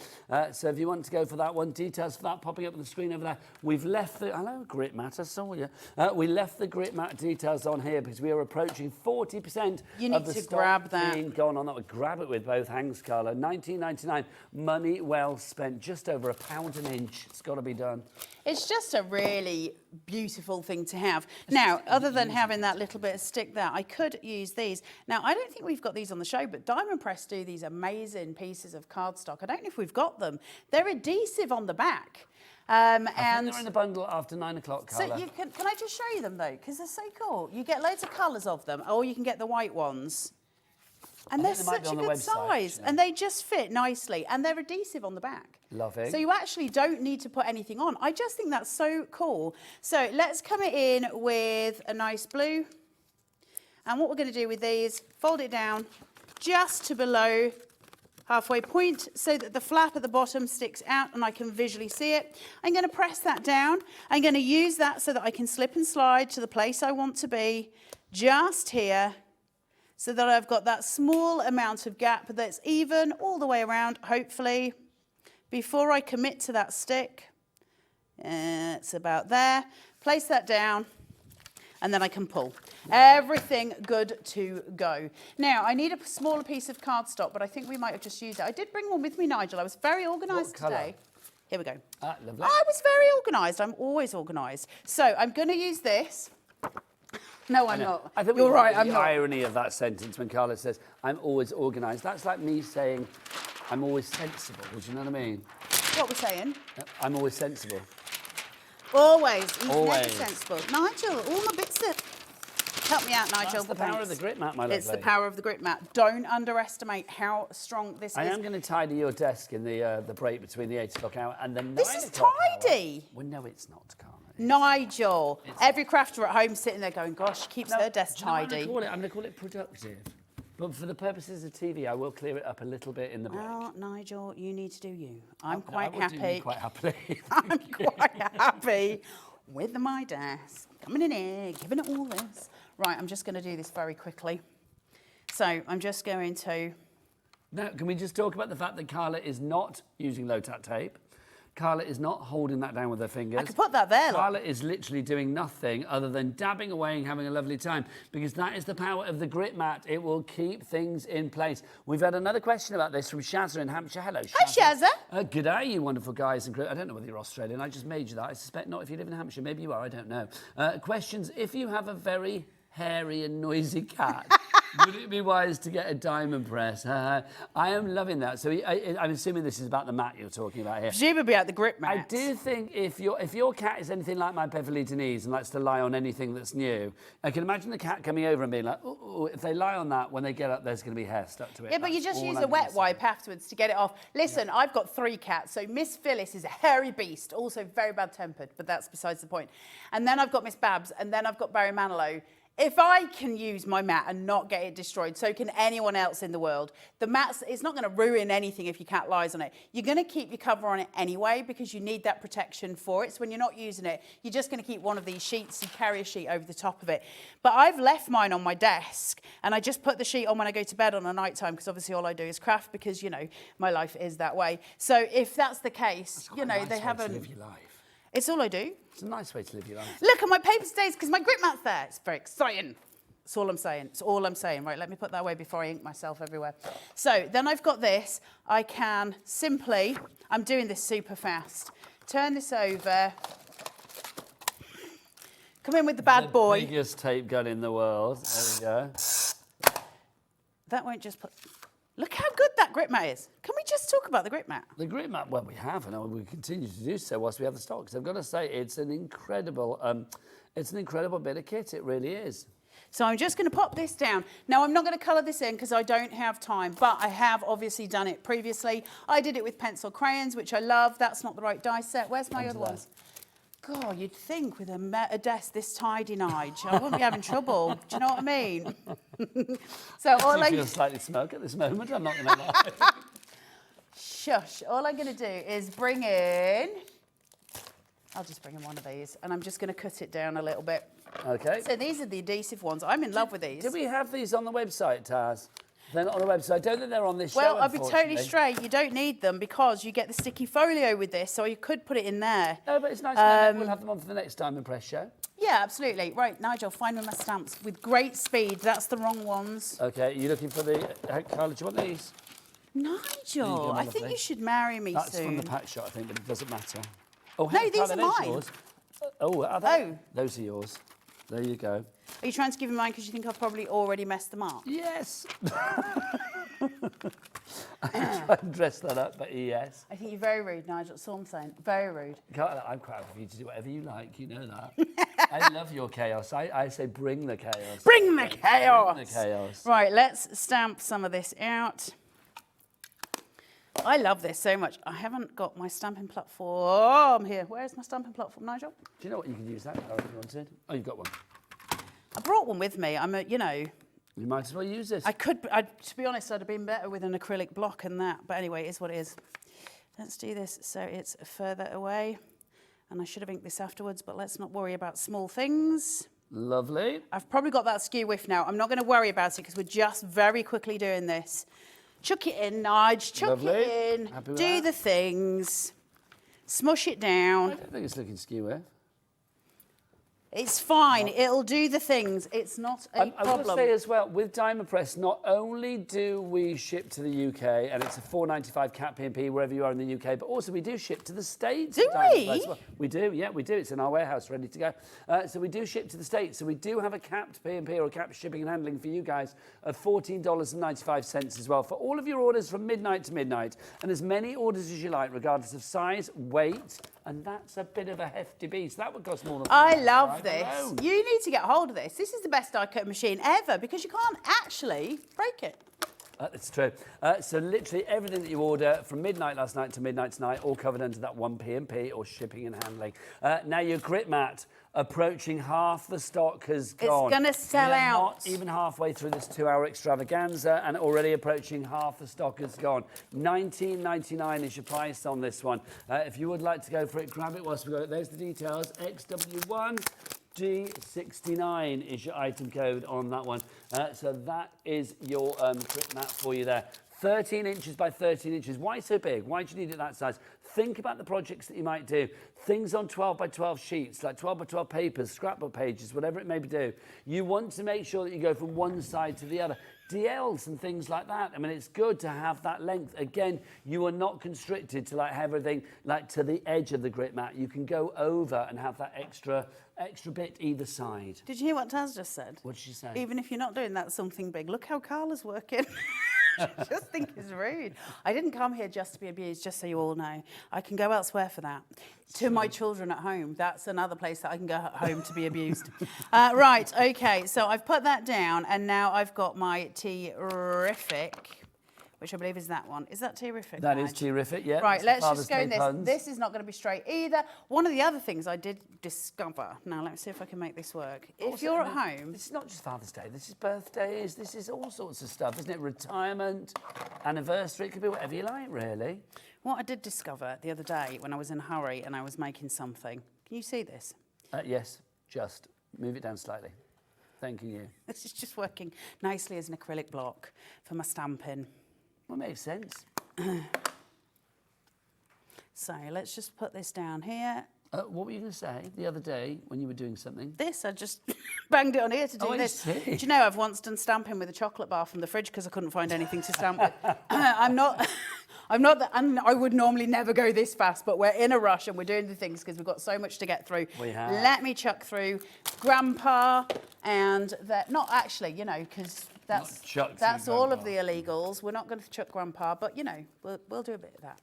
So if you want to go for that one, details for that popping up on the screen over there. We've left the... Hello, grit mat. I saw you. We left the grit mat details on here because we are approaching 40% of the stock grab that. being gone on that. We grab it with both hands, Carla. $19.99. Money well spent. Just over £1 an inch. It's got to be done. It's just a really beautiful thing to have. Now, other than having that little bit of stick there, I could use these. Now, I don't think we've got these on the show, but Diamond Press do these amazing pieces of cardstock. I don't know if we've got them. They're adhesive on the back. I think they're in the bundle after 9 o'clock, Carla. So can I just show you them, though? Because they're so cool. You get loads of colours of them, or you can get the white ones. And they're such a good size. And they just fit nicely. And they're adhesive on the back. Love it. So you actually don't need to put anything on. I just think that's so cool. So let's come in with a nice blue. And what we're going to do with these, fold it down just to below halfway point so that the flap at the bottom sticks out and I can visually see it. I'm going to press that down. I'm going to use that so that I can slip and slide to the place I want to be just here so that I've got that small amount of gap that's even all the way around, hopefully, before I commit to that stick. It's about there. Place that down. And then I can pull. Everything good to go. Now, I need a smaller piece of cardstock, but I think we might have just used it. I did bring one with me, Nigel. I was very organised today. Here we go. Ah, lovely. I was very organised. I'm always organised. So I'm going to use this. No, I'm not. I think You're right, I'm the not. irony of that sentence when Carla says, I'm always organised. That's like me saying, I'm always sensible. Do you know what I mean? What we're saying? I'm always sensible. Always. He's Always. never sensible. Nigel, all my bits are... Help me out, Nigel. That's the power of the grit mat, my lovely. It's the power of the grit mat. Don't underestimate how strong this I is. am going to tidy your desk in the break between the 8 o'clock hour and the 9 This is o'clock tidy. hour. Well, no, it's not, Carla. Nigel. Every crafter at home sitting there going, gosh, she keeps her desk Do you know what tidy. I'm going to call it productive. But for the purposes of TV, I will clear it up a little bit in the break. Well, Nigel, you need to do you. I'm I quite will do happy. you quite happily. I'm quite happy with my desk. Coming in here, giving it all this. Right, I'm just going to do this very quickly. So I'm just going to... Now, can we just talk about the fact that Carla is not using low-tack tape? Carla is not holding that down with her fingers. I could put that there. Carla is literally doing nothing other than dabbing away and having a lovely time because that is the power of the grit mat. It will keep things in place. We've had another question about this from Shazza in Hampshire. Hello, Shazza. Hi, Shazza. Good day, you wonderful guys. And I don't know whether you're Australian. I just made you that. I suspect not if you live in Hampshire. Maybe you are. I don't know. Questions. If you have a very hairy and noisy cat, would it be wise to get a diamond press? I am loving that. So I'm assuming this is about the mat you're talking about here. Presumably at the grip mat. I do think if your cat is anything like my Beverly Denise and likes to lie on anything that's new, I can imagine the cat coming over and being like, ooh, if they lie on that, when they get up, there's going to be hair stuck to it. Yeah, but you just use a wet wipe afterwards to get it off. Listen, I've got 3 cats. So Miss Phyllis is a hairy beast, also very bad-tempered, but that's besides the point. And then I've got Miss Babs, and then I've got Barry Manilow. If I can use my mat and not get it destroyed, so can anyone else in the world. The mat, it's not going to ruin anything if your cat lies on it. You're going to keep your cover on it anyway because you need that protection for it. So when you're not using it, you're just going to keep one of these sheets. You carry a sheet over the top of it. But I've left mine on my desk and I just put the sheet on when I go to bed on a night time because obviously all I do is craft because, you know, my life is that way. So if that's the case, you know, they haven't... live your life. It's all I do. It's a nice way to live your life. Look at my paper stains because my grip mat's there. It's very exciting. That's all I'm saying. It's all I'm saying. Right, let me put that away before I ink myself everywhere. So then I've got this. I can simply, I'm doing this super fast. Turn this over. Come in with the bad boy. Biggest tape gun in the world. There we go. That won't just put... Look how good that grip mat is. Can we just talk about the grip mat? The grip mat, well, we have, and we continue to do so whilst we have the stock. Because I've got to say, it's an incredible bit of kit. It really is. So I'm just going to pop this down. Now, I'm not going to colour this in because I don't have time, but I have obviously done it previously. I did it with pencil crayons, which I love. That's not the right die set. Where's my other ones? God, you'd think with a desk this tidy, Nige, I wouldn't be having trouble. Do you know what I mean? So all I feel slightly smoke at this moment, I'm not going to lie. Shush. All I'm going to do is bring in... I'll just bring in one of these, and I'm just going to cut it down a little bit. Okay. So these are the adhesive ones. I'm in love with these. Do we have these on the website, Taz? They're not on the website. I don't think they're on this show, Well, I'll be totally straight. You don't need them because you get the sticky folio with this, so you could put it in there. No, but it's nice. We'll have them on for the next Diamond Press show. Yeah, absolutely. Right, Nigel, find me my stamps with great speed. That's the wrong ones. Okay, you looking for the... Carla, do you want these? Nigel, I think you should marry me That's soon. from the pack shot, I think, but it doesn't matter. Oh, No, hey, these Carla, are those mine. Yours. Oh, are they? Oh. Those are yours. There you go. Are you trying to give me mine because you think I've probably already messed them up? Yes. I try and dress that up, but yes. I think you're very rude, Nigel. That's all I'm saying. Very rude. Carla, I'm quite happy for you to do whatever you like. You know that. I love your chaos. I say bring the chaos. Bring the chaos. Bring the chaos. Right, let's stamp some of this out. I love this so much. I haven't got my stamping platform here. Where's my stamping platform, Nigel? Do you know what? You can use that if you wanted. Oh, you've got one. I brought one with me. You know. You might as well use this. To be honest, I'd have been better with an acrylic block and that. But anyway, it is what it is. Let's do this so it's further away. And I should have inked this afterwards, but let's not worry about small things. Lovely. I've probably got that skew whiff now. I'm not going to worry about it because we're just very quickly doing this. Chuck it in, Nige. Chuck it in. Happy with do that? the things. Smush it down. I don't think it's looking skew with. It's fine. It'll do the things. It's not a I problem. will say as well, with Diamond Press, not only do we ship to the UK, and it's a £4.95 cap P&P wherever you are in the UK, but also we do ship to the States. Do we? Well, we do, yeah, we do. It's in our warehouse, ready to go. So we do ship to the States. So we do have a capped P&P or a capped shipping and handling for you guys of $14.95 as well for all of your orders from midnight to midnight, and as many orders as you like, regardless of size, weight, and that's a bit of a hefty beast. That would cost more than I love this. alone. You need to get hold of this. This is the best die cut machine ever because you can't actually break it. That's true. So literally everything that you order from midnight last night to midnight tonight, all covered under that one P&P or shipping and handling. Now your grit mat, approaching half the stock has gone. It's going to sell out. Not even halfway through this 2-hour extravaganza, and already approaching half the stock has gone. $19.99 is your price on this one. If you would like to go for it, grab it whilst we've got it. There's the details. XW1. G69 is your item code on that one. So that is your grit mat for you there. 13 inches by 13 inches. Why so big? Why do you need it that size? Think about the projects that you might do. Things on 12 by 12 sheets, like 12 by 12 papers, scrapbook pages, whatever it may do. You want to make sure that you go from one side to the other. DLs and things like that. I mean, it's good to have that length. Again, you are not constricted to like have everything like to the edge of the grit mat. You can go over and have that extra bit either side. Did you hear what Taz just said? What did she say? Even if you're not doing that something big, look how Carla's working. I just think it's rude. I didn't come here just to be abused, just so you all know. I can go elsewhere for that. To my children at home. That's another place that I can go home to be abused. Right, okay, so I've put that down, and now I've got my Terrific, which I believe is that one. Is that Terrific? That is Terrific, yeah. Right, let's Father's just go in Day this. puns. This is not going to be straight either. One of the other things I did discover, now let me see if I can make this work. If Also, you're I at mean, home... This is not just Father's Day, this is birthdays, this is all sorts of stuff, isn't it? Retirement, anniversary, it could be whatever you like, really. What I did discover the other day when I was in a hurry and I was making something. Can you see this? Yes, just move it down slightly. Thanking you. This is just working nicely as an acrylic block for my stamping. Well, makes sense. So let's just put this down here. What were you going to say the other day when you were doing something? This, I just banged it on here to do Oh, I this. see. Do you know, I've once done stamping with a chocolate bar from the fridge because I couldn't find anything to stamp with. I'm not that, and I would normally never go this fast, but we're in a rush and we're doing the things because we've got so much to get through. We have. Let me chuck through Grandpa and that, not actually, you know, because that's all of the illegals. We're not going to chuck Grandpa, but, you know, we'll do a bit of that.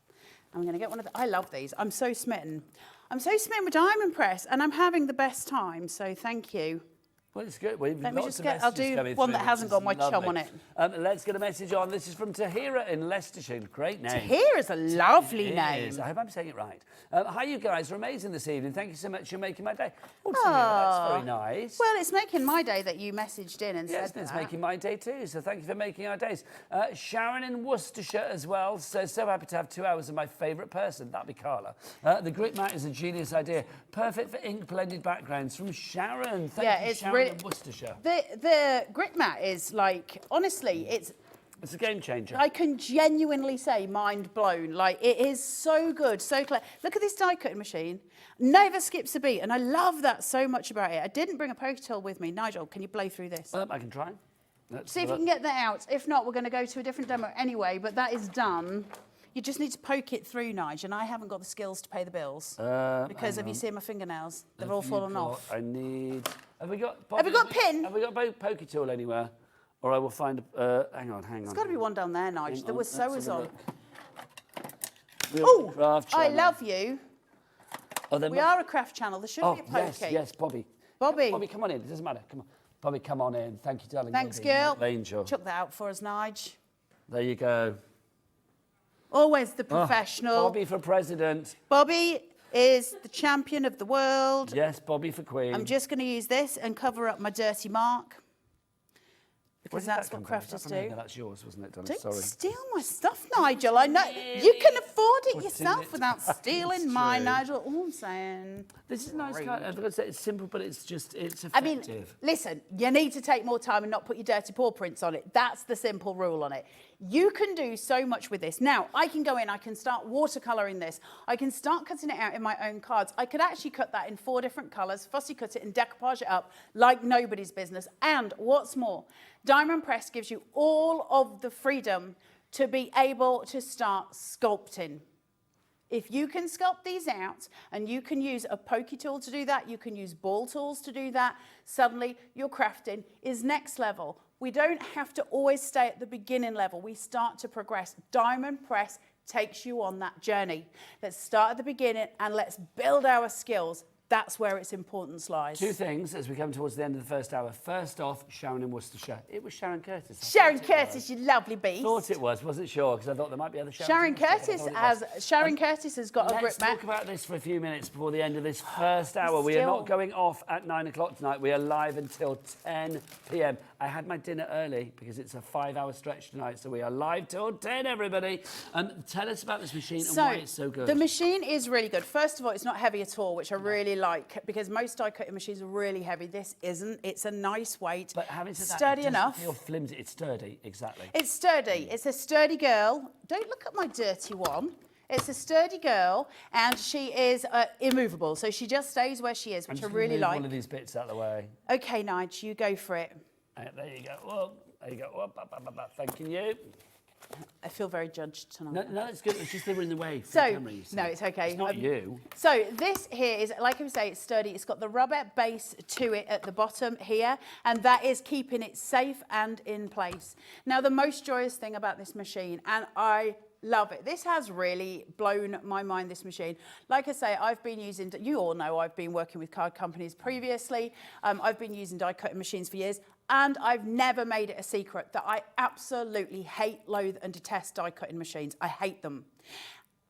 I'm going to get one of the, I love these. I'm so smitten. I'm so smitten with Diamond Press, and I'm having the best time, so thank you. Well, it's good. We've Let me lots just of get, I'll messages do coming one through, that which hasn't is got my chum lovely. on it. Let's get a message on. This is from Tahira in Leicestershire. Great name. Tahira is a lovely It name. is. I hope I'm saying it right. Hi, you guys are amazing this evening. Thank you so much. You're making my day. Oh, Tahira, that's very nice. Well, it's making my day that you messaged in and Yes, said it's that. making my day too, so thank you for making our days. Sharon in Worcestershire as well says, so happy to have 2 hours of my favourite person, that'd be Carla. The grit mat is a genius idea. Perfect for ink blended backgrounds from Sharon. Thank you, it's Sharon really in Worcestershire. The grit mat is like, honestly, it's a game changer. I can genuinely say mind blown. Like, it is so good, so clear. Look at this die cutting machine. Never skips a beat, and I love that so much about it. I didn't bring a poker tool with me. Nigel, can you blow through this? I can try. See if you can get that out. If not, we're going to go to a different demo anyway, but that is done. You just need to poke it through, Nigel, and I haven't got the skills to pay the bills. Because have you seen my fingernails? They've all fallen off. I need... Have we got... Have we got a pin? Have we got a poker tool anywhere? Or I will find... hang on. There's got to be one down there, Nigel. There was sewers on. Oh, I love you. Oh, we are a craft channel. There should be a pokey. Yes, Bobby. Bobby. Bobby, come on in. It doesn't matter. Come on. Bobby, come on in. Thank you, darling. Thanks, Bobby. girl. Angel. Chuck that out for us, Nige. There you go. Always the Oh, professional. Bobby for president. Bobby is the champion of the world. Yes, Bobby for queen. I'm just going to use this and cover up my dirty mark. Because that's what crafters do. That's yours, wasn't it, darling? Don't Sorry. steal my stuff, Nigel. I know you can afford it Putting yourself it without down. stealing It's mine, true. Nigel. All I'm saying. This is a nice card. I've got to say, it's simple, but it's effective. I mean, listen, you need to take more time and not put your dirty paw prints on it. That's the simple rule on it. You can do so much with this. Now, I can go in, I can start watercolouring this. I can start cutting it out in my own cards. I could actually cut that in 4 different colours, fussy cut it and decoupage it up like nobody's business. And what's more, Diamond Press gives you all of the freedom to be able to start sculpting. If you can sculpt these out and you can use a pokey tool to do that, you can use ball tools to do that, suddenly your crafting is next level. We don't have to always stay at the beginning level. We start to progress. Diamond Press takes you on that journey. Let's start at the beginning and let's build our skills. That's where its importance lies. 2 things as we come towards the end of the first hour. First off, Sharon in Worcestershire. It was Sharon Curtis. Sharon Curtis, you lovely beast. Thought it was, wasn't sure, because I thought there might be other Sharons. Sharon Curtis has got a grip Let's mat. talk about this for a few minutes before the end of this first hour. We are Still- not going off at 9 o'clock tonight. We are live until 10 p.m. I had my dinner early because it's a 5-hour stretch tonight, so we are live till 10, everybody. Tell us about this machine and why it's so good. The machine is really good. First of all, it's not heavy at all, which I really like, because most die cutting machines are really heavy. This isn't. It's a nice weight. But having said that, sturdy it doesn't enough. feel flimsy. It's sturdy, exactly. It's sturdy. It's a sturdy girl. Don't look at my dirty one. It's a sturdy girl, and she is immovable. So she just stays where she is, which I really like. One of these bits out of the way. Okay, Nige, you go for it. There you go. Whoa, there you go. Whoa, thanking you. I feel very judged tonight. No, it's good. It's just they were in the way. For So, the camera, you see. no, it's okay. It's not you. So this here is, like I say, it's sturdy. It's got the rubber base to it at the bottom here, and that is keeping it safe and in place. Now, the most joyous thing about this machine, and I love it. This has really blown my mind, this machine. Like I say, I've been using, you all know I've been working with card companies previously. I've been using die cutting machines for years. And I've never made it a secret that I absolutely hate, loathe and detest die cutting machines. I hate them.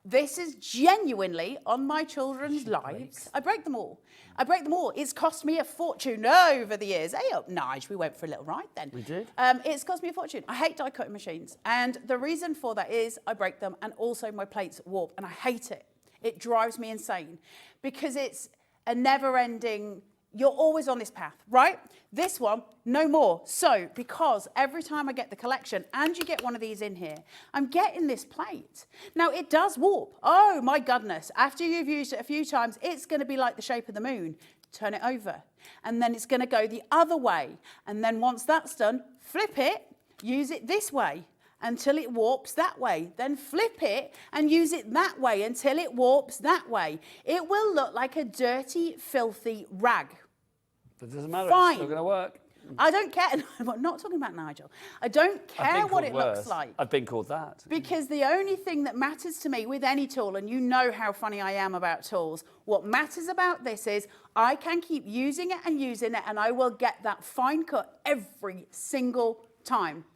This is genuinely on my children's lives. I break them all. I break them all. It's cost me a fortune over the years. Hey up, Nige, we went for a little ride then. We did. It's cost me a fortune. I hate die cutting machines. And the reason for that is I break them and also my plates warp and I hate it. It drives me insane because it's a never ending. You're always on this path, right? This one, no more. So, because every time I get the collection, and you get one of these in here, I'm getting this plate. Now, it does warp. Oh, my goodness. After you've used it a few times, it's going to be like the shape of the moon. Turn it over. And then it's going to go the other way. And then once that's done, flip it, use it this way until it warps that way. Then flip it and use it that way until it warps that way. It will look like a dirty, filthy rag. But it doesn't matter. Fine. It's still going to work. I don't care. I'm not talking about Nigel. I don't care what it looks like. I've been called that. Because the only thing that matters to me with any tool, and you know how funny I am about tools, what matters about this is I can keep using it, and I will get that fine cut every single time.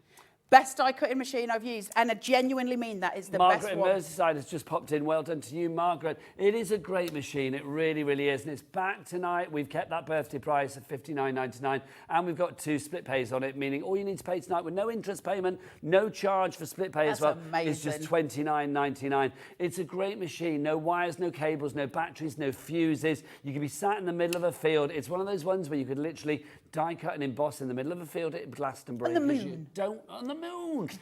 Best die cutting machine I've used, and I genuinely mean that. It's the Margaret best in one. Merseyside has just popped in. Well done to you, Margaret. It is a great machine. It really, really is. And it's back tonight. We've kept that birthday price of $59.99, and we've got 2 split pays on it, meaning all you need to pay tonight with no interest payment, no charge for split pay as well. Amazing. It's just $29.99. It's a great machine. No wires, no cables, no batteries, no fuses. You can be sat in the middle of a field. It's one of those ones where you could literally die cut and emboss in the middle of a field at Glastonbury. On the because moon. You don't on the moon.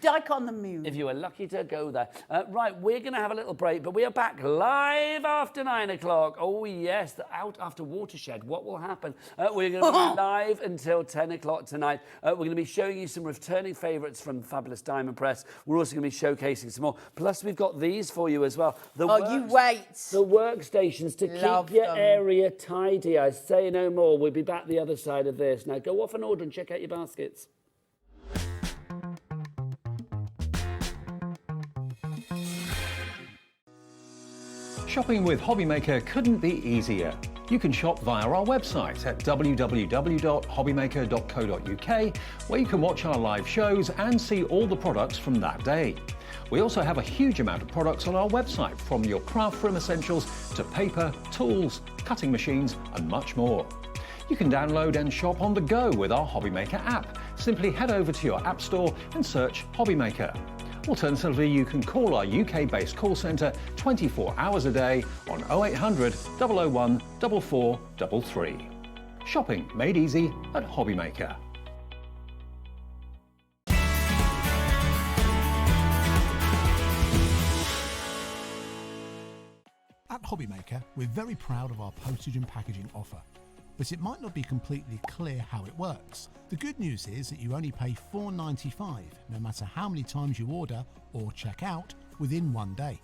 Die cut on the moon. If you were lucky to go there. Right, we're going to have a little break, but we are back live after 9 o'clock. Oh, yes, out after Watershed. What will happen? We're going to be live until 10 o'clock tonight. We're going to be showing you some returning favourites from Fabulous Diamond Press. We're also going to be showcasing some more. Plus, we've got these for you as well. You wait. The workstations to keep your area tidy. I say no more. We'll be back the other side of this. Now, go off and order and check out your baskets. Shopping with Hobbymaker couldn't be easier. You can shop via our website at www.hobbymaker.co.uk, where you can watch our live shows and see all the products from that day. We also have a huge amount of products on our website, from your craft room essentials to paper, tools, cutting machines and much more. You can download and shop on the go with our HobbyMaker app. Simply head over to your app store and search HobbyMaker. Alternatively, you can call our UK-based call centre 24 hours a day on 0800 001 4433. Shopping made easy at HobbyMaker. At HobbyMaker, we're very proud of our postage and packaging offer, but it might not be completely clear how it works. The good news is that you only pay $4.95 no matter how many times you order or check out within one day.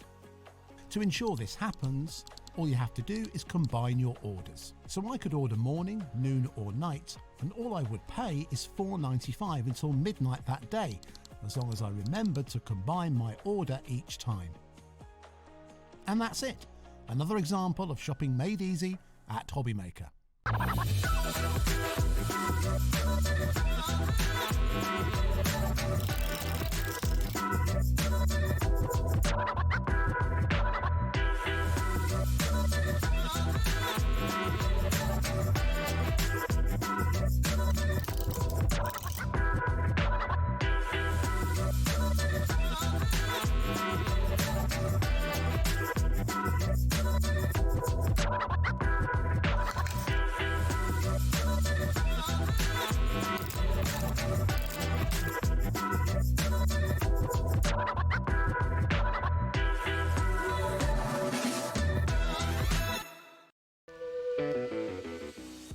To ensure this happens, all you have to do is combine your orders. So I could order morning, noon or night, and all I would pay is $4.95 until midnight that day, as long as I remembered to combine my order each time. And that's it. Another example of shopping made easy at HobbyMaker.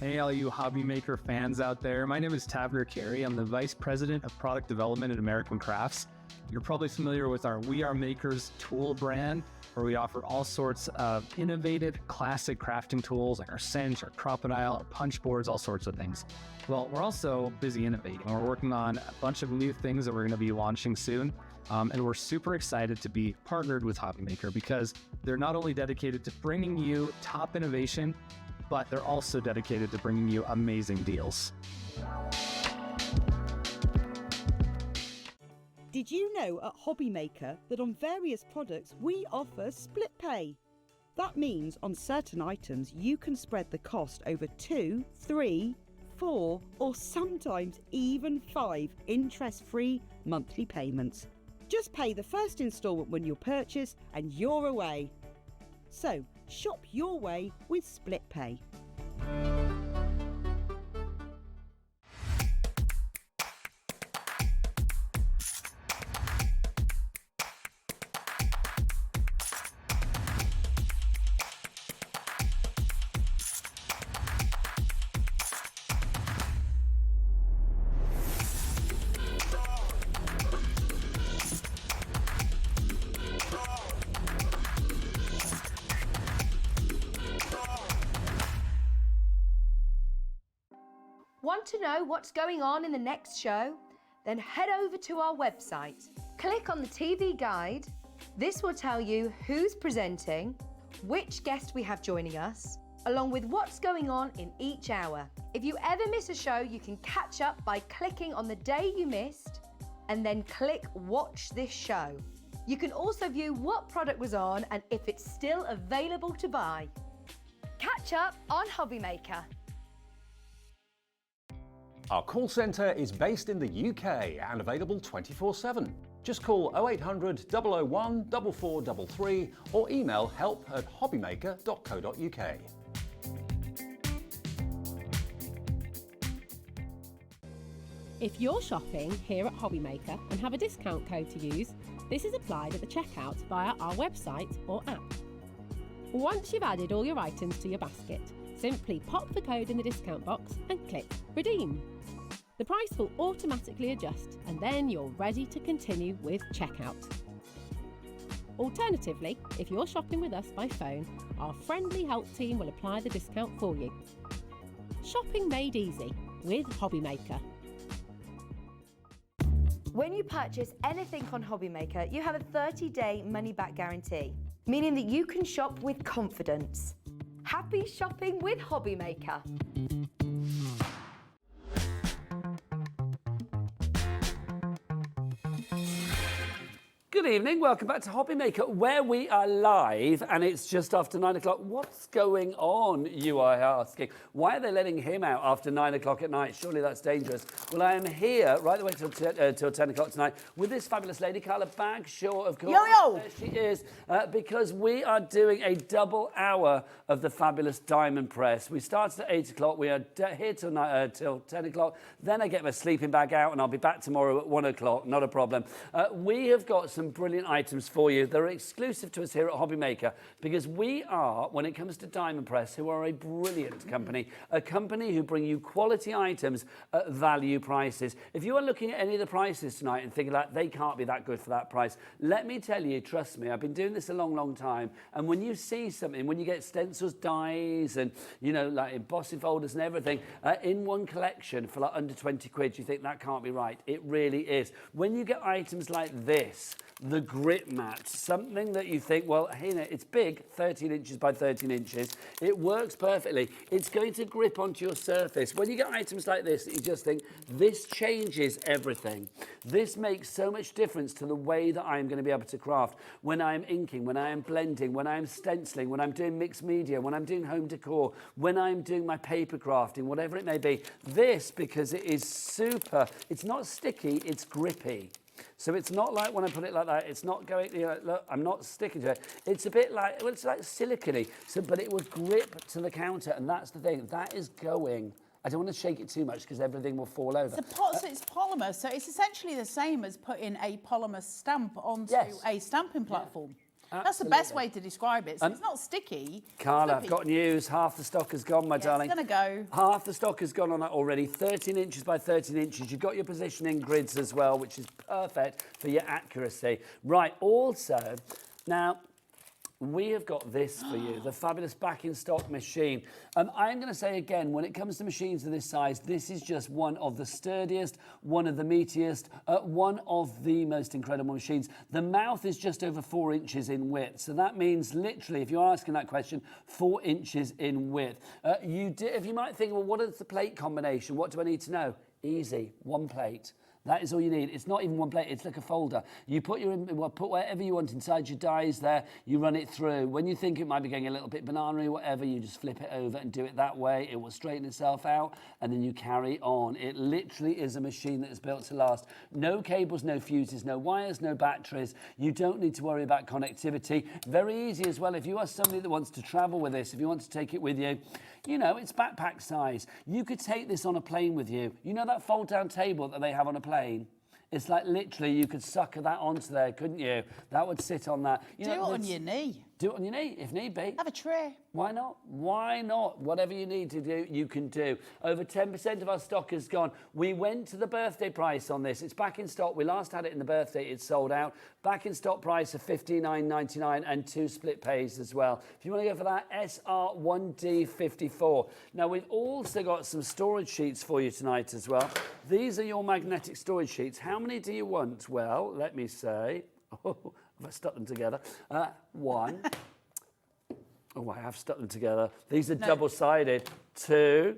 Hey, all you hobby maker fans out there. My name is Tavner Carey. I'm the Vice President of Product Development at American Crafts. You're probably familiar with our We Are Makers tool brand, where we offer all sorts of innovative, classic crafting tools like our cinch, our crocodile, our punch boards, all sorts of things. Well, we're also busy innovating. We're working on a bunch of new things that we're going to be launching soon. And we're super excited to be partnered with HobbyMaker because they're not only dedicated to bringing you top innovation, but they're also dedicated to bringing you amazing deals. Did you know at HobbyMaker that on various products we offer split pay? That means on certain items you can spread the cost over 2, 3, 4 or sometimes even 5 interest-free monthly payments. Just pay the first instalment when you purchase and you're away. So, shop your way with split pay. Want to know what's going on in the next show? Then head over to our website. Click on the TV guide. This will tell you who's presenting, which guest we have joining us, along with what's going on in each hour. If you ever miss a show, you can catch up by clicking on the day you missed and then click Watch This Show. You can also view what product was on and if it's still available to buy. Catch up on HobbyMaker. Our call centre is based in the UK and available 24/7. Just call 0800 001 4433 or email help@hobbymaker.co.uk. If you're shopping here at HobbyMaker and have a discount code to use, this is applied at the checkout via our website or app. Once you've added all your items to your basket, simply pop the code in the discount box and click Redeem. The price will automatically adjust and then you're ready to continue with checkout. Alternatively, if you're shopping with us by phone, our friendly help team will apply the discount for you. Shopping made easy with HobbyMaker. When you purchase anything on HobbyMaker, you have a 30-day money-back guarantee, meaning that you can shop with confidence. Happy shopping with Hobbymaker. Good evening, welcome back to Hobbymaker, where we are live, and it's just after 9 o'clock. What's going on, you are asking? Why are they letting him out after 9 o'clock at night? Surely that's dangerous. Well, I am here right the way till 10 o'clock tonight with this fabulous lady, Carla Bagshaw, of course. Yo-yo! There she is, because we are doing a double hour of the fabulous diamond press. We started at 8 o'clock, we are here till 10 o'clock, then I get my sleeping bag out and I'll be back tomorrow at 1 o'clock, not a problem. We have got some brilliant items for you. They're exclusive to us here at Hobbymaker because we are, when it comes to Diamond Press, who are a brilliant company, a company who bring you quality items at value prices. If you are looking at any of the prices tonight and thinking like they can't be that good for that price, let me tell you, trust me, I've been doing this a long, long time, and when you see something, when you get stencils, dies, and you know, like embossing folders and everything in one collection for like under 20 quid, you think that can't be right. It really is. When you get items like this, the grip mat, something that you think, well, hey, it's big, 13 inches by 13 inches. It works perfectly. It's going to grip onto your surface. When you get items like this, you just think, this changes everything. This makes so much difference to the way that I'm going to be able to craft. When I'm inking, when I am blending, when I'm stenciling, when I'm doing mixed media, when I'm doing home decor, when I'm doing my paper crafting, whatever it may be. This, because it is super, it's not sticky, it's grippy. So it's not like when I put it like that, it's not going, you know, look, I'm not sticking to it. It's a bit like, well, it's like silicone-y, so, but it will grip to the counter, and that's the thing. That is going. I don't want to shake it too much because everything will fall over. So it's polymer, so it's essentially the same as putting a polymer stamp onto a stamping platform. Yeah. That's the best way to describe it. So it's not sticky. Carla, I've got news. Half the stock has gone, my darling. It's going to go. Half the stock has gone on that already. 13 inches by 13 inches. You've got your positioning grids as well, which is perfect for your accuracy. Right, also, now, we have got this for you, the fabulous back in stock machine. I'm going to say again, when it comes to machines of this size, this is just one of the sturdiest, one of the meatiest, one of the most incredible machines. The mouth is just over 4 inches in width. So that means literally, if you're asking that question, 4 inches in width. If you might think, well, what is the plate combination? What do I need to know? Easy, one plate. That is all you need. It's not even one plate, it's like a folder. You put put whatever you want inside your dies there, you run it through. When you think it might be getting a little bit banana-y, whatever, you just flip it over and do it that way. It will straighten itself out, and then you carry on. It literally is a machine that is built to last. No cables, no fuses, no wires, no batteries. You don't need to worry about connectivity. Very easy as well. If you are somebody that wants to travel with this, if you want to take it with you, you know, it's backpack size. You could take this on a plane with you. You know that fold-down table that they have on a plane? It's like literally you could sucker that onto there, couldn't you? That would sit on that. Do it on your knee. Do it on your knee, if need be. Have a tray. Why not? Why not? Whatever you need to do, you can do. Over 10% of our stock has gone. We went to the birthday price on this. It's back in stock. We last had it in the birthday. It's sold out. Back in stock price of $59.99 and 2 split pays as well. If you want to go for that, SR1D54. Now, we've also got some storage sheets for you tonight as well. These are your magnetic storage sheets. How many do you want? Well, let me say... Oh, I've stuck them together. 1. Oh, I have stuck them together. These are double-sided. 2,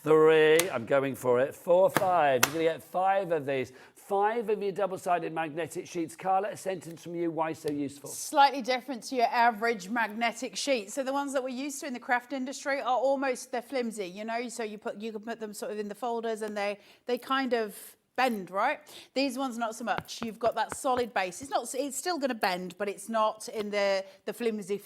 3. I'm going for it. 4, 5. You're going to get 5 of these. 5 of your double-sided magnetic sheets. Carla, a sentence from you. Why so useful? Slightly different to your average magnetic sheet. So the ones that we're used to in the craft industry are almost, they're flimsy, you know? So you can put them sort of in the folders and they kind of bend, right? These ones not so much. You've got that solid base. It's still going to bend, but it's not in the flimsy.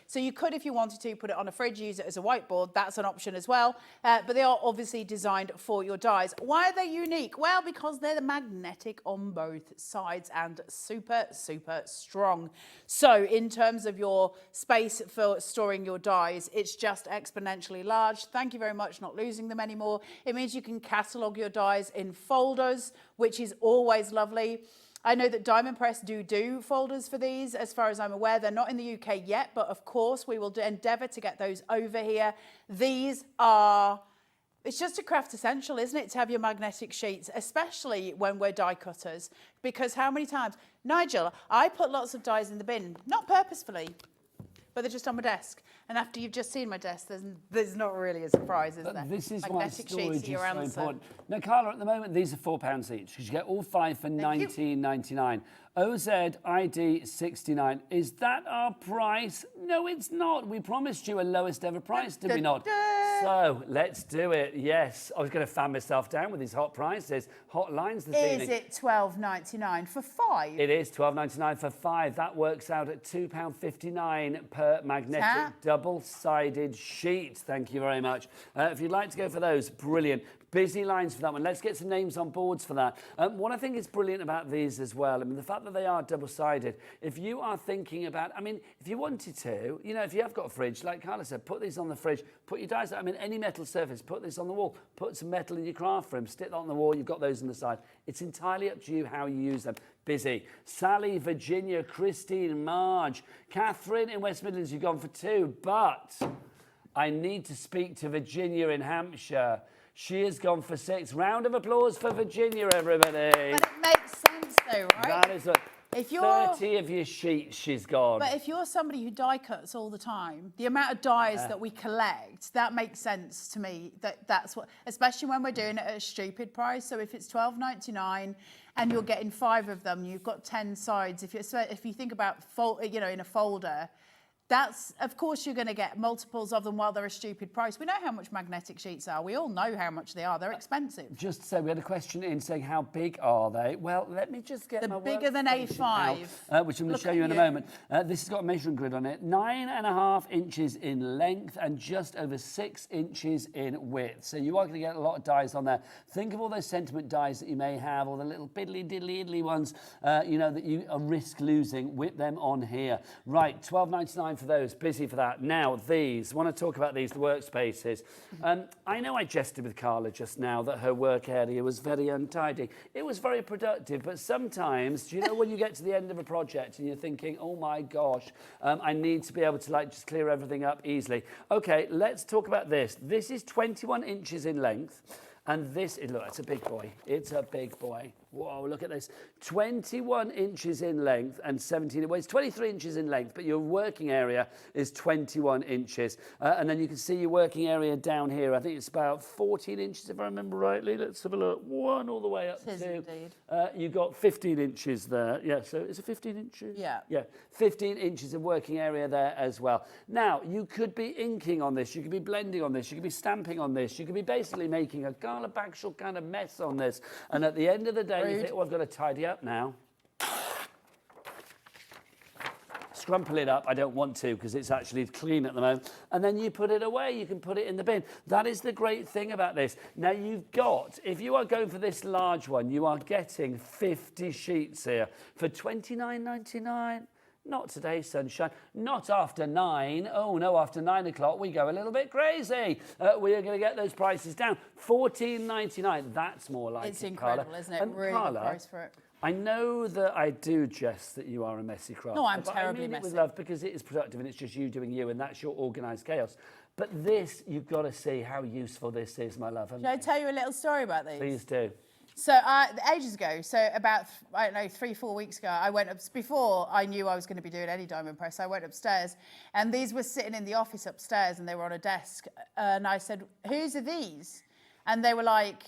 So you could, if you wanted to, put it on a fridge, use it as a whiteboard. That's an option as well. But they are obviously designed for your dies. Why are they unique? Well, because they're magnetic on both sides and super, super strong. So in terms of your space for storing your dies, it's just exponentially large. Thank you very much, not losing them anymore. It means you can catalogue your dies in folders, which is always lovely. I know that Diamond Press do folders for these. As far as I'm aware, they're not in the UK yet, but of course we will endeavour to get those over here. These are... It's just a craft essential, isn't it, to have your magnetic sheets, especially when we're die cutters. Because how many times... Nigel, I put lots of dies in the bin, not purposefully, but they're just on my desk. And after you've just seen my desk, there's not really a surprise, is there? This is why Magnetic storage sheets is are your so answer. important. Now, Carla, at the moment, these are £4 each because you get all 5 for £19.99. OZID69. Is that our price? No, it's not. We promised you a lowest ever price, did we not? So let's do it. Yes, I was going to fan myself down with these hot prices, hot lines this evening. Is it £12.99 for 5? It is £12.99 for 5. That works out at £2.59 per magnetic double-sided sheet. Thank you very much. If you'd like to go for those, brilliant. Busy lines for that one. Let's get some names on boards for that. What I think is brilliant about these as well, I mean, the fact that they are double-sided, if you are thinking about, I mean, if you wanted to, you know, if you have got a fridge, like Carla said, put these on the fridge, put your dies, I mean, any metal surface, put this on the wall, put some metal in your craft room, stick that on the wall, you've got those on the side. It's entirely up to you how you use them. Busy. Sally, Virginia, Christine, Marge, Catherine in West Midlands, you've gone for 2, but I need to speak to Virginia in Hampshire. She has gone for 6. Round of applause for Virginia, everybody. But it makes sense though, right? That is if you're 30 of your sheets she's gone. But if you're somebody who die cuts all the time, the amount of dies that we collect, that makes sense to me. That's what, especially when we're doing it at a stupid price. So if it's £12.99 and you're getting 5 of them, you've got 10 sides. If you think about in a folder, that's, of course, you're going to get multiples of them while they're a stupid price. We know how much magnetic sheets are. We all know how much they are. They're expensive. Just to say, we had a question in saying how big are they? Well, let me just get my bigger than A5, out, which I'm going to show you in a moment. This has got a measuring grid on it. 9.5 inches in length and just over 6 inches in width. So you are going to get a lot of dies on there. Think of all those sentiment dies that you may have, or the little piddly diddly idly ones, you know, that you risk losing. Whip them on here. Right, £12.99 for those. Busy for that. Now, these. I want to talk about these, the workspaces. I know I jested with Carla just now that her work area was very untidy. It was very productive, but sometimes, do you know when you get to the end of a project and you're thinking, oh my gosh, I need to be able to just clear everything up easily. Okay, let's talk about this. This is 21 inches in length. And this, look, it's a big boy. It's a big boy. Whoa, look at this. 21 inches in length and 17, well, it's 23 inches in length, but your working area is 21 inches. And then you can see your working area down here. I think it's about 14 inches, if I remember rightly. Let's have a look. 1 all the way up to... you've got 15 inches there. Yeah, so is it 15 inches? Yeah. Yeah, 15 inches of working area there as well. Now, you could be inking on this. You could be blending on this. You could be stamping on this. You could be basically making a Carla Bagshall kind of mess on this. And at the end of the day, you think, oh, I've got to tidy up now. Scrumple it up. I don't want to because it's actually clean at the moment. And then you put it away. You can put it in the bin. That is the great thing about this. Now you've got, if you are going for this large one, you are getting 50 sheets here for £29.99. Not today, sunshine. Not after 9. Oh, no, after 9 o'clock, we go a little bit crazy. We are going to get those prices down. £14.99. That's more like it's incredible, Carla. Isn't it? And really Carla, good price for it. I know that I do jest that you are a messy crafter. No, I'm but terribly I mean messy. it with love because it is productive and it's just you doing you and that's your organised chaos. But this, you've got to see how useful this is, my love. Should I tell you a little story about these? Please do. So ages ago, so about, I don't know, 3-4 weeks ago, I went up, before I knew I was going to be doing any diamond press, I went upstairs and these were sitting in the office upstairs and they were on a desk. And I said, whose are these? And they were like,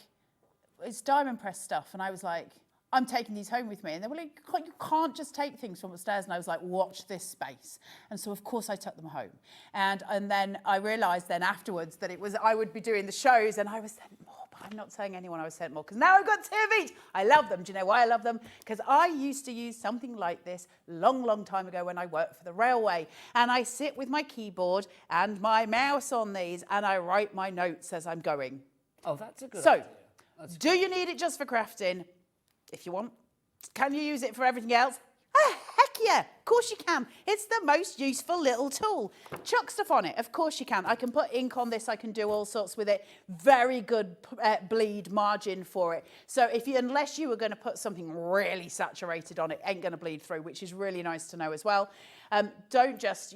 it's diamond press stuff. And I was like, I'm taking these home with me. And they were like, you can't just take things from upstairs. And I was like, watch this space. And so, of course, I took them home. And then I realised then afterwards that it was, I would be doing the shows and I was sent more. But I'm not telling anyone I was sent more because now I've got 2 of each. I love them. Do you know why I love them? Because I used to use something like this long, long time ago when I worked for the railway. And I sit with my keyboard and my mouse on these and I write my notes as I'm going. Oh, that's a good idea. That's do you need it just for crafting? If you want. Can you use it for everything else? Heck yeah, of course you can. It's the most useful little tool. Chuck stuff on it, of course you can. I can put ink on this, I can do all sorts with it. Very good bleed margin for it. So unless you were going to put something really saturated on it, ain't going to bleed through, which is really nice to know as well. Don't just,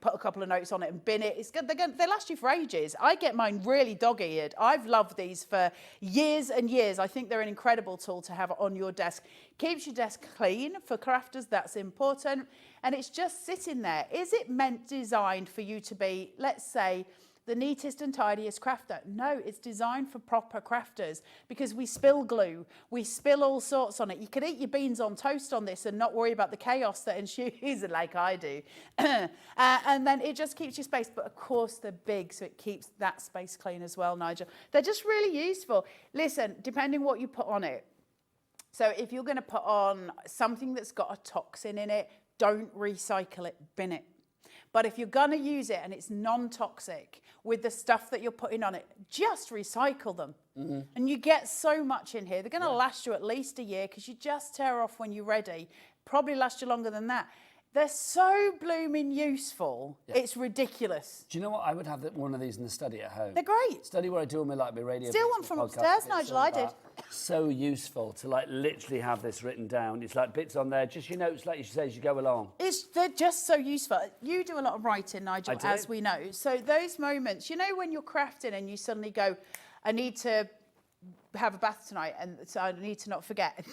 put a couple of notes on it and bin it. It's good. They last you for ages. I get mine really dog-eared. I've loved these for years and years. I think they're an incredible tool to have on your desk. Keeps your desk clean for crafters. That's important. and it's just sitting there. Is it designed for you to be, let's say, the neatest and tidiest crafter? No, it's designed for proper crafters because we spill glue, we spill all sorts on it. You could eat your beans on toast on this and not worry about the chaos that ensues, like I do. And then it just keeps your space, but of course they're big, so it keeps that space clean as well, Nigel. They're just really useful. Listen, depending what you put on it. So if you're going to put on something that's got a toxin in it, don't recycle it, bin it. But if you're going to use it and it's non-toxic with the stuff that you're putting on it, just recycle them. And you get so much in here. They're going to last you at least a year because you just tear off when you're ready. Probably last you longer than that. They're so blooming useful. Yeah. It's ridiculous. Do you know what? I would have one of these in the study at home. They're great. Study where I do all my like my radio. Steal one from upstairs, Nigel. I did. So useful to like literally have this written down. It's like bits on there, just your notes, like you say, as you go along. They're just so useful. You do a lot of writing, Nigel, as we know. So those moments, you know, when you're crafting and you suddenly go, I need to have a bath tonight, and so I need to not forget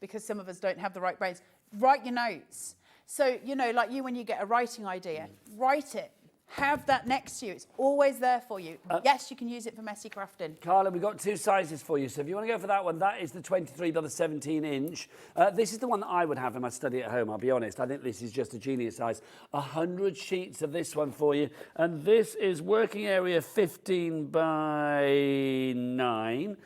because some of us don't have the right brains. Write your notes. So, you know, like you, when you get a writing idea, write it. Have that next to you. It's always there for you. Yes, you can use it for messy crafting. Carla, we've got two sizes for you. So if you want to go for that one, that is the 23 by the 17 inch. This is the one that I would have in my study at home, I'll be honest. I think this is just a genius size. 100 sheets of this one for you. And this is working area 15 by 9.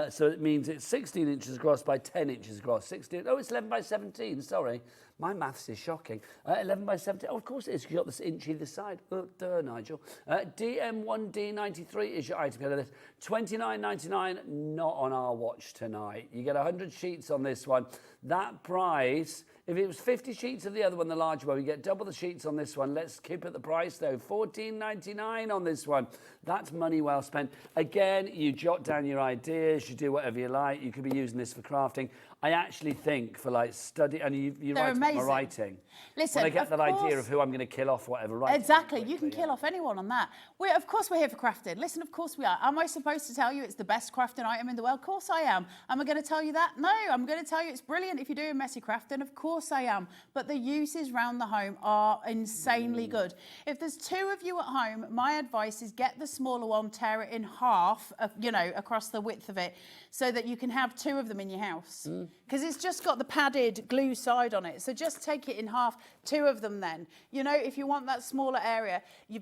So it means it's 16 inches across by 10 inches across. 16. Oh, it's 11 by 17, sorry. My maths is shocking. 11 by 17. Oh, of course it is. You've got this inch either side. Oh, duh, Nigel. DM1D93 is your item code of this. $29.99, not on our watch tonight. You get 100 sheets on this one. That price, if it was 50 sheets of the other one, the large one, you get double the sheets on this one. Let's keep it the price, though. $14.99 on this one. That's money well spent. Again, you jot down your ideas. You do whatever you like. You could be using this for crafting. I actually think for like study, and you write about my writing. Listen, when I get that idea of who I'm going to kill off, whatever, right? Exactly, you can kill off anyone on that. Of course we're here for crafting. Listen, of course we are. Am I supposed to tell you it's the best crafting item in the world? Of course I am. Am I going to tell you that? No, I'm going to tell you it's brilliant if you're doing messy crafting. Of course I am. But the uses around the home are insanely good. If there's two of you at home, my advice is get the smaller one, tear it in half, you know, across the width of it, so that you can have two of them in your house. Because it's just got the padded glue side on it. So just take it in half, two of them then. You know, if you want that smaller area, you're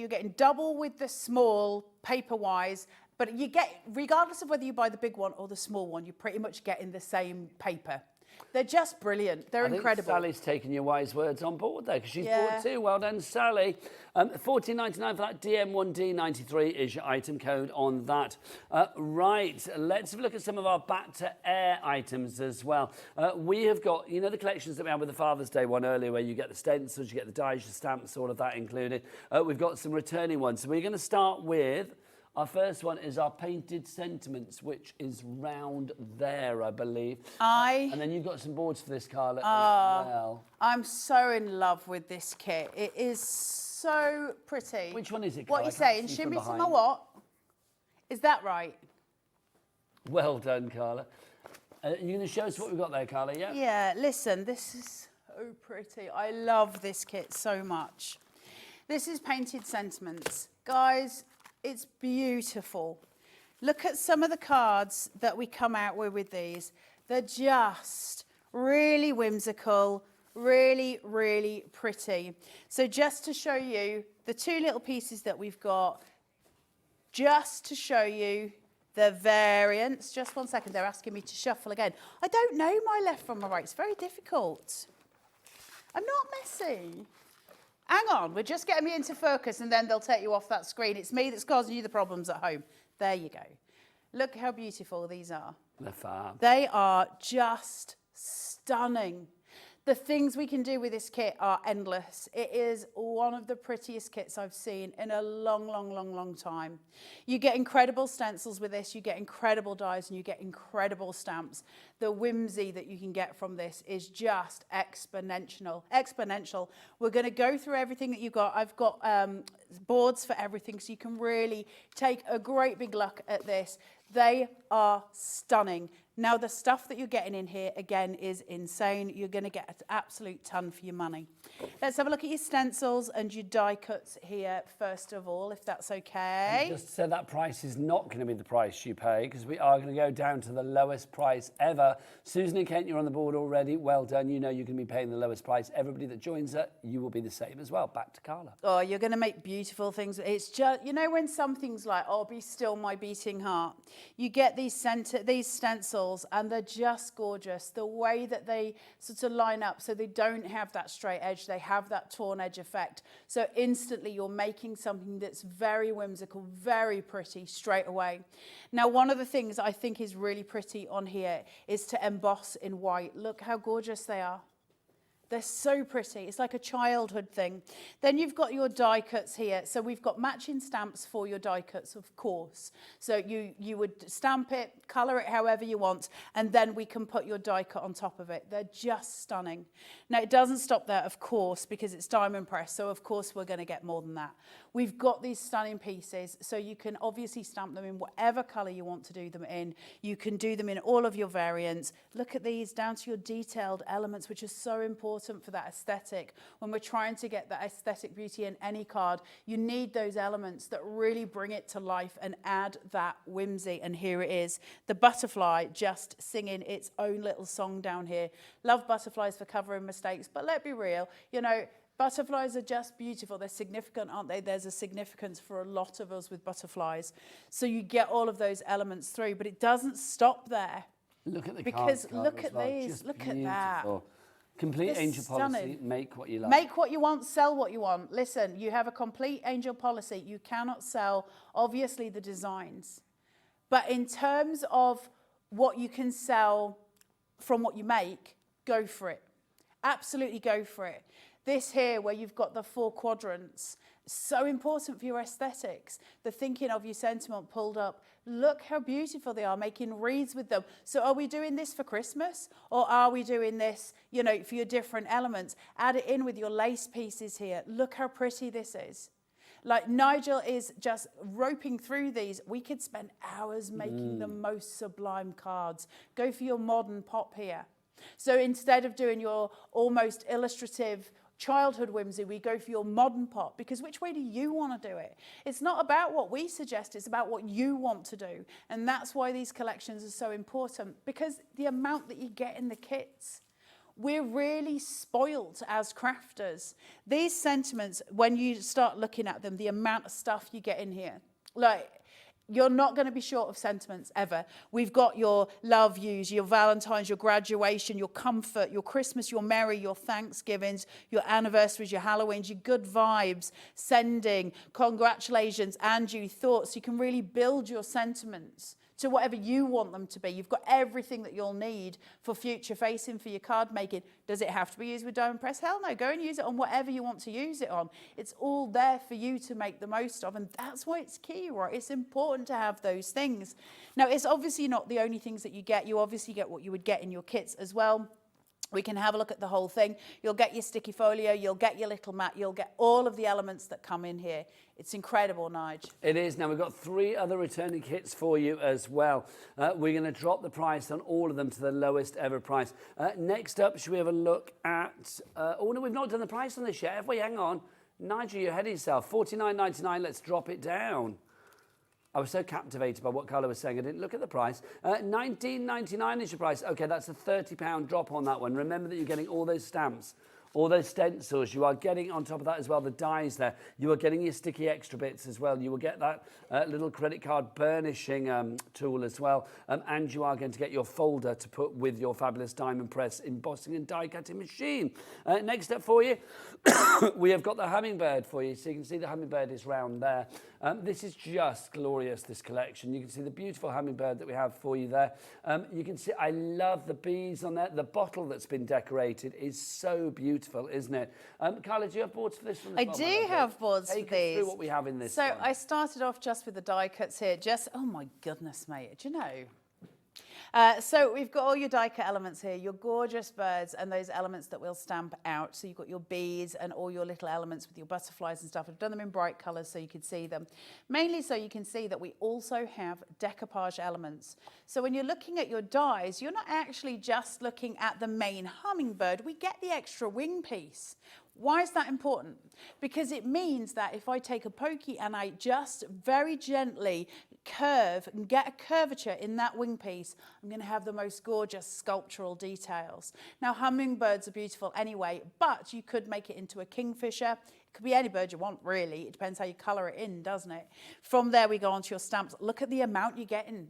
getting double with the small paper-wise, but you get, regardless of whether you buy the big one or the small one, you're pretty much getting the same paper. They're just brilliant. They're incredible. Sally's taken your wise words on board there because she's bought two. Well done, Sally. $14.99 for that. DM1D93 is your item code on that. Right, let's have a look at some of our back to air items as well. We have got, you know, the collections that we had with the Father's Day one earlier, where you get the stencils, you get the dies, the stamps, all of that included. We've got some returning ones. So we're going to start with. Our first one is our painted sentiments, which is round there, I believe. And then you've got some boards for this, Carla, as well. I'm so in love with this kit. It is so pretty. Which one is it, Carla? What are you saying? Shimmy to my what? Is that right? Well done, Carla. You're going to show us what we've got there, Carla, yeah? Yeah, listen, this is so pretty. I love this kit so much. This is painted sentiments. Guys, it's beautiful. Look at some of the cards that we come out with these. They're just really whimsical, really, really pretty. So just to show you the two little pieces that we've got, just to show you the variants. Just 1 second, they're asking me to shuffle again. I don't know my left from my right. It's very difficult. I'm not messy. Hang on, we're just getting me into focus and then they'll take you off that screen. It's me that's causing you the problems at home. There you go. Look how beautiful these are. They're fab. They are just stunning. The things we can do with this kit are endless. It is one of the prettiest kits I've seen in a long, long, long, long time. You get incredible stencils with this, you get incredible dies, and you get incredible stamps. The whimsy that you can get from this is just exponential. We're going to go through everything that you've got. I've got boards for everything, so you can really take a great big look at this. They are stunning. Now, the stuff that you're getting in here, again, is insane. You're going to get an absolute ton for your money. Let's have a look at your stencils and your die cuts here, first of all, if that's okay. Just said that price is not going to be the price you pay, because we are going to go down to the lowest price ever. Susan and Kent, you're on the board already. Well done. You know you're going to be paying the lowest price. Everybody that joins it, you will be the same as well. Back to Carla. Oh, you're going to make beautiful things. It's just, you know, when something's like, oh, be still my beating heart. You get these stencils, and they're just gorgeous. The way that they sort of line up, so they don't have that straight edge, they have that torn edge effect. So instantly you're making something that's very whimsical, very pretty straight away. Now, one of the things I think is really pretty on here is to emboss in white. Look how gorgeous they are. They're so pretty. It's like a childhood thing. Then you've got your die cuts here. So we've got matching stamps for your die cuts, of course. So you would stamp it, colour it however you want, and then we can put your die cut on top of it. They're just stunning. Now, it doesn't stop there, of course, because it's diamond press. So, of course, we're going to get more than that. We've got these stunning pieces, so you can obviously stamp them in whatever colour you want to do them in. You can do them in all of your variants. Look at these, down to your detailed elements, which are so important for that aesthetic. When we're trying to get that aesthetic beauty in any card, you need those elements that really bring it to life and add that whimsy. And here it is, the butterfly just singing its own little song down here. Love butterflies for covering mistakes, but let's be real, you know, butterflies are just beautiful. They're significant, aren't they? There's a significance for a lot of us with butterflies. So you get all of those elements through, but it doesn't stop there. Look at the because cards, look at well. these, Just look beautiful. at that. Complete It's angel policy, stunning. make what you like. Make what you want, sell what you want. Listen, you have a complete angel policy. You cannot sell, obviously, the designs. But in terms of what you can sell from what you make, go for it. Absolutely go for it. This here, where you've got the 4 quadrants, so important for your aesthetics. The thinking of your sentiment pulled up. Look how beautiful they are, making wreaths with them. So are we doing this for Christmas? Or are we doing this, you know, for your different elements? Add it in with your lace pieces here. Look how pretty this is. Like Nigel is just roping through these. We could spend hours making the most sublime cards. Go for your modern pop here. So instead of doing your almost illustrative childhood whimsy, we go for your modern pop, because which way do you want to do it? It's not about what we suggest, it's about what you want to do. And that's why these collections are so important, because the amount that you get in the kits, we're really spoilt as crafters. These sentiments, when you start looking at them, the amount of stuff you get in here, like, you're not going to be short of sentiments ever. We've got your love yous, your Valentine's, your graduation, your comfort, your Christmas, your merry, your Thanksgivings, your anniversaries, your Halloweens, your good vibes, sending, congratulations, and you thoughts. You can really build your sentiments to whatever you want them to be. You've got everything that you'll need for future facing, for your card making. Does it have to be used with diamond press? Hell no, go and use it on whatever you want to use it on. It's all there for you to make the most of, and that's why it's key, right? It's important to have those things. Now, it's obviously not the only things that you get. You obviously get what you would get in your kits as well. We can have a look at the whole thing. You'll get your sticky folio, you'll get your little mat, you'll get all of the elements that come in here. It's incredible, Nige. It is. Now, we've got 3 other returning kits for you as well. We're going to drop the price on all of them to the lowest ever price. Next up, should we have a look at... oh, no, we've not done the price on this yet, have we? Hang on. Nigel, you're ahead of yourself. $49.99, let's drop it down. I was so captivated by what Carla was saying, I didn't look at the price. $19.99 is your price. Okay, that's a £30 drop on that one. Remember that you're getting all those stamps, all those stencils. You are getting, on top of that as well, the dies there. You are getting your sticky extra bits as well. You will get that little credit card burnishing tool as well. And you are going to get your folder to put with your fabulous diamond press embossing and die cutting machine. Next up for you, we have got the hummingbird for you. So you can see the hummingbird is round there. This is just glorious, this collection. You can see the beautiful hummingbird that we have for you there. You can see, I love the bees on there. The bottle that's been decorated is so beautiful, isn't it? Carla, do you have boards for this one? I do have boards for these. Take us through what we have in this So one. I started off just with the die cuts here. Oh my goodness, mate. Do you know, So we've got all your die cut elements here, your gorgeous birds and those elements that we'll stamp out. So you've got your bees and all your little elements with your butterflies and stuff. I've done them in bright colours so you can see them. Mainly so you can see that we also have decoupage elements. So when you're looking at your dies, you're not actually just looking at the main hummingbird. We get the extra wing piece. Why is that important? Because it means that if I take a pokey and I just very gently curve and get a curvature in that wing piece, I'm going to have the most gorgeous sculptural details. Now, hummingbirds are beautiful anyway, but you could make it into a kingfisher. It could be any bird you want, really. It depends how you colour it in, doesn't it? From there, we go on to your stamps. Look at the amount you're getting.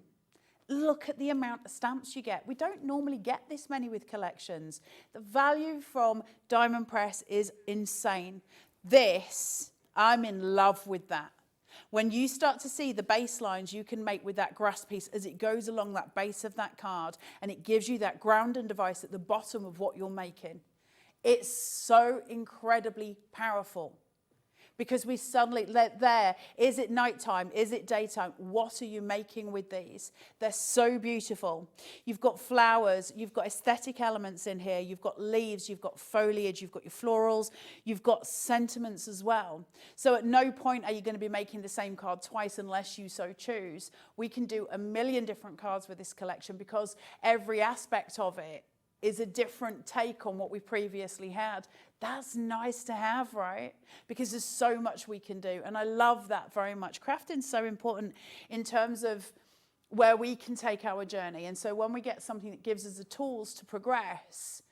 Look at the amount of stamps you get. We don't normally get this many with collections. The value from Diamond Press is insane. This, I'm in love with that. When you start to see the baselines you can make with that grass piece as it goes along that base of that card, and it gives you that grounding device at the bottom of what you're making, it's so incredibly powerful. Because we suddenly, there, is it nighttime? Is it daytime? What are you making with these? They're so beautiful. You've got flowers, you've got aesthetic elements in here, you've got leaves, you've got foliage, you've got your florals, you've got sentiments as well. So at no point are you going to be making the same card twice unless you so choose. We can do a million different cards with this collection because every aspect of it is a different take on what we previously had. That's nice to have, right? Because there's so much we can do. And I love that very much. Crafting's so important in terms of where we can take our journey. And so when we get something that gives us the tools to progress,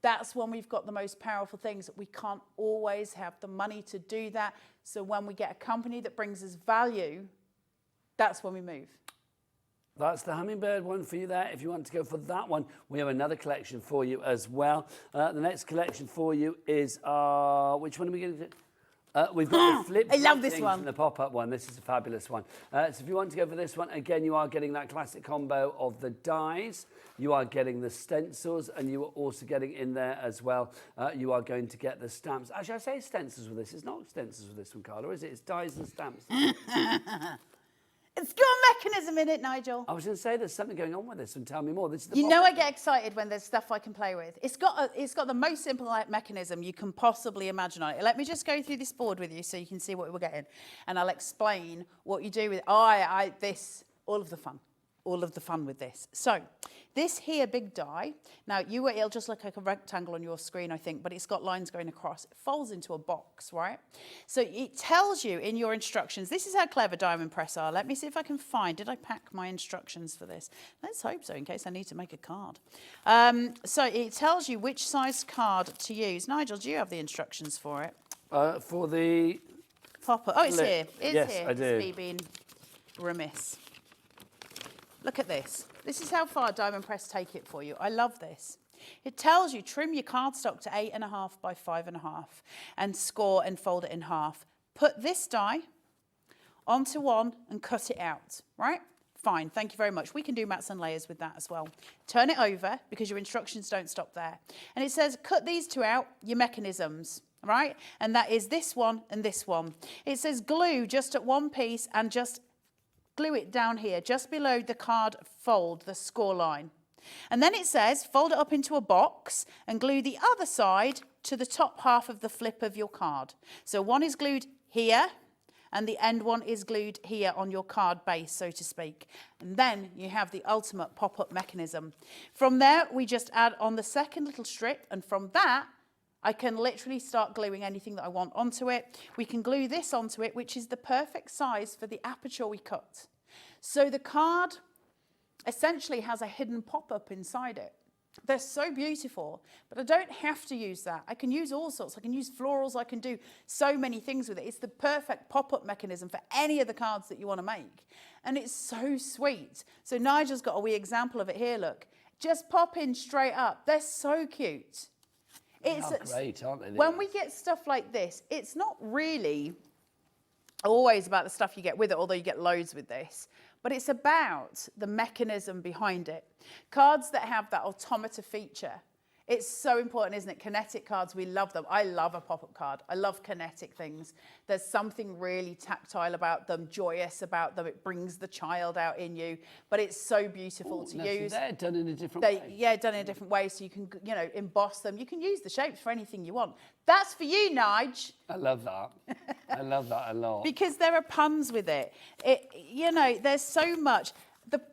that's when we've got the most powerful things. We can't always have the money to do that. So when we get a company that brings us value, that's when we move. That's the hummingbird one for you there. If you want to go for that one, we have another collection for you as well. The next collection for you is, which one are we going to do? We've got the flip. I love this one. The pop-up one. This is a fabulous one. So if you want to go for this one, again, you are getting that classic combo of the dies. You are getting the stencils, and you are also getting in there as well. You are going to get the stamps. Actually, I say stencils with this. It's not stencils with this one, Carla, is it? It's dies and stamps. It's got a mechanism in it, Nigel. I was going to say there's something going on with this, and tell me more. This is the You know I get excited when there's stuff I can play with. It's got the most simple mechanism you can possibly imagine on it. Let me just go through this board with you so you can see what we're getting, and I'll explain what you do with all of the fun with this. So this here big die, now it'll just look like a rectangle on your screen, I think, but it's got lines going across. It folds into a box, right? So it tells you in your instructions, this is how clever Diamond Press are. Let me see if I can find, did I pack my instructions for this? Let's hope so, in case I need to make a card. So it tells you which size card to use. Nigel, do you have the instructions for it? For the... Popper. Oh, it's here. It's yes, here. I do. It's me being remiss. Look at this. This is how far Diamond Press take it for you. I love this. It tells you trim your cardstock to 8.5 by 5.5 and score and fold it in half. Put this die onto one and cut it out, right? Fine, thank you very much. We can do mats and layers with that as well. Turn it over because your instructions don't stop there. And it says cut these two out, your mechanisms, right? And that is this one and this one. It says glue just at one piece and just glue it down here, just below the card fold, the score line. And then it says, fold it up into a box and glue the other side to the top half of the flip of your card. So one is glued here, and the end one is glued here on your card base, so to speak. And then you have the ultimate pop-up mechanism. From there, we just add on the second little strip, and from that, I can literally start gluing anything that I want onto it. We can glue this onto it, which is the perfect size for the aperture we cut. So the card essentially has a hidden pop-up inside it. They're so beautiful, but I don't have to use that. I can use all sorts. I can use florals. I can do so many things with it. It's the perfect pop-up mechanism for any of the cards that you want to make. And it's so sweet. So Nigel's got a wee example of it here, look. Just pop in straight up. They're so cute. It's great, aren't they? When we get stuff like this, it's not really always about the stuff you get with it, although you get loads with this, but it's about the mechanism behind it. Cards that have that automata feature, It's so important, isn't it? Kinetic cards, we love them. I love a pop-up card. I love kinetic things. There's something really tactile about them, joyous about them. It brings the child out in you, but it's so beautiful to use. They're done in a different way. Yeah, done in a different way, so you can, you know, emboss them. You can use the shapes for anything you want. That's for you, Nige. I love that. I love that a lot. Because there are puns with it. You know, there's so much.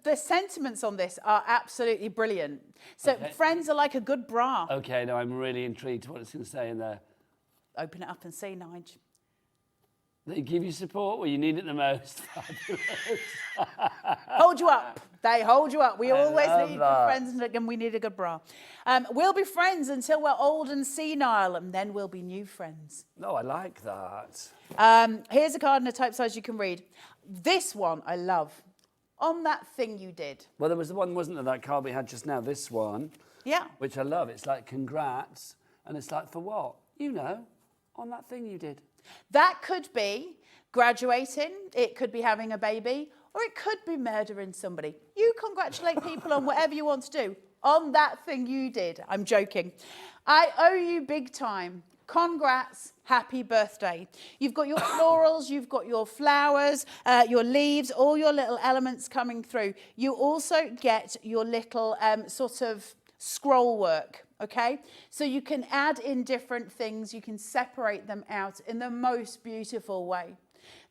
The sentiments on this are absolutely brilliant. So friends are like a good bra. Okay, no, I'm really intrigued what it's going to say in there. Open it up and see, Nige. They give you support where you need it the most. Hold you up. They hold you up. We always need that. good friends and we need a good bra. We'll be friends until we're old and senile, and then we'll be new friends. No, I like that. Here's a card in a type size you can read. This one I love. On that thing you did. Well, there was the one, wasn't there, that card we had just now, this one. Yeah. Which I love. It's like, congrats. And it's like, for what? You know, on that thing you did. That could be graduating. It could be having a baby. Or it could be murdering somebody. You congratulate people on whatever you want to do. On that thing you did. I'm joking. I owe you big time. Congrats, happy birthday. You've got your florals, you've got your flowers, your leaves, all your little elements coming through. You also get your little sort of scroll work, okay? So you can add in different things, you can separate them out in the most beautiful way.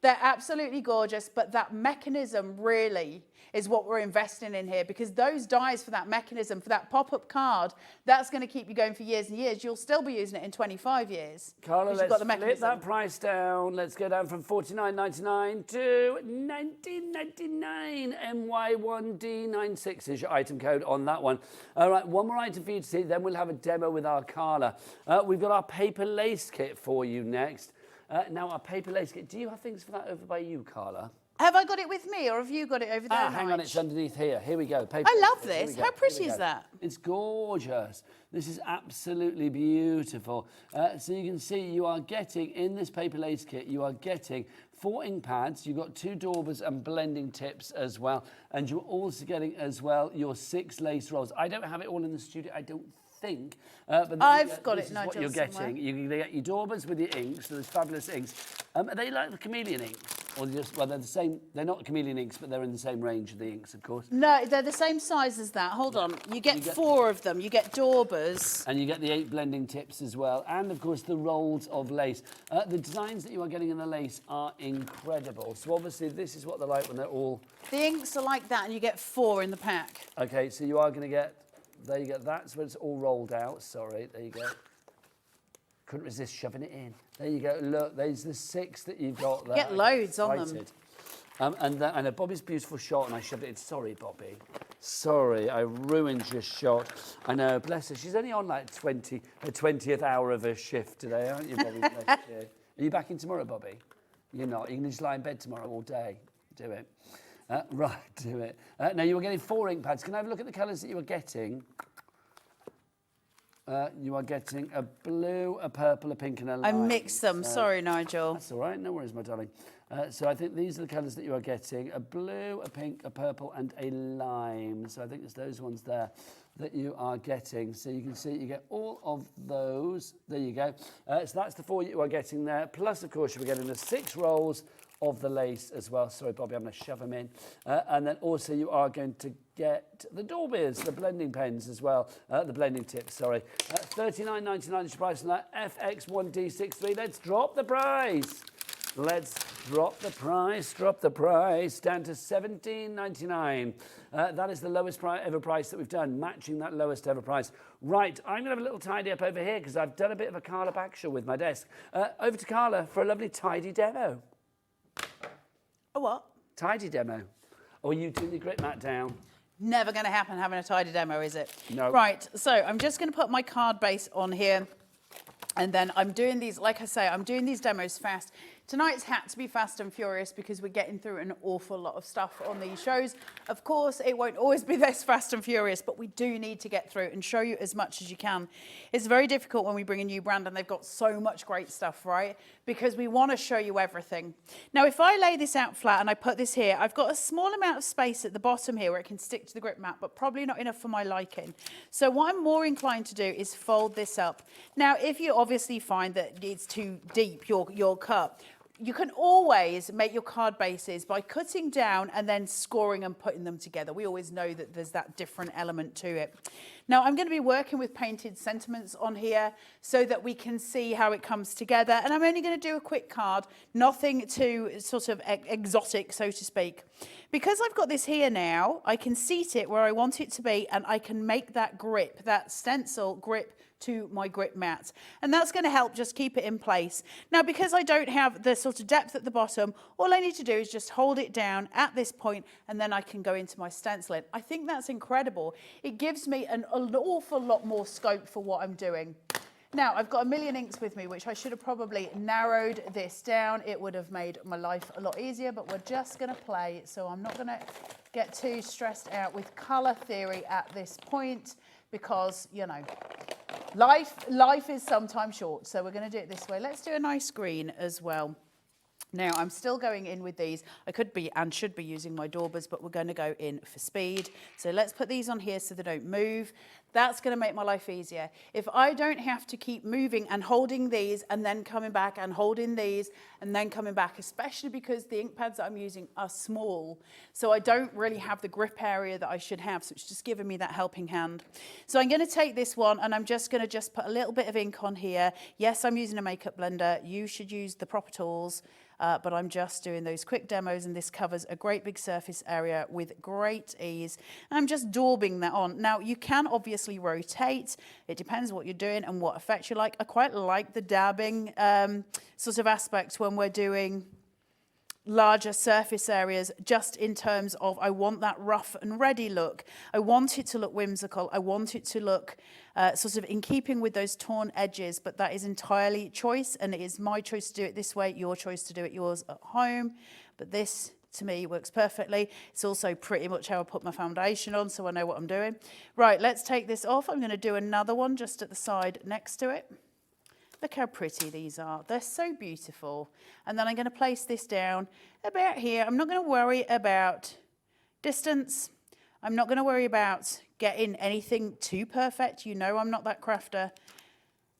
They're absolutely gorgeous, but that mechanism really is what we're investing in here, because those dies for that mechanism, for that pop-up card, that's going to keep you going for years and years. You'll still be using it in 25 years. Carla, let's got the flip mechanism. that price down. Let's go down from $49.99 to $19.99. MY1D96 is your item code on that one. All right, one more item for you to see, then we'll have a demo with our Carla. We've got our paper lace kit for you next. Now, our paper lace kit, do you have things for that over by you, Carla? Have I got it with me, or have you got it over there? Hang on, it's underneath here. Here we go. Paper I lace love kit. Here this. we go. How pretty Here we is go. that? It's gorgeous. This is absolutely beautiful. So you can see you are getting, in this paper lace kit, you are getting 4 ink pads. You've got 2 daubers and blending tips as well. And you're also getting as well your 6 lace rolls. I don't have it all in the studio, I don't think. But I've got this it, is what Nigel, you're getting. somewhere. You're going to get your daubers with your inks, so there's fabulous inks. Are they like the chameleon inks? Or just, well, they're the same, they're not chameleon inks, but they're in the same range of the inks, of course. No, they're the same size as that. Hold on. You get 4 of them. You get daubers. And you get the 8 blending tips as well. And, of course, the rolls of lace. The designs that you are getting in the lace are incredible. So, obviously, this is what they're like when they're all... The inks are like that, and you get 4 in the pack. OK, so you are going to get... There you go. That's when it's all rolled out. Sorry, there you go. Couldn't resist shoving it in. There you go. Look, there's the 6 that you've got there. Get loads on them. And Bobby's beautiful shot, and I shoved it in. Sorry, Bobby. Sorry, I ruined your shot. I know, bless her. She's only on like her 20th hour of her shift today, aren't you, Bobby? Bless you. Are you back in tomorrow, Bobby? You're not. You can just lie in bed tomorrow all day. Do it. Right, do it. Now, you were getting 4 ink pads. Can I have a look at the colours that you were getting? You are getting a blue, a purple, a pink and a lime. I mixed them. Sorry, Nigel. That's all right. No worries, my darling. So I think these are the colours that you are getting. A blue, a pink, a purple and a lime. So I think it's those ones there that you are getting. So you can see you get all of those. There you go. So that's the 4 you are getting there. Plus, of course, you're getting the 6 rolls of the lace as well. Sorry, Bobby, I'm going to shove them in. And then also you are going to get the daubers, the blending pens as well, the blending tips, sorry. $39.99 is your price on that FX1D63. Let's drop the price. Let's drop the price down to $17.99. That is the lowest ever price that we've done, matching that lowest ever price. Right, I'm going to have a little tidy up over here because I've done a bit of a Carla backshow with my desk. Over to Carla for a lovely tidy demo. A what? Tidy demo. Or you turn your grit mat down. Never going to happen having a tidy demo, is it? No. Right, so I'm just going to put my card base on here. And then I'm doing these, like I say, I'm doing these demos fast Tonight's had to be fast and furious because we're getting through an awful lot of stuff on these shows. Of course, it won't always be this fast and furious, but we do need to get through and show you as much as you can. It's very difficult when we bring a new brand and they've got so much great stuff, right? Because we want to show you everything. Now, if I lay this out flat and I put this here, I've got a small amount of space at the bottom here where it can stick to the grip mat, but probably not enough for my liking. So what I'm more inclined to do is fold this up. Now, if you obviously find that it's too deep, your cut, you can always make your card bases by cutting down and then scoring and putting them together. We always know that there's that different element to it. Now, I'm going to be working with painted sentiments on here so that we can see how it comes together. And I'm only going to do a quick card, nothing too sort of exotic, so to speak. Because I've got this here now, I can seat it where I want it to be, and I can make that grip, that stencil grip, to my grip mat, and that's going to help just keep it in place. Now, because I don't have the sort of depth at the bottom, all I need to do is just hold it down at this point, and then I can go into my stenciling. I think that's incredible. It gives me an awful lot more scope for what I'm doing. Now, I've got a million inks with me, which I should have probably narrowed this down. It would have made my life a lot easier, but we're just going to play, so I'm not going to get too stressed out with colour theory at this point, because, you know, life is sometimes short, so we're going to do it this way. Let's do a nice green as well. Now, I'm still going in with these. I could be and should be using my daubers, but we're going to go in for speed. So let's put these on here so they don't move. That's going to make my life easier. If I don't have to keep moving and holding these and then coming back and holding these and then coming back, especially because the ink pads that I'm using are small, so I don't really have the grip area that I should have, so it's just giving me that helping hand. So I'm going to take this one and I'm just going to put a little bit of ink on here. Yes, I'm using a makeup blender. You should use the proper tools. But I'm just doing those quick demos, and this covers a great big surface area with great ease. And I'm just daubing that on. Now, you can obviously rotate. It depends what you're doing and what effect you like. I quite like the dabbing sort of aspect when we're doing larger surface areas, just in terms of I want that rough and ready look. I want it to look whimsical. I want it to look sort of in keeping with those torn edges, but that is entirely choice, and it is my choice to do it this way, your choice to do it yours at home. But this, to me, works perfectly. It's also pretty much how I put my foundation on, so I know what I'm doing. Right, let's take this off. I'm going to do another one just at the side next to it. Look how pretty these are. They're so beautiful. And then I'm going to place this down about here. I'm not going to worry about distance. I'm not going to worry about getting anything too perfect. You know I'm not that crafter.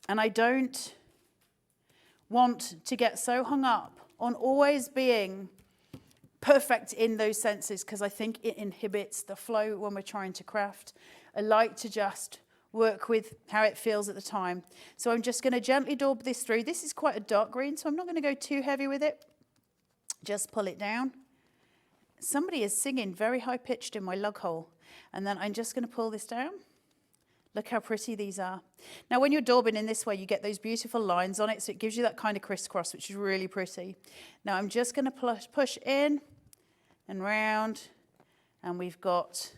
And I don't want to get so hung up on always being perfect in those senses, because I think it inhibits the flow when we're trying to craft. I like to just work with how it feels at the time. So I'm just going to gently daub this through. This is quite a dark green, so I'm not going to go too heavy with it. Just pull it down. Somebody is singing very high-pitched in my lug hole. And then I'm just going to pull this down. Look how pretty these are. Now, when you're daubing in this way, you get those beautiful lines on it, so it gives you that kind of crisscross, which is really pretty. Now, I'm just going to push in and round, and we've got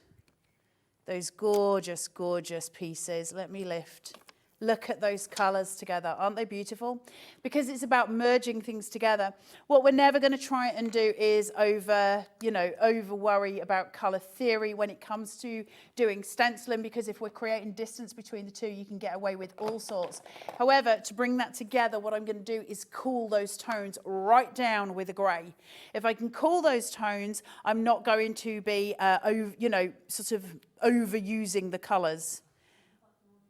those gorgeous, gorgeous pieces. Let me lift. Look at those colours together. Aren't they beautiful? Because it's about merging things together. What we're never going to try and do is over worry about colour theory when it comes to doing stenciling, because if we're creating distance between the two, you can get away with all sorts. However, to bring that together, what I'm going to do is cool those tones right down with a grey. If I can cool those tones, I'm not going to be, sort of overusing the colours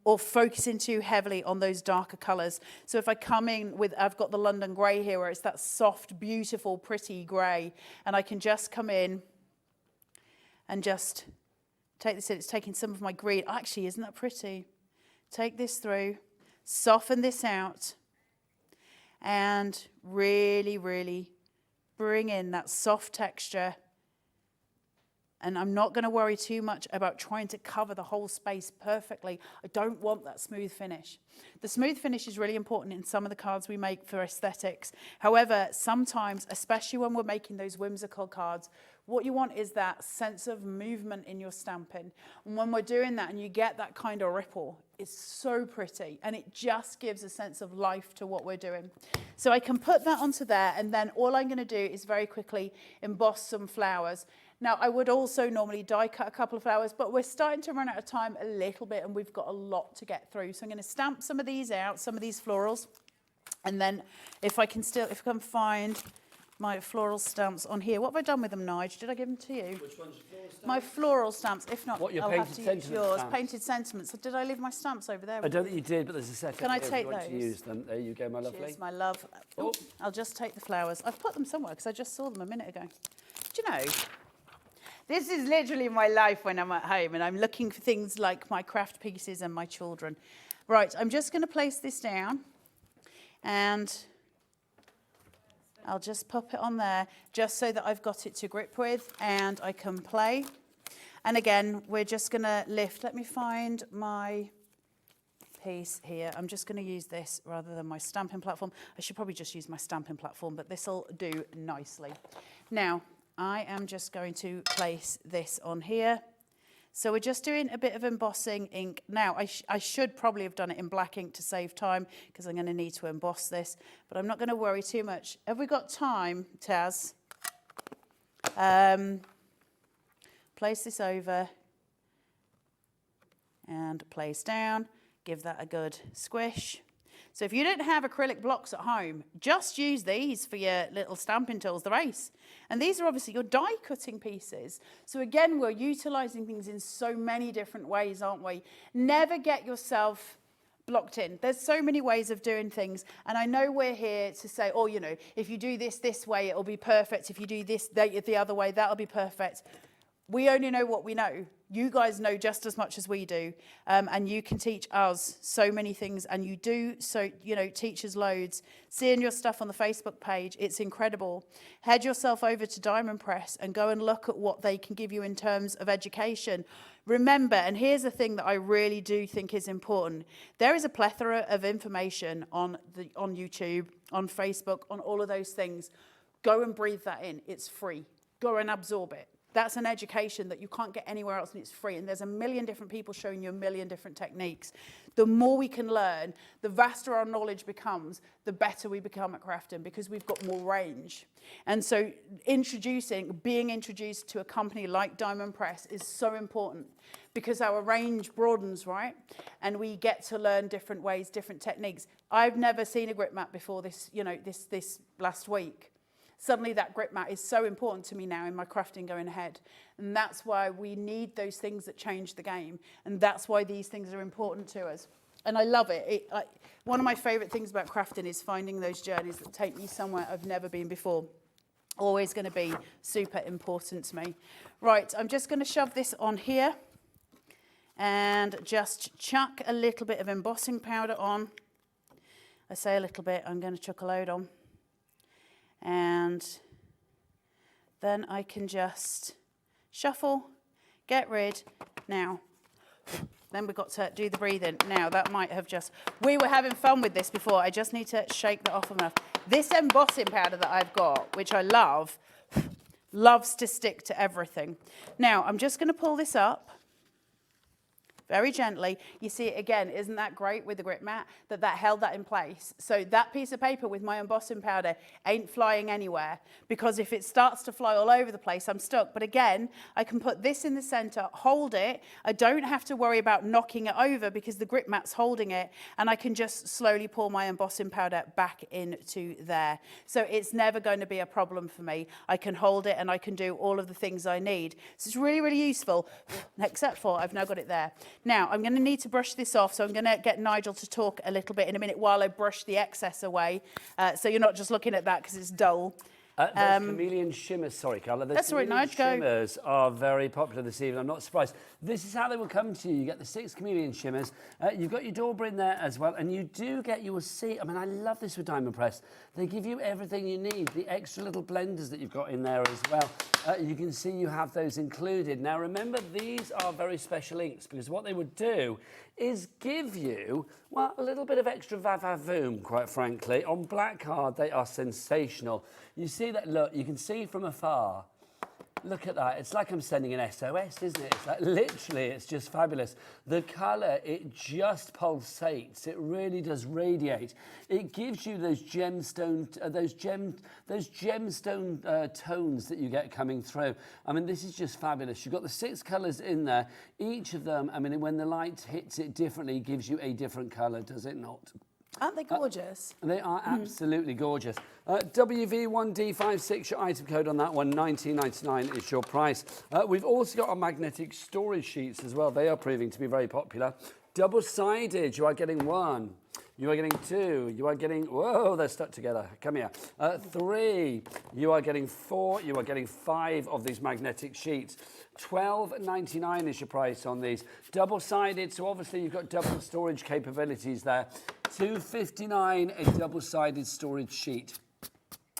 or focusing too heavily on those darker colours. So if I come in with, I've got the London grey here, where it's that soft, beautiful, pretty grey, and I can just come in and just take this in. It's taking some of my green. Actually, isn't that pretty? Take this through, soften this out, and really, really bring in that soft texture. And I'm not going to worry too much about trying to cover the whole space perfectly. I don't want that smooth finish. The smooth finish is really important in some of the cards we make for aesthetics. However, sometimes, especially when we're making those whimsical cards, what you want is that sense of movement in your stamping. And when we're doing that and you get that kind of ripple, is so pretty, and it just gives a sense of life to what we're doing. So I can put that onto there, and then all I'm going to do is very quickly emboss some flowers. Now, I would also normally die cut a couple of flowers, but we're starting to run out of time a little bit, and we've got a lot to get through. So I'm going to stamp some of these out, some of these florals, and then if I can find my floral stamps on here. What have I done with them, Nige? Did I give them to you? Which one's your floral stamps? My floral stamps. If not, What, your I'll have painted to use sentiment yours. stamps? Painted sentiments. Did I leave my stamps over there? I don't think you did, but there's a set. Can I here if take you want to those? use them. There you go, my lovely. Cheers, my love. Oh, I'll just take the flowers. I've put them somewhere because I just saw them a minute ago. Do you know, this is literally my life when I'm at home and I'm looking for things like my craft pieces and my children. Right, I'm just going to place this down and I'll just pop it on there just so that I've got it to grip with and I can play. And again, we're just going to lift. Let me find my piece here. I'm just going to use this rather than my stamping platform. I should probably just use my stamping platform, but this will do nicely. Now, I am just going to place this on here. So we're just doing a bit of embossing ink. Now, I should probably have done it in black ink to save time because I'm going to need to emboss this, but I'm not going to worry too much. Have we got time, Taz? Place this over and place down. Give that a good squish. So if you don't have acrylic blocks at home, just use these for your little stamping tools, the race. And these are obviously your die cutting pieces. So again, we're utilizing things in so many different ways, aren't we? Never get yourself blocked in. There's so many ways of doing things. And I know we're here to say, oh, you know, if you do this way, it'll be perfect. If you do this the other way, that'll be perfect. We only know what we know. You guys know just as much as we do, and you can teach us so many things, and you do so, you know, teach us loads. Seeing your stuff on the Facebook page, it's incredible. Head yourself over to Diamond Press and go and look at what they can give you in terms of education. Remember, and here's the thing that I really do think is important, there is a plethora of information on YouTube, on Facebook, on all of those things. Go and breathe that in. It's free. Go and absorb it. That's an education that you can't get anywhere else, and it's free. And there's a million different people showing you a million different techniques. The more we can learn, the vaster our knowledge becomes, the better we become at crafting because we've got more range. And so being introduced to a company like Diamond Press is so important because our range broadens, right? And we get to learn different ways, different techniques. I've never seen a grip mat before this last week. Suddenly that grip mat is so important to me now in my crafting going ahead. And that's why we need those things that change the game. And that's why these things are important to us. And I love it. One of my favorite things about crafting is finding those journeys that take me somewhere I've never been before. Always going to be super important to me. Right, I'm just going to shove this on here and just chuck a little bit of embossing powder on. I say a little bit, I'm going to chuck a load on. And then I can just shuffle, get rid. Now, then we've got to do the breathing. Now, that might have we were having fun with this before. I just need to shake that off enough. This embossing powder that I've got, which I love, loves to stick to everything. Now, I'm just going to pull this up. Very gently. You see it again, isn't that great with the grip mat, that held that in place? So that piece of paper with my embossing powder ain't flying anywhere because if it starts to fly all over the place, I'm stuck. But again, I can put this in the center, hold it. I don't have to worry about knocking it over because the grip mat's holding it, and I can just slowly pour my embossing powder back into there. So it's never going to be a problem for me. I can hold it and I can do all of the things I need. So it's really, really useful, except for I've now got it there. Now, I'm going to need to brush this off, so I'm going to get Nigel to talk a little bit in a minute while I brush the excess away, so you're not just looking at that because it's dull. Those chameleon shimmers, sorry, Carla. Those that's all right, Nigel. Shimmers are very popular this evening. I'm not surprised. This is how they will come to you. You get the 6 chameleon shimmers. You've got your Dauber in there as well, and you will see. I mean, I love this with Diamond Press. They give you everything you need. The extra little blenders that you've got in there as well. You can see you have those included. Now, remember, these are very special inks because what they would do is give you, well, a little bit of extra va-va-voom, quite frankly. On black card, they are sensational. You see that, look, you can see from afar Look at that. It's like I'm sending an SOS, isn't it? It's like literally, it's just fabulous. The colour, it just pulsates. It really does radiate. It gives you those gemstone, tones that you get coming through. I mean, this is just fabulous. You've got the 6 colours in there. Each of them, I mean, when the light hits it differently, gives you a different colour, does it not? Aren't they gorgeous? They are absolutely gorgeous. WV1D56, your item code on that one, $19.99 is your price. We've also got our magnetic storage sheets as well. They are proving to be very popular. Double-sided, you are getting 1. You are getting 2. You are getting, whoa, they're stuck together. Come here. 3. You are getting 4. You are getting 5 of these magnetic sheets. $12.99 is your price on these. Double-sided, so obviously you've got double storage capabilities there. $2.59 a double-sided storage sheet.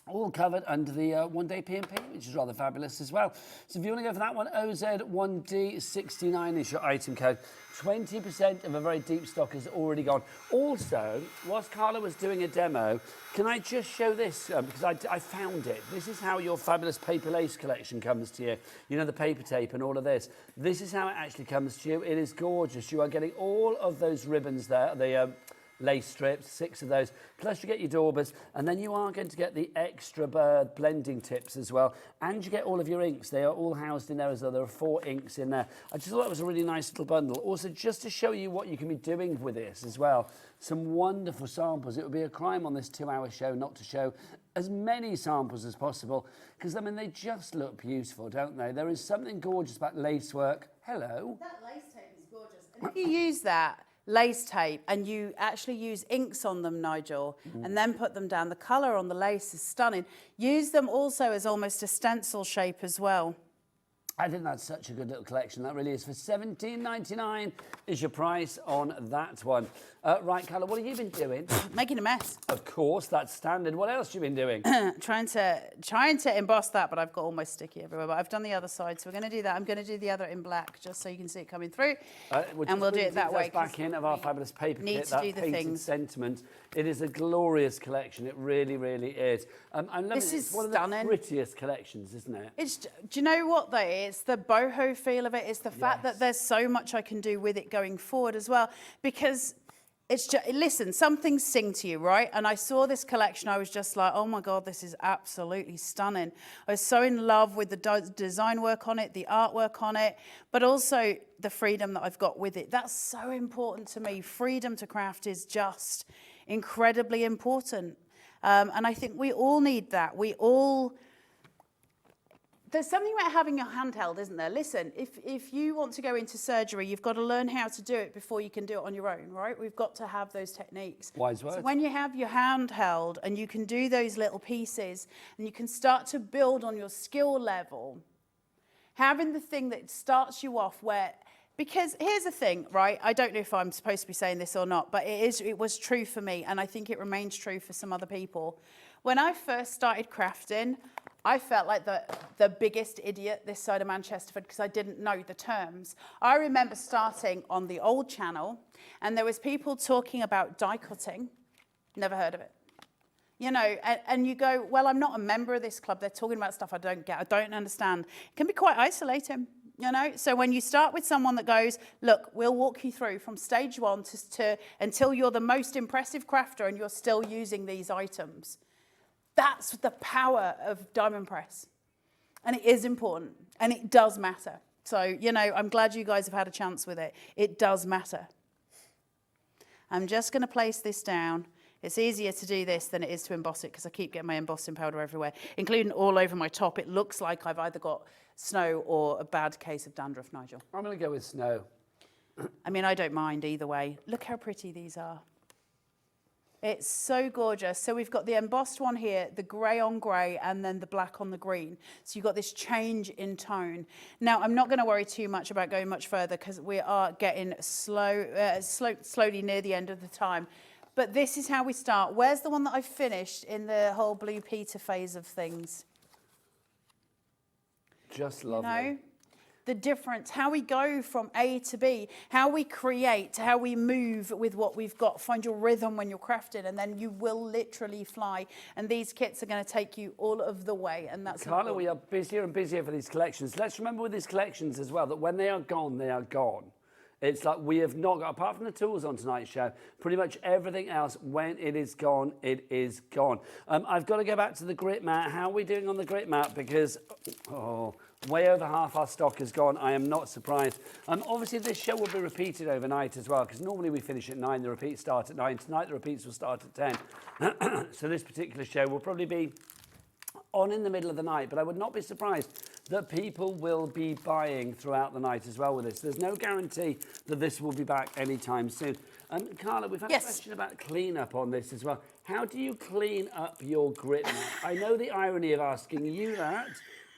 All covered under the 1-day P&P, which is rather fabulous as well. So if you want to go for that one, OZ1D69 is your item code. 20% of a very deep stock is already gone. Also, whilst Carla was doing a demo, can I just show this? Because I found it. This is how your fabulous paper lace collection comes to you. You know, the paper tape and all of this. This is how it actually comes to you. It is gorgeous. You are getting all of those ribbons there, the lace strips, 6 of those, plus you get your daubers, and then you are going to get the extra bird blending tips as well, and you get all of your inks. They are all housed in there as well. There are 4 inks in there. I just thought that was a really nice little bundle. Also, just to show you what you can be doing with this as well, some wonderful samples. It would be a crime on this 2-hour show not to show as many samples as possible, because, I mean, they just look beautiful, don't they? There is something gorgeous about lace work. Hello. That lace tape is gorgeous. And if you use that lace tape and you actually use inks on them, Nigel, and then put them down, the colour on the lace is stunning. Use them also as almost a stencil shape as well. I think that's such a good little collection. That really is. For $17.99 is your price on that one. Right, Carla, what have you been doing? Making a mess. Of course, that's standard. What else have you been doing? trying to emboss that, but I've got all my sticky everywhere. But I've done the other side, so we're going to do that. I'm going to do the other in black, just so you can see it coming through. And we'll do it that way. Back in of our fabulous paper kit, that painted sentiment. It is a glorious collection. It really, really is. I'm loving this it. Is it's one stunning. of the prettiest collections, isn't it? It's. Do you know what though? It's the boho feel of it. It's the fact that there's so much I can do with it going forward as well, because. It's just, listen, some things sing to you, right? And I saw this collection, I was just like, oh my God, this is absolutely stunning. I was so in love with the design work on it, the artwork on it, but also the freedom that I've got with it. That's so important to me. Freedom to craft is just incredibly important. And I think we all need that. There's something about having your handheld, isn't there? Listen, if you want to go into surgery, you've got to learn how to do it before you can do it on your own, right? We've got to have those techniques. Wise words. So when you have your handheld and you can do those little pieces and you can start to build on your skill level, having the thing that starts you off where... Because here's the thing, right? I don't know if I'm supposed to be saying this or not, but it was true for me, and I think it remains true for some other people. When I first started crafting, I felt like the biggest idiot this side of Manchesterford because I didn't know the terms. I remember starting on the old channel, and there was people talking about die cutting. Never heard of it. You know, and you go, well, I'm not a member of this club. They're talking about stuff I don't get, I don't understand. It can be quite isolating. You know, so when you start with someone that goes, look, we'll walk you through from stage 1 to until you're the most impressive crafter and you're still using these items. That's the power of Diamond Press. And it is important and it does matter. So, you know, I'm glad you guys have had a chance with it. It does matter. I'm just going to place this down. It's easier to do this than it is to emboss it because I keep getting my embossing powder everywhere, including all over my top. It looks like I've either got snow or a bad case of dandruff, Nigel. I'm going to go with snow. I mean, I don't mind either way. Look how pretty these are. It's so gorgeous. So we've got the embossed one here, the grey on grey, and then the black on the green. So you've got this change in tone. Now, I'm not going to worry too much about going much further because we are getting slowly near the end of the time. But this is how we start. Where's the one that I finished in the whole Blue Peter phase of things? Just lovely. You know? the difference, how we go from A to B, how we create, how we move with what we've got. Find your rhythm when you're crafting, and then you will literally fly. And these kits are going to take you all of the way, and that's Carla, important. we are busier and busier for these collections. Let's remember with these collections as well that when they are gone, they are gone. It's like we have not got, apart from the tools on tonight's show, pretty much everything else, when it is gone, it is gone. I've got to go back to the grit mat. How are we doing on the grit mat? Because, way over half our stock is gone. I am not surprised. Obviously, this show will be repeated overnight as well, because normally we finish at 9, the repeats start at 9. Tonight, the repeats will start at 10. So this particular show will probably be on in the middle of the night, but I would not be surprised that people will be buying throughout the night as well with this. There's no guarantee that this will be back anytime soon. Carla, we've had a question about clean-up on this as well. How do you clean up your grit mat? I know the irony of asking you that,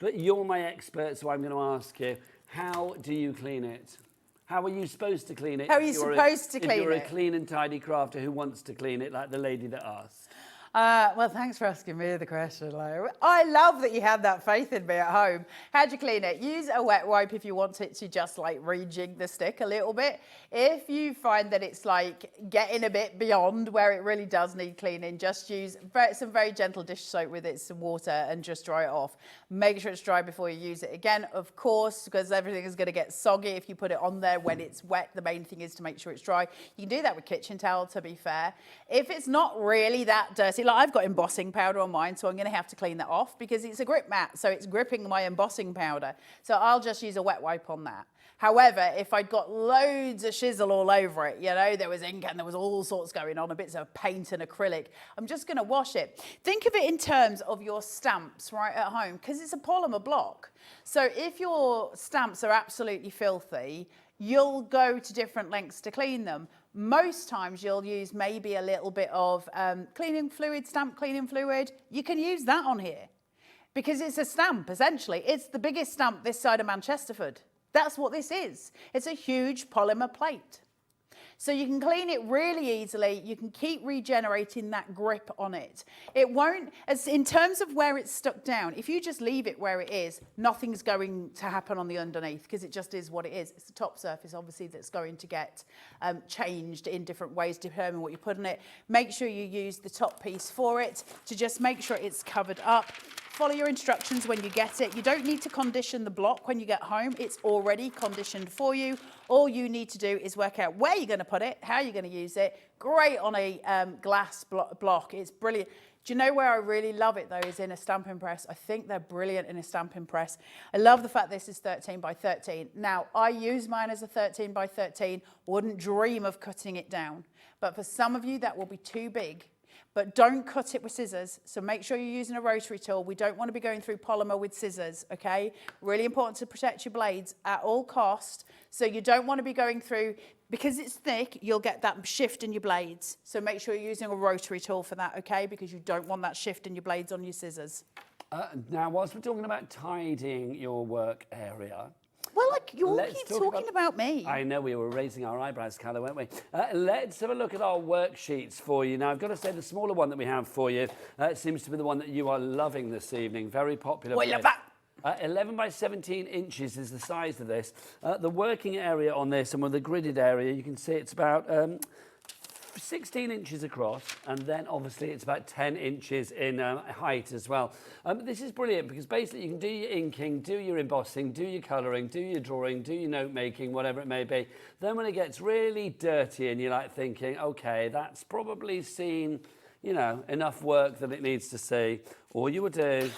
but you're my expert, so I'm going to ask you, how do you clean it? How are you supposed to clean it? How are you supposed to clean it? If you're a clean and tidy crafter who wants to clean it, like the lady that asked. Well, thanks for asking me the question, Lo. I love that you had that faith in me at home. How'd you clean it? Use a wet wipe if you want it to just like rejig the stick a little bit. If you find that it's like getting a bit beyond where it really does need cleaning, just use some very gentle dish soap with it, some water, and just dry it off. Make sure it's dry before you use it again, of course, because everything is going to get soggy if you put it on there when it's wet. The main thing is to make sure it's dry. You can do that with kitchen towel, to be fair. If it's not really that dirty, like I've got embossing powder on mine, so I'm going to have to clean that off because it's a grip mat, so it's gripping my embossing powder. So I'll just use a wet wipe on that. However, if I'd got loads of chisel all over it, you know, there was ink and there was all sorts going on, a bits of paint and acrylic, I'm just going to wash it. Think of it in terms of your stamps right at home, because it's a polymer block. So if your stamps are absolutely filthy, you'll go to different lengths to clean them. Most times you'll use maybe a little bit of cleaning fluid, stamp cleaning fluid. You can use that on here because it's a stamp, essentially. It's the biggest stamp this side of Manchesterford. That's what this is. It's a huge polymer plate. So you can clean it really easily. You can keep regenerating that grip on it. It won't, as in terms of where it's stuck down, if you just leave it where it is, nothing's going to happen on the underneath because it just is what it is. It's the top surface, obviously, that's going to get changed in different ways, depending on what you put on it. Make sure you use the top piece for it to just make sure it's covered up. Follow your instructions when you get it. You don't need to condition the block when you get home. It's already conditioned for you. All you need to do is work out where you're going to put it, how you're going to use it. Great on a glass block. It's brilliant. Do you know where I really love it, though, is in a stamping press. I think they're brilliant in a stamping press. I love the fact this is 13 by 13. Now, I use mine as a 13 by 13. Wouldn't dream of cutting it down. But for some of you, that will be too big. But don't cut it with scissors. So make sure you're using a rotary tool. We don't want to be going through polymer with scissors, okay? Really important to protect your blades at all cost. So you don't want to be going through, because it's thick, you'll get that shift in your blades. So make sure you're using a rotary tool for that, okay? Because you don't want that shift in your blades on your scissors. Now, whilst we're talking about tidying your work area, well, like, you all keep talking about me. I know, we were raising our eyebrows, Carla, weren't we? Let's have a look at our worksheets for you. Now, I've got to say, the smaller one that we have for you seems to be the one that you are loving this evening. Very popular. Oh, I love that. 11 by 17 inches is the size of this. The working area on this, and with the gridded area, you can see it's about 16 inches across, and then obviously it's about 10 inches in height as well. This is brilliant because basically you can do your inking, do your embossing, do your colouring, do your drawing, do your note making, whatever it may be. Then when it gets really dirty and you're like thinking, okay, that's probably seen, you know, enough work that it needs to see, all you would do,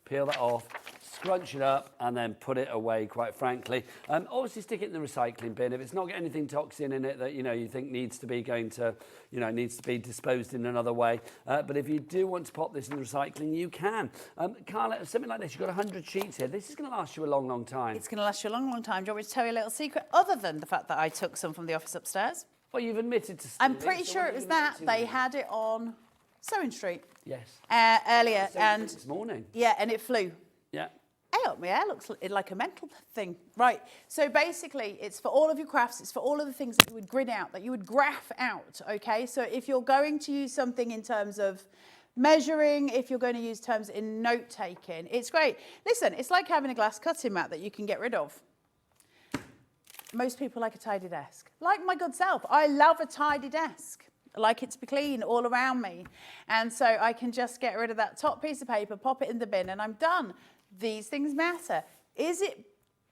peel that off, scrunch it up and then put it away, quite frankly. Obviously stick it in the recycling bin. If it's not got anything toxin in it that, you know, you think needs to be needs to be disposed in another way. But if you do want to pop this in the recycling, you can. Carla, something like this, you've got 100 sheets here. This is going to last you a long, long time. It's going to last you a long, long time. Do you want me to tell you a little secret other than the fact that I took some from the office upstairs? Well, you've admitted to stealing. I'm pretty sure it was that. They had it on Sewing Street. Yes. Earlier. And this morning. Yeah, and it flew. Yeah. My hair looks like a mental thing. Right, so basically it's for all of your crafts, it's for all of the things that you would grid out, that you would graph out, okay? So if you're going to use something in terms of measuring, if you're going to use terms in note-taking, it's great. Listen, it's like having a glass cutting mat that you can get rid of. most people like a tidy desk. Like my good self, I love a tidy desk. I like it to be clean all around me. And so I can just get rid of that top piece of paper, pop it in the bin, and I'm done. These things matter. Is it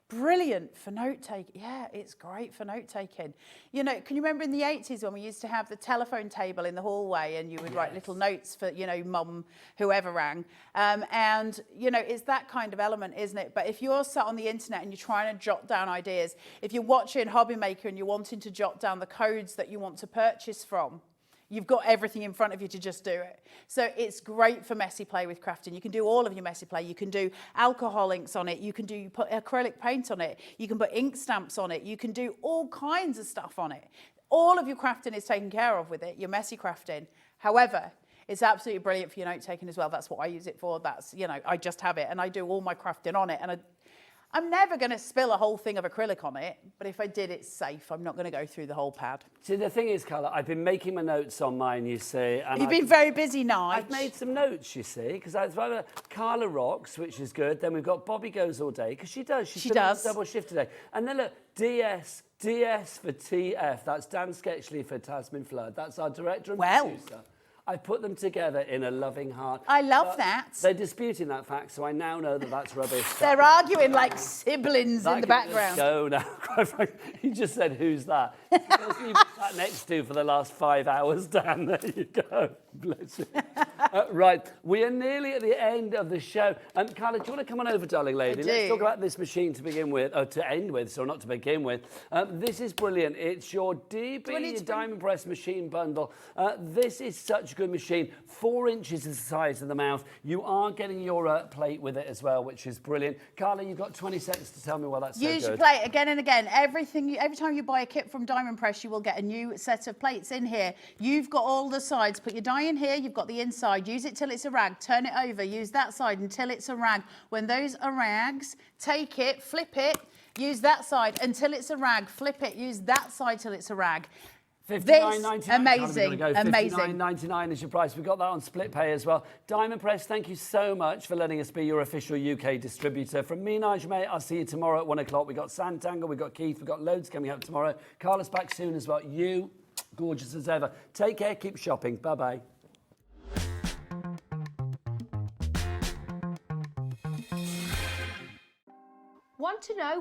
brilliant for note-taking? Yeah, it's great for note-taking. You know, can you remember in the 80s when we used to have the telephone table in the hallway and you would write little notes for, you know, mum, whoever rang? And, you know, it's that kind of element, isn't it? But if you're sat on the internet and you're trying to jot down ideas, if you're watching Hobby Maker and you're wanting to jot down the codes that you want to purchase from, you've got everything in front of you to just do it. So it's great for messy play with crafting. You can do all of your messy play. You can do alcohol inks on it. You can put acrylic paint on it. You can put ink stamps on it. You can do all kinds of stuff on it. All of your crafting is taken care of with it, your messy crafting. However, it's absolutely brilliant for your note taking as well. That's what I use it for. That's, you know, I just have it and I do all my crafting on it. And I'm never going to spill a whole thing of acrylic on it, but if I did, it's safe. I'm not going to go through the whole pad. See, the thing is, Carla, I've been making my notes on mine, you see. And You've been very busy, Nige. I've made some notes, you see, because I've got Carla rocks, which is good. Then we've got Bobby goes all day, because she does. She does. Double shift today. And then look, DS for TF. That's Dan Sketchley for Tasman Flood. That's our director and producer. I put them together in a loving heart. I love that. They're disputing that fact, so I now know that that's rubbish. They're arguing like siblings in the background. Go now. Quite frankly, you just said, who's that? The person you've sat next to for the last 5 hours, Dan. There you go. Bless you. Right, we are nearly at the end of the show. Carla, do you want to come on over, darling lady? I do. Let's talk about this machine to begin with, or to end with, so not to begin with. This is brilliant. It's your DB Diamond Press machine bundle. This is such a good machine. 4 inches is the size of the mouth. You are getting your plate with it as well, which is brilliant. Carla, you've got 20 seconds to tell me why that's so good. Use your plate again and again. Every time you buy a kit from Diamond Press, you will get a new set of plates in here. You've got all the sides. Put your die in here. You've got the inside. Use it till it's a rag. Turn it over. Use that side until it's a rag. When those are rags, take it, flip it, use that side until it's a rag. Flip it, use that side till it's a rag. $59.99. Amazing, amazing. $59.99 is your price. We've got that on split pay as well. Diamond Press, thank you so much for letting us be your official UK distributor. From me, Nigel May, I'll see you tomorrow at 1 o'clock. We've got Santangle, we've got Keith, we've got loads coming up tomorrow. Carla's back soon as well. You, gorgeous as ever. Take care, keep shopping. Bye-bye. Want to know